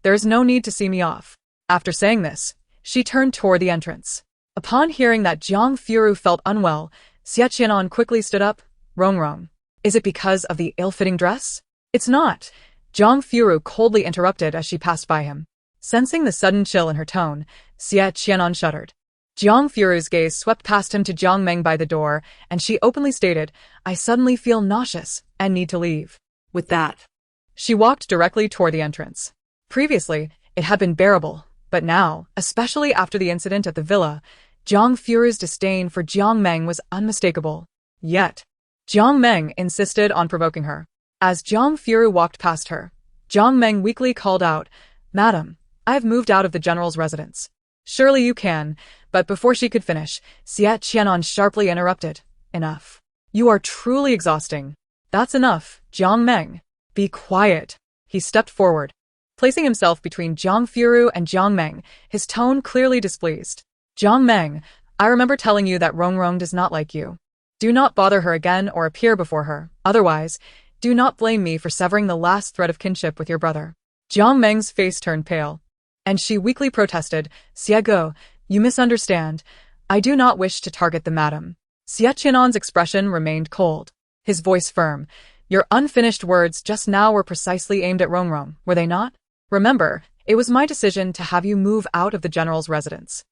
There is no need to see me off." After saying this, she turned toward the entrance. Upon hearing that Jiang Furong felt unwell, Xie Qi'an quickly stood up. Rong, is it because of the ill-fitting dress?" "It's not," Jiang Furong coldly interrupted as she passed by him. Sensing the sudden chill in her tone, Xie Qi'an shuddered. Jiang Furong's gaze swept past him to Jiang Meng by the door, and she openly stated, "I suddenly feel nauseous and need to leave." With that, she walked directly toward the entrance. Previously, it had been bearable, but now, especially after the incident at the villa, Jiang Furong's disdain for Jiang Meng was unmistakable. Yet, Jiang Meng insisted on provoking her. As Jiang Furong walked past her, Jiang Meng weakly called out, "Madam, I have moved out of the general's residence." "Surely you can," but before she could finish, Xie Qi'an sharply interrupted. "Enough. You are truly exhausting." "That's enough, Jiang Meng. Be quiet." He stepped forward, placing himself between Jiang Furong and Jiang Meng, his tone clearly displeased. "Jiang Meng, I remember telling you that Rong does not like you. Do not bother her again or appear before her. Otherwise, do not blame me for severing the last thread of kinship with your brother." Jiang Meng's face turned pale, and she weakly protested, "Xie Go, you misunderstand. I do not wish to target the madam." Xie Qi'an's expression remained cold, his voice firm. "Your unfinished words just now were precisely aimed at Rong, were they not? Remember, it was my decision to have you move out of the general's residence.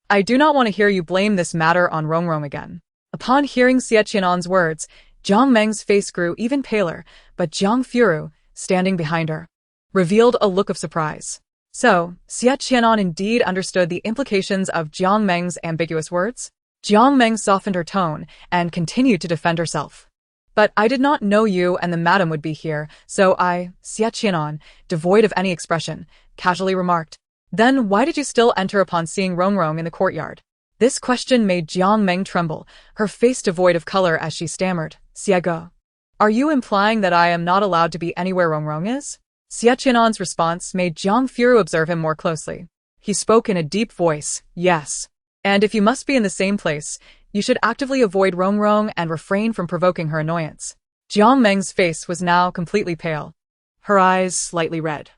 I do not want to hear you blame this matter on Rong again." Upon hearing Xie Qi'an's words, Jiang Meng's face grew even paler, but Jiang Furong, standing behind her, revealed a look of surprise. So, Xie Qi'an indeed understood the implications of Jiang Meng's ambiguous words? Jiang Meng softened her tone and continued to defend herself. But I did not know you and the madam would be here, so Xie Qi'an, devoid of any expression, casually remarked. Then why did you still enter upon seeing Rong in the courtyard? This question made Jiang Meng tremble, her face devoid of color as she stammered, Xiego. Are you implying that I am not allowed to be anywhere Rong is? Xie Qi'an's response made Jiang Furong observe him more closely. He spoke in a deep voice, yes. And if you must be in the same place, you should actively avoid Rong and refrain from provoking her annoyance. Jiang Meng's face was now completely pale, her eyes slightly red.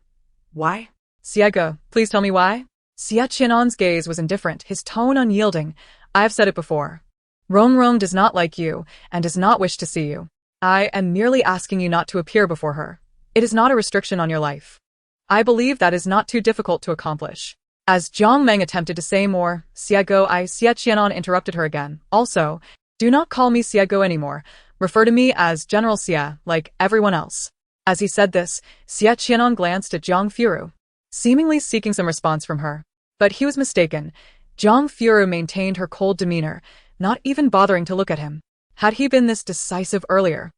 Why? Xiego, please tell me why? Xie Qi'an's gaze was indifferent, his tone unyielding. I have said it before. Rong does not like you and does not wish to see you. I am merely asking you not to appear before her. It is not a restriction on your life. I believe that is not too difficult to accomplish. As Jiang Meng attempted to say more, Xie Qi'an interrupted her again. Also, do not call me Xiego anymore. Refer to me as General Xie, like everyone else. As he said this, Xie Qi'an glanced at Jiang Furong, seemingly seeking some response from her. But he was mistaken. Jiang Furong maintained her cold demeanor, not even bothering to look at him. Had he been this decisive earlier,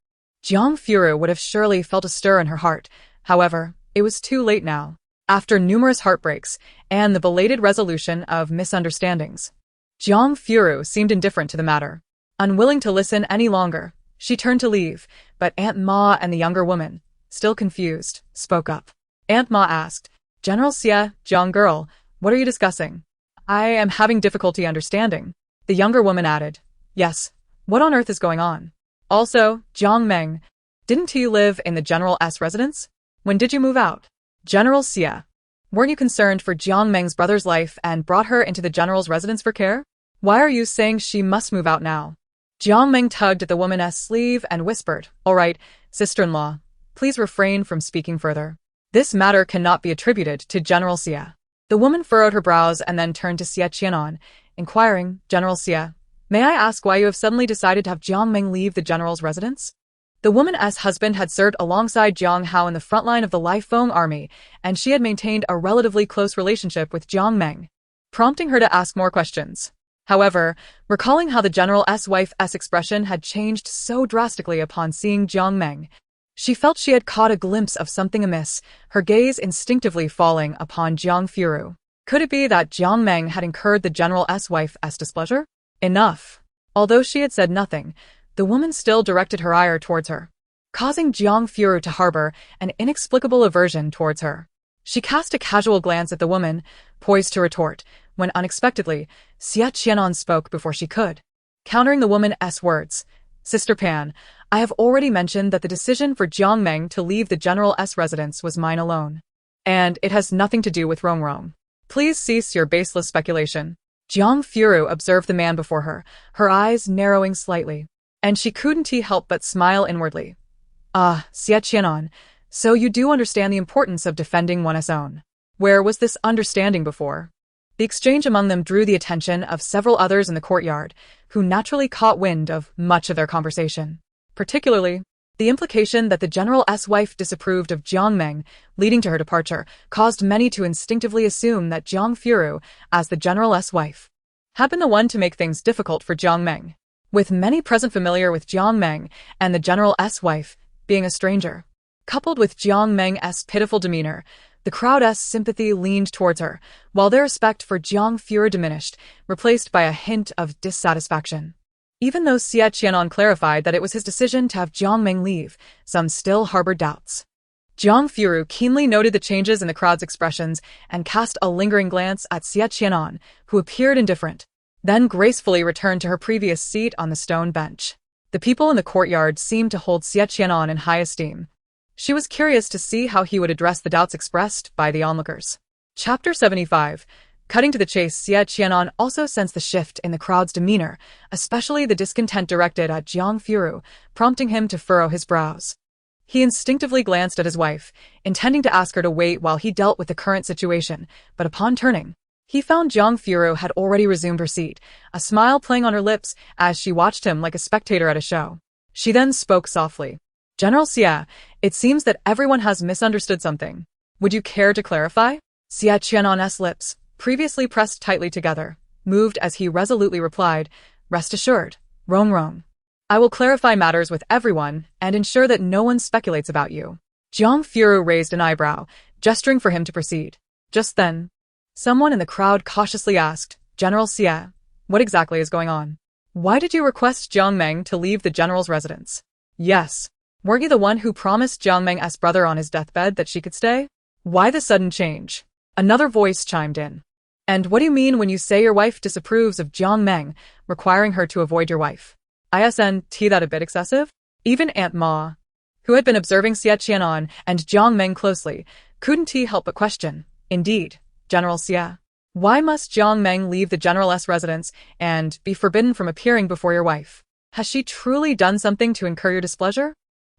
Jiang Furong would have surely felt a stir in her heart. However, it was too late now. After numerous heartbreaks and the belated resolution of misunderstandings, Jiang Furong seemed indifferent to the matter. Unwilling to listen any longer, she turned to leave, but Aunt Ma and the younger woman, still confused, spoke up. Aunt Ma asked, General Xie, Jiang girl, what are you discussing? I am having difficulty understanding. The younger woman added, yes, what on earth is going on? Also, Jiang Meng, didn't you live in the General's residence? When did you move out? General Xie, weren't you concerned for Jiang Meng's brother's life and brought her into the general's residence for care? Why are you saying she must move out now? Jiang Meng tugged at the woman's sleeve and whispered, all right, sister-in-law, please refrain from speaking further. This matter cannot be attributed to General Xie. The woman furrowed her brows and then turned to Xie Qi'an, inquiring, General Xie, may I ask why you have suddenly decided to have Jiang Meng leave the general's residence? The woman's husband had served alongside Jiang Hao in the front line of the Lai Feng army, and she had maintained a relatively close relationship with Jiang Meng, prompting her to ask more questions. However, recalling how the general's wife's expression had changed so drastically upon seeing Jiang Meng, she felt she had caught a glimpse of something amiss, her gaze instinctively falling upon Jiang Furong. Could it be that Jiang Meng had incurred the general's wife's displeasure? Enough. Although she had said nothing, the woman still directed her ire towards her, causing Jiang Furong to harbor an inexplicable aversion towards her. She cast a casual glance at the woman, poised to retort, when unexpectedly, Xie Qi'an spoke before she could, countering the woman's words. Sister Pan, I have already mentioned that the decision for Jiang Meng to leave the general's residence was mine alone. And it has nothing to do with Rong. Please cease your baseless speculation. Jiang Furong observed the man before her, her eyes narrowing slightly, and she couldn't help but smile inwardly. Ah, Xie Qi'an, so you do understand the importance of defending one's own. Where was this understanding before? The exchange among them drew the attention of several others in the courtyard, who naturally caught wind of much of their conversation. Particularly, the implication that the general's wife disapproved of Jiang Meng, leading to her departure, caused many to instinctively assume that Jiang Furong, as the general's wife, had been the one to make things difficult for Jiang Meng. With many present familiar with Jiang Meng and the general's wife being a stranger, coupled with Jiang Meng's pitiful demeanor, the crowd's sympathy leaned towards her, while their respect for Jiang Furong diminished, replaced by a hint of dissatisfaction. Even though Xie Qi'an clarified that it was his decision to have Jiang Meng leave, some still harbored doubts. Jiang Furong keenly noted the changes in the crowd's expressions and cast a lingering glance at Xie Qi'an, who appeared indifferent, then gracefully returned to her previous seat on the stone bench. The people in the courtyard seemed to hold Xie Qi'an in high esteem. She was curious to see how he would address the doubts expressed by the onlookers. Chapter 75. Cutting to the chase, Xie Qi'an also sensed the shift in the crowd's demeanor, especially the discontent directed at Jiang Furong, prompting him to furrow his brows. He instinctively glanced at his wife, intending to ask her to wait while he dealt with the current situation, but upon turning, He found Jiang Furong had already resumed her seat, a smile playing on her lips as she watched him like a spectator at a show. She then spoke softly. General Xie, it seems that everyone has misunderstood something. Would you care to clarify? Xie Qi'an's lips, previously pressed tightly together, moved as he resolutely replied, Rest assured, Rong. I will clarify matters with everyone and ensure that no one speculates about you. Jiang Furong raised an eyebrow, gesturing for him to proceed. Just then, someone in the crowd cautiously asked, General Xie, what exactly is going on? Why did you request Jiang Meng to leave the general's residence? Yes. Weren't you the one who promised Jiang Meng's brother on his deathbed that she could stay? Why the sudden change? Another voice chimed in. And what do you mean when you say your wife disapproves of Jiang Meng, requiring her to avoid your wife? Isn't that a bit excessive? Even Aunt Ma, who had been observing Xie Qi'an and Jiang Meng closely, couldn't help but question. Indeed, General Xie. Why must Jiang Meng leave the general's residence and be forbidden from appearing before your wife? Has she truly done something to incur your displeasure?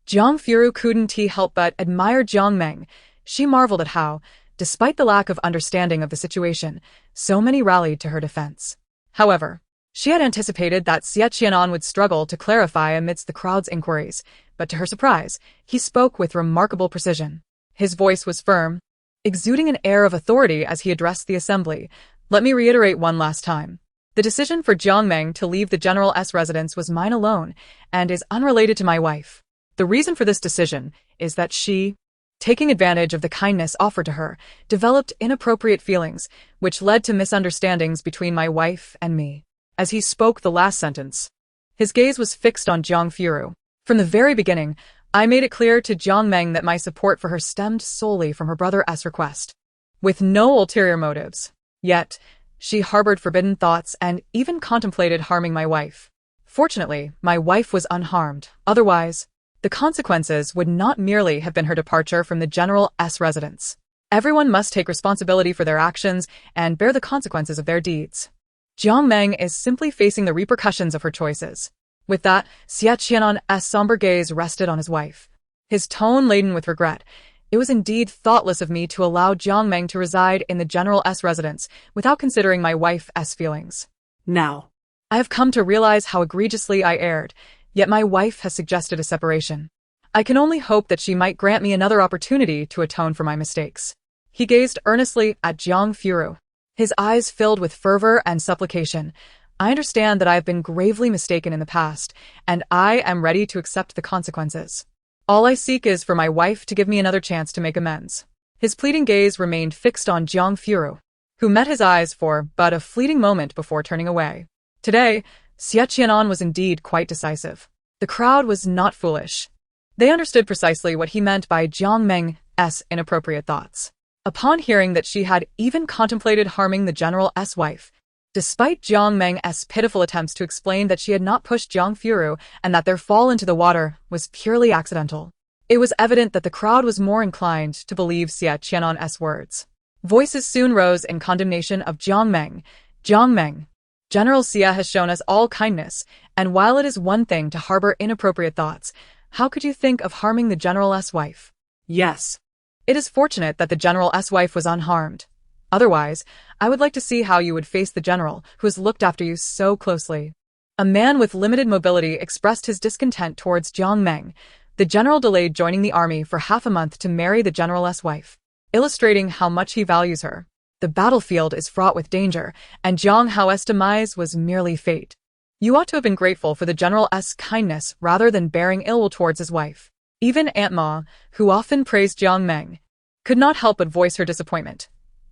Jiang Furong couldn't help but admire Jiang Meng. She marveled at how, despite the lack of understanding of the situation, so many rallied to her defense. However, she had anticipated that Xie Qi'an would struggle to clarify amidst the crowd's inquiries, but to her surprise, he spoke with remarkable precision. His voice was firm, exuding an air of authority as he addressed the assembly. Let me reiterate one last time. The decision for Jiang Meng to leave the general's residence was mine alone and is unrelated to my wife. The reason for this decision is that she, taking advantage of the kindness offered to her, developed inappropriate feelings, which led to misunderstandings between my wife and me. As he spoke the last sentence, his gaze was fixed on Jiang Furong. From the very beginning, I made it clear to Jiang Meng that my support for her stemmed solely from her brother's request, with no ulterior motives. Yet, she harbored forbidden thoughts and even contemplated harming my wife. Fortunately, my wife was unharmed. Otherwise, the consequences would not merely have been her departure from the general's residence. Everyone must take responsibility for their actions and bear the consequences of their deeds. Jiang Meng is simply facing the repercussions of her choices. With that, Xie Qi'an's somber gaze rested on his wife, his tone laden with regret. It was indeed thoughtless of me to allow Jiang Meng to reside in the general's residence without considering my wife's feelings. Now, I have come to realize how egregiously I erred, yet my wife has suggested a separation. I can only hope that she might grant me another opportunity to atone for my mistakes. He gazed earnestly at Jiang Furong, his eyes filled with fervor and supplication. I understand that I have been gravely mistaken in the past, and I am ready to accept the consequences. All I seek is for my wife to give me another chance to make amends. His pleading gaze remained fixed on Jiang Furong, who met his eyes for but a fleeting moment before turning away. Today, Xie Qi'an was indeed quite decisive. The crowd was not foolish. They understood precisely what he meant by Jiang Meng's inappropriate thoughts. Upon hearing that she had even contemplated harming the general's wife, despite Jiang Meng's pitiful attempts to explain that she had not pushed Jiang Furong and that their fall into the water was purely accidental, it was evident that the crowd was more inclined to believe Xie Qi'an's words. Voices soon rose in condemnation of Jiang Meng. Jiang Meng, General Xie has shown us all kindness, and while it is one thing to harbor inappropriate thoughts, how could you think of harming the general's wife? yes. It is fortunate that the general's wife was unharmed. Otherwise, I would like to see how you would face the general who has looked after you so closely. A man with limited mobility expressed his discontent towards Jiang Meng. The general delayed joining the army for half a month to marry the general's wife, illustrating how much he values her. The battlefield is fraught with danger, and Jiang Hao's demise was merely fate. You ought to have been grateful for the general's kindness rather than bearing ill will towards his wife. Even Aunt Ma, who often praised Jiang Meng, could not help but voice her disappointment.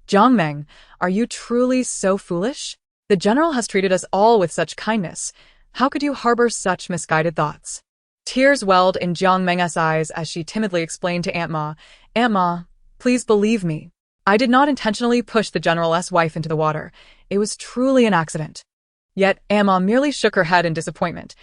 Jiang Meng, are you truly so foolish? The general has treated us all with such kindness. How could you harbor such misguided thoughts? Tears welled in Jiang Meng's eyes as she timidly explained to Aunt Ma, Aunt Ma, please believe me. I did not intentionally push the general's wife into the water. It was truly an accident. Yet Aunt Ma merely shook her head in disappointment.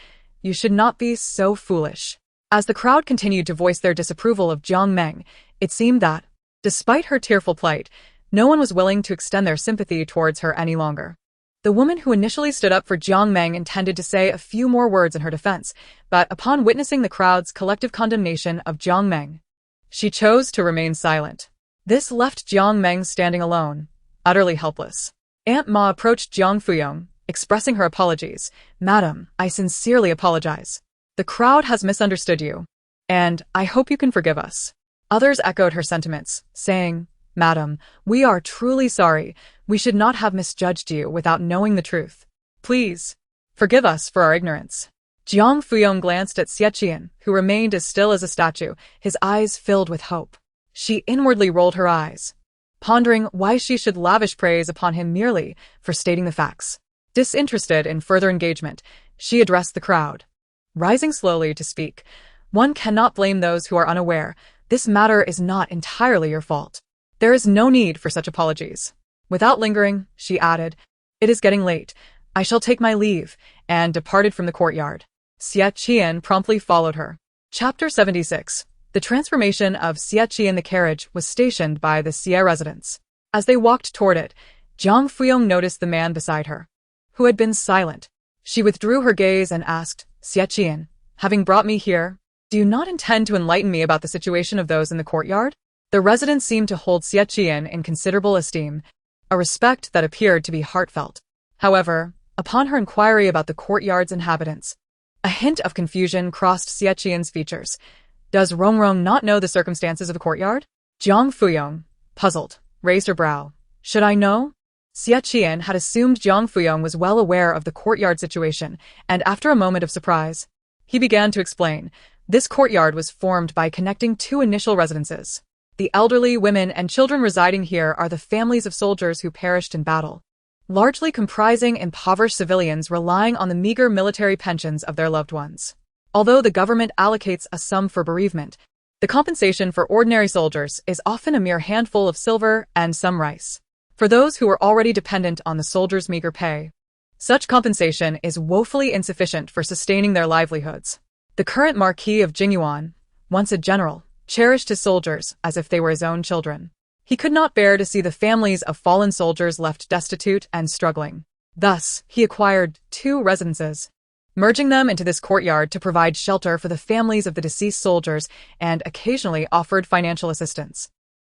You should not be so foolish. As the crowd continued to voice their disapproval of Jiang Meng, it seemed that, despite her tearful plight, no one was willing to extend their sympathy towards her any longer. The woman who initially stood up for Jiang Meng intended to say a few more words in her defense, but upon witnessing the crowd's collective condemnation of Jiang Meng, she chose to remain silent. This left Jiang Meng standing alone, utterly helpless. Aunt Ma approached Jiang Furong, expressing her apologies. Madam, I sincerely apologize. The crowd has misunderstood you, and I hope you can forgive us. Others echoed her sentiments, saying, Madam, we are truly sorry. We should not have misjudged you without knowing the truth. Please, forgive us for our ignorance. Jiang Furong glanced at Xie Qi'an, who remained as still as a statue, his eyes filled with hope. She inwardly rolled her eyes, pondering why she should lavish praise upon him merely for stating the facts. Disinterested in further engagement, she addressed the crowd. Rising slowly to speak, one cannot blame those who are unaware. This matter is not entirely your fault. There is no need for such apologies. Without lingering, she added, It is getting late. I shall take my leave, and departed from the courtyard. Xie Qi'an promptly followed her. Chapter 76. The transformation of Xie Qi'an. The carriage was stationed by the Xie residence. As they walked toward it, Jiang Furong noticed the man beside her, who had been silent. She withdrew her gaze and asked, Xie Qi'an, having brought me here, do you not intend to enlighten me about the situation of those in the courtyard? The resident seemed to hold Xie Qi'an in considerable esteem, a respect that appeared to be heartfelt. However, upon her inquiry about the courtyard's inhabitants, a hint of confusion crossed Xie Qi'an's features. Does Rongrong not know the circumstances of the courtyard? Jiang Furong, puzzled, raised her brow. Should I know? Xie Qi'an had assumed Jiang Furong was well aware of the courtyard situation, and after a moment of surprise, he began to explain. This courtyard was formed by connecting two initial residences. The elderly, women, and children residing here are the families of soldiers who perished in battle, largely comprising impoverished civilians relying on the meager military pensions of their loved ones. Although the government allocates a sum for bereavement, the compensation for ordinary soldiers is often a mere handful of silver and some rice. For those who are already dependent on the soldiers' meager pay, such compensation is woefully insufficient for sustaining their livelihoods. The current Marquis of Jingyuan, once a general, cherished his soldiers as if they were his own children. He could not bear to see the families of fallen soldiers left destitute and struggling. Thus, he acquired two residences, merging them into this courtyard to provide shelter for the families of the deceased soldiers and occasionally offered financial assistance.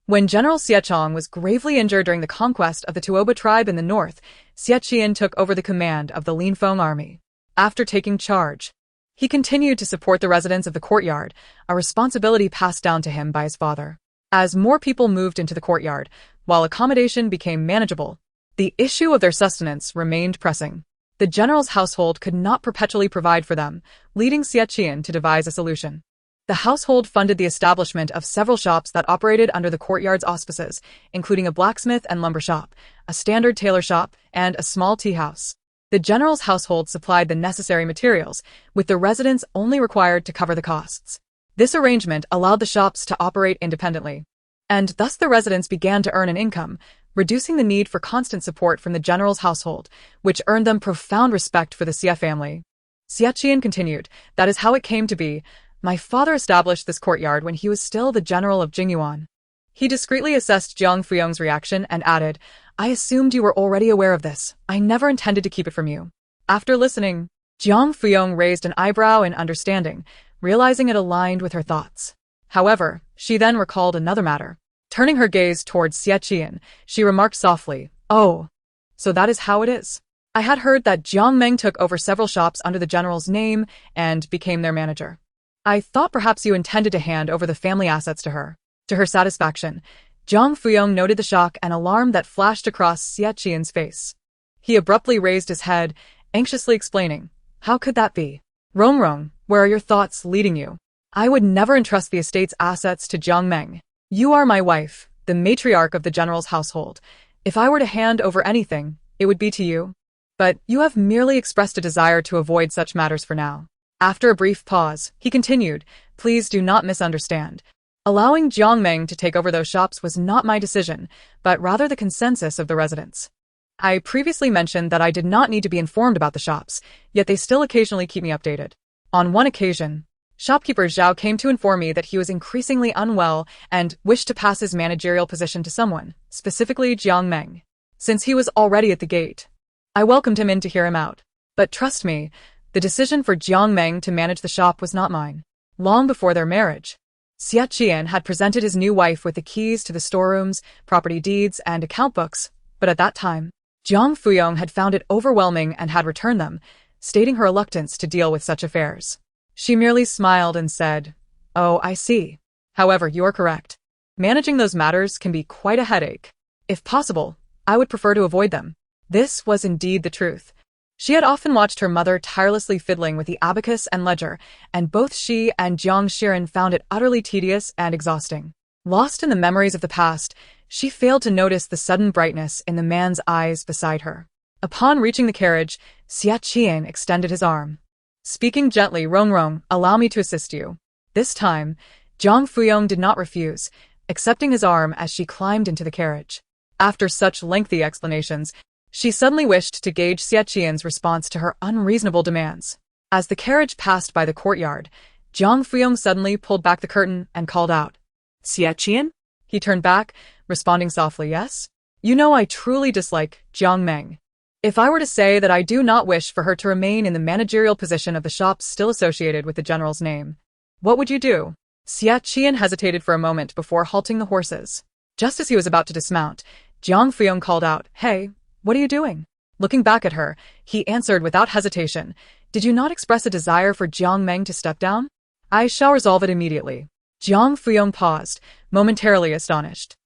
When General Xie Qi'an was gravely injured during the conquest of the Tuoba tribe in the north, Xie Qi'an took over the command of the Linfeng army. After taking charge, he continued to support the residents of the courtyard, a responsibility passed down to him by his father. As more people moved into the courtyard, while accommodation became manageable, the issue of their sustenance remained pressing. The general's household could not perpetually provide for them, leading Xie Qi'an to devise a solution. The household funded the establishment of several shops that operated under the courtyard's auspices, including a blacksmith and lumber shop, a standard tailor shop, and a small tea house. The general's household supplied the necessary materials, with the residents only required to cover the costs. This arrangement allowed the shops to operate independently, and thus the residents began to earn an income, reducing the need for constant support from the general's household, which earned them profound respect for the Xie family. Xie Qi'an continued, that is how it came to be. My father established this courtyard when he was still the general of Jingyuan. He discreetly assessed Jiang Furong's reaction and added, I assumed you were already aware of this. I never intended to keep it from you. After listening, Jiang Furong raised an eyebrow in understanding, realizing it aligned with her thoughts. However, she then recalled another matter. Turning her gaze towards Xie Qi'an, she remarked softly, Oh, so that is how it is. I had heard that Jiang Meng took over several shops under the general's name and became their manager. I thought perhaps you intended to hand over the family assets to her. To her satisfaction, Jiang Furong noted the shock and alarm that flashed across Xie Qi'an's face. He abruptly raised his head, anxiously explaining, How could that be? Rongrong, where are your thoughts leading you? I would never entrust the estate's assets to Jiang Meng. You are my wife, the matriarch of the general's household. If I were to hand over anything, it would be to you. But you have merely expressed a desire to avoid such matters for now. After a brief pause, he continued, Please do not misunderstand. Allowing Jiang Meng to take over those shops was not my decision, but rather the consensus of the residents. I previously mentioned that I did not need to be informed about the shops, yet they still occasionally keep me updated. On one occasion, shopkeeper Zhao came to inform me that he was increasingly unwell and wished to pass his managerial position to someone, specifically Jiang Meng. Since he was already at the gate, I welcomed him in to hear him out. But trust me, the decision for Jiang Meng to manage the shop was not mine. Long before their marriage, Xie Qi'an had presented his new wife with the keys to the storerooms, property deeds, and account books, but at that time, Jiang Furong had found it overwhelming and had returned them, stating her reluctance to deal with such affairs. She merely smiled and said, "Oh, I see. However, you are correct. Managing those matters can be quite a headache. If possible, I would prefer to avoid them." This was indeed the truth. She had often watched her mother tirelessly fiddling with the abacus and ledger, and both she and Jiang Qi'an found it utterly tedious and exhausting. Lost in the memories of the past, she failed to notice the sudden brightness in the man's eyes beside her. Upon reaching the carriage, Xie Qi'an extended his arm. Speaking gently, "Rong, allow me to assist you." This time, Jiang Furong did not refuse, accepting his arm as she climbed into the carriage. After such lengthy explanations, she suddenly wished to gauge Xie Qi'an's response to her unreasonable demands. As the carriage passed by the courtyard, Jiang Furong suddenly pulled back the curtain and called out, Xie Qi'an? He turned back, responding softly, "Yes? You know I truly dislike Jiang Meng. If I were to say that I do not wish for her to remain in the managerial position of the shops still associated with the general's name, what would you do?" Xie Qi'an hesitated for a moment before halting the horses. Just as he was about to dismount, Jiang Furong called out, "Hey, what are you doing?" Looking back at her, he answered without hesitation, "Did you not express a desire for Jiang Meng to step down? I shall resolve it immediately." Jiang Furong paused, momentarily astonished.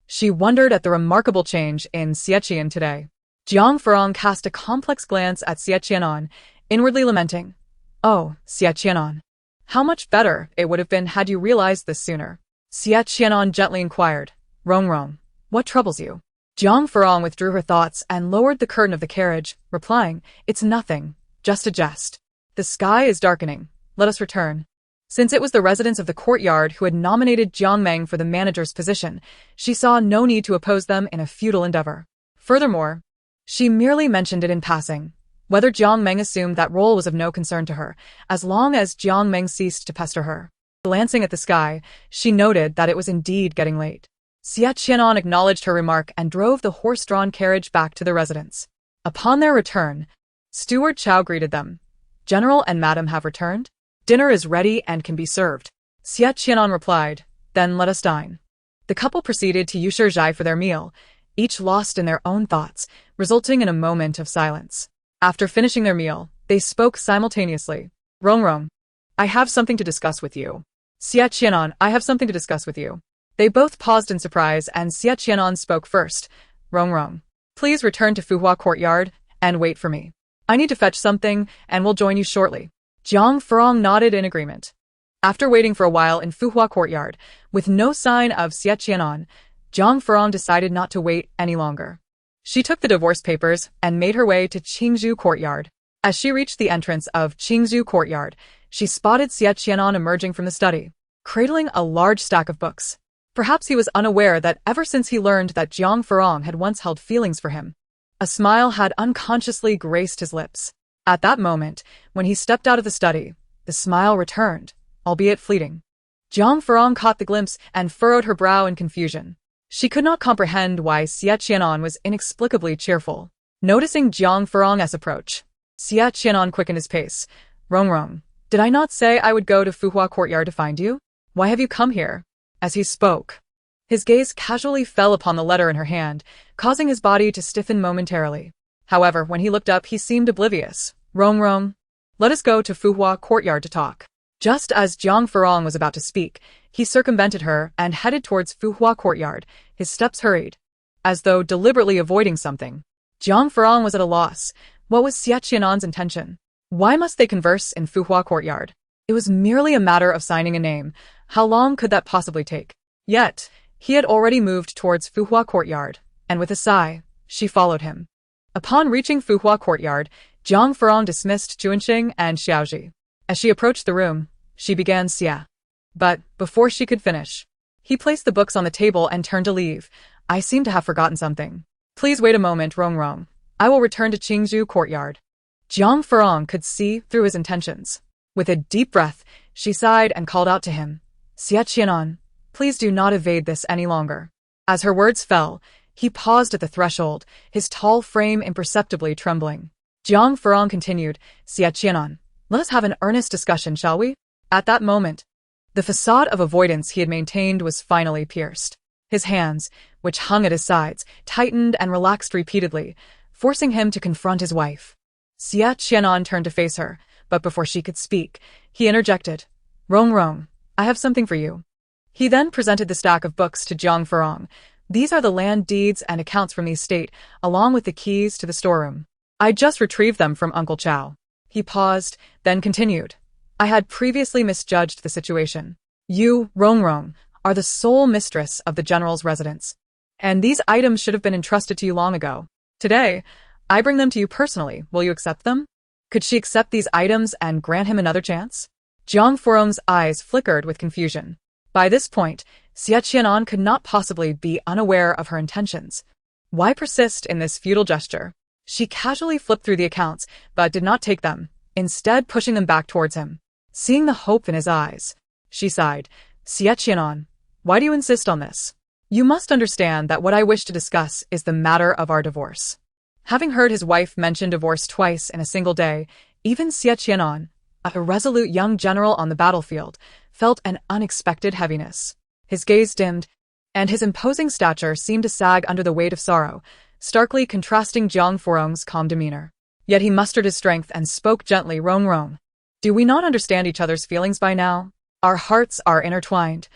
She wondered at the remarkable change in Xie Qi'an today. Jiang Furong cast a complex glance at Xie Qi'an, inwardly lamenting, "Oh, Xie Qi'an, how much better it would have been had you realized this sooner." Xie Qi'an gently inquired, Rong, what troubles you?" Jiang Furong withdrew her thoughts and lowered the curtain of the carriage, replying, "It's nothing, just a jest. The sky is darkening, let us return." Since it was the residents of the courtyard who had nominated Jiang Meng for the manager's position, she saw no need to oppose them in a futile endeavor. Furthermore, she merely mentioned it in passing. Whether Jiang Meng assumed that role was of no concern to her, as long as Jiang Meng ceased to pester her. Glancing at the sky, she noted that it was indeed getting late. Xie Qi'an acknowledged her remark and drove the horse-drawn carriage back to the residence. Upon their return, Steward Chow greeted them. "General and Madam have returned? Dinner is ready and can be served." Xie Qi'an replied, "Then let us dine." The couple proceeded to Yushirzhai for their meal, each lost in their own thoughts, resulting in a moment of silence. After finishing their meal, they spoke simultaneously. Rong, I have something to discuss with you." Xie Qi'an, I have something to discuss with you. They both paused in surprise and Xie Qi'an spoke first. Rong, please return to Fuhua Courtyard and wait for me. I need to fetch something and will join you shortly. Jiang Furong nodded in agreement. After waiting for a while in Fuhua Courtyard, with no sign of Xie Qi'an, Jiang Furong decided not to wait any longer. She took the divorce papers and made her way to Qingzhou Courtyard. As she reached the entrance of Qingzhou Courtyard, she spotted Xie Qi'an emerging from the study, cradling a large stack of books. Perhaps he was unaware that ever since he learned that Jiang Furong had once held feelings for him, a smile had unconsciously graced his lips. At that moment, when he stepped out of the study, the smile returned, albeit fleeting. Jiang Furong caught the glimpse and furrowed her brow in confusion. She could not comprehend why Xie Qi'an was inexplicably cheerful. Noticing Jiang Furong's approach, Xie Qi'an quickened his pace. Rong, did I not say I would go to Fuhua Courtyard to find you? Why have you come here?" As he spoke, his gaze casually fell upon the letter in her hand, causing his body to stiffen momentarily. However, when he looked up, he seemed oblivious. Rong, let us go to Fuhua Courtyard to talk." Just as Jiang Furong was about to speak, he circumvented her and headed towards Fuhua Courtyard, his steps hurried, as though deliberately avoiding something. Jiang Furong was at a loss. What was Xie Qi'an's intention? Why must they converse in Fuhua Courtyard? It was merely a matter of signing a name. How long could that possibly take? Yet, he had already moved towards Fuhua Courtyard, and with a sigh, she followed him. Upon reaching Fuhua Courtyard, Jiang Furong dismissed Juanxing and Xiaozhi. As she approached the room, she began Xie. But, before she could finish, he placed the books on the table and turned to leave. "I seem to have forgotten something. Please wait a moment, Rong. I will return to Qingzhou Courtyard." Jiang Furong could see through his intentions. With a deep breath, she sighed and called out to him, "Xie Qi'an, please do not evade this any longer." As her words fell, he paused at the threshold, his tall frame imperceptibly trembling. Jiang Furong continued, "Xie Qi'an, let us have an earnest discussion, shall we?" At that moment, the facade of avoidance he had maintained was finally pierced. His hands, which hung at his sides, tightened and relaxed repeatedly, forcing him to confront his wife. Xie Qi'an turned to face her, but before she could speak, he interjected, Rong, I have something for you. He then presented the stack of books to Jiang Furong. These are the land deeds and accounts from the estate, along with the keys to the storeroom. I just retrieved them from Uncle Chow. He paused, then continued. I had previously misjudged the situation. You, Rong, are the sole mistress of the general's residence, and these items should have been entrusted to you long ago. Today, I bring them to you personally. Will you accept them? Could she accept these items and grant him another chance? Jiang Furong's eyes flickered with confusion. By this point, Xie Qi'an could not possibly be unaware of her intentions. Why persist in this futile gesture? She casually flipped through the accounts, but did not take them, instead pushing them back towards him. Seeing the hope in his eyes, she sighed. Xie Qi'an, why do you insist on this? You must understand that what I wish to discuss is the matter of our divorce. Having heard his wife mention divorce twice in a single day, even Xie Qi'an, a resolute young general on the battlefield, felt an unexpected heaviness. His gaze dimmed, and his imposing stature seemed to sag under the weight of sorrow, starkly contrasting Jiang Furong's calm demeanor. Yet he mustered his strength and spoke gently, Rong. Do we not understand each other's feelings by now? Our hearts are intertwined.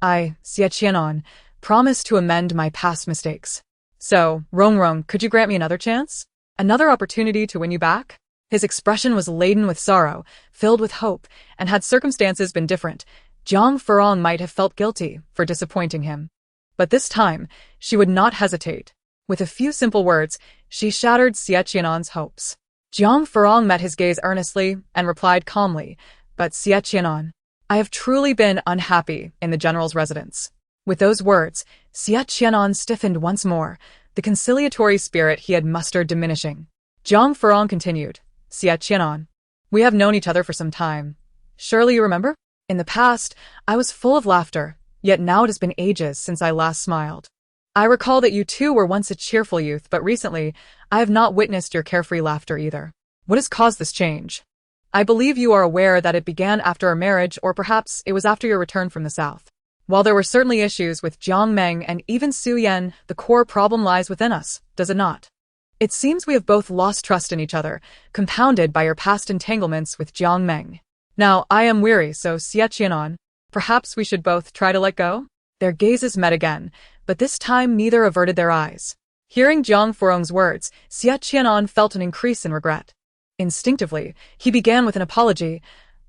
I, Xie Qi'an, promise to amend my past mistakes. So, Rong, could you grant me another chance? Another opportunity to win you back? His expression was laden with sorrow, filled with hope, and had circumstances been different, Jiang Furong might have felt guilty for disappointing him. But this time, she would not hesitate. With a few simple words, she shattered Xie Qi'an's hopes. Jiang Furong met his gaze earnestly and replied calmly, But Xie Qi'an, I have truly been unhappy in the general's residence. With those words, Xie Qi'an stiffened once more, the conciliatory spirit he had mustered diminishing. Jiang Furong continued, Xie Qi'an, we have known each other for some time. Surely you remember? In the past, I was full of laughter, yet now it has been ages since I last smiled. I recall that you too were once a cheerful youth, but recently, I have not witnessed your carefree laughter either. What has caused this change? I believe you are aware that it began after our marriage, or perhaps it was after your return from the south. While there were certainly issues with Jiang Meng and even Su Yan, the core problem lies within us, does it not? It seems we have both lost trust in each other, compounded by your past entanglements with Jiang Meng. Now, I am weary, so Xie Qi'an, perhaps we should both try to let go? Their gazes met again, but this time neither averted their eyes. Hearing Jiang Furong's words, Xie Qi'an felt an increase in regret. Instinctively, he began with an apology.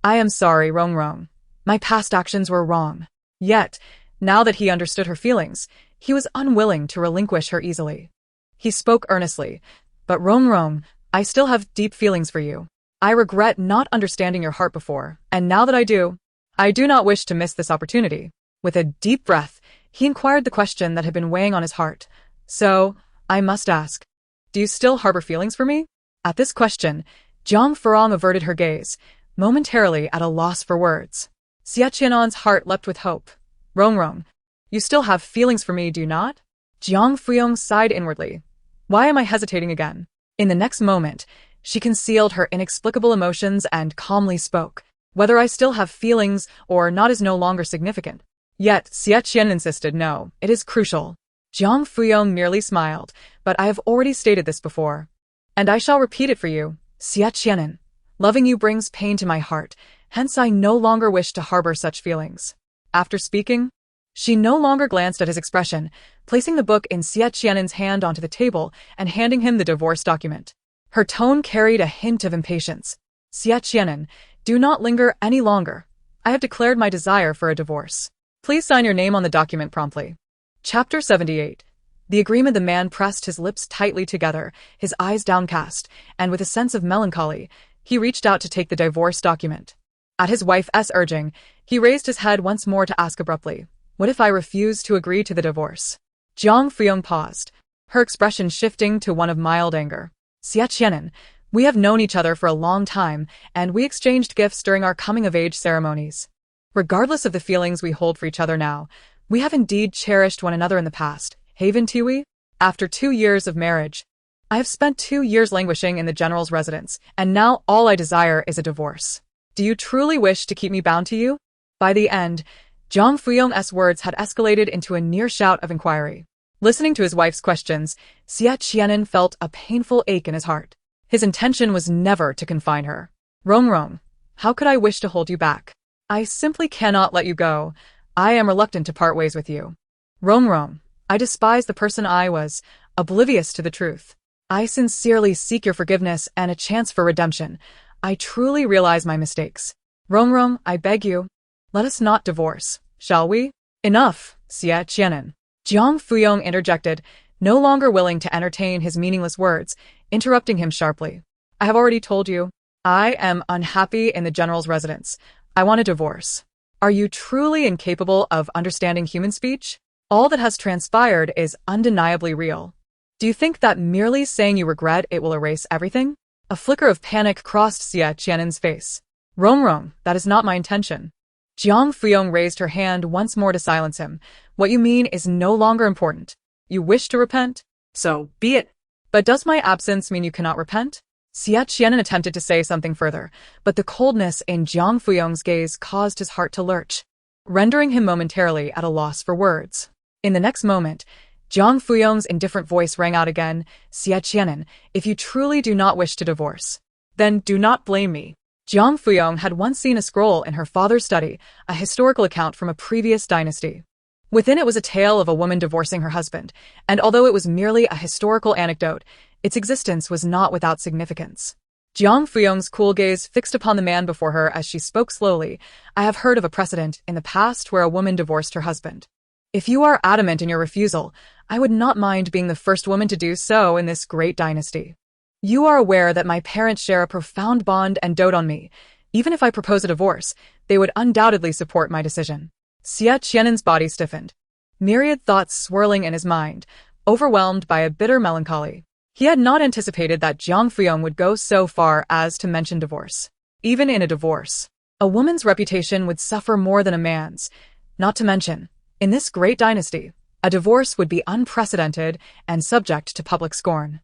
I am sorry, Rong. My past actions were wrong. Yet, now that he understood her feelings, he was unwilling to relinquish her easily. He spoke earnestly, But Rong, I still have deep feelings for you. I regret not understanding your heart before, and now that I do not wish to miss this opportunity. With a deep breath, he inquired the question that had been weighing on his heart. So, I must ask, do you still harbor feelings for me? At this question, Jiang Furong averted her gaze, momentarily at a loss for words. Xie Qi'an's heart leapt with hope. Rong, you still have feelings for me, do you not? Jiang Furong sighed inwardly. Why am I hesitating again? In the next moment, she concealed her inexplicable emotions and calmly spoke. Whether I still have feelings or not is no longer significant. Yet, Xie Qi'an insisted, no, it is crucial. Jiang Furong merely smiled, but I have already stated this before. And I shall repeat it for you. Xie Qi'an, loving you brings pain to my heart, hence I no longer wish to harbor such feelings. After speaking, she no longer glanced at his expression, placing the book in Xie Qi'an's hand onto the table and handing him the divorce document. Her tone carried a hint of impatience. Xie Qi'an, do not linger any longer. I have declared my desire for a divorce. Please sign your name on the document promptly. Chapter 78. The agreement. The man pressed his lips tightly together, his eyes downcast, and with a sense of melancholy, he reached out to take the divorce document. At his wife's urging, he raised his head once more to ask abruptly, what if I refuse to agree to the divorce? Jiang Furong paused, her expression shifting to one of mild anger. Xie Qi'an, we have known each other for a long time, and we exchanged gifts during our coming-of-age ceremonies. Regardless of the feelings we hold for each other now, we have indeed cherished one another in the past, haven't we? After 2 years of marriage, I have spent 2 years languishing in the general's residence, and now all I desire is a divorce. Do you truly wish to keep me bound to you? By the end, Jiang Furong's words had escalated into a near shout of inquiry. Listening to his wife's questions, Xie Qi'an felt a painful ache in his heart. His intention was never to confine her. Rong, how could I wish to hold you back? I simply cannot let you go. I am reluctant to part ways with you. Rong, I despise the person I was, oblivious to the truth. I sincerely seek your forgiveness and a chance for redemption. I truly realize my mistakes. Rong, I beg you. Let us not divorce, shall we? Enough, Xie Qi'an. Jiang Furong interjected, no longer willing to entertain his meaningless words, interrupting him sharply. I have already told you. I am unhappy in the general's residence. I want a divorce. Are you truly incapable of understanding human speech? All that has transpired is undeniably real. Do you think that merely saying you regret it will erase everything? A flicker of panic crossed Xie Qi'an's face. Rong, that is not my intention. Jiang Furong raised her hand once more to silence him. What you mean is no longer important. You wish to repent? So be it. But does my absence mean you cannot repent? Xie Qi'an attempted to say something further, but the coldness in Jiang Furong's gaze caused his heart to lurch, rendering him momentarily at a loss for words. In the next moment, Jiang Furong's indifferent voice rang out again, Xie Qi'an, if you truly do not wish to divorce, then do not blame me. Jiang Furong had once seen a scroll in her father's study, a historical account from a previous dynasty. Within it was a tale of a woman divorcing her husband, and although it was merely a historical anecdote, its existence was not without significance. Jiang Furong's cool gaze fixed upon the man before her as she spoke slowly. I have heard of a precedent in the past where a woman divorced her husband. If you are adamant in your refusal, I would not mind being the first woman to do so in this great dynasty. You are aware that my parents share a profound bond and dote on me. Even if I propose a divorce, they would undoubtedly support my decision. Xie Qi'an's body stiffened, myriad thoughts swirling in his mind, overwhelmed by a bitter melancholy. He had not anticipated that Jiang Furong would go so far as to mention divorce. Even in a divorce, a woman's reputation would suffer more than a man's. Not to mention, in this great dynasty, a divorce would be unprecedented and subject to public scorn.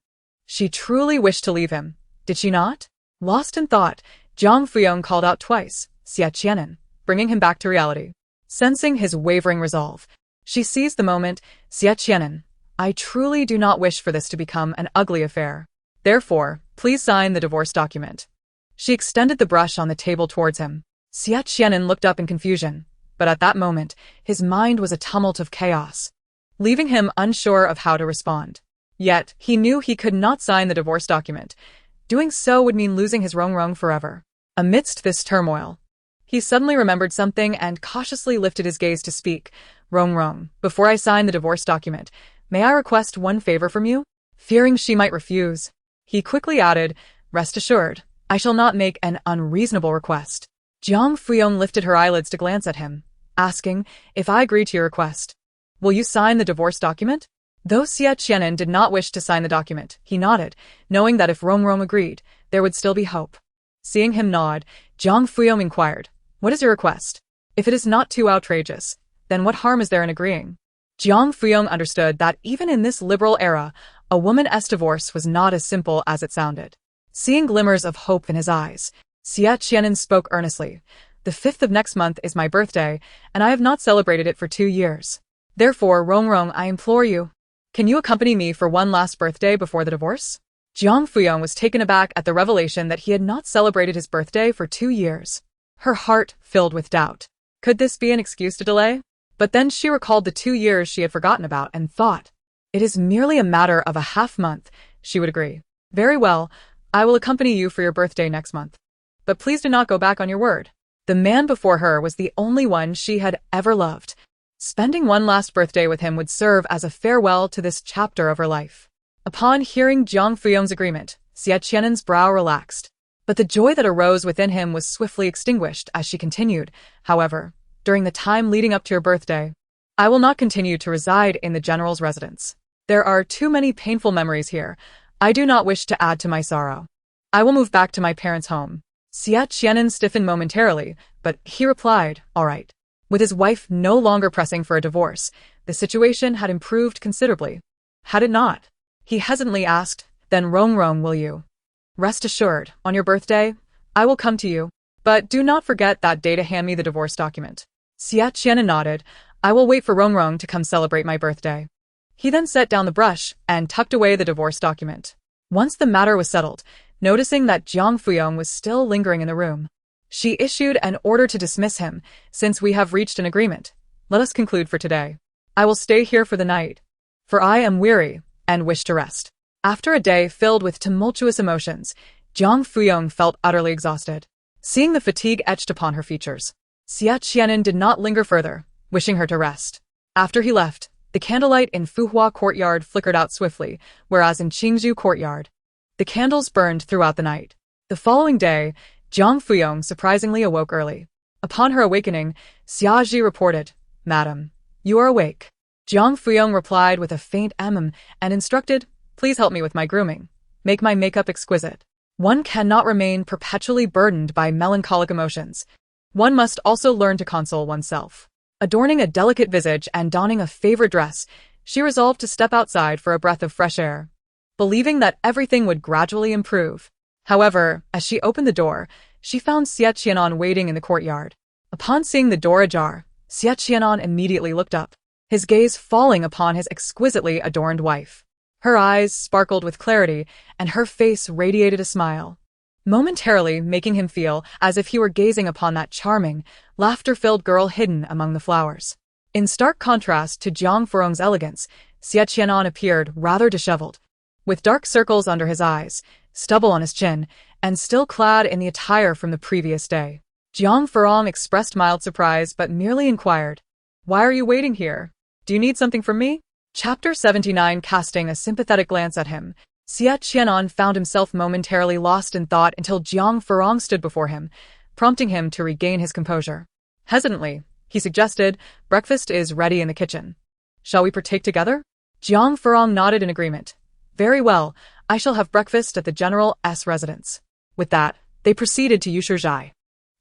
She truly wished to leave him, did she not? Lost in thought, Jiang Furong called out twice, Xie Qi'an, bringing him back to reality. Sensing his wavering resolve, she seized the moment, Xie Qi'an, I truly do not wish for this to become an ugly affair. Therefore, please sign the divorce document. She extended the brush on the table towards him. Xie Qi'an looked up in confusion, but at that moment, his mind was a tumult of chaos, leaving him unsure of how to respond. Yet, he knew he could not sign the divorce document. Doing so would mean losing his Rong forever. Amidst this turmoil, he suddenly remembered something and cautiously lifted his gaze to speak. Rong, before I sign the divorce document, may I request one favor from you? Fearing she might refuse, he quickly added, rest assured, I shall not make an unreasonable request. Jiang Furong lifted her eyelids to glance at him, asking, if I agree to your request, will you sign the divorce document? Though Xie Qi'an did not wish to sign the document, he nodded, knowing that if Rong agreed, there would still be hope. Seeing him nod, Jiang Furong inquired, what is your request? If it is not too outrageous, then what harm is there in agreeing? Jiang Furong understood that even in this liberal era, a woman's divorce was not as simple as it sounded. Seeing glimmers of hope in his eyes, Xie Qi'an spoke earnestly. The 5th of next month is my birthday, and I have not celebrated it for 2 years. Therefore, Rong, I implore you, can you accompany me for one last birthday before the divorce? Jiang Furong was taken aback at the revelation that he had not celebrated his birthday for 2 years. Her heart filled with doubt. Could this be an excuse to delay? But then she recalled the 2 years she had forgotten about and thought, it is merely a matter of a half month, she would agree. Very well, I will accompany you for your birthday next month. But please do not go back on your word. The man before her was the only one she had ever loved. Spending one last birthday with him would serve as a farewell to this chapter of her life. Upon hearing Jiang Furong's agreement, Xie Qi'an's brow relaxed. But the joy that arose within him was swiftly extinguished as she continued, however, during the time leading up to your birthday, I will not continue to reside in the general's residence. There are too many painful memories here. I do not wish to add to my sorrow. I will move back to my parents' home. Xie Qi'an stiffened momentarily, but he replied, all right. With his wife no longer pressing for a divorce, the situation had improved considerably. Had it not? He hesitantly asked, then Rong, will you? Rest assured, on your birthday, I will come to you. But do not forget that day to hand me the divorce document. Xie Qi'an nodded, I will wait for Rong to come celebrate my birthday. He then set down the brush and tucked away the divorce document. Once the matter was settled, noticing that Jiang Furong was still lingering in the room, she issued an order to dismiss him. Since we have reached an agreement, let us conclude for today. I will stay here for the night, for I am weary and wish to rest. After a day filled with tumultuous emotions, Jiang Furong felt utterly exhausted. Seeing the fatigue etched upon her features, Xie Qi'an did not linger further, wishing her to rest. After he left, the candlelight in Fuhua courtyard flickered out swiftly, whereas in Qingzhou courtyard, the candles burned throughout the night. The following day, Jiang Furong surprisingly awoke early. Upon her awakening, Xie reported, "Madam, you are awake." Jiang Furong replied with a faint and instructed, "Please help me with my grooming. Make my makeup exquisite." One cannot remain perpetually burdened by melancholic emotions. One must also learn to console oneself. Adorning a delicate visage and donning a favorite dress, she resolved to step outside for a breath of fresh air, believing that everything would gradually improve. However, as she opened the door, she found Xie Qi'an waiting in the courtyard. Upon seeing the door ajar, Xie Qi'an immediately looked up, his gaze falling upon his exquisitely adorned wife. Her eyes sparkled with clarity, and her face radiated a smile, momentarily making him feel as if he were gazing upon that charming, laughter-filled girl hidden among the flowers. In stark contrast to Jiang Furong's elegance, Xie Qi'an appeared rather disheveled, with dark circles under his eyes, stubble on his chin, and still clad in the attire from the previous day. Jiang Furong expressed mild surprise but merely inquired, "Why are you waiting here? Do you need something from me?" Chapter 79. Casting a sympathetic glance at him, Xie Qi'an found himself momentarily lost in thought until Jiang Furong stood before him, prompting him to regain his composure. Hesitantly, he suggested, "Breakfast is ready in the kitchen. Shall we partake together?" Jiang Furong nodded in agreement. "Very well, I shall have breakfast at the General's residence." With that, they proceeded to Yushizhai.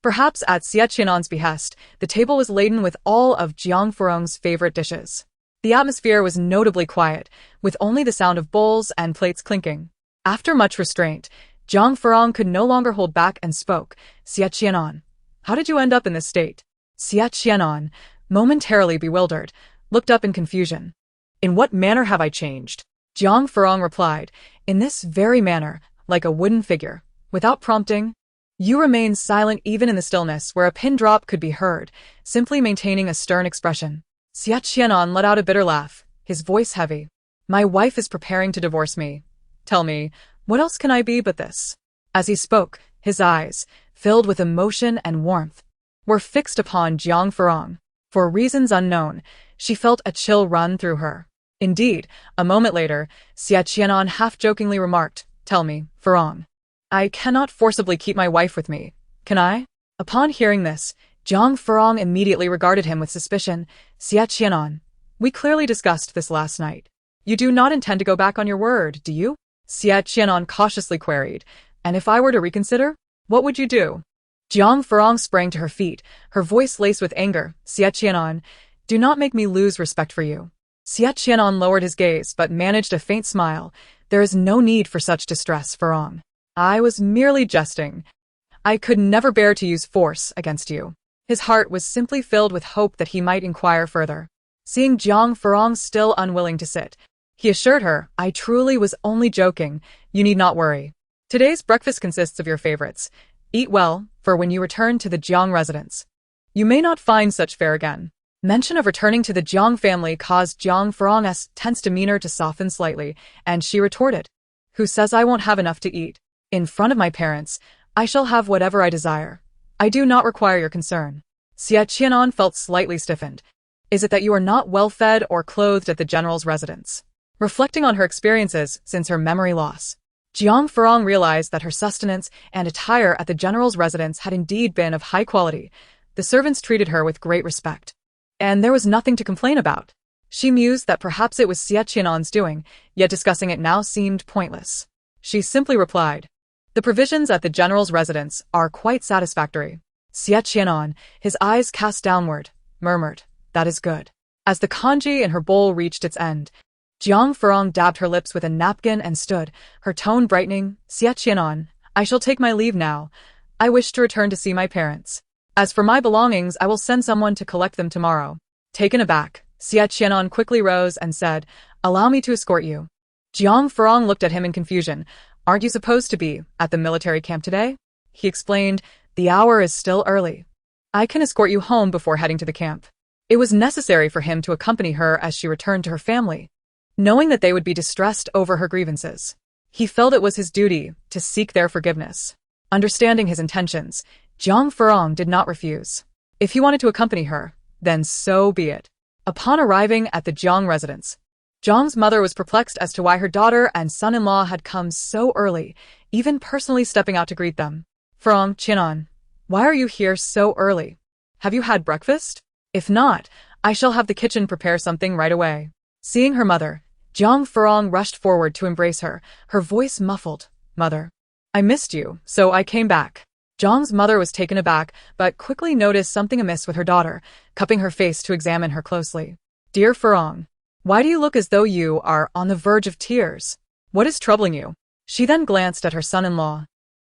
Perhaps at Xie Qi'an's behest, the table was laden with all of Jiang Furong's favorite dishes. The atmosphere was notably quiet, with only the sound of bowls and plates clinking. After much restraint, Jiang Furong could no longer hold back and spoke, "Xie Qi'an, how did you end up in this state?" Xie Qi'an, momentarily bewildered, looked up in confusion. "In what manner have I changed?" Jiang Furong replied, "In this very manner, like a wooden figure, without prompting. You remained silent even in the stillness where a pin drop could be heard, simply maintaining a stern expression." Xie Qi'an let out a bitter laugh, his voice heavy. "My wife is preparing to divorce me. Tell me, what else can I be but this?" As he spoke, his eyes, filled with emotion and warmth, were fixed upon Jiang Furong. For reasons unknown, she felt a chill run through her. Indeed, a moment later, Xie Qi'an half-jokingly remarked, "Tell me, Furong, I cannot forcibly keep my wife with me, can I?" Upon hearing this, Jiang Furong immediately regarded him with suspicion. "Xie Qi'an, we clearly discussed this last night. You do not intend to go back on your word, do you?" Xie Qi'an cautiously queried, "And if I were to reconsider, what would you do?" Jiang Furong sprang to her feet, her voice laced with anger. "Xie Qi'an, do not make me lose respect for you." Xie Qi'an lowered his gaze but managed a faint smile. "There is no need for such distress, Furong. I was merely jesting. I could never bear to use force against you." His heart was simply filled with hope that he might inquire further. Seeing Jiang Furong still unwilling to sit, he assured her, "I truly was only joking. You need not worry. Today's breakfast consists of your favorites. Eat well, for when you return to the Jiang residence, you may not find such fare again." Mention of returning to the Jiang family caused Jiang Furong's tense demeanor to soften slightly, and she retorted, "Who says I won't have enough to eat? In front of my parents, I shall have whatever I desire. I do not require your concern." Xie Qi'an felt slightly stiffened. "Is it that you are not well fed or clothed at the general's residence?" Reflecting on her experiences since her memory loss, Jiang Furong realized that her sustenance and attire at the general's residence had indeed been of high quality. The servants treated her with great respect, and there was nothing to complain about. She mused that perhaps it was Xie Qi'an's doing, yet discussing it now seemed pointless. She simply replied, "The provisions at the general's residence are quite satisfactory." Xie Qi'an, his eyes cast downward, murmured, "That is good." As the congee in her bowl reached its end, Jiang Furong dabbed her lips with a napkin and stood, her tone brightening. "Xie Qi'an, I shall take my leave now. I wish to return to see my parents. As for my belongings, I will send someone to collect them tomorrow." Taken aback, Xie Qi'an quickly rose and said, Allow me to escort you. Jiang Furong looked at him in confusion. Aren't you supposed to be at the military camp today? He explained, the hour is still early. I can escort you home before heading to the camp. It was necessary for him to accompany her as she returned to her family, knowing that they would be distressed over her grievances. He felt it was his duty to seek their forgiveness. Understanding his intentions, Jiang Furong did not refuse. If he wanted to accompany her, then so be it. Upon arriving at the Jiang residence, Jiang's mother was perplexed as to why her daughter and son-in-law had come so early, even personally stepping out to greet them. Furong, Qian, why are you here so early? Have you had breakfast? If not, I shall have the kitchen prepare something right away. Seeing her mother, Jiang Furong rushed forward to embrace her, her voice muffled. Mother, I missed you, so I came back. Jiang's mother was taken aback, but quickly noticed something amiss with her daughter, cupping her face to examine her closely. Dear Furong, why do you look as though you are on the verge of tears? What is troubling you? She then glanced at her son-in-law,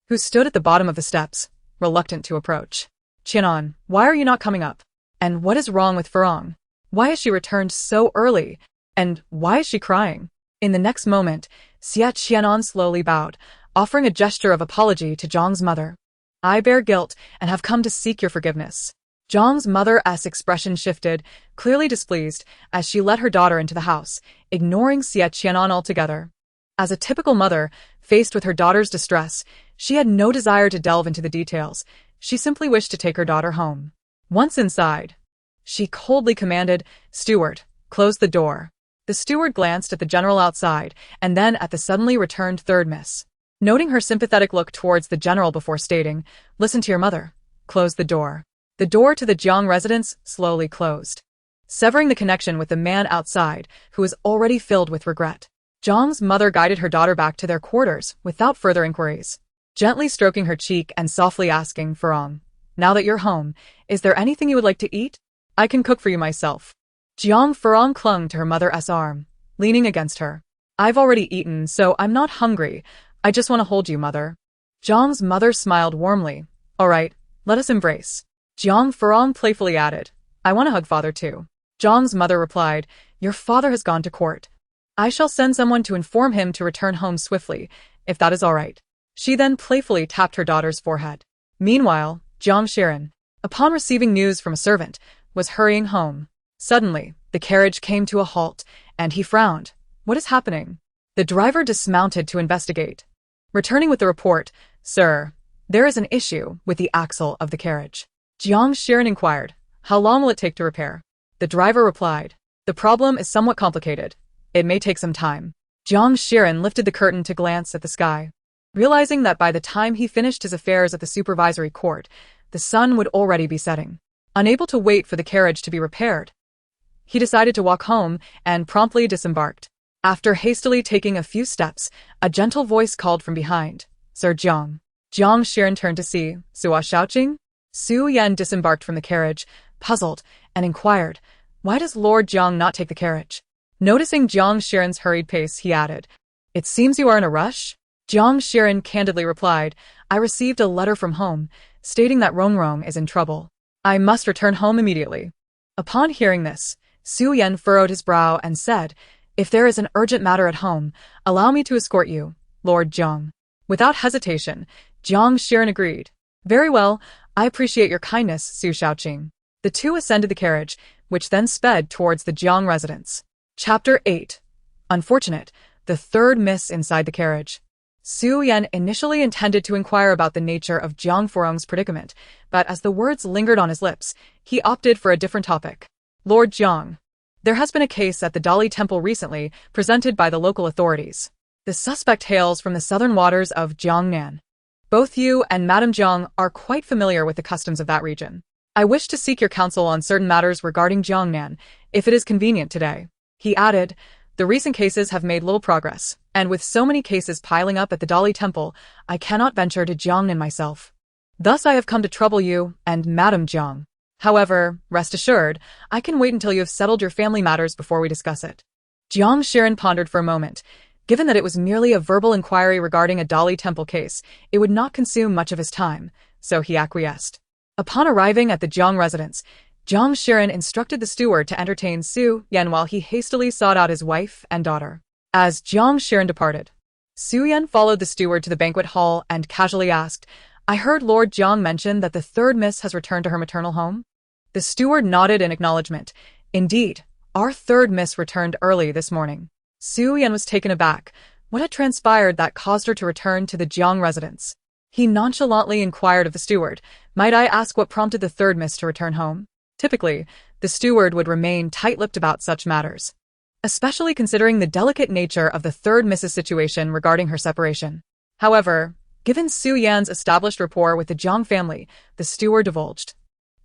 who stood at the bottom of the steps, reluctant to approach. Qian, why are you not coming up? And what is wrong with Furong? Why has she returned so early? And why is she crying? In the next moment, Xie Qi'an slowly bowed, offering a gesture of apology to Jiang's mother. I bear guilt and have come to seek your forgiveness. Jiang's mother's expression shifted, clearly displeased, as she led her daughter into the house, ignoring Xie Qi'an altogether. As a typical mother, faced with her daughter's distress, she had no desire to delve into the details. She simply wished to take her daughter home. Once inside, she coldly commanded, Steward, close the door. The steward glanced at the general outside, and then at the suddenly returned third miss. Noting her sympathetic look towards the general before stating, Listen to your mother. Close the door. The door to the Jiang residence slowly closed, severing the connection with the man outside, who was already filled with regret. Jiang's mother guided her daughter back to their quarters without further inquiries, gently stroking her cheek and softly asking, Furong, now that you're home, is there anything you would like to eat? I can cook for you myself. Jiang Furong clung to her mother's arm, leaning against her. I've already eaten, so I'm not hungry. I just want to hold you, mother. Jiang's mother smiled warmly. All right, let us embrace. Jiang Furong playfully added, I want to hug father too. Jiang's mother replied, Your father has gone to court. I shall send someone to inform him to return home swiftly, if that is all right. She then playfully tapped her daughter's forehead. Meanwhile, Jiang Qi'an, upon receiving news from a servant, was hurrying home. Suddenly, the carriage came to a halt, and he frowned. What is happening? The driver dismounted to investigate. Returning with the report, Sir, there is an issue with the axle of the carriage. Jiang Qi'an inquired, How long will it take to repair? The driver replied, The problem is somewhat complicated. It may take some time. Jiang Qi'an lifted the curtain to glance at the sky, realizing that by the time he finished his affairs at the supervisory court, the sun would already be setting. Unable to wait for the carriage to be repaired, he decided to walk home and promptly disembarked. After hastily taking a few steps, a gentle voice called from behind, Sir Jiang. Jiang Qi'an turned to see Su Xiaoqing. Su Yan disembarked from the carriage, puzzled, and inquired, Why does Lord Jiang not take the carriage? Noticing Jiang Qi'an's hurried pace, he added, It seems you are in a rush? Jiang Qi'an candidly replied, I received a letter from home, stating that Rong is in trouble. I must return home immediately. Upon hearing this, Su Yan furrowed his brow and said, If there is an urgent matter at home, allow me to escort you, Lord Jiang. Without hesitation, Jiang Qi'an agreed. Very well, I appreciate your kindness, Su Xiaoqing. The two ascended the carriage, which then sped towards the Jiang residence. Chapter 8. Unfortunate, the third miss inside the carriage. Su Yan initially intended to inquire about the nature of Jiang Furong's predicament, but as the words lingered on his lips, he opted for a different topic. Lord Jiang, there has been a case at the Dali Temple recently presented by the local authorities. The suspect hails from the southern waters of Jiangnan. Both you and Madame Jiang are quite familiar with the customs of that region. I wish to seek your counsel on certain matters regarding Jiangnan, if it is convenient today. He added, The recent cases have made little progress, and with so many cases piling up at the Dali Temple, I cannot venture to Jiangnan myself. Thus I have come to trouble you and Madame Jiang. However, rest assured, I can wait until you have settled your family matters before we discuss it. Jiang Qi'an pondered for a moment. Given that it was merely a verbal inquiry regarding a Dali Temple case, it would not consume much of his time, so he acquiesced. Upon arriving at the Jiang residence, Jiang Furong instructed the steward to entertain Xie Qi'an while he hastily sought out his wife and daughter. As Jiang Furong departed, Xie Qi'an followed the steward to the banquet hall and casually asked, "I heard Lord Jiang mention that the third miss has returned to her maternal home?" The steward nodded in acknowledgement. "Indeed, our third miss returned early this morning." Xie Qi'an was taken aback. What had transpired that caused her to return to the Jiang residence? He nonchalantly inquired of the steward, "Might I ask what prompted the third miss to return home?" Typically, the steward would remain tight-lipped about such matters, especially considering the delicate nature of the third miss's situation regarding her separation. However, given Xie Qi'an's established rapport with the Jiang family, the steward divulged.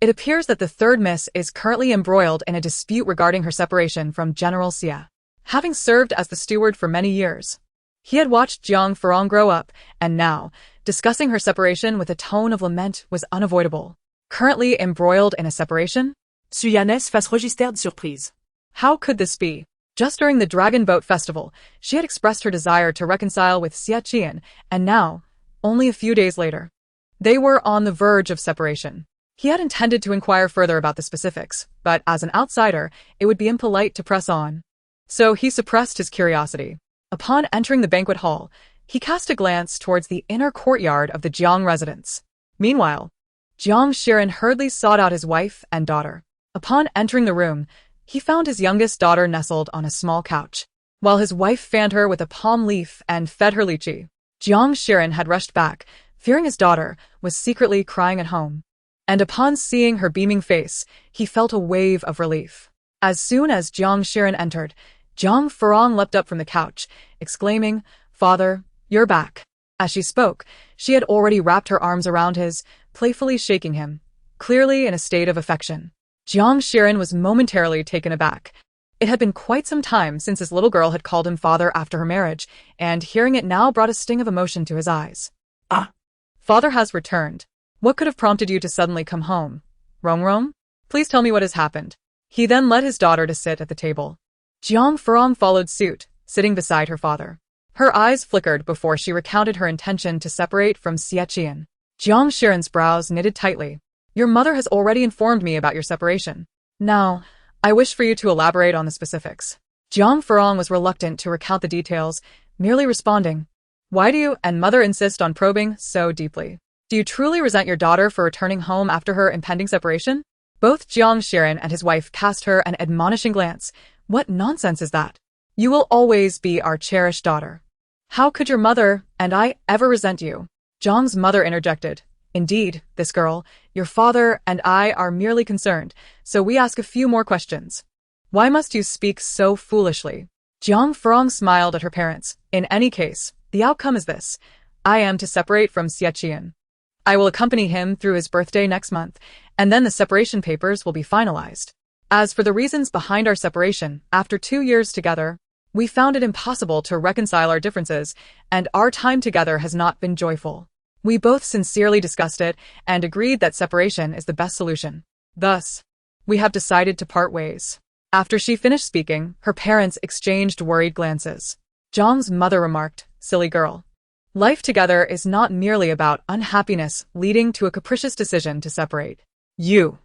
It appears that the third miss is currently embroiled in a dispute regarding her separation from General Xie. Having served as the steward for many years, he had watched Jiang Furong grow up, and now, discussing her separation with a tone of lament was unavoidable. Currently embroiled in a separation? Xie Qi'an's face registered surprise. How could this be? Just during the Dragon Boat Festival, she had expressed her desire to reconcile with Xie Qi'an, and now, only a few days later, they were on the verge of separation. He had intended to inquire further about the specifics, but as an outsider, it would be impolite to press on. So he suppressed his curiosity. Upon entering the banquet hall, he cast a glance towards the inner courtyard of the Jiang residence. Meanwhile, Jiang Furong hurriedly sought out his wife and daughter. Upon entering the room, he found his youngest daughter nestled on a small couch, while his wife fanned her with a palm leaf and fed her lychee. Jiang Furong had rushed back, fearing his daughter was secretly crying at home. And upon seeing her beaming face, he felt a wave of relief. As soon as Jiang Furong entered, Jiang Furong leapt up from the couch, exclaiming, "Father, you're back." As she spoke, she had already wrapped her arms around his, playfully shaking him, clearly in a state of affection. Jiang Furong was momentarily taken aback. It had been quite some time since his little girl had called him father after her marriage, and hearing it now brought a sting of emotion to his eyes. "Ah, Father has returned. What could have prompted you to suddenly come home? Rong? Please tell me what has happened." He then led his daughter to sit at the table. Jiang Furong followed suit, sitting beside her father. Her eyes flickered before she recounted her intention to separate from Xie Qi'an. Jiang Furong's brows knitted tightly. "Your mother has already informed me about your separation. Now, I wish for you to elaborate on the specifics." Jiang Furong was reluctant to recount the details, merely responding, "Why do you and mother insist on probing so deeply? Do you truly resent your daughter for returning home after her impending separation?" Both Jiang Furong and his wife cast her an admonishing glance. "What nonsense is that? You will always be our cherished daughter. How could your mother and I ever resent you?" Jiang's mother interjected. "Indeed, this girl, your father and I are merely concerned, so we ask a few more questions. Why must you speak so foolishly?" Jiang Furong smiled at her parents. "In any case, the outcome is this. I am to separate from Xie Qi'an. I will accompany him through his birthday next month, and then the separation papers will be finalized. As for the reasons behind our separation, after 2 years together, we found it impossible to reconcile our differences, and our time together has not been joyful. We both sincerely discussed it and agreed that separation is the best solution. Thus, we have decided to part ways." After she finished speaking, her parents exchanged worried glances. Jiang's mother remarked, "Silly girl. Life together is not merely about unhappiness leading to a capricious decision to separate. You."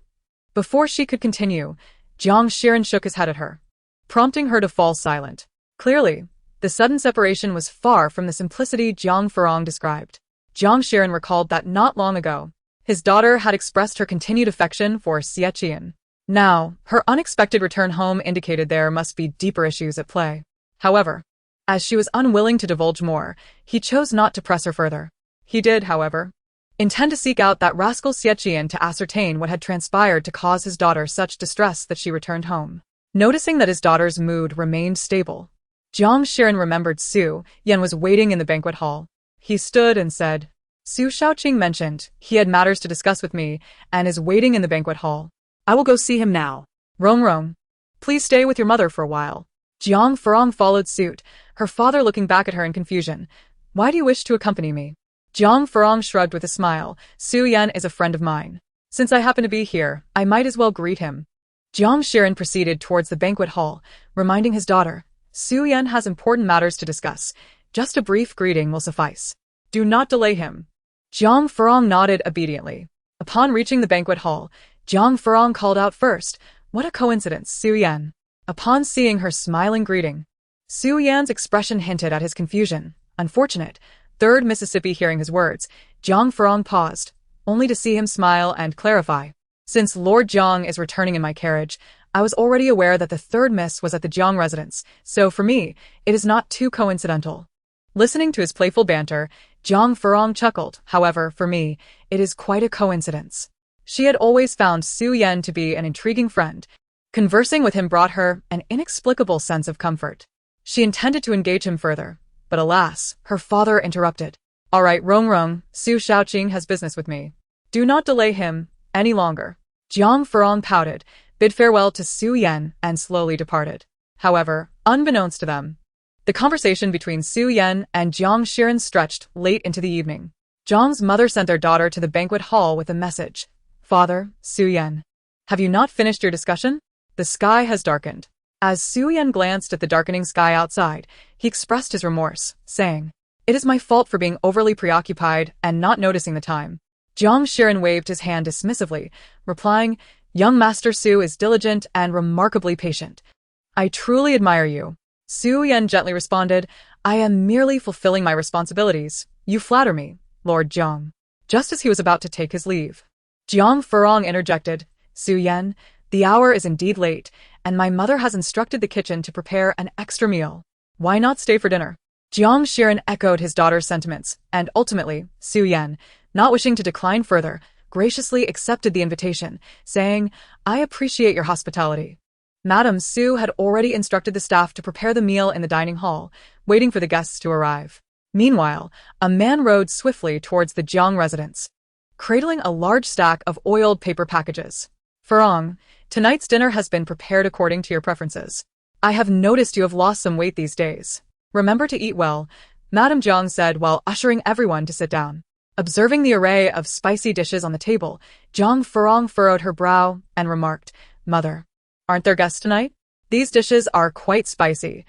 Before she could continue, Jiang Furong shook his head at her, prompting her to fall silent. Clearly, the sudden separation was far from the simplicity Jiang Furong described. Jiang Furong recalled that not long ago, his daughter had expressed her continued affection for Xie Qi'an. Now, her unexpected return home indicated there must be deeper issues at play. However, as she was unwilling to divulge more, he chose not to press her further. He did, however, intend to seek out that rascal Xie Qi'an to ascertain what had transpired to cause his daughter such distress that she returned home. Noticing that his daughter's mood remained stable, Jiang Furong remembered Xie Qi'an was waiting in the banquet hall. He stood and said, "Su Shaoqing mentioned he had matters to discuss with me and is waiting in the banquet hall. I will go see him now." Rong, please stay with your mother for a while." Jiang Furong followed suit, her father looking back at her in confusion. "Why do you wish to accompany me?" Jiang Furong shrugged with a smile. "Xie Qi'an is a friend of mine. Since I happen to be here, I might as well greet him." Jiang Furong proceeded towards the banquet hall, reminding his daughter, "Xie Qi'an has important matters to discuss. Just a brief greeting will suffice. Do not delay him." Jiang Furong nodded obediently. Upon reaching the banquet hall, Jiang Furong called out first. What a coincidence, Xie Qi'an. Upon seeing her smiling greeting, Xie Qi'an's expression hinted at his confusion. Unfortunate. Third Mississippi hearing his words, Jiang Furong paused, only to see him smile and clarify. Since Lord Jiang is returning in my carriage, I was already aware that the third miss was at the Jiang residence, so for me, it is not too coincidental. Listening to his playful banter, Jiang Furong chuckled. However, for me, it is quite a coincidence. She had always found Xie Qi'an to be an intriguing friend. Conversing with him brought her an inexplicable sense of comfort. She intended to engage him further, but alas, her father interrupted. All right, Rong, Su Shaoqing has business with me. Do not delay him any longer. Jiang Furong pouted, bid farewell to Xie Qi'an, and slowly departed. However, unbeknownst to them, the conversation between Xie Qi'an and Jiang Qi'an stretched late into the evening. Jiang's mother sent their daughter to the banquet hall with a message. Father, Xie Qi'an, have you not finished your discussion? The sky has darkened. As Xie Qi'an glanced at the darkening sky outside, he expressed his remorse, saying, It is my fault for being overly preoccupied and not noticing the time. Jiang Qi'an waved his hand dismissively, replying, Young Master Su is diligent and remarkably patient. I truly admire you. Xie Qi'an gently responded, I am merely fulfilling my responsibilities. You flatter me, Lord Jiang. Just as he was about to take his leave, Jiang Furong interjected, Xie Qi'an, the hour is indeed late, and my mother has instructed the kitchen to prepare an extra meal. Why not stay for dinner? Jiang Qi'an echoed his daughter's sentiments, and ultimately, Xie Qi'an, not wishing to decline further, graciously accepted the invitation, saying, I appreciate your hospitality. Madame Su had already instructed the staff to prepare the meal in the dining hall, waiting for the guests to arrive. Meanwhile, a man rode swiftly towards the Jiang residence, cradling a large stack of oiled paper packages. Furong, tonight's dinner has been prepared according to your preferences. I have noticed you have lost some weight these days. Remember to eat well, Madame Jiang said while ushering everyone to sit down. Observing the array of spicy dishes on the table, Jiang Furong furrowed her brow and remarked, Mother, aren't there guests tonight? These dishes are quite spicy.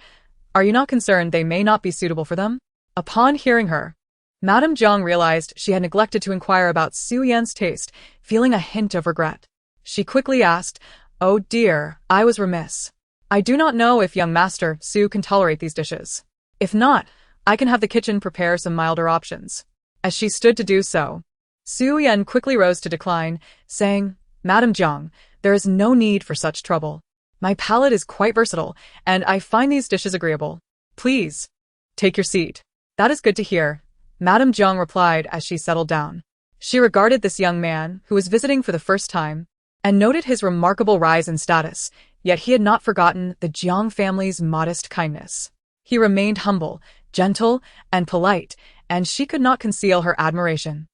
Are you not concerned they may not be suitable for them? Upon hearing her, Madame Jiang realized she had neglected to inquire about Xie Qi'an's taste, feeling a hint of regret. She quickly asked, Oh dear, I was remiss. I do not know if young Master Su can tolerate these dishes. If not, I can have the kitchen prepare some milder options. As she stood to do so, Xie Qi'an quickly rose to decline, saying, Madame Jiang, there is no need for such trouble. My palate is quite versatile, and I find these dishes agreeable. Please, take your seat. That is good to hear, Madame Jiang replied as she settled down. She regarded this young man, who was visiting for the first time, and noted his remarkable rise in status, yet he had not forgotten the Jiang family's modest kindness. He remained humble, gentle, and polite, and she could not conceal her admiration.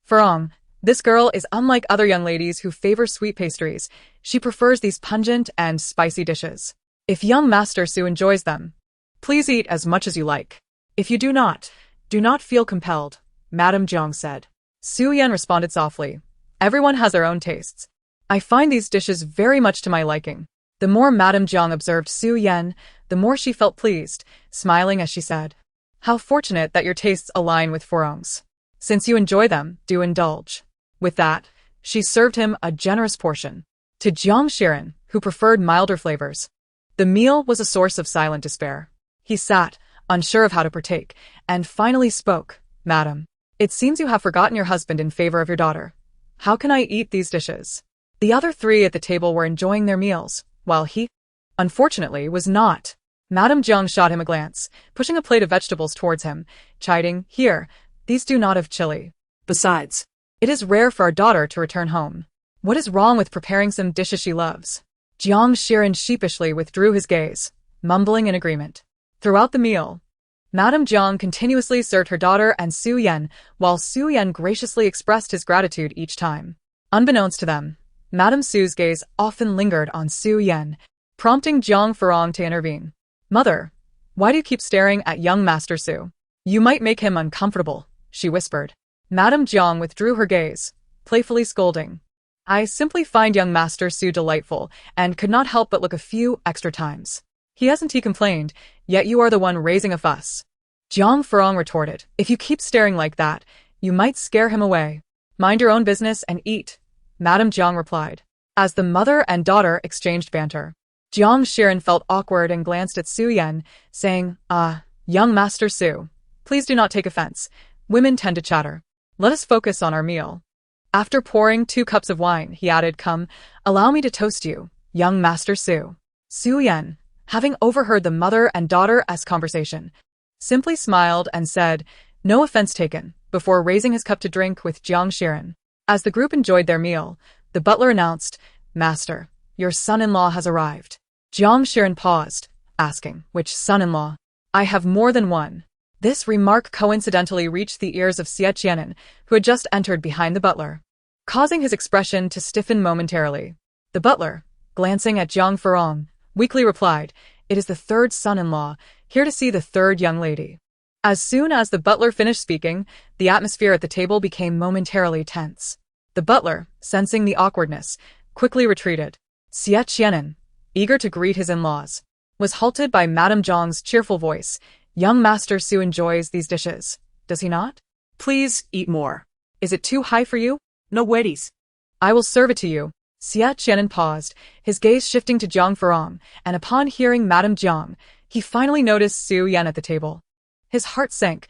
Furong, this girl is unlike other young ladies who favor sweet pastries. She prefers these pungent and spicy dishes. If young Master Su enjoys them, please eat as much as you like. If you do not feel compelled, Madame Jiang said. Xie Qi'an responded softly, Everyone has their own tastes. I find these dishes very much to my liking. The more Madame Jiang observed Xie Qi'an, the more she felt pleased, smiling as she said, How fortunate that your tastes align with Furong's. Since you enjoy them, do indulge. With that, she served him a generous portion. To Jiang Qi'an, who preferred milder flavors, the meal was a source of silent despair. He sat, unsure of how to partake, and finally spoke, Madam, it seems you have forgotten your husband in favor of your daughter. How can I eat these dishes? The other three at the table were enjoying their meals, while he, unfortunately, was not. Madame Jiang shot him a glance, pushing a plate of vegetables towards him, chiding, Here, these do not have chili. Besides, it is rare for our daughter to return home. What is wrong with preparing some dishes she loves? Jiang Qi'an sheepishly withdrew his gaze, mumbling in agreement. Throughout the meal, Madame Jiang continuously served her daughter and Xie Qi'an, while Xie Qi'an graciously expressed his gratitude each time. Unbeknownst to them, Madame Su's gaze often lingered on Xie Qi'an, prompting Jiang Furong to intervene. Mother, why do you keep staring at young Master Su? You might make him uncomfortable, she whispered. Madame Jiang withdrew her gaze, playfully scolding. I simply find young Master Su delightful, and could not help but look a few extra times. He complained, yet you are the one raising a fuss. Jiang Furong retorted, If you keep staring like that, you might scare him away. Mind your own business and eat, Madame Jiang replied. as the mother and daughter exchanged banter. Jiang Qi'an felt awkward and glanced at Su Yan, saying, young Master Su, please do not take offense. Women tend to chatter. Let us focus on our meal. After pouring 2 cups of wine, he added, come, allow me to toast you, young Master Su. Su Yan, having overheard the mother and daughter's conversation, simply smiled and said, no offense taken, before raising his cup to drink with Jiang Qi'an. As the group enjoyed their meal, the butler announced, Master, your son-in-law has arrived. Jiang Qi'an paused, asking, which son-in-law? I have more than one. This remark coincidentally reached the ears of Xie Qi'an, who had just entered behind the butler, causing his expression to stiffen momentarily. The butler, glancing at Jiang Furong, weakly replied, it is the 3rd son-in-law, here to see the 3rd young lady. As soon as the butler finished speaking, the atmosphere at the table became momentarily tense. The butler, sensing the awkwardness, quickly retreated. Xie Qi'an, eager to greet his in-laws, was halted by Madame Zhang's cheerful voice. Young Master Su enjoys these dishes, does he not? Please eat more. Is it too high for you? No worries. I will serve it to you. Xie Qi'an paused, his gaze shifting to Jiang Furong, and upon hearing Madame Zhang, he finally noticed Su Yan at the table. His heart sank.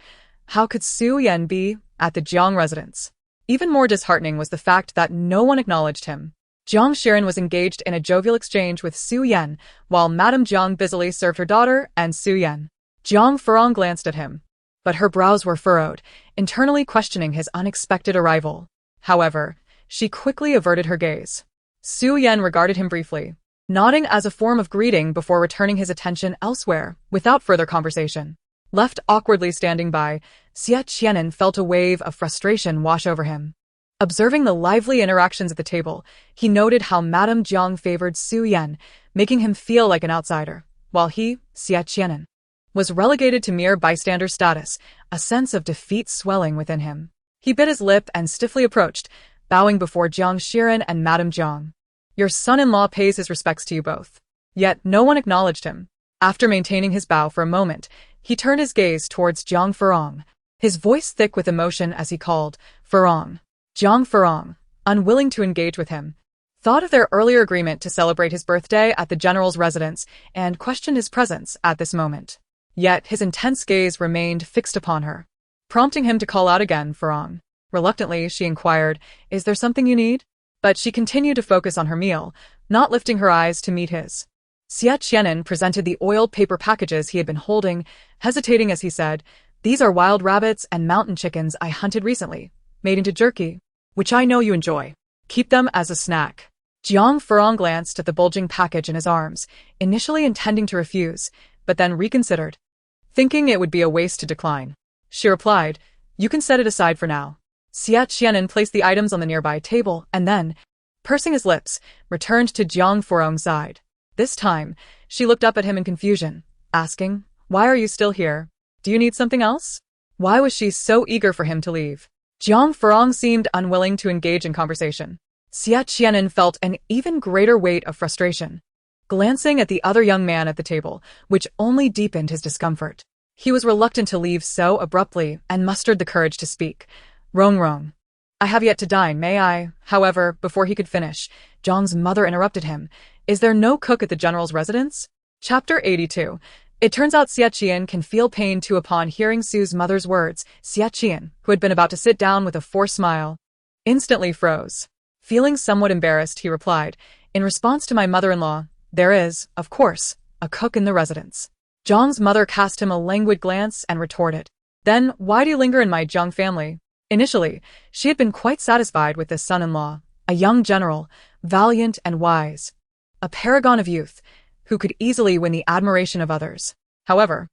How could Su Yan be at the Jiang residence? Even more disheartening was the fact that no one acknowledged him. Jiang Qi'an was engaged in a jovial exchange with Su Yan, while Madame Zhang busily served her daughter and Su Yan. Jiang Furong glanced at him, but her brows were furrowed, internally questioning his unexpected arrival. However, she quickly averted her gaze. Su Yan regarded him briefly, nodding as a form of greeting before returning his attention elsewhere, without further conversation. Left awkwardly standing by, Xie Qi'an felt a wave of frustration wash over him. Observing the lively interactions at the table, he noted how Madame Zhang favored Su Yan, making him feel like an outsider, while he, Xie Qi'an, was relegated to mere bystander status, a sense of defeat swelling within him. He bit his lip and stiffly approached, bowing before Jiang Qi'an and Madame Zhang. Your son-in-law pays his respects to you both. Yet no one acknowledged him. After maintaining his bow for a moment, he turned his gaze towards Jiang Furong, his voice thick with emotion as he called, Furong. Jiang Furong, unwilling to engage with him, thought of their earlier agreement to celebrate his birthday at the general's residence and questioned his presence at this moment. Yet his intense gaze remained fixed upon her, prompting him to call out again, Furong. Reluctantly, she inquired, is there something you need? But she continued to focus on her meal, not lifting her eyes to meet his. Xie Qi'an presented the oiled paper packages he had been holding, hesitating as he said, these are wild rabbits and mountain chickens I hunted recently, made into jerky, which I know you enjoy. Keep them as a snack. Jiang Furong glanced at the bulging package in his arms, initially intending to refuse, but then reconsidered, thinking it would be a waste to decline. She replied, you can set it aside for now. Xie Qi'an placed the items on the nearby table and then, pursing his lips, returned to Jiang Furong's side. This time, she looked up at him in confusion, asking, why are you still here? Do you need something else? Why was she so eager for him to leave? Jiang Furong seemed unwilling to engage in conversation. Xie Qi'an felt an even greater weight of frustration, glancing at the other young man at the table, which only deepened his discomfort. He was reluctant to leave so abruptly and mustered the courage to speak. Rong. I have yet to dine, may I? However, before he could finish, Zhang's mother interrupted him. Is there no cook at the general's residence? Chapter 82. It turns out Xie Qi'an can feel pain too upon hearing Su's mother's words. Xie Qi'an, who had been about to sit down with a forced smile, instantly froze. Feeling somewhat embarrassed, he replied, in response to my mother-in-law, there is, of course, a cook in the residence. Zhang's mother cast him a languid glance and retorted, then why do you linger in my Jiang family? Initially, she had been quite satisfied with this son-in-law, a young general, valiant and wise, a paragon of youth, who could easily win the admiration of others. However,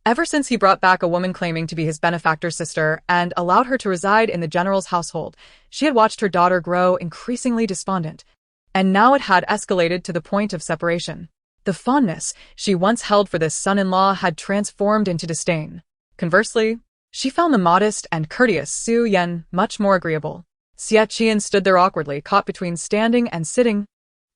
ever since he brought back a woman claiming to be his benefactor's sister and allowed her to reside in the general's household, she had watched her daughter grow increasingly despondent, and now it had escalated to the point of separation. The fondness she once held for this son-in-law had transformed into disdain. Conversely, she found the modest and courteous Su Yan much more agreeable. Xie Qi'an stood there awkwardly, caught between standing and sitting,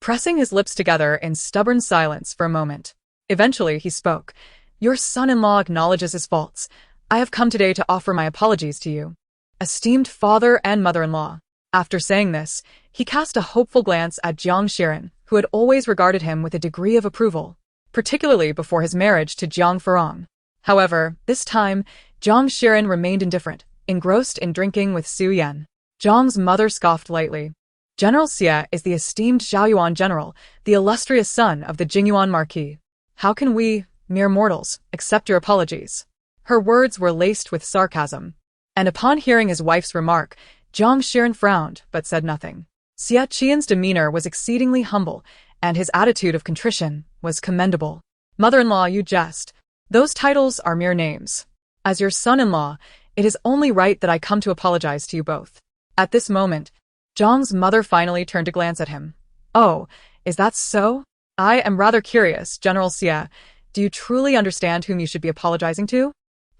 pressing his lips together in stubborn silence for a moment. Eventually, he spoke. Your son-in-law acknowledges his faults. I have come today to offer my apologies to you, esteemed father and mother-in-law. After saying this, he cast a hopeful glance at Jiang Qi'an, who had always regarded him with a degree of approval, particularly before his marriage to Jiang Furong. However, this time, Jiang Qi'an remained indifferent, engrossed in drinking with Su Yan. Jiang's mother scoffed lightly. General Xie is the esteemed Zhaoyuan general, the illustrious son of the Jingyuan Marquis. How can we, mere mortals, accept your apologies? Her words were laced with sarcasm. And upon hearing his wife's remark, Jiang Qi'an frowned but said nothing. Xie Qi'an's demeanor was exceedingly humble, and his attitude of contrition was commendable. Mother-in-law, you jest. Those titles are mere names. As your son-in-law, it is only right that I come to apologize to you both. At this moment, Jiang's mother finally turned to glance at him. Oh, is that so? I am rather curious, General Xie. Do you truly understand whom you should be apologizing to?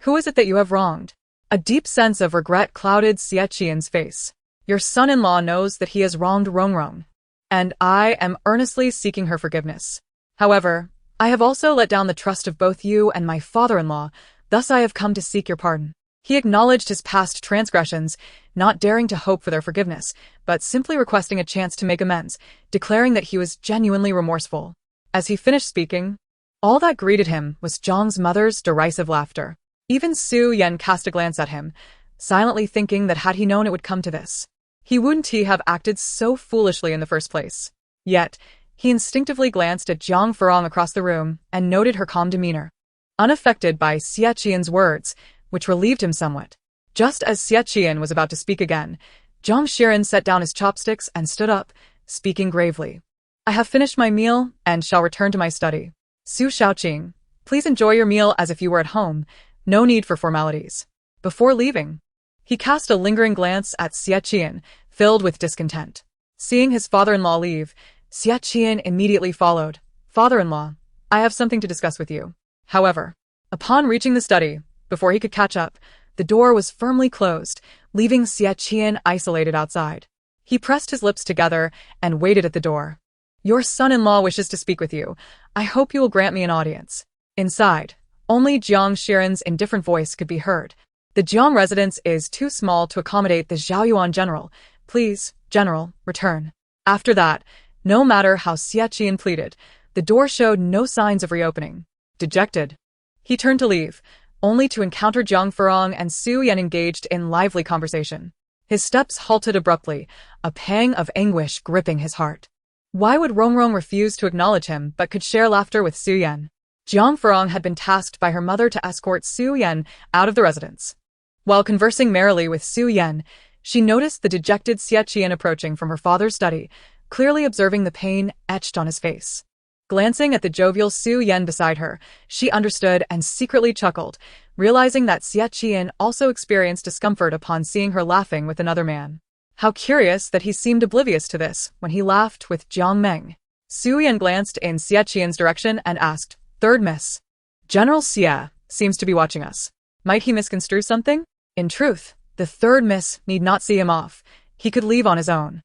Who is it that you have wronged? A deep sense of regret clouded Xie Qi'an's face. Your son-in-law knows that he has wronged Rongrong, and I am earnestly seeking her forgiveness. However, I have also let down the trust of both you and my father-in-law, thus I have come to seek your pardon. He acknowledged his past transgressions, not daring to hope for their forgiveness, but simply requesting a chance to make amends, declaring that he was genuinely remorseful. As he finished speaking, all that greeted him was Jiang's mother's derisive laughter. Even Su Yan cast a glance at him, silently thinking that had he known it would come to this, he wouldn't have acted so foolishly in the first place. Yet, he instinctively glanced at Jiang Furong across the room and noted her calm demeanor, unaffected by Xie Qi'an's words, which relieved him somewhat. Just as Xie Qi'an was about to speak again, Jiang Qi'an set down his chopsticks and stood up, speaking gravely. I have finished my meal and shall return to my study. Su Shaoqing, please enjoy your meal as if you were at home. No need for formalities. Before leaving, he cast a lingering glance at Xie Qi'an, filled with discontent. Seeing his father-in-law leave, Xie Qi'an immediately followed. Father-in-law, I have something to discuss with you. However, upon reaching the study, before he could catch up, the door was firmly closed, leaving Xie Qi'an isolated outside. He pressed his lips together and waited at the door. Your son-in-law wishes to speak with you. I hope you will grant me an audience. Inside, only Jiang Qi'an's indifferent voice could be heard. The Jiang residence is too small to accommodate the Zhaoyuan general. Please, general, return. After that, no matter how Xie Qi'an pleaded, the door showed no signs of reopening. Dejected, he turned to leave, only to encounter Jiang Furong and Su Yan engaged in lively conversation. His steps halted abruptly, a pang of anguish gripping his heart. Why would Rongrong refuse to acknowledge him but could share laughter with Su Yan? Jiang Furong had been tasked by her mother to escort Su Yan out of the residence. While conversing merrily with Su Yan, she noticed the dejected Xie Qi'an approaching from her father's study, clearly observing the pain etched on his face. Glancing at the jovial Su Yan beside her, she understood and secretly chuckled, realizing that Xie Qi'an also experienced discomfort upon seeing her laughing with another man. How curious that he seemed oblivious to this when he laughed with Jiang Meng. Su Yan glanced in Xie Qi'an's direction and asked, Third miss. General Xie seems to be watching us. Might he misconstrue something? In truth, the third miss need not see him off. He could leave on his own.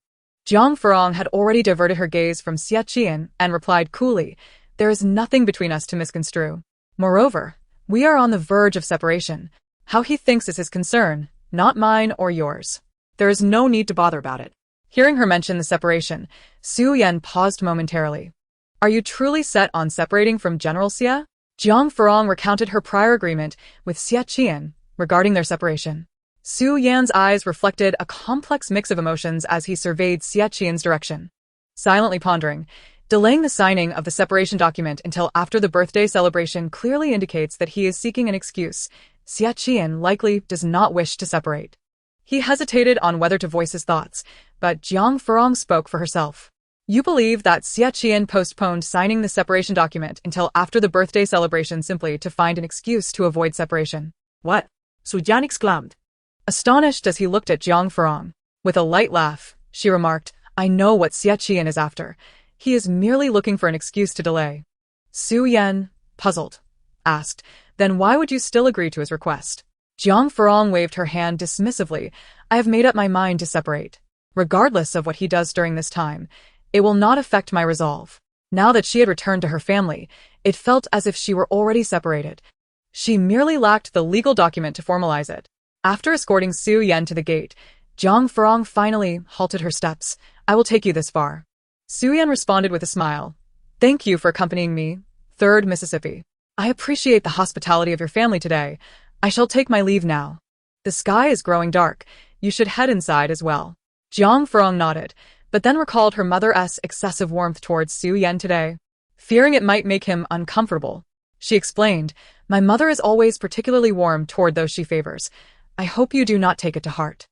Jiang Furong had already diverted her gaze from Xie Qi'an and replied coolly, There is nothing between us to misconstrue. Moreover, we are on the verge of separation. How he thinks is his concern, not mine or yours. There is no need to bother about it. Hearing her mention the separation, Su Yan paused momentarily. Are you truly set on separating from General Xie? Jiang Furong recounted her prior agreement with Xie Qi'an regarding their separation. Su Yan's eyes reflected a complex mix of emotions as he surveyed Xie Qi'an's direction. Silently pondering, delaying the signing of the separation document until after the birthday celebration clearly indicates that he is seeking an excuse. Xie Qi'an likely does not wish to separate. He hesitated on whether to voice his thoughts, but Jiang Furong spoke for herself. You believe that Xie Qi'an postponed signing the separation document until after the birthday celebration simply to find an excuse to avoid separation. What? Su Yan exclaimed, astonished as he looked at Jiang Furong. With a light laugh, she remarked, I know what Xie Qi'an is after. He is merely looking for an excuse to delay. Su Yan, puzzled, asked, Then why would you still agree to his request? Jiang Furong waved her hand dismissively. I have made up my mind to separate. Regardless of what he does during this time, it will not affect my resolve. Now that she had returned to her family, it felt as if she were already separated. She merely lacked the legal document to formalize it. After escorting Su Yan to the gate, Jiang Furong finally halted her steps. I will take you this far. Xie Qi'an responded with a smile. Thank you for accompanying me. 3rd Mississippi. I appreciate the hospitality of your family today. I shall take my leave now. The sky is growing dark. You should head inside as well. Jiang Furong nodded, but then recalled her mother's excessive warmth towards Xie Qi'an today. Fearing it might make him uncomfortable, she explained, My mother is always particularly warm toward those she favors. I hope you do not take it to heart.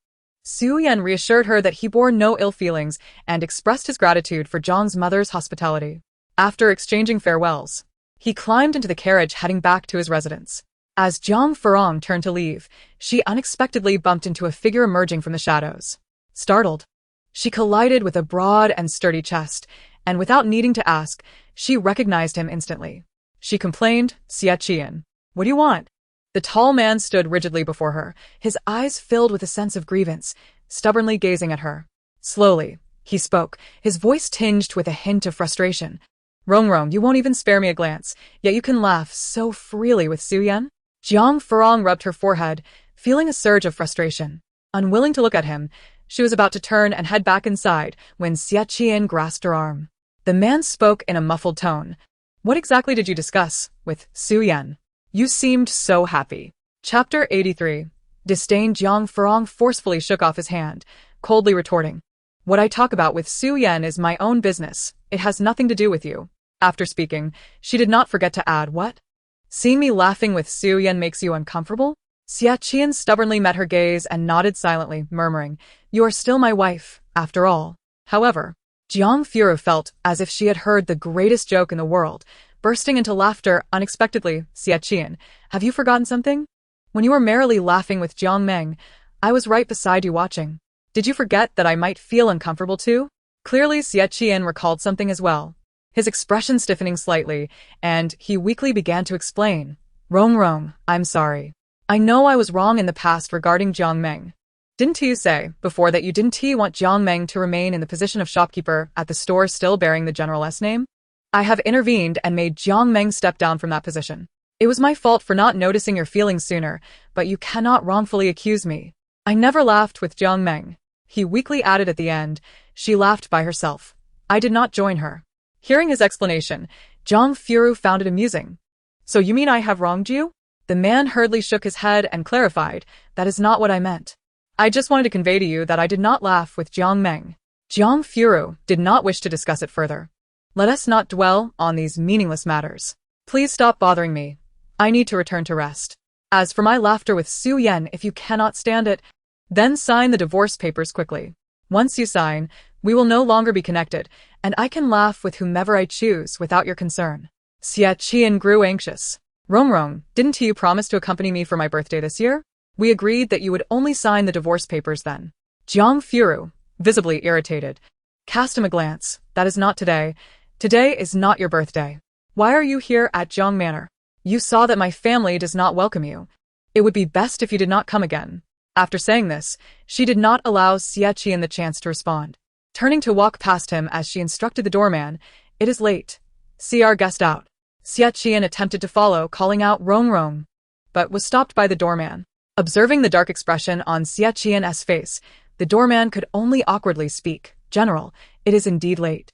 Xie Qi'an reassured her that he bore no ill feelings and expressed his gratitude for Jiang's mother's hospitality. After exchanging farewells, he climbed into the carriage heading back to his residence. As Jiang Furong turned to leave, she unexpectedly bumped into a figure emerging from the shadows. Startled, she collided with a broad and sturdy chest, and without needing to ask, she recognized him instantly. She complained, Xie Qi'an, what do you want? The tall man stood rigidly before her, his eyes filled with a sense of grievance, stubbornly gazing at her. Slowly, he spoke, his voice tinged with a hint of frustration. Rong, you won't even spare me a glance, yet you can laugh so freely with Xie Qi'an? Jiang Furong rubbed her forehead, feeling a surge of frustration. Unwilling to look at him, she was about to turn and head back inside when Xie Qi'an grasped her arm. The man spoke in a muffled tone. What exactly did you discuss with Xie Qi'an? You seemed so happy. Chapter 83. Disdain. Jiang Furong forcefully shook off his hand, coldly retorting. What I talk about with Xie Qi'an is my own business. It has nothing to do with you. After speaking, she did not forget to add, what? Seeing me laughing with Xie Qi'an makes you uncomfortable? Xie Qi'an stubbornly met her gaze and nodded silently, murmuring, You are still my wife, after all. However, Jiang Furong felt as if she had heard the greatest joke in the world, bursting into laughter unexpectedly. Xie Qi'an, have you forgotten something? When you were merrily laughing with Jiang Meng, I was right beside you watching. Did you forget that I might feel uncomfortable too? Clearly Xie Qi'an recalled something as well, his expression stiffening slightly, and he weakly began to explain. Rong, I'm sorry. I know I was wrong in the past regarding Jiang Meng. Didn't you say before that you didn't want Jiang Meng to remain in the position of shopkeeper at the store still bearing the General's name? I have intervened and made Jiang Meng step down from that position. It was my fault for not noticing your feelings sooner, but you cannot wrongfully accuse me. I never laughed with Jiang Meng. He weakly added at the end. She laughed by herself. I did not join her. Hearing his explanation, Jiang Furong found it amusing. So you mean I have wronged you? The man hurriedly shook his head and clarified, That is not what I meant. I just wanted to convey to you that I did not laugh with Jiang Meng. Jiang Furong did not wish to discuss it further. Let us not dwell on these meaningless matters. Please stop bothering me. I need to return to rest. As for my laughter with Xie Qi'an, if you cannot stand it, then sign the divorce papers quickly. Once you sign, we will no longer be connected, and I can laugh with whomever I choose without your concern. Xie Qi'an grew anxious. Rong, didn't you promise to accompany me for my birthday this year? We agreed that you would only sign the divorce papers then. Jiang Furong, visibly irritated, cast him a glance. That is not today. Today is not your birthday. Why are you here at Jiang Manor? You saw that my family does not welcome you. It would be best if you did not come again. After saying this, she did not allow Xie Qi'an the chance to respond. Turning to walk past him as she instructed the doorman, It is late. See our guest out. Xie Qi'an attempted to follow, calling out Rong, but was stopped by the doorman. Observing the dark expression on Xie Qi'an's face, the doorman could only awkwardly speak. General, it is indeed late.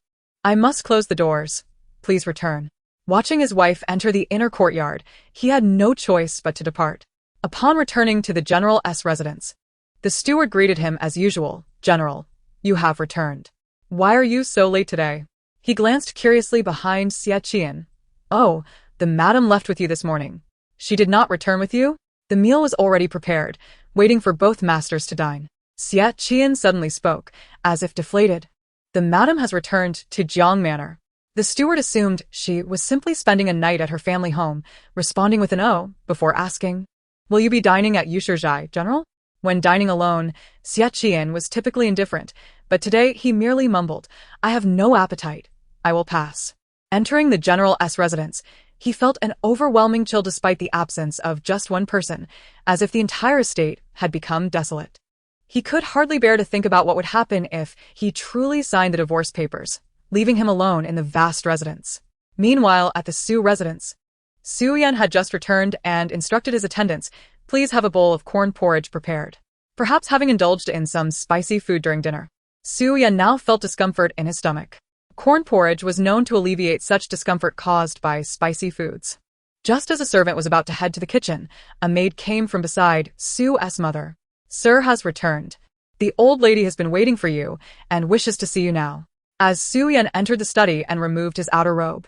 I must close the doors. Please return. Watching his wife enter the inner courtyard, he had no choice but to depart. Upon returning to the general's residence, the steward greeted him as usual. General, you have returned. Why are you so late today? He glanced curiously behind Xie Qi'an. Oh, the madam left with you this morning. She did not return with you? The meal was already prepared, waiting for both masters to dine. Xie Qi'an suddenly spoke, as if deflated. The madam has returned to Jiang Manor. The steward assumed she was simply spending a night at her family home, responding with an "oh" before asking, Will you be dining at Yushizhai, General? When dining alone, Xie Qi'an was typically indifferent, but today he merely mumbled, I have no appetite. I will pass. Entering the general's residence, he felt an overwhelming chill despite the absence of just one person, as if the entire estate had become desolate. He could hardly bear to think about what would happen if he truly signed the divorce papers, leaving him alone in the vast residence. Meanwhile, at the Su residence, Xie Qi'an had just returned and instructed his attendants, Please have a bowl of corn porridge prepared. perhaps having indulged in some spicy food during dinner. Xie Qi'an now felt discomfort in his stomach. Corn porridge was known to alleviate such discomfort caused by spicy foods. Just as a servant was about to head to the kitchen, a maid came from beside Sue's mother. "Sir has returned. The old lady has been waiting for you and wishes to see you now." As Xie Qi'an entered the study and removed his outer robe,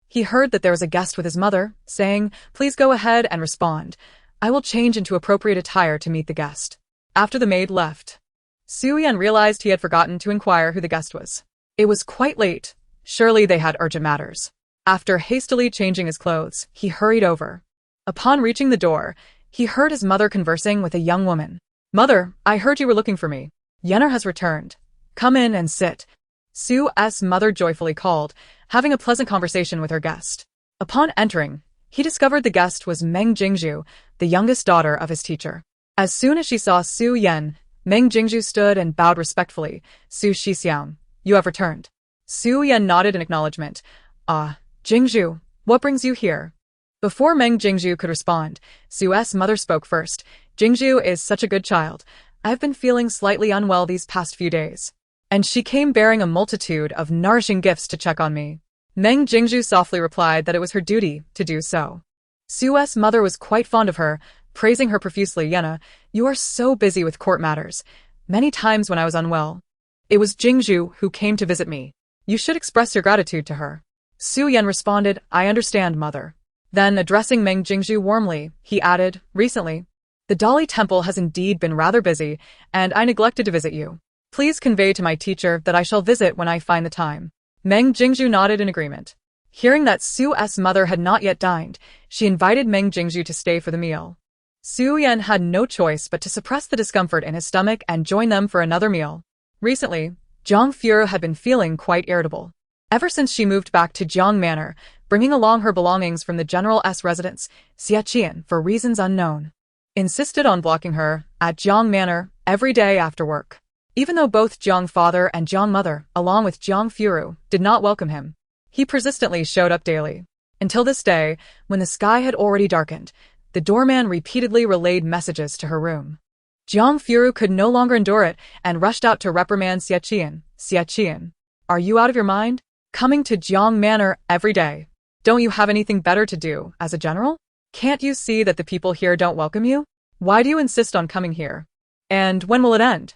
he heard that there was a guest with his mother, saying, "Please go ahead and respond. I will change into appropriate attire to meet the guest." After the maid left, Xie Qi'an realized he had forgotten to inquire who the guest was. It was quite late. Surely they had urgent matters. After hastily changing his clothes, he hurried over. Upon reaching the door, he heard his mother conversing with a young woman. "Mother, I heard you were looking for me. Yenner has returned. Come in and sit." Sue's mother joyfully called, having a pleasant conversation with her guest. Upon entering, he discovered the guest was Meng Jingzhu, the youngest daughter of his teacher. As soon as she saw Xie Qi'an, Meng Jingzhu stood and bowed respectfully. "Xie Qi'an, you have returned." Xie Qi'an nodded in acknowledgement. "Ah, Jingzhu, what brings you here?" Before Meng Jingzhu could respond, Sue's mother spoke first. "Jingzhu is such a good child. I've been feeling slightly unwell these past few days, and she came bearing a multitude of nourishing gifts to check on me." Meng Jingzhu softly replied that it was her duty to do so. Sue's mother was quite fond of her, praising her profusely. "Yenna, you are so busy with court matters. Many times when I was unwell, it was Jingzhu who came to visit me. You should express your gratitude to her." Xie Qi'an responded, "I understand, mother." Then, addressing Meng Jingzhu warmly, he added, "Recently, the Dali Temple has indeed been rather busy, and I neglected to visit you. Please convey to my teacher that I shall visit when I find the time." Meng Jingzhu nodded in agreement. Hearing that Sue's mother had not yet dined, she invited Meng Jingzhu to stay for the meal. Xie Qi'an had no choice but to suppress the discomfort in his stomach and join them for another meal. Recently, Jiang Furong had been feeling quite irritable. Ever since she moved back to Jiang Manor, bringing along her belongings from the General's residence, Xie Qi'an, for reasons unknown, insisted on blocking her at Jiang Manor every day after work. Even though both Jiang father and Jiang mother, along with Jiang Furong, did not welcome him, he persistently showed up daily. Until this day, when the sky had already darkened, the doorman repeatedly relayed messages to her room. Jiang Furong could no longer endure it and rushed out to reprimand Xie Qi'an. "Xie Qi'an, are you out of your mind? Coming to Jiang Manor every day. Don't you have anything better to do as a general? Can't you see that the people here don't welcome you? Why do you insist on coming here? And when will it end?"